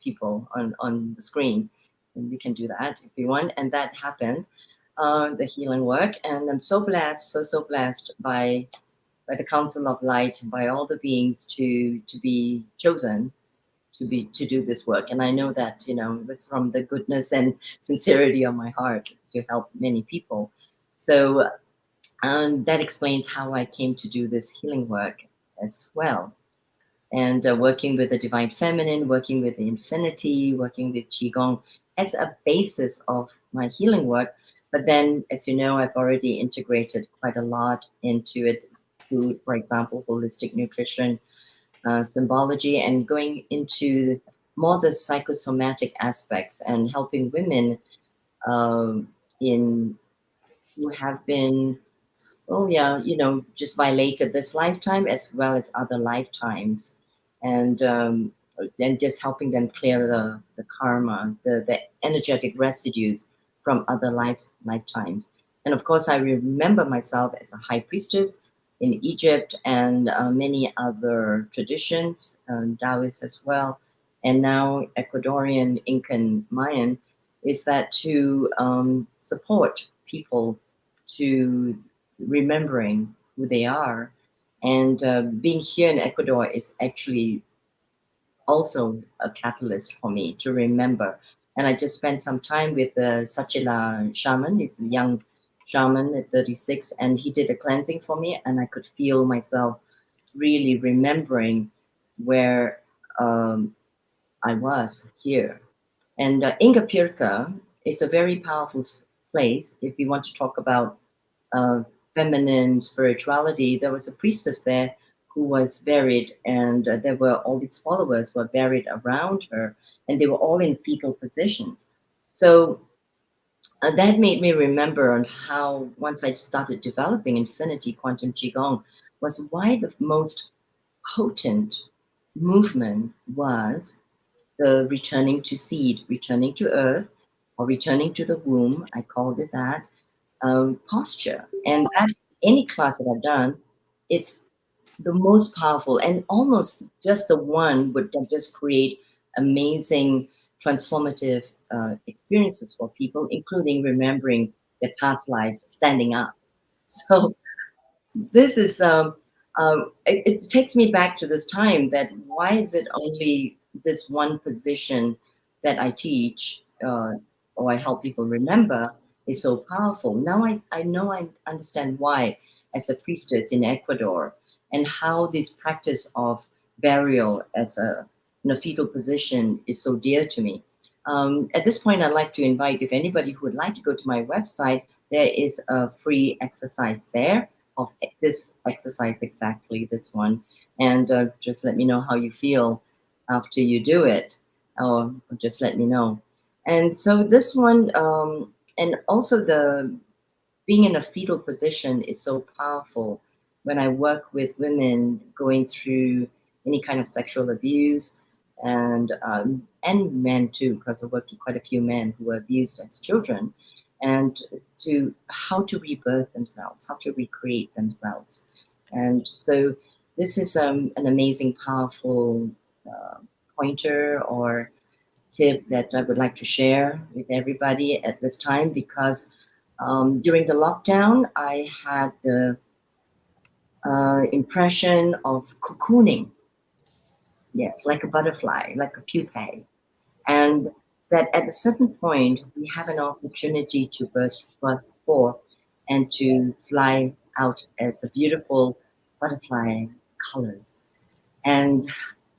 people on the screen, and we can do that if you want. And that happened, the healing work, and I'm so blessed, so blessed by the Council of Light, by all the beings to be chosen to do this work. And I know that, it's from the goodness and sincerity of my heart to help many people. So And that explains how I came to do this healing work as well. And working with the divine feminine, working with the infinity, working with Qigong as a basis of my healing work. But then, as you know, I've already integrated quite a lot into it through, for example, holistic nutrition, symbology, and going into more the psychosomatic aspects and helping women who have been, just violated this lifetime as well as other lifetimes, and just helping them clear the karma, the energetic residues from other lifetimes. And of course, I remember myself as a high priestess in Egypt and many other traditions, Taoist as well, and now Ecuadorian, Incan, Mayan, is that to support people to remembering who they are. And being here in Ecuador is actually also a catalyst for me to remember. And I just spent some time with the Sachila shaman. He's a young shaman at 36, and he did a cleansing for me, and I could feel myself really remembering where I was here. And Ingapirka is a very powerful place if we want to talk about feminine spirituality. There was a priestess there who was buried, and there were all these followers who were buried around her, and they were all in fetal positions. So that made me remember on how, once I started developing Infinity Quantum Qigong, was why the most potent movement was the returning to seed, returning to earth, or returning to the womb. I called it that. Posture. And that any class that I've done, it's the most powerful, and almost just the one would just create amazing transformative experiences for people, including remembering their past lives, standing up. So this is it takes me back to this time, that why is it only this one position that I teach or I help people remember is so powerful. Now I know, I understand why, as a priestess in Ecuador, and how this practice of burial as in a fetal position is so dear to me. At this point, I'd like to invite, if anybody who would like to go to my website, there is a free exercise there of this exercise, exactly this one. And just let me know how you feel after you do it, or just let me know. And so this one, and also the being in a fetal position is so powerful when I work with women going through any kind of sexual abuse, and men too, because I worked with quite a few men who were abused as children, and to how to rebirth themselves, how to recreate themselves. And so this is an amazing, powerful pointer or tip that I would like to share with everybody at this time, because during the lockdown, I had the impression of cocooning. Yes, like a butterfly, like a pupae. And that at a certain point, we have an opportunity to burst forth and to fly out as a beautiful butterfly colors. And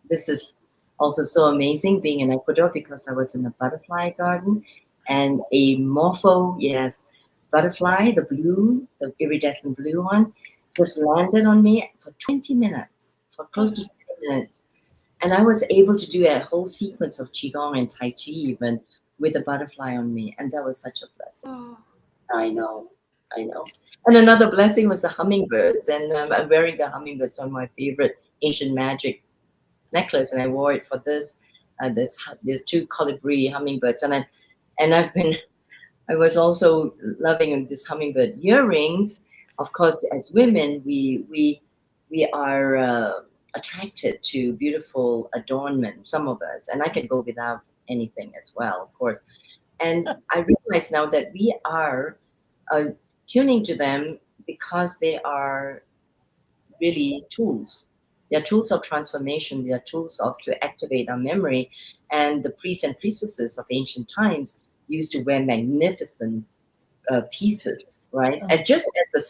this is also so amazing being in Ecuador, because I was in a butterfly garden, and a butterfly, the iridescent blue one, just landed on me for 20 minutes, for close to 20 minutes. And I was able to do a whole sequence of Qigong and Tai Chi even with a butterfly on me. And that was such a blessing. Oh. I know. And another blessing was the hummingbirds. And I'm wearing the hummingbirds on my favorite ancient magic necklace. And I wore it for this. There's 2 colibri hummingbirds. I was also loving this hummingbird earrings. Of course, as women, we are attracted to beautiful adornment, some of us, and I can go without anything as well, of course. And I realize now that we are tuning to them because they are really tools. They are tools of transformation. They are tools to activate our memory. And the priests and priestesses of ancient times used to wear magnificent pieces, right? And just as the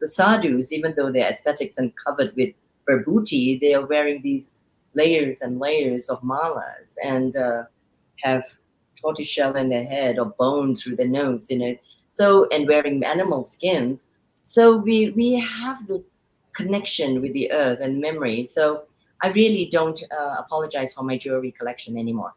sadhus, even though they're ascetics and covered with vibhuti, they are wearing these layers and layers of malas and have tortoiseshell in their head or bone through the nose, So, and wearing animal skins. So we have this connection with the earth and memory. So I really don't apologize for my jewelry collection anymore.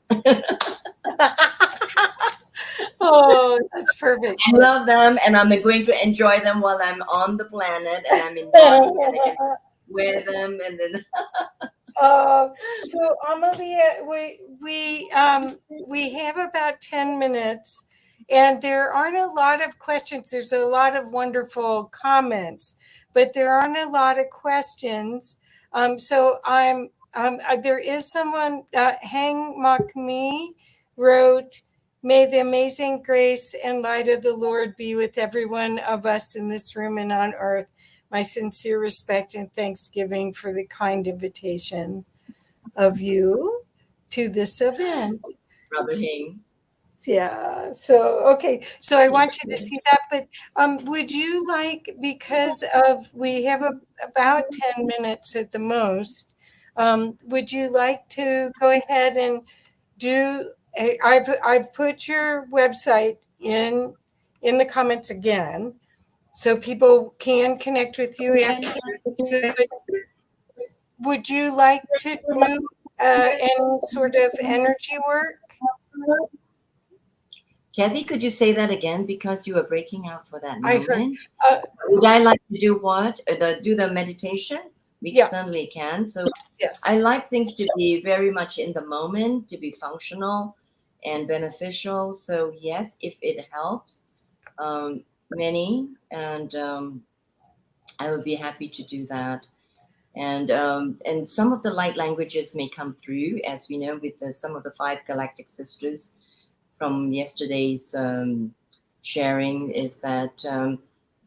Oh, that's perfect. I love them, and I'm going to enjoy them while I'm on the planet, and I'm in body, and I can wear them, and then. So Amalia, we have about 10 minutes, and there aren't a lot of questions. There's a lot of wonderful comments, but there aren't a lot of questions. So there is someone, Hang Makmi wrote, "May the amazing grace and light of the Lord be with every one of us in this room and on earth. My sincere respect and thanksgiving for the kind invitation of you to this event." Brother Hing. Yeah. So, okay. So I want you to see that, but would you like, because we have about 10 minutes at the most, would you like to go ahead and do, I've put your website in the comments again, so people can connect with you afterwards. Would you like to do any sort of energy work? Kathy, could you say that again, because you were breaking out for that I heard. moment? Would I like to do what? Do the meditation? We Yes. certainly can. So Yes. I like things to be very much in the moment, to be functional and beneficial. So yes, if it helps many, and I would be happy to do that. And some of the light languages may come through, as we know, with some of the 5 galactic sisters from yesterday's sharing, is that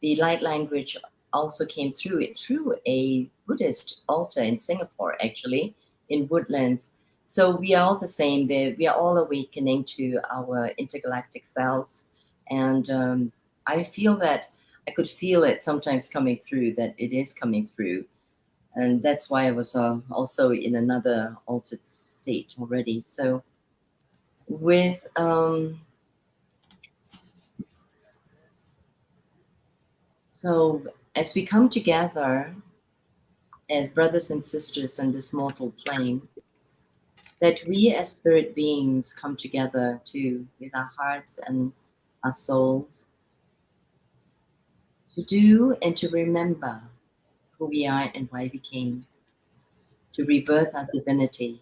the light language also came through a Buddhist altar in Singapore, actually, in Woodlands. So we are all the same. We are all awakening to our intergalactic selves. And I feel that I could feel it sometimes coming through, that it is coming through. And that's why I was also in another altered state already. So with so as we come together as brothers and sisters on this mortal plane, that we as spirit beings come together too, with our hearts and our souls, to do and to remember who we are and why we came, to rebirth our divinity.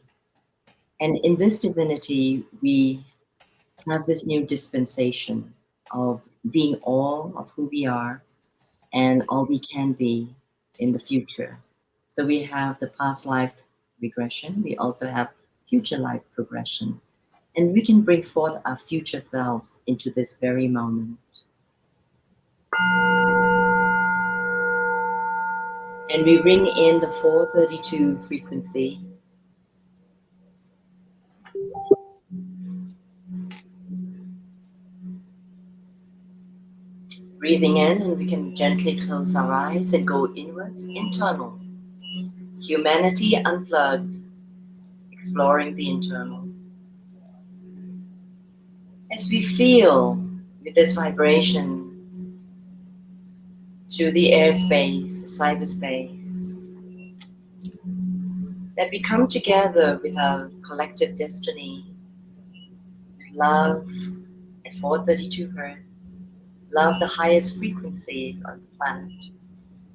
And in this divinity, we have this new dispensation of being all of who we are and all we can be in the future. So we have the past life regression. We also have future life progression. And we can bring forth our future selves into this very moment. And we bring in the 432 frequency. Breathing in, and we can gently close our eyes and go inwards, internal. Humanity unplugged, exploring the internal. As we feel with this vibration through the airspace, the cyberspace, that we come together with our collective destiny, love at 432 Hertz, love the highest frequency on the planet.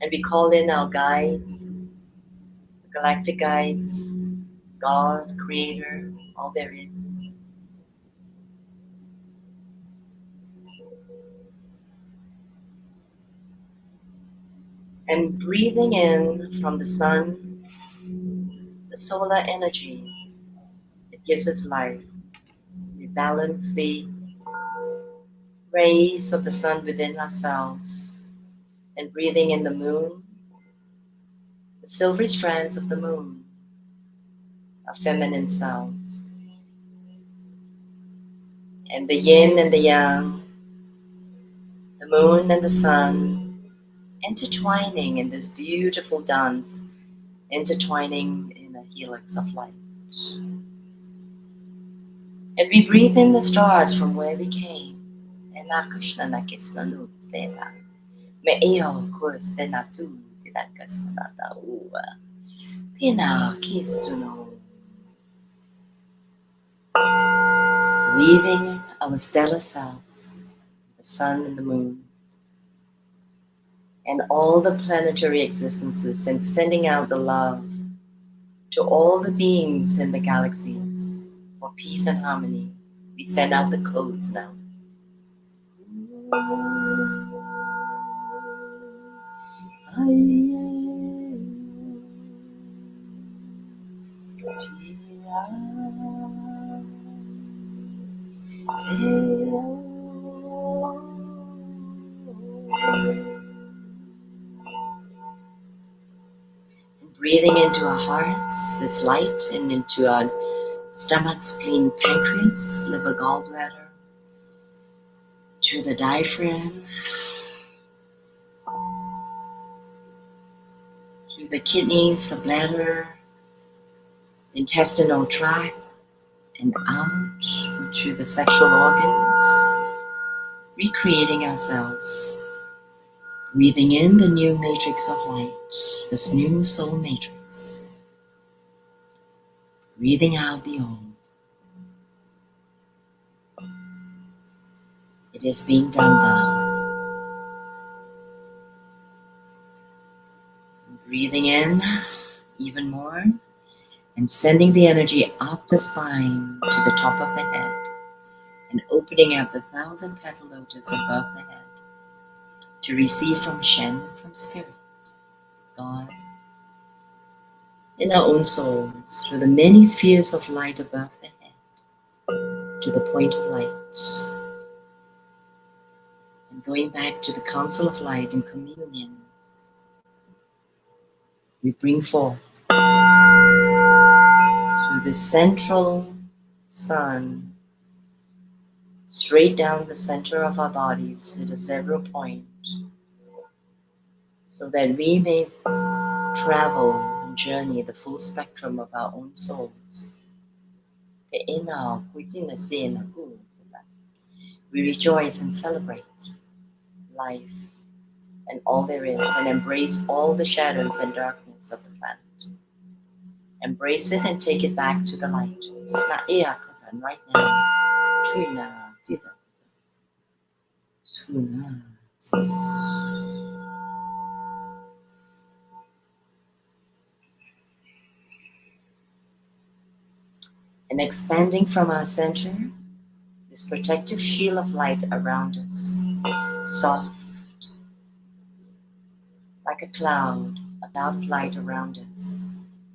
And we call in our guides, galactic guides, God, Creator, all there is. And breathing in from the sun, the solar energies, it gives us life. We balance the rays of the sun within ourselves, and breathing in the moon, the silvery strands of the moon, our feminine selves, and the yin and the yang, the moon and the sun intertwining in this beautiful dance, intertwining in a helix of light. And we breathe in the stars from where we came. And Krishna na kisna nu tena. Me eo kurs tena tu tena kasna ta uwa. Pina kistuno. Weaving our stellar selves, the sun and the moon, and all the planetary existences, and sending out the love to all the beings in the galaxies for peace and harmony. We send out the codes now. And breathing into our hearts, this light, and into our stomach, spleen, pancreas, liver, gallbladder, to the diaphragm, to the kidneys, the bladder, intestinal tract, and out to the sexual organs, recreating ourselves, breathing in the new matrix of light, this new soul matrix, breathing out the old. It is being done now. Breathing in even more and sending the energy up the spine to the top of the head and opening up the 1,000-petal lotus above the head to receive from Shen, from Spirit, God, in our own souls, through the many spheres of light above the head, to the point of light, and going back to the council of light in communion, we bring forth through the central sun, straight down the center of our bodies to the 0 point, so that we may travel and journey the full spectrum of our own souls. We rejoice and celebrate life and all there is, and embrace all the shadows and darkness of the planet. Embrace it and take it back to the light. Right now. And expanding from our center, this protective shield of light around us, soft, like a cloud of light around us,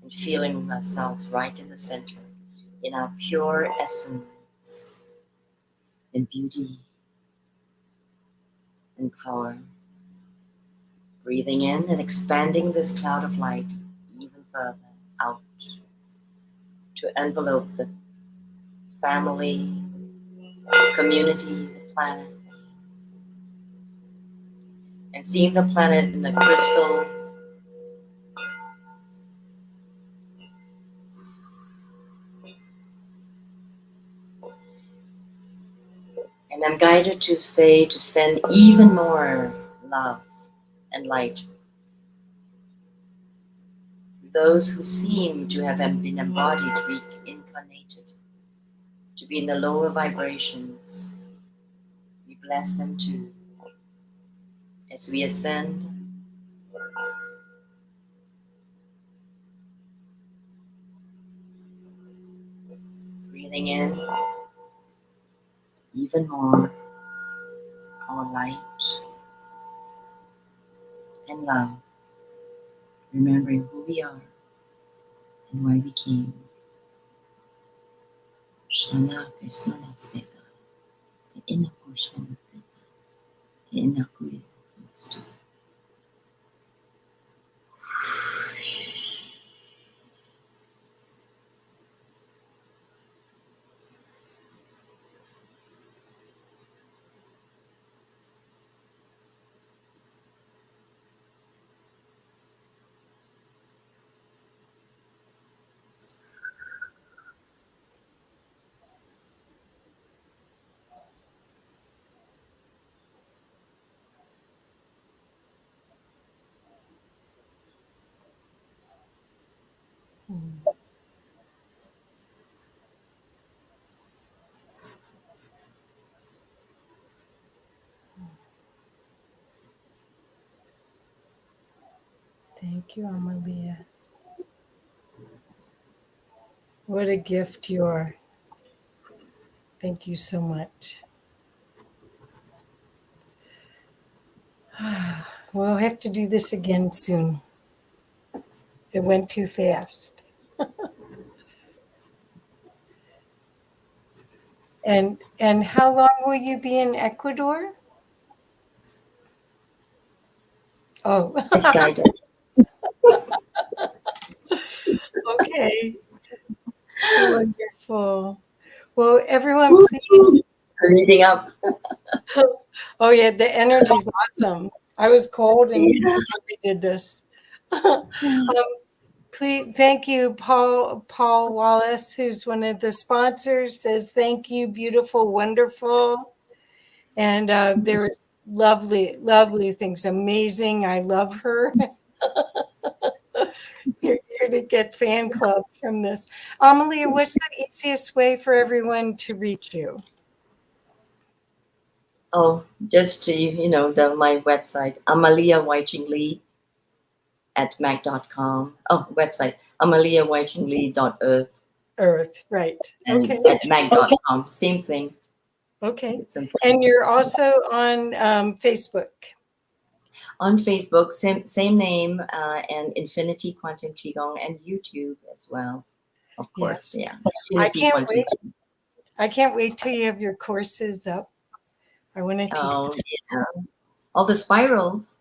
and feeling ourselves right in the center, in our pure essence, in beauty and power. Breathing in and expanding this cloud of light even further out to envelope the family, community, the planet, and seeing the planet in the crystal and I'm guided to say to send even more love and light to those who seem to have been embodied, reincarnated, to be in the lower vibrations. We bless them too. As we ascend, breathing in even more our light and love, remembering who we are and why we came. Shana Krishna Nasteta, the inner portion, the inner creator. Thank you, Amalia. What a gift you are. Thank you so much. We'll have to do this again soon. It went too fast. And how long will you be in Ecuador? Oh. It's guided. Okay. Wonderful. Well, everyone, please. Reading up. Oh, yeah, the energy's awesome. I was cold and we did this. Please, thank you, Paul Wallace, who's one of the sponsors, says thank you, beautiful, wonderful. And there was lovely, lovely things. Amazing. I love her. You're here to get fan club from this. Amalia, what's the easiest way for everyone to reach you? Oh, just to, my website, Amalia Wai-Ching Lee at mac.com. Oh, website, amaliawaichinglee.earth. Earth, right. And okay. at mac.com, same thing. Okay. And you're also on Facebook. On Facebook, same name, and Infinity Quantum Qigong, and YouTube as well. Of course, yes. Yeah. I can't wait. I can't wait till you have your courses up. I want to teach. Oh, yeah. All the spirals.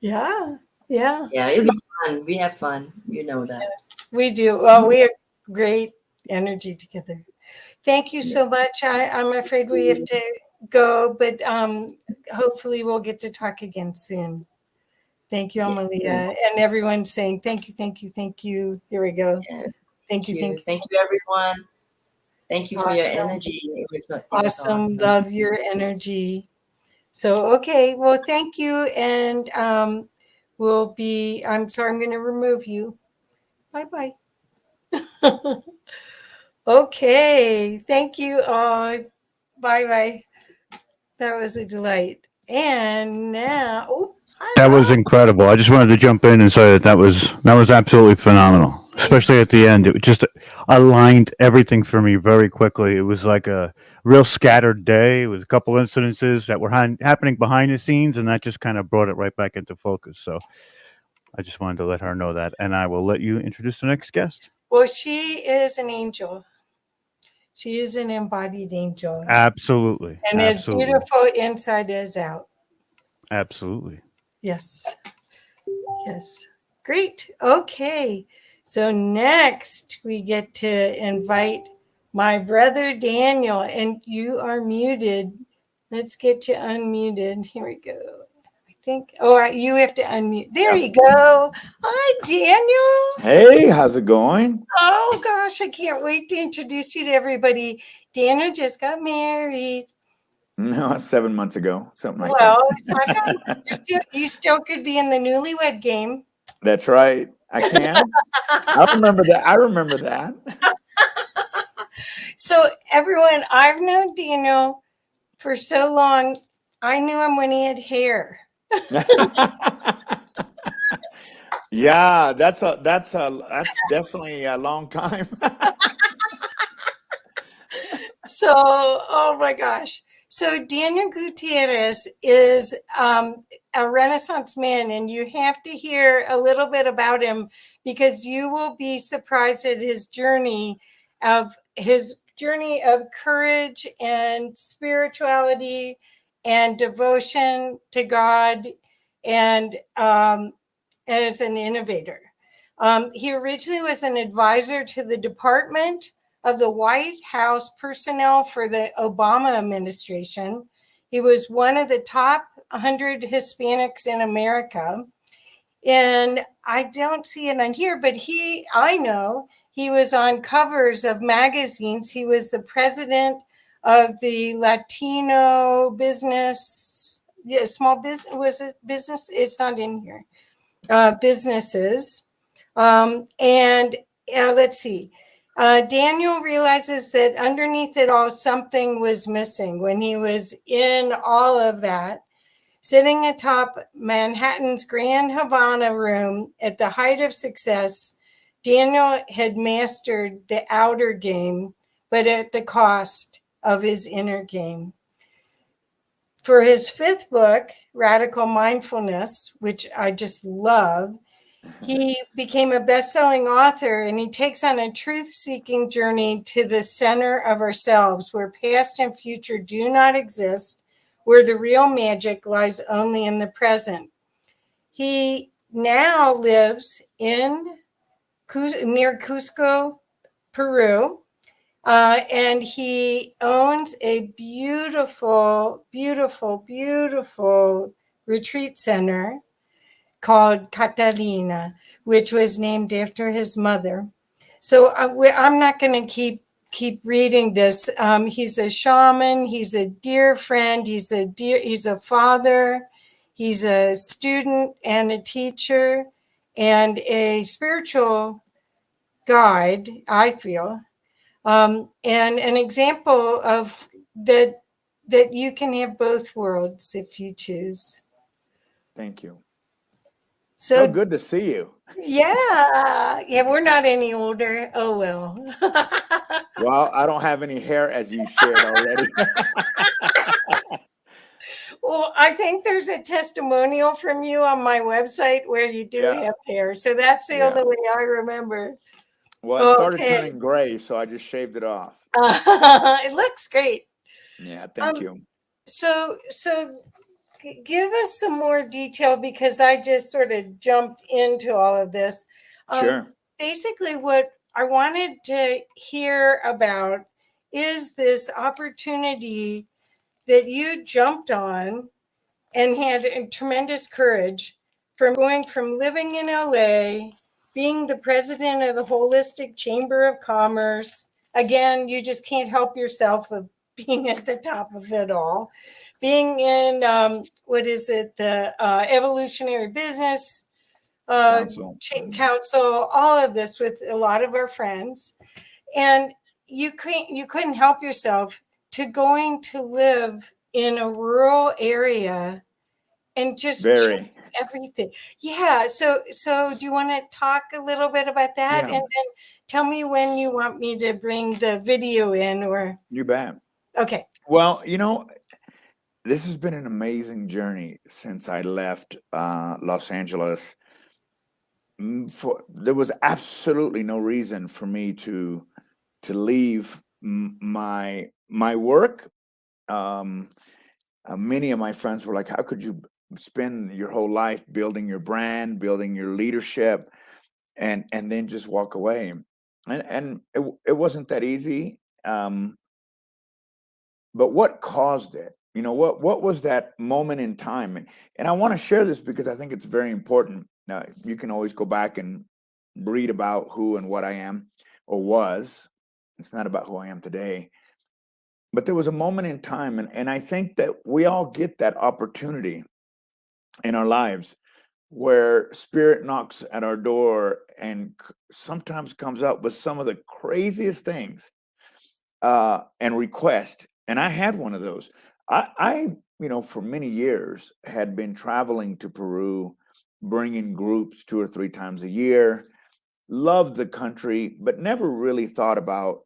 Yeah. Yeah, it'll be fun. We have fun. You know that. Yes, we do. Well, we have great energy together. Thank you so much. I'm afraid we have to go, but hopefully we'll get to talk again soon. Thank you, Amalia. Yes. And everyone saying thank you, thank you, thank you. Here we go. Yes. Thank you. Thank you, everyone. Thank you for your energy. It was awesome. Love your energy. So, okay. Well, thank you. And I'm sorry, I'm going to remove you. Bye-bye. Okay. Thank you all. Bye-bye. That was a delight. And now, that was incredible. I just wanted to jump in and say that was absolutely phenomenal, especially at the end. It just aligned everything for me very quickly. It was like a real scattered day with a couple incidences that were happening behind the scenes, and that just kind of brought it right back into focus. So I just wanted to let her know that, and I will let you introduce the next guest. Well, she is an angel. She is an embodied angel. Absolutely. And as beautiful inside as out. Absolutely. Yes. Yes. Great. Okay. So next we get to invite my brother Daniel, and you are muted. Let's get you unmuted. Here we go. I think, you have to unmute. There you go. Hi, Daniel. Hey, how's it going? Oh, gosh, I can't wait to introduce you to everybody. Daniel just got married. No, 7 months ago, something like that. Well, you still could be in the newlywed game. That's right. I can. I remember that. So, everyone, I've known Daniel for so long. I knew him when he had hair. Yeah, that's definitely a long time. So, oh my gosh. So Daniel Gutierrez is a Renaissance man, and you have to hear a little bit about him because you will be surprised at his journey of courage and spirituality and devotion to God, and as an innovator. He originally was an advisor to the Department of the White House personnel for the Obama administration. He was one of the top 100 Hispanics in America. And I don't see it on here, but I know he was on covers of magazines. He was the president of the Latino business, small business, was it business? It's not in here. Businesses. And let's see. Daniel realizes that underneath it all, something was missing when he was in all of that. Sitting atop Manhattan's Grand Havana room at the height of success, Daniel had mastered the outer game, but at the cost of his inner game. For his fifth book, Radical Mindfulness, which I just love, he became a best-selling author, and he takes on a truth-seeking journey to the center of ourselves, where past and future do not exist, where the real magic lies only in the present. He now lives in near Cusco, Peru, and he owns a beautiful, beautiful, beautiful retreat center called Catalina, which was named after his mother. So I'm not going to keep reading this. He's a shaman. He's a dear friend. He's a father. He's a student and a teacher and a spiritual guide, I feel, and an example of that you can have both worlds if you choose. Thank you. So good to see you. Yeah, we're not any older. Oh, well. Well, I don't have any hair, as you shared already. Well, I think there's a testimonial from you on my website where you do have hair. So that's the only way I remember. Well, it started turning gray, so I just shaved it off. It looks great. Yeah, thank you. So give us some more detail, because I just sort of jumped into all of this. Sure. Basically, what I wanted to hear about is this opportunity that you jumped on and had tremendous courage from going from living in LA, being the president of the Holistic Chamber of Commerce. Again, you just can't help yourself of being at the top of it all. Being in, the Evolutionary Business Council, all of this with a lot of our friends. And you couldn't help yourself to going to live in a rural area and just change everything. Yeah. So do you want to talk a little bit about that? Yeah. And then tell me when you want me to bring the video in, or. You bet. Okay. Well, this has been an amazing journey since I left Los Angeles. There was absolutely no reason for me to leave my work. Many of my friends were like, "How could you spend your whole life building your brand, building your leadership, and then just walk away?" And it wasn't that easy. But what caused it? What was that moment in time? And I want to share this because I think it's very important. Now, you can always go back and read about who and what I am or was. It's not about who I am today. But there was a moment in time, and I think that we all get that opportunity in our lives where spirit knocks at our door and sometimes comes up with some of the craziest things and request. And I had one of those. I for many years had been traveling to Peru, bringing groups 2 or 3 times a year, loved the country, but never really thought about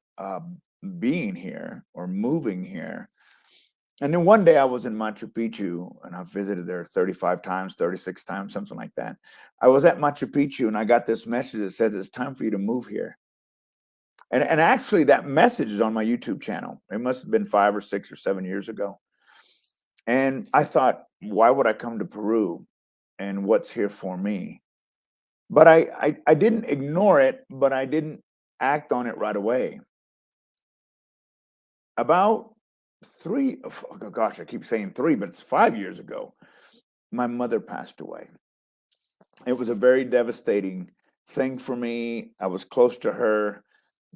being here or moving here. And then one day I was in Machu Picchu, and I visited there 35 times, 36 times, something like that. I was at Machu Picchu and I got this message that says, "It's time for you to move here." And actually that message is on my YouTube channel. It must have been 5 or 6 or 7 years ago. And I thought, why would I come to Peru and what's here for me? But I didn't ignore it, but I didn't act on it right away. About 3, oh gosh, I keep saying 3, but it's 5 years ago, my mother passed away. It was a very devastating thing for me. I was close to her.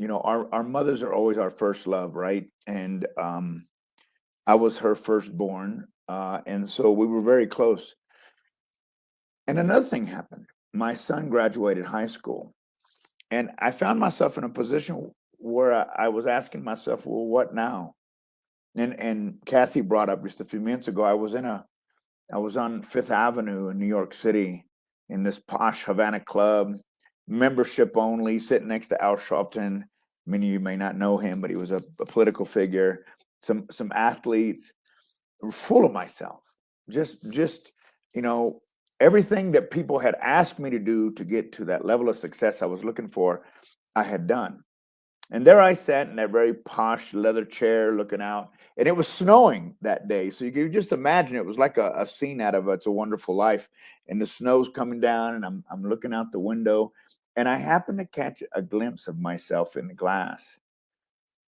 Our mothers are always our first love, right? And I was her firstborn, and so we were very close. And another thing happened. my son graduated high school, and I found myself in a position where I was asking myself, well, what now? And Kathy brought up just a few minutes ago, I was on Fifth Avenue in New York City in this posh Havana club, membership only, sitting next to Al Sharpton. Many of you may not know him, but he was a political figure. Some athletes, full of myself. Just everything that people had asked me to do to get to that level of success I was looking for, I had done. And there I sat in that very posh leather chair looking out, and it was snowing that day. So you could just imagine it was like a scene out of It's a Wonderful Life. And the snow's coming down, and I'm looking out the window, and I happened to catch a glimpse of myself in the glass.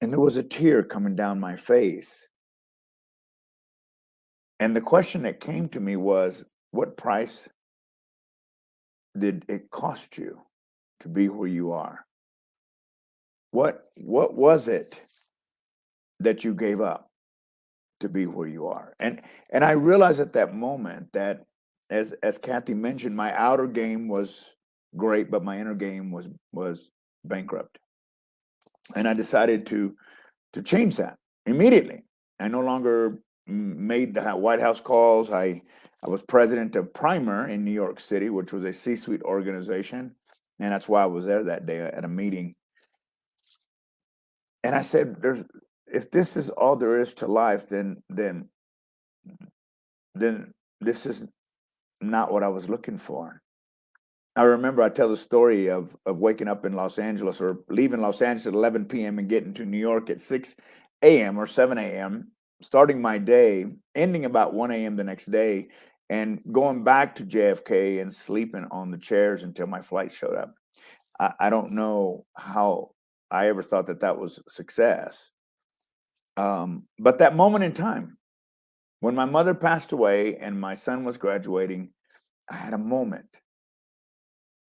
And there was a tear coming down my face. And the question that came to me was, what price did it cost you to be where you are? What was it that you gave up to be where you are? And I realized at that moment that, as Kathy mentioned, my outer game was great, but my inner game was bankrupt. And I decided to change that immediately. I no longer made the White House calls. I was president of Primer in New York City, which was a C-suite organization, and that's why I was there that day at a meeting. And I said, if this is all there is to life, then this is not what I was looking for. I remember I tell the story of waking up in Los Angeles, or leaving Los Angeles at 11 p.m. and getting to New York at 6 a.m. or 7 a.m., starting my day, ending about 1 a.m. the next day, and going back to JFK and sleeping on the chairs until my flight showed up. I don't know how I ever thought that was success. But that moment in time, when my mother passed away and my son was graduating, I had a moment.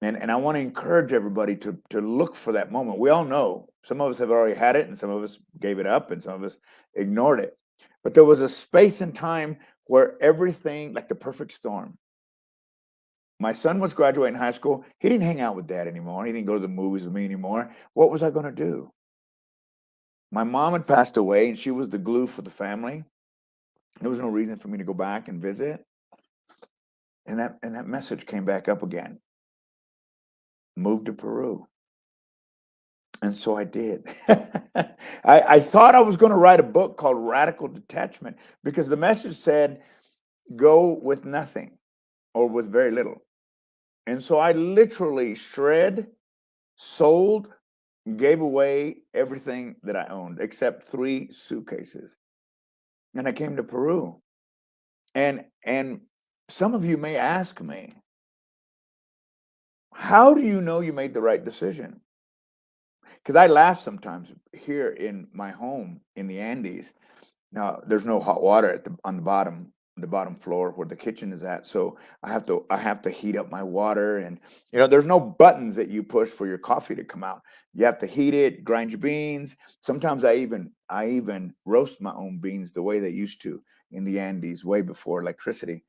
And I want to encourage everybody to look for that moment. We all know some of us have already had it, and some of us gave it up, and some of us ignored it. But there was a space and time where everything, like the perfect storm. My son was graduating high school. He didn't hang out with dad anymore. He didn't go to the movies with me anymore. What was I going to do? My mom had passed away, and she was the glue for the family. There was no reason for me to go back and visit. And that message came back up again. Move to Peru. And so I did. I thought I was going to write a book called Radical Detachment, because the message said, go with nothing or with very little. And so I literally shred, sold, gave away everything that I owned except 3 suitcases. And I came to Peru. And some of you may ask me, how do you know you made the right decision? Because I laugh sometimes here in my home in the Andes. Now, there's no hot water on the bottom floor where the kitchen is at. So I have to heat up my water, and there's no buttons that you push for your coffee to come out. You have to heat it, grind your beans. Sometimes I even roast my own beans the way they used to in the Andes way before electricity.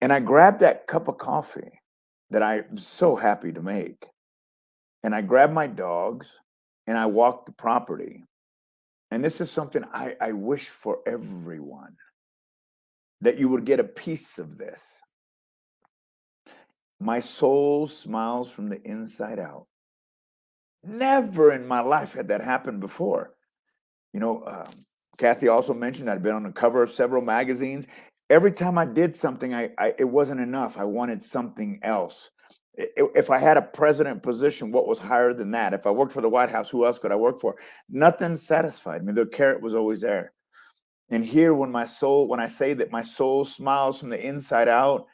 And I grabbed that cup of coffee that I'm so happy to make. And I grabbed my dogs and I walked the property. And this is something I wish for everyone, that you would get a piece of this. My soul smiles from the inside out. Never in my life had that happened before. Kathy also mentioned I'd been on the cover of several magazines. Every time I did something, it wasn't enough. I wanted something else. If I had a president position, what was higher than that? If I worked for the White House, who else could I work for? Nothing satisfied me. The carrot was always there. And here, when I say that my soul smiles from the inside out,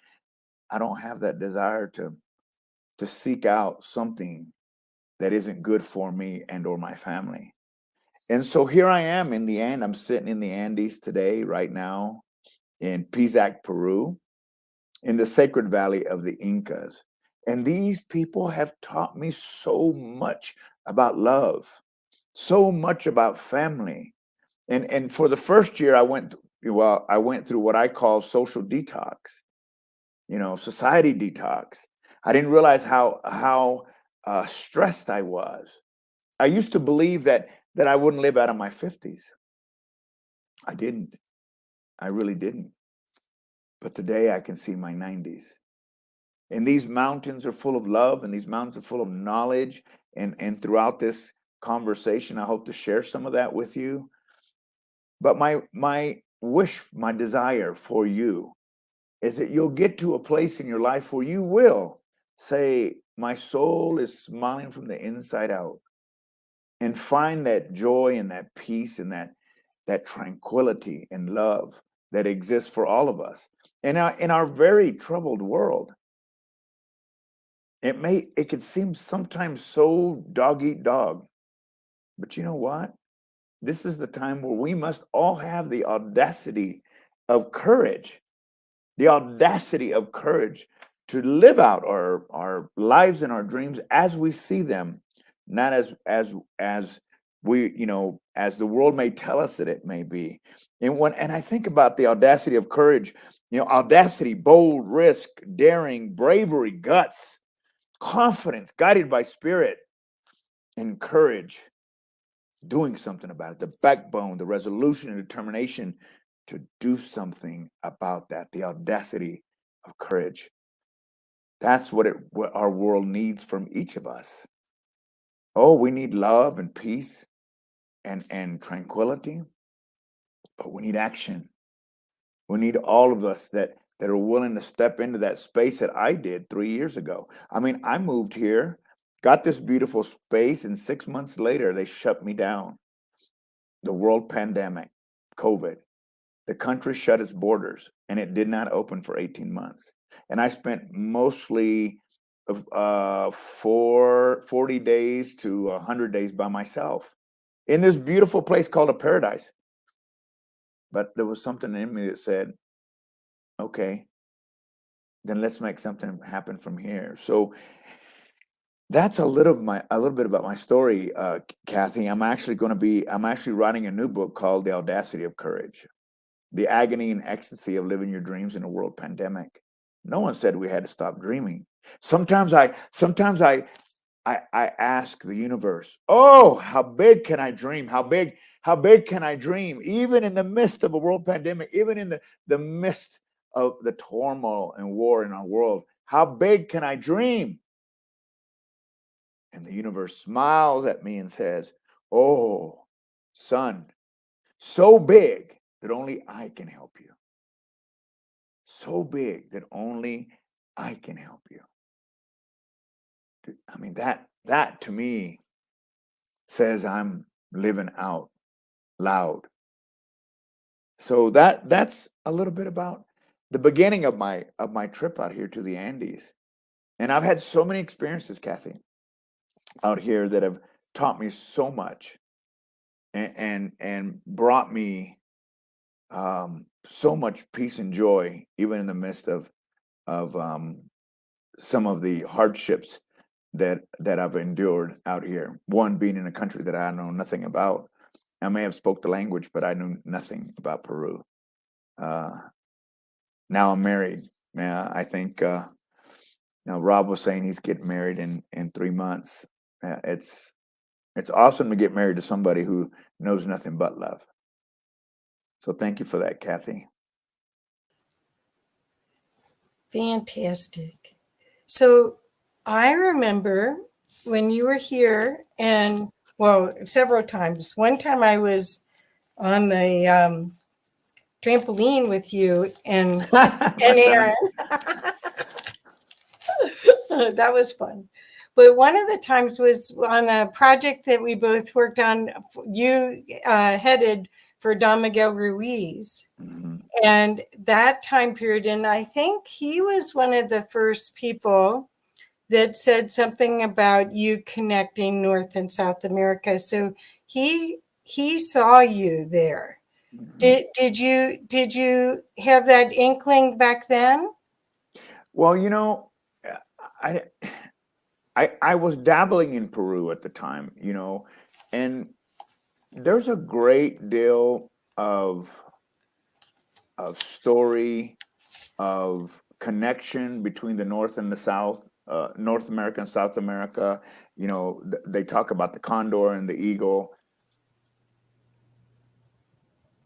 I don't have that desire to seek out something that isn't good for me and or my family. And so here I am in the end. I'm sitting in the Andes today, right now, in Pisac, Peru, in the sacred valley of the Incas. And these people have taught me so much about love, so much about family. And for the first year, I went through what I call social detox, society detox. I didn't realize how stressed I was. I used to believe that I wouldn't live out of my 50s. I didn't. I really didn't. But today I can see my 90s. And these mountains are full of love, and these mountains are full of knowledge. And throughout this conversation, I hope to share some of that with you. But my wish, my desire for you is that you'll get to a place in your life where you will say, my soul is smiling from the inside out, and find that joy and that peace and that tranquility and love that exists for all of us. In our very troubled world, it could seem sometimes so dog eat dog. But you know what? This is the time where we must all have the audacity of courage, to live out our lives and our dreams as we see them, not as we, as the world may tell us that it may be. And I think about the audacity of courage, audacity, bold, risk, daring, bravery, guts, confidence, guided by spirit, and courage, doing something about it, the backbone, the resolution and determination to do something about that, the audacity of courage. That's what our world needs from each of us. Oh, we need love and peace and tranquility, but we need action. We need all of us that are willing to step into that space that I did 3 years ago. I mean, I moved here, got this beautiful space, and 6 months later, they shut me down. The world pandemic, COVID, the country shut its borders, and it did not open for 18 months. And I spent mostly 40 days to 100 days by myself in this beautiful place called a paradise. But there was something in me that said, okay, then let's make something happen from here. So that's a little bit about my story, Kathy. I'm actually writing a new book called The Audacity of Courage, the agony and ecstasy of living your dreams in a world pandemic. No one said we had to stop dreaming. Sometimes I ask the universe, oh, how big can I dream? How big can I dream? Even in the midst of a world pandemic, even in the midst of the turmoil and war in our world, how big can I dream? And the universe smiles at me and says, oh, son, so big that only I can help you. So big that only I can help you. I mean, that to me says I'm living out loud. So that's a little bit about the beginning of my trip out here to the Andes. And I've had so many experiences, Kathy, out here that have taught me so much and brought me so much peace and joy, even in the midst of some of the hardships that I've endured out here. One being in a country that I know nothing about. I may have spoke the language, but I knew nothing about Peru. Now I'm married. I think Rob was saying he's getting married in 3 months. It's awesome to get married to somebody who knows nothing but love. So thank you for that, Kathy. Fantastic. So I remember when you were here, and well, several times. One time I was on the trampoline with you and Aaron. That was fun. But one of the times was on a project that we both worked on. You headed for Don Miguel Ruiz. Mm-hmm. And that time period, and I think he was one of the first people that said something about you connecting North and South America. So he saw you there. Mm-hmm. Did you have that inkling back then? Well, I was dabbling in Peru at the time, and there's a great deal of story, of connection between the North and the South North America and South America. You know, they talk about the condor and the eagle,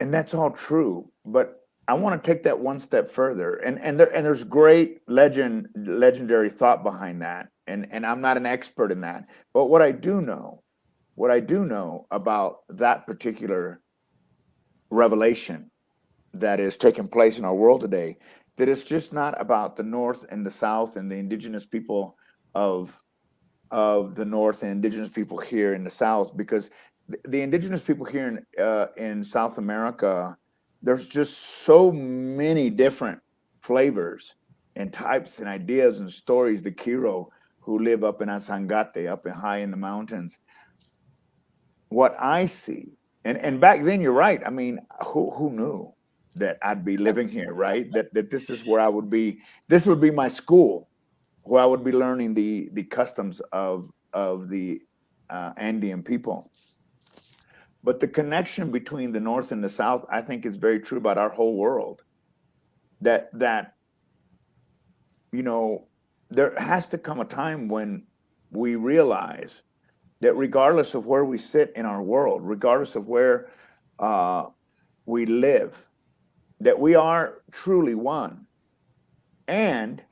and that's all true. But I want to take that one step further, and there's great legendary thought behind that, and I'm not an expert in that, but what I do know about that particular revelation that is taking place in our world today, that it's just not about the North and the South and the indigenous people of the North and indigenous people here in the South, because the indigenous people here in South America, there's just so many different flavors and types and ideas and stories. The Kiro who live up in Asangate, up in high in the mountains. What I see, and back then, you're right. I mean, who knew that I'd be living here, right? That this is where I would be. This would be my school, where I would be learning the customs of the Andean people. But the connection between the North and the South, I think, is very true about our whole world. That you know, there has to come a time when we realize that regardless of where we sit in our world, regardless of where we live, that we are truly one, and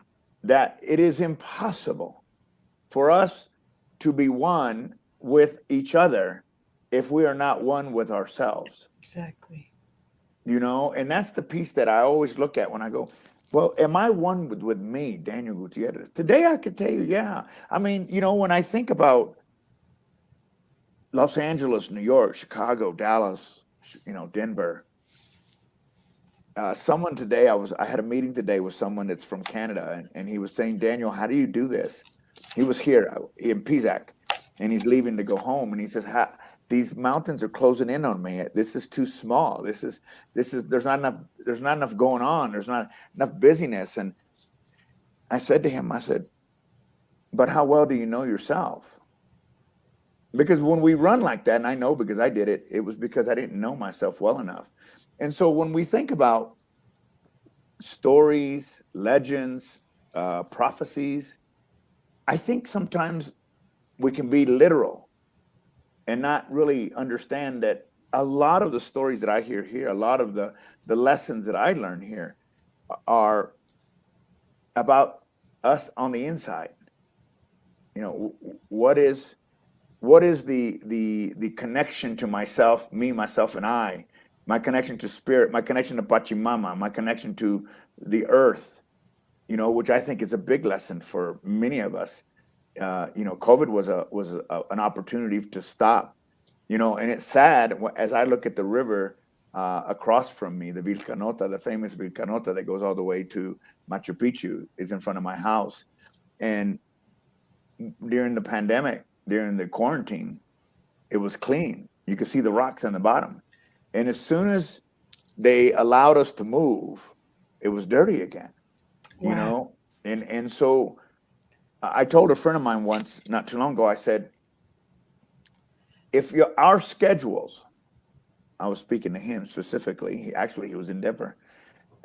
that it is impossible for us to be one with each other if we are not one with ourselves. Exactly. You know, and that's the piece that I always look at when I go, well, am I one with me, Daniel Gutierrez? Today I could tell you, yeah. I mean, you know, when I think about Los Angeles, New York, Chicago, Dallas, you know, Denver. Someone today, I had a meeting today with someone that's from Canada, and he was saying, Daniel, how do you do this? He was here in Pisac, and he's leaving to go home, and he says, these mountains are closing in on me. This is too small. This is there's not enough going on. There's not enough busyness. And I said to him, I said, but how well do you know yourself? Because when we run like that, and I know because I did it, it was because I didn't know myself well enough. And so when we think about stories, legends, prophecies, I think sometimes we can be literal and not really understand that a lot of the stories that I hear here, a lot of the lessons that I learn here are about us on the inside. You know, what is the connection to myself, me, myself, and I, my connection to spirit, my connection to Pachamama, my connection to the earth, you know, which I think is a big lesson for many of us. You know, COVID was an opportunity to stop, you know, and it's sad as I look at the river across from me, the Vilcanota, the famous Vilcanota that goes all the way to Machu Picchu is in front of my house. And during the pandemic, during the quarantine, it was clean. You could see the rocks on the bottom. And as soon as they allowed us to move, it was dirty again, you know? And so I told a friend of mine once, not too long ago, I said, if our schedules, I was speaking to him specifically, he was in Denver.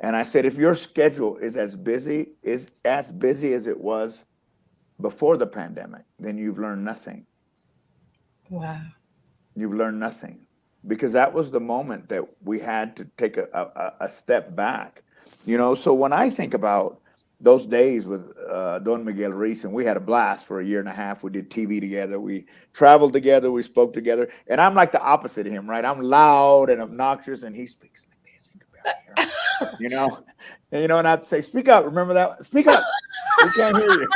And I said, if your schedule is as busy as it was before the pandemic, then you've learned nothing. Wow. You've learned nothing, because that was the moment that we had to take a step back, you know? So when I think about those days with Don Miguel Reese, and we had a blast for a year and a half. We did TV together. We traveled together. We spoke together. And I'm like the opposite of him, right? I'm loud and obnoxious, and he speaks like this. You know? And, you know, and I'd say, speak up. Remember that? Speak up. We can't hear you.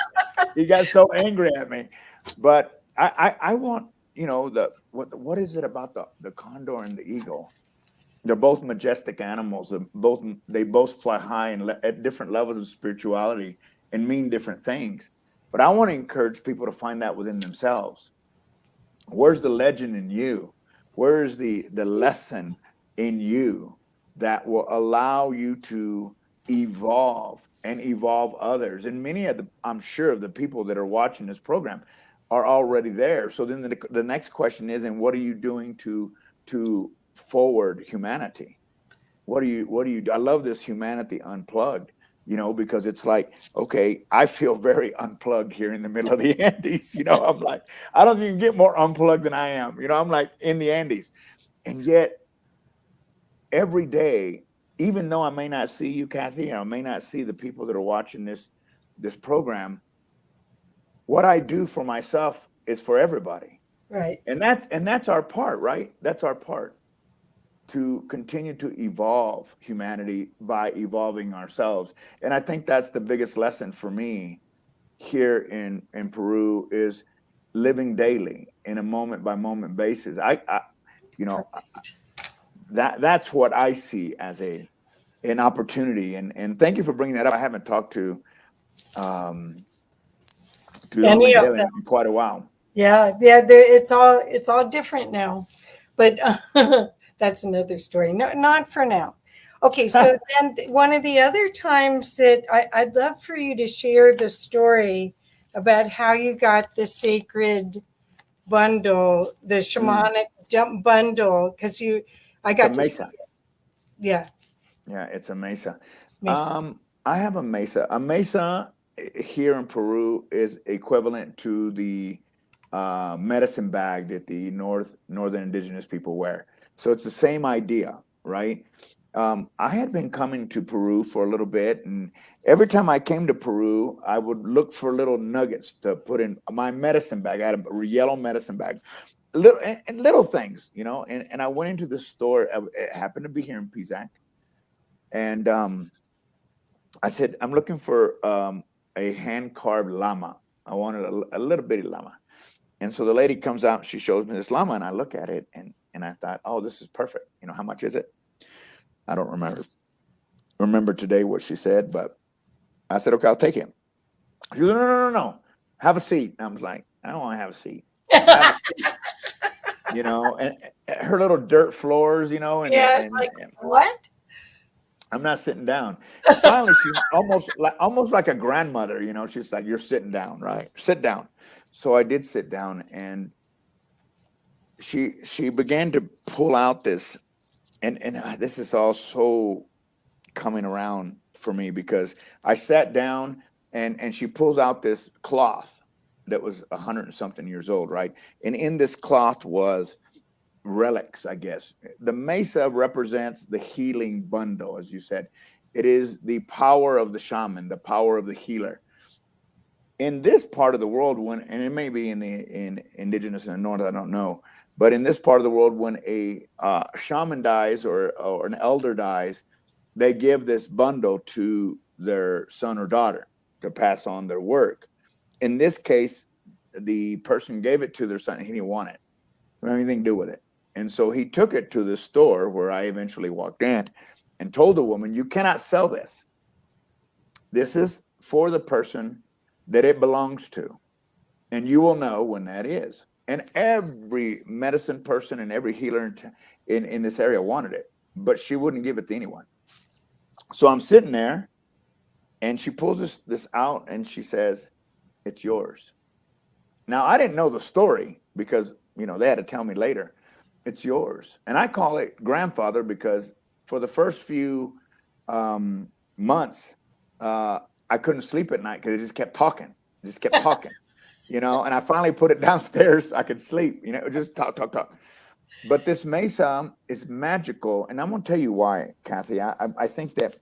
He got so angry at me. But I want, you know, what is it about the condor and the eagle? They're both majestic animals. They both fly high and at different levels of spirituality and mean different things. But I want to encourage people to find that within themselves. Where's the legend in you? Where is the lesson in you that will allow you to evolve and evolve others? And many of I'm sure of the people that are watching this program are already there. So then the next question is, and what are you doing to forward humanity? What do you do? I love this Humanity Unplugged, you know, because it's like, okay, I feel very unplugged here in the middle of the Andes. You know, I'm like, I don't even get more unplugged than I am. You know, I'm like in the Andes. And yet every day, even though I may not see you, Kathy, or I may not see the people that are watching this program, what I do for myself is for everybody. Right. And that's our part, right? That's our part, to continue to evolve humanity by evolving ourselves. And I think that's the biggest lesson for me here in Peru, is living daily in a moment by moment basis. That's what I see as an opportunity. And thank you for bringing that up. I haven't talked to Any of them in quite a while. Yeah, it's all different now, but that's another story. No, not for now. Okay, so then one of the other times that I'd love for you to share the story about how you got the sacred bundle, the shamanic jump bundle, because I got to see it. Yeah. Yeah, it's a mesa. Mesa. I have a mesa. A mesa here in Peru is equivalent to the medicine bag that the northern indigenous people wear. So it's the same idea, right? I had been coming to Peru for a little bit, and every time I came to Peru, I would look for little nuggets to put in my medicine bag. I had a yellow medicine bag, little things, you know. And I went into the store. It happened to be here in Pisac, and I said, I'm looking for a hand carved llama. I wanted a little bitty llama. And so the lady comes out and she shows me this llama, and I look at it and I thought, oh, this is perfect. You know, how much is it? I don't remember today what she said, but I said, okay, I'll take it. She goes, no. Have a seat. And I was like, I don't want to have a seat. Have a seat. You know, and her little dirt floors, you know, and what? I'm not sitting down. And finally, she's almost like a grandmother, you know. She's like, you're sitting down, right? Sit down. So I did sit down, and she began to pull out this, and this is all so coming around for me, because I sat down and she pulls out this cloth that was 100 and something years old, right? And in this cloth was relics, I guess. The mesa represents the healing bundle, as you said. It is the power of the shaman, the power of the healer. In this part of the world, and it may be in indigenous in the north, I don't know, but in this part of the world, when a shaman dies or an elder dies, they give this bundle to their son or daughter to pass on their work. In this case, the person gave it to their son, and he didn't want it. He didn't have anything to do with it. And so he took it to the store where I eventually walked in and told the woman, you cannot sell this. This is for the person that it belongs to. And you will know when that is. And every medicine person and every healer in this area wanted it, but she wouldn't give it to anyone. So I'm sitting there, and she pulls this out, and she says, it's yours. Now, I didn't know the story because, you know, they had to tell me later. It's yours. And I call it grandfather because for the first few months, I couldn't sleep at night because it just kept talking. You know, and I finally put it downstairs so I could sleep, you know, just talk. But this mesa is magical. And I'm going to tell you why, Kathy. I think that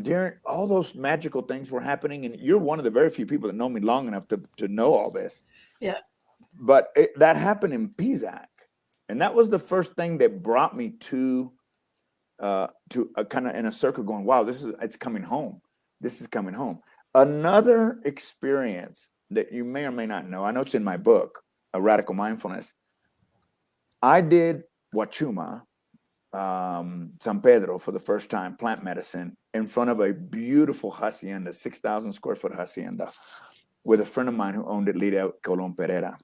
during all those magical things were happening, and you're one of the very few people that know me long enough to know all this. Yeah. But that happened in Pisac. And that was the first thing that brought me to a kind of in a circle going, wow, it's coming home. This is coming home. Another experience that you may or may not know, I know it's in my book, A Radical Mindfulness. I did Wachuma, San Pedro, for the first time, plant medicine, in front of a beautiful hacienda, 6,000 square foot hacienda, with a friend of mine who owned it, Lidia Colón Pereira.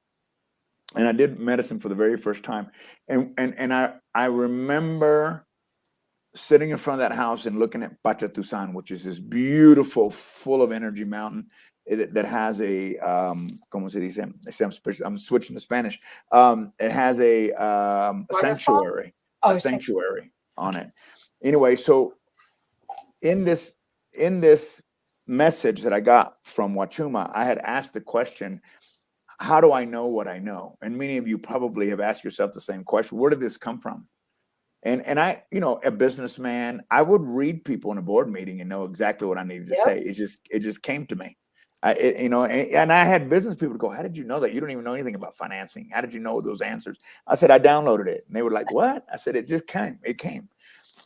And I did medicine for the very first time. And I remember sitting in front of that house and looking at Pachatusan, which is this beautiful, full of energy mountain that has a, ¿cómo se dice? I'm switching to Spanish. It has a sanctuary, sanctuary on it. Anyway, so in this in this message that I got from Wachuma, I had asked the question, how do I know what I know? And many of you probably have asked yourself the same question. Where did this come from? And I, a businessman, I would read people in a board meeting and know exactly what I needed to say. It just came to me. And I had business people go, how did you know that? You don't even know anything about financing. How did you know those answers? I said, I downloaded it. And they were like, what? I said, it just came. It came.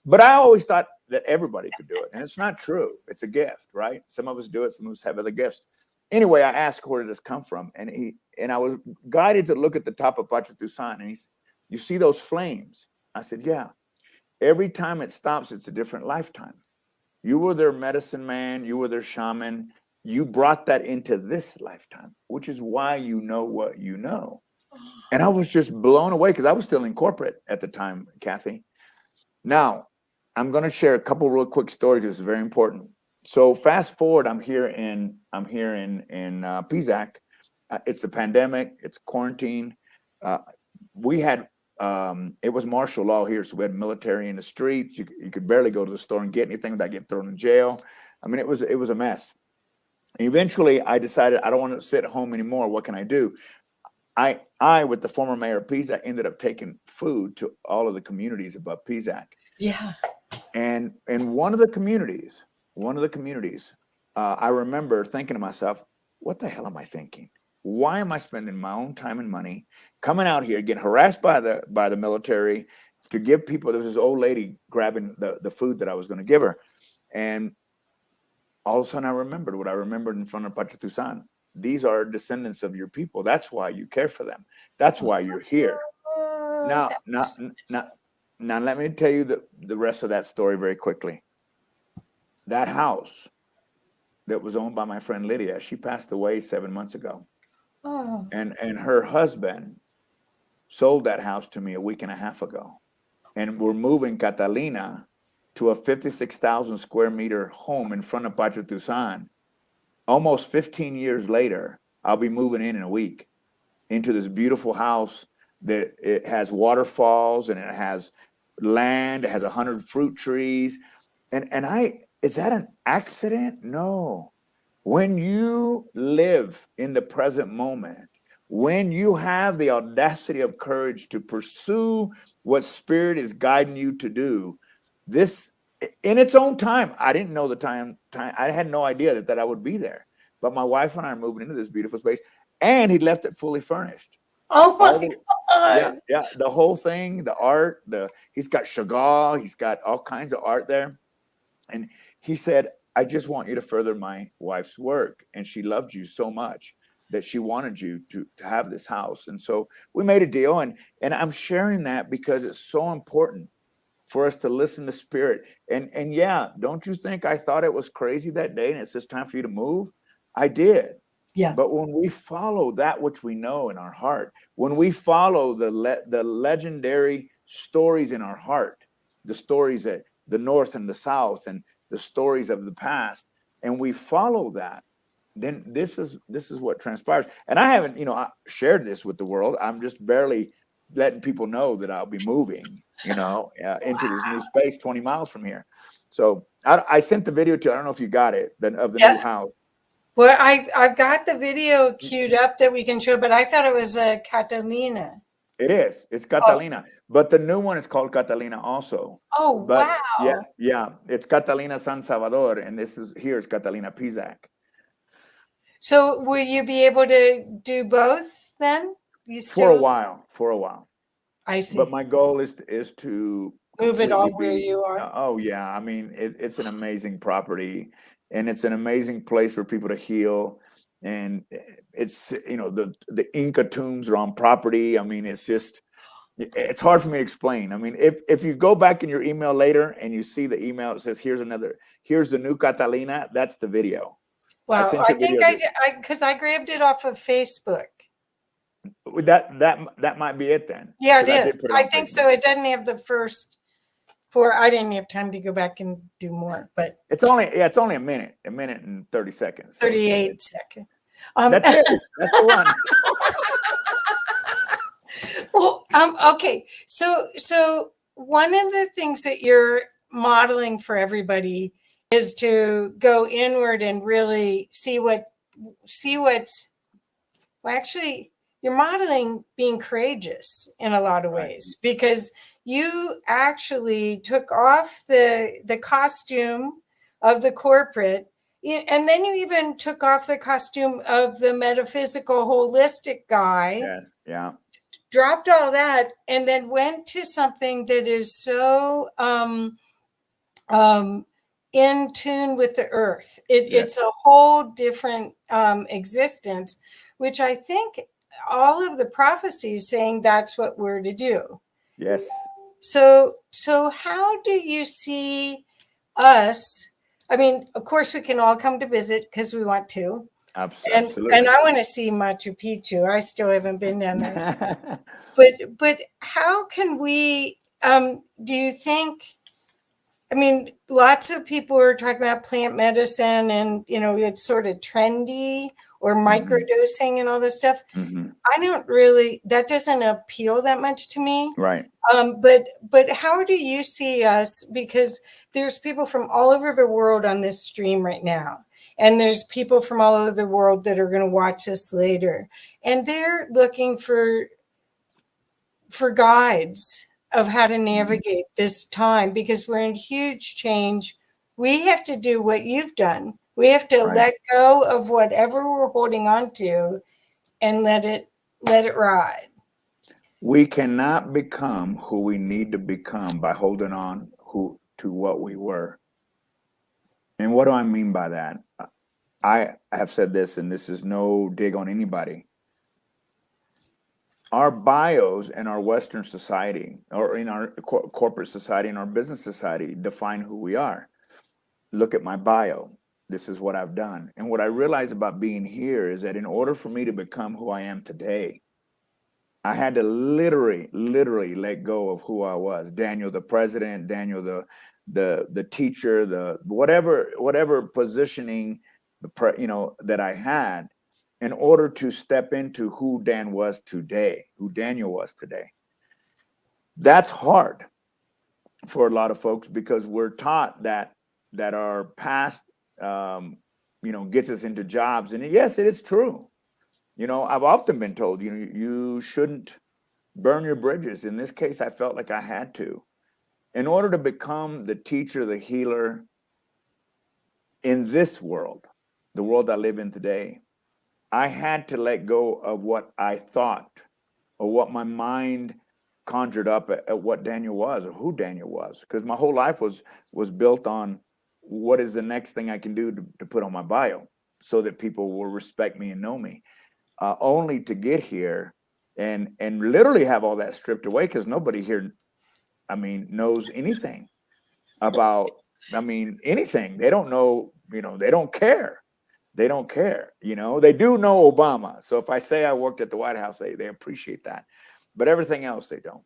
But I always thought that everybody could do it. And it's not true. It's a gift, right? Some of us do it. Some of us have other gifts. Anyway, I asked, where did this come from? And I was guided to look at the top of Pachatusan. And you see those flames? I said, yeah. Every time it stops, it's a different lifetime. You were their medicine man. You were their shaman. You brought that into this lifetime, which is why you know what you know. And I was just blown away because I was still in corporate at the time, Kathy. Now, I'm going to share a couple real quick stories. It's very important. So fast forward, I'm here in PSAC. It's a pandemic. It's quarantine. We had it was martial law here, so we had military in the streets. You could barely go to the store and get anything without getting thrown in jail. I mean, it was a mess. Eventually, I decided I don't want to sit at home anymore. What can I do? I with the former mayor of PSAC, ended up taking food to all of the communities above PSAC. Yeah. And one of the communities, I remember thinking to myself, what the hell am I thinking? Why am I spending my own time and money coming out here, getting harassed by the military to give people? There was this old lady grabbing the food that I was going to give her. And all of a sudden I remembered what I remembered in front of Pachatusan. These are descendants of your people. That's why you care for them. That's why you're here. Now, let me tell you the rest of that story very quickly. That house that was owned by my friend Lydia, she passed away 7 months ago. Oh. And her husband sold that house to me a week and a half ago. And we're moving Catalina to a 56,000 square meter home in front of Pachatusan. Almost 15 years later, I'll be moving in a week into this beautiful house that it has waterfalls and it has land. It has 100 fruit trees. And is that an accident? No. When you live in the present moment, when you have the audacity of courage to pursue what Spirit is guiding you to do, this in its own time, I didn't know the time. I had no idea that I would be there. But my wife and I are moving into this beautiful space, and he left it fully furnished. Oh my God. Yeah, the whole thing, the art, he's got Chagall, he's got all kinds of art there. And he said, I just want you to further my wife's work. And she loved you so much that she wanted you to have this house. And so we made a deal. And I'm sharing that because it's so important for us to listen to Spirit. And yeah, don't you think I thought it was crazy that day and it's just time for you to move? I did. Yeah. But when we follow that which we know in our heart, when we follow the legendary stories in our heart, the stories that the North and the South and the stories of the past, and we follow that, then this is what transpires. And I haven't, I shared this with the world. I'm just barely letting people know that I'll be moving, into this new space 20 miles from here. So I sent the video to, I don't know if you got it, of the new house. Well, I've got the video queued up that we can show, but I thought it was Catalina. It is. It's Catalina. Oh. But the new one is called Catalina also. Oh, but wow. Yeah. It's Catalina San Salvador, and here's Catalina PSAC. So will you be able to do both then? For a while. I see. But my goal is to move it all where you are. Oh yeah. I mean, it's an amazing property, and it's an amazing place for people to heal. And it's, the Inca tombs are on property. I mean, it's hard for me to explain. I mean, if you go back in your email later and you see the email, it says, here's the new Catalina. That's the video. Wow. I think because I grabbed it off of Facebook. That might be it then. Yeah, it is. I think so. It doesn't have the first 4. I didn't have time to go back and do more, but it's only a minute and 30 seconds. 38 seconds. That's it. That's the one. Well, okay. So one of the things that you're modeling for everybody is to go inward and really see what's, well, actually, you're modeling being courageous in a lot of ways, because you actually took off the costume of the corporate, and then you even took off the costume of the metaphysical holistic guy. Yeah. Dropped all that and then went to something that is so in tune with the earth. It's a whole different existence, which I think all of the prophecies saying that's what we're to do. Yes. So how do you see us? I mean, of course, we can all come to visit because we want to. Absolutely. And I want to see Machu Picchu. I still haven't been down there. But how can we, do you think, I mean, lots of people are talking about plant medicine and, it's sort of trendy, or microdosing and all this stuff. I don't really, that doesn't appeal that much to me. Right. But how do you see us? Because there's people from all over the world on this stream right now. And there's people from all over the world that are going to watch this later. And they're looking for guides of how to navigate this time, because we're in huge change. We have to do what you've done. We have to let go of whatever we're holding on to and let it ride. We cannot become who we need to become by holding on to what we were. And what do I mean by that? I have said this, and this is no dig on anybody. Our bios in our Western society, or in our corporate society, in our business society, define who we are. Look at my bio. This is what I've done. And what I realized about being here is that in order for me to become who I am today, I had to literally let go of who I was. Daniel, the president, Daniel, the teacher, the whatever positioning, that I had, in order to step into who Daniel was today. That's hard for a lot of folks, because we're taught that our past, gets us into jobs. And yes, it is true. I've often been told, you shouldn't burn your bridges. In this case, I felt like I had to. In order to become the teacher, the healer in this world, the world I live in today, I had to let go of what I thought, or what my mind conjured up at what Daniel was, or who Daniel was. Because my whole life was built on what is the next thing I can do to put on my bio so that people will respect me and know me. Only to get here and literally have all that stripped away, because nobody here, knows anything about, anything. They don't know, they don't care. They don't care. They do know Obama. So if I say I worked at the White House, they appreciate that. But everything else, they don't.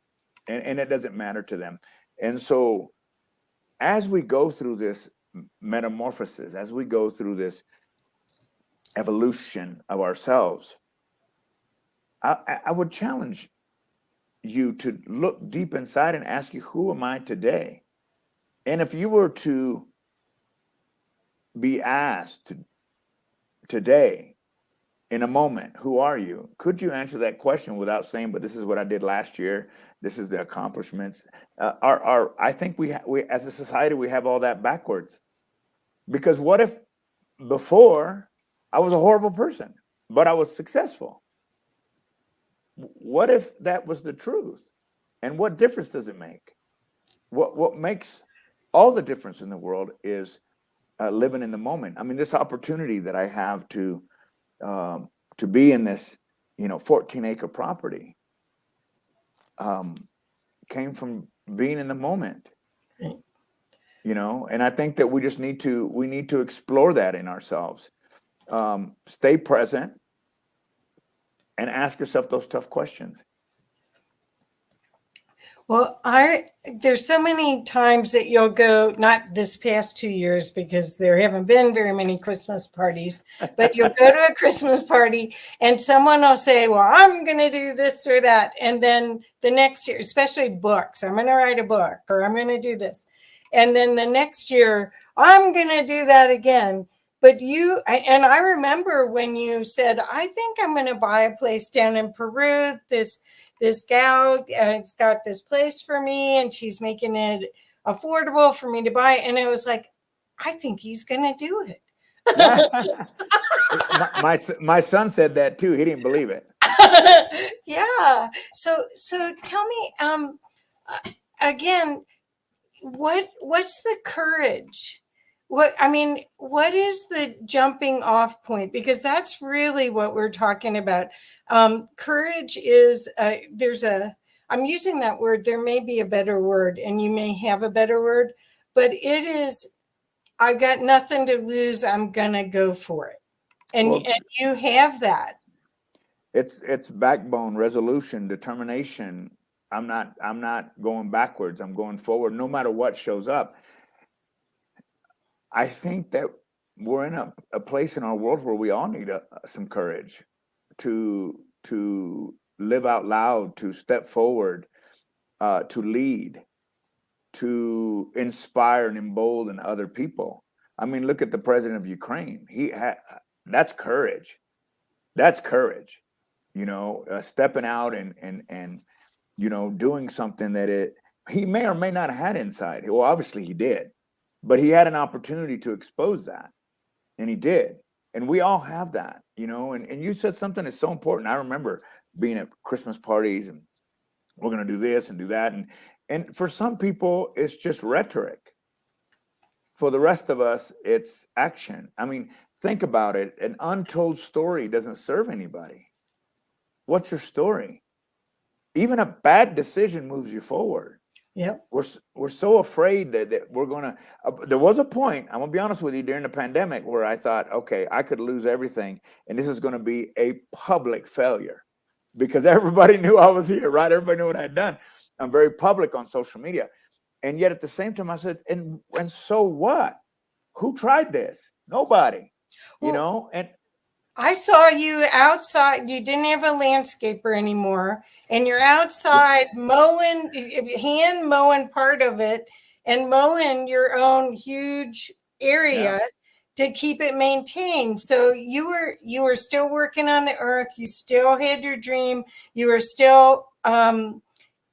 And it doesn't matter to them. And so as we go through this metamorphosis, as we go through this evolution of ourselves, I would challenge you to look deep inside and ask you, who am I today? And if you were to be asked today, in a moment, who are you? Could you answer that question without saying, but this is what I did last year. This is the accomplishments. I think we as a society, we have all that backwards. Because what if before I was a horrible person, but I was successful? What if that was the truth? And what difference does it make? What makes all the difference in the world is living in the moment. This opportunity that I have to be in this, 14-acre property came from being in the moment. And I think that we just need to explore that in ourselves. Stay present and ask yourself those tough questions. Well, there's so many times that you'll go, not this past 2 years, because there haven't been very many Christmas parties, but you'll go to a Christmas party and someone will say, well, I'm going to do this or that. And then the next year, especially books, I'm going to write a book, or I'm going to do this. And then the next year, I'm going to do that again. But and I remember when you said, I think I'm going to buy a place down in Peru. This gal has got this place for me and she's making it affordable for me to buy. And it was like, I think he's going to do it. my son said that too. He didn't believe it. Yeah. So tell me, again, what's the courage? What is the jumping off point? Because that's really what we're talking about. Courage is I'm using that word. There may be a better word, and you may have a better word, but it is, I've got nothing to lose. I'm gonna go for it, and you have that. It's backbone, resolution, determination. I'm not going backwards. I'm going forward, no matter what shows up. I think that we're in a place in our world where we all need some courage to live out loud, to step forward, to lead, to inspire and embolden other people. I mean, look at the president of Ukraine. That's courage. That's courage. Stepping out and doing something that he may or may not have had inside. Well, obviously he did, but he had an opportunity to expose that, and he did. And we all have that, and you said something that's so important. I remember being at Christmas parties and we're going to do this and do that. And for some people, it's just rhetoric. For the rest of us, it's action. I mean, think about it. An untold story doesn't serve anybody. What's your story? Even a bad decision moves you forward. Yep. We're so afraid that we're going to, there was a point, I'm going to be honest with you, during the pandemic where I thought, okay, I could lose everything. And this is going to be a public failure because everybody knew I was here, right? Everybody knew what I had done. I'm very public on social media. And yet at the same time, I said, and so what? Who tried this? Nobody, and I saw you outside. You didn't have a landscaper anymore, and you're outside hand mowing part of it and mowing your own huge area to keep it maintained. So you were still working on the earth. You still had your dream. You were still in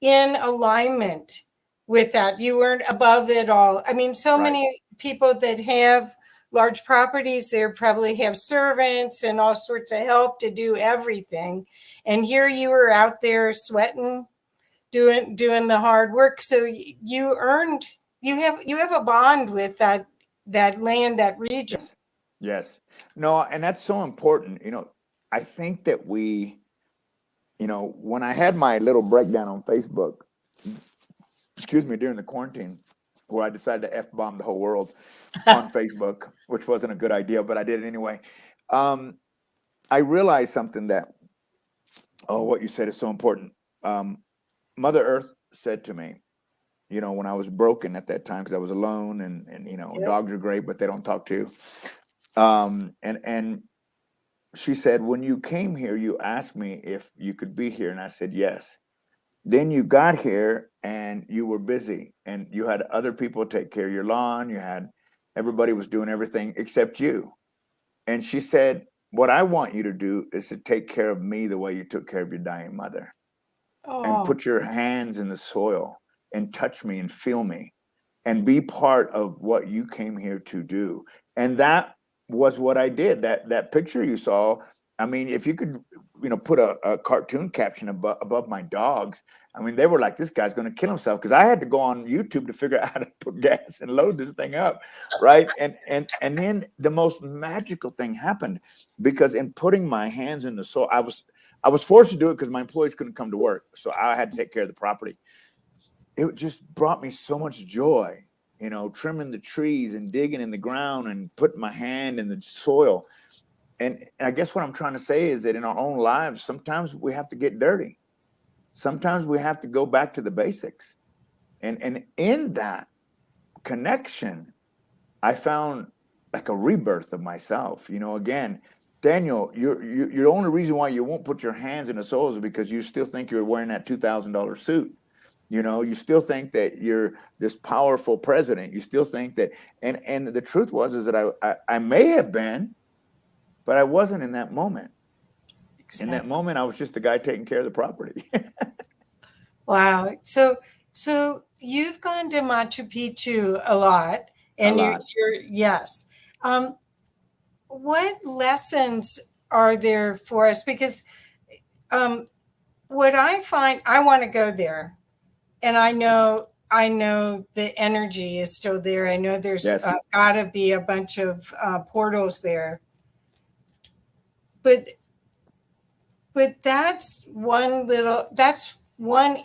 alignment with that. You weren't above it all. I mean, many people that have large properties, they probably have servants and all sorts of help to do everything. And here you were out there sweating, doing the hard work. So you have a bond with that land, that region. Yes. No, and that's so important. I think that when I had my little breakdown on Facebook, during the quarantine, where I decided to F-bomb the whole world on Facebook, which wasn't a good idea, but I did it anyway. I realized something that, what you said is so important. Mother Earth said to me, when I was broken at that time, because I was alone and dogs are great, but they don't talk to you. And she said, when you came here, you asked me if you could be here. And I said, yes. Then you got here and you were busy and you had other people take care of your lawn. Everybody was doing everything except you. And she said, what I want you to do is to take care of me the way you took care of your dying mother. And put your hands in the soil and touch me and feel me and be part of what you came here to do. And that was what I did. That picture you saw, I mean, if you could, put a cartoon caption above my dogs, I mean, they were like, this guy's going to kill himself, because I had to go on YouTube to figure out how to put gas and load this thing up, right? And then the most magical thing happened, because in putting my hands in the soil, I was forced to do it because my employees couldn't come to work, so I had to take care of the property. It just brought me so much joy, trimming the trees and digging in the ground and putting my hand in the soil. And I guess what I'm trying to say is that in our own lives, sometimes we have to get dirty. Sometimes we have to go back to the basics. And in that connection, I found like a rebirth of myself. Again, Daniel, you're the only reason why you won't put your hands in the soil is because you still think you're wearing that $2,000 suit. You know, you still think that you're this powerful president. You still think that, and the truth is that I may have been, but I wasn't in that moment. Exactly. In that moment, I was just the guy taking care of the property. Wow. So you've gone to Machu Picchu a lot, and you're yes. What lessons are there for us? Because what I find, I want to go there, and I know the energy is still there. I know there's got to be a bunch of portals there, but that's one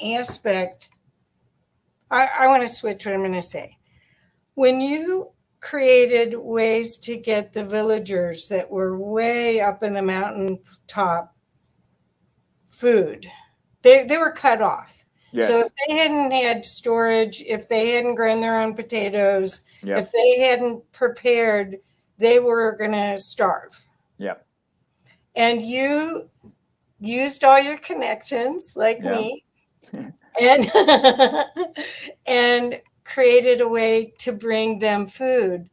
aspect. I want to switch what I'm going to say. When you created ways to get the villagers that were way up in the mountain top food, they were cut off. Yes. So if they hadn't had storage, if they hadn't grown their own potatoes, if they hadn't prepared, they were going to starve. Yep. And you used all your connections like me and and created a way to bring them food.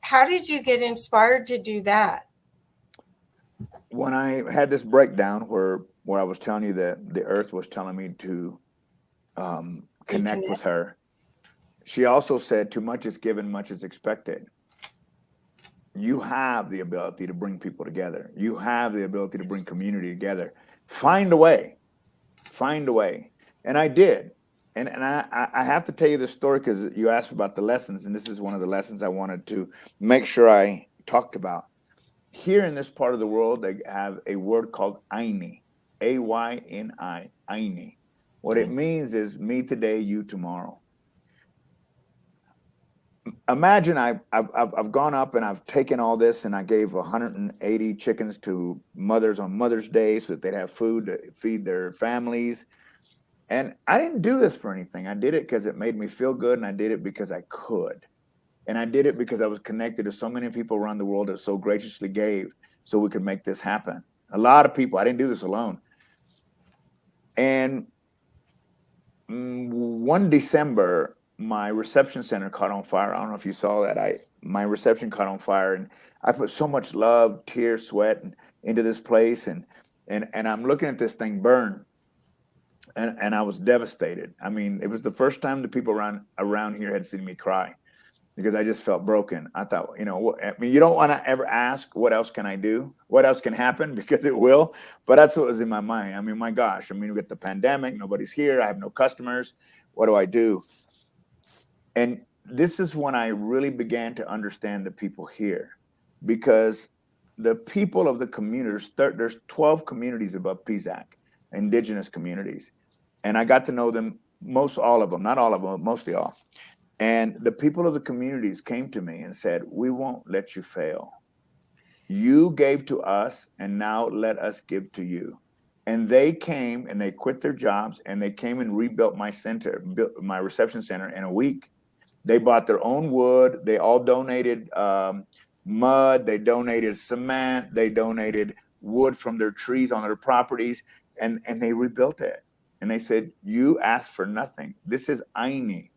How did you get inspired to do that? When I had this breakdown where I was telling you that the earth was telling me to connect with her, she also said, too much is given, much is expected. You have the ability to bring people together. You have the ability to bring community together. Find a way. And I did. And I have to tell you this story because you asked about the lessons, and this is one of the lessons I wanted to make sure I talked about. Here in this part of the world, they have a word called Ayni, A-Y-N-I, Ayni. What it means is me today, you tomorrow. Imagine I've gone up and I've taken all this and I gave 180 chickens to mothers on Mother's Day so that they'd have food to feed their families. And I didn't do this for anything. I did it because it made me feel good, and I did it because I could. And I did it because I was connected to so many people around the world that so graciously gave so we could make this happen. A lot of people. I didn't do this alone. And one December, my reception center caught on fire. I don't know if you saw that. My reception caught on fire, and I put so much love, tears, sweat into this place, and I'm looking at this thing burn. And I was devastated. I mean, it was the first time the people around here had seen me cry because I just felt broken. I thought, you don't want to ever ask, what else can I do? What else can happen? Because it will. But that's what was in my mind. I mean, my gosh. I mean, we got the pandemic. Nobody's here. I have no customers. What do I do? And this is when I really began to understand the people here, because the people of the communities, there's 12 communities above PZAC, indigenous communities. And I got to know them, all of them, not all of them, mostly all. And the people of the communities came to me and said, we won't let you fail. You gave to us, and now let us give to you. And they came and they quit their jobs and they came and rebuilt my center, built my reception center in a week. They bought their own wood. They all donated mud. They donated cement. They donated wood from their trees on their properties, and they rebuilt it. And they said, you asked for nothing. This is Ayni.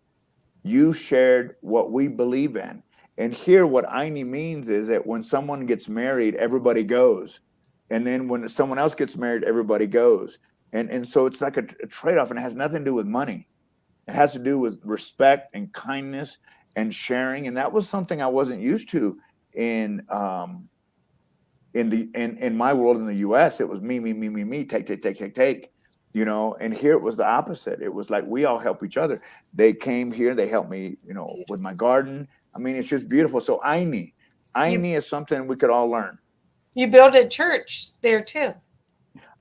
You shared what we believe in. And here, what Ayni means is that when someone gets married, everybody goes. And then when someone else gets married, everybody goes. And so it's like a trade-off, and it has nothing to do with money. It has to do with respect and kindness and sharing. And that was something I wasn't used to in my world in the US. It was me, take. And here it was the opposite. It was like we all help each other. They came here, they helped me, with my garden. I mean, it's just beautiful. So Ayni is something we could all learn. You built a church there too.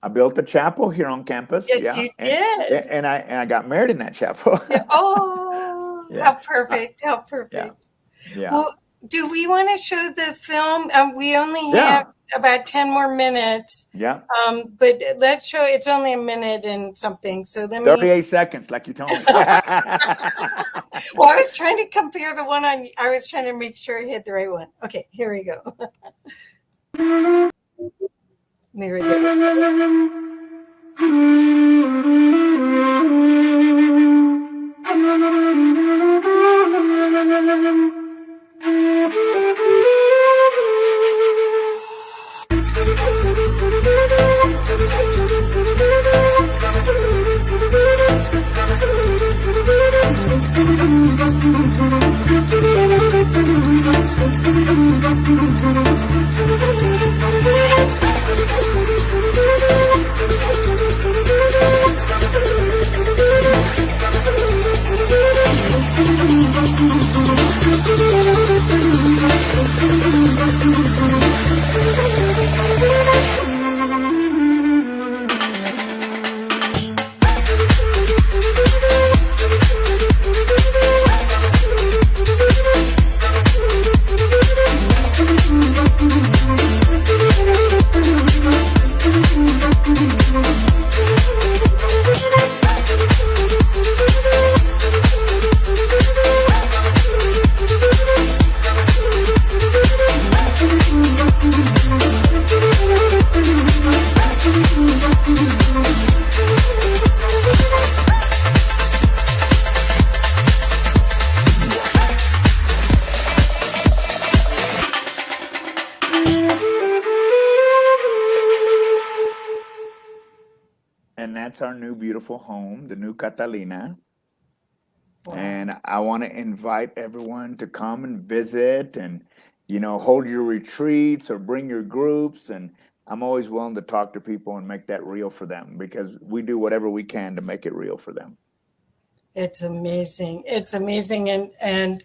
I built a chapel here on campus. Yes, you did. And I got married in that chapel. Yeah. Oh, yeah. How perfect. How perfect. Yeah. Well, do we want to show the film? We only have about 10 more minutes. Yeah. But let's show, it's only a minute and something. So let me 38 seconds, like you told me. Well, I was trying to compare the one I was trying to make sure I hit the right one. Okay, here we go. There we go. that's our new beautiful home, the new Catalina. Wow. And I want to invite everyone to come and visit and, hold your retreats or bring your groups. And I'm always willing to talk to people and make that real for them, because we do whatever we can to make it real for them. It's amazing. It's amazing. And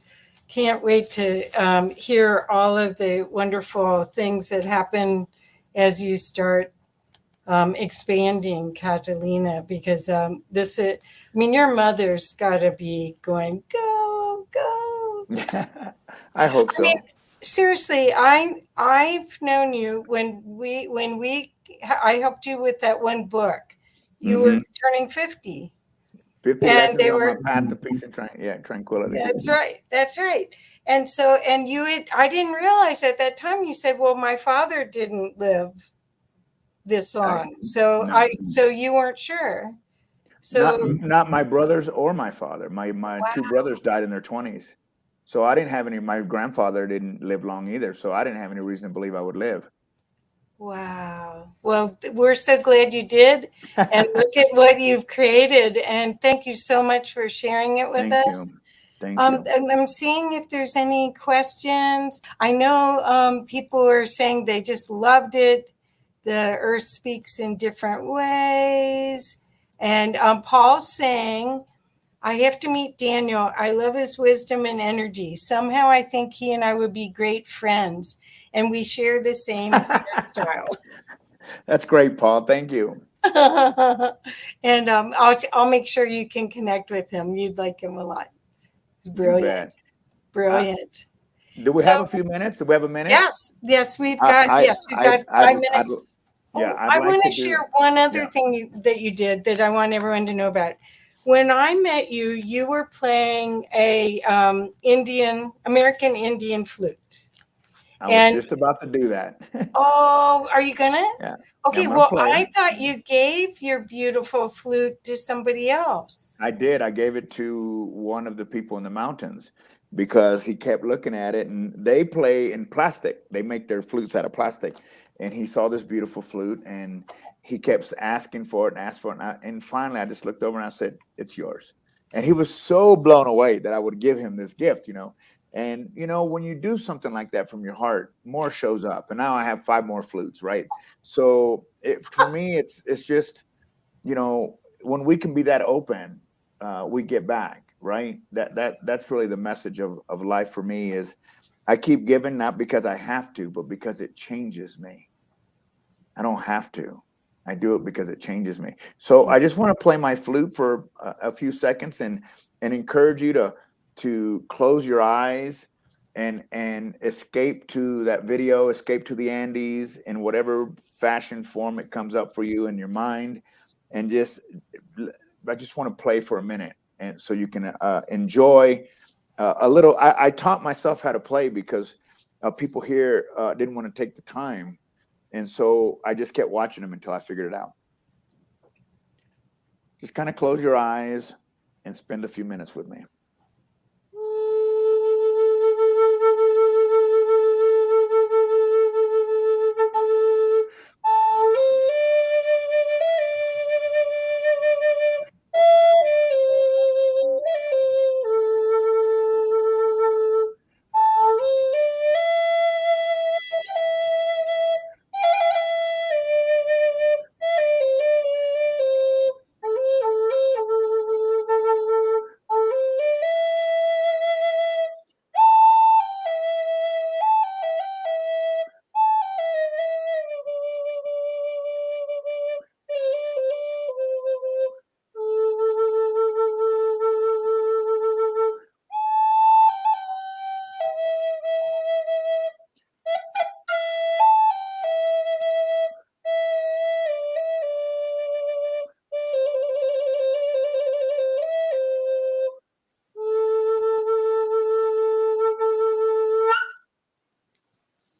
can't wait to hear all of the wonderful things that happen as you start expanding Catalina, because your mother's got to be going, go, go. I hope so. Seriously, I've known you when I helped you with that one book. You were turning 50. 50 and lessons they on were my path to peace and tranquility. That's right. And so, I didn't realize at that time you said, well, my father didn't live this long. So you weren't sure. So not my brothers or my father. My two brothers died in their 20s. So I didn't have any, my grandfather didn't live long either. So I didn't have any reason to believe I would live. Wow. Well, we're so glad you did. And look at what you've created. And thank you so much for sharing it with us. Thank you. I'm seeing if there's any questions. I know people are saying they just loved it. The earth speaks in different ways. And Paul's saying, I have to meet Daniel. I love his wisdom and energy. Somehow I think he and I would be great friends. And we share the same hairstyle. That's great, Paul. Thank you. And I'll make sure you can connect with him. You'd like him a lot. Brilliant. Brilliant. Do we have a few minutes? Do we have a minute? Yes, we've got 5 minutes. I want to share one other thing that you did that I want everyone to know about. When I met you, you were playing a American Indian flute. I was just about to do that. Oh, are you gonna? Yeah. Okay, well, I thought you gave your beautiful flute to somebody else. I did. I gave it to one of the people in the mountains because he kept looking at it, and they play in plastic. They make their flutes out of plastic. And he saw this beautiful flute, and he kept asking for it and asked for it. And finally, I just looked over and I said, it's yours. And he was so blown away that I would give him this gift, And, when you do something like that from your heart, more shows up. And now I have 5 more flutes, right? So for me, it's just, when we can be that open, we get back, right? That's really the message of life for me is I keep giving, not because I have to, but because it changes me. I don't have to. I do it because it changes me. So I just want to play my flute for a few seconds and encourage you to close your eyes and escape to that video, escape to the Andes in whatever fashion form it comes up for you in your mind. And I just want to play for a minute. And so you can enjoy a little. I taught myself how to play because people here didn't want to take the time. And so I just kept watching them until I figured it out. Just kind of close your eyes and spend a few minutes with me.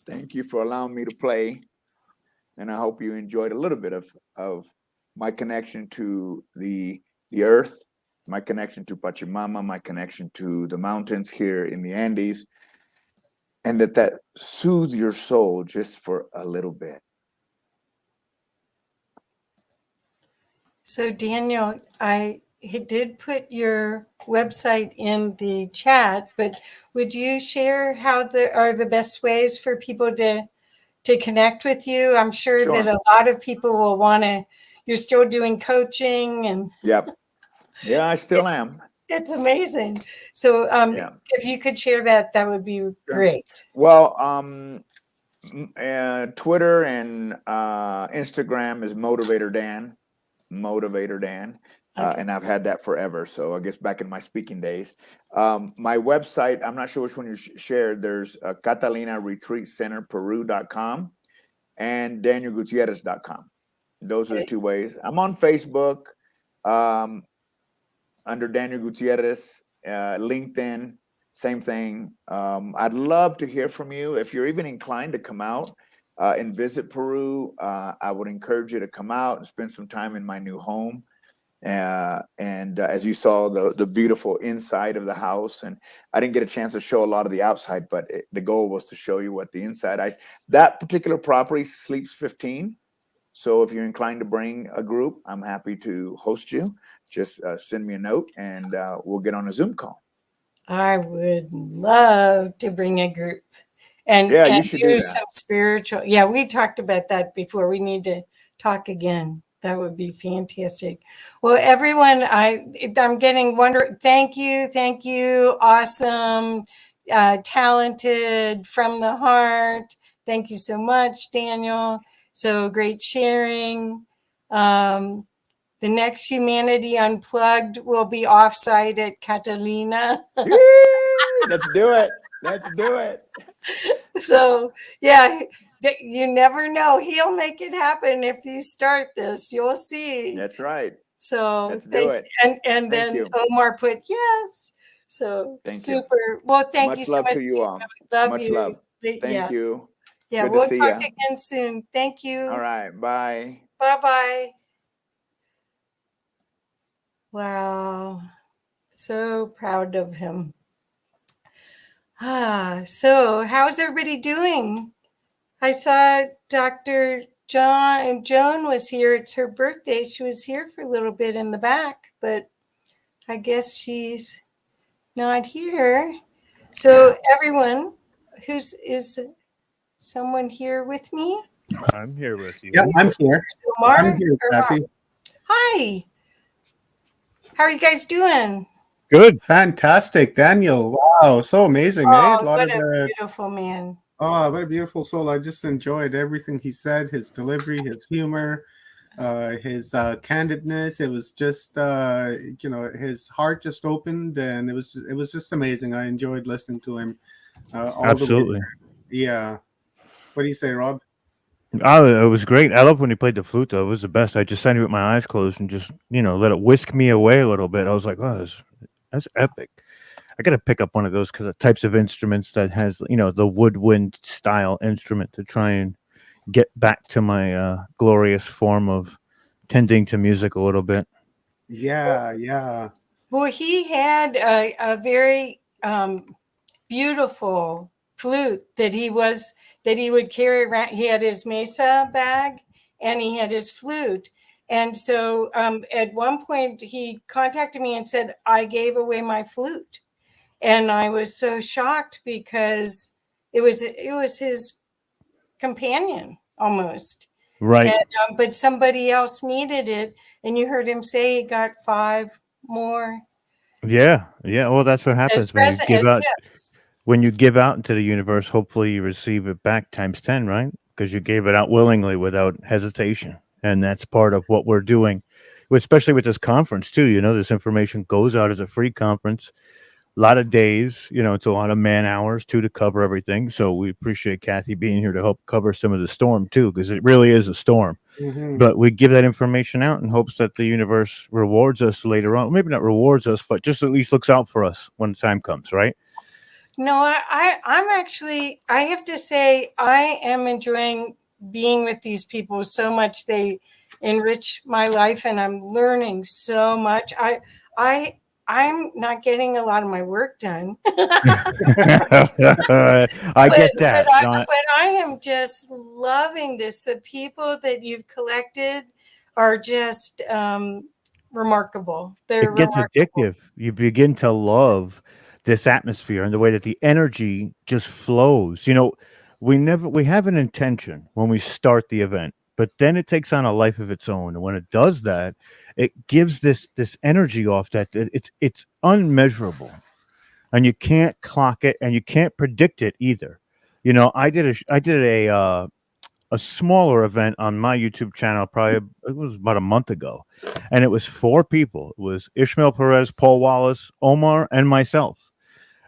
Thank you for allowing me to play. And I hope you enjoyed a little bit of my connection to the earth, my connection to Pachamama, my connection to the mountains here in the Andes, and that soothes your soul just for a little bit. So Daniel, I did put your website in the chat, but would you share how are the best ways for people to connect with you? I'm sure that a lot of people will want to. You're still doing coaching and. Yep. Yeah, I still am. It's amazing. So if you could share that, that would be great. Well, Twitter and Instagram is Motivator Dan. And I've had that forever. So I guess back in my speaking days. My website, I'm not sure which one you shared. There's Catalina Retreat Center Peru.com and DanielGutierrez.com. Those are the two ways. I'm on Facebook under Daniel Gutierrez, LinkedIn, same thing. I'd love to hear from you. If you're even inclined to come out and visit Peru, I would encourage you to come out and spend some time in my new home. And as you saw, the beautiful inside of the house, and I didn't get a chance to show a lot of the outside, but the goal was to show you what the inside is. That particular property sleeps 15. So if you're inclined to bring a group, I'm happy to host you. Just send me a note and we'll get on a Zoom call. I would love to bring a group and you should do some spiritual. Yeah, we talked about that before. We need to talk again. That would be fantastic. Well, everyone, I'm getting thank you. Awesome, talented, from the heart. Thank you so much, Daniel. So great sharing. The next Humanity Unplugged will be offsite at Catalina. Let's do it. Let's do it. So, yeah, you never know. He'll make it happen if you start this. You'll see. That's right. So let's do it. And then Omar put yes. So super. Well, thank you so much. Much love to you all. Love you. Love. Thank you. Yeah, Good we'll to see talk ya. again soon. Thank you. All right. Bye. Bye-bye. Wow. So proud of him. So how's everybody doing? I saw Dr. Joan was here. It's her birthday. She was here for a little bit in the back, but I guess she's not here. So everyone, is someone here with me? I'm here with you. Yeah, I'm here. Omar, I'm here, Kathy. Hi. How are you guys doing? Good. Fantastic, Daniel. Wow, so amazing, Oh, eh? what a beautiful man. Oh, what a beautiful soul. I just enjoyed everything he said, his delivery, his humor, his candidness. It was just, his heart just opened, and it was just amazing. I enjoyed listening to him. Absolutely. Yeah. What do you say, Rob? Oh, it was great. I love when he played the flute, though. It was the best. I just sat here with my eyes closed and just, let it whisk me away a little bit. I was like, oh, that's epic. I got to pick up one of those types of instruments that has, the woodwind style instrument to try and get back to my glorious form of tending to music a little bit. Yeah. Well, he had a very beautiful flute that he would carry around. He had his mesa bag and he had his flute. And so at one point he contacted me and said, I gave away my flute. And I was so shocked because it was his companion almost. Right. And, but somebody else needed it. And you heard him say he got 5 more. Yeah. Well, that's what happens when you give out into the universe. Hopefully you receive it back times 10, right? Because you gave it out willingly without hesitation. And that's part of what we're doing, especially with this conference too. This information goes out as a free conference. A lot of days, it's a lot of man hours too to cover everything. So we appreciate Kathy being here to help cover some of the storm too, because it really is a storm. Mm-hmm. But we give that information out in hopes that the universe rewards us later on. Maybe not rewards us, but just at least looks out for us when the time comes, right? No, I'm actually, I have to say, I am enjoying being with these people so much. They enrich my life and I'm learning so much. I'm not getting a lot of my work done. I get that. But I am just loving this. The people that you've collected are just remarkable. They're It gets remarkable. addictive. You begin to love this atmosphere and the way that the energy just flows. You know, we have an intention when we start the event, but then it takes on a life of its own. And when it does that, it gives this energy off that it's unmeasurable, and you can't clock it and you can't predict it either. You know, I did a smaller event on my YouTube channel. Probably it was about a month ago, and it was 4 people. It was Ishmael Perez, Paul Wallace, Omar, and myself,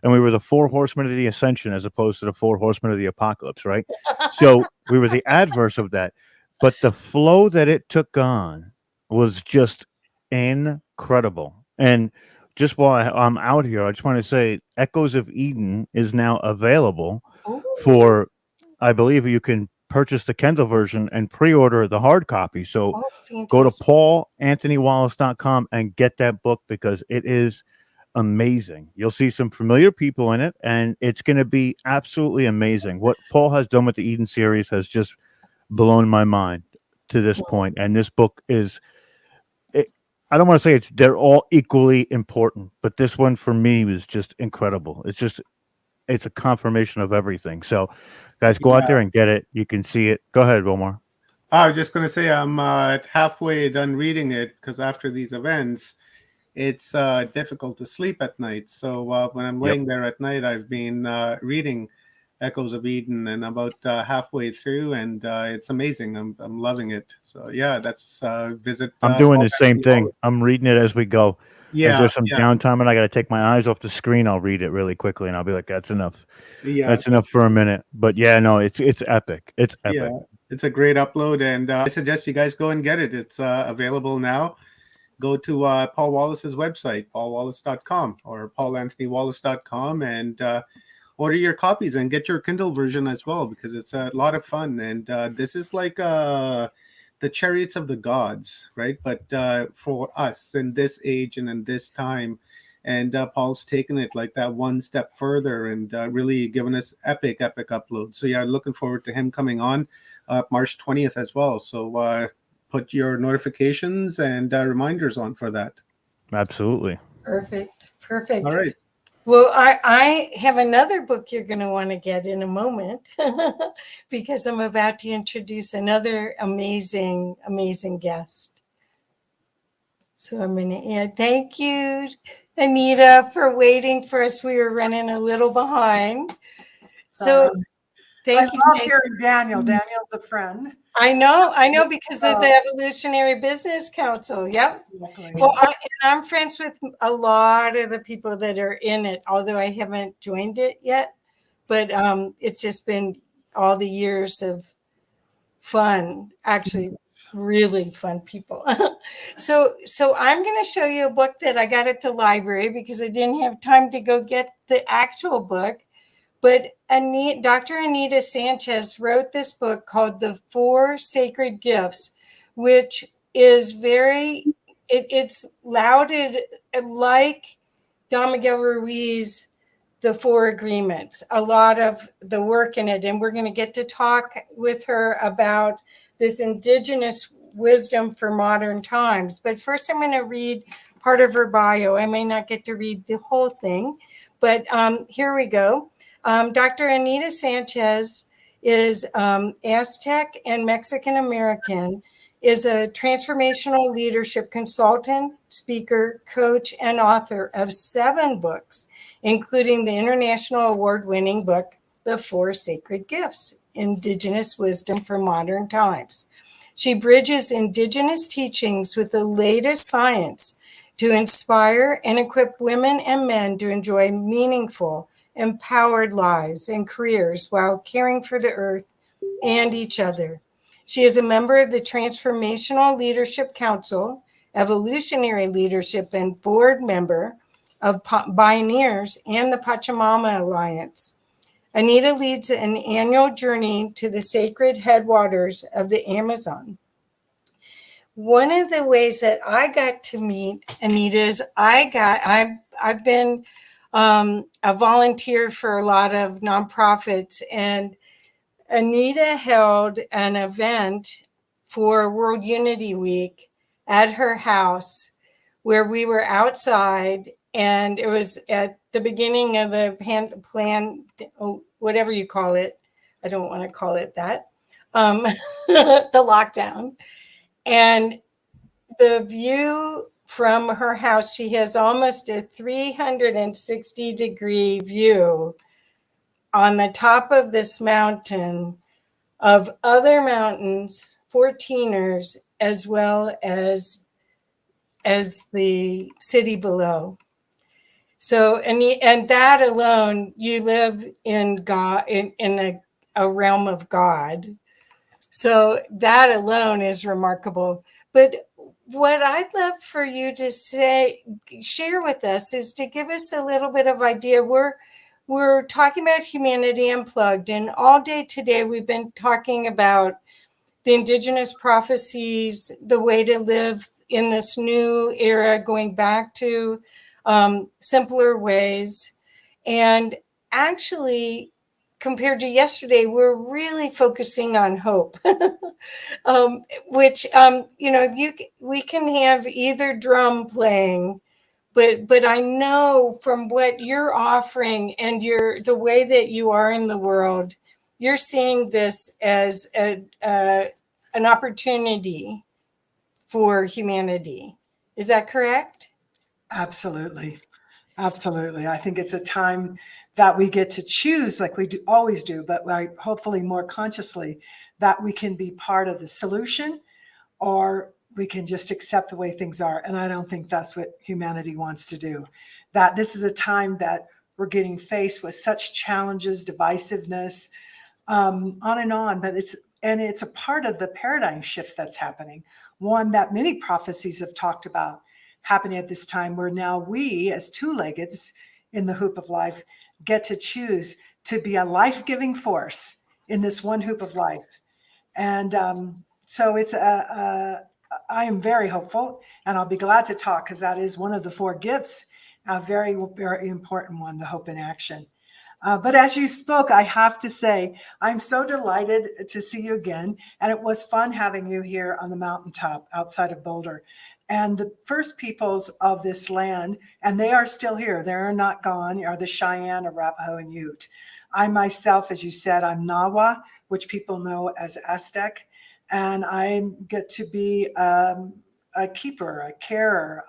and we were the 4 horsemen of the ascension as opposed to the 4 horsemen of the apocalypse, right? So we were the adverse of that, but the flow that it took on was just incredible. And just while I'm out here, I just want to say Echoes of Eden is now available for, I believe you can purchase the Kindle version and pre-order the hard copy. So go to paulanthonywallace.com and get that book, because it is amazing. You'll see some familiar people in it, and it's going to be absolutely amazing. What Paul has done with the Eden series has just blown my mind to this point. And this book is, I don't want to say they're all equally important, but this one for me was just incredible. It's a confirmation of everything. So guys, go out there and get it. You can see it. Go ahead, Omar. I was just going to say I'm halfway done reading it, because after these events, it's difficult to sleep at night. So when I'm laying there at night, I've been reading Echoes of Eden, and about halfway through, and it's amazing. I'm loving it. So yeah, that's visit. I'm doing the same thing. I'm reading it as we go. Yeah, if there's some yeah. downtime and I got to take my eyes off the screen, I'll read it really quickly, and I'll be like, "That's enough. Yeah, that's enough for a minute." But yeah, no, it's epic. It's epic. Yeah, it's a great upload, and I suggest you guys go and get it. It's available now. Go to Paul Wallace's website, paulwallace.com or paulanthonywallace.com, and order your copies and get your Kindle version as well, because it's a lot of fun. And this is like the Chariots of the Gods, right? But for us in this age and in this time, and Paul's taken it like that one step further, and really given us epic uploads. So yeah, looking forward to him coming on March 20th as well. So put your notifications and reminders on for that. Absolutely. Perfect. All right. Well, I have another book you're going to want to get in a moment, because I'm about to introduce another amazing guest. So I'm going to add, thank you, Anita, for waiting for us. We were running a little behind. So thank you. I love hearing Daniel. Daniel's a friend. I know, because of the Evolutionary Business Council. Yep. Exactly. Well, I'm friends with a lot of the people that are in it, although I haven't joined it yet. But it's just been all the years of fun, actually really fun people. So I'm going to show you a book that I got at the library because I didn't have time to go get the actual book. But Dr. Anita Sanchez wrote this book called The 4 Sacred Gifts, which is it's lauded like Don Miguel Ruiz, The 4 Agreements, a lot of the work in it. And we're going to get to talk with her about this indigenous wisdom for modern times. But first, I'm going to read part of her bio. I may not get to read the whole thing, but here we go. Dr. Anita Sanchez is Aztec and Mexican American, is a transformational leadership consultant, speaker, coach, and author of 7 books, including the international award-winning book, The 4 Sacred Gifts, Indigenous Wisdom for Modern Times. She bridges indigenous teachings with the latest science to inspire and equip women and men to enjoy meaningful, empowered lives and careers while caring for the earth and each other. She is a member of the Transformational Leadership Council, Evolutionary Leadership, and board member of Pioneers and the Pachamama Alliance. Anita leads an annual journey to the sacred headwaters of the Amazon. One of the ways that I got to meet Anita is I've been a volunteer for a lot of nonprofits, and Anita held an event for World Unity Week at her house, where we were outside, and it was at the beginning of the plan, whatever you call it. I don't want to call it that. The lockdown. And the view from her house, she has almost a 360-degree view on the top of this mountain of other mountains, 14ers, as well as the city below. So, and that alone, you live in God, in a realm of God. So that alone is remarkable. But what I'd love for you to share with us, is to give us a little bit of idea. We're talking about Humanity Unplugged, and all day today we've been talking about the indigenous prophecies, the way to live in this new era, going back to simpler ways. And actually, compared to yesterday, we're really focusing on hope, which, we can have either drum playing, but I know from what you're offering and the way that you are in the world, you're seeing this as an opportunity for humanity. Is that correct? Absolutely. Absolutely. I think it's a time that we get to choose, like we always do, but hopefully more consciously, that we can be part of the solution, or we can just accept the way things are. And I don't think that's what humanity wants to do. That this is a time that we're getting faced with such challenges, divisiveness, on and on. But it's a part of the paradigm shift that's happening. One that many prophecies have talked about happening at this time, where now we, as two-leggeds in the hoop of life, get to choose to be a life-giving force in this one hoop of life. And so I am very hopeful, and I'll be glad to talk, because that is one of the 4 gifts, a very, very important one, the hope in action. But as you spoke, I have to say, I'm so delighted to see you again. And it was fun having you here on the mountaintop outside of Boulder. And the first peoples of this land, and they are still here, they're not gone, are the Cheyenne, Arapaho, and Ute. I myself, as you said, I'm Nahua, which people know as Aztec. And I get to be a keeper, a carer,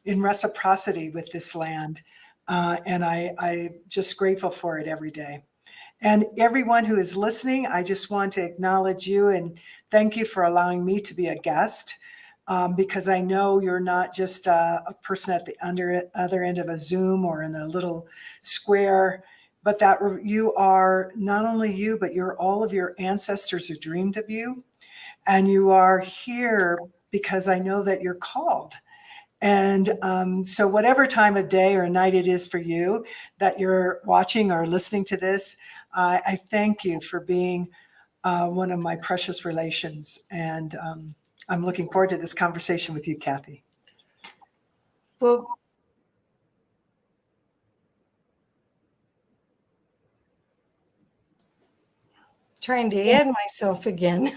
in reciprocity with this land. And I'm just grateful for it every day. And everyone who is listening, I just want to acknowledge you and thank you for allowing me to be a guest, because I know you're not just a person at the other end of a Zoom or in a little square, but that you are not only you, but you're all of your ancestors who dreamed of you. And you are here because I know that you're called. And so whatever time of day or night it is for you that you're watching or listening to this, I thank you for being one of my precious relations. And I'm looking forward to this conversation with you, Kathy. Well, trying to add myself again.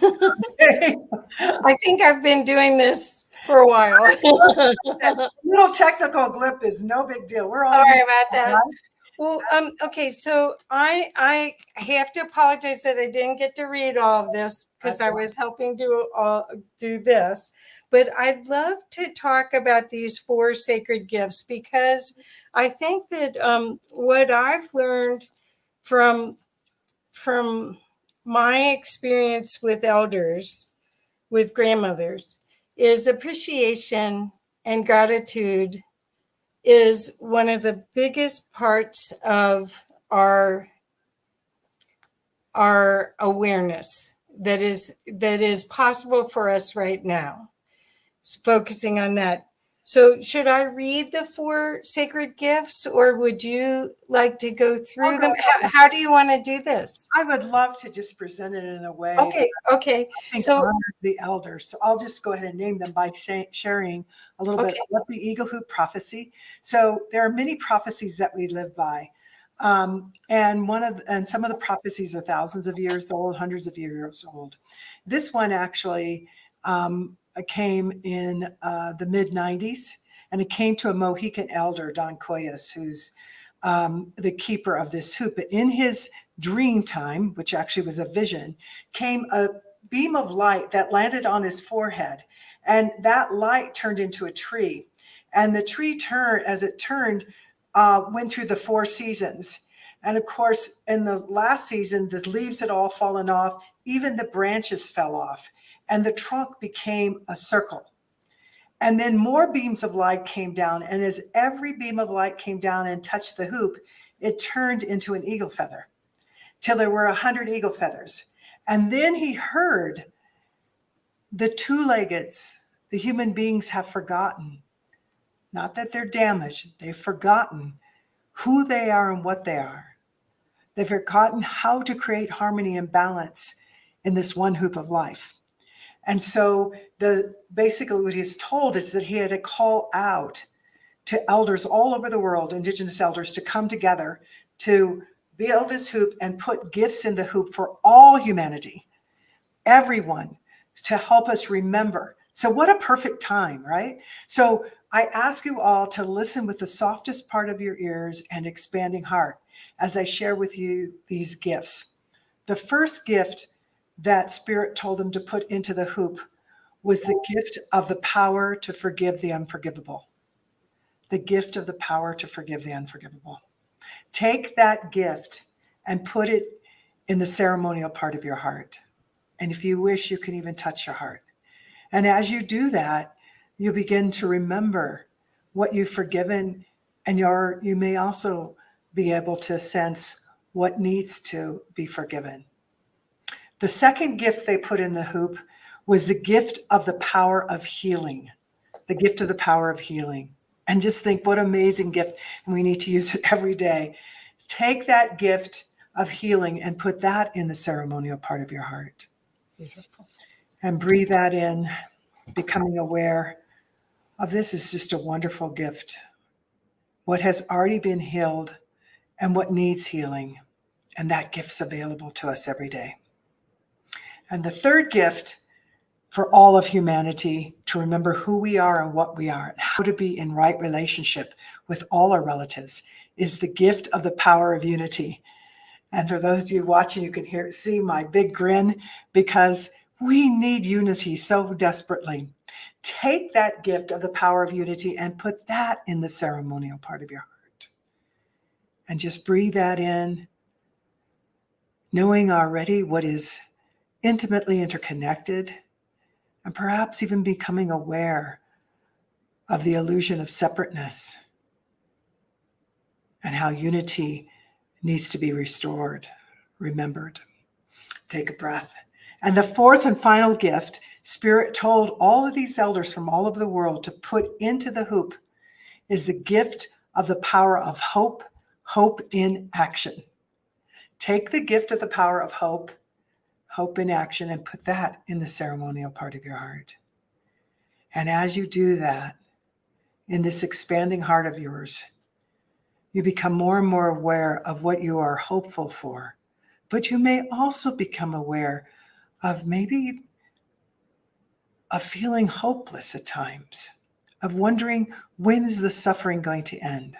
I think I've been doing this for a while. A little technical glip is no big deal. We're all sorry about that. Well, okay, so I have to apologize that I didn't get to read all of this because I was helping do this. But I'd love to talk about these 4 sacred gifts, because I think that what I've learned from my experience with elders, with grandmothers, is appreciation and gratitude is one of the biggest parts of our awareness that is possible for us right now. So focusing on that. So should I read the 4 sacred gifts, or would you like to go through them? How do you want to do this? I would love to just present it in a way. Okay. I think honors the elders. So I'll just go ahead and name them by sharing a little bit about the Eagle Hoop prophecy. So there are many prophecies that we live by. And some of the prophecies are thousands of years old, hundreds of years old. This one actually came in the mid 90s, and it came to a Mohican elder, Don Coyas, who's the keeper of this hoop. But in his dream time, which actually was a vision, came a beam of light that landed on his forehead, and that light turned into a tree. And the tree as it turned, went through the 4 seasons. And of course, in the last season, the leaves had all fallen off, even the branches fell off, and the trunk became a circle. And then more beams of light came down, and as every beam of light came down and touched the hoop, it turned into an eagle feather, till there were 100 eagle feathers. And then he heard the two-leggeds, the human beings have forgotten. Not that they're damaged, they've forgotten who they are and what they are. They've forgotten how to create harmony and balance in this one hoop of life. And so basically what he's told is that he had to call out to elders all over the world, indigenous elders, to come together to build this hoop and put gifts in the hoop for all humanity, everyone, to help us remember. So what a perfect time, right? So I ask you all to listen with the softest part of your ears and expanding heart as I share with you these gifts. The first gift that Spirit told them to put into the hoop was the gift of the power to forgive the unforgivable. The gift of the power to forgive the unforgivable. Take that gift and put it in the ceremonial part of your heart. And if you wish, you can even touch your heart. And as you do that, you begin to remember what you've forgiven, and you may also be able to sense what needs to be forgiven. The second gift they put in the hoop was the gift of the power of healing. The gift of the power of healing. And just think what an amazing gift, and we need to use it every day. Take that gift of healing and put that in the ceremonial part of your heart. Beautiful. And breathe that in, becoming aware of this is just a wonderful gift. What has already been healed and what needs healing. And that gift's available to us every day. And the third gift for all of humanity, to remember who we are and what we are and how to be in right relationship with all our relatives, is the gift of the power of unity. And for those of you watching, you can see my big grin, because we need unity so desperately. Take that gift of the power of unity and put that in the ceremonial part of your heart. And just breathe that in, knowing already what is intimately interconnected, and perhaps even becoming aware of the illusion of separateness and how unity needs to be restored, remembered. Take a breath. And the fourth and final gift, Spirit told all of these elders from all over the world to put into the hoop, is the gift of the power of hope, hope in action. Take the gift of the power of hope, hope in action, and put that in the ceremonial part of your heart. And as you do that, in this expanding heart of yours, you become more and more aware of what you are hopeful for. But you may also become aware of maybe of feeling hopeless at times, of wondering, when is the suffering going to end?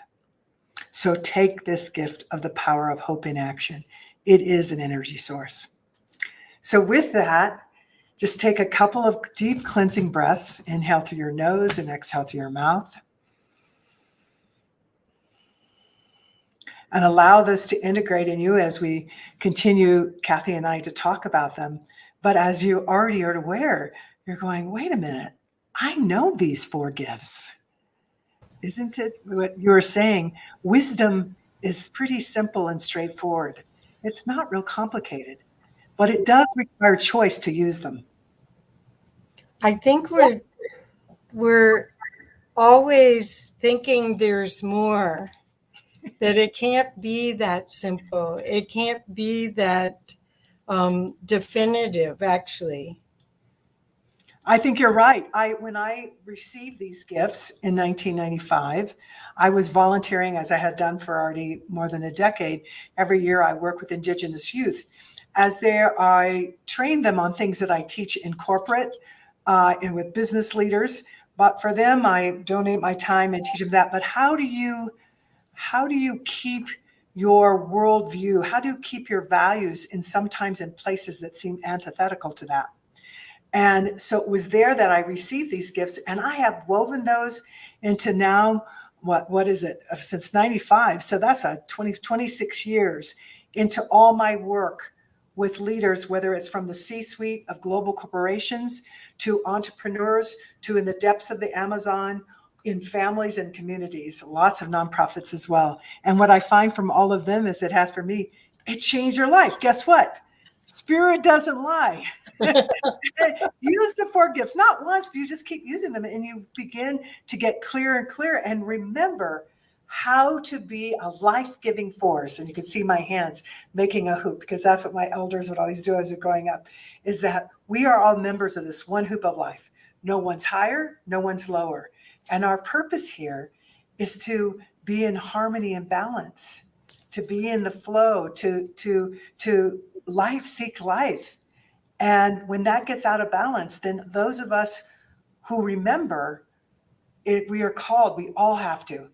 So take this gift of the power of hope in action. It is an energy source. So with that, just take a couple of deep cleansing breaths. Inhale through your nose and exhale through your mouth. And allow this to integrate in you as we continue, Kathy and I, to talk about them. But as you already are aware, you're going, wait a minute, I know these 4 gifts. Isn't it what you were saying? Wisdom is pretty simple and straightforward. It's not real complicated, but it does require choice to use them. I think we're always thinking there's more, that it can't be that simple. It can't be that definitive, actually. I think you're right. When I received these gifts in 1995, I was volunteering, as I had done for already more than a decade. Every year I work with Indigenous youth. As there, I train them on things that I teach in corporate and with business leaders. But for them, I donate my time and teach them that. But how do you keep your worldview? How do you keep your values sometimes in places that seem antithetical to that? And so it was there that I received these gifts, and I have woven those into now, what is it, since 95. So that's 26 years into all my work with leaders, whether it's from the C-suite of global corporations to entrepreneurs, to in the depths of the Amazon, in families and communities, lots of nonprofits as well. And what I find from all of them is it has for me, it changed your life. Guess what? Spirit doesn't lie. Use the 4 gifts, not once, but you just keep using them and you begin to get clearer and clearer and remember how to be a life-giving force. And you can see my hands making a hoop, because that's what my elders would always do as they're growing up, is that we are all members of this one hoop of life. No one's higher, no one's lower. And our purpose here is to be in harmony and balance, to be in the flow, to life seek life. And when that gets out of balance, then those of us who remember it, we are called, we all have to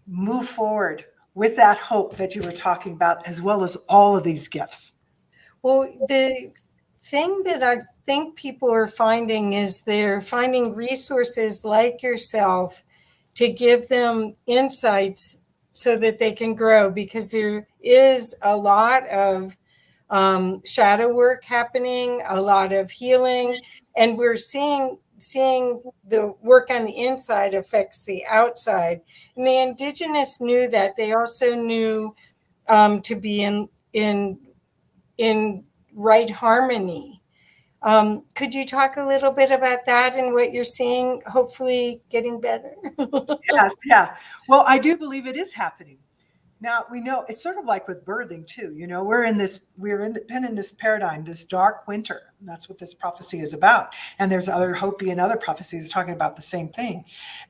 move forward with that hope that you were talking about, as well as all of these gifts. Well, the thing that I think people are finding is they're finding resources like yourself to give them insights so that they can grow, because there is a lot of shadow work happening, a lot of healing, and we're seeing the work on the inside affects the outside. And the Indigenous knew that. They also knew to be in right harmony. Could you talk a little bit about that and what you're seeing, hopefully getting better? Yes, yeah. Well, I do believe it is happening. Now, we know it's sort of like with birthing too. You know, been in this paradigm, this dark winter. And that's what this prophecy is about. And there's other Hopi and other prophecies talking about the same thing.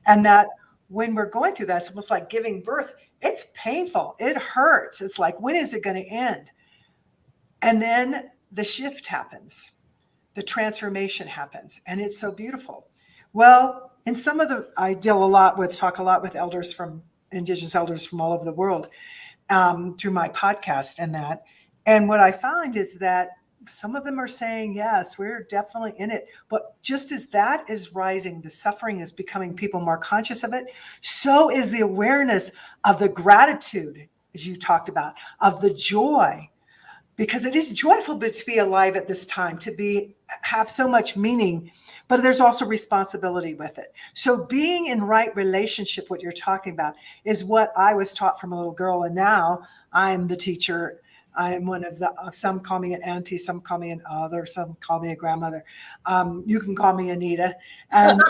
And that when we're going through that, it's almost like giving birth. It's painful. It hurts. It's like, when is it going to end? And then the shift happens. The transformation happens. And it's so beautiful. Well, in some of I talk a lot with elders from Indigenous elders from all over the world through my podcast and that. And what I find is that some of them are saying, yes, we're definitely in it. But just as that is rising, the suffering is becoming people more conscious of it. So is the awareness of the gratitude, as you talked about, of the joy, because it is joyful to be alive at this time, have so much meaning. But there's also responsibility with it. So being in right relationship, what you're talking about, is what I was taught from a little girl. And now I'm the teacher. I'm one of some call me an auntie, some call me an other, some call me a grandmother. You can call me Anita. And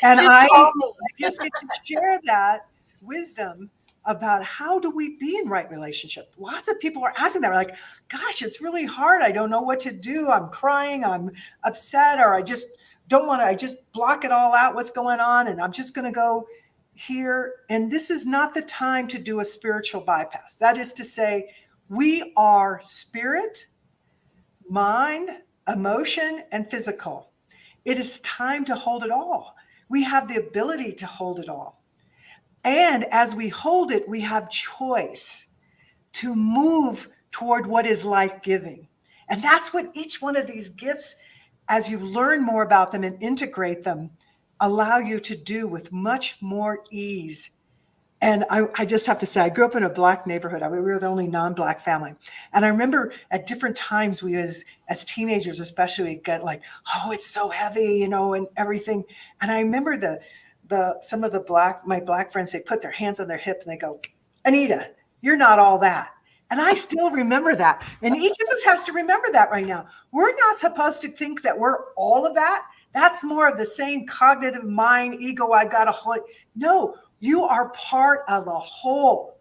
I just get to share that wisdom about how do we be in right relationship. Lots of people are asking that. We're like, gosh, it's really hard. I don't know what to do. I'm crying. I'm upset, or I just don't want to. I just block it all out, what's going on, and I'm just going to go here. And this is not the time to do a spiritual bypass. That is to say, we are spirit, mind, emotion, and physical. It is time to hold it all. We have the ability to hold it all. And as we hold it, we have choice to move toward what is life-giving. And that's what each one of these gifts, as you learn more about them and integrate them, allow you to do with much more ease. And I just have to say, I grew up in a Black neighborhood. We were the only non-Black family. And I remember at different times as teenagers especially, get like, oh, it's so heavy, and everything. And I remember some of my Black friends, they put their hands on their hip and they go, Anita, you're not all that. And I still remember that. And each of us has to remember that right now. We're not supposed to think that we're all of that. That's more of the same cognitive mind, ego, I got a whole. No, you are part of a whole.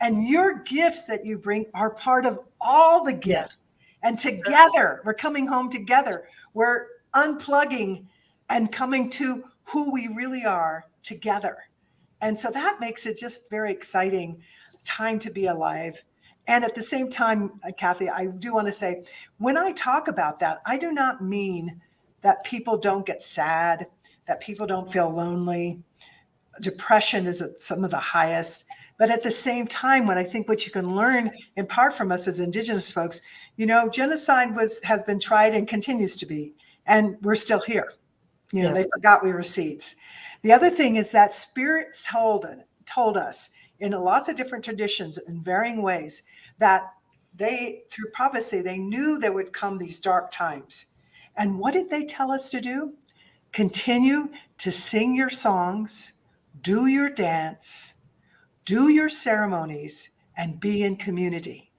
And your gifts that you bring are part of all the gifts. And together, we're coming home together. We're unplugging and coming to who we really are together. And so that makes it just very exciting time to be alive. And at the same time, Kathy, I do want to say, when I talk about that, I do not mean that people don't get sad, that people don't feel lonely. Depression is at some of the highest. But at the same time, when I think what you can learn in part from us as Indigenous folks, genocide has been tried and continues to be, and we're still here. They forgot we were seeds. The other thing is that spirits told us in lots of different traditions in varying ways that through prophecy, they knew there would come these dark times. And what did they tell us to do? Continue to sing your songs, do your dance, do your ceremonies, and be in community.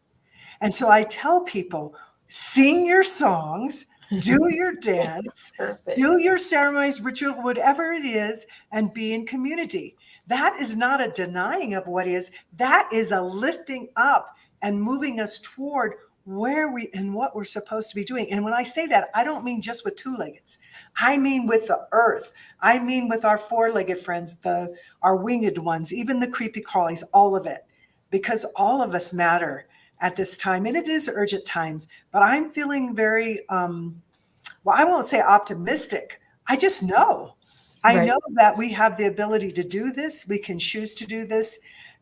And so I tell people, sing your songs, do your dance, do your ceremonies, ritual, whatever it is, and be in community. That is not a denying of what is. That is a lifting up and moving us toward where we and what we're supposed to be doing. And when I say that, I don't mean just with two-leggeds. I mean with the earth. I mean with our four-legged friends, our winged ones, even the creepy crawlies, all of it, because all of us matter at this time. And it is urgent times, but I'm feeling very, I won't say optimistic. I just know. I know that we have the ability to do this. We can choose to do this,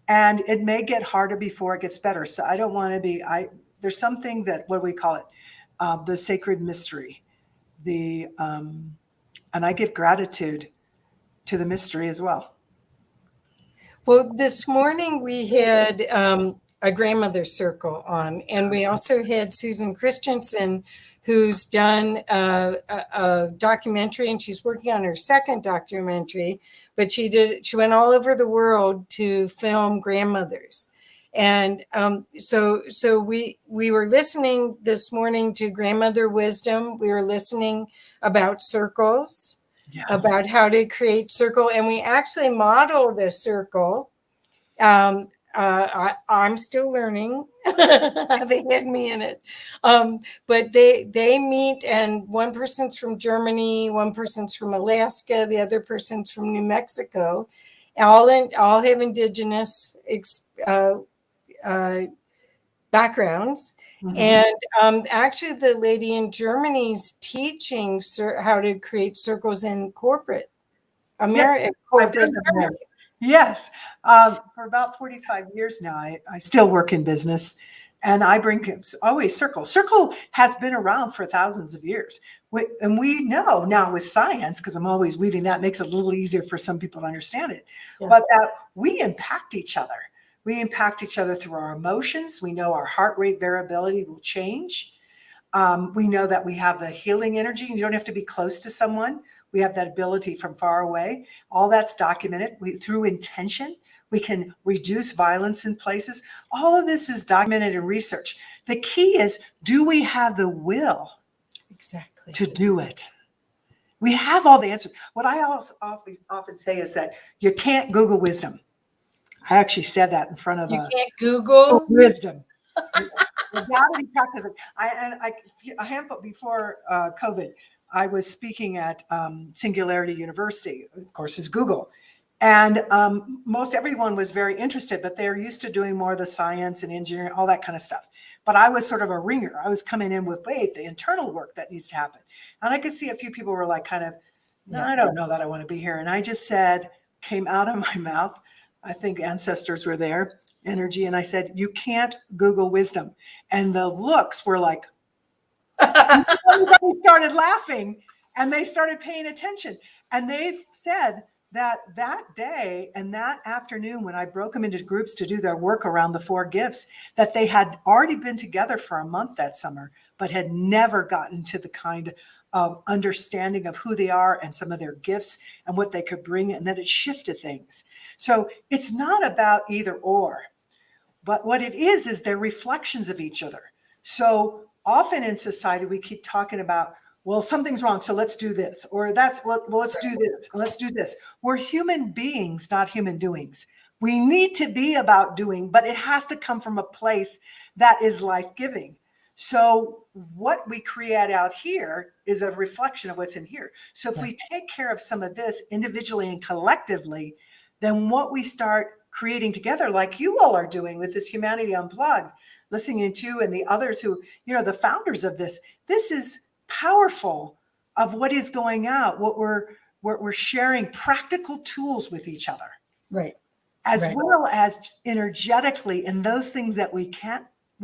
and it may get harder before it gets better. So I don't want to be, there's something that, what do we call it? The sacred mystery. And I give gratitude to the mystery as well. Well, this morning we had a grandmother circle on, and we also had Susan Christianson, who's done a documentary, and she's working on her second documentary, but she went all over the world to film grandmothers. And so we were listening this morning to grandmother wisdom. We were listening about circles, about how to create circle. And we actually modeled a circle. I'm still learning. They had me in it. But they meet, and one person's from Germany, one person's from Alaska, the other person's from New Mexico. All have indigenous backgrounds. Mm-hmm. And actually the lady in Germany's teaching how to create circles in corporate America. Yes. For about 45 years now, I still work in business, and I bring always circle. Circle has been around for thousands of years. And we know now with science, because I'm always weaving that, makes it a little easier for some people to understand it, but that we impact each other. We impact each other through our emotions. We know our heart rate variability will change. We know that we have the healing energy. You don't have to be close to someone. We have that ability from far away. All that's documented. Through intention, we can reduce violence in places. All of this is documented in research. The key is, do we have the will to do it? We have all the answers. What I also often say is that you can't Google wisdom. I actually said that in front of you can't Google wisdom. You gotta be practicing. A handful before COVID, I was speaking at Singularity University. Of course, it's Google. And most everyone was very interested, but they're used to doing more of the science and engineering, all that kind of stuff. But I was sort of a ringer. I was coming in with, the internal work that needs to happen. And I could see a few people were like kind of, no, I don't know that I want to be here. And I just said, came out of my mouth, I think ancestors were there, energy. And I said, you can't Google wisdom. And the looks were like, everybody started laughing and they started paying attention. And they said that day and that afternoon, when I broke them into groups to do their work around the 4 gifts, that they had already been together for a month that summer, but had never gotten to the kind of understanding of who they are and some of their gifts and what they could bring, and that it shifted things. So it's not about either or, but what it is they're reflections of each other. So often in society, we keep talking about, well, something's wrong, so let's do this, or let's do this, and let's do this. We're human beings, not human doings. We need to be about doing, but it has to come from a place that is life-giving. So what we create out here is a reflection of what's in here. So if we take care of some of this individually and collectively, then what we start creating together, like you all are doing with this Humanity Unplugged, listening to, and the others who, the founders of this is powerful of what is going out, what we're sharing practical tools with each other. Right. As well as energetically in those things that we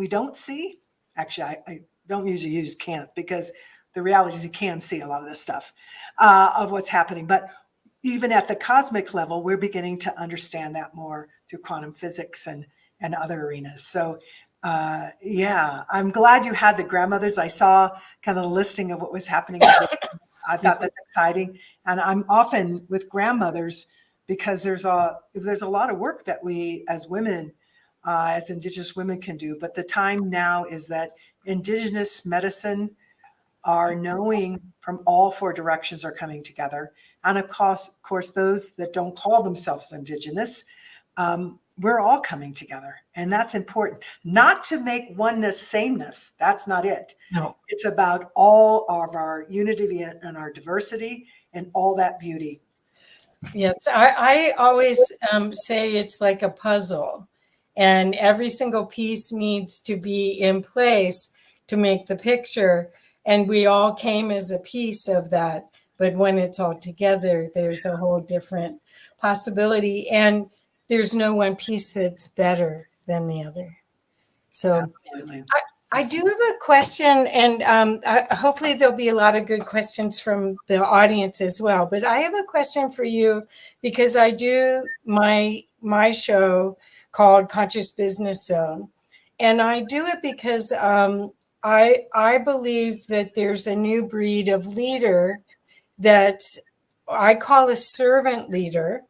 don't see. Actually, I don't usually use can't, because the reality is you can see a lot of this stuff of what's happening. But even at the cosmic level, we're beginning to understand that more through quantum physics and other arenas. So I'm glad you had the grandmothers. I saw kind of a listing of what was happening. I thought that's exciting. And I'm often with grandmothers because there's a lot of work that we as women, as Indigenous women can do. But the time now is that Indigenous medicine are knowing from all four directions are coming together. And of course, those that don't call themselves Indigenous, we're all coming together. And that's important. Not to make oneness sameness. That's not it. No. It's about all of our unity and our diversity and all that beauty. Yes, I always say it's like a puzzle, and every single piece needs to be in place to make the picture. And we all came as a piece of that. But when it's all together, there's a whole different possibility. And there's no one piece that's better than the other. So I do have a question, and hopefully there'll be a lot of good questions from the audience as well. But I have a question for you, because I do my show called Conscious Business Zone. And I do it because I believe that there's a new breed of leader that I call a servant leader,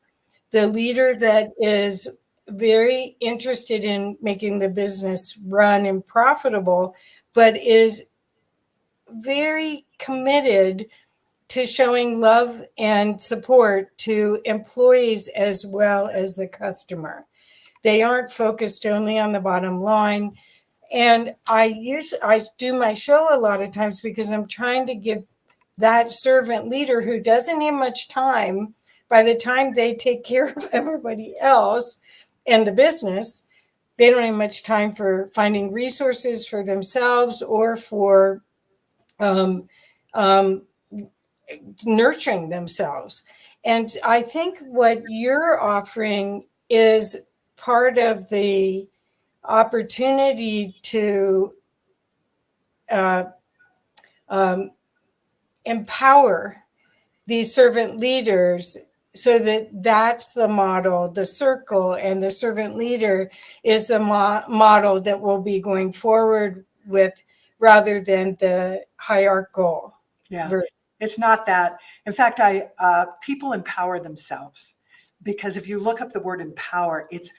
the leader that is very interested in making the business run and profitable, but is very committed to showing love and support to employees as well as the customer. They aren't focused only on the bottom line. And I do my show a lot of times because I'm trying to give that servant leader who doesn't have much time, by the time they take care of everybody else and the business, they don't have much time for finding resources for themselves or for nurturing themselves. And I think what you're offering is part of the opportunity to empower these servant leaders, so that's the model, the circle, and the servant leader is the model that we'll be going forward with, rather than the hierarchical. Yeah, it's not that. In fact, people empower themselves, because if you look up the word empower, it's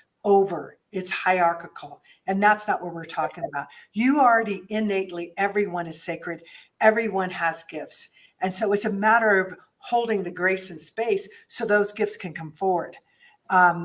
hierarchical. And that's not what we're talking about. You already innately, everyone is sacred. Everyone has gifts. And so it's a matter of holding the grace and space so those gifts can come forward.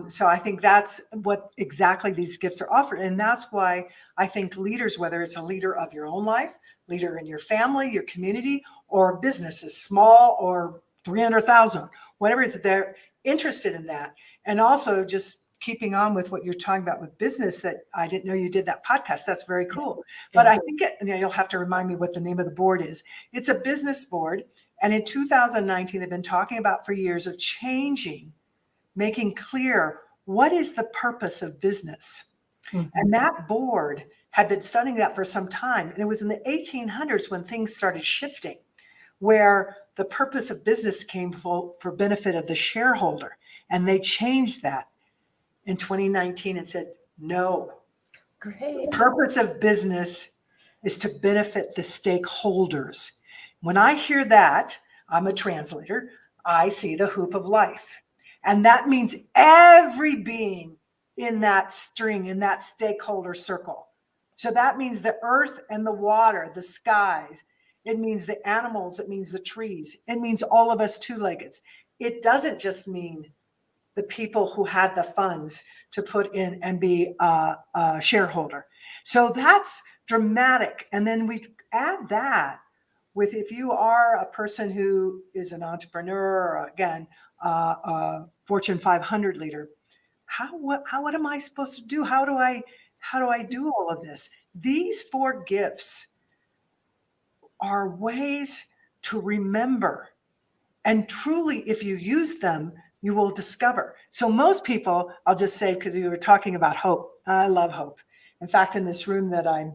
So I think that's what exactly these gifts are offered. And that's why I think leaders, whether it's a leader of your own life, leader in your family, your community, or businesses, small or 300,000, whatever it is, they're interested in that. And also just keeping on with what you're talking about with business, that I didn't know you did that podcast. That's very cool. But I think you'll have to remind me what the name of the board is. It's a business board. And in 2019, they've been talking about for years of changing, making clear what is the purpose of business. Mm-hmm. And that board had been studying that for some time. And it was in the 1800s when things started shifting, where the purpose of business came for benefit of the shareholder. And they changed that in 2019 and said, no. Great. The purpose of business is to benefit the stakeholders. When I hear that, I'm a translator, I see the hoop of life. And that means every being in that string, in that stakeholder circle. So that means the earth and the water, the skies. It means the animals. It means the trees. It means all of us two-leggeds. It doesn't just mean the people who had the funds to put in and be a shareholder. So that's dramatic. And then we add that with, if you are a person who is an entrepreneur, or again, a Fortune 500 leader, what am I supposed to do? How do I do all of this? These 4 gifts are ways to remember. And truly, if you use them, you will discover. So most people, I'll just say, because you were talking about hope, I love hope. In fact, in this room that I'm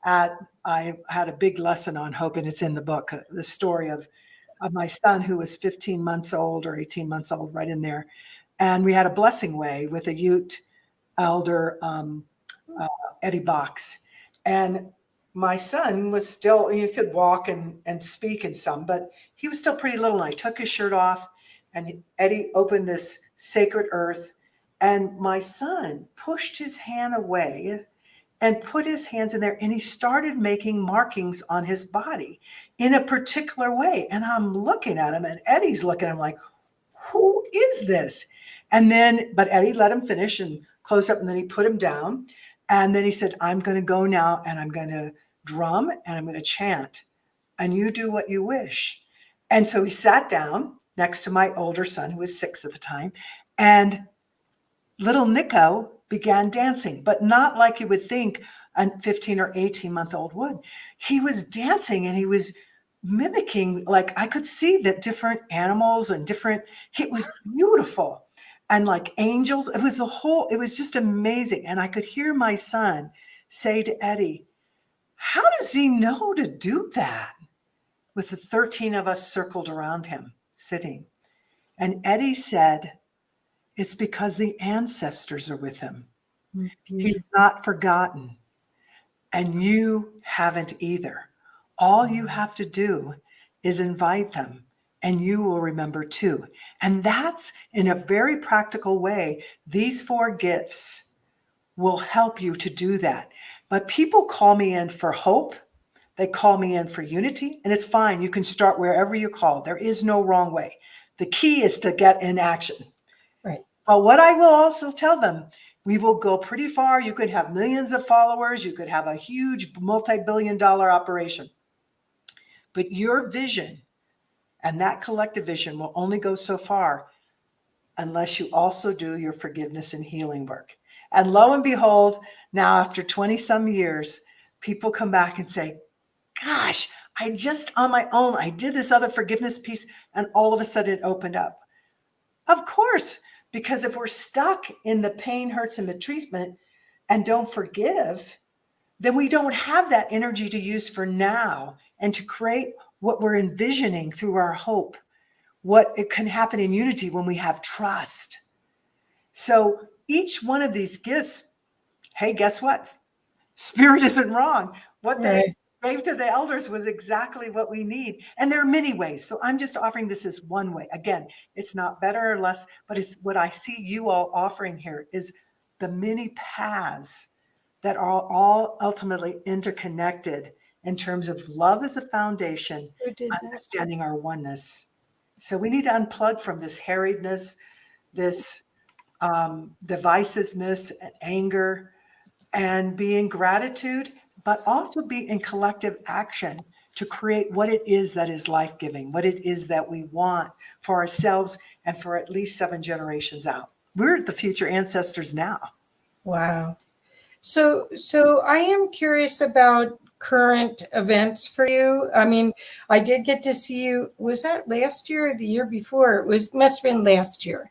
at, I had a big lesson on hope, and it's in the book, the story of my son who was 15 months old or 18 months old, right in there. And we had a blessing way with a Ute elder, Eddie Box. And my son was still, you could walk and speak and some, but he was still pretty little. And I took his shirt off, and Eddie opened this sacred earth, and my son pushed his hand away and put his hands in there, and he started making markings on his body in a particular way. And I'm looking at him, and Eddie's looking at him like, who is this? And then, but Eddie let him finish and close up, and then he put him down. And then he said, I'm going to go now, and I'm going to drum, and I'm going to chant, and you do what you wish. And so he sat down next to my older son, who was 6 at the time, and little Nico began dancing, but not like you would think a 15 or 18-month-old would. He was dancing, and he was mimicking, like I could see that different animals and different, it was beautiful. And like angels, it was just amazing. And I could hear my son say to Eddie, how does he know to do that? With the 13 of us circled around him, sitting. And Eddie said, it's because the ancestors are with him. Mm-hmm. He's not forgotten. And you haven't either. All you have to do is invite them, and you will remember too. And that's, in a very practical way, these 4 gifts will help you to do that. But people call me in for hope. They call me in for unity, and it's fine. You can start wherever you call. There is no wrong way. The key is to get in action. Right. But what I will also tell them, we will go pretty far. You could have millions of followers. You could have a huge multi-billion-dollar operation. But your vision and that collective vision will only go so far unless you also do your forgiveness and healing work. And lo and behold, now after 20 some years, people come back and say, gosh, I just on my own, I did this other forgiveness piece, and all of a sudden it opened up. Of course, because if we're stuck in the pain, hurts, and mistreatment and don't forgive, then we don't have that energy to use for now and to create what we're envisioning through our hope, what it can happen in unity when we have trust. So each one of these gifts, hey, guess what? Spirit isn't wrong. What they gave to the elders was exactly what we need. And there are many ways. So I'm just offering this as one way. Again, it's not better or less, but it's what I see you all offering here is the many paths that are all ultimately interconnected in terms of love as a foundation, understanding our oneness. So we need to unplug from this harriedness, this divisiveness and anger, and be in gratitude, but also be in collective action to create what it is that is life-giving, what it is that we want for ourselves and for at least 7 generations out. We're the future ancestors now. Wow. So I am curious about current events for you. I mean, I did get to see you, was that last year or the year before? Must have been last year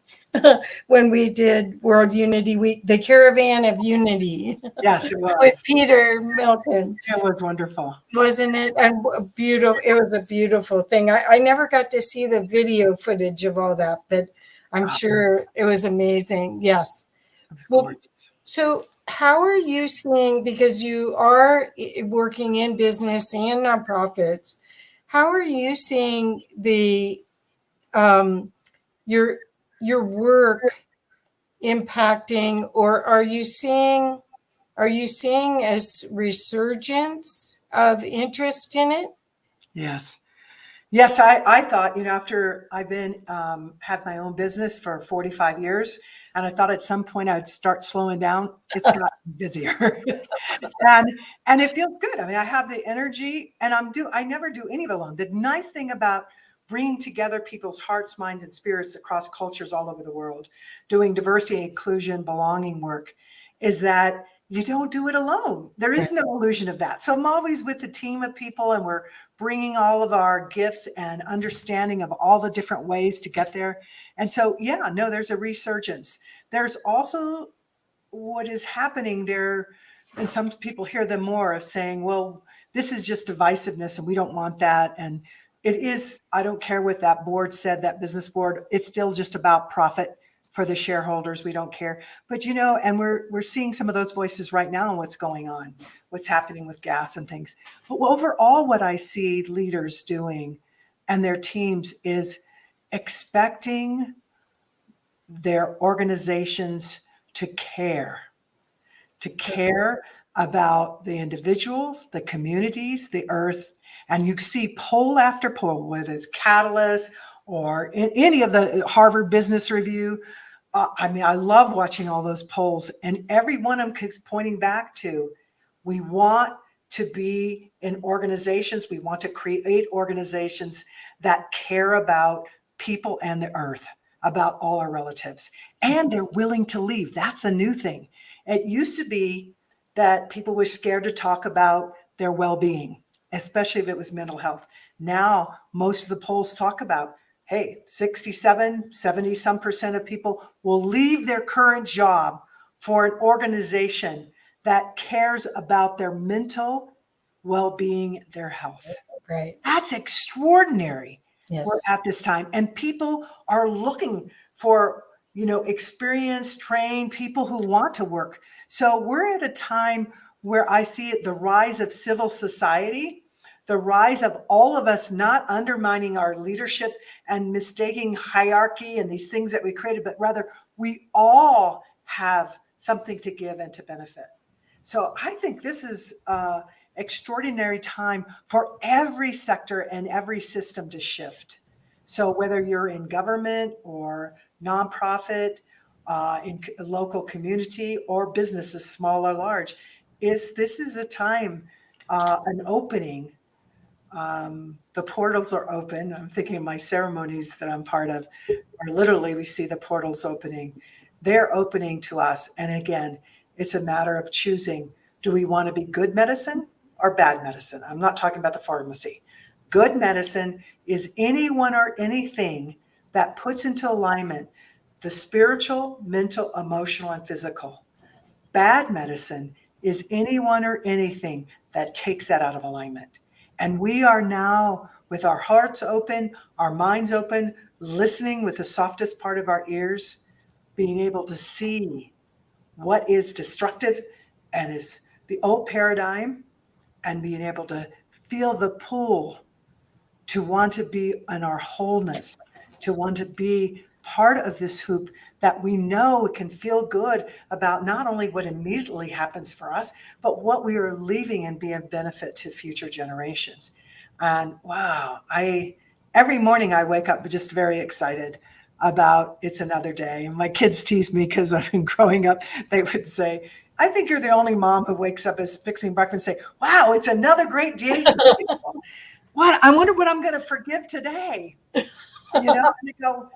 when we did World Unity Week, the Caravan of Unity. Yes, it was. With Peter Milton. It was wonderful. Wasn't it? And beautiful. It was a beautiful thing. I never got to see the video footage of all that, but I'm sure it was amazing. Yes. Well, so how are you seeing, because you are working in business and nonprofits, how are you seeing the your work impacting, or are you seeing a resurgence of interest in it? Yes. Yes, I thought, after I've been had my own business for 45 years, And I thought at some point I'd start slowing down. It's gotten busier. and it feels good. I mean, I have the energy, and I never do any of it alone. The nice thing about bringing together people's hearts, minds, and spirits across cultures all over the world, doing diversity, inclusion, belonging work, is that you don't do it alone. There is no illusion of that. So I'm always with a team of people, and we're bringing all of our gifts and understanding of all the different ways to get there. And so, yeah, no, there's a resurgence. There's also what is happening there, and some people hear them more of saying, well, this is just divisiveness and we don't want that. And it is, I don't care what that board said, that business board, it's still just about profit for the shareholders. We don't care. But, and we're seeing some of those voices right now on what's going on, what's happening with gas and things. But overall, what I see leaders doing and their teams is expecting their organizations to care about the individuals, the communities, the earth. And you see poll after poll, whether it's Catalyst or in any of the Harvard Business Review. I mean, I love watching all those polls, and every one of them keeps pointing back to, we want to be in organizations, we want to create organizations that care about people and the earth, about all our relatives, and they're willing to leave. That's a new thing. It used to be that people were scared to talk about their well-being, especially if it was mental health. Now, most of the polls talk about, hey, 67, 70 some percent of people will leave their current job for an organization that cares about their mental well-being, their health. Right. That's extraordinary. Yes. We're at this time. And people are looking for, experienced, trained people who want to work. So we're at a time where I see it, the rise of civil society, the rise of all of us not undermining our leadership and mistaking hierarchy and these things that we created, but rather we all have something to give and to benefit. So I think this is an extraordinary time for every sector and every system to shift. So whether you're in government or nonprofit, in local community or businesses, small or large, this is a time, an opening. The portals are open. I'm thinking of my ceremonies that I'm part of, or literally we see the portals opening. They're opening to us. And again, it's a matter of choosing. Do we want to be good medicine or bad medicine? I'm not talking about the pharmacy. Good medicine is anyone or anything that puts into alignment the spiritual, mental, emotional, and physical. Bad medicine is anyone or anything that takes that out of alignment. And we are now, with our hearts open, our minds open, listening with the softest part of our ears, being able to see what is destructive and is the old paradigm, and being able to feel the pull to want to be in our wholeness, to want to be part of this hoop that we know can feel good about not only what immediately happens for us, but what we are leaving and be a benefit to future generations. And wow, every morning I wake up just very excited about it's another day. And my kids tease me because I've been growing up. They would say, I think you're the only mom who wakes up as fixing breakfast and say, wow, it's another great day. I wonder what I'm going to forgive today. And they go,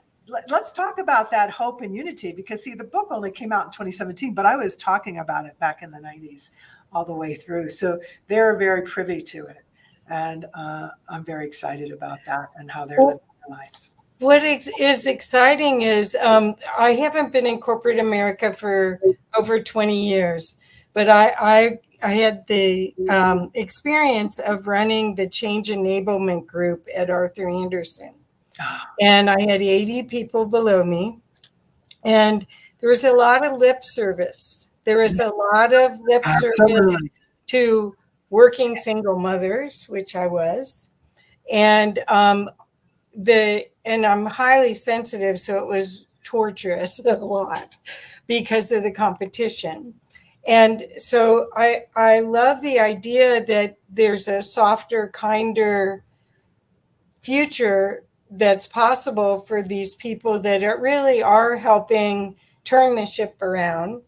let's talk about that hope and unity, because see, the book only came out in 2017, but I was talking about it back in the 90s all the way through. So they're very privy to it. And I'm very excited about that and how they're living their lives. What is exciting is I haven't been in corporate America for over 20 years, but I had the experience of running the change enablement group at Arthur Andersen. And I had 80 people below me. And there was a lot of lip service. There was a lot of lip service to working single mothers, which I was. And I'm highly sensitive, so it was torturous a lot because of the competition. And so I love the idea that there's a softer, kinder future that's possible for these people that really are helping turn the ship around,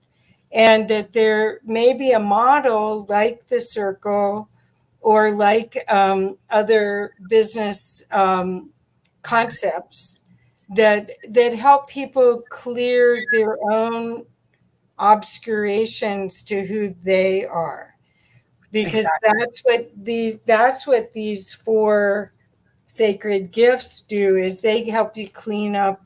and that there may be a model like the circle or like other business concepts that help people clear their own obscurations to who they are, because that's what these 4 sacred gifts do, is they help you clean up,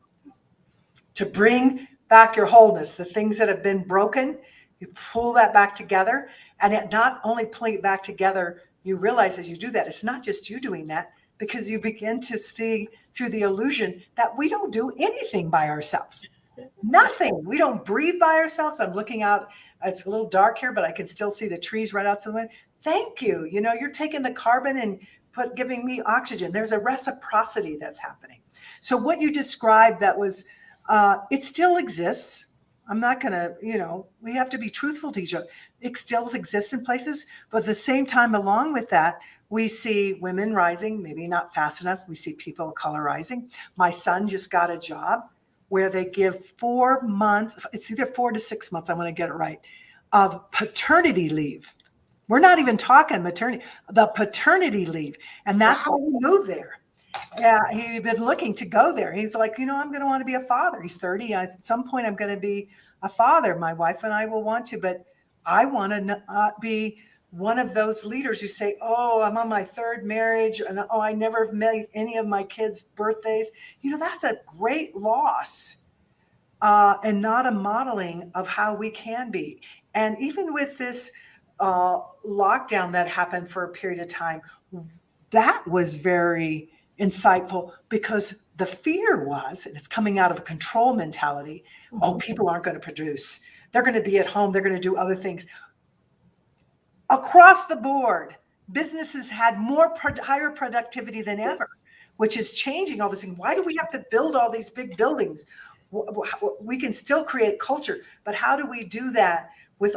to bring back your wholeness, the things that have been broken. You pull that back together, and it not only pulling it back together, you realize as you do that, it's not just you doing that, because you begin to see through the illusion that we don't do anything by ourselves. Nothing. We don't breathe by ourselves. I'm looking out. It's a little dark here, but I can still see the trees right outside the window. Thank you. You know, you're taking the carbon and giving me oxygen. There's a reciprocity that's happening. So what you described, that was, it still exists. I'm not going to, you know, we have to be truthful to each other. It still exists in places, but at the same time, along with that, we see women rising, maybe not fast enough. We see people of color rising. My son just got a job where they give 4 months, it's either 4 to 6 months, I want to get it right, of paternity leave. We're not even talking maternity, the paternity leave. And that's why we moved there. Yeah, he'd been looking to go there. He's like, you know, I'm going to want to be a father. He's 30. At some point, I'm going to be a father. My wife and I will want to, but I want to not be one of those leaders who say, oh, I'm on my 3rd marriage, and oh, I never met any of my kids' birthdays. You know, that's a great loss, and not a modeling of how we can be. And even with this lockdown that happened for a period of time, that was very insightful, because the fear was, and it's coming out of a control mentality, oh, people aren't going to produce. They're going to be at home. They're going to do other things. Across the board, businesses had higher productivity than ever, which is changing all this thing. Why do we have to build all these big buildings? We can still create culture, but how do we do that with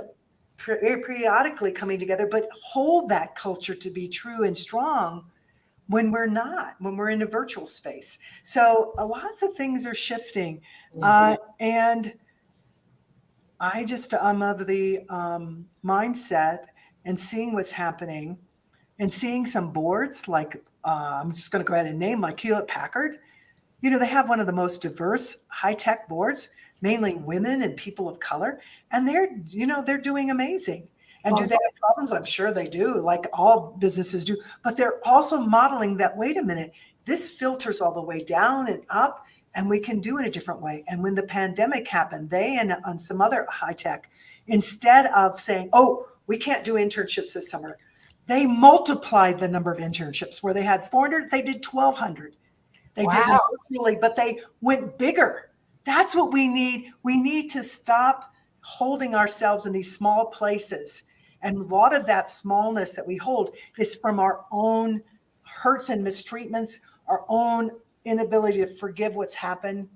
periodically coming together, but hold that culture to be true and strong when we're not, when we're in a virtual space? So lots of things are shifting. And I'm of the mindset and seeing what's happening and seeing some boards like, I'm just going to go ahead and name, like Hewlett-Packard. You know, they have one of the most diverse high-tech boards, mainly women and people of color. And they're doing amazing. And do they have problems? I'm sure they do, like all businesses do. But they're also modeling that, wait a minute, this filters all the way down and up, and we can do it a different way. And when the pandemic happened, they and on some other high tech, instead of saying, oh, we can't do internships this summer, they multiplied the number of internships. Where they had 400, they did 1,200. They did them virtually, but they went bigger. That's what we need. We need to stop holding ourselves in these small places. And a lot of that smallness that we hold is from our own hurts and mistreatments, our own inability to forgive what's happened.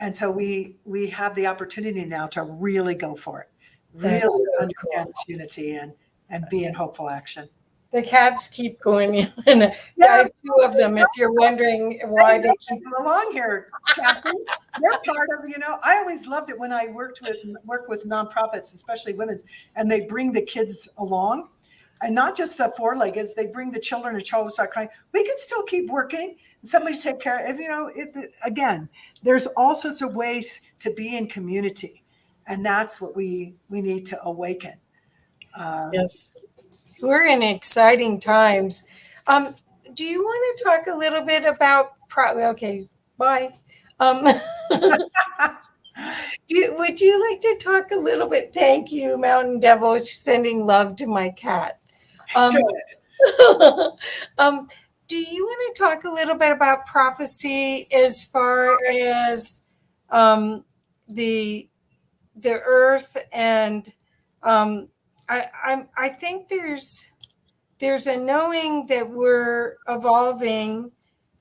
And so we have the opportunity now to really go for it, really understand its unity and be in hopeful action. The cats keep going, and I have 2 of them. If you're wondering why they keep along here, Catherine, they're part of. You know, I always loved it when I work with nonprofits, especially women's, and they bring the kids along, and not just the 4-leggeds. They bring the children. The children start crying. We can still keep working. Somebody take care of. You know, again, there's all sorts of ways to be in community, and that's what we need to awaken. Yes. We're in exciting times. Do you want to talk a little bit about? Okay, bye. Would you like to talk a little bit? Thank you, Mountain Devil, sending love to my cat. Do you want to talk a little bit about prophecy as far as the earth and I think there's a knowing that we're evolving,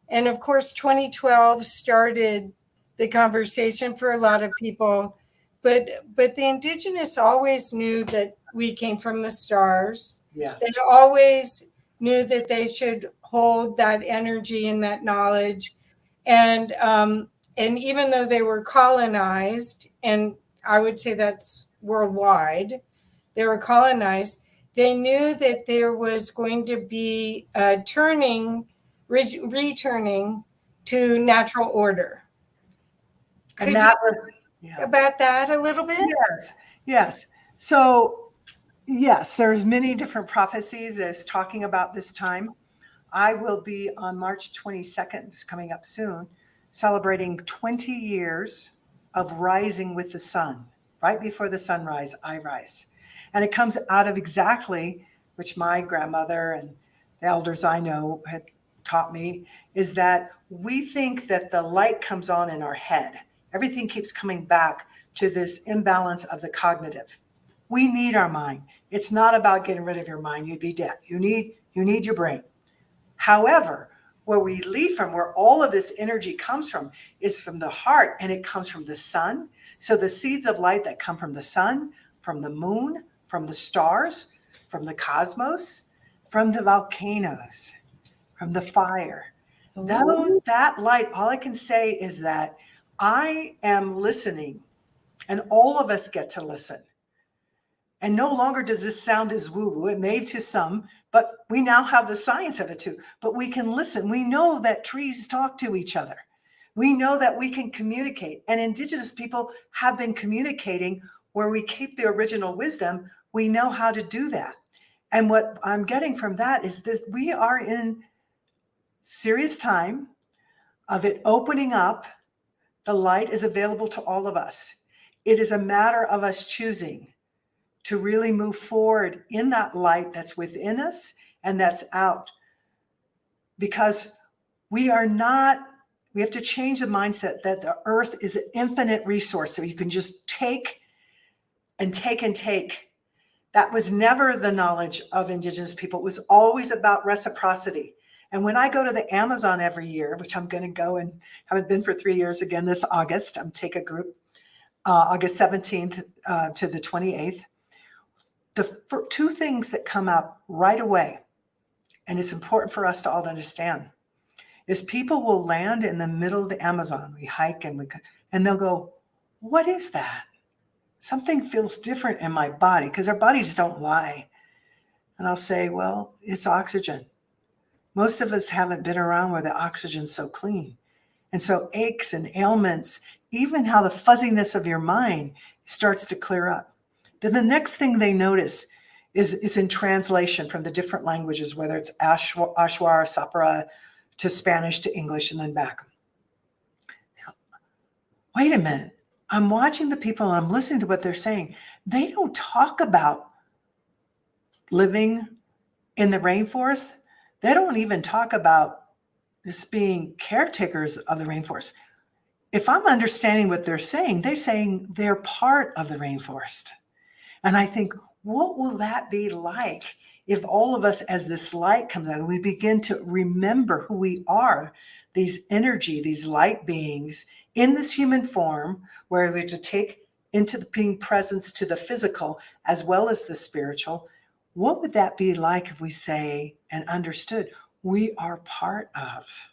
and of course 2012 started the conversation for a lot of people, but the indigenous always knew that we came from the stars. Yes. They always knew that they should hold that energy and that knowledge, and even though they were colonized and I would say that's worldwide. They were colonized. They knew that there was going to be a returning to natural order. Could And that you was, yeah. about that a little bit? Yes, yes. So, yes, there's many different prophecies as talking about this time. I will be on March 22nd, it's coming up soon, celebrating 20 years of rising with the sun. Right before the sunrise, I rise. And it comes out of exactly, which my grandmother and the elders I know had taught me, is that we think that the light comes on in our head. Everything keeps coming back to this imbalance of the cognitive. We need our mind. It's not about getting rid of your mind. You'd be dead. You need your brain. However, where we lead from, where all of this energy comes from, is from the heart, and it comes from the sun. So the seeds of light that come from the sun, from the moon, from the stars, from the cosmos, from the volcanoes, from the fire. That light, all I can say is that I am listening, and all of us get to listen. And no longer does this sound as woo-woo. It may to some, but we now have the science of it too. But we can listen. We know that trees talk to each other. We know that we can communicate. And Indigenous people have been communicating where we keep the original wisdom. We know how to do that. And what I'm getting from that is this: we are in serious time of it opening up. The light is available to all of us. It is a matter of us choosing to really move forward in that light that's within us and that's out. Because we have to change the mindset that the earth is an infinite resource. So you can just take and take and take. That was never the knowledge of Indigenous people. It was always about reciprocity. And when I go to the Amazon every year, which I'm going to go and haven't been for 3 years again this August, I'm take a group, August 17th to the 28th. The two things that come up right away, and it's important for us to all understand, is people will land in the middle of the Amazon. We hike and they'll go, "What is that? Something feels different in my body," because our bodies don't lie. And I'll say, "Well, it's oxygen." Most of us haven't been around where the oxygen's so clean. And so aches and ailments, even how the fuzziness of your mind starts to clear up. Then the next thing they notice is in translation from the different languages, whether it's Ashwar, Sapara, to Spanish, to English, and then back. Wait a minute. I'm watching the people and I'm listening to what they're saying. They don't talk about living in the rainforest. They don't even talk about just being caretakers of the rainforest. If I'm understanding what they're saying they're part of the rainforest. And I think, what will that be like if all of us, as this light comes out, we begin to remember who we are, these energy, these light beings in this human form, where we have to take into the being presence to the physical as well as the spiritual. What would that be like if we say and understood we are part of?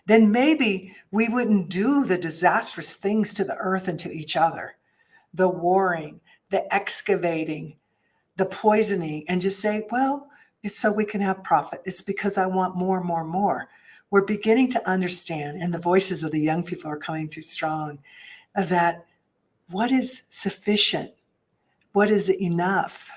Then maybe we wouldn't do the disastrous things to the earth and to each other, the warring, the excavating, the poisoning, and just say, well, it's so we can have profit. It's because I want more, more, more. We're beginning to understand, and the voices of the young people are coming through strong, that what is sufficient? What is enough?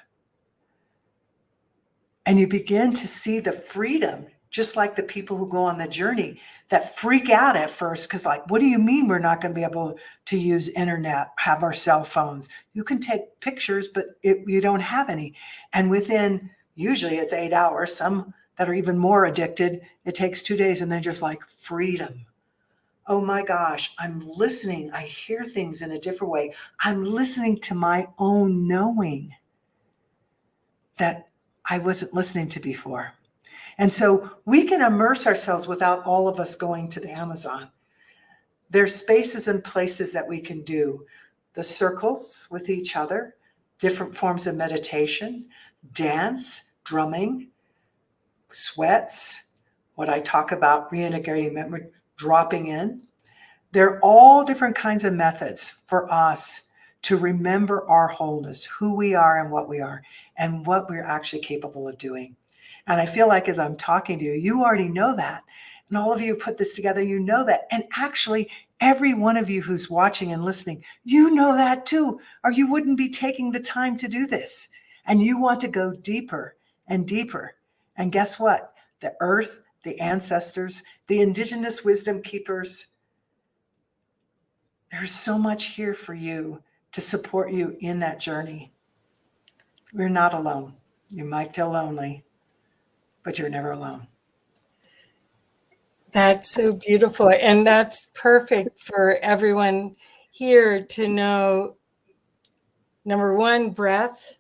And you begin to see the freedom, just like the people who go on the journey that freak out at first, because like, what do you mean we're not going to be able to use internet, have our cell phones? You can take pictures, but you don't have any. And within, usually it's 8 hours, some that are even more addicted, it takes 2 days, and they're just like, freedom. Oh my gosh, I'm listening. I hear things in a different way. I'm listening to my own knowing that I wasn't listening to before. And so we can immerse ourselves without all of us going to the Amazon. There's spaces and places that we can do the circles with each other, different forms of meditation, dance, drumming, sweats, what I talk about, reintegrating memory, dropping in. They're all different kinds of methods for us to remember our wholeness, who we are and what we're actually capable of doing. And I feel like as I'm talking to you, you already know that. And all of you put this together, you know that. And actually, every one of you who's watching and listening, you know that too, or you wouldn't be taking the time to do this. And you want to go deeper and deeper. And guess what? The earth, the ancestors, the indigenous wisdom keepers, there's so much here for you to support you in that journey. We're not alone. You might feel lonely, but you're never alone. That's so beautiful. And that's perfect for everyone here to know. Number one, breath.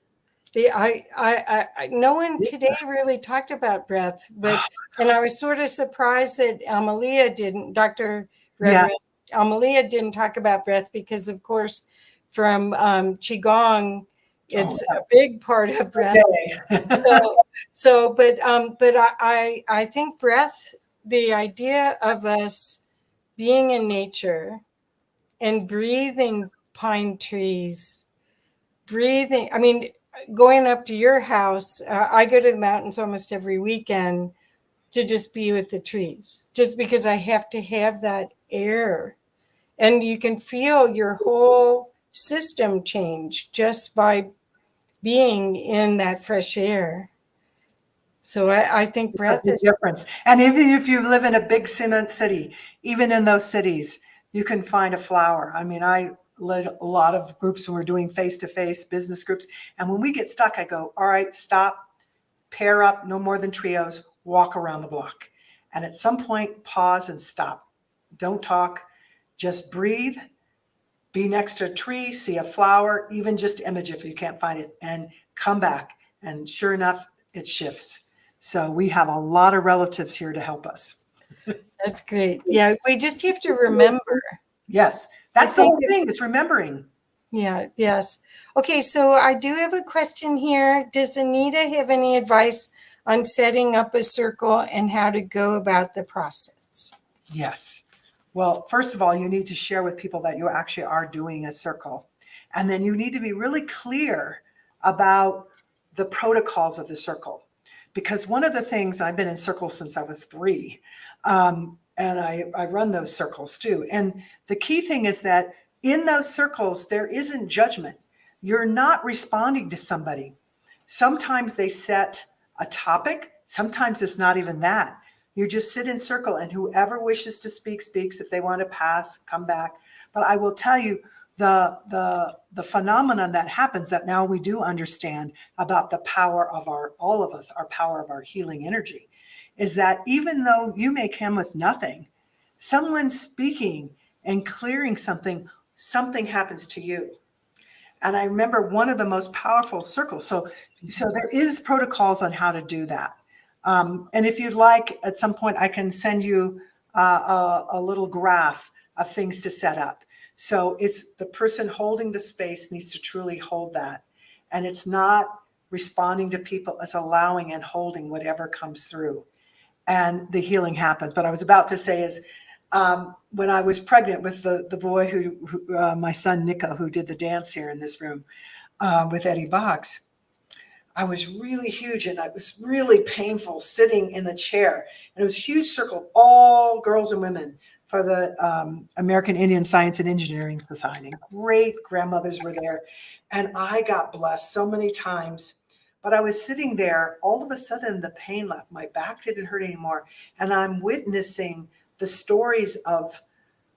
No one today really talked about breath, but and I was sort of surprised that Amalia didn't, Dr. Reverend Amalia didn't talk about breath because, of course, from Qigong, it's a big part of breath. But I think breath, the idea of us being in nature and breathing pine trees, breathing, I mean, going up to your house, I go to the mountains almost every weekend to just be with the trees, just because I have to have that air. And you can feel your whole system change just by being in that fresh air. So I think breath is difference. And even if you live in a big cement city, even in those cities, you can find a flower. I mean, I led a lot of groups when we're doing face-to-face business groups. And when we get stuck, I go, all right, stop, pair up, no more than trios, walk around the block. And at some point, pause and stop. Don't talk, just breathe, be next to a tree, see a flower, even just image if you can't find it, and come back. And sure enough, it shifts. So we have a lot of relatives here to help us. That's great. Yeah, we just have to remember. Yes, that's the whole thing, is remembering. Yeah, yes. Okay, so I do have a question here. Does Anita have any advice on setting up a circle and how to go about the process? Yes. Well, first of all, you need to share with people that you actually are doing a circle. And then you need to be really clear about the protocols of the circle. Because one of the things, I've been in circles since I was 3, and I run those circles too. And the key thing is that in those circles, there isn't judgment. You're not responding to somebody. Sometimes they set a topic. Sometimes it's not even that. You just sit in circle and whoever wishes to speak, speaks. If they want to pass, come back. But I will tell you, the phenomenon that happens that now we do understand about the power of all of us, our power of our healing energy, is that even though you may come with nothing, someone speaking and clearing something happens to you. And I remember one of the most powerful circles. So there is protocols on how to do that. And if you'd like, at some point, I can send you a little graph of things to set up. So it's the person holding the space needs to truly hold that. And it's not responding to people, it's allowing and holding whatever comes through. And the healing happens. But I was about to say is, when I was pregnant with the boy who my son Nico, who did the dance here in this room with Eddie Box, I was really huge and it was really painful sitting in the chair. And it was a huge circle, all girls and women for the American Indian Science and Engineering Society. Great grandmothers were there. And I got blessed so many times. But I was sitting there, all of a sudden the pain left. My back didn't hurt anymore. And I'm witnessing the stories of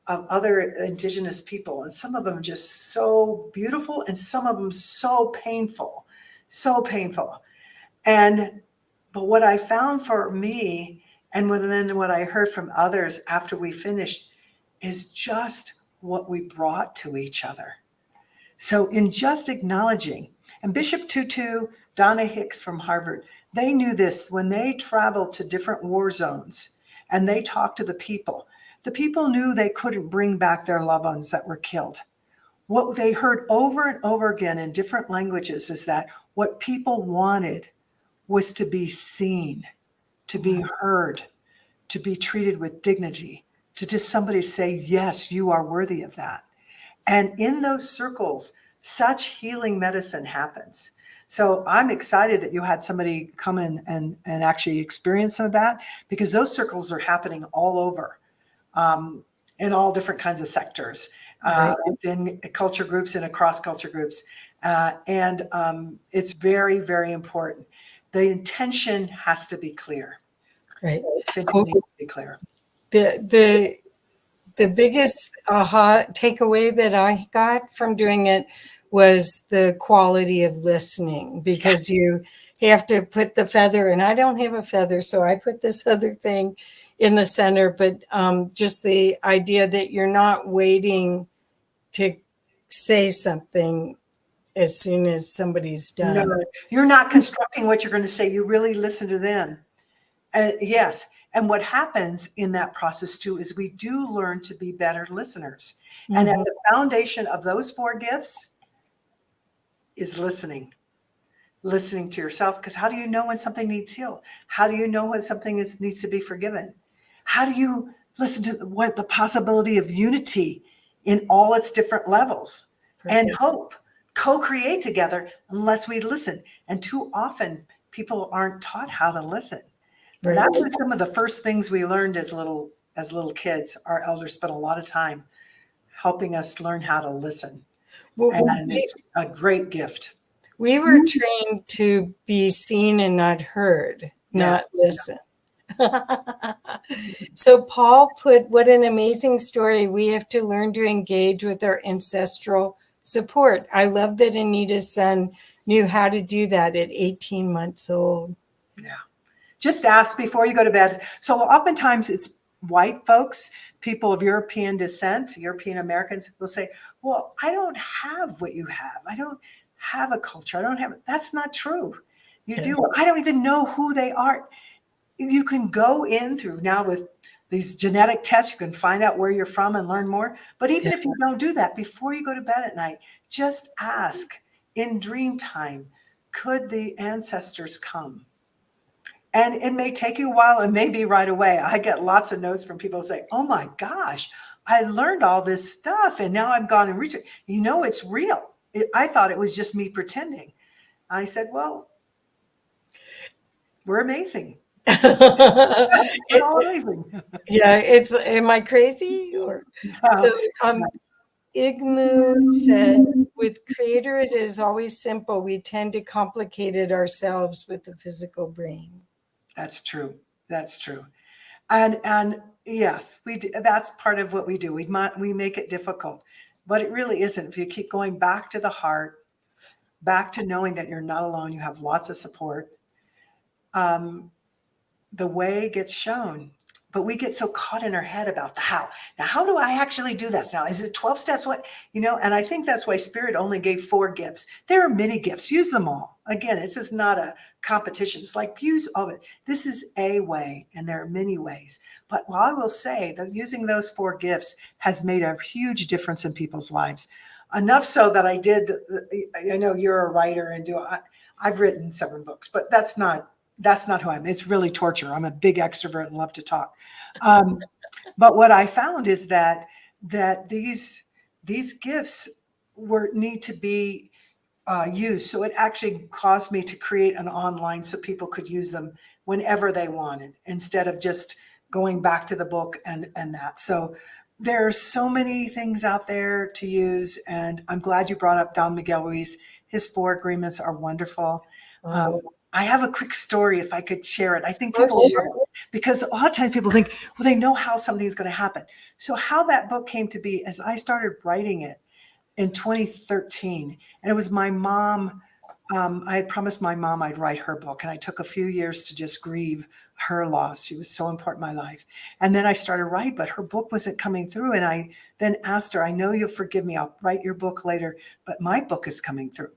other indigenous people. And some of them just so beautiful and some of them so painful. So painful. But what I found for me, and then what I heard from others after we finished, is just what we brought to each other. So in just acknowledging, and Bishop Tutu, Donna Hicks from Harvard, they knew this when they traveled to different war zones and they talked to the people. The people knew they couldn't bring back their loved ones that were killed. What they heard over and over again in different languages is that what people wanted was to be seen, to be heard, to be treated with dignity, to just somebody say, yes, you are worthy of that. And in those circles, such healing medicine happens. So I'm excited that you had somebody come in and actually experience some of that, because those circles are happening all over, in all different kinds of sectors, in culture groups and across culture groups. And it's very, very important. The intention has to be clear. Right. Intention needs to be clear. The biggest aha takeaway that I got from doing it was the quality of listening, because you have to put the feather, and I don't have a feather, so I put this other thing in the center, but just the idea that you're not waiting to say something as soon as somebody's done. No, you're not constructing what you're going to say. You really listen to them. Yes. And what happens in that process too is we do learn to be better listeners. Mm-hmm. And at the foundation of those 4 gifts is listening. Listening to yourself, because how do you know when something needs healed? How do you know when something needs to be forgiven? How do you listen to what the possibility of unity in all its different levels? Perfect. And hope, co-create together unless we listen. And too often people aren't taught how to listen. Right. That was some of the first things we learned as little kids. Our elders spent a lot of time helping us learn how to listen. And it's a great gift. We were trained to be seen and not heard, not listen. So Paul put, what an amazing story. We have to learn to engage with our ancestral support. I love that Anita's son knew how to do that at 18 months old. Yeah. Just ask before you go to bed. So oftentimes it's white folks, people of European descent, European Americans will say, well, I don't have what you have. I don't have a culture. I don't have it. That's not true. You do. I don't even know who they are. You can go in through now with these genetic tests, you can find out where you're from and learn more. But even if you don't do that, before you go to bed at night, just ask in dream time, could the ancestors come? And it may take you a while. It may be right away. I get lots of notes from people who say, oh my gosh, I learned all this stuff and now I've gone and researched. You know, it's real. I thought it was just me pretending. I said, well, we're amazing. We're all amazing. Yeah, am I crazy? Or Igmu said, with Creator, it is always simple. We tend to complicate it ourselves with the physical brain. That's true. That's true. And yes, we do. That's part of what we do. We make it difficult, but it really isn't. If you keep going back to the heart, back to knowing that you're not alone, you have lots of support, the way gets shown. But we get so caught in our head about the how. Now, how do I actually do this? Now, is it 12 steps? What, and I think that's why Spirit only gave 4 gifts. There are many gifts. Use them all. Again, this is not a competition. It's like use all of it. This is a way, and there are many ways. But I will say that using those 4 gifts has made a huge difference in people's lives. Enough so that I know you're a writer and I've written 7 books, but that's not who I am. It's really torture. I'm a big extrovert and love to talk. But what I found is that these gifts need to be used. So it actually caused me to create an online so people could use them whenever they wanted, instead of just going back to the book and that. So there are so many things out there to use. And I'm glad you brought up Don Miguel Ruiz. His 4 agreements are wonderful. I have a quick story if I could share it. I think people, because a lot of times people think, well, they know how something's going to happen. So how that book came to be is I started writing it in 2013. And it was my mom. I had promised my mom I'd write her book. And I took a few years to just grieve her loss. She was so important in my life. And then I started writing, but her book wasn't coming through. And I then asked her, I know you'll forgive me. I'll write your book later, but my book is coming through.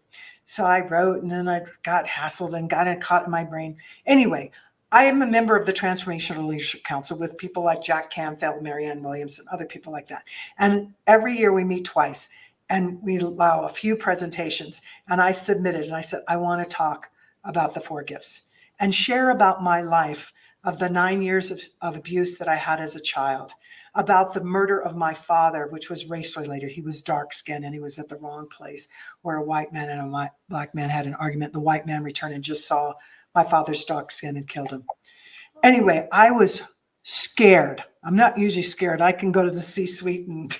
So I wrote, and then I got hassled and got it caught in my brain. Anyway, I am a member of the Transformational Leadership Council with people like Jack Canfield, Marianne Williams, and other people like that. And every year we meet twice, and we allow a few presentations. And I submitted, and I said, I want to talk about the 4 gifts and share about my life of the 9 years of abuse that I had as a child, about the murder of my father, which was race related. He was dark skinned and he was at the wrong place where a white man and a black man had an argument. The white man returned and just saw my father's dark skin and killed him. Anyway, I was scared. I'm not usually scared. I can go to the C-suite and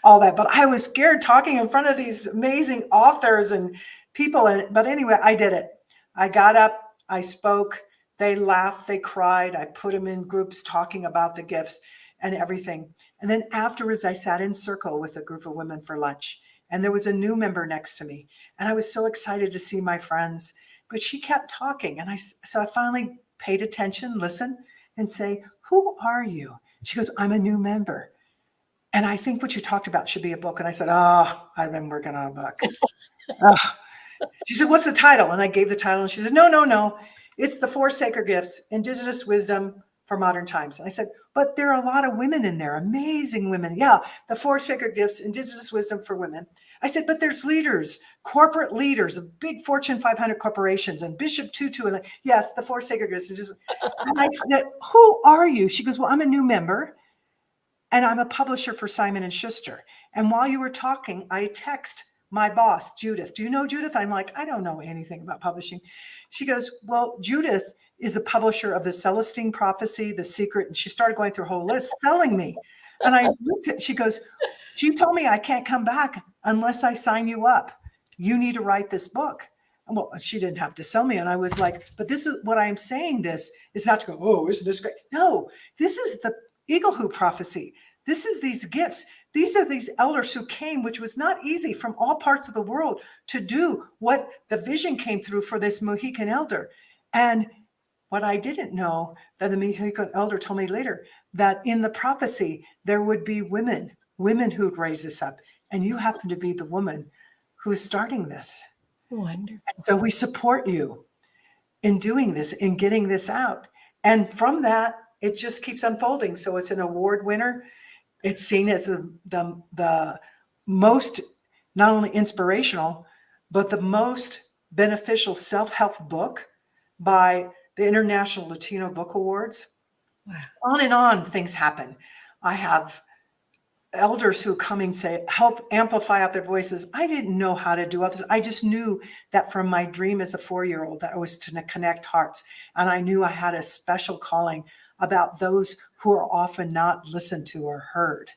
all that, but I was scared talking in front of these amazing authors and people. But anyway, I did it. I got up, I spoke, they laughed, they cried. I put them in groups talking about the gifts and everything. And then afterwards, I sat in circle with a group of women for lunch. And there was a new member next to me. And I was so excited to see my friends, but she kept talking. And so I finally paid attention, listened, and say, who are you? She goes, I'm a new member. And I think what you talked about should be a book. And I said, I've been working on a book. She said, what's the title? And I gave the title. And she said, no. It's The Four Sacred Gifts, Indigenous Wisdom for Modern Times. And I said, but there are a lot of women in there, amazing women. Yeah, The Four Sacred Gifts, Indigenous Wisdom for Women. I said, but there's leaders, corporate leaders of big Fortune 500 corporations and Bishop Tutu. And yes, The Four Sacred Gifts. And I said, who are you? She goes, well, I'm a new member. And I'm a publisher for Simon & Schuster. And while you were talking, I text my boss, Judith. Do you know Judith? I'm like, I don't know anything about publishing. She goes, well, Judith is the publisher of the Celestine Prophecy, The Secret. And she started going through a whole list selling me. And I looked at, she goes, she told me I can't come back unless I sign you up. You need to write this book. And well, she didn't have to sell me. And I was like, but this is what I'm saying. This is not to go, oh, isn't this great? No, this is the Eagle Hoop prophecy. This is these gifts. These are these elders who came, which was not easy, from all parts of the world to do what the vision came through for this Mohican elder. And what I didn't know, that the Mohican elder told me later, that in the prophecy, there would be women who'd raise this up. And you happen to be the woman who's starting this. Wonderful. And so we support you in doing this, in getting this out. And from that, it just keeps unfolding. So it's an award winner. It's seen as the most, not only inspirational, but the most beneficial self-help book by the International Latino Book Awards. Wow. On and on things happen. I have elders who come and say, help amplify out their voices. I didn't know how to do all this. I just knew that from my dream as a 4-year-old that I was to connect hearts. And I knew I had a special calling about those who are often not listened to or heard.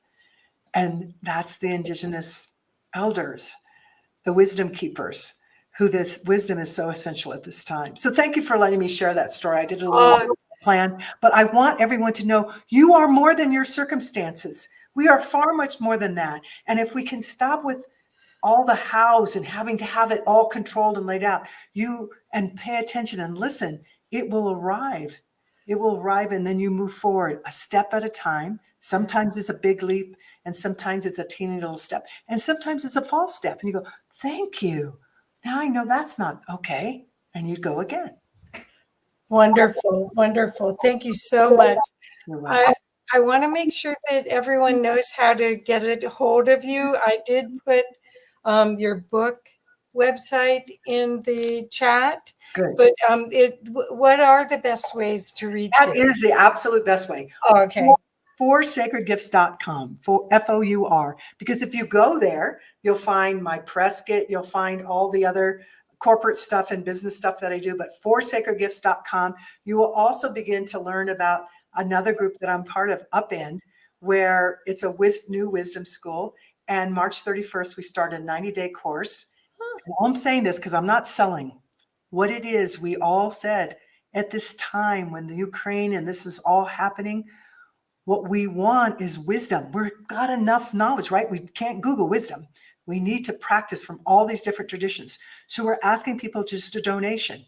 And that's the Indigenous elders, the wisdom keepers, who this wisdom is so essential at this time. So thank you for letting me share that story. I did a little plan, but I want everyone to know you are more than your circumstances. We are far much more than that. And if we can stop with all the hows and having to have it all controlled and laid out, and pay attention and listen, it will arrive. It will arrive, and then you move forward a step at a time. Sometimes it's a big leap, and sometimes it's a teeny little step, and sometimes it's a false step. And you go, thank you. Now I know that's not okay. And you go again. Wonderful, wonderful. Thank you so much. I want to make sure that everyone knows how to get a hold of you. I did put your book website in the chat. Good. But what are the best ways to reach you? That is the absolute best way. Oh, okay. FourSacredGifts.com, FOUR. Because if you go there, you'll find my press kit, you'll find all the other corporate stuff and business stuff that I do. But FourSacredGifts.com, you will also begin to learn about another group that I'm part of, Upend, where it's a new wisdom school. And March 31st, we start a 90-day course. And I'm saying this because I'm not selling. What it is, we all said at this time when the Ukraine and this is all happening, what we want is wisdom. We've got enough knowledge, right? We can't Google wisdom. We need to practice from all these different traditions. So we're asking people just a donation,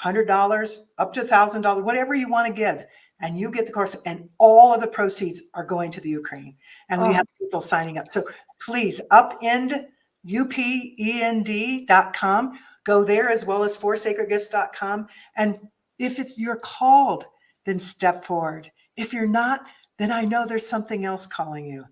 $100 up to $1,000, whatever you want to give. And you get the course, and all of the proceeds are going to the Ukraine. And we have people signing up. So please, upend, upend.com. Go there, as well as FourSacredGifts.com. And if you're called, then step forward. If you're not, then I know there's something else calling you.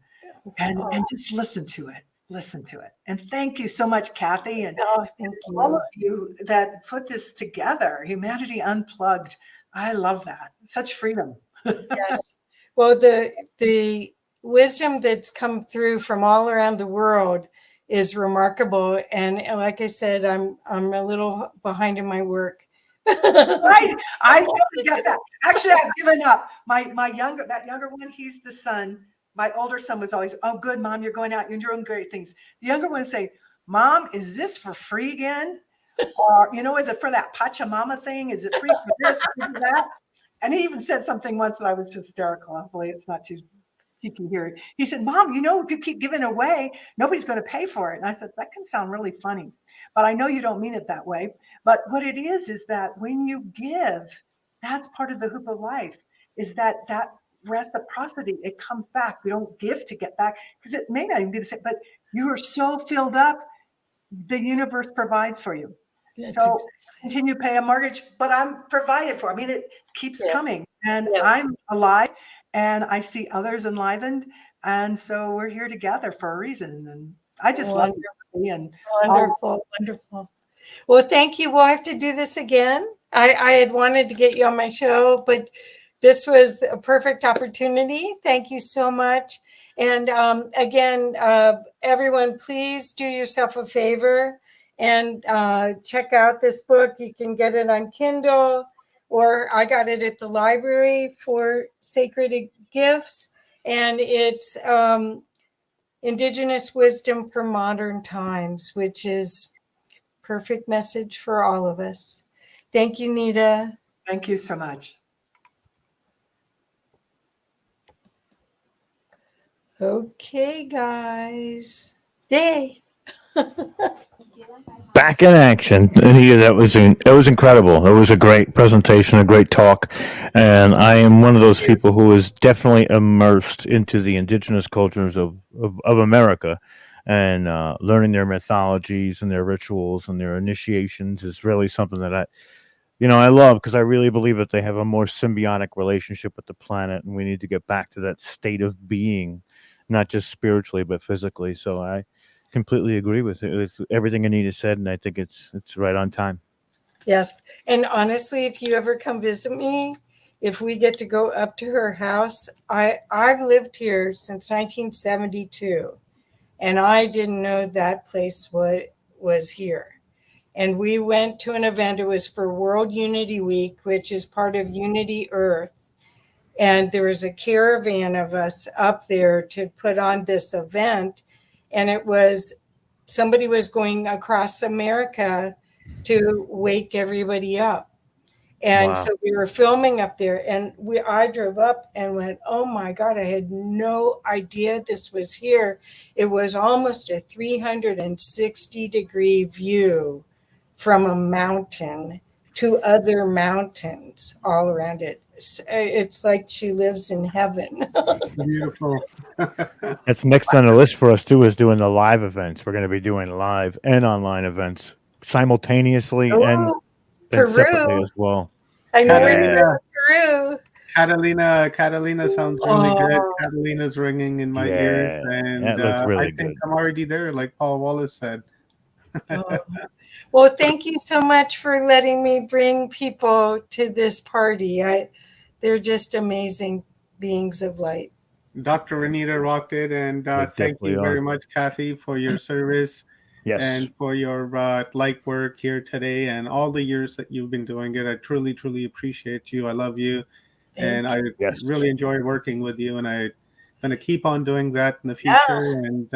And just listen to it. Listen to it. And thank you so much, Kathy, and thank you. all of you that put this together. Humanity Unplugged. I love that. Such freedom. Yes. Well, the wisdom that's come through from all around the world is remarkable. And like I said, I'm a little behind in my work. Right. I totally get that. Actually, I've given up. That younger one, he's the son. My older son was always, oh, good, Mom, you're going out, you're doing great things. The younger one would say, Mom, is this for free again? Or, is it for that Pachamama thing? Is it free for this, free for that? And he even said something once that I was hysterical. Hopefully it's not too cheeky here. He said, Mom, if you keep giving away, nobody's going to pay for it. And I said, that can sound really funny, but I know you don't mean it that way. But what it is that when you give, that's part of the hoop of life, is that reciprocity, it comes back. We don't give to get back, because it may not even be the same, but you are so filled up, the universe provides for you. That's so exactly. Continue to pay a mortgage, but I'm provided for. I mean, it keeps coming, and Yes. I'm alive, and I see others enlivened, and so we're here together for a reason. And I just love you. And Wonderful. Well, thank you. We'll have to do this again. I had wanted to get you on my show, but this was a perfect opportunity. Thank you so much. And again, everyone, please do yourself a favor and check out this book. You can get it on Kindle, or I got it at the library for Sacred Gifts. And it's Indigenous Wisdom for Modern Times, which is perfect message for all of us. Thank you, Nita. Thank you so much. Okay, guys. Yay. Back in action. Anita, that was incredible. It was a great presentation, a great talk, and I am one of those people who is definitely immersed into the indigenous cultures of America, and learning their mythologies and their rituals and their initiations is really something that I love, because I really believe that they have a more symbiotic relationship with the planet, and we need to get back to that state of being, not just spiritually but physically. So I completely agree with everything Anita said, and I think it's right on time. Yes. And honestly, if you ever come visit me, if we get to go up to her house, I've lived here since 1972, and I didn't know that place was here. And we went to an event. It was for World Unity Week, which is part of Unity Earth. And there was a caravan of us up there to put on this event. And it was, somebody was going across America to wake everybody up. And Wow. so we were filming up there, and I drove up and went, oh my God, I had no idea this was here. It was almost a 360-degree view from a mountain to other mountains all around it. It's like she lives in heaven. Beautiful. That's next on the list for us too, is doing the live events. We're going to be doing live and online events simultaneously and separately as well. I know Catalina. Peru. Catalina sounds really good. Catalina's ringing in my ears, and that looks really I think good. I'm already there, like Paul Wallace said. Well, thank you so much for letting me bring people to this party. They're just amazing beings of light. Dr. Anita rocked it, and thank you very much, Kathy, for your service. Yes. And for your light work here today, and all the years that you've been doing it. I truly, truly appreciate you. I love you. And I really enjoy working with you, and I'm going to keep on doing that in the future. And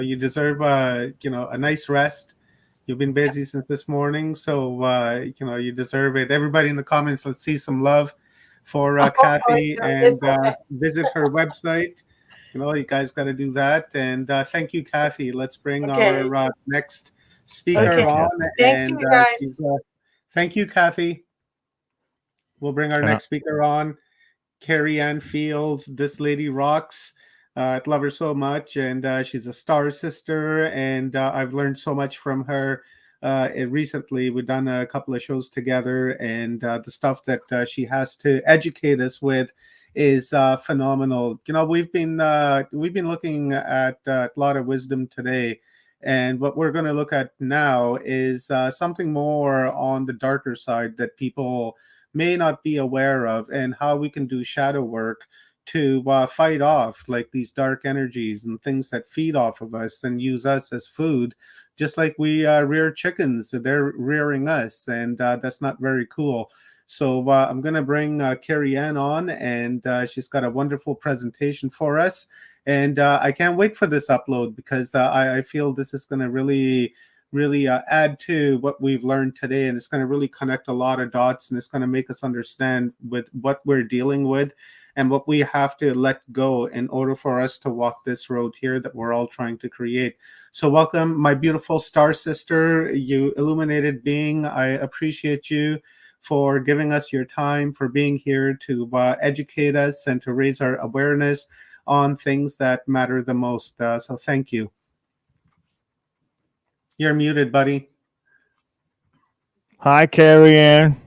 you deserve a nice rest. You've been busy since this morning, so you deserve it. Everybody in the comments, let's see some love for Kathy, and visit her website. You guys got to do that. And thank you, Kathy. Let's bring our next speaker on. Thank you, guys. Thank you, Kathy. We'll bring our next speaker on, Carrie-Anne Feilds. This lady rocks. I love her so much, and she's a star sister, and I've learned so much from her. Recently, we've done a couple of shows together, and the stuff that she has to educate us with is phenomenal. We've been looking at a lot of wisdom today, and what we're going to look at now is something more on the darker side that people may not be aware of, and how we can do shadow work to fight off like these dark energies and things that feed off of us and use us as food, just like we rear chickens. They're rearing us, and that's not very cool. So I'm going to bring Carrie-Anne on, and she's got a wonderful presentation for us. And I can't wait for this upload, because I feel this is going to really add to what we've learned today, and it's going to really connect a lot of dots, and it's going to make us understand with what we're dealing with and what we have to let go in order for us to walk this road here that we're all trying to create. So welcome, my beautiful star sister, you illuminated being. I appreciate you for giving us your time, for being here to educate us and to raise our awareness on things that matter the most. So thank you. You're muted, buddy. Hi, Carrie-Anne.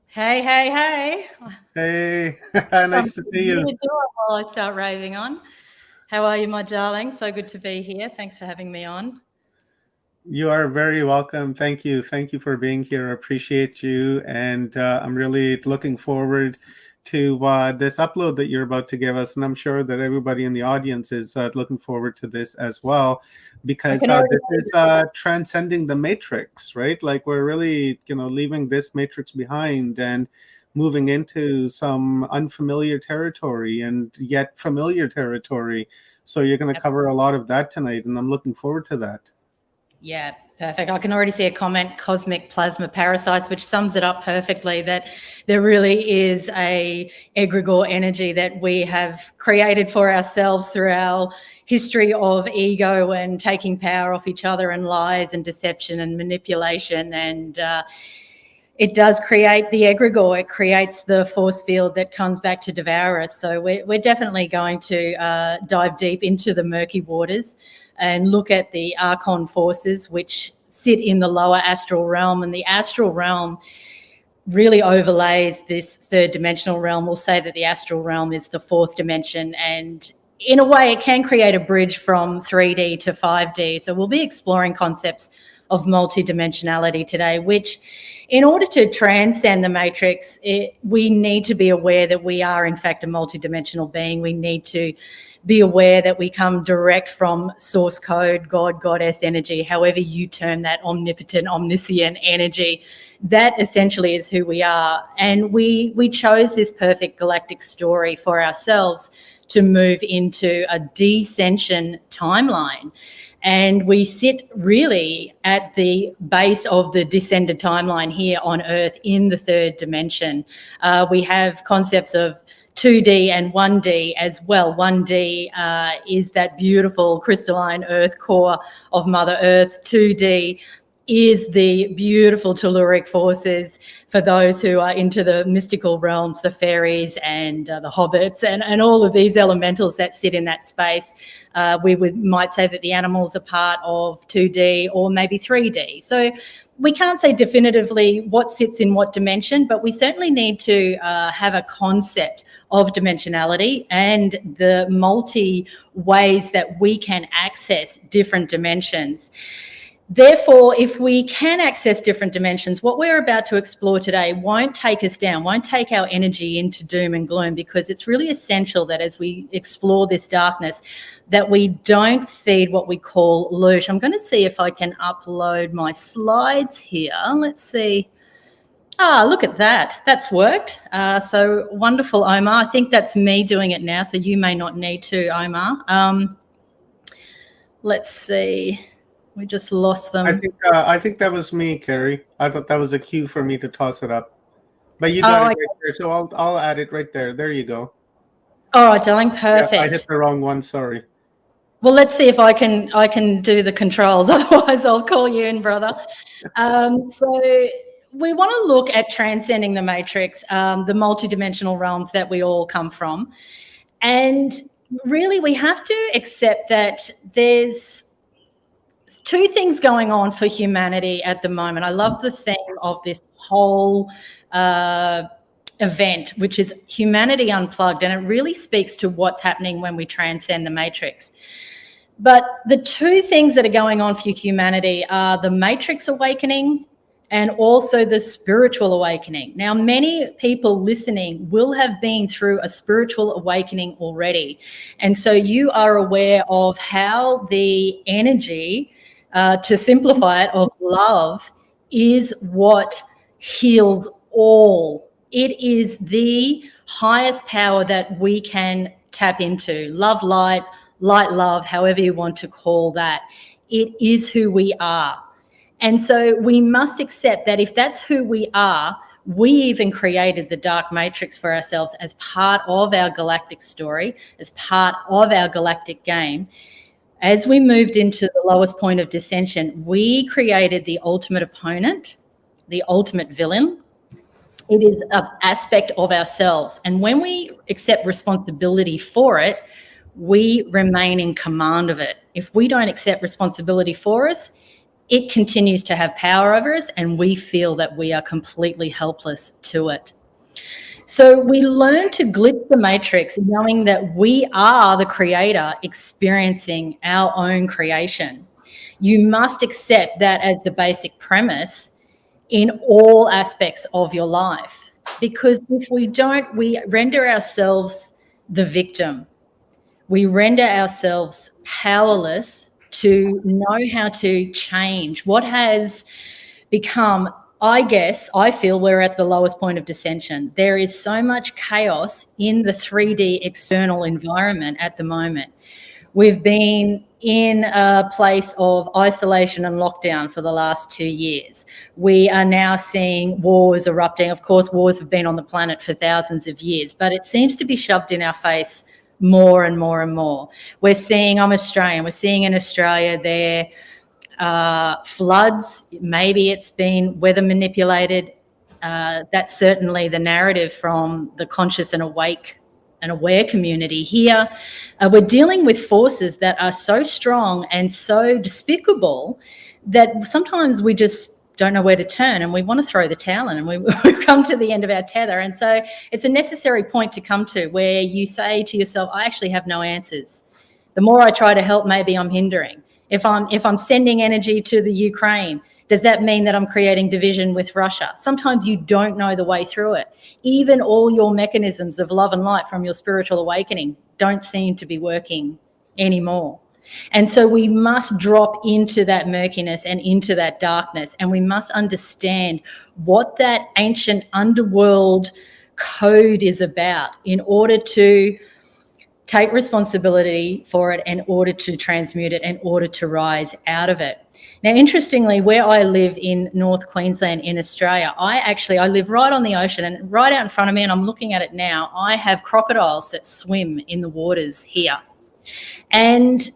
Hey, hey, hey. Hey, nice to see you. While I start raving on. How are you, my darling? So good to be here. Thanks for having me on. You are very welcome. Thank you. Thank you for being here. I appreciate you. And I'm really looking forward to this upload that you're about to give us. And I'm sure that everybody in the audience is looking forward to this as well, because this is transcending the matrix, right? Like, we're really, leaving this matrix behind and moving into some unfamiliar territory and yet familiar territory. So you're going to cover a lot of that tonight, and I'm looking forward to that. Yeah, perfect. I can already see a comment, cosmic plasma parasites, which sums it up perfectly, that there really is a egregore energy that we have created for ourselves through our history of ego and taking power off each other and lies and deception and manipulation. And it does create the egregore. It creates the force field that comes back to devour us. So we're definitely going to dive deep into the murky waters and look at the archon forces, which sit in the lower astral realm. And the astral realm really overlays this third dimensional realm. We'll say that the astral realm is the fourth dimension, and in a way it can create a bridge from 3D to 5D. So we'll be exploring concepts of multidimensionality today, which, in order to transcend the matrix, we need to be aware that we are in fact a multidimensional being. We need to be aware that we come direct from source code, God, goddess energy, however you term that, omnipotent, omniscient energy. That essentially is who we are. And we chose this perfect galactic story for ourselves to move into a descension timeline. And we sit really at the base of the descended timeline here on Earth in the third dimension. We have concepts of 2D and 1D as well. 1D is that beautiful crystalline earth core of Mother Earth. 2D is the beautiful telluric forces for those who are into the mystical realms, the fairies and the hobbits and all of these elementals that sit in that space. We might say that the animals are part of 2D or maybe 3D. So we can't say definitively what sits in what dimension, but we certainly need to have a concept of dimensionality and the multi ways that we can access different dimensions. Therefore, if we can access different dimensions, what we're about to explore today won't take us down, won't take our energy into doom and gloom, because it's really essential that as we explore this darkness, that we don't feed what we call loot. I'm going to see if I can upload my slides here. Let's see. Look at that. That's worked. So wonderful, Omar. I think that's me doing it now, so you may not need to, Omar. Let's see. We just lost them. I think that was me, Carrie. I thought that was a cue for me to toss it up. But you got it right there, so I'll add it right there. There you go. All right, darling. Perfect. Yeah, I hit the wrong one. Sorry. Well, let's see if I can do the controls. Otherwise, I'll call you in, brother. So we want to look at transcending the matrix, the multidimensional realms that we all come from, and really we have to accept that there's two things going on for humanity at the moment. I love the theme of this whole event, which is Humanity Unplugged, and it really speaks to what's happening when we transcend the matrix. But the two things that are going on for humanity are the matrix awakening and also the spiritual awakening. Now, many people listening will have been through a spiritual awakening already. And so you are aware of how the energy, to simplify it, of love is what heals all. It is the highest power that we can tap into. Love, light, light, love, however you want to call that. It is who we are. And so we must accept that if that's who we are, we even created the dark matrix for ourselves as part of our galactic story, as part of our galactic game. As we moved into the lowest point of dissension, we created the ultimate opponent, the ultimate villain. It is an aspect of ourselves. And when we accept responsibility for it, we remain in command of it. If we don't accept responsibility for us, it continues to have power over us, and we feel that we are completely helpless to it. So we learn to glitch the matrix, knowing that we are the creator experiencing our own creation. You must accept that as the basic premise in all aspects of your life, because if we don't, we render ourselves the victim. We render ourselves powerless to know how to change what has become. I guess I feel we're at the lowest point of dissension. There is so much chaos in the 3D external environment at the moment. We've been in a place of isolation and lockdown for the last 2 years. We are now seeing wars erupting. Of course, wars have been on the planet for thousands of years, but it seems to be shoved in our face more and more and more. We're seeing, I'm Australian, we're seeing in Australia there floods. Maybe it's been weather manipulated. That's certainly the narrative from the conscious and awake and aware community here. We're dealing with forces that are so strong and so despicable that sometimes we just don't know where to turn, and we want to throw the towel in, and we've come to the end of our tether. And so it's a necessary point to come to where you say to yourself, I actually have no answers. The more I try to help, maybe I'm hindering. If I'm sending energy to the Ukraine, does that mean that I'm creating division with Russia? Sometimes you don't know the way through it. Even all your mechanisms of love and light from your spiritual awakening don't seem to be working anymore. And so we must drop into that murkiness and into that darkness, and we must understand what that ancient underworld code is about in order to take responsibility for it, in order to transmute it, in order to rise out of it. Now, interestingly, where I live in North Queensland in Australia, I live right on the ocean, and right out in front of me, and I'm looking at it now, I have crocodiles that swim in the waters here. And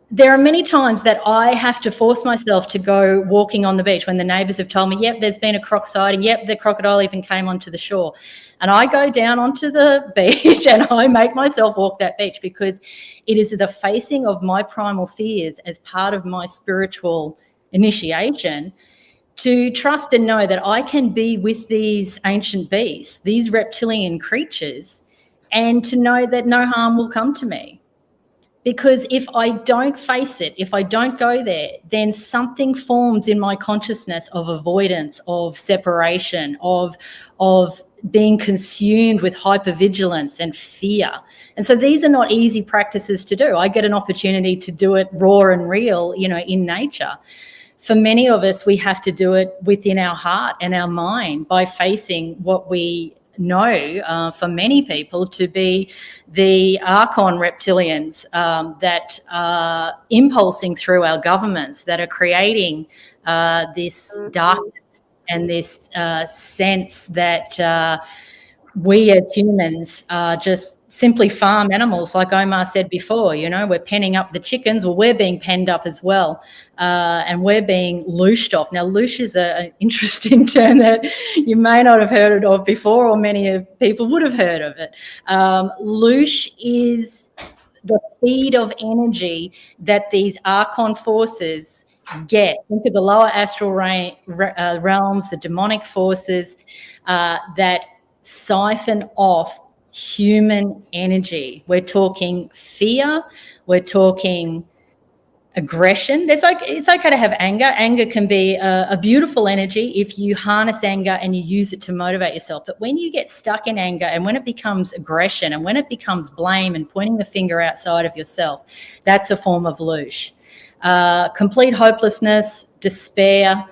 there are many times that I have to force myself to go walking on the beach when the neighbours have told me, yep, there's been a croc sighting, yep, the crocodile even came onto the shore. And I go down onto the beach and I make myself walk that beach, because it is the facing of my primal fears as part of my spiritual initiation, to trust and know that I can be with these ancient beasts, these reptilian creatures, and to know that no harm will come to me. Because if I don't face it, if I don't go there, then something forms in my consciousness of avoidance, of separation, of being consumed with hypervigilance and fear. And so these are not easy practices to do. I get an opportunity to do it raw and real, in nature. For many of us, we have to do it within our heart and our mind by facing what we know, for many people, to be the Archon reptilians that are impulsing through our governments, that are creating this darkness and this sense that we as humans are just simply farm animals, like Omar said before. We're penning up the chickens. Well, we're being penned up as well, and we're being looshed off. Now, loosh is an interesting term that you may not have heard of before, or many people would have heard of it. Loosh is the feed of energy that these Archon forces get. Think of the lower astral realms, the demonic forces that siphon off human energy. We're talking fear, we're talking aggression. It's okay to have anger. Anger can be a beautiful energy if you harness anger and you use it to motivate yourself. But when you get stuck in anger and when it becomes aggression and when it becomes blame and pointing the finger outside of yourself, that's a form of loosh. Complete hopelessness, despair,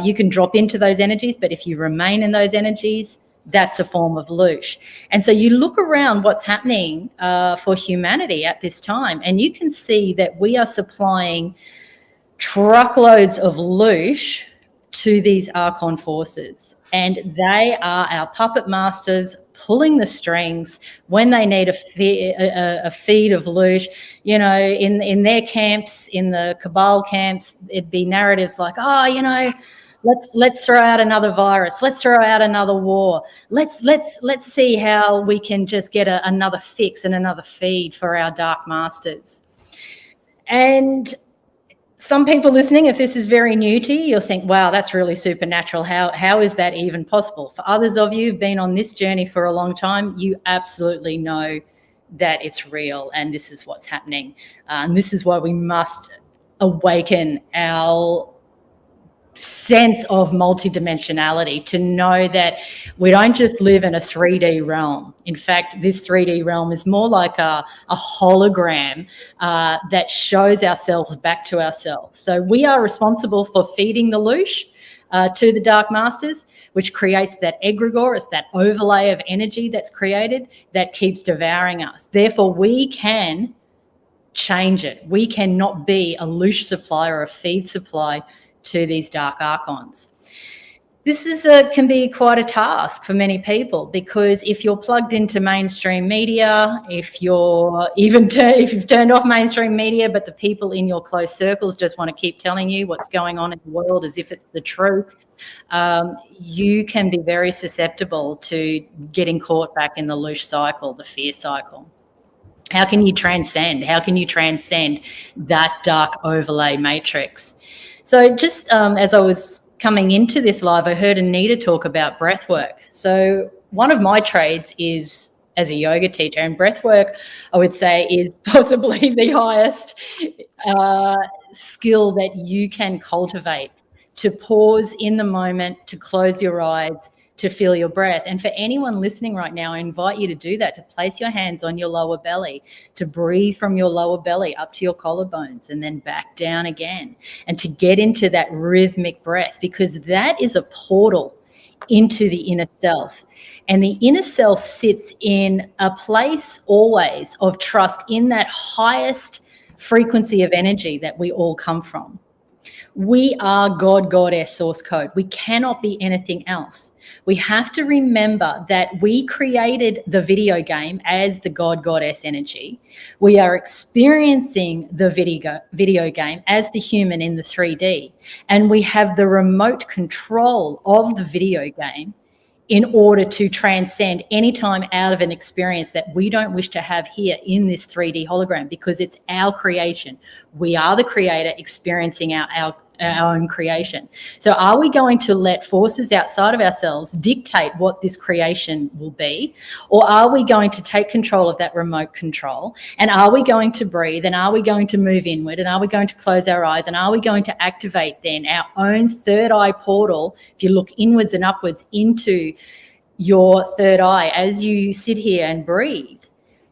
you can drop into those energies, but if you remain in those energies, that's a form of loosh. And so you look around what's happening for humanity at this time, and you can see that we are supplying truckloads of loosh to these Archon forces. And they are our puppet masters pulling the strings when they need a feed of loosh. You know, in their camps, in the Cabal camps, it'd be narratives like, oh, you know, let's throw out another virus. Let's throw out another war. Let's see how we can just get another fix and another feed for our dark masters. And some people listening, if this is very new to you, you'll think, wow, that's really supernatural. How is that even possible? For others of you who've been on this journey for a long time, you absolutely know that it's real and this is what's happening. And this is why we must awaken our sense of multidimensionality, to know that we don't just live in a 3D realm. In fact, this 3D realm is more like a hologram that shows ourselves back to ourselves. So we are responsible for feeding the loosh to the dark masters, which creates that egregore. It's that overlay of energy that's created that keeps devouring us. Therefore, we can change it. We cannot be a loosh supply or a feed supply to these dark archons. This can be quite a task for many people, because if you're plugged into mainstream media, if you've turned off mainstream media, but the people in your close circles just want to keep telling you what's going on in the world as if it's the truth, you can be very susceptible to getting caught back in the loosh cycle, the fear cycle. How can you transcend? How can you transcend that dark overlay matrix? So just as I was coming into this live, I heard Anita talk about breath work. So one of my trades is as a yoga teacher, and breath work, I would say, is possibly the highest skill that you can cultivate, to pause in the moment, to close your eyes, to feel your breath. And for anyone listening right now, I invite you to do that, to place your hands on your lower belly, to breathe from your lower belly up to your collarbones and then back down again, and to get into that rhythmic breath, because that is a portal into the inner self. And the inner self sits in a place always of trust in that highest frequency of energy that we all come from. We are God, Goddess, source code. We cannot be anything else. We have to remember that we created the video game as the God, Goddess energy. We are experiencing the video game as the human in the 3D. And we have the remote control of the video game in order to transcend any time out of an experience that we don't wish to have here in this 3D hologram, because it's our creation. We are the creator experiencing our own creation. So are we going to let forces outside of ourselves dictate what this creation will be? Or are we going to take control of that remote control? And are we going to breathe? And are we going to move inward? And are we going to close our eyes? And are we going to activate then our own third eye portal? If you look inwards and upwards into your third eye as you sit here and breathe,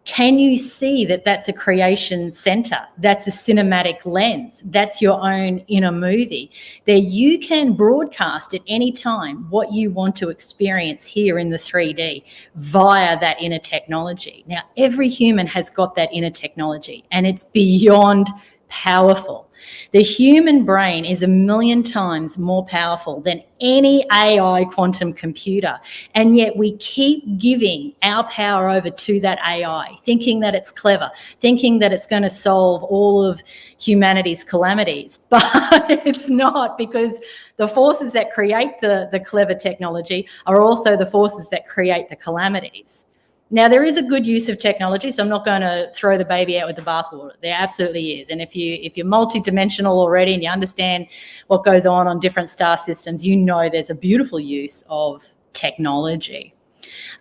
can you see that that's a creation center? That's a cinematic lens. That's your own inner movie. There you can broadcast at any time what you want to experience here in the 3D via that inner technology. Now, every human has got that inner technology, and it's beyond powerful. The human brain is 1,000,000 times more powerful than any AI quantum computer. And yet we keep giving our power over to that AI, thinking that it's clever, thinking that it's going to solve all of humanity's calamities. But it's not, because the forces that create the clever technology are also the forces that create the calamities. Now, there is a good use of technology, so I'm not going to throw the baby out with the bathwater. There absolutely is. And if you're multidimensional already and you understand what goes on different star systems, you know there's a beautiful use of technology.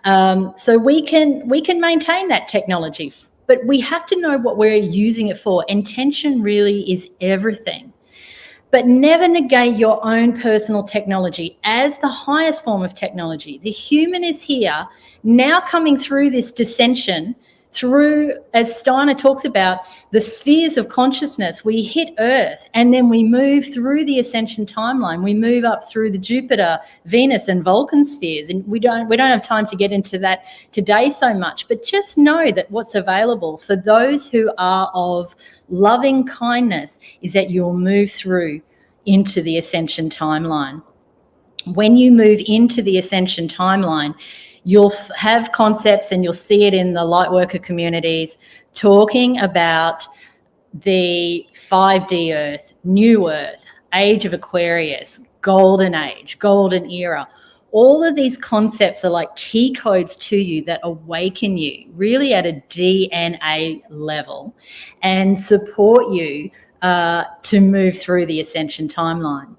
So we can maintain that technology but we have to know what we're using it for. Intention really is everything. But never negate your own personal technology as the highest form of technology. The human is here now, coming through this dissension, through, as Steiner talks about, the spheres of consciousness. We hit Earth and then we move through the ascension timeline. We move up through the Jupiter, Venus and Vulcan spheres. And we don't have time to get into that today so much, but just know that what's available for those who are of loving kindness is that you'll move through into the ascension timeline. When you move into the ascension timeline, you'll have concepts, and you'll see it in the lightworker communities, talking about the 5D Earth, New Earth, Age of Aquarius, Golden Age, Golden Era. All of these concepts are like key codes to you that awaken you really at a DNA level and support you to move through the ascension timeline.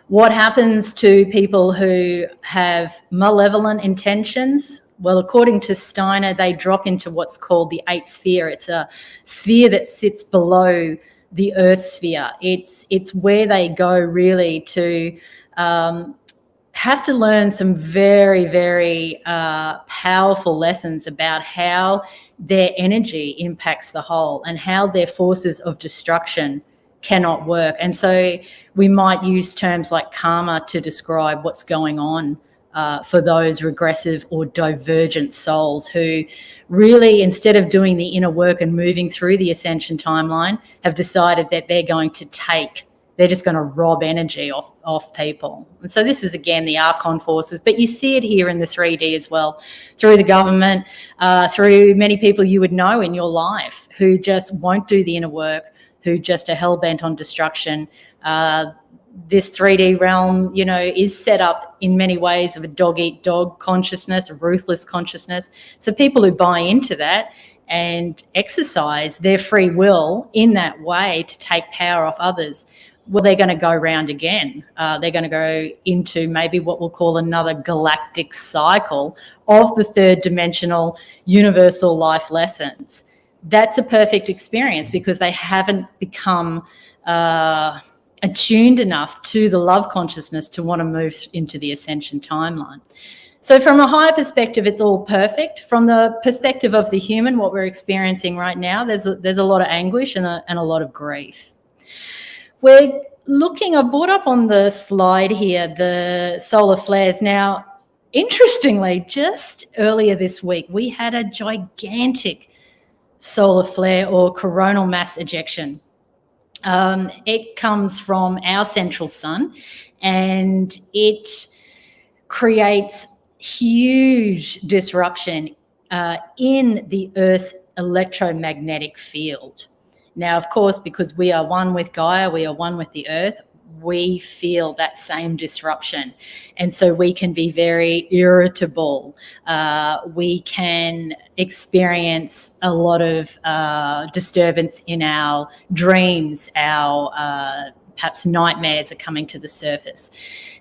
What happens to people who have malevolent intentions? Well, according to Steiner, they drop into what's called the 8th sphere. It's a sphere that sits below the Earth sphere. It's where they go really to have to learn some very, very powerful lessons about how their energy impacts the whole and how their forces of destruction cannot work. And so we might use terms like karma to describe what's going on for those regressive or divergent souls who really, instead of doing the inner work and moving through the ascension timeline, have decided that they're just going to rob energy off people. And so this is, again, the Archon forces, but you see it here in the 3D as well, through the government, through many people you would know in your life who just won't do the inner work, who just are hell-bent on destruction. This 3D realm, is set up in many ways of a dog-eat-dog consciousness, a ruthless consciousness. So people who buy into that and exercise their free will in that way to take power off others, well, they're going to go round again. They're going to go into maybe what we'll call another galactic cycle of the third dimensional universal life lessons. That's a perfect experience because they haven't become attuned enough to the love consciousness to want to move into the ascension timeline. So from a higher perspective, it's all perfect. From the perspective of the human, what we're experiencing right now, there's a lot of anguish and a lot of grief. We're looking, I brought up on the slide here, the solar flares. Now, interestingly, just earlier this week, we had a gigantic solar flare or coronal mass ejection. It comes from our central sun and it creates huge disruption in the Earth's electromagnetic field. Now, of course, because we are one with Gaia, we are one with the Earth, we feel that same disruption. And so we can be very irritable. We can experience a lot of disturbance in our dreams. Our perhaps nightmares are coming to the surface.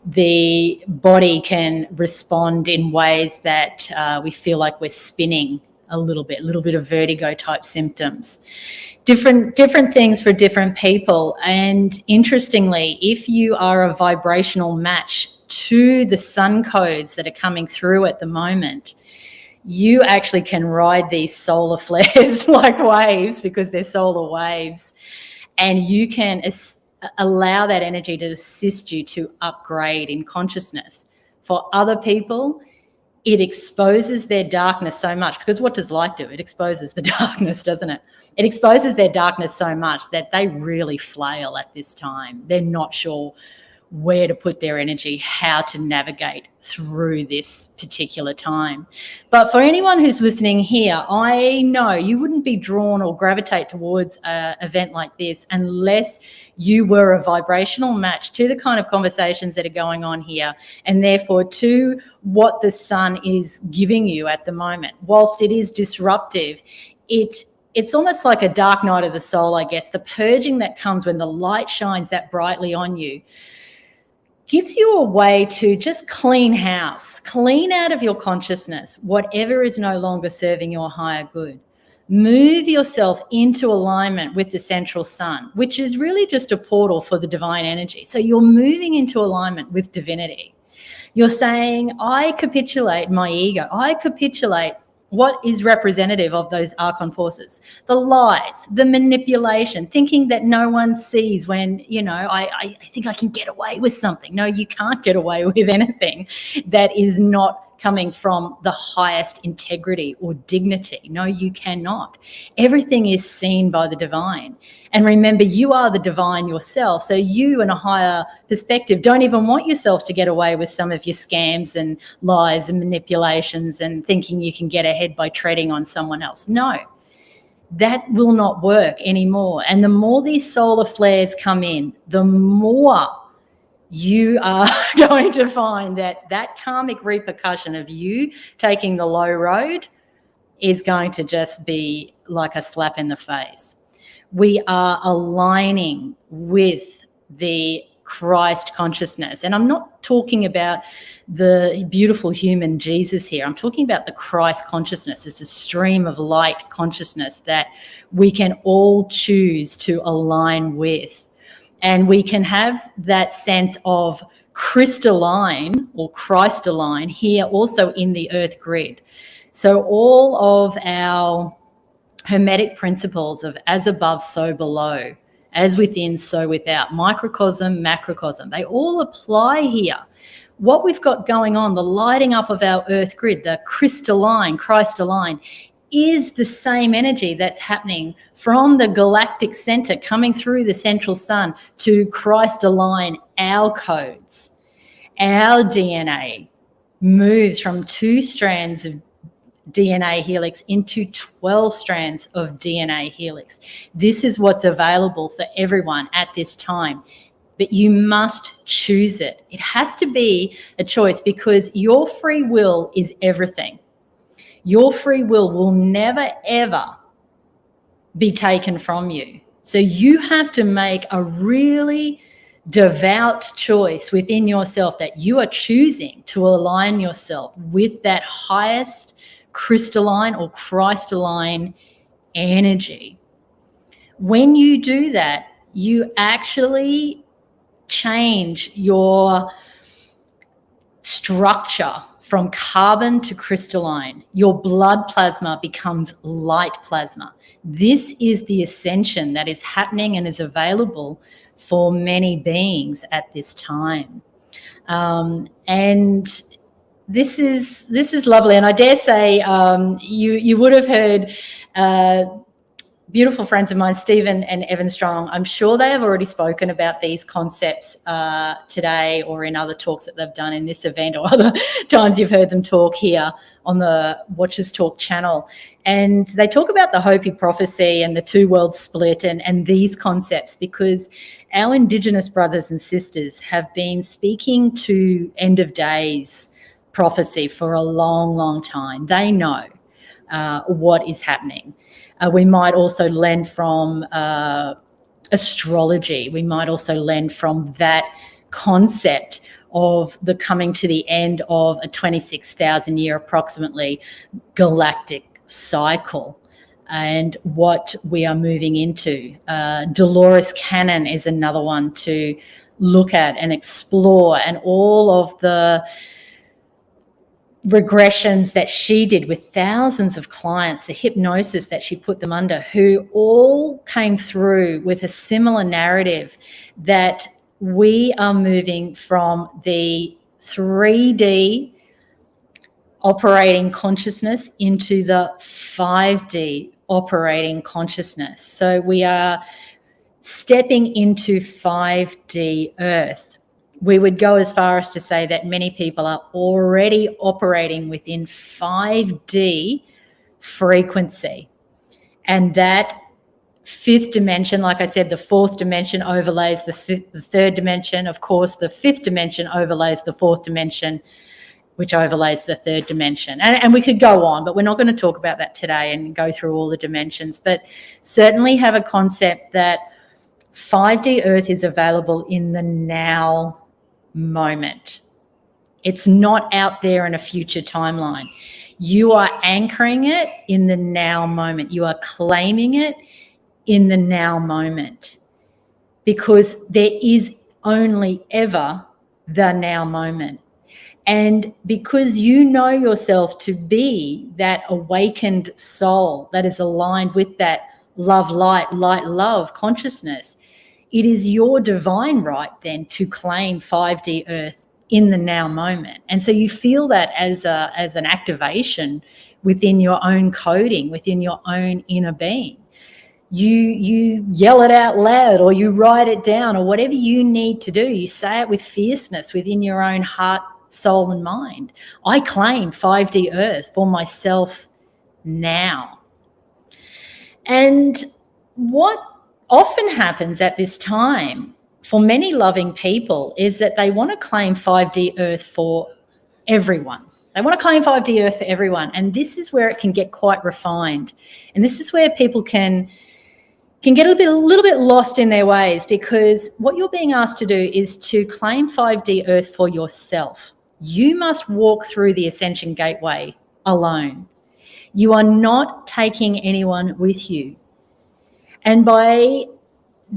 The body can respond in ways that we feel like we're spinning a little bit of vertigo type symptoms. Different things for different people. And interestingly, if you are a vibrational match to the sun codes that are coming through at the moment, you actually can ride these solar flares like waves because they're solar waves, and you can allow that energy to assist you to upgrade in consciousness. For other people, it exposes their darkness so much, because what does light do? It exposes the darkness, doesn't it? It exposes their darkness so much that they really flail at this time. They're not sure where to put their energy, how to navigate through this particular time. But for anyone who's listening here, I know you wouldn't be drawn or gravitate towards an event like this unless you were a vibrational match to the kind of conversations that are going on here, and therefore to what the sun is giving you at the moment. Whilst it is disruptive, it's almost like a dark night of the soul, I guess. The purging that comes when the light shines that brightly on you gives you a way to just clean house, clean out of your consciousness whatever is no longer serving your higher good. Move yourself into alignment with the central sun, which is really just a portal for the divine energy. So you're moving into alignment with divinity. You're saying, I capitulate my ego. I capitulate what is representative of those archon forces, the lies, the manipulation, thinking that no one sees when, I think I can get away with something. No, you can't get away with anything that is not coming from the highest integrity or dignity. No, you cannot. Everything is seen by the divine. And remember, you are the divine yourself. So you, in a higher perspective, don't even want yourself to get away with some of your scams and lies and manipulations and thinking you can get ahead by treading on someone else. No, that will not work anymore. And the more these solar flares come in, the more you are going to find that karmic repercussion of you taking the low road is going to just be like a slap in the face. We are aligning with the Christ consciousness. And I'm not talking about the beautiful human Jesus here. I'm talking about the Christ consciousness. It's a stream of light consciousness that we can all choose to align with. And we can have that sense of crystalline or Christalign here also in the earth grid. So all of our hermetic principles of as above, so below, as within, so without, microcosm, macrocosm, they all apply here. What we've got going on, the lighting up of our earth grid, the crystalline, Christalign, is the same energy that's happening from the galactic center coming through the central sun to Christ align our codes. Our DNA moves from 2 strands of DNA helix into 12 strands of DNA helix. This is what's available for everyone at this time, but you must choose it. It has to be a choice because your free will is everything. Your free will never, ever be taken from you. So you have to make a really devout choice within yourself that you are choosing to align yourself with that highest crystalline or Christalign energy. When you do that, you actually change your structure from carbon to crystalline. Your blood plasma becomes light plasma. This is the ascension that is happening and is available for many beings at this time. And this is lovely. And I dare say you would have heard beautiful friends of mine, Stephen and Evan Strong. I'm sure they have already spoken about these concepts today or in other talks that they've done in this event or other times you've heard them talk here on the Watchers Talk channel. And they talk about the Hopi prophecy and the 2 world split and these concepts because our Indigenous brothers and sisters have been speaking to end of days prophecy for a long, long time. They know what is happening. We might also lend from astrology. We might also lend from that concept of the coming to the end of a 26,000 year approximately galactic cycle and what we are moving into. Dolores Cannon is another one to look at and explore, and all of the regressions that she did with thousands of clients, the hypnosis that she put them under, who all came through with a similar narrative that we are moving from the 3D operating consciousness into the 5D operating consciousness. So we are stepping into 5D Earth. We would go as far as to say that many people are already operating within 5D frequency. And that 5th dimension, like I said, the 4th dimension overlays the 3rd dimension. Of course, the 5th dimension overlays the 4th dimension, which overlays the 3rd dimension. And we could go on, but we're not going to talk about that today and go through all the dimensions. But certainly have a concept that 5D Earth is available in the now moment. It's not out there in a future timeline. You are anchoring it in the now moment. You are claiming it in the now moment, because there is only ever the now moment. And because you know yourself to be that awakened soul that is aligned with that love, light, love consciousness, it is your divine right then to claim 5D Earth in the now moment. And so you feel that as an activation within your own coding, within your own inner being. You yell it out loud, or you write it down, or whatever you need to do. You say it with fierceness within your own heart, soul and mind. I claim 5D Earth for myself now. And what often happens at this time for many loving people is that they want to claim 5D Earth for everyone. They want to claim 5D Earth for everyone. And this is where it can get quite refined. And this is where people can get a little bit lost in their ways, because what you're being asked to do is to claim 5D Earth for yourself. You must walk through the Ascension Gateway alone. You are not taking anyone with you. And by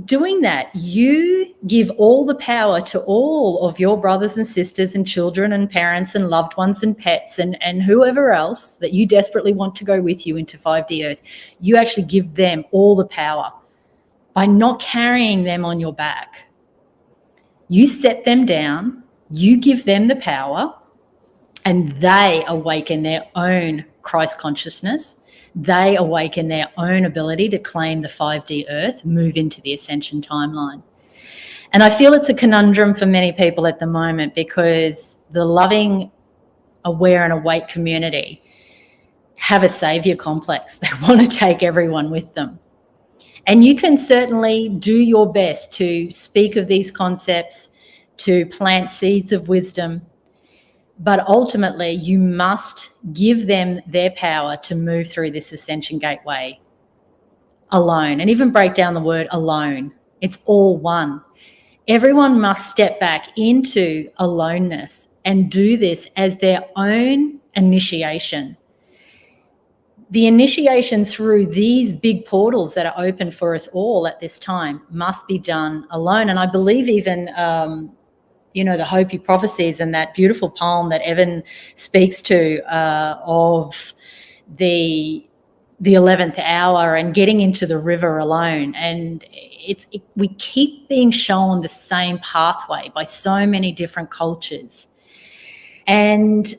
doing that, you give all the power to all of your brothers and sisters and children and parents and loved ones and pets and whoever else that you desperately want to go with you into 5D Earth. You actually give them all the power by not carrying them on your back. You set them down, you give them the power, and they awaken their own Christ consciousness. They awaken their own ability to claim the 5D Earth, move into the Ascension timeline. And I feel it's a conundrum for many people at the moment, because the loving, aware and awake community have a savior complex. They want to take everyone with them. And you can certainly do your best to speak of these concepts, to plant seeds of wisdom, but ultimately you must give them their power to move through this Ascension Gateway alone. And even break down the word alone. It's all one. Everyone must step back into aloneness and do this as their own initiation. The initiation through these big portals that are open for us all at this time must be done alone. And I believe even the Hopi prophecies and that beautiful poem that Evan speaks to of the 11th hour and getting into the river alone. And we keep being shown the same pathway by so many different cultures. And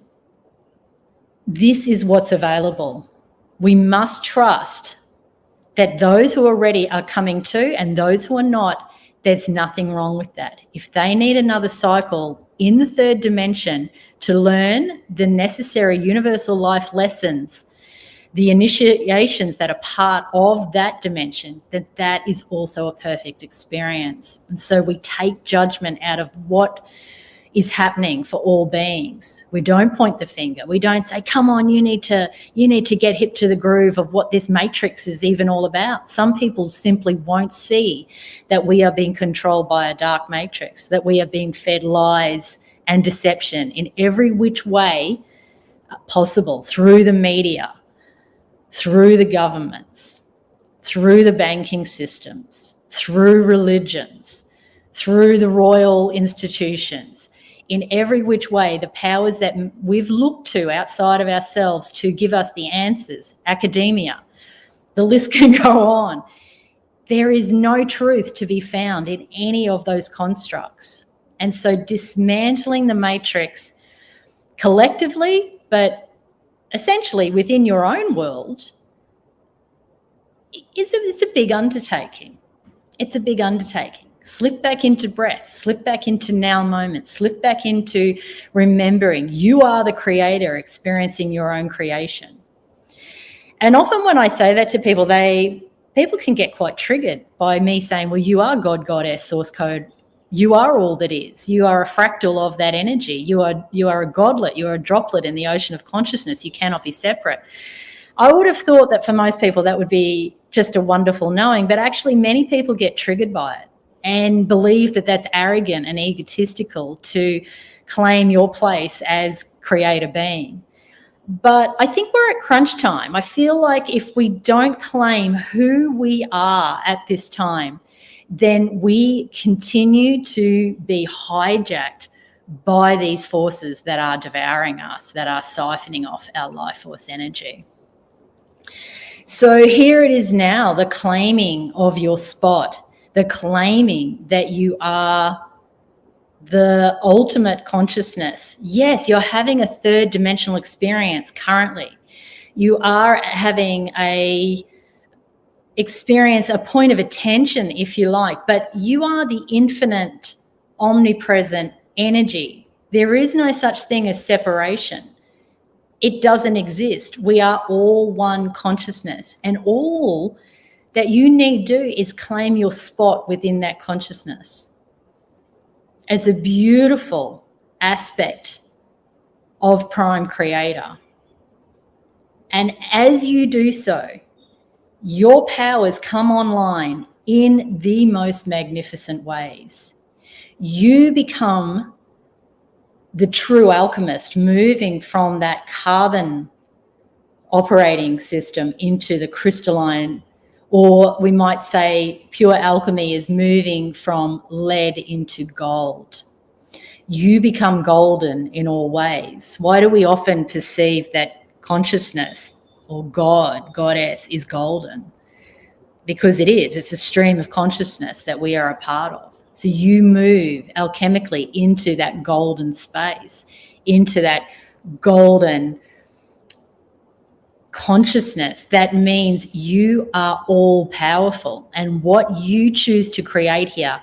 this is what's available. We must trust that those who are ready are coming to, and those who are not, there's nothing wrong with that. If they need another cycle in the third dimension to learn the necessary universal life lessons, the initiations that are part of that dimension, that is also a perfect experience. And so we take judgment out of what is happening for all beings. We don't point the finger. We don't say, come on, you need to get hip to the groove of what this matrix is even all about. Some people simply won't see that we are being controlled by a dark matrix, that we are being fed lies and deception in every which way possible, through the media, through the governments, through the banking systems, through religions, through the royal institutions. In every which way, the powers that we've looked to outside of ourselves to give us the answers, academia, the list can go on. There is no truth to be found in any of those constructs. And so dismantling the matrix collectively, but essentially within your own world, it's a big undertaking. It's a big undertaking. Slip back into breath, slip back into now moment, slip back into remembering you are the creator experiencing your own creation. And often when I say that to people, people can get quite triggered by me saying, well, you are God, Goddess, source code. You are all that is. You are a fractal of that energy. You are a godlet. You are a droplet in the ocean of consciousness. You cannot be separate. I would have thought that for most people that would be just a wonderful knowing, but actually many people get triggered by it and believe that that's arrogant and egotistical to claim your place as creator being. But I think we're at crunch time. I feel like if we don't claim who we are at this time, then we continue to be hijacked by these forces that are devouring us, that are siphoning off our life force energy. So here it is now, the claiming of your spot, the claiming that you are the ultimate consciousness. Yes, you're having a third dimensional experience currently. You are having a point of attention, if you like, but you are the infinite, omnipresent energy. There is no such thing as separation. It doesn't exist. We are all one consciousness, and all that you need to do is claim your spot within that consciousness. It's a beautiful aspect of Prime Creator. And as you do so, your powers come online in the most magnificent ways. You become the true alchemist, moving from that carbon operating system into the crystalline, or we might say pure alchemy is moving from lead into gold. You become golden in all ways. Why do we often perceive that consciousness or God, goddess is golden? Because it is. It's a stream of consciousness that we are a part of. So you move alchemically into that golden space, into that golden consciousness. That means you are all powerful, and what you choose to create here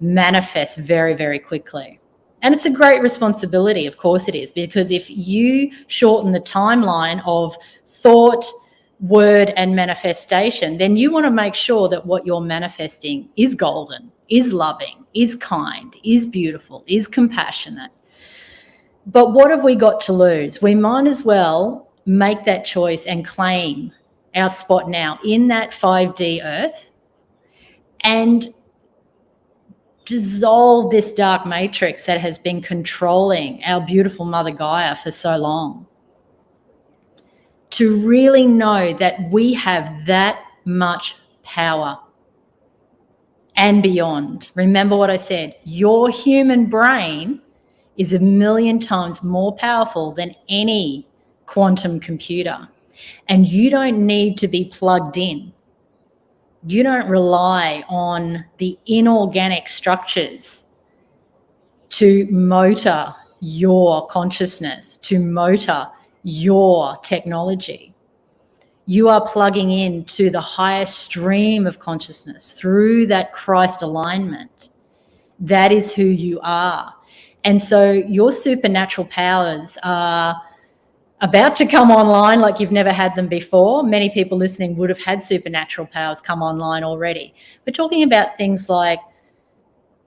manifests very, very quickly. And it's a great responsibility, of course it is, because if you shorten the timeline of thought, word, and manifestation, then you want to make sure that what you're manifesting is golden, is loving, is kind, is beautiful, is compassionate. But what have we got to lose? We might as well make that choice and claim our spot now in that 5D earth and dissolve this dark matrix that has been controlling our beautiful Mother Gaia for so long. To really know that we have that much power and beyond. Remember what I said, your human brain is 1,000,000 times more powerful than any quantum computer. And you don't need to be plugged in. You don't rely on the inorganic structures to motor your consciousness, to motor your technology. You are plugging into the highest stream of consciousness through that Christ alignment. That is who you are. And so your supernatural powers are about to come online like you've never had them before. Many people listening would have had supernatural powers come online already. We're talking about things like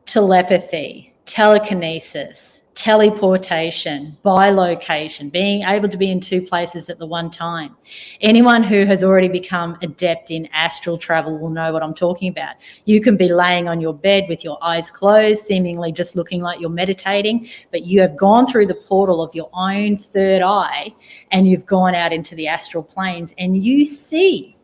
telepathy, telekinesis, teleportation, bilocation, being able to be in two places at the one time. Anyone who has already become adept in astral travel will know what I'm talking about. You can be laying on your bed with your eyes closed, seemingly just looking like you're meditating, but you have gone through the portal of your own third eye and you've gone out into the astral planes, and you see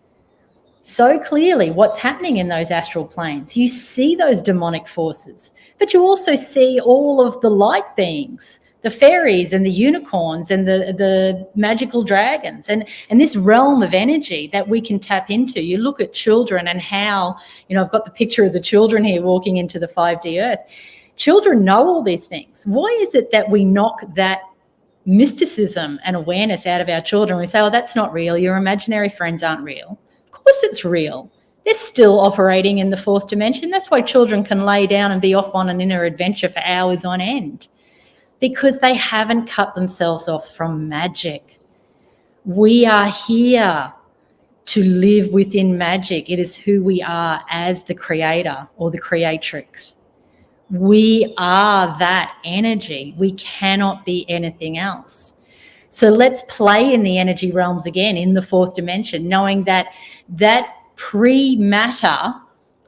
so clearly what's happening in those astral planes. You see those demonic forces, but you also see all of the light beings, the fairies and the unicorns and the magical dragons, and this realm of energy that we can tap into. You look at children and how, I've got the picture of the children here walking into the 5D earth. Children know all these things. Why is it that we knock that mysticism and awareness out of our children? We say, oh, that's not real. Your imaginary friends aren't real. Of course it's real. They're still operating in the fourth dimension. That's why children can lay down and be off on an inner adventure for hours on end, because they haven't cut themselves off from magic. We are here to live within magic. It is who we are as the creator or the creatrix. We are that energy. We cannot be anything else. So let's play in the energy realms again, in the fourth dimension, knowing that pre-matter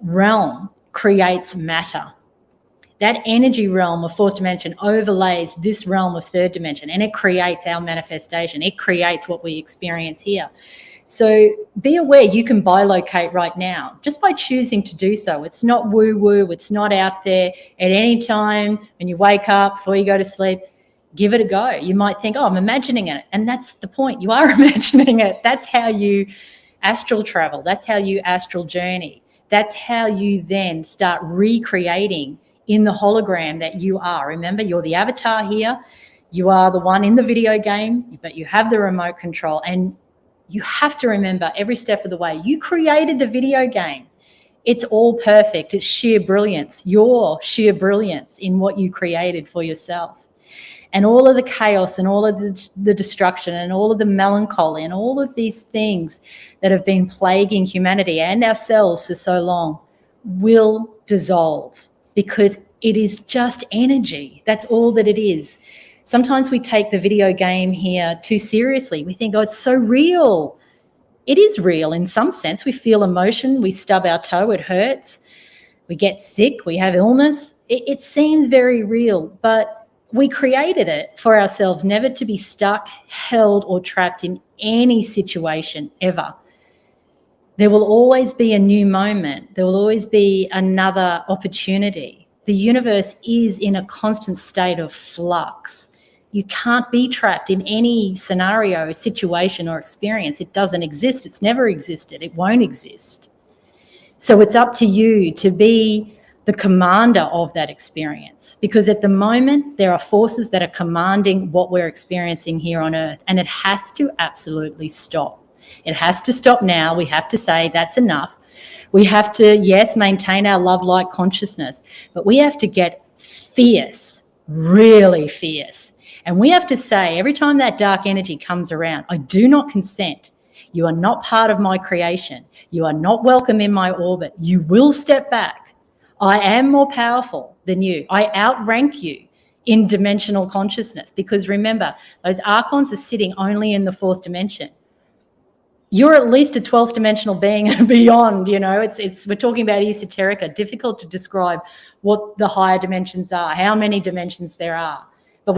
realm creates matter. That energy realm of fourth dimension overlays this realm of third dimension, and it creates our manifestation. It creates what we experience here. So be aware you can bilocate right now just by choosing to do so. It's not woo-woo. It's not out there. At any time when you wake up, before you go to sleep, give it a go. You might think, oh, I'm imagining it. And that's the point. You are imagining it. That's how you astral travel. That's how you astral journey. That's how you then start recreating in the hologram that you are. Remember, you're the avatar here. You are the one in the video game, but you have the remote control. And you have to remember every step of the way, you created the video game. It's all perfect. It's sheer brilliance, your sheer brilliance in what you created for yourself. And all of the chaos and all of the destruction and all of the melancholy and all of these things that have been plaguing humanity and ourselves for so long will dissolve, because it is just energy. That's all that it is. Sometimes we take the video game here too seriously. We think, oh, it's so real. It is real in some sense. We feel emotion. We stub our toe. It hurts. We get sick. We have illness. It seems very real, but we created it for ourselves, never to be stuck, held, or trapped in any situation ever. There will always be a new moment. There will always be another opportunity. The universe is in a constant state of flux. You can't be trapped in any scenario, situation, or experience. It doesn't exist. It's never existed. It won't exist. So it's up to you to be the commander of that experience, because at the moment there are forces that are commanding what we're experiencing here on Earth, and it has to absolutely stop. It has to stop now. We have to say that's enough. We have to, yes, maintain our love-light consciousness, but we have to get fierce, really fierce. And we have to say, every time that dark energy comes around, I do not consent. You are not part of my creation. You are not welcome in my orbit. You will step back. I am more powerful than you. I outrank you in dimensional consciousness, because remember, those archons are sitting only in the fourth dimension. You're at least a 12th dimensional being and beyond, you know, we're talking about esoterica, difficult to describe what the higher dimensions are, how many dimensions there are.